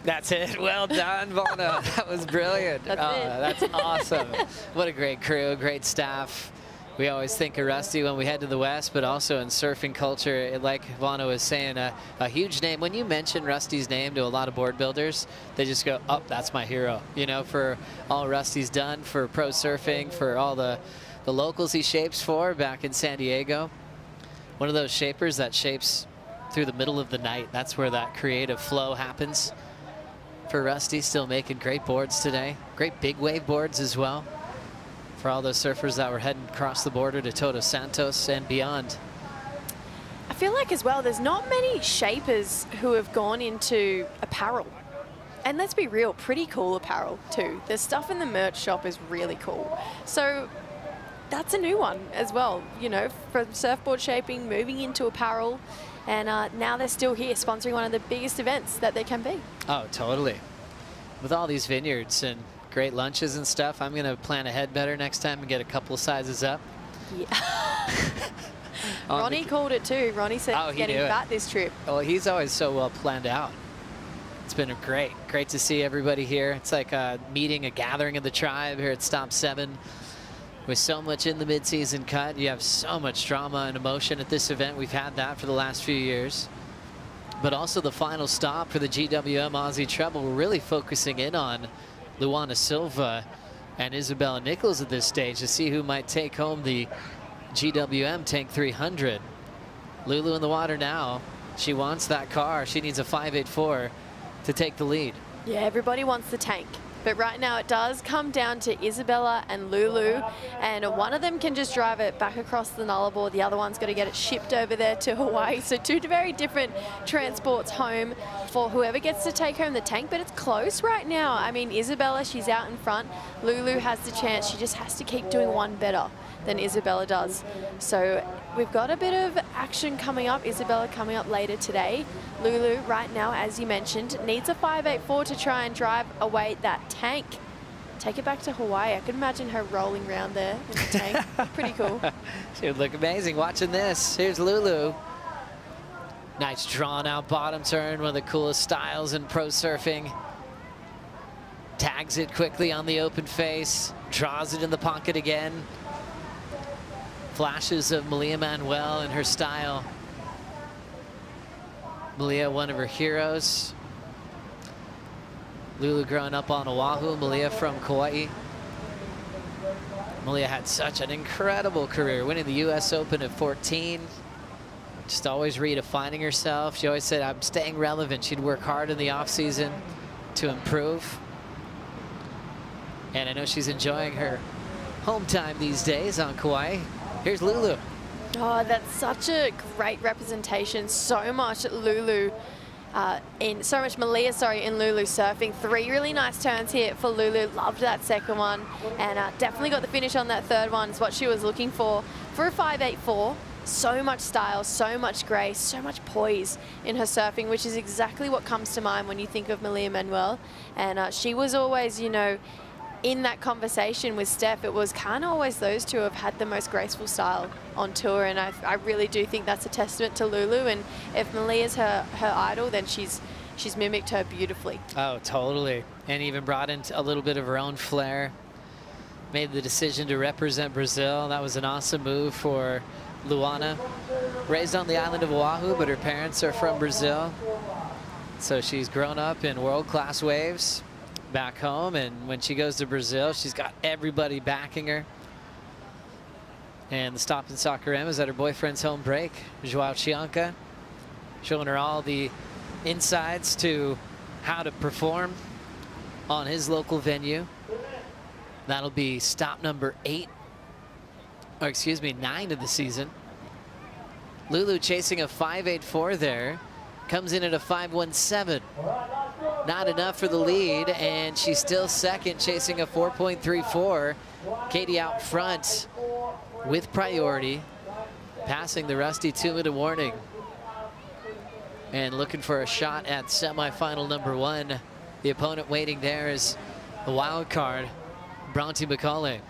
That's it. Well done, Vonna. That was brilliant. That's awesome. What a great crew, great staff. We always think of Rusty when we head to the West, but also in surfing culture, like Vonna was saying, a huge name. When you mention Rusty's name to a lot of board builders, they just go, oh, that's my hero. You know, for all Rusty's done for pro surfing, for all the locals he shapes for back in San Diego. One of those shapers that shapes through the middle of the night. That's where that creative flow happens. For Rusty, still making great boards today. Great big wave boards as well. For all those surfers that were heading across the border to Todos Santos and beyond. I feel like as well, there's not many shapers who have gone into apparel. And let's be real, pretty cool apparel too. The stuff in the merch shop is really cool. So that's a new one as well, you know, from surfboard shaping, moving into apparel. And now they're still here sponsoring one of the biggest events that there can be. Oh, totally. With all these vineyards and great lunches and stuff, I'm going to plan ahead better next time and get a couple of sizes up. Yeah. Ronnie called it too. Ronnie said he's getting fat this trip. Well, he's always so well planned out. It's been great to see everybody here. It's like a meeting, a gathering of the tribe here at Stop 7. With so much in the mid-season cut, you have so much drama and emotion at this event. We've had that for the last few years. But also the final stop for the GWM Aussie Treble. We're really focusing in on Luana Silva and Isabella Nichols at this stage to see who might take home the GWM Tank 300. Lulu in the water now. She wants that car. She needs a 584 to take the lead. Yeah, everybody wants the tank. But right now it does come down to Isabella and Lulu, and one of them can just drive it back across the Nullarbor. The other one's got to get it shipped over there to Hawaii. So two very different transports home for whoever gets to take home the tank, but it's close right now. I mean, Isabella, she's out in front. Lulu has the chance. She just has to keep doing one better than Isabella does. So we've got a bit of action coming up. Isabella coming up later today. Lulu right now, as you mentioned, needs a 584 to try and drive away that tank. Take it back to Hawaii. I could imagine her rolling around there in the tank. Pretty cool. She would look amazing watching this. Here's Lulu. Nice drawn out bottom turn, one of the coolest styles in pro surfing. Tags it quickly on the open face, draws it in the pocket again. Flashes of Malia Manuel in her style. Malia, one of her heroes. Lulu growing up on Oahu, Malia from Kauai. Malia had such an incredible career, winning the US Open at 14. Just always redefining herself. She always said, I'm staying relevant. She'd work hard in the off season to improve. And I know she's enjoying her home time these days on Kauai. Here's Lulu. Oh, that's such a great representation. So much Lulu, so much Malia, in Lulu surfing. Three really nice turns here for Lulu. Loved that second one, and definitely got the finish on that third one. Is what she was looking for a 584. So much style, so much grace, so much poise in her surfing, which is exactly what comes to mind when you think of Malia Manuel. And she was always, you know, in that conversation with Steph, it was kind of always those two have had the most graceful style on tour, and I really do think that's a testament to Lulu. And if Malia's her idol, then she's mimicked her beautifully. Oh, totally. And even brought in a little bit of her own flair. Made the decision to represent Brazil. That was an awesome move for Luana. Raised on the island of Oahu, but her parents are from Brazil. So she's grown up in world-class waves back home, and when she goes to Brazil, she's got everybody backing her. And the stop in Saquarema is at her boyfriend's home break, Joao Chianca. showing her all the insights to how to perform on his local venue. That'll be stop number 9 of the season. Lulu chasing a 5.84 there. Comes in at a 5.17. Not enough for the lead, and she's still second, chasing a 4.34. Katie out front with priority, passing the rusty 2-minute warning. And looking for a shot at semifinal number 1. The opponent waiting there is the wild card, Bronte McCauley.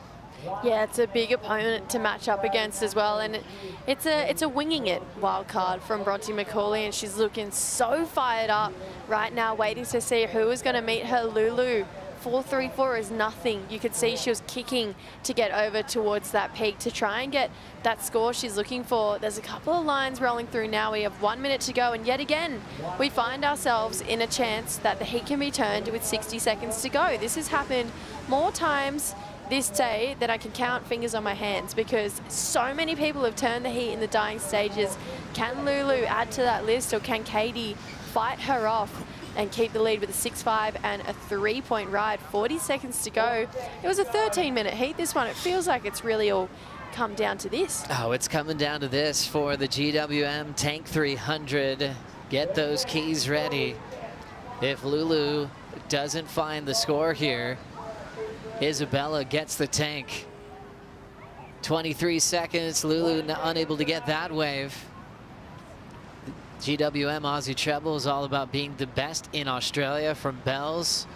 Yeah, it's a big opponent to match up against as well, and it's a winging it wild card from Bronte McCauley, and she's looking so fired up right now, waiting to see who is going to meet her. Lulu. 4.34 is nothing. You could see she was kicking to get over towards that peak to try and get that score she's looking for. There's a couple of lines rolling through now. We have 1 minute to go, and yet again, we find ourselves in a chance that the heat can be turned with 60 seconds to go. This has happened more times this day that I can count fingers on my hands, because so many people have turned the heat in the dying stages. Can Lulu add to that list, or can Katie fight her off and keep the lead with a 6.5 and a 3-point ride? 40 seconds to go. It was a 13-minute heat, this one. It feels like it's really all come down to this. Oh, it's coming down to this for the GWM Tank 300. Get those keys ready. If Lulu doesn't find the score here, Isabella gets the tank. 23 seconds, Lulu unable to get that wave. GWM Aussie Treble is all about being the best in Australia, from Bells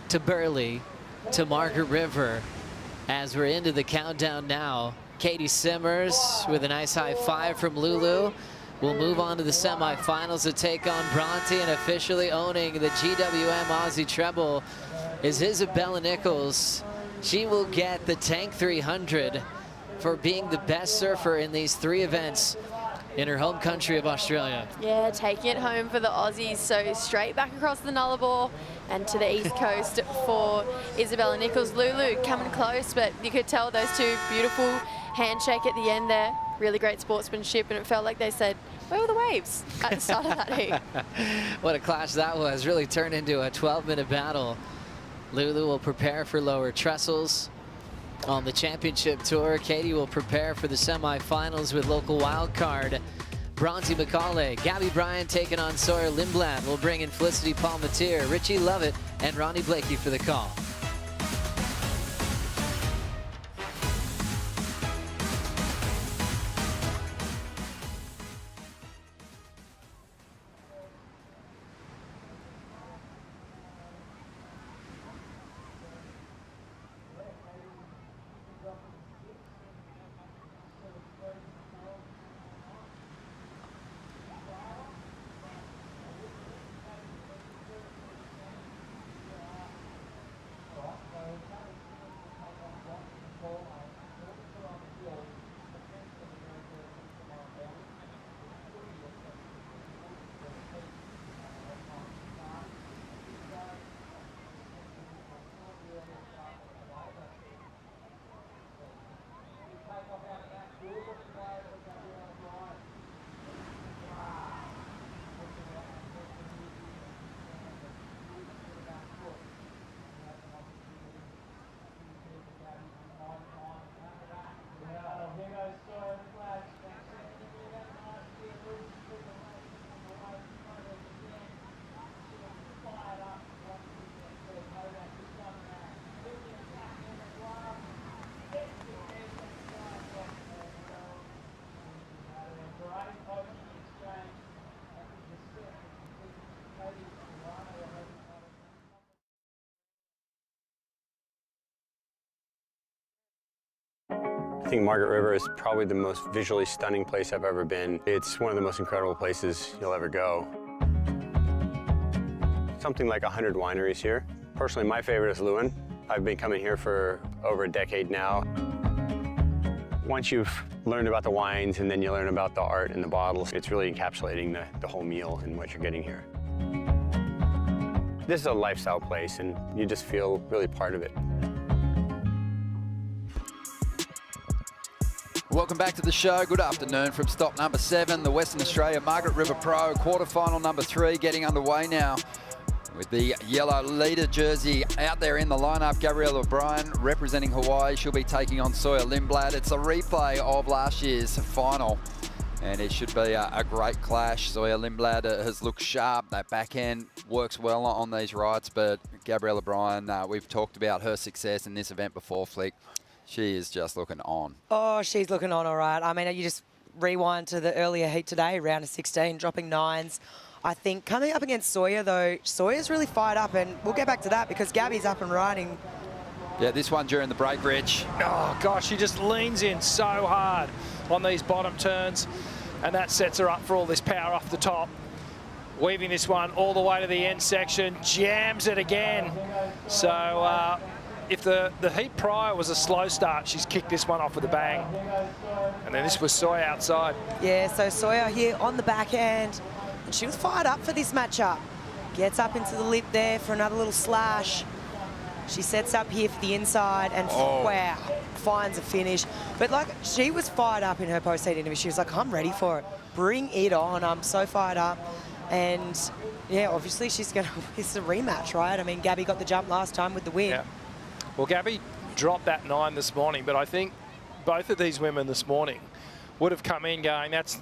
to Burleigh to Margaret River. As we're into the countdown now, Katie Simmers with a nice high 5 from Lulu will move on to the semifinals to take on Bronte, and officially owning the GWM Aussie Treble is Isabella Nichols. She will get the Tank 300 for being the best surfer in these 3 events in her home country of Australia. Yeah, taking it home for the Aussies. So straight back across the Nullarbor and to the east coast for Isabella Nichols. Lulu coming close, but you could tell those two, beautiful handshake at the end there. Really great sportsmanship, and it felt like they said, where were the waves at the start of that heat? What a clash that was. Really turned into a 12-minute battle. Lulu will prepare for lower trestles on the championship tour. Katie will prepare for the semifinals with local wildcard Bronte McCauley. Gabby Bryan taking on Sawyer Lindblad. Will bring in Felicity Palmatier, Richie Lovett, and Ronnie Blakey for the call. I think Margaret River is probably the most visually stunning place I've ever been. It's one of the most incredible places you'll ever go. Something like 100 wineries here. Personally, my favorite is Lewin. I've been coming here for over a decade now. Once you've learned about the wines and then you learn about the art in the bottles, it's really encapsulating the whole meal and what you're getting here. This is a lifestyle place, and you just feel really part of it. Welcome back to the show. Good afternoon from stop number 7, the Western Australia Margaret River Pro quarterfinal number 3 getting underway now. With the yellow leader jersey out there in the lineup, Gabrielle O'Brien representing Hawaii. She'll be taking on Sawyer Lindblad. It's a replay of last year's final, and it should be a great clash. Sawyer Lindblad has looked sharp. That backhand works well on these rights, but Gabrielle O'Brien, we've talked about her success in this event before, Flick. She is just looking on. Oh, she's looking on all right. I mean, you just rewind to the earlier heat today, round of 16, dropping 9s. I think coming up against Sawyer, though, Sawyer's really fired up, and we'll get back to that because Gabby's up and riding. Yeah, this one during the break, Rich. Oh, gosh, she just leans in so hard on these bottom turns, and that sets her up for all this power off the top. Weaving this one all the way to the end section, jams it again. So if the heat prior was a slow start, she's kicked this one off with a bang. And then this was Sawyer outside. Yeah, so Sawyer here on the backhand, and she was fired up for this matchup. Gets up into the lip there for another little slash. She sets up here for the inside, and wow, finds a finish. But like, she was fired up in her post-heat interview. She was like, I'm ready for it. Bring it on. I'm so fired up. And yeah, obviously she's going to, it's a rematch, right? I mean, Gabby got the jump last time with the win. Yeah. Well, Gabby dropped that 9 this morning, but I think both of these women this morning would have come in going, that's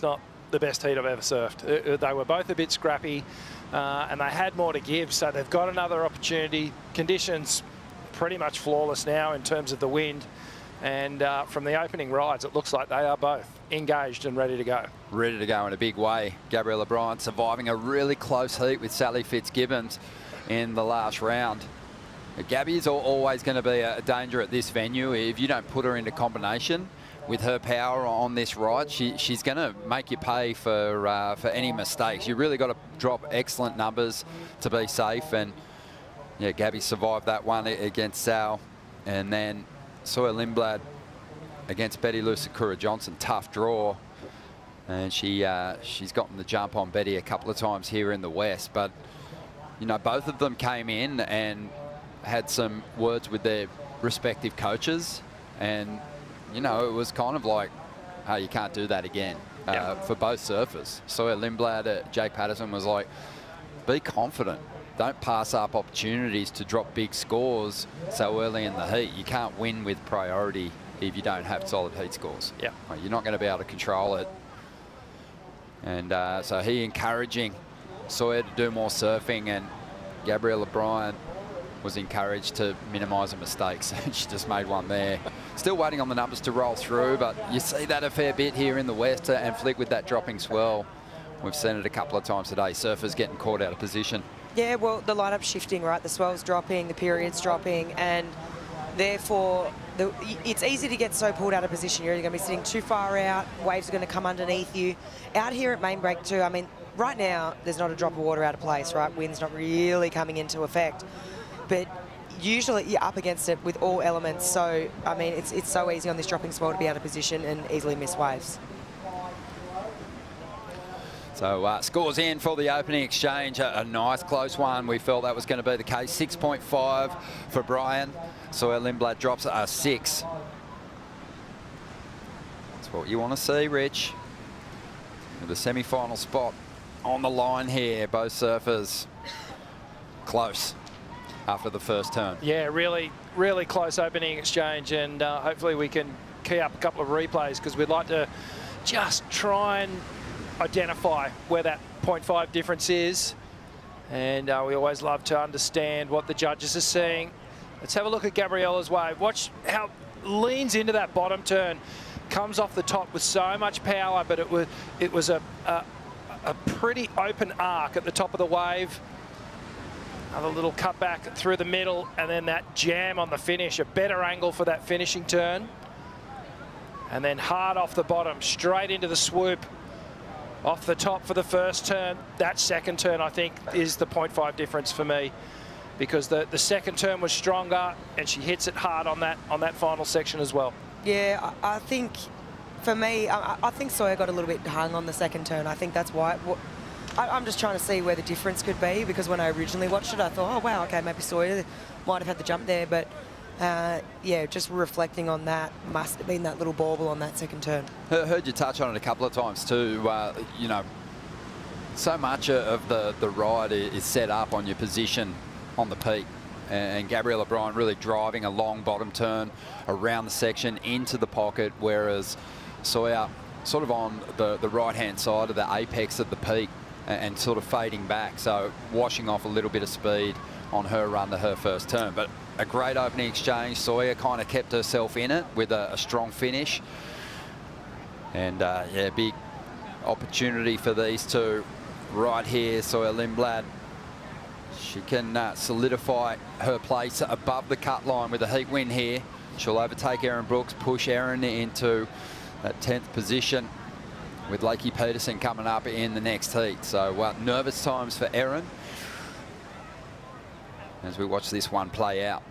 not the best heat I've ever surfed. They were both a bit scrappy, and they had more to give, so they've got another opportunity. Conditions pretty much flawless now in terms of the wind, and from the opening rides, it looks like they are both engaged and ready to go. Ready to go in a big way. Gabrielle O'Brien surviving a really close heat with Sally Fitzgibbons in the last round. Gabby's always going to be a danger at this venue. If you don't put her into combination with her power on this ride, she's going to make you pay for any mistakes. You really got to drop excellent numbers to be safe. And yeah, Gabby survived that one against Sal, and then Sawyer Lindblad against Betty Lou Sakura Johnson. Tough draw, and she's gotten the jump on Betty a couple of times here in the West. But you know, both of them came in and had some words with their respective coaches, and you know, it was kind of like, hey, you can't do that again for both surfers. Sawyer Lindblad, Jake Patterson was like, be confident. Don't pass up opportunities to drop big scores so early in the heat. You can't win with priority if you don't have solid heat scores. Yeah, you're not going to be able to control it. And so he encouraging Sawyer to do more surfing, and Gabrielle O'Brien was encouraged to minimise the mistakes. She just made one there. Still waiting on the numbers to roll through, but you see that a fair bit here in the West, and Flick with that dropping swell. We've seen it a couple of times today. Surfers getting caught out of position. Yeah, well, the lineup's shifting, right? The swell's dropping, the period's dropping, and therefore it's easy to get so pulled out of position. You're either going to be sitting too far out, waves are going to come underneath you. Out here at main break too, I mean, right now there's not a drop of water out of place, right? Wind's not really coming into effect. But usually you're up against it with all elements. So, I mean, it's so easy on this dropping swell to be out of position and easily miss waves. So scores in for the opening exchange. A nice close one. We felt that was going to be the case. 6.5 for Brian. Sawyer Lindblad drops a 6. That's what you want to see, Rich. With the semi-final spot on the line here. Both surfers close after the first turn. Yeah, really, really close opening exchange, and hopefully we can key up a couple of replays, because we'd like to just try and identify where that 0.5 difference is, and we always love to understand what the judges are seeing. Let's have a look at Gabriella's wave. Watch how leans into that bottom turn, comes off the top with so much power, but it was a pretty open arc at the top of the wave. Another little cutback through the middle, and then that jam on the finish, a better angle for that finishing turn. And then hard off the bottom, straight into the swoop. Off the top for the first turn. That second turn, I think, is the 0.5 difference for me, because the second turn was stronger, and she hits it hard on that final section as well. Yeah, I think, for me, I think Sawyer got a little bit hung on the second turn. I think that's why. I'm just trying to see where the difference could be, because when I originally watched it, I thought, oh, wow, okay, maybe Sawyer might have had the jump there. But Yeah, just reflecting on that, must have been that little bauble on that second turn. Heard you touch on it a couple of times too. You know, so much of the ride is set up on your position on the peak. And Gabrielle O'Brien really driving a long bottom turn around the section into the pocket, whereas Sawyer sort of on the right-hand side of the apex of the peak and sort of fading back, so washing off a little bit of speed on her run to her first turn. But a great opening exchange. Sawyer kind of kept herself in it with a strong finish. And yeah, big opportunity for these two right here. Sawyer Lindblad, she can solidify her place above the cut line with a heat win here. She'll overtake Erin Brooks, push Erin into that 10th position, with Lakey Peterson coming up in the next heat. So nervous times for Erin as we watch this one play out.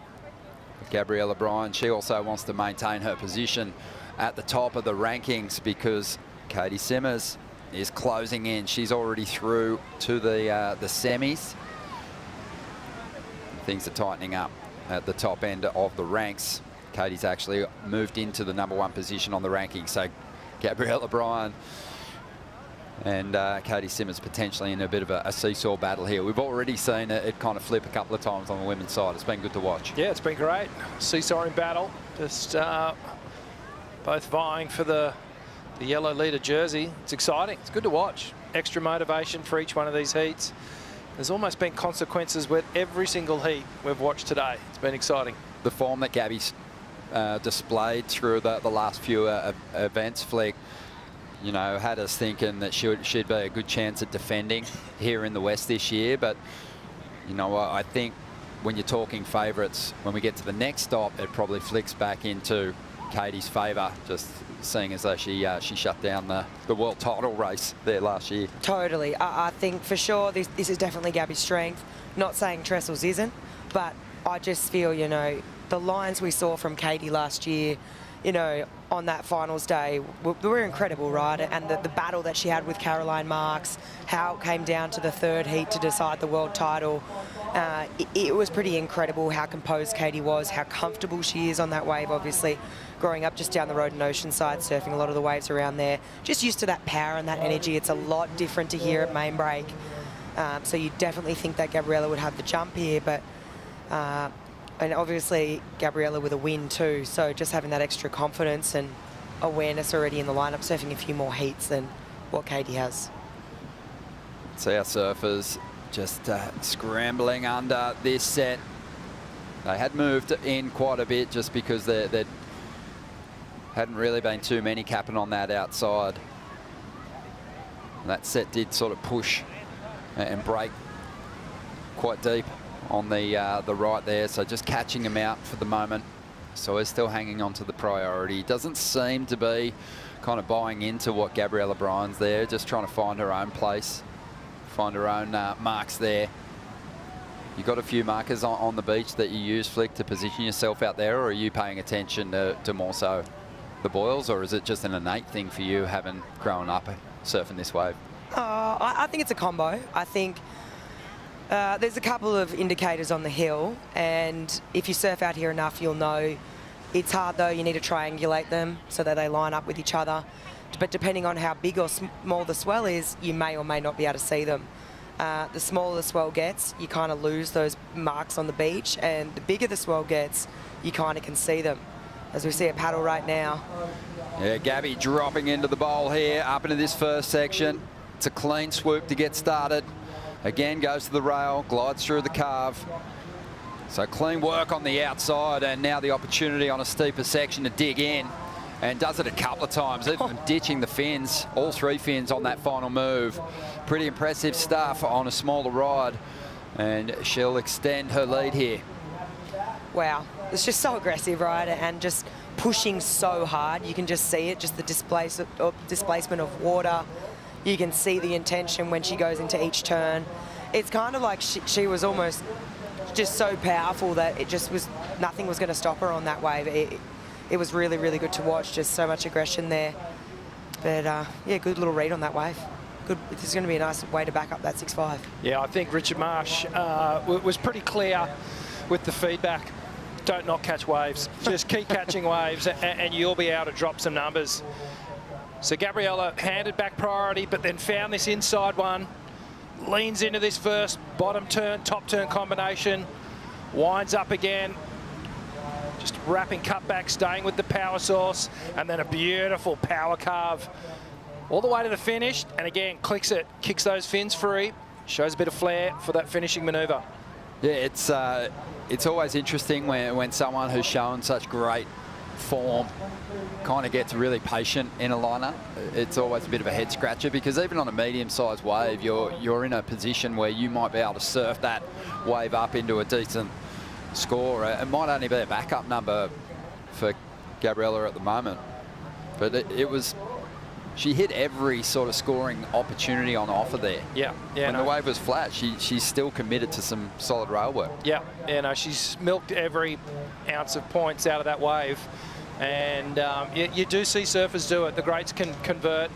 Gabrielle O'Brien, she also wants to maintain her position at the top of the rankings because Katie Simmers is closing in. She's already through to the semis. Things are tightening up at the top end of the ranks. Katie's actually moved into the #1 position on the ranking. So Gabrielle O'Brien and Katie Simmers potentially in a bit of a seesaw battle here. We've already seen it kind of flip a couple of times on the women's side. It's been good to watch. Yeah, it's been great. Seesawing battle. Just both vying for the yellow leader jersey. It's exciting. It's good to watch. Extra motivation for each one of these heats. There's almost been consequences with every single heat we've watched today. It's been exciting. The form that Gabby's displayed through the last few events, Flick, you know, had us thinking that she'd be a good chance at defending here in the West this year. But, you know, I think when you're talking favourites, when we get to the next stop, it probably flicks back into Katie's favour, just seeing as though she shut down the world title race there last year. Totally. I think for sure this is definitely Gabby's strength. Not saying Trestles isn't, but I just feel, you know, the lines we saw from Katie last year, you know, on that finals day were incredible, right? And the battle that she had with Caroline Marks, how it came down to the third heat to decide the world title. It was pretty incredible how composed Katie was, how comfortable she is on that wave, obviously. Growing up just down the road in Oceanside, surfing a lot of the waves around there. Just used to that power and that energy. It's a lot different to here at main break. So you definitely think that Gabriella would have the jump here, but and obviously Gabriella with a win too. So just having that extra confidence and awareness already in the lineup, surfing a few more heats than what Katie has. See our surfers just scrambling under this set. They had moved in quite a bit just because there hadn't really been too many capping on that outside. And that set did sort of push and break quite deep on the right there, so just catching him out for the moment. So we're still hanging on to the priority. Doesn't seem to be kind of buying into what Gabrielle O'Brien's there, just trying to find her own place, find her own marks there. You got a few markers on the beach that you use, Flick, to position yourself out there, or are you paying attention to more so the boils, or is it just an innate thing for you having grown up surfing this wave? I think it's a combo. I think there's a couple of indicators on the hill, and if you surf out here enough, you'll know. It's hard though, you need to triangulate them so that they line up with each other. But depending on how big or small the swell is, you may or may not be able to see them. The smaller the swell gets, you kind of lose those marks on the beach, and the bigger the swell gets, you kind of can see them, as we see a paddle right now. Yeah, Gabby dropping into the bowl here, up into this first section. It's a clean swoop to get started. Again, goes to the rail, glides through the carve. So clean work on the outside, and now the opportunity on a steeper section to dig in, and does it a couple of times, even ditching the fins, all three fins on that final move. Pretty impressive stuff on a smaller ride, and she'll extend her lead here. Wow, it's just so aggressive, right? And just pushing so hard. You can just see it, just the displacement of water. You can see the intention when she goes into each turn. It's kind of like she was almost just so powerful that it just was, nothing was going to stop her on that wave. It was really, really good to watch, just so much aggression there. But yeah, good little read on that wave. Good. This is going to be a nice way to back up that 6.5. Yeah, I think Richard Marsh was pretty clear with the feedback don't not catch waves. Just keep catching waves and you'll be able to drop some numbers. So Gabriella handed back priority, but then found this inside one. Leans into this first bottom turn, top turn combination. Winds up again. Just wrapping cutback, staying with the power source. And then a beautiful power carve all the way to the finish. And again, clicks it, kicks those fins free. Shows a bit of flair for that finishing manoeuvre. Yeah, it's always interesting when someone who's shown such great form kind of gets really patient in a liner. It's always a bit of a head scratcher because even on a medium-sized wave, you're in a position where you might be able to surf that wave up into a decent score. It might only be a backup number for Gabriella at the moment, but it was. She hit every sort of scoring opportunity on offer there. Yeah. When the wave was flat, she's still committed to some solid rail work. Yeah, no, she's milked every ounce of points out of that wave. And you do see surfers do it. The greats can convert.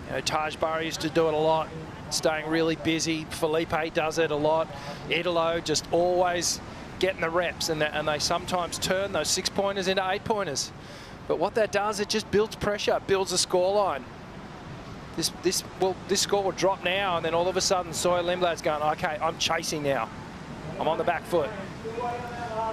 You know, Taj Burra used to do it a lot, staying really busy. Felipe does it a lot. Italo just always getting the reps, and they sometimes turn those 6-pointers into 8-pointers. But what that does, it just builds pressure, builds a scoreline. This score will drop now, and then all of a sudden Sawyer Lindblad's going, okay, I'm chasing now. I'm on the back foot.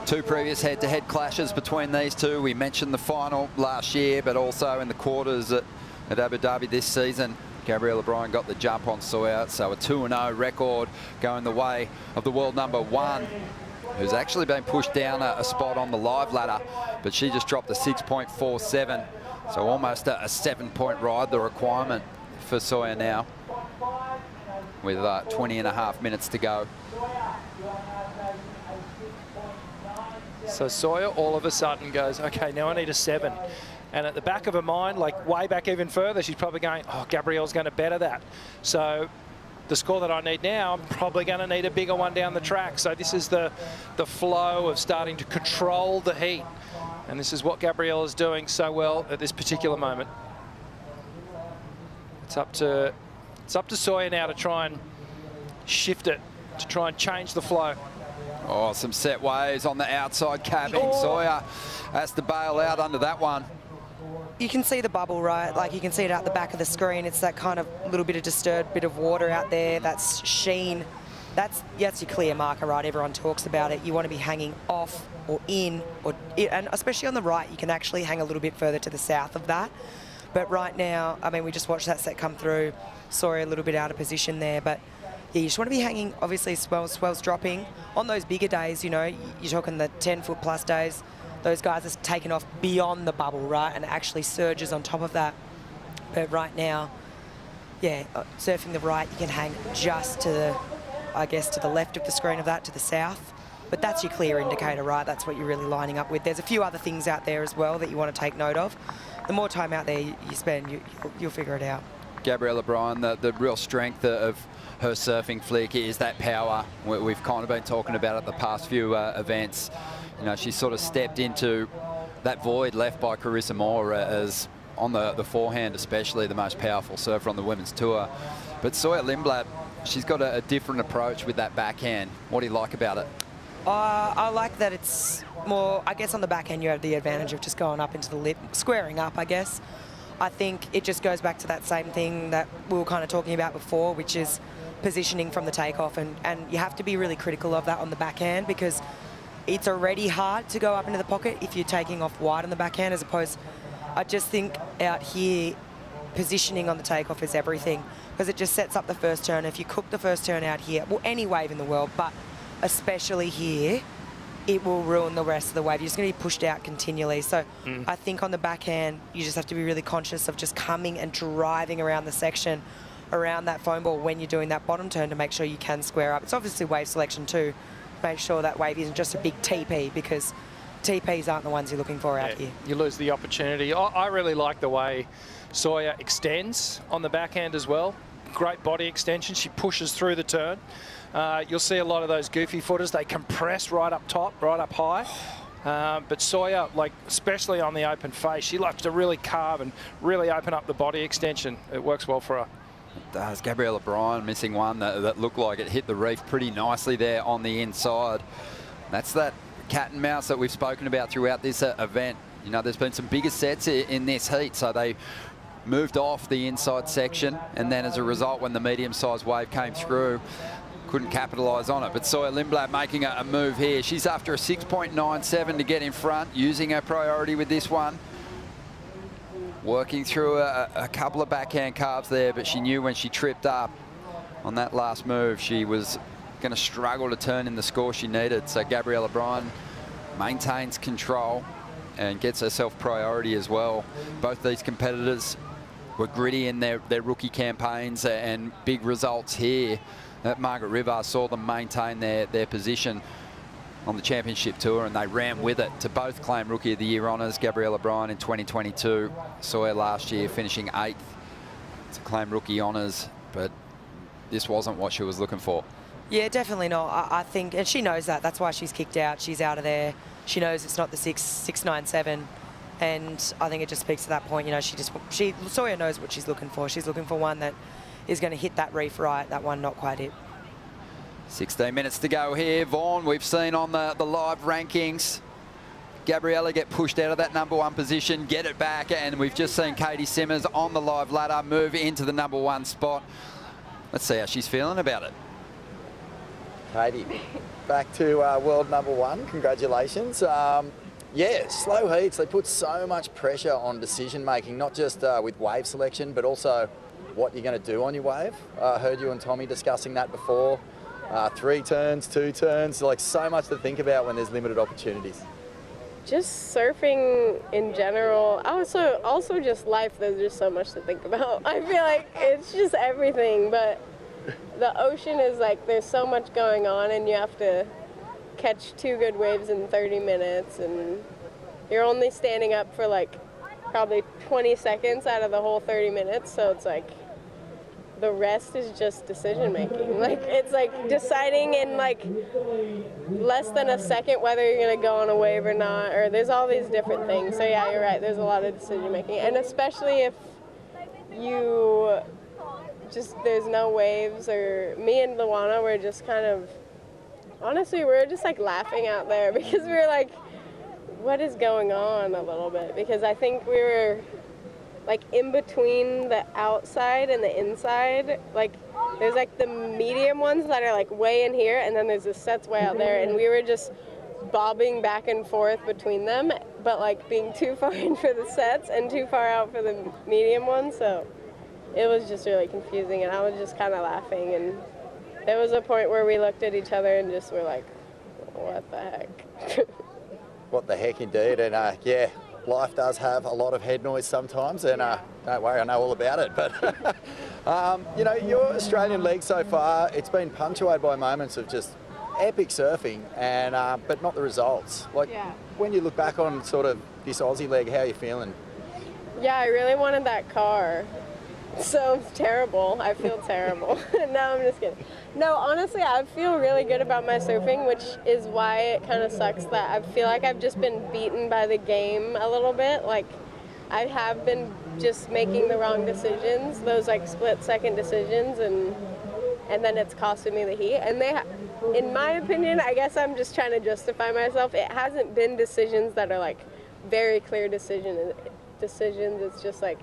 2 previous head-to-head clashes between these two. We mentioned the final last year, but also in the quarters at Abu Dhabi this season. Gabriella Bryan got the jump on Sawyer, so a 2-0 record going the way of the world number 1, who's actually been pushed down a spot on the live ladder, but she just dropped a 6.47, so almost a 7-point ride, the requirement for Sawyer now, with 20.5 minutes to go. So Sawyer all of a sudden goes, okay, now I need a 7. And at the back of her mind, like way back even further, she's probably going, oh, Gabrielle's going to better that. So the score that I need now, I'm probably going to need a bigger one down the track. So this is the flow of starting to control the heat. And this is what Gabriella's doing so well at this particular moment. It's up to Sawyer now to try and shift it, to try and change the flow. Oh, some set waves on the outside cabbing. Oh. Sawyer has to bail out under that one. You can see the bubble, right? Like you can see it out the back of the screen. It's that kind of little bit of disturbed bit of water out there. That's sheen. That's your clear marker, right? Everyone talks about it. You want to be hanging off or in, and especially on the right, you can actually hang a little bit further to the south of that. But right now, I mean, we just watched that set come through. Sawyer a little bit out of position there, but yeah, you just want to be hanging, obviously, swells dropping. On those bigger days, you know, you're talking the 10-foot plus days, those guys are taking off beyond the bubble, right, and actually surges on top of that. But right now, yeah, surfing the right, you can hang just to the, I guess, to the left of the screen of that, to the south. But that's your clear indicator, right? That's what you're really lining up with. There's a few other things out there as well that you want to take note of. The more time out there you spend, you'll figure it out. Gabriella Bryan, the real strength of her surfing flick is that power we've kind of been talking about at the past few events. You know, she sort of stepped into that void left by Carissa Moore as on the forehand, especially the most powerful surfer on the women's tour. But Sawyer Lindblad, she's got a different approach with that backhand. What do you like about it? I like that it's more, I guess on the backhand you have the advantage of just going up into the lip, squaring up, I guess. I think it just goes back to that same thing that we were kind of talking about before, which is positioning from the takeoff, and you have to be really critical of that on the backhand because it's already hard to go up into the pocket if you're taking off wide on the backhand, as opposed, I just think out here, positioning on the takeoff is everything because it just sets up the first turn. If you cook the first turn out here, well, any wave in the world, but especially here, it will ruin the rest of the wave. You're just going to be pushed out continually. So I think on the backhand, you just have to be really conscious of just coming and driving around the section, around that foam ball when you're doing that bottom turn to make sure you can square up. It's obviously wave selection too. Make sure that wave isn't just a big TP because TPs aren't the ones you're looking for out here. You lose the opportunity. I really like the way Sawyer extends on the backhand as well. Great body extension. She pushes through the turn. You'll see a lot of those goofy footers, they compress right up top, right up high. But Sawyer, like especially on the open face, she likes to really carve and really open up the body extension. It works well for her. It does. Gabriella Bryan missing one that looked like it hit the reef pretty nicely there on the inside. That's that cat and mouse that we've spoken about throughout this event. You know, there's been some bigger sets in this heat, so they moved off the inside section, and then as a result, when the medium-sized wave came through, couldn't capitalise on it. But Sawyer Lindblad making a move here. She's after a 6.97 to get in front, using her priority with this one. Working through a couple of backhand carves there, but she knew when she tripped up on that last move, she was going to struggle to turn in the score she needed. So Gabriella Bryan maintains control and gets herself priority as well. Both these competitors were gritty in their rookie campaigns, and big results here at Margaret River saw them maintain their position on the championship tour, and they ran with it to both claim Rookie of the Year honours. Gabriella Bryan in 2022, Sawyer last year finishing 8th to claim rookie honours, but this wasn't what she was looking for. Yeah, definitely not. I think, and she knows that. That's why she's kicked out. She's out of there. She knows it's not the 6.97, and I think it just speaks to that point. You know, Sawyer knows what she's looking for. She's looking for one that is going to hit that reef right. That one not quite hit. 16 minutes to go here. Vaughan, we've seen on the live rankings, Gabriella get pushed out of that #1 position, get it back, and we've just seen Katie Simmers on the live ladder move into the #1 spot. Let's see how she's feeling about it. Katie, back to world #1. Congratulations. Yeah, slow heats, they put so much pressure on decision making, not just with wave selection, but also what you're going to do on your wave. I heard you and Tommy discussing that before. 3 turns, 2 turns, like so much to think about when there's limited opportunities. Just surfing in general, also just life, there's just so much to think about. I feel like it's just everything, but the ocean is like, there's so much going on, and you have to catch 2 good waves in 30 minutes, and you're only standing up for like probably 20 seconds out of the whole 30 minutes, so it's like the rest is just decision making. Like, it's like deciding in like less than a second whether you're gonna go on a wave or not, or there's all these different things. So yeah, you're right, there's a lot of decision making, and especially if you there's no waves. Or me and Luana were just kind of, honestly, we were just like laughing out there because we were like, what is going on a little bit? Because I think we were like in between the outside and the inside. Like there's like the medium ones that are like way in here, and then there's the sets way out there, and we were just bobbing back and forth between them, but like being too far in for the sets and too far out for the medium ones. So it was just really confusing, and I was just kind of laughing, and there was a point where we looked at each other and just were like, what the heck? What the heck indeed, and yeah, life does have a lot of head noise sometimes, and don't worry, I know all about it. But you know, your Australian league so far, it's been punctuated by moments of just epic surfing, and but not the results. Like, when you look back on sort of this Aussie leg, how are you feeling? Yeah, I really wanted that car. So terrible. I feel terrible. No, I'm just kidding. No, honestly, I feel really good about my surfing, which is why it kind of sucks that I feel like I've just been beaten by the game a little bit. Like, I have been just making the wrong decisions, those like split-second decisions, and then it's costing me the heat. And in my opinion, I guess I'm just trying to justify myself. It hasn't been decisions that are like very clear decisions. It's just like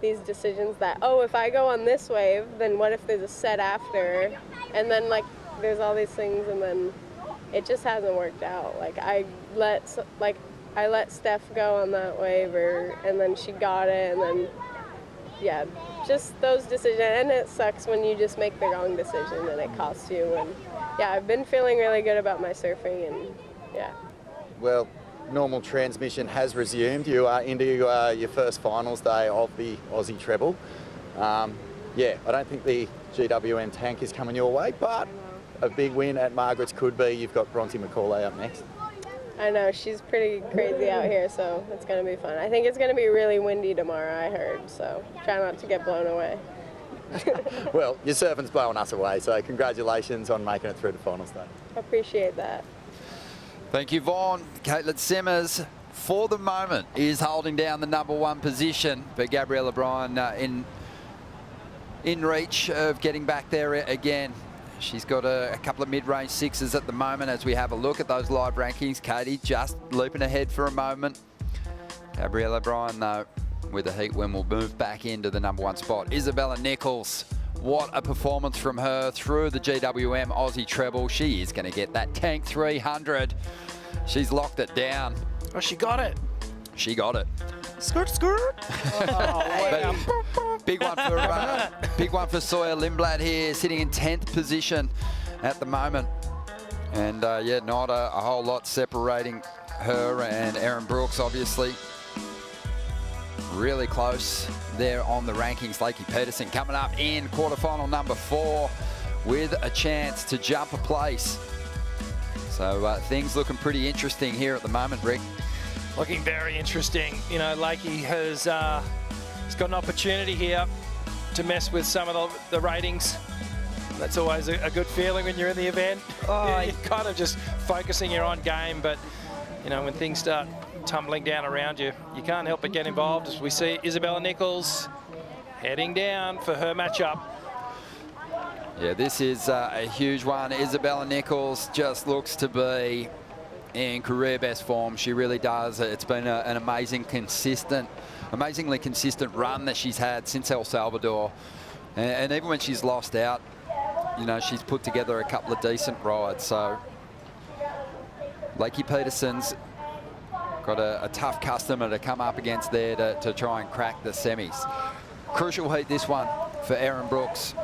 these decisions that, oh, if I go on this wave, then what if there's a set after? And then like there's all these things, and then it just hasn't worked out. Like I let Steph go on that wave, and then she got it, and then yeah, just those decisions. And it sucks when you just make the wrong decision and it costs you. And yeah, I've been feeling really good about my surfing, and yeah. Well, normal transmission has resumed. You are into your first finals day of the Aussie Treble. Yeah, I don't think the GWM tank is coming your way, but a big win at Margaret's could be. You've got Bronte McCauley up next. I know, she's pretty crazy out here, so it's going to be fun. I think it's going to be really windy tomorrow, I heard, so try not to get blown away. Well, your surfing's blowing us away, so congratulations on making it through the finals day. Appreciate that. Thank you, Vaughan. Caitlin Simmers, for the moment, is holding down the #1 position, but Gabriella Bryan in reach of getting back there again. She's got a couple of mid-range 6s at the moment as we have a look at those live rankings. Katie just looping ahead for a moment. Gabrielle O'Brien, though, with the heat win, will move back into the #1 spot. Isabella Nichols, what a performance from her through the GWM Aussie Treble. She is going to get that tank 300. She's locked it down. Oh, she got it. She got it. Skirt, skirt. Big one for Sawyer Lindblad here, sitting in 10th position at the moment. And yeah, not a whole lot separating her and Erin Brooks, obviously. Really close there on the rankings. Lakey Peterson coming up in quarterfinal number 4 with a chance to jump a place. So things looking pretty interesting here at the moment, Rick. Looking very interesting. You know, Lakey has got an opportunity here to mess with some of the ratings. That's always a good feeling when you're in the event. Oh, you're kind of just focusing your on game, but you know, when things start tumbling down around you, you can't help but get involved. As we see Isabella Nichols heading down for her matchup. Yeah, this is a huge one. Isabella Nichols just looks to be in career best form. She really does. It's been an amazingly consistent run that she's had since El Salvador. And even when she's lost out, you know, she's put together a couple of decent rides. So Lakey Peterson's got a tough customer to come up against there to try and crack the semis. Crucial heat, this one, for Erin Brooks,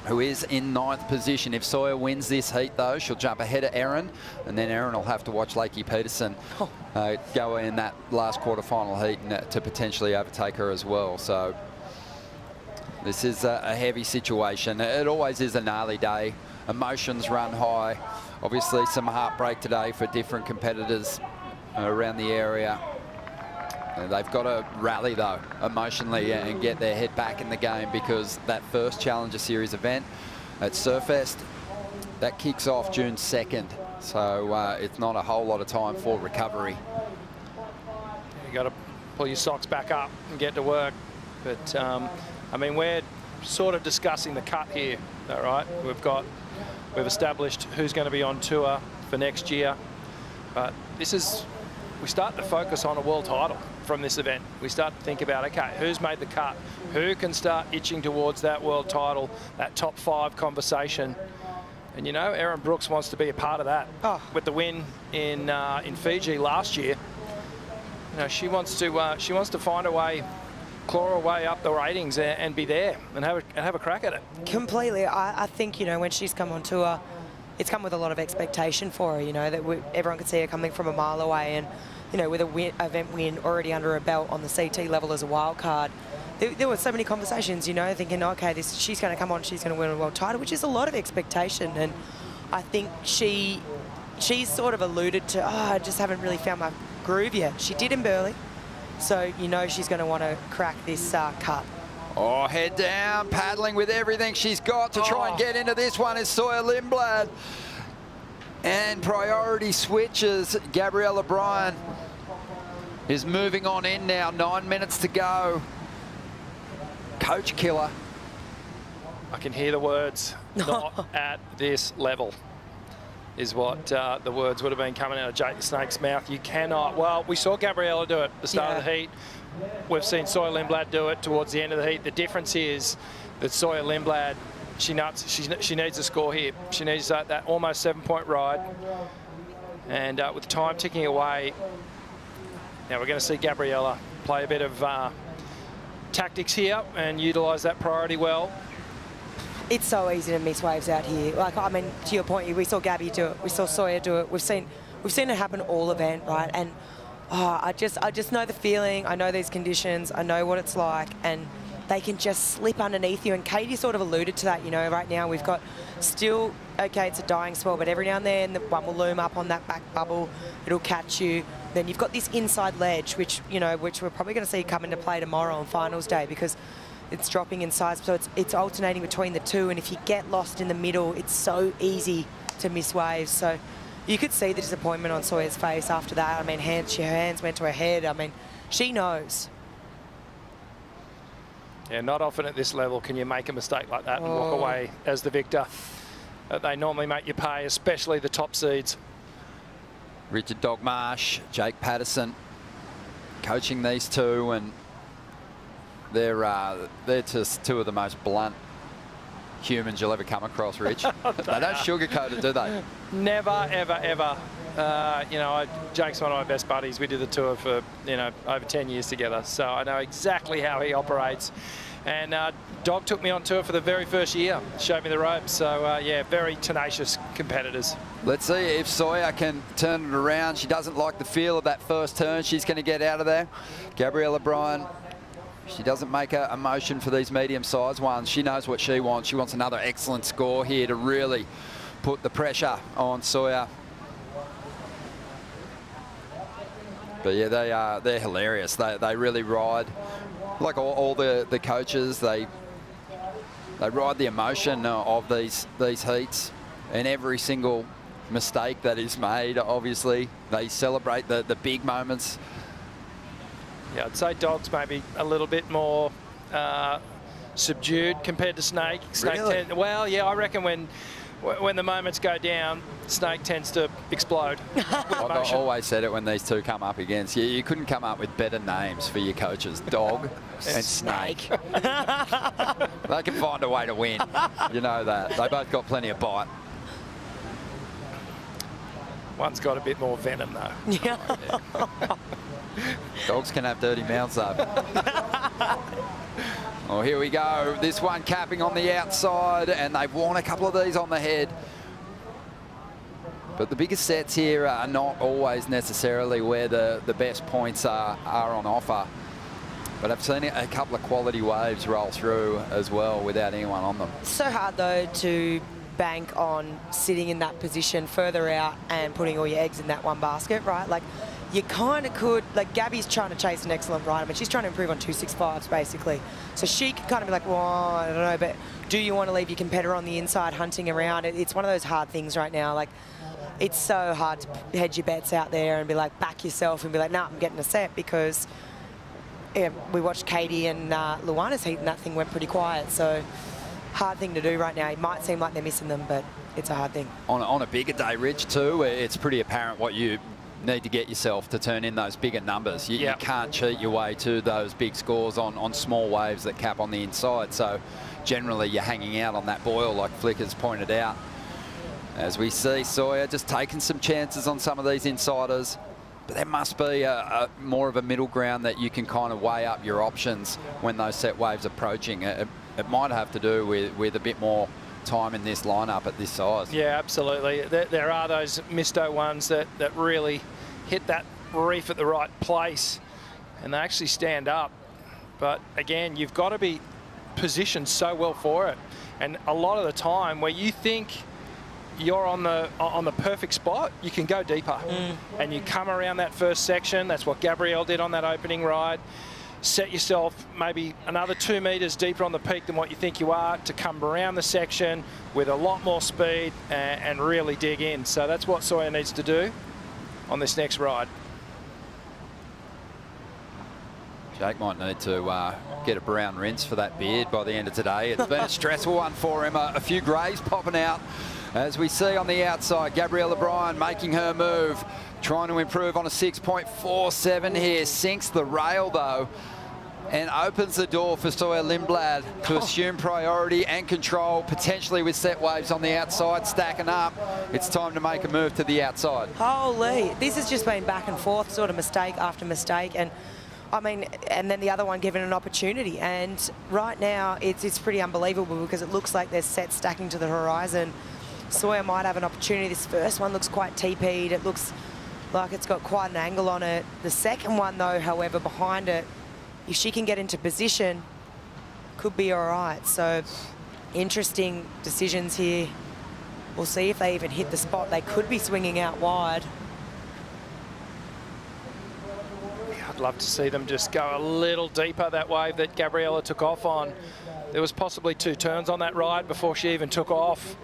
who is in 9th position. If Sawyer wins this heat, though, she'll jump ahead of Erin, and then Erin will have to watch Lakey Peterson go in that last quarterfinal heat and, to potentially overtake her as well. So this is a heavy situation. It always is a gnarly day. Emotions run high. Obviously, some heartbreak today for different competitors around the area. They've got to rally, though, emotionally and get their head back in the game, because that first Challenger Series event at Surfest, that kicks off June 2nd. So it's not a whole lot of time for recovery. You got to pull your socks back up and get to work. But, I mean, we're sort of discussing the cut here, all right? We've established who's going to be on tour for next year. But we start to focus on a world title from this event. We start to think about, okay, who's made the cut? Who can start itching towards that world title, that top 5 conversation? And you know, Erin Brooks wants to be a part of that. With the win in Fiji last year, you know, she wants to find a way, claw her way up the ratings and be there and have a crack at it. Completely. I think, you know, when she's come on tour, it's come with a lot of expectation for her, you know, that everyone could see her coming from a mile away, and, you know, with a event win already under her belt on the CT level as a wild card, there were so many conversations, you know, thinking, okay, she's going to come on, she's going to win a world title, which is a lot of expectation. And I think she's sort of alluded to, I just haven't really found my groove yet. She did in Burleigh, so you know she's going to want to crack this cut. Oh, head down, paddling with everything she's got to try and get into this one is Sawyer Lindblad. And priority switches. Gabrielle O'Brien is moving on in now. 9 minutes to go. Coach killer. I can hear the words, not at this level, is what the words would have been coming out of Jake the Snake's mouth. You cannot. Well, we saw Gabriella do it at the start of the heat. We've seen Sawyer Lindblad do it towards the end of the heat. The difference is that Sawyer Lindblad, she needs a score here. She needs that almost 7-point ride. And with time ticking away, now we're going to see Gabriella play a bit of tactics here and utilise that priority well. It's so easy to miss waves out here. Like, I mean, to your point, we saw Gabby do it. We saw Sawyer do it. We've seen it happen all event, right? And I just know the feeling. I know these conditions. I know what it's like, and they can just slip underneath you. And Katie sort of alluded to that. You know, right now we've got still, okay, it's a dying spell, but every now and then the one will loom up on that back bubble. It'll catch you. Then you've got this inside ledge, which we're probably going to see come into play tomorrow on finals day, because it's dropping in size. So it's alternating between the two, and if you get lost in the middle, it's so easy to miss waves. So you could see the disappointment on Sawyer's face after that. I mean, her hands went to her head. I mean, she knows. Yeah, not often at this level can you make a mistake like that and walk away as the victor. that they normally make you pay, especially the top seeds. Richard Dogmarsh, Jake Patterson, coaching these two, and they're just two of the most blunt humans you'll ever come across, Rich. They don't sugarcoat it, do they? Never, ever, ever. You know, Jake's one of my best buddies. We did the tour for, you know, over 10 years together, so I know exactly how he operates. And Dog took me on tour for the very first year, showed me the ropes. So, yeah, very tenacious competitors. Let's see if Sawyer can turn it around. She doesn't like the feel of that first turn. She's going to get out of there. Gabriella Bryan, she doesn't make a motion for these medium-sized ones. She knows what she wants. She wants another excellent score here to really put the pressure on Sawyer. But yeah, they're hilarious. They really ride, like all the coaches, they ride the emotion of these heats, and every single mistake that is made, obviously they celebrate the big moments. Yeah, I'd say Dog's maybe a little bit more subdued compared to Snake. Really? Well, yeah, I reckon when the moments go down, Snake tends to explode. I've always said it when these two come up against you. You couldn't come up with better names for your coaches, Dog and Snake. They can find a way to win. You know that. They both got plenty of bite. One's got a bit more venom, though. Yeah. Dogs can have dirty mouths, though. Oh, here we go. This one capping on the outside, and they've worn a couple of these on the head. But the biggest sets here are not always necessarily where the best points are on offer. But I've seen a couple of quality waves roll through as well without anyone on them. It's so hard, though, to bank on sitting in that position further out and putting all your eggs in that one basket, right? Like, you kind of could, like Gabby's trying to chase an excellent ride. I mean, she's trying to improve on 265s, basically. So she could kind of be like, well, I don't know, but do you want to leave your competitor on the inside hunting around? It's one of those hard things right now. Like, it's so hard to hedge your bets out there and be like, back yourself and be like, nah, I'm getting a set, because yeah, we watched Katie and Luana's heat and that thing went pretty quiet. So hard thing to do right now. It might seem like they're missing them, but it's a hard thing. On a bigger day, Rich, too, it's pretty apparent what you need to get yourself to turn in those bigger numbers. You can't cheat your way to those big scores on small waves that cap on the inside. So generally you're hanging out on that boil, like Flick has pointed out. As we see Sawyer just taking some chances on some of these insiders. But there must be a more of a middle ground that you can kind of weigh up your options when those set waves are approaching. It might have to do with a bit more time in this lineup at this size. Yeah, absolutely. There are those misto ones that really hit that reef at the right place and they actually stand up. But again, you've got to be positioned so well for it. And a lot of the time where you think you're on the perfect spot, you can go deeper. And you come around that first section. That's what Gabrielle did on that opening ride. Set yourself maybe another 2 meters deeper on the peak than what you think you are to come around the section with a lot more speed and really dig in. So that's what Sawyer needs to do on this next ride. Jake might need to get a brown rinse for that beard by the end of today. It's been a stressful one for him. A few greys popping out. As we see on the outside, Gabriella Bryan making her move, trying to improve on a 6.47 here. Sinks the rail, though, and opens the door for Sawyer Lindblad to assume priority and control, potentially with set waves on the outside, stacking up. It's time to make a move to the outside. Holy, this has just been back and forth, sort of mistake after mistake. And I mean, and then the other one given an opportunity. And right now, it's pretty unbelievable because it looks like there's sets stacking to the horizon. Sawyer might have an opportunity. This first one looks quite TP'd. It looks like it's got quite an angle on it. The second one, though, however, behind it, if she can get into position, could be all right. So interesting decisions here. We'll see if they even hit the spot. They could be swinging out wide. I'd love to see them just go a little deeper that wave that Gabriella took off on. There was possibly 2 turns on that ride before she even took off.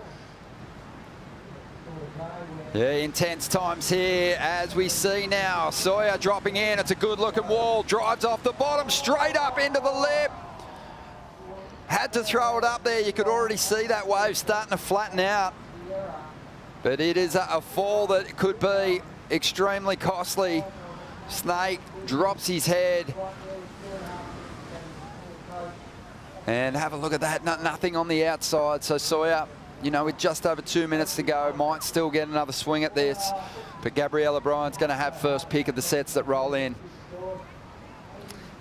Yeah, intense times here as we see now. Sawyer dropping in. It's a good looking wall. Drives off the bottom, straight up into the lip. Had to throw it up there. You could already see that wave starting to flatten out. But it is a fall that could be extremely costly. Snake drops his head. And have a look at that, nothing on the outside. So Sawyer, you know, with just over 2 minutes to go, might still get another swing at this. But Gabrielle O'Brien's going to have first pick of the sets that roll in.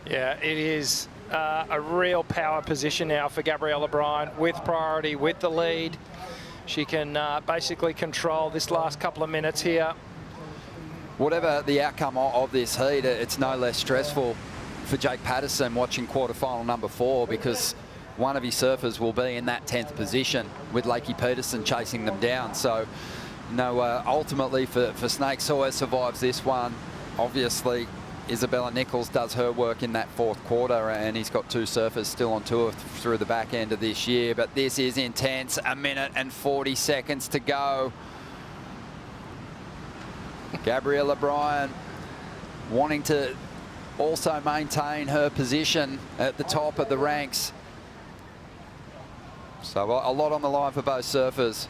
Yeah, it is a real power position now for Gabrielle O'Brien, with priority, with the lead. She can basically control this last couple of minutes here. Whatever the outcome of this heat, it's no less stressful for Jake Patterson watching quarterfinal number 4, because one of his surfers will be in that 10th position with Lakey Peterson chasing them down. So, you know, ultimately for Snake, Sawyer survives this one. Obviously, Isabella Nichols does her work in that 4th quarter, and he's got 2 surfers still on tour through the back end of this year. But this is intense. 1 minute and 40 seconds to go. Gabrielle O'Brien wanting to also maintain her position at the top of the ranks. So a lot on the line for both surfers.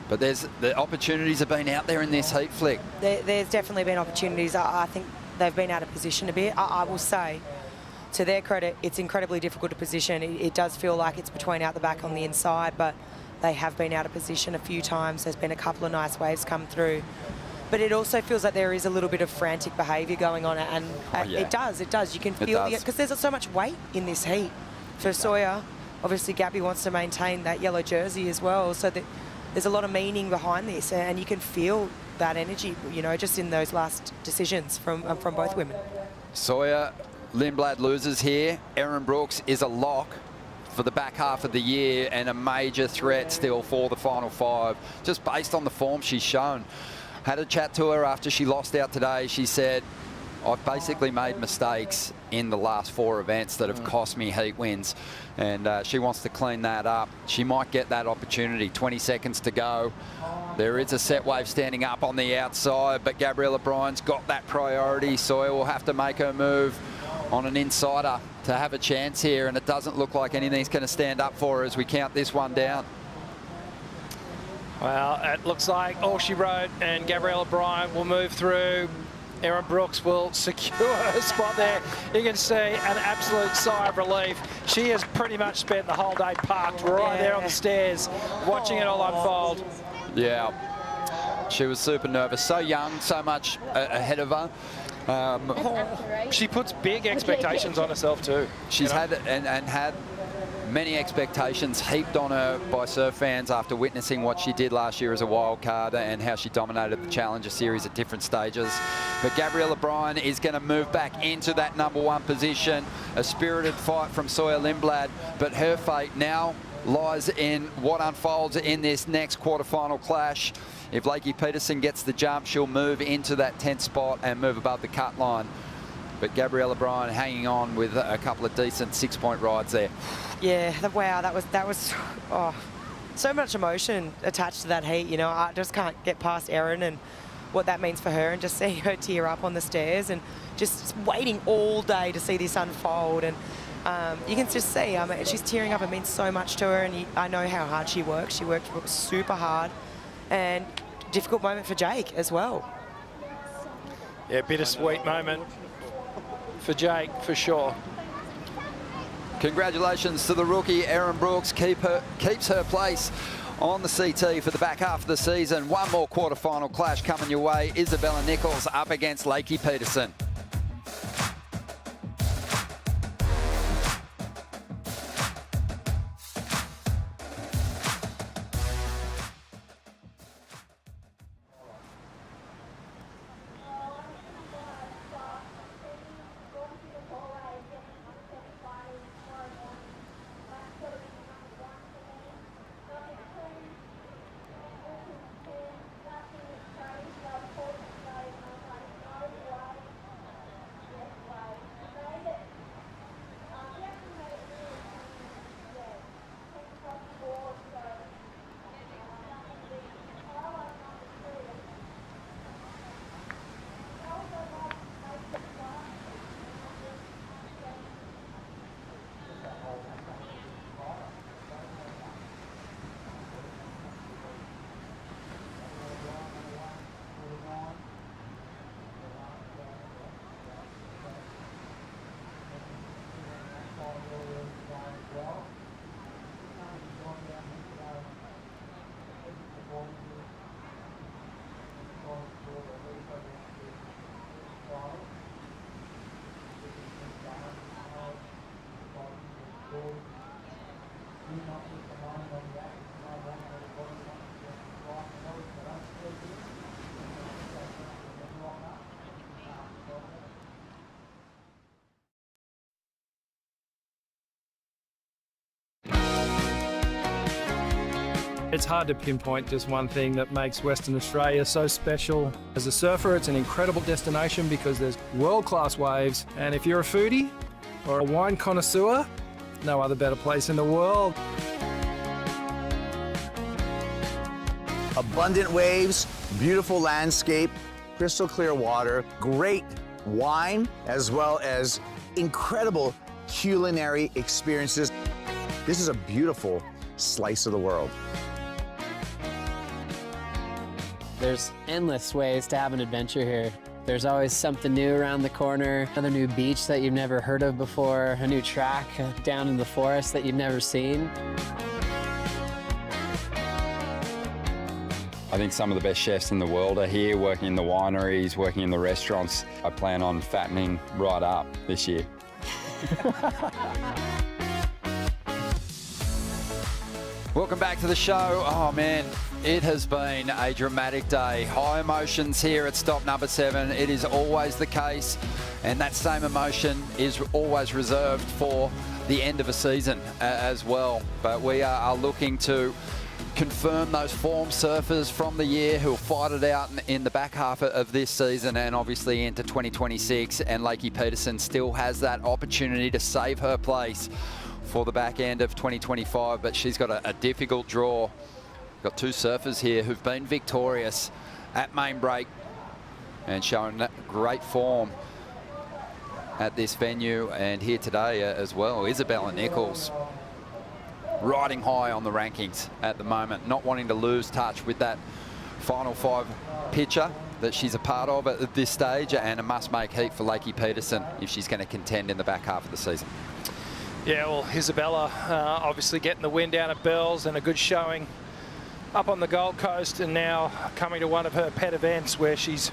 But the opportunities have been out there in this heat, Flick. There's definitely been opportunities. I think they've been out of position a bit. I will say, to their credit, it's incredibly difficult to position. It does feel like it's between out the back on the inside, but they have been out of position a few times. There's been a couple of nice waves come through. But it also feels like there is a little bit of frantic behaviour going on, and it does. You can feel it, because there's so much weight in this heat. For Sawyer, obviously Gabby wants to maintain that yellow jersey as well, so that there's a lot of meaning behind this, and you can feel that energy, you know, just in those last decisions from both women. Sawyer, Lindblad loses here. Erin Brooks is a lock for the back half of the year, and a major threat still for the final 5, just based on the form she's shown. Had a chat to her after she lost out today. She said, I've basically made mistakes in the last 4 events that have cost me heat wins, and she wants to clean that up. She might get that opportunity. 20 seconds to go. There is a set wave standing up on the outside, but Gabrielle O'Brien's got that priority. Sawyer will have to make her move on an insider to have a chance here, and it doesn't look like anything's going to stand up for her as we count this one down. Well, it looks like all she wrote, and Gabrielle O'Brien will move through. Erin Brooks will secure her spot there. You can see an absolute sigh of relief. She has pretty much spent the whole day parked right there on the stairs, watching it all unfold. Yeah, she was super nervous. So young, so much ahead of her. She puts big expectations on herself too. She's had had many expectations heaped on her by surf fans after witnessing what she did last year as a wild card and how she dominated the Challenger Series at different stages. But Gabrielle O'Brien is going to move back into that number 1 position. A spirited fight from Sawyer Lindblad, but her fate now lies in what unfolds in this next quarterfinal clash. If Lakey Peterson gets the jump, she'll move into that 10th spot and move above the cut line. But Gabrielle O'Brien hanging on with a couple of decent 6-point rides there. Yeah, wow, that was so much emotion attached to that heat. You know, I just can't get past Erin and what that means for her, and just seeing her tear up on the stairs and just waiting all day to see this unfold. And you can just see, she's tearing up. It means so much to her, and I know how hard she works. She worked super hard, and difficult moment for Jake as well. Yeah, bittersweet moment for Jake, for sure. Congratulations to the rookie, Erin Brooks. Keeps her place on the CT for the back half of the season. One more quarterfinal clash coming your way. Isabella Nichols up against Lakey Peterson. It's hard to pinpoint just one thing that makes Western Australia so special. As a surfer, it's an incredible destination because there's world-class waves, and if you're a foodie or a wine connoisseur, no other better place in the world. Abundant waves, beautiful landscape, crystal clear water, great wine, as well as incredible culinary experiences. This is a beautiful slice of the world. There's endless ways to have an adventure here. There's always something new around the corner, another new beach that you've never heard of before, a new track down in the forest that you've never seen. I think some of the best chefs in the world are here, working in the wineries, working in the restaurants. I plan on fattening right up this year. Welcome back to the show. Oh man, it has been a dramatic day. High emotions here at stop number 7. It is always the case, and that same emotion is always reserved for the end of a season as well. But we are looking to confirm those form surfers from the year who'll fight it out in the back half of this season and obviously into 2026. And Lakey Peterson still has that opportunity to save her place for the back end of 2025, but she's got a difficult draw. Got 2 surfers here who've been victorious at main break and showing great form at this venue and here today as well. Isabella Nichols riding high on the rankings at the moment, not wanting to lose touch with that final 5 picture that she's a part of at this stage, and a must-make heat for Lakey Peterson if she's going to contend in the back half of the season. Yeah, well, Isabella obviously getting the win down at Bells and a good showing up on the Gold Coast, and now coming to one of her pet events where she's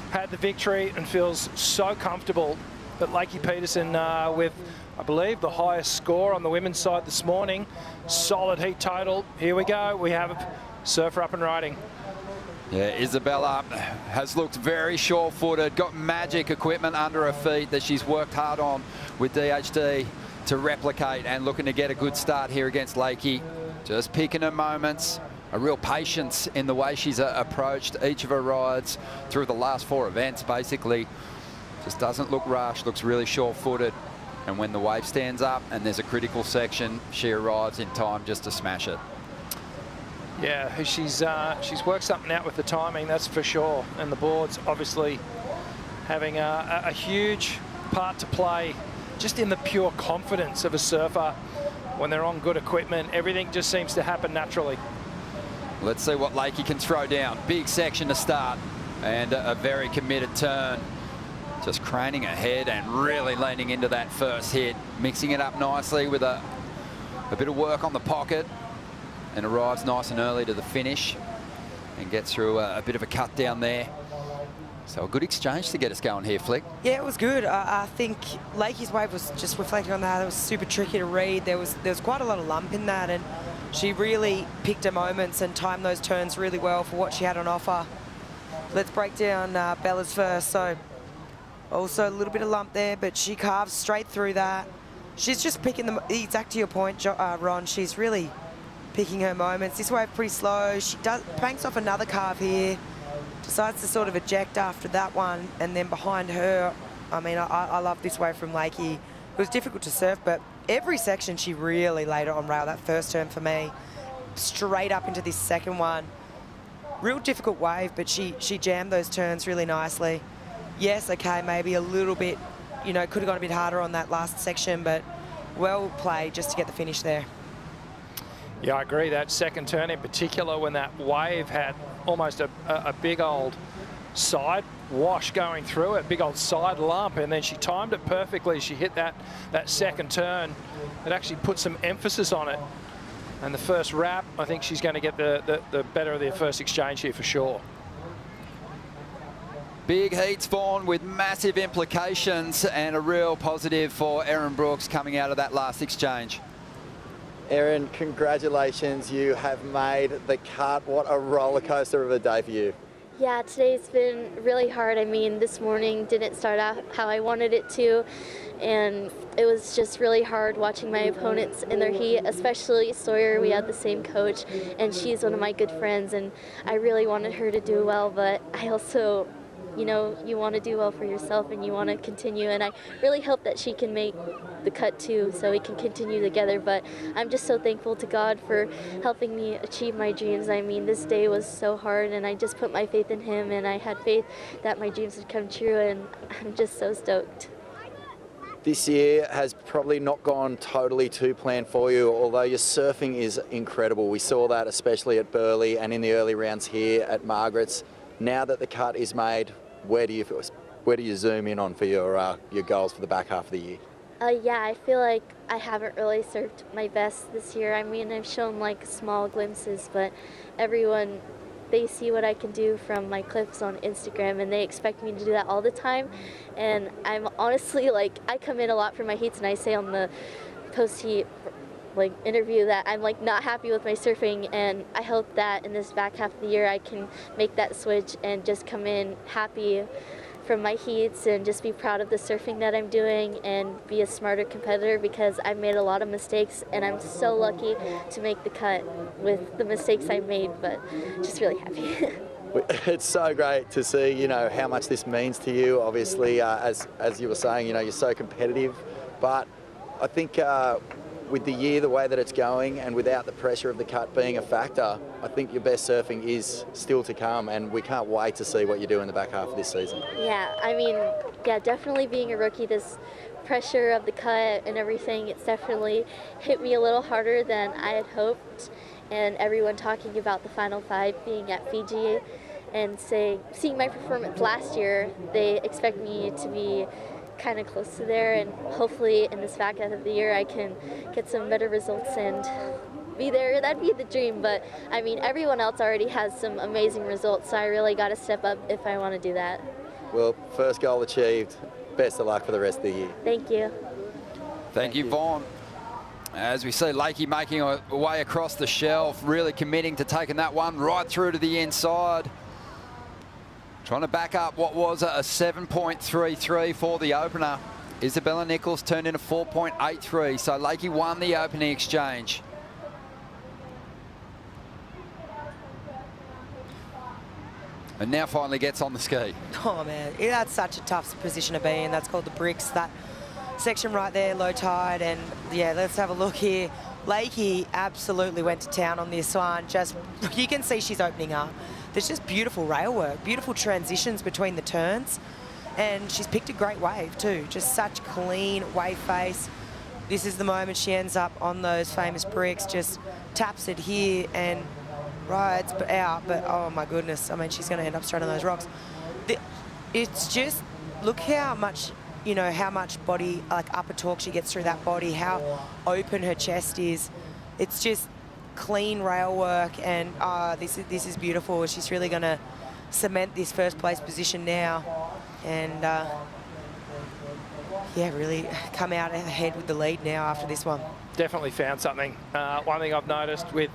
had the victory and feels so comfortable. But Lakey Peterson with, I believe, the highest score on the women's side this morning. Solid heat total. Here we go. We have surfer up and riding. Yeah, Isabella has looked very sure-footed, got magic equipment under her feet that she's worked hard on with DHD to replicate, and looking to get a good start here against Lakey. Just picking her moments, a real patience in the way she's approached each of her rides through the last 4 events, basically. Just doesn't look rushed, looks really sure-footed. And when the wave stands up and there's a critical section, she arrives in time just to smash it. Yeah, she's worked something out with the timing, that's for sure. And the board's obviously having a huge part to play just in the pure confidence of a surfer. When they're on good equipment, everything just seems to happen naturally. Let's see what Lakey can throw down. Big section to start and a very committed turn. Just craning ahead and really leaning into that first hit, mixing it up nicely with a bit of work on the pocket, and arrives nice and early to the finish and gets through a bit of a cut down there. So a good exchange to get us going here, Flick. Yeah, it was good. I think Lakey's wave was just reflecting on that. It was super tricky to read. There was quite a lot of lump in that, and she really picked her moments and timed those turns really well for what she had on offer. Let's break down Bella's first. So also a little bit of lump there, but she carves straight through that. She's just picking them, exact to your point, Ron. She's really picking her moments. This wave pretty slow. She banks off another carve here. Decides to sort of eject after that one, and then behind her, I mean, I love this wave from Lakey. It was difficult to surf, but every section she really laid it on rail. That first turn for me, straight up into this second one. Real difficult wave, but she jammed those turns really nicely. Yes, okay, maybe a little bit, you know, could have gone a bit harder on that last section, but well played just to get the finish there. Yeah, I agree. That second turn in particular, when that wave had almost a big old side wash going through it, big old side lump, and then she timed it perfectly. She hit that second turn. It actually put some emphasis on it. And the first wrap, I think she's going to get the better of the first exchange here for sure. Big heats, Vaughan, with massive implications, and a real positive for Erin Brooks coming out of that last exchange. Erin, congratulations. You have made the cut. What a roller coaster of a day for you. Yeah, today's been really hard. I mean, this morning didn't start out how I wanted it to, and it was just really hard watching my opponents in their heat, especially Sawyer. We had the same coach, and she's one of my good friends, and I really wanted her to do well, but I also, you know, you want to do well for yourself and you want to continue, and I really hope that she can make the cut too so we can continue together. But I'm just so thankful to God for helping me achieve my dreams. I mean, this day was so hard, and I just put my faith in Him, and I had faith that my dreams would come true, and I'm just so stoked. This year has probably not gone totally to plan for you, although your surfing is incredible. We saw that especially at Burleigh and in the early rounds here at Margaret's. Now that the cut is made, where do you zoom in on for your goals for the back half of the year? Yeah, I feel like I haven't really surfed my best this year. I mean, I've shown like small glimpses, but everyone, they see what I can do from my clips on Instagram, and they expect me to do that all the time. And I'm honestly like, I come in a lot for my heats, and I say on the post-heat like interview that I'm like not happy with my surfing, and I hope that in this back half of the year I can make that switch and just come in happy from my heats and just be proud of the surfing that I'm doing and be a smarter competitor, because I've made a lot of mistakes and I'm so lucky to make the cut with the mistakes I made, but just really happy. It's so great to see, you know, how much this means to you. Obviously, as you were saying, you know, you're so competitive, but I think with the year the way that it's going and without the pressure of the cut being a factor, I think your best surfing is still to come, and we can't wait to see what you do in the back half of this season. Yeah, I mean, yeah, definitely being a rookie, this pressure of the cut and everything, it's definitely hit me a little harder than I had hoped. And everyone talking about the Final Five being at Fiji and seeing my performance last year, they expect me to be kind of close to there, and hopefully in this back half of the year I can get some better results and be there. That'd be the dream, but I mean, everyone else already has some amazing results, so I really got to step up if I want to do that. Well, first goal achieved. Best of luck for the rest of the year. Thank you. Thank you, Vaughn. As we see Lakey making her way across the shelf, really committing to taking that one right through to the inside. Trying to back up what was a 7.33 for the opener. Isabella Nichols turned in a 4.83, so Lakey won the opening exchange. And now finally gets on the ski. Oh man, that's such a tough position to be in. That's called the bricks, that section right there, low tide. And yeah, let's have a look here. Lakey absolutely went to town on this one. Just, you can see she's opening up. There's just beautiful rail work, beautiful transitions between the turns. And she's picked a great wave too. Just such clean wave face. This is the moment she ends up on those famous bricks, just taps it here and rides out. But oh my goodness, I mean, she's going to end up straight on those rocks. It's just, look how much, you know, how much body, like upper torque she gets through that body, how open her chest is. It's just clean rail work, and this is beautiful. She's really going to cement this first place position now, and yeah, really come out ahead with the lead now after this one. Definitely found something. One thing I've noticed with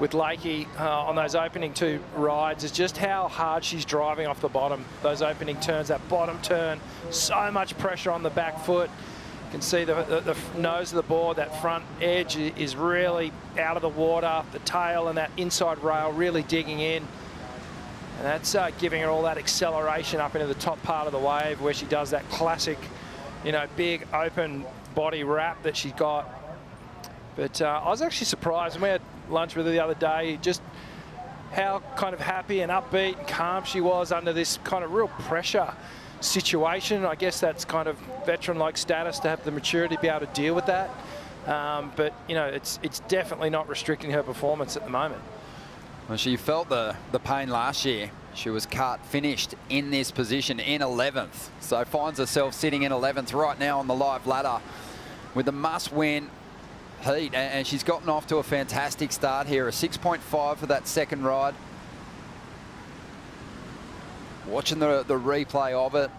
Lakey on those opening two rides is just how hard she's driving off the bottom. Those opening turns, that bottom turn, so much pressure on the back foot. You can see the nose of the board, that front edge is really out of the water. The tail and that inside rail really digging in. And that's giving her all that acceleration up into the top part of the wave, where she does that classic, you know, big open body wrap that she's got. But I was actually surprised when we had lunch with her the other day, just how kind of happy and upbeat and calm she was under this kind of real pressure situation. I guess that's kind of veteran-like status to have the maturity to be able to deal with that. But, you know, it's definitely not restricting her performance at the moment. Well, she felt the pain last year. She was finished in this position in 11th. So finds herself sitting in 11th right now on the live ladder with a must-win heat. And she's gotten off to a fantastic start here. A 6.5 for that second ride. Watching the replay of it,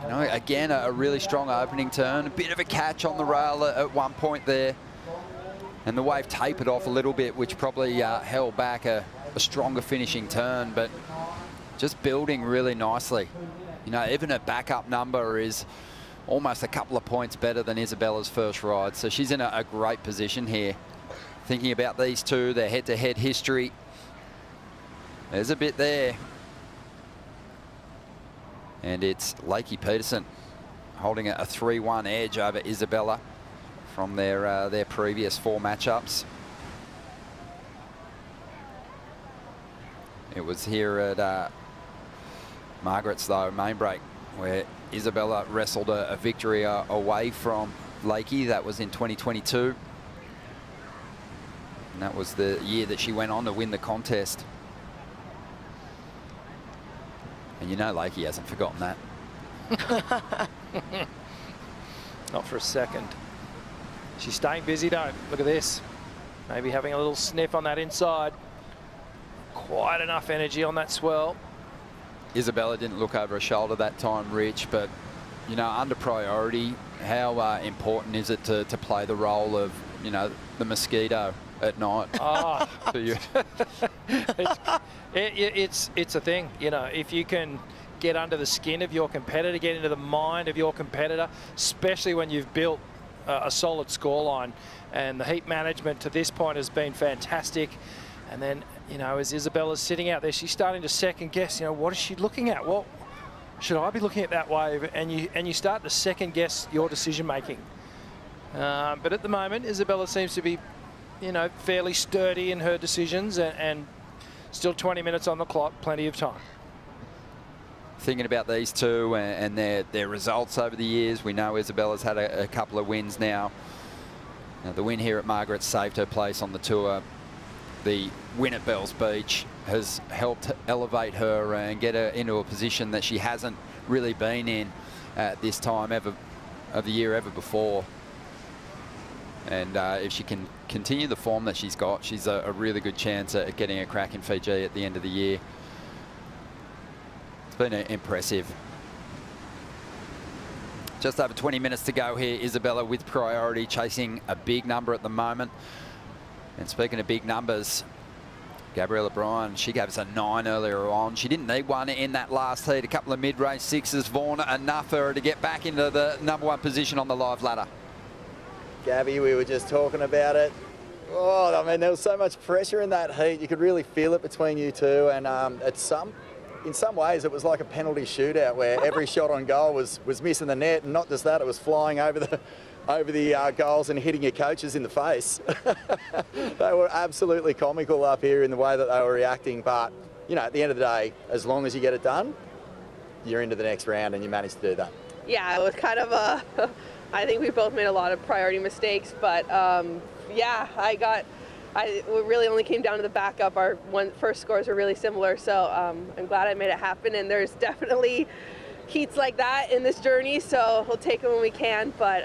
you know, again, a really strong opening turn. A bit of a catch on the rail at one point there. And the wave tapered off a little bit, which probably held back a stronger finishing turn. But just building really nicely. You know, even her backup number is almost a couple of points better than Isabella's first ride. So she's in a great position here. Thinking about these two, their head-to-head history. There's a bit there. And it's Lakey Peterson holding a 3-1 edge over Isabella from their previous 4 matchups. It was here at Margaret's, though, main break, where Isabella wrestled a victory away from Lakey. That was in 2022. And that was the year that she went on to win the contest. And you know Lakey hasn't forgotten that. Not for a second. She's staying busy, though. Look at this. Maybe having a little sniff on that inside. Quite enough energy on that swell. Isabella didn't look over her shoulder that time, Rich, but, you know, under priority, how important is it to play the role of, you know, the mosquito at night? Oh. For you? It's a thing, you know, if you can get under the skin of your competitor, get into the mind of your competitor, especially when you've built a solid scoreline. And the heat management to this point has been fantastic. And then, you know, as Isabella's sitting out there, she's starting to second guess, you know, what is she looking at? What should I be looking at that wave? And you start to second guess your decision making. But at the moment, Isabella seems to be, you know, fairly sturdy in her decisions, and still 20 minutes on the clock, plenty of time. Thinking about these two and their results over the years, we know Isabella's had a couple of wins now. Now, the win here at Margaret saved her place on the tour. The win at Bells Beach has helped elevate her and get her into a position that she hasn't really been in at this time of the year ever before. And if she can continue the form that she's got, she's a really good chance at getting a crack in Fiji at the end of the year. It's been impressive. Just over 20 minutes to go here. Isabella with priority, chasing a big number at the moment. And speaking of big numbers, Gabriella Bryan, she gave us a 9 earlier on. She didn't need one in that last heat. A couple of mid-range 6s, Vaughan, enough for her to get back into the #1 position on the live ladder. Gabby, we were just talking about it. Oh, I mean, there was so much pressure in that heat. You could really feel it between you two. And in some ways, it was like a penalty shootout where every shot on goal was missing the net. And not just that, it was flying over the goals and hitting your coaches in the face. They were absolutely comical up here in the way that they were reacting. But, you know, at the end of the day, as long as you get it done, you're into the next round and you managed to do that. Yeah, it was kind of I think we both made a lot of priority mistakes, but yeah, we really only came down to the backup. Our first scores were really similar, so I'm glad I made it happen. And there's definitely heats like that in this journey, so we'll take them when we can. But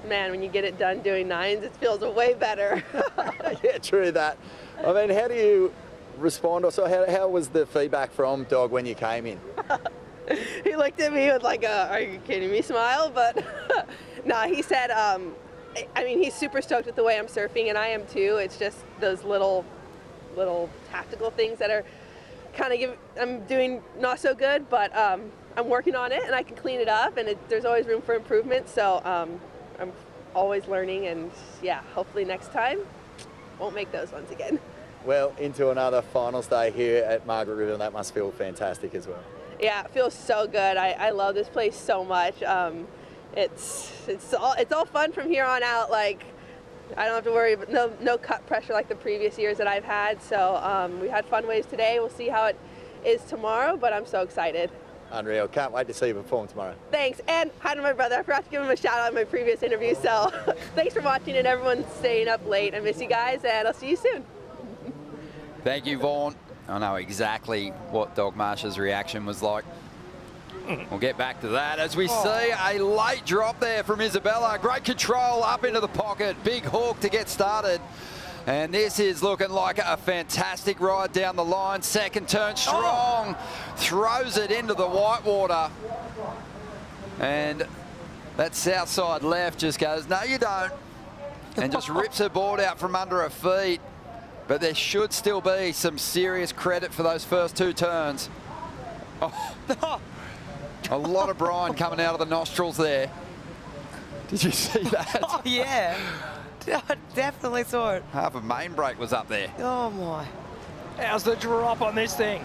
man, when you get it done doing 9s, it feels way better. Yeah, true that. I mean, how do you respond? Also, how was the feedback from Dog when you came in? He looked at me with like a "Are you kidding me?" smile, but no, he said, I mean, he's super stoked with the way I'm surfing, and I am too. It's just those little tactical things that are kind of I'm doing not so good, but I'm working on it, and I can clean it up, and there's always room for improvement. So I'm always learning, and yeah, hopefully next time won't make those ones again. Well, into another finals day here at Margaret River, and that must feel fantastic as well. Yeah, it feels so good. I love this place so much. It's all fun from here on out. Like, I don't have to worry, no cut pressure like the previous years that I've had. So we had fun waves today. We'll see how it is tomorrow, but I'm so excited. Unreal. Can't wait to see you perform tomorrow. Thanks. And hi to my brother. I forgot to give him a shout out in my previous interview. So thanks for watching, and everyone staying up late. I miss you guys, and I'll see you soon. Thank you, Vaughan. I know exactly what Dog Marsh's reaction was like. We'll get back to that as we see a late drop there from Isabella. Great control up into the pocket. Big hook to get started. And this is looking like a fantastic ride down the line. Second turn strong. Throws it into the whitewater. And that south side left just goes, no, you don't. And just rips her board out from under her feet. But there should still be some serious credit for those first 2 turns. Oh. A lot of brine coming out of the nostrils there. Did you see that? Oh, yeah. I definitely saw it. Half of main brake was up there. Oh, my. How's the drop on this thing?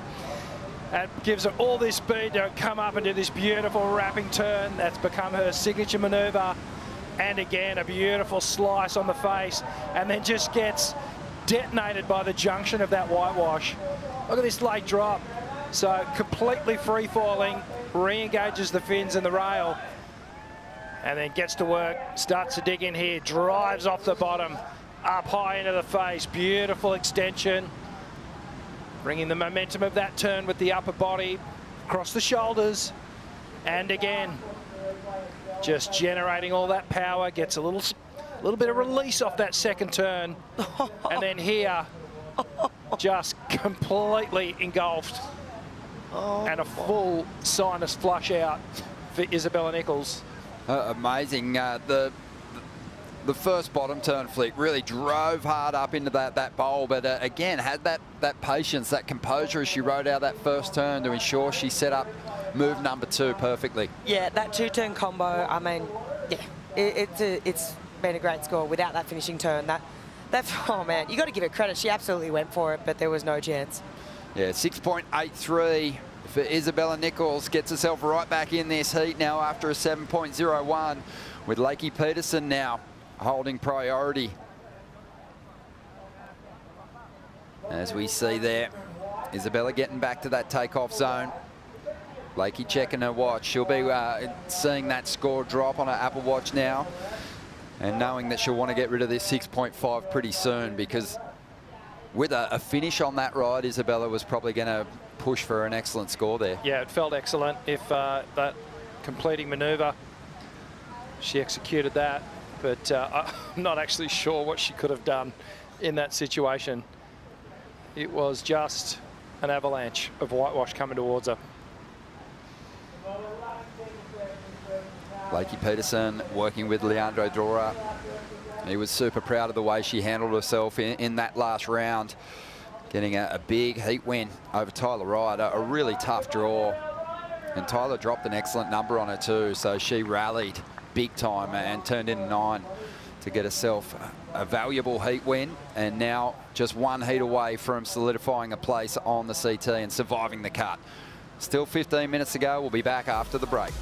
That gives her all this speed to come up and do this beautiful wrapping turn. That's become her signature manoeuvre. And again, a beautiful slice on the face, and then just gets detonated by the junction of that whitewash. Look at this late drop. So completely free falling, re-engages the fins and the rail, and then gets to work, starts to dig in here, drives off the bottom, up high into the face, beautiful extension. Bringing the momentum of that turn with the upper body across the shoulders. And again, just generating all that power, gets a little bit of release off that second turn. And then here, just completely engulfed. And a full sinus flush out for Isabella Nichols. Amazing. The first bottom turn flick really drove hard up into that bowl, but again, had that patience, that composure as she rode out that first turn to ensure she set up move number 2 perfectly. Yeah, that 2-turn combo, I mean, yeah, it's been a great score without that finishing turn. That oh man, you got to give her credit. She absolutely went for it, but there was no chance. Yeah, 6.83 for Isabella Nichols. Gets herself right back in this heat now after a 7.01 with Lakey Peterson now holding priority. As we see there, Isabella getting back to that takeoff zone. Lakey checking her watch. She'll be seeing that score drop on her Apple Watch now and knowing that she'll want to get rid of this 6.5 pretty soon, because with a finish on that ride, Isabella was probably going to push for an excellent score there. Yeah, it felt excellent. If that completing manoeuvre, she executed that, but I'm not actually sure what she could have done in that situation. It was just an avalanche of whitewash coming towards her. Lakey Peterson working with Leandro Dora. He was super proud of the way she handled herself in that last round, getting a big heat win over Tyler Wright, a really tough draw. And Tyler dropped an excellent number on her too, so she rallied big time and turned in 9 to get herself a valuable heat win, and now just 1 heat away from solidifying a place on the CT and surviving the cut. Still 15 minutes to go. We'll be back after the break.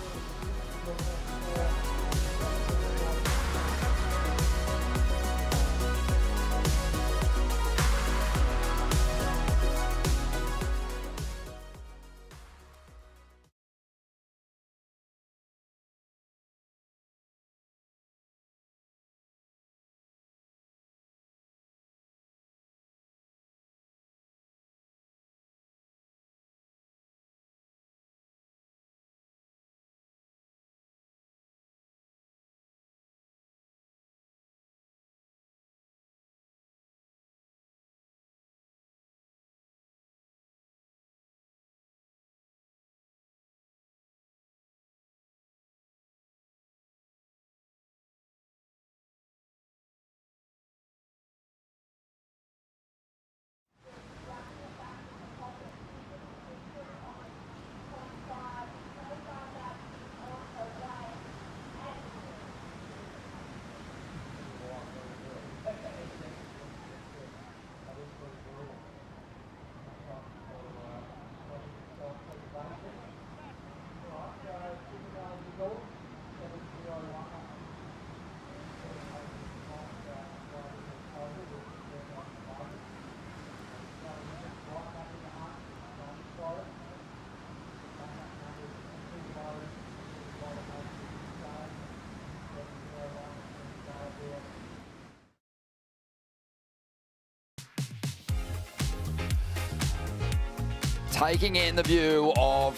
Taking in the view of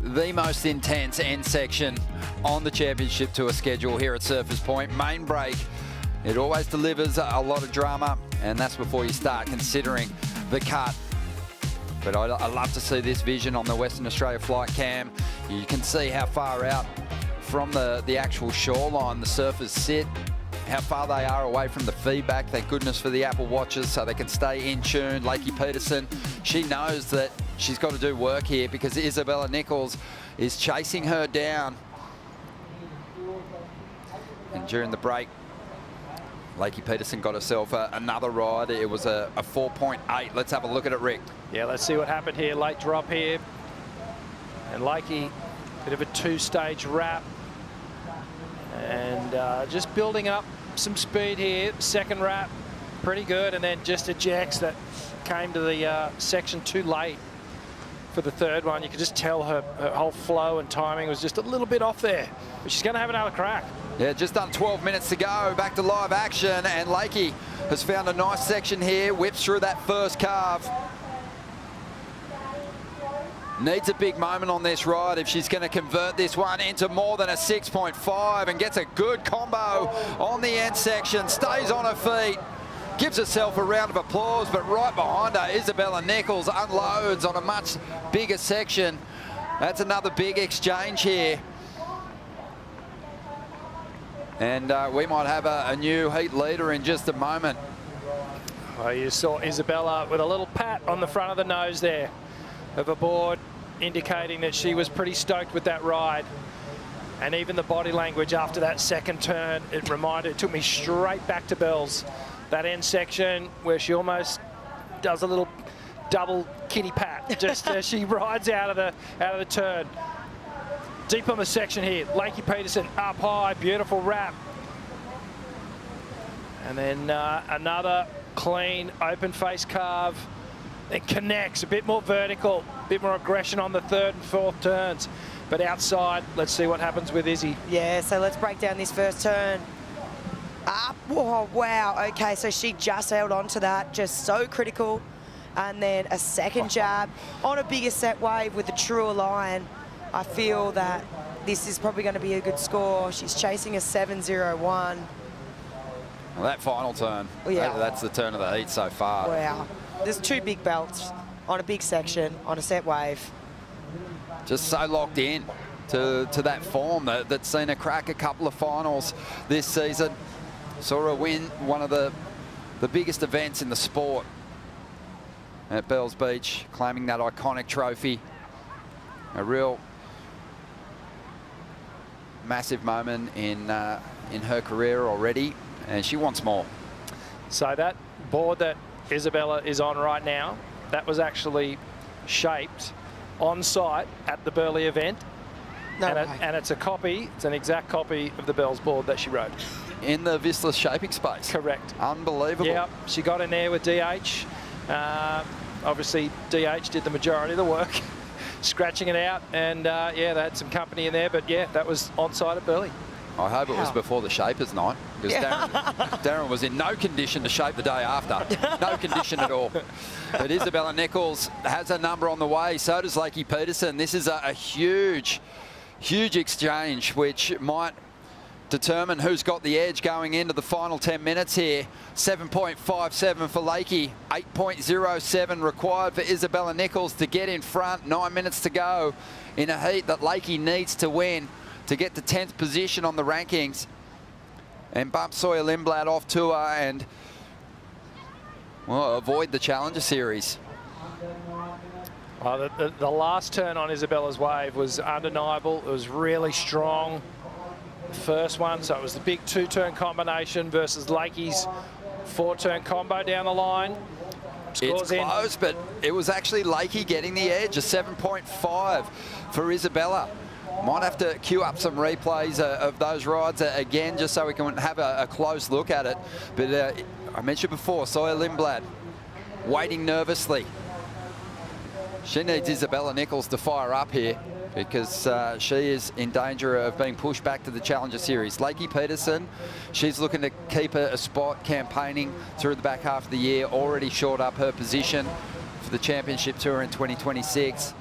the most intense end section on the Championship Tour schedule here at Surfers Point. Main break, it always delivers a lot of drama, and that's before you start considering the cut. But I love to see this vision on the Western Australia flight cam. You can see how far out from the actual shoreline the surfers sit, how far they are away from the feedback. Thank goodness for the Apple Watches so they can stay in tune. Lakey Peterson, she knows that she's got to do work here because Isabella Nichols is chasing her down. And during the break, Lakey Peterson got herself another ride. It was a 4.8. Let's have a look at it, Rick. Yeah, let's see what happened here. Late drop here. And Lakey, bit of a two-stage wrap. And just building up some speed here. Second wrap, pretty good. And then just ejects that came to the section too late for the third one. You could just tell her whole flow and timing was just a little bit off there. But she's going to have another crack. Yeah, just done 12 minutes to go. Back to live action. And Lakey has found a nice section here. Whips through that first carve. Needs a big moment on this ride if she's going to convert this one into more than a 6.5 and gets a good combo on the end section. Stays on her feet. Gives herself a round of applause, but right behind her, Isabella Nichols unloads on a much bigger section. That's another big exchange here. And we might have a new heat leader in just a moment. Well, you saw Isabella with a little pat on the front of the nose there of a board, indicating that she was pretty stoked with that ride. And even the body language after that second turn, it took me straight back to Bells. That end section where she almost does a little double kitty pat just as she rides out of the turn. Deep on the section here, Lakey Peterson up high, beautiful wrap. And then another clean open face carve. It connects, a bit more vertical, a bit more aggression on the third and fourth turns. But outside, let's see what happens with Izzy. Yeah, so let's break down this first turn. Up, oh, wow, okay, so she just held on to that, just so critical. And then a second jab on a bigger set wave with a truer line. I feel that this is probably going to be a good score. She's chasing a 7.01. Well, that final turn, that's the turn of the heat so far. Wow. There's two big belts on a big section, on a set wave. Just so locked in to that form that's seen her crack a couple of finals this season. Saw her win one of the biggest events in the sport at Bells Beach, claiming that iconic trophy. A real massive moment in her career already, and she wants more. So that board that Isabella is on right now, that was actually shaped on site at the Burleigh event. And it's a copy, it's an exact copy of the Bells board that she rode. In the Vistla shaping space? Correct. Unbelievable. Yeah, she got in there with DH. Obviously, DH did the majority of the work, scratching it out. And yeah, they had some company in there, but yeah, that was on site at Burleigh. I hope it was before the Shapers night, because Darren was in no condition to shape the day after. No condition at all. But Isabella Nichols has a number on the way. So does Lakey Peterson. This is a huge, huge exchange, which might determine who's got the edge going into the final 10 minutes here. 7.57 for Lakey, 8.07 required for Isabella Nichols to get in front. 9 minutes to go in a heat that Lakey needs to win to get to 10th position on the rankings and bump Sawyer Lindblad off to her and, well, avoid the Challenger Series. Well, the last turn on Isabella's wave was undeniable. It was really strong. The first one, so it was the big two-turn combination versus Lakey's four-turn combo down the line. It's close, but it was actually Lakey getting the edge, a 7.5 for Isabella. Might have to queue up some replays of those rides again, just so we can have a close look at it. But I mentioned before, Sawyer Lindblad waiting nervously. She needs Isabella Nichols to fire up here, because she is in danger of being pushed back to the Challenger Series. Lakey Peterson, she's looking to keep a spot, campaigning through the back half of the year, already shored up her position for the Championship Tour in 2026.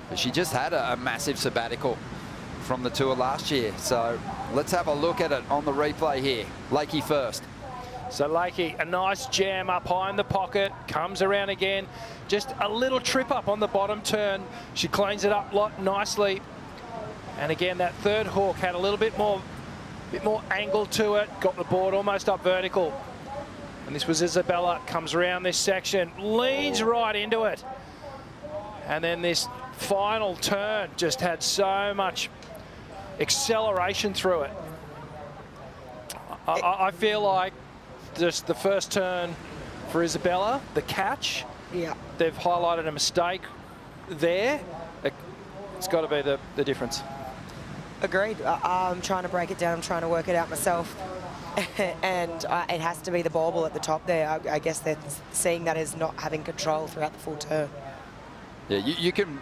But she just had a massive sabbatical from the tour last year. So let's have a look at it on the replay here. Lakey first. So Lakey, a nice jam up high in the pocket, comes around again. Just a little trip up on the bottom turn. She cleans it up nicely. And again, that third hook had a little bit more angle to it, got the board almost up vertical. And this was Isabella, comes around this section, leans right into it. And then this final turn just had so much acceleration through it. I feel like just the first turn for Isabella, the catch, they've highlighted a mistake there. It's got to be the difference. Agreed. I'm trying to break it down. I'm trying to work it out myself. And it has to be the bauble at the top there. I guess they're seeing that as not having control throughout the full turn. Yeah, you can.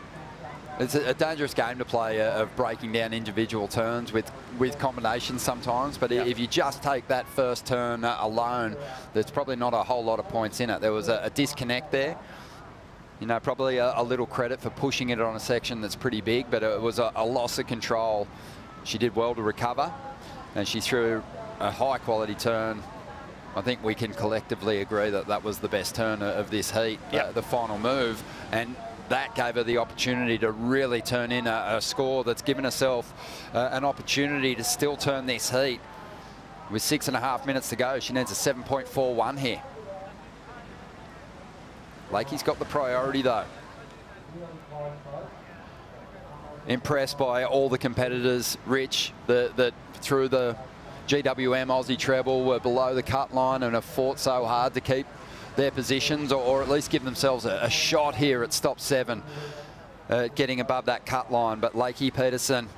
It's a dangerous game to play of breaking down individual turns with combinations sometimes. But if you just take that first turn alone, there's probably not a whole lot of points in it. There was a disconnect there. You know, probably a little credit for pushing it on a section that's pretty big, but it was a loss of control. She did well to recover, and she threw a high-quality turn. I think we can collectively agree that that was the best turn of this heat, the final move, and that gave her the opportunity to really turn in a score that's given herself an opportunity to still turn this heat. With 6.5 minutes to go, she needs a 7.41 here. Lakey's got the priority though. Impressed by all the competitors, Rich, that through the GWM Aussie Treble were below the cut line and have fought so hard to keep their positions or at least give themselves a shot here at stop 7, getting above that cut line. But Lakey Peterson,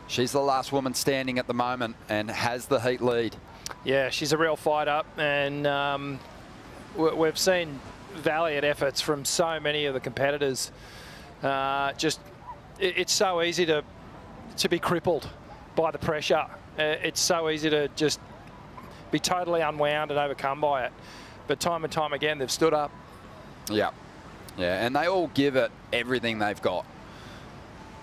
she's the last woman standing at the moment and has the heat lead. Yeah, she's a real fighter, and we've seen valiant efforts from so many of the competitors. It's so easy to be crippled by the pressure. It's so easy to just be totally unwound and overcome by it. But time and time again, they've stood up. Yeah, and they all give it everything they've got.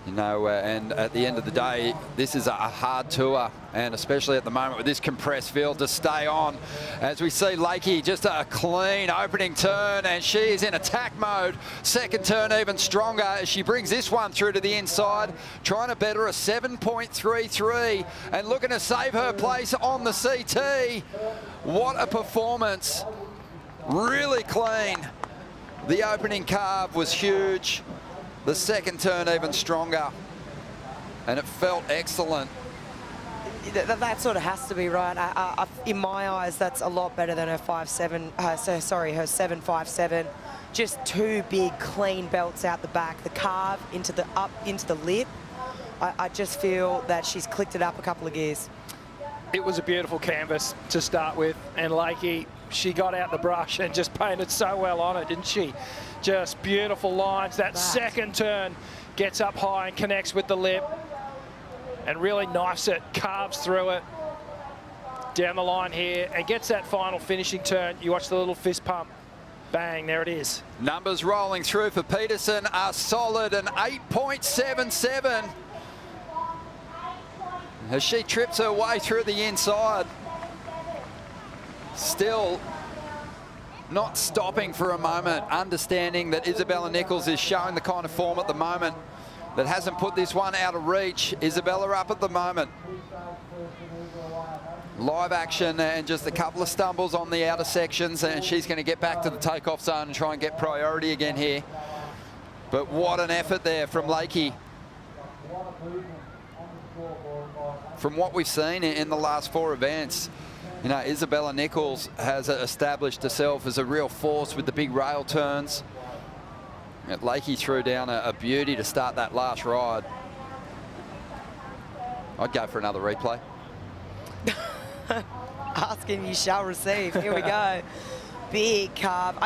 You know, and at the end of the day, this is a hard tour, and especially at the moment with this compressed field, to stay on. As we see Lakey, just a clean opening turn, and she is in attack mode. Second turn even stronger as she brings this one through to the inside, trying to better a 7.33 and looking to save her place on the CT. What a performance. Really clean. The opening carve was huge. The second turn even stronger, and it felt excellent. That sort of has to be right. In my eyes, that's a lot better than her 5.7. Her 7.57. Just two big clean belts out the back. The carve into the lip. I just feel that she's clicked it up a couple of gears. It was a beautiful canvas to start with, and Lakey, she got out the brush and just painted so well on it, didn't she? Just beautiful lines. That second turn gets up high and connects with the lip and really knifes it, carves through it down the line here and gets that final finishing turn. You watch the little fist pump. Bang, there it is. Numbers rolling through for Peterson are solid, an 8.77. As she trips her way through the inside. Still not stopping for a moment, understanding that Isabella Nichols is showing the kind of form at the moment that hasn't put this one out of reach. Isabella up at the moment. Live action and just a couple of stumbles on the outer sections, and she's going to get back to the takeoff zone and try and get priority again here. But what an effort there from Lakey. From what we've seen in the last 4 events, you know, Isabella Nichols has established herself as a real force with the big rail turns. Lakey threw down a beauty to start that last ride. I'd go for another replay. Asking, you shall receive. Here we go. Big carve.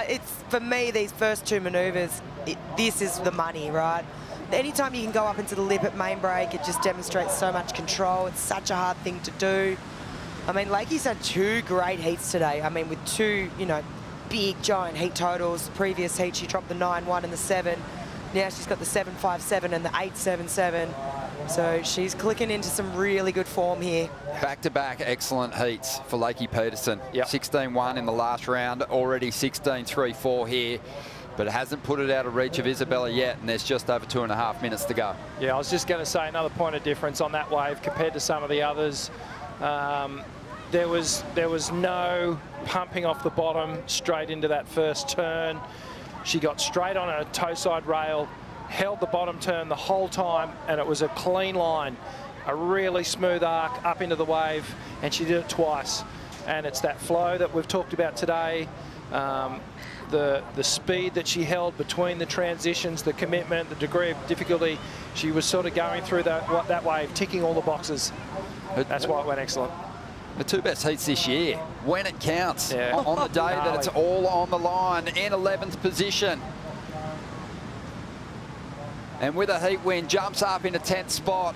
For me, these first 2 manoeuvres, this is the money, right? Anytime you can go up into the lip at main break, it just demonstrates so much control. It's such a hard thing to do. I mean, Lakey's had 2 great heats today. I mean, with 2, you know, big, giant heat totals. Previous heat, she dropped the 9.1 and the 7. Now she's got the 7.57 and the 8.77. So she's clicking into some really good form here. Back-to-back excellent heats for Lakey Peterson. 16.1 in the last round, already 16.34 here. But it hasn't put it out of reach of Isabella yet, and there's just over 2.5 minutes to go. Yeah, I was just going to say another point of difference on that wave compared to some of the others. There was no pumping off the bottom straight into that first turn. She got straight on a toe side rail, held the bottom turn the whole time, and it was a clean line, a really smooth arc up into the wave, and she did it twice. And it's that flow that we've talked about today, the speed that she held between the transitions, the commitment, the degree of difficulty. She was sort of going through that wave, ticking all the boxes. That's why it went excellent. The two best heats this year, when it counts, on the day that it's all on the line, in 11th position. And with a heat win, jumps up into 10th spot.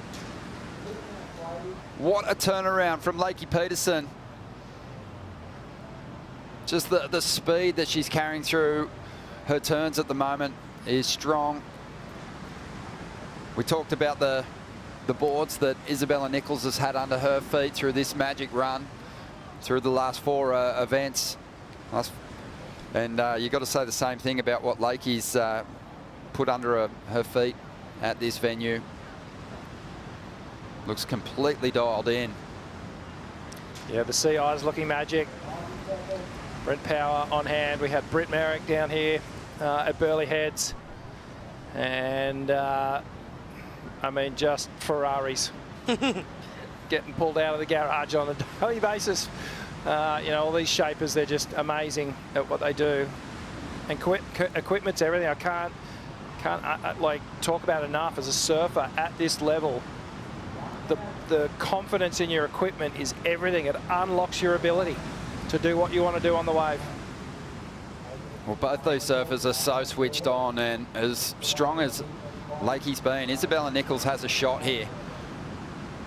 What a turnaround from Lakey Peterson. Just the speed that she's carrying through her turns at the moment is strong. We talked about the boards that Isabella Nichols has had under her feet through this magic run, through the last 4 events. And you've got to say the same thing about what Lakey's put under her feet at this venue. Looks completely dialed in. Yeah, the CI's looking magic. Brent Power on hand. We had Britt Merrick down here at Burleigh Heads. And I mean, just Ferraris getting pulled out of the garage on a daily basis. You know, all these shapers, they're just amazing at what they do. And equipment's everything. I can't like talk about enough as a surfer at this level. The confidence in your equipment is everything. It unlocks your ability to do what you want to do on the wave. Well, both these surfers are so switched on, and as strong as Lakey's been, Isabella Nichols has a shot here.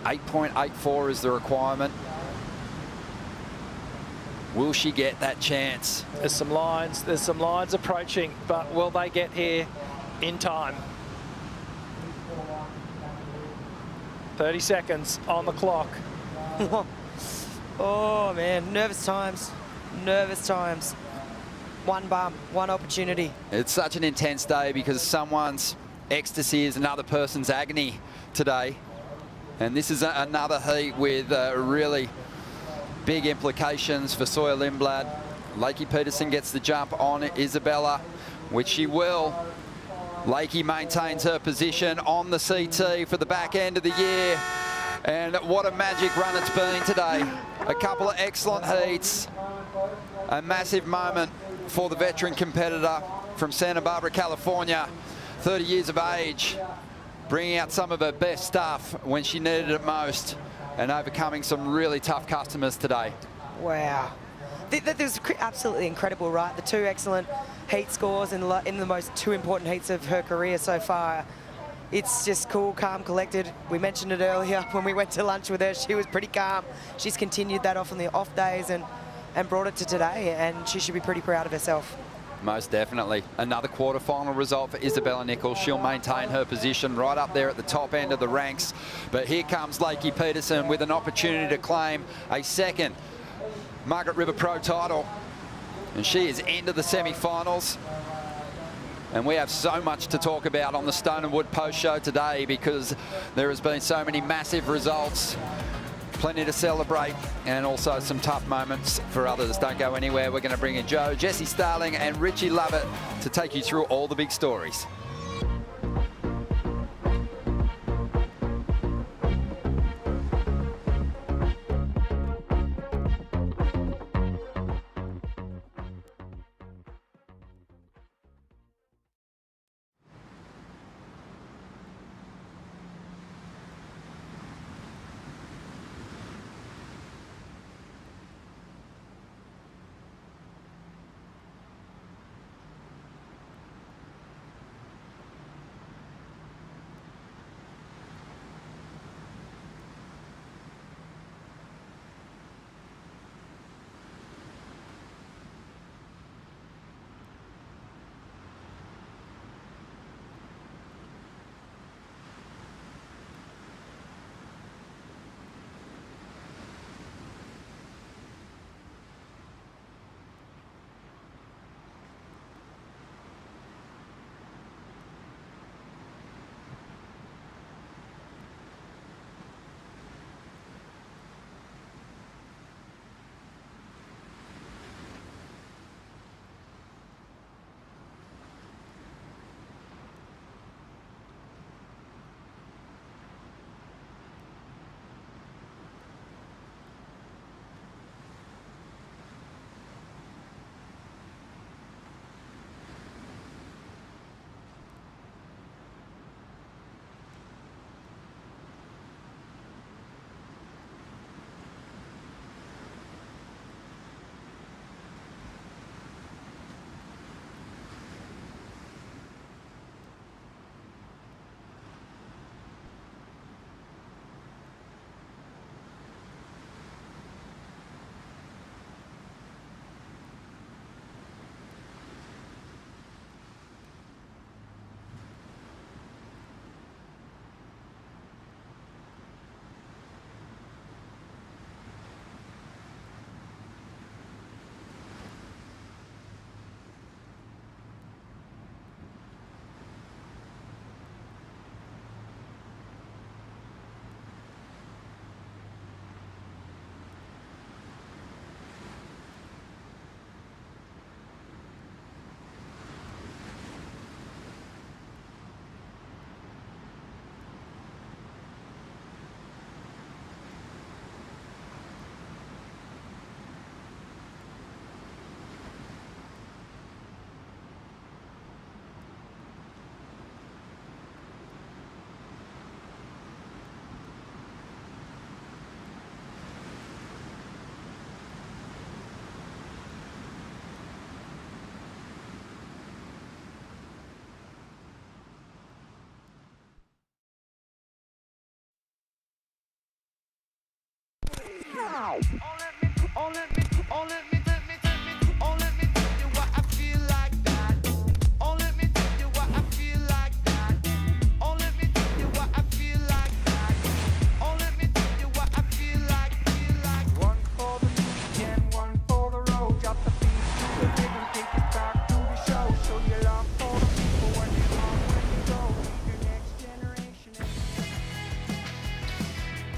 8.84 is the requirement. Will she get that chance? There's some lines approaching, but will they get here in time? 30 seconds on the clock. Oh man, nervous times. Nervous times. One bump, one opportunity. It's such an intense day because someone's ecstasy is another person's agony today. And this is another heat with really big implications for Sawyer Lindblad. Lakey Peterson gets the jump on Isabella, which she will. Lakey maintains her position on the CT for the back end of the year. And what a magic run it's been today. A couple of excellent heats. A massive moment for the veteran competitor from Santa Barbara, California. 30 years of age, bringing out some of her best stuff when she needed it most, and overcoming some really tough customers today. Wow. That was absolutely incredible, right? The 2 excellent heat scores in the most 2 important heats of her career so far. It's just cool, calm, collected. We mentioned it earlier when we went to lunch with her. She was pretty calm. She's continued that off on the off days and brought it to today, and she should be pretty proud of herself. Most definitely. Another quarterfinal result for Isabella Nichols. She'll maintain her position right up there at the top end of the ranks. But here comes Lakey Peterson with an opportunity to claim a second Margaret River Pro title. And she is into the semi-finals. And we have so much to talk about on the Stone and Wood post show today because there has been so many massive results. Plenty to celebrate, and also some tough moments for others. Don't go anywhere. We're going to bring in Joe, Jesse Starling and Richie Lovett to take you through all the big stories.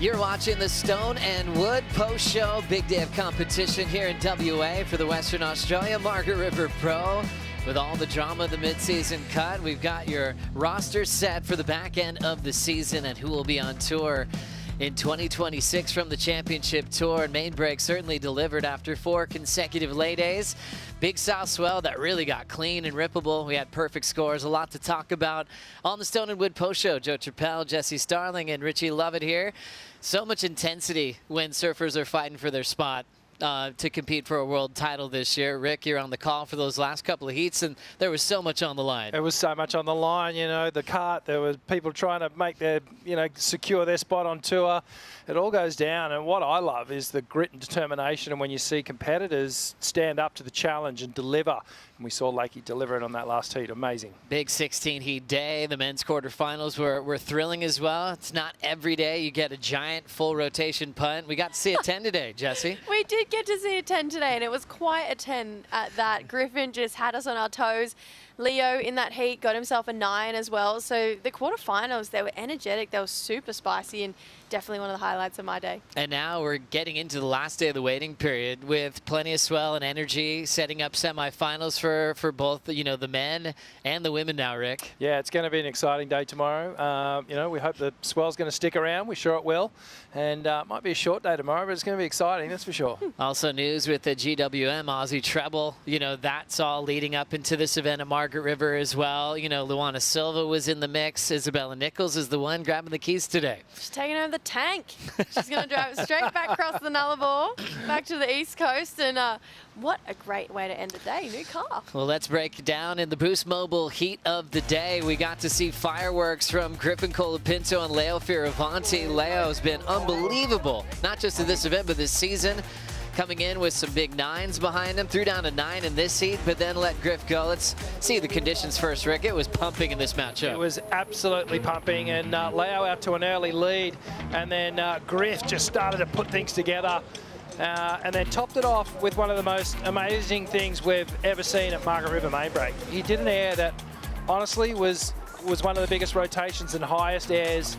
You're watching the Stone and Wood Post Show. Big day of competition here in WA for the Western Australia Margaret River Pro. With all the drama of the mid-season cut, we've got your roster set for the back end of the season and who will be on tour in 2026 from the championship tour. And Main Break certainly delivered after 4 consecutive lay days. Big South swell that really got clean and rippable. We had perfect scores. A lot to talk about on the Stone and Wood Post Show. Joe Trappell, Jesse Starling, and Richie Lovett here. So much intensity when surfers are fighting for their spot to compete for a world title this year. Rick, you're on the call for those last couple of heats, and there was so much on the line. It was so much on the line, you know, the cart, there was people trying to make their, secure their spot on tour. It all goes down, and what I love is the grit and determination, and when you see competitors stand up to the challenge and deliver. And we saw Lakey deliver it on that last heat. Amazing. Big 16-heat day. The men's quarterfinals were thrilling as well. It's not every day you get a giant full rotation punt. We got to see a 10 today, Jesse. We did get to see a 10 today, and it was quite a 10 at that. Griffin just had us on our toes. Leo in that heat got himself a 9 as well. So the quarterfinals, they were energetic. They were super spicy and definitely one of the highlights of my day. And now we're getting into the last day of the waiting period with plenty of swell and energy, setting up semifinals for both, the men and the women now, Rick. Yeah, it's going to be an exciting day tomorrow. We hope the swell's going to stick around. We're sure it will. And it might be a short day tomorrow, but it's going to be exciting, that's for sure. Also news with the GWM Aussie Treble. That's all leading up into this event at Margaret River as well. Luana Silva was in the mix. Isabella Nichols is the one grabbing the keys today. She's taking over the tank. She's going to drive straight back across the Nullarbor, back to the East Coast. And what a great way to end the day. New car. Well, let's break down in the Boost Mobile heat of the day. We got to see fireworks from Griffin Colapinto and Leo Fioravanti. Leo's been unbelievable, not just in this event, but this season. Coming in with some big 9s behind him, threw down a 9 in this heat, but then let Griff go. Let's see the conditions first, Rick. It was pumping in this matchup. It was absolutely pumping, and Leo out to an early lead, and then Griff just started to put things together, and then topped it off with one of the most amazing things we've ever seen at Margaret River Main Break. He did an air that honestly was one of the biggest rotations and highest airs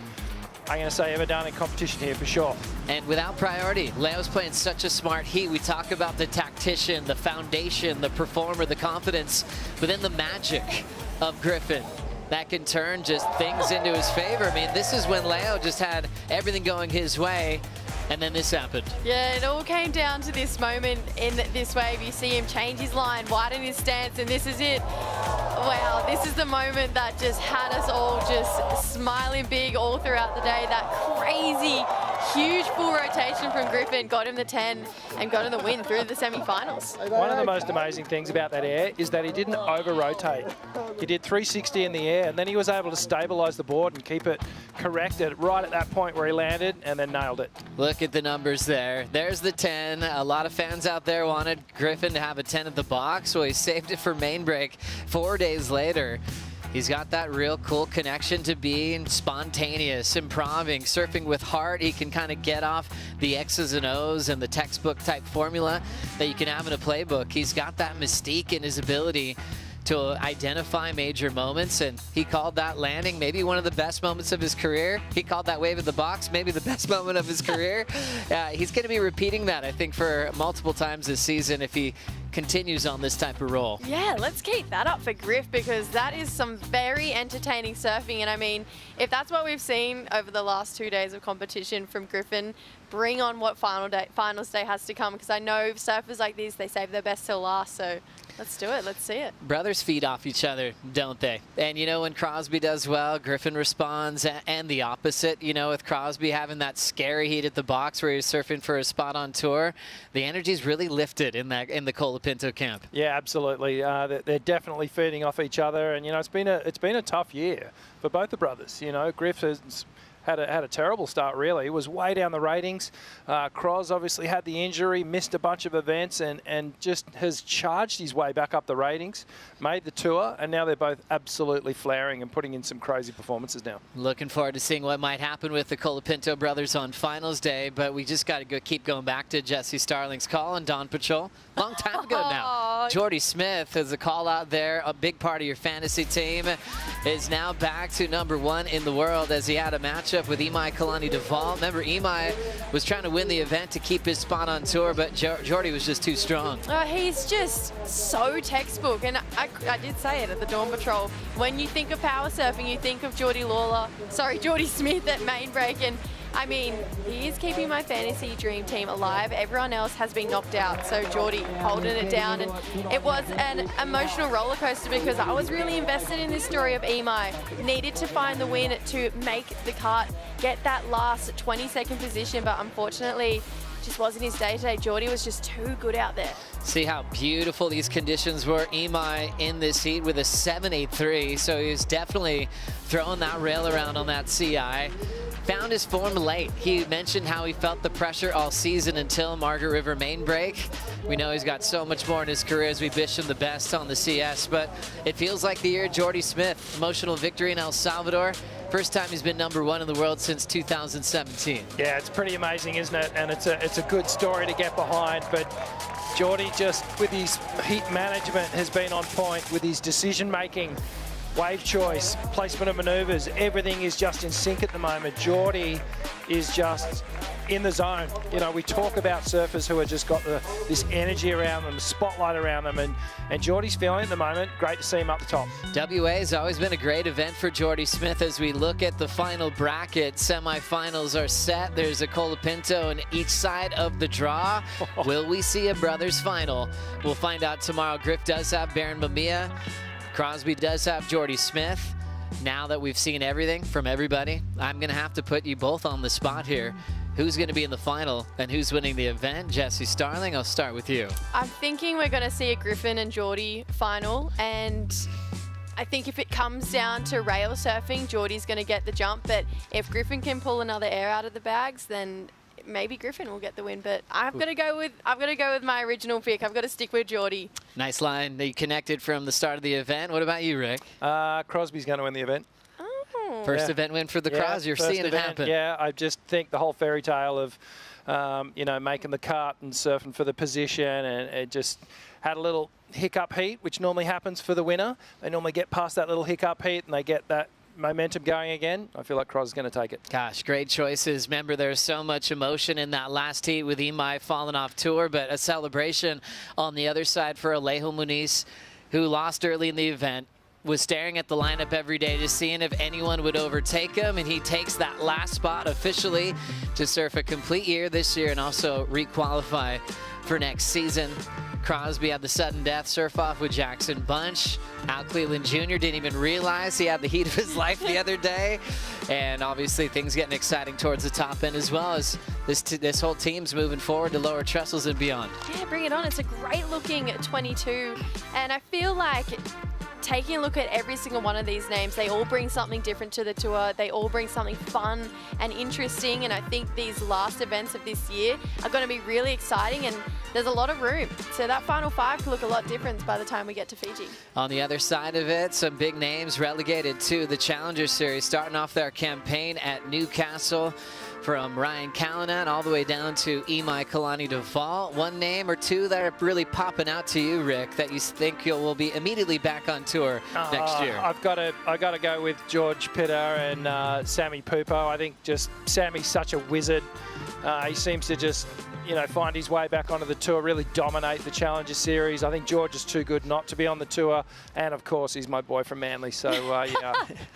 I'm going to say ever done in competition here for sure. And without priority, Leo's playing such a smart heat. We talk about the tactician, the foundation, the performer, the confidence, but then the magic of Griffin. That can turn just things into his favor. I mean, this is when Leo just had everything going his way, and then this happened. Yeah, it all came down to this moment in this wave. You see him change his line, widen his stance, and this is it. Wow, this is the moment that just had us all just smiling big all throughout the day. That crazy, huge full rotation from Griffin got him the 10 and got him the win through the semi-finals. One of the most amazing things about that air is that he didn't over-rotate. He did 360 in the air, and then he was able to stabilize the board and keep it corrected right at that point where he landed, and then nailed it. Look at the numbers there. There's the 10. A lot of fans out there wanted Griffin to have a 10 at the box, so he saved it for Main Break 4 days later. He's got that real cool connection to being spontaneous, improving, surfing with heart. He can kind of get off the X's and O's and the textbook type formula that you can have in a playbook. He's got that mystique in his ability to identify major moments, and he called that landing maybe one of the best moments of his career. He called that wave at the box maybe the best moment of his career. He's going to be repeating that, I think, for multiple times this season if he continues on this type of roll. Yeah, let's keep that up for Griff, because that is some very entertaining surfing. And I mean, if that's what we've seen over the last 2 days of competition from Griffin, bring on what finals day has to come, because I know surfers like these, they save their best till last. So let's do it. Let's see it. Brothers feed off each other, don't they? And when Crosby does well, Griffin responds, and the opposite. With Crosby having that scary heat at the box where he's surfing for a spot on tour, the energy's really lifted in the Colapinto camp. Yeah, absolutely. They're definitely feeding off each other, and it's been a tough year for both the brothers. Griff has had a terrible start, really. He was way down the ratings. Croz obviously had the injury, missed a bunch of events, and just has charged his way back up the ratings, made the tour, and now they're both absolutely flaring and putting in some crazy performances now. Looking forward to seeing what might happen with the Colapinto brothers on finals day, but we just got to keep going back to Jesse Starling's call on Dawn Patrol. Long time ago now. Jordy Smith has a call out there. A big part of your fantasy team is now back to #1 in the world as he had a matchup with Imai Kalani-Duval. Remember, Imai was trying to win the event to keep his spot on tour, but Jordy was just too strong. He's just so textbook, and I did say it at the Dawn Patrol. When you think of power surfing, you think of Jordy Smith at main break, and I mean, he is keeping my fantasy dream team alive. Everyone else has been knocked out, so Jordy holding it down. And it was an emotional roller coaster because I was really invested in this story of Imai. Needed to find the win to make the cut, get that last 20-second position, but unfortunately, just wasn't his day today. Jordy was just too good out there. See how beautiful these conditions were. Imai in this heat with a 7.83, so he was definitely throwing that rail around on that CI. Found his form late. He mentioned how he felt the pressure all season until Margaret River main break. We know he's got so much more in his career as we wish him the best on the CS, but it feels like the year Jordy Smith. Emotional victory in El Salvador. First time he's been #1 in the world since 2017. Yeah, it's pretty amazing, isn't it? And it's a good story to get behind, but Jordy just, with his heat management, has been on point with his decision-making. Wave choice, placement of maneuvers, everything is just in sync at the moment. Jordy is just in the zone. You know, we talk about surfers who have just got this energy around them, spotlight around them, and Jordy's feeling it at the moment. Great to see him up the top. WA has always been a great event for Jordy Smith. As we look at the final bracket, semifinals are set. There's a Colapinto on each side of the draw. Will we see a brothers final? We'll find out tomorrow. Griff does have Baron Mamiya. Crosby does have Jordy Smith. Now that we've seen everything from everybody, I'm going to have to put you both on the spot here. Who's going to be in the final and who's winning the event? Jesse Starling, I'll start with you. I'm thinking we're going to see a Griffin and Jordy final, and I think if it comes down to rail surfing, Jordy's going to get the jump, but if Griffin can pull another air out of the bags, then maybe Griffin will get the win, but I've got to go with my original pick. I've got to stick with Jordy. Nice line. You connected from the start of the event. What about you, Rick? Crosby's going to win the event. First event win for the Cross. You're seeing it happen. Yeah, I just think the whole fairy tale of, you know, making the cut and surfing for the position, and it just had a little hiccup heat, which normally happens for the winner. They normally get past that little hiccup heat and they get that momentum going again. I feel like Cross is going to take it. Gosh, great choices. Remember, there's so much emotion in that last heat with Imai falling off tour, but a celebration on the other side for Alejo Muniz, who lost early in the event, was staring at the lineup every day, just seeing if anyone would overtake him, and he takes that last spot officially to surf a complete year this year and also re-qualify for next season. Crosby had the sudden death surf-off with Jackson Bunch. Al Cleland Jr. didn't even realize he had the heat of his life the other day. And obviously things getting exciting towards the top end as well, as this whole team's moving forward to lower trestles and beyond. Yeah, bring it on. It's a great looking 22. And I feel like taking a look at every single one of these names, they all bring something different to the tour. They all bring something fun and interesting, and I think these last events of this year are going to be really exciting, and there's a lot of room. So that final five could look a lot different by the time we get to Fiji. On the other side of it, some big names relegated to the Challenger Series, starting off their campaign at Newcastle. From Ryan Callanan all the way down to Imai Kalani-Duval. One name or two that are really popping out to you, Rick, that you think will be immediately back on tour next year? I've got to go with George Pitter and Sammy Pupo. I think just Sammy's such a wizard. He seems to just, you know, find his way back onto the tour, really dominate the Challenger Series. I think George is too good not to be on the tour. And, of course, he's my boy from Manly. So, yeah,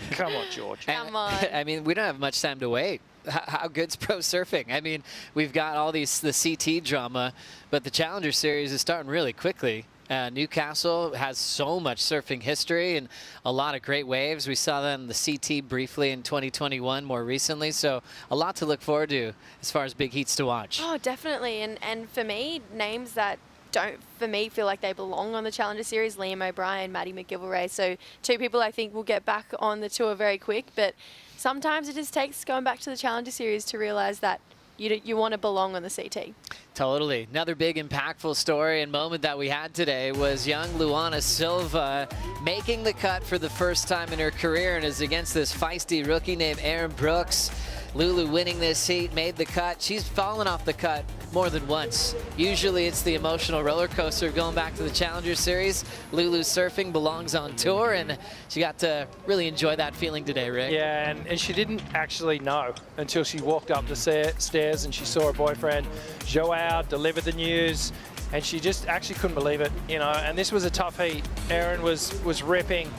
come on, George. Come on. I mean, we don't have much time to wait. How good's pro surfing? I mean, we've got all the CT drama, but the Challenger Series is starting really quickly. Newcastle has so much surfing history and a lot of great waves. We saw that in the CT briefly in 2021 more recently, so a lot to look forward to as far as big heats to watch. Oh, definitely. And for me, names that don't, for me, feel like they belong on the Challenger Series, Liam O'Brien, Maddie McGilvray. So two people I think will get back on the tour very quick, but sometimes it just takes going back to the Challenger Series to realise that you want to belong on the CT. Totally. Another big impactful story and moment that we had today was young Luana Silva making the cut for the first time in her career and is against this feisty rookie named Erin Brooks. Lulu winning this heat, made the cut. She's fallen off the cut more than once. Usually it's the emotional roller coaster of going back to the Challenger Series. Lulu surfing belongs on tour, and she got to really enjoy that feeling today, Rick. Yeah, and she didn't actually know until she walked up the stairs and she saw her boyfriend, Joao, deliver the news, and she just actually couldn't believe it, you know, and this was a tough heat. Erin was ripping,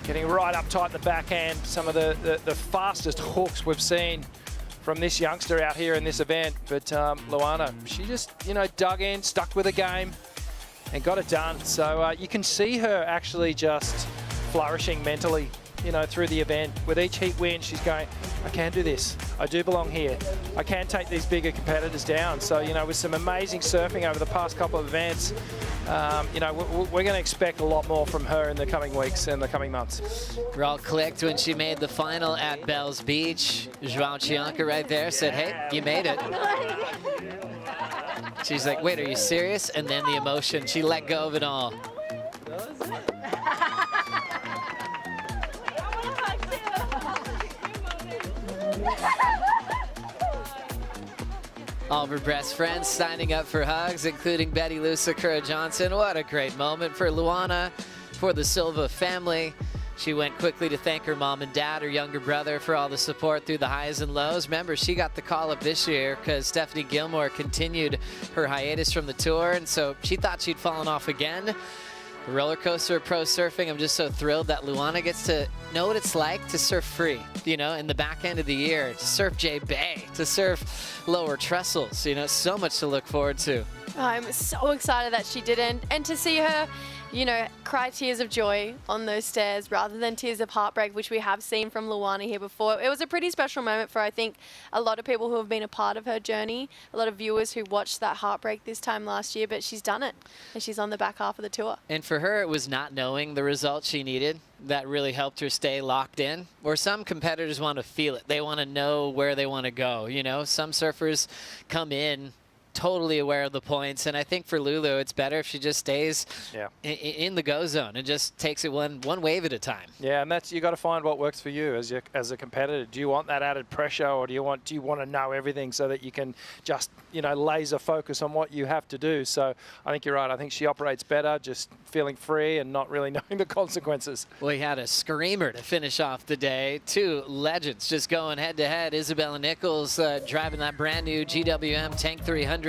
getting right up tight in the backhand, some of the fastest hooks we've seen from this youngster out here in this event. But Luana, she just, you know, dug in, stuck with the game, and got it done. So you can see her actually just flourishing mentally, you know, through the event. With each heat win, she's going, I can do this. I do belong here. I can take these bigger competitors down. So, you know, with some amazing surfing over the past couple of events, you know, we're going to expect a lot more from her in the coming weeks and the coming months. We're all clicked when she made the final at Bells Beach. Joao Chianca right there said, hey, you made it. She's like, wait, are you serious? And then the emotion, she let go of it all. All of her best friends signing up for hugs, including Betty Lou Sakura Johnson. What a great moment for Luana, for the Silva family. She went quickly to thank her mom and dad, her younger brother, for all the support through the highs and lows. Remember, she got the call up this year because Stephanie Gilmore continued her hiatus from the tour, and so she thought she'd fallen off again. The roller coaster of pro surfing, I'm just so thrilled that Luana gets to know what it's like to surf free, you know, in the back end of the year, to surf J Bay, to surf lower trestles, you know, so much to look forward to. I'm so excited that she didn't, and to see her, you know, cry tears of joy on those stairs rather than tears of heartbreak, which we have seen from Luana here before. It was a pretty special moment for, I think, a lot of people who have been a part of her journey, a lot of viewers who watched that heartbreak this time last year, but she's done it, and she's on the back half of the tour. And for her, it was not knowing the result she needed that really helped her stay locked in. Or some competitors want to feel it. They want to know where they want to go, you know? Some surfers come in totally aware of the points, and I think for Lulu it's better if she just stays in the go zone and just takes it one wave at a time. Yeah, and that's, you got to find what works for you as a competitor. Do you want that added pressure, or do you want to know everything so that you can just, you know, laser focus on what you have to do? So I think you're right. I think she operates better just feeling free and not really knowing the consequences. We had a screamer to finish off the day. Two legends just going head to head. Isabella Nichols driving that brand new GWM Tank 300,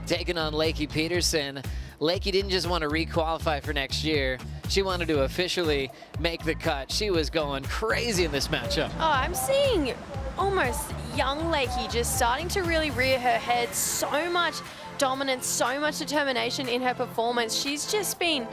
taking on Lakey Peterson. Lakey didn't just want to re-qualify for next year. She wanted to officially make the cut. She was going crazy in this matchup. Oh, I'm seeing almost young Lakey just starting to really rear her head. So much dominance, so much determination in her performance. She's just been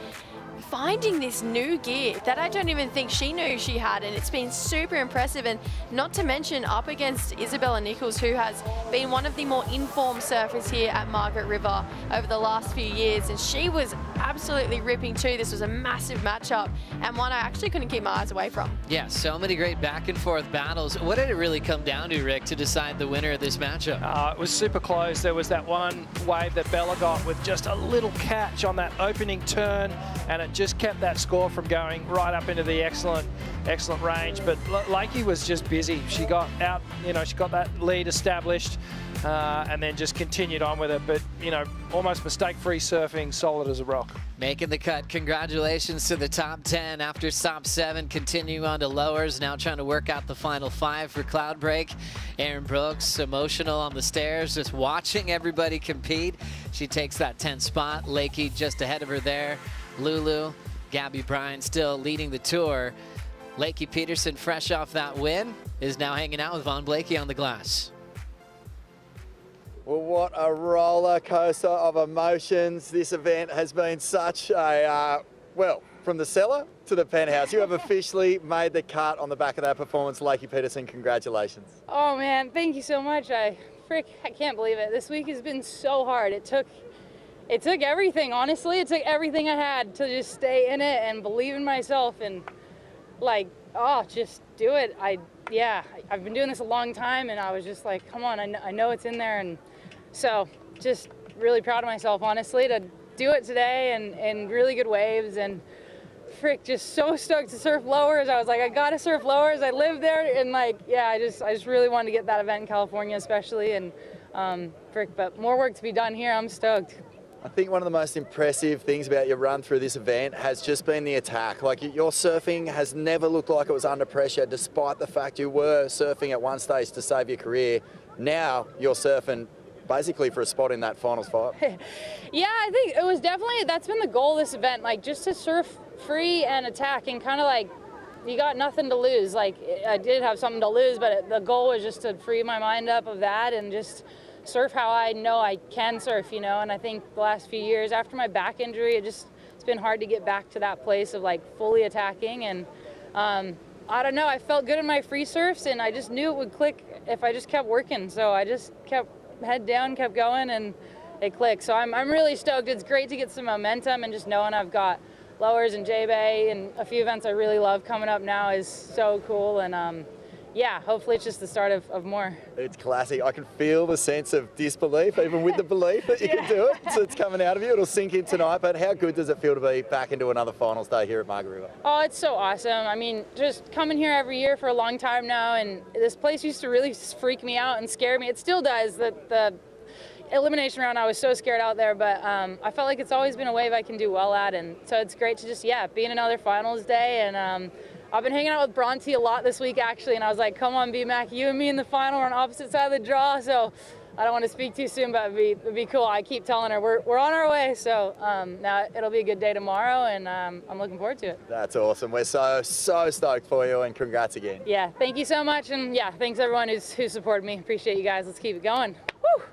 finding this new gear that I don't even think she knew she had, and it's been super impressive. And not to mention up against Isabella Nichols, who has been one of the more informed surfers here at Margaret River over the last few years, and she was absolutely ripping too. This was a massive matchup, and one I actually couldn't keep my eyes away from. Yeah, so many great back and forth battles. What did it really come down to, Rick, to decide the winner of this matchup? It was super close. There was that one wave that Bella got with just a little catch on that opening turn, and it just kept that score from going right up into the excellent range. But Lakey was just busy. She got out, you know, she got that lead established, and then just continued on with it. But, you know, almost mistake-free surfing, solid as a rock. Making the cut. Congratulations to the top 10 after stop 7, continuing on to lowers, now trying to work out the final 5 for Cloudbreak. Erin Brooks, emotional on the stairs, just watching everybody compete. She takes that 10th spot. Lakey just ahead of her there. Lulu, Gabby Bryan still leading the tour. Lakey Peterson, fresh off that win, is now hanging out with Vaughn Blakey on the glass. Well, what a roller coaster of emotions. This event has been such a, well, from the cellar to the penthouse. You have officially made the cut on the back of that performance. Lakey Peterson, congratulations. Oh man, thank you so much. I can't believe it. This week has been so hard. It took everything, honestly. It took everything I had to just stay in it and believe in myself and, like, just do it. yeah, I've been doing this a long time, and I was just like, come on, I know it's in there. And so just really proud of myself, honestly, to do it today and really good waves. And frick, just so stoked to surf lowers. I was like, I gotta surf lowers. I live there, and like, yeah, I just really wanted to get that event in California, especially. And frick, but more work to be done here. I'm stoked. I think one of the most impressive things about your run through this event has just been the attack. Like, your surfing has never looked like it was under pressure, despite the fact you were surfing at one stage to save your career. Now you're surfing basically for a spot in that finals five. Yeah, I think it was definitely, that's been the goal of this event, like just to surf free and attack, and kind of like, you got nothing to lose. Like, I did have something to lose, but the goal was just to free my mind up of that and just surf how I know I can surf, you know. And I think the last few years after my back injury, it's been hard to get back to that place of like fully attacking. And I don't know, I felt good in my free surfs, and I just knew it would click if I just kept working. So I just kept head down, kept going, and it clicked. So I'm really stoked. It's great to get some momentum, and just knowing I've got lowers and J-Bay and a few events I really love coming up now is so cool. And yeah, hopefully it's just the start of more. It's classic. I can feel the sense of disbelief, even with the belief that you can do it. So it's coming out of you. It'll sink in tonight. But how good does it feel to be back into another finals day here at Margaret River? Oh, it's so awesome. I mean, just coming here every year for a long time now, and this place used to really freak me out and scare me. It still does. The elimination round, I was so scared out there, but I felt like it's always been a wave I can do well at, and so it's great to just, yeah, be in another finals day. And I've been hanging out with Bronte a lot this week, actually, and I was like, come on, B-Mac, you and me in the final are on opposite side of the draw, so I don't want to speak too soon, but it'd be cool. I keep telling her we're on our way, so now it'll be a good day tomorrow, and I'm looking forward to it. That's awesome. We're so stoked for you, and congrats again. Yeah, thank you so much, and yeah, thanks everyone who supported me. Appreciate you guys. Let's keep it going. Woo!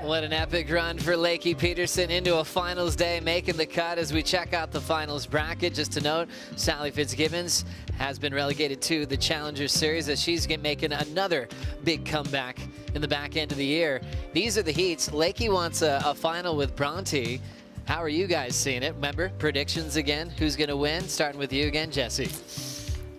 What an epic run for Lakey Peterson into a finals day, making the cut. As we check out the finals bracket, just to note, Sally Fitzgibbons has been relegated to the Challenger Series as she's making another big comeback in the back end of the year. These are the heats. Lakey wants a final with Bronte. How are you guys seeing it? Remember, predictions again. Who's going to win? Starting with you again, Jessie.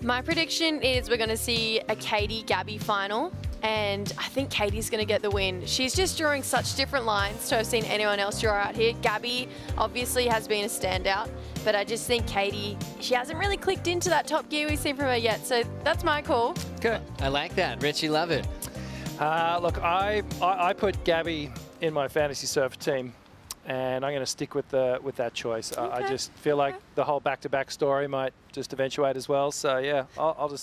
My prediction is we're going to see a Katie-Gabby final, and I think Katie's going to get the win. She's just drawing such different lines to have seen anyone else draw out here. Gabby obviously has been a standout, but I just think Katie, she hasn't really clicked into that top gear we've seen from her yet, so that's my call. Good. I like that. Richie, love it. Look, I put Gabby in my fantasy surfer team, and I'm going to stick with that choice. Okay. I just feel like the whole back-to-back story might just eventuate as well. So yeah, I'll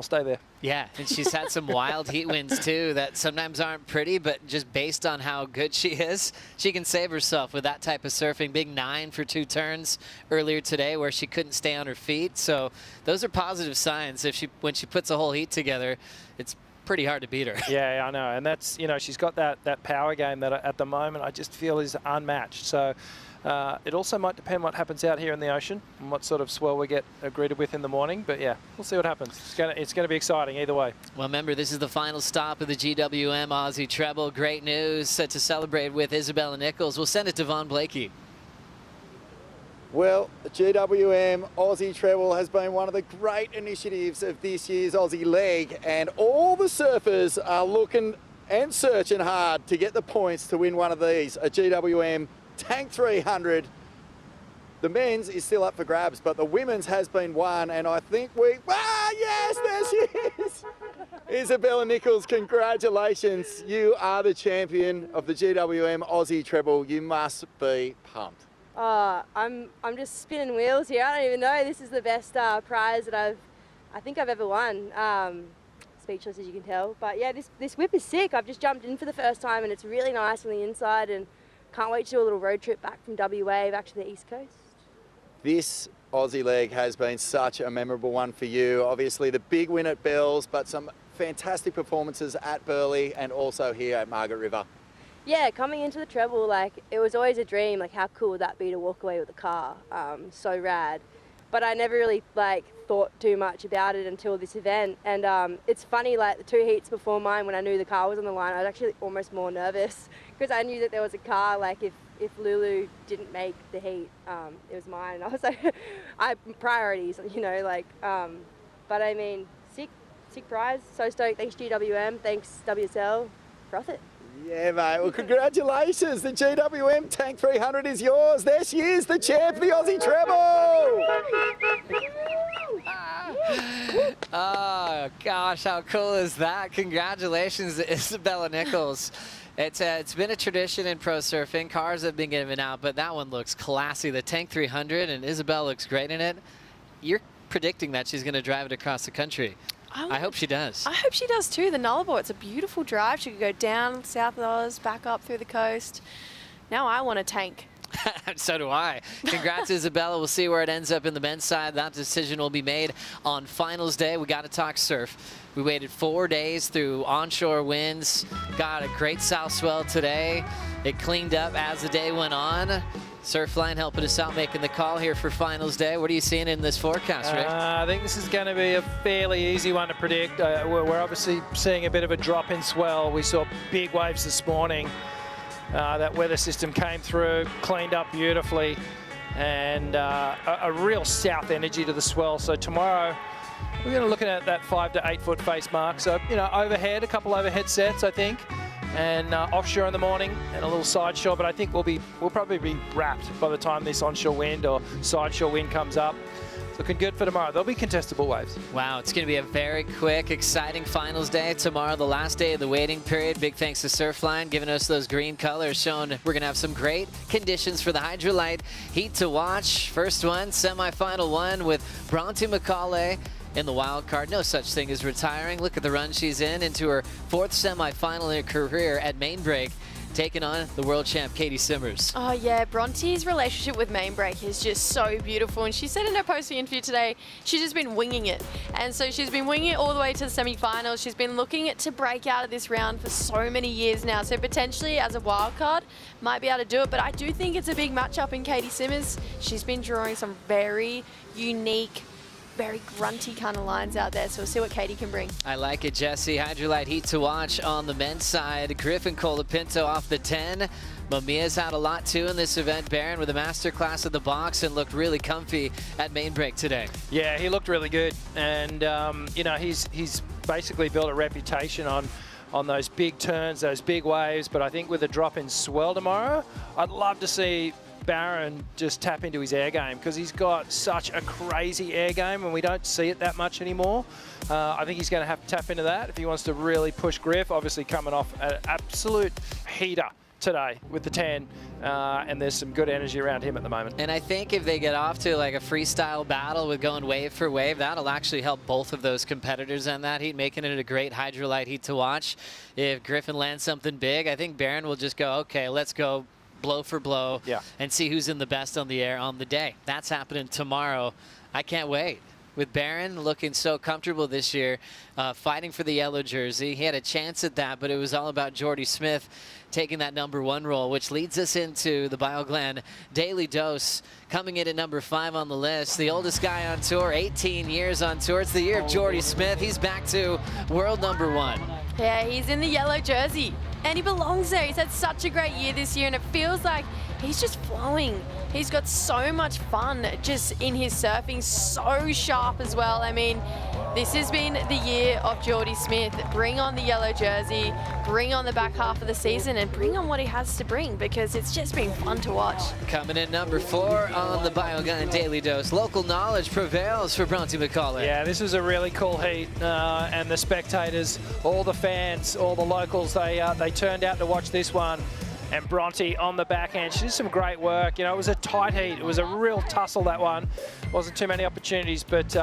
stay there. Yeah, and she's had some wild heat wins too that sometimes aren't pretty, but just based on how good she is, she can save herself with that type of surfing. Big 9 for 2 turns earlier today where she couldn't stay on her feet. So those are positive signs. When she puts a whole heat together, it's pretty hard to beat her. Yeah, I know, and that's, you know, she's got that power game that at the moment I just feel is unmatched. So it also might depend what happens out here in the ocean and what sort of swell we get greeted with in the morning. But yeah, we'll see what happens. It's gonna be exciting either way. Well, remember, this is the final stop of the GWM Aussie Treble. Great news set to celebrate with Isabella Nichols. We'll send it to Vaughn Blakey. Well, the GWM Aussie Treble has been one of the great initiatives of this year's Aussie leg, and all the surfers are looking and searching hard to get the points to win one of these, a GWM Tank 300. The men's is still up for grabs, but the women's has been won, and I think yes, there she is. Isabella Nichols, congratulations. You are the champion of the GWM Aussie Treble. You must be pumped. I'm just spinning wheels here. I don't even know. This is the best prize that I think I've ever won. Speechless, as you can tell. But yeah, this whip is sick. I've just jumped in for the first time, and it's really nice on the inside, and can't wait to do a little road trip back from WA back to the East Coast. This Aussie leg has been such a memorable one for you. Obviously the big win at Bells, but some fantastic performances at Burleigh and also here at Margaret River. Yeah, coming into the treble, like, it was always a dream. Like, how cool would that be to walk away with a car? So rad. But I never really, like, thought too much about it until this event. And it's funny, like, the 2 heats before mine, when I knew the car was on the line, I was actually almost more nervous because I knew that there was a car. Like, if Lulu didn't make the heat, it was mine. And I was like, priorities, you know, like, But I mean, sick prize. So stoked. Thanks GWM. Thanks WSL. Froth it. Yeah, mate. Well, congratulations. The GWM Tank 300 is yours. There she is, the champ of the Aussie Treble. Oh, gosh, how cool is that? Congratulations to Isabella Nichols. It's been a tradition in pro surfing. Cars have been given out, but that one looks classy. The Tank 300, and Isabella looks great in it. You're predicting that she's going to drive it across the country. I hope she does. I hope she does too. The Nullarbor, it's a beautiful drive. She could go down South Oz, back up through the coast. Now I want a tank. So do I. Congrats, Isabella. We'll see where it ends up in the men's side. That decision will be made on finals day. We got to talk surf. We waited 4 days through onshore winds. Got a great south swell today. It cleaned up as the day went on. Surfline helping us out, making the call here for finals day. What are you seeing in this forecast, Rick? I think this is going to be a fairly easy one to predict. We're obviously seeing a bit of a drop in swell. We saw big waves this morning. That weather system came through, cleaned up beautifully, and a real south energy to the swell. So tomorrow, we're going to look at that 5 to 8 foot face mark. So, you know, overhead, a couple overhead sets, I think. And offshore in the morning and a little side shore, but I think we'll probably be wrapped by the time this onshore wind or side shore wind comes up. It's looking good for tomorrow. There'll be contestable waves. Wow, it's going to be a very quick, exciting finals day. Tomorrow, the last day of the waiting period. Big thanks to Surfline giving us those green colors, showing we're going to have some great conditions for the Hydrolite heat to watch. First one, semi-final one with Bronte McCauley in the wild card. No such thing as retiring. Look at the run she's into her 4th semi-final in her career at Main Break, taking on the world champ Katie Simmers. Oh yeah, Bronte's relationship with Main Break is just so beautiful, and she said in her post-interview today she's just been winging it, and so she's been winging it all the way to the semi-finals. She's been looking to break out of this round for so many years now, so potentially as a wild card might be able to do it, but I do think it's a big matchup in Katie Simmers. She's been drawing some very unique, very grunty kind of lines out there, so we'll see what Katie can bring. I like it, Jesse. Hydrolite heat to watch on the men's side. Griffin Colapinto off the 10. Mamiya's had a lot too in this event. Barron with a masterclass at the box and looked really comfy at Main Break today. Yeah, he looked really good, and you know, he's basically built a reputation on those big turns, those big waves, but I think with a drop in swell tomorrow, I'd love to see Barron just tap into his air game, because he's got such a crazy air game and we don't see it that much anymore. I think he's going to have to tap into that if he wants to really push Griff, obviously coming off an absolute heater today with the 10, and there's some good energy around him at the moment. And I think if they get off to like a freestyle battle with going wave for wave, that'll actually help both of those competitors on that heat, making it a great Hydrolite heat to watch. If Griffin lands something big, I think Barron will just go, okay, let's go blow for blow, and see who's in the best on the air on the day. That's happening tomorrow. I can't wait. With Barron looking so comfortable this year, fighting for the yellow jersey. He had a chance at that, but it was all about Jordy Smith taking that #1 role, which leads us into the BioGlen Daily Dose, coming in at #5 on the list. The oldest guy on tour, 18 years on tour. It's the year of Jordy Smith. He's back to world #1. Yeah, he's in the yellow jersey, and he belongs there. He's had such a great year this year, and it feels like he's just flowing. He's got so much fun just in his surfing, so sharp as well. I mean, this has been the year of Jordy Smith. Bring on the yellow jersey, bring on the back half of the season, and bring on what he has to bring, because it's just been fun to watch. Coming in #4 on the BioGun Daily Dose. Local knowledge prevails for Bronte McCauley. Yeah, this was a really cool heat, and the spectators, all the fans, all the locals, they turned out to watch this one. And Bronte on the backhand, she did some great work. You know, it was a tight heat. It was a real tussle, that one. Wasn't too many opportunities, but,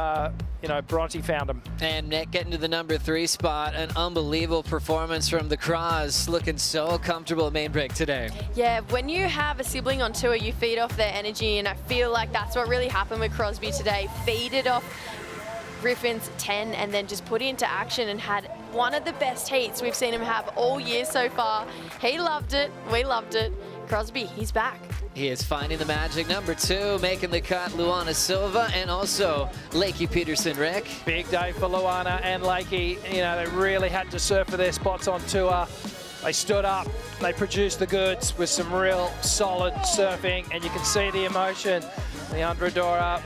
you know, Bronte found them. And Nick getting to the #3 spot. An unbelievable performance from the Cross, looking so comfortable at Main Break today. Yeah, when you have a sibling on tour, you feed off their energy, and I feel like that's what really happened with Crosby today. Feeded off Griffin's 10 and then just put it into action and had one of the best heats we've seen him have all year so far. He loved it. We loved it. Crosby, he's back. He is finding the magic. #2, making the cut, Luana Silva, and also Lakey Peterson, Rick. Big day for Luana and Lakey. You know, they really had to surf for their spots on tour. They stood up, they produced the goods with some real solid surfing, and you can see the emotion. Leandra Dora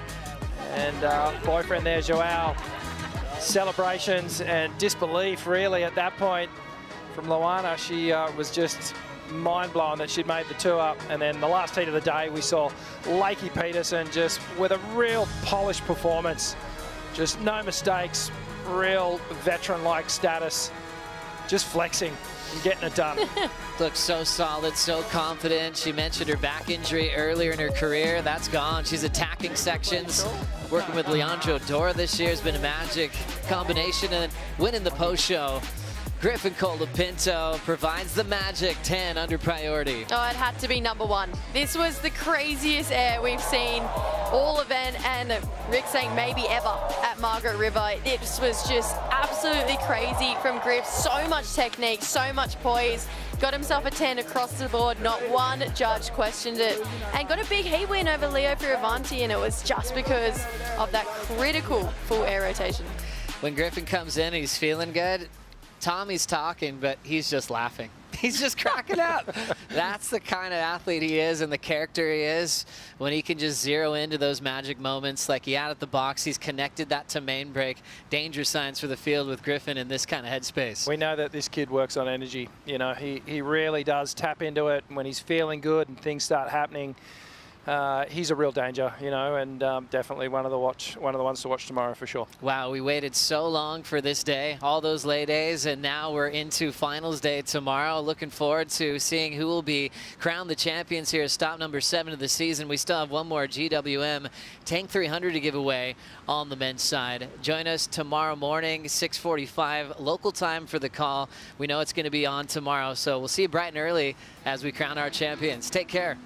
and boyfriend there, Joao. celebrations and disbelief, really, at that point from Luana. She was just mind-blown that she'd made the tour. And then the last heat of the day, we saw Lakey Peterson just with a real polished performance. Just no mistakes, real veteran-like status, just flexing and getting it done. Looks so solid, so confident. She mentioned her back injury earlier in her career. That's gone. She's attacking sections. Working with Leandro Dora this year has been a magic combination, and winning the post show. Griffin Colapinto provides the magic 10 under priority. Oh, it had to be number 1. This was the craziest air we've seen all event, and Rick saying maybe ever at Margaret River. It was just absolutely crazy from Griff. So much technique, so much poise. Got himself a 10 across the board. Not one judge questioned it. And got a big heat win over Leo Fioravanti, and it was just because of that critical full air rotation. When Griffin comes in, he's feeling good. Tommy's talking, but he's just laughing. He's just cracking up. That's the kind of athlete he is and the character he is. When he can just zero into those magic moments like he had at the box, he's connected that to main break. Danger signs for the field with Griffin in this kind of headspace. We know that this kid works on energy. You know, he really does tap into it when he's feeling good and things start happening. He's a real danger, you know, and definitely one of the ones to watch tomorrow for sure. Wow, we waited so long for this day, all those lay days, and now we're into finals day tomorrow. Looking forward to seeing who will be crowned the champions here. Stop number 7 of the season. We still have one more GWM Tank 300 to give away on the men's side. Join us tomorrow morning, 6:45 local time for the call. We know it's going to be on tomorrow, so we'll see you bright and early as we crown our champions. Take care.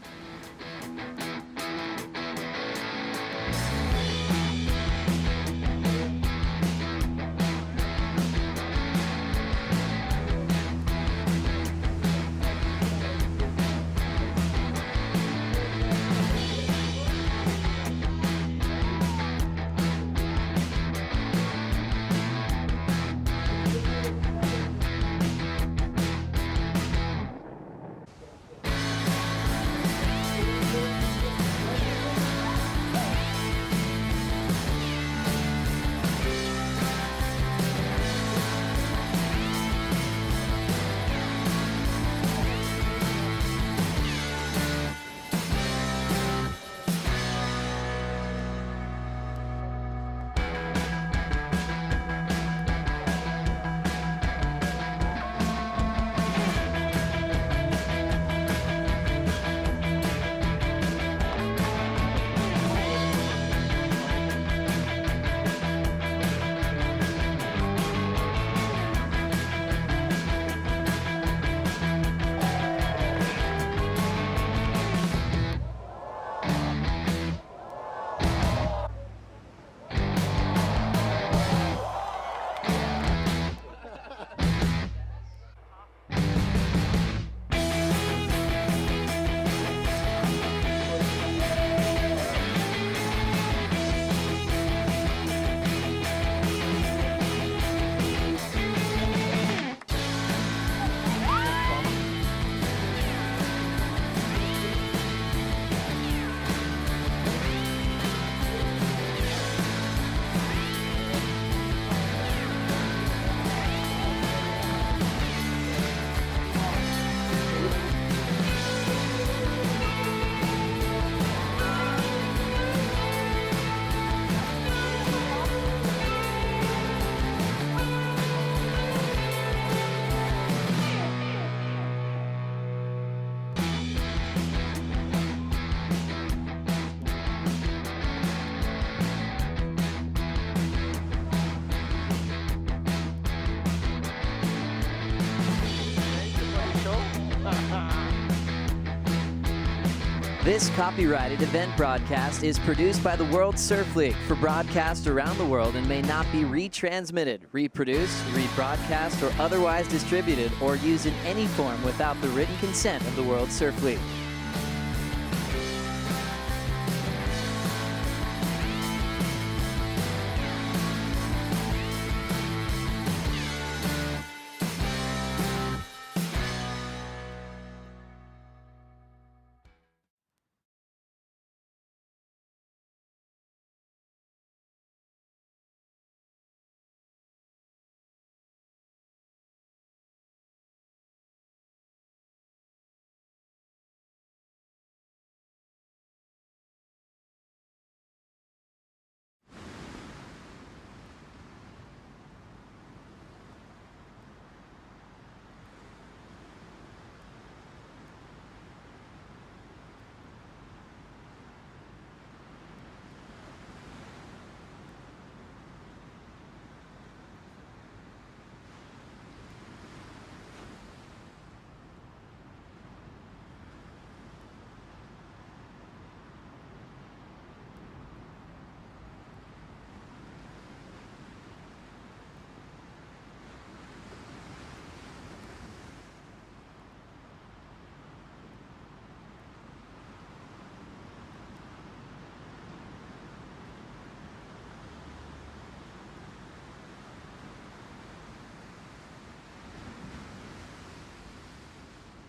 This copyrighted event broadcast is produced by the World Surf League for broadcast around the world and may not be retransmitted, reproduced, rebroadcast, or otherwise distributed or used in any form without the written consent of the World Surf League.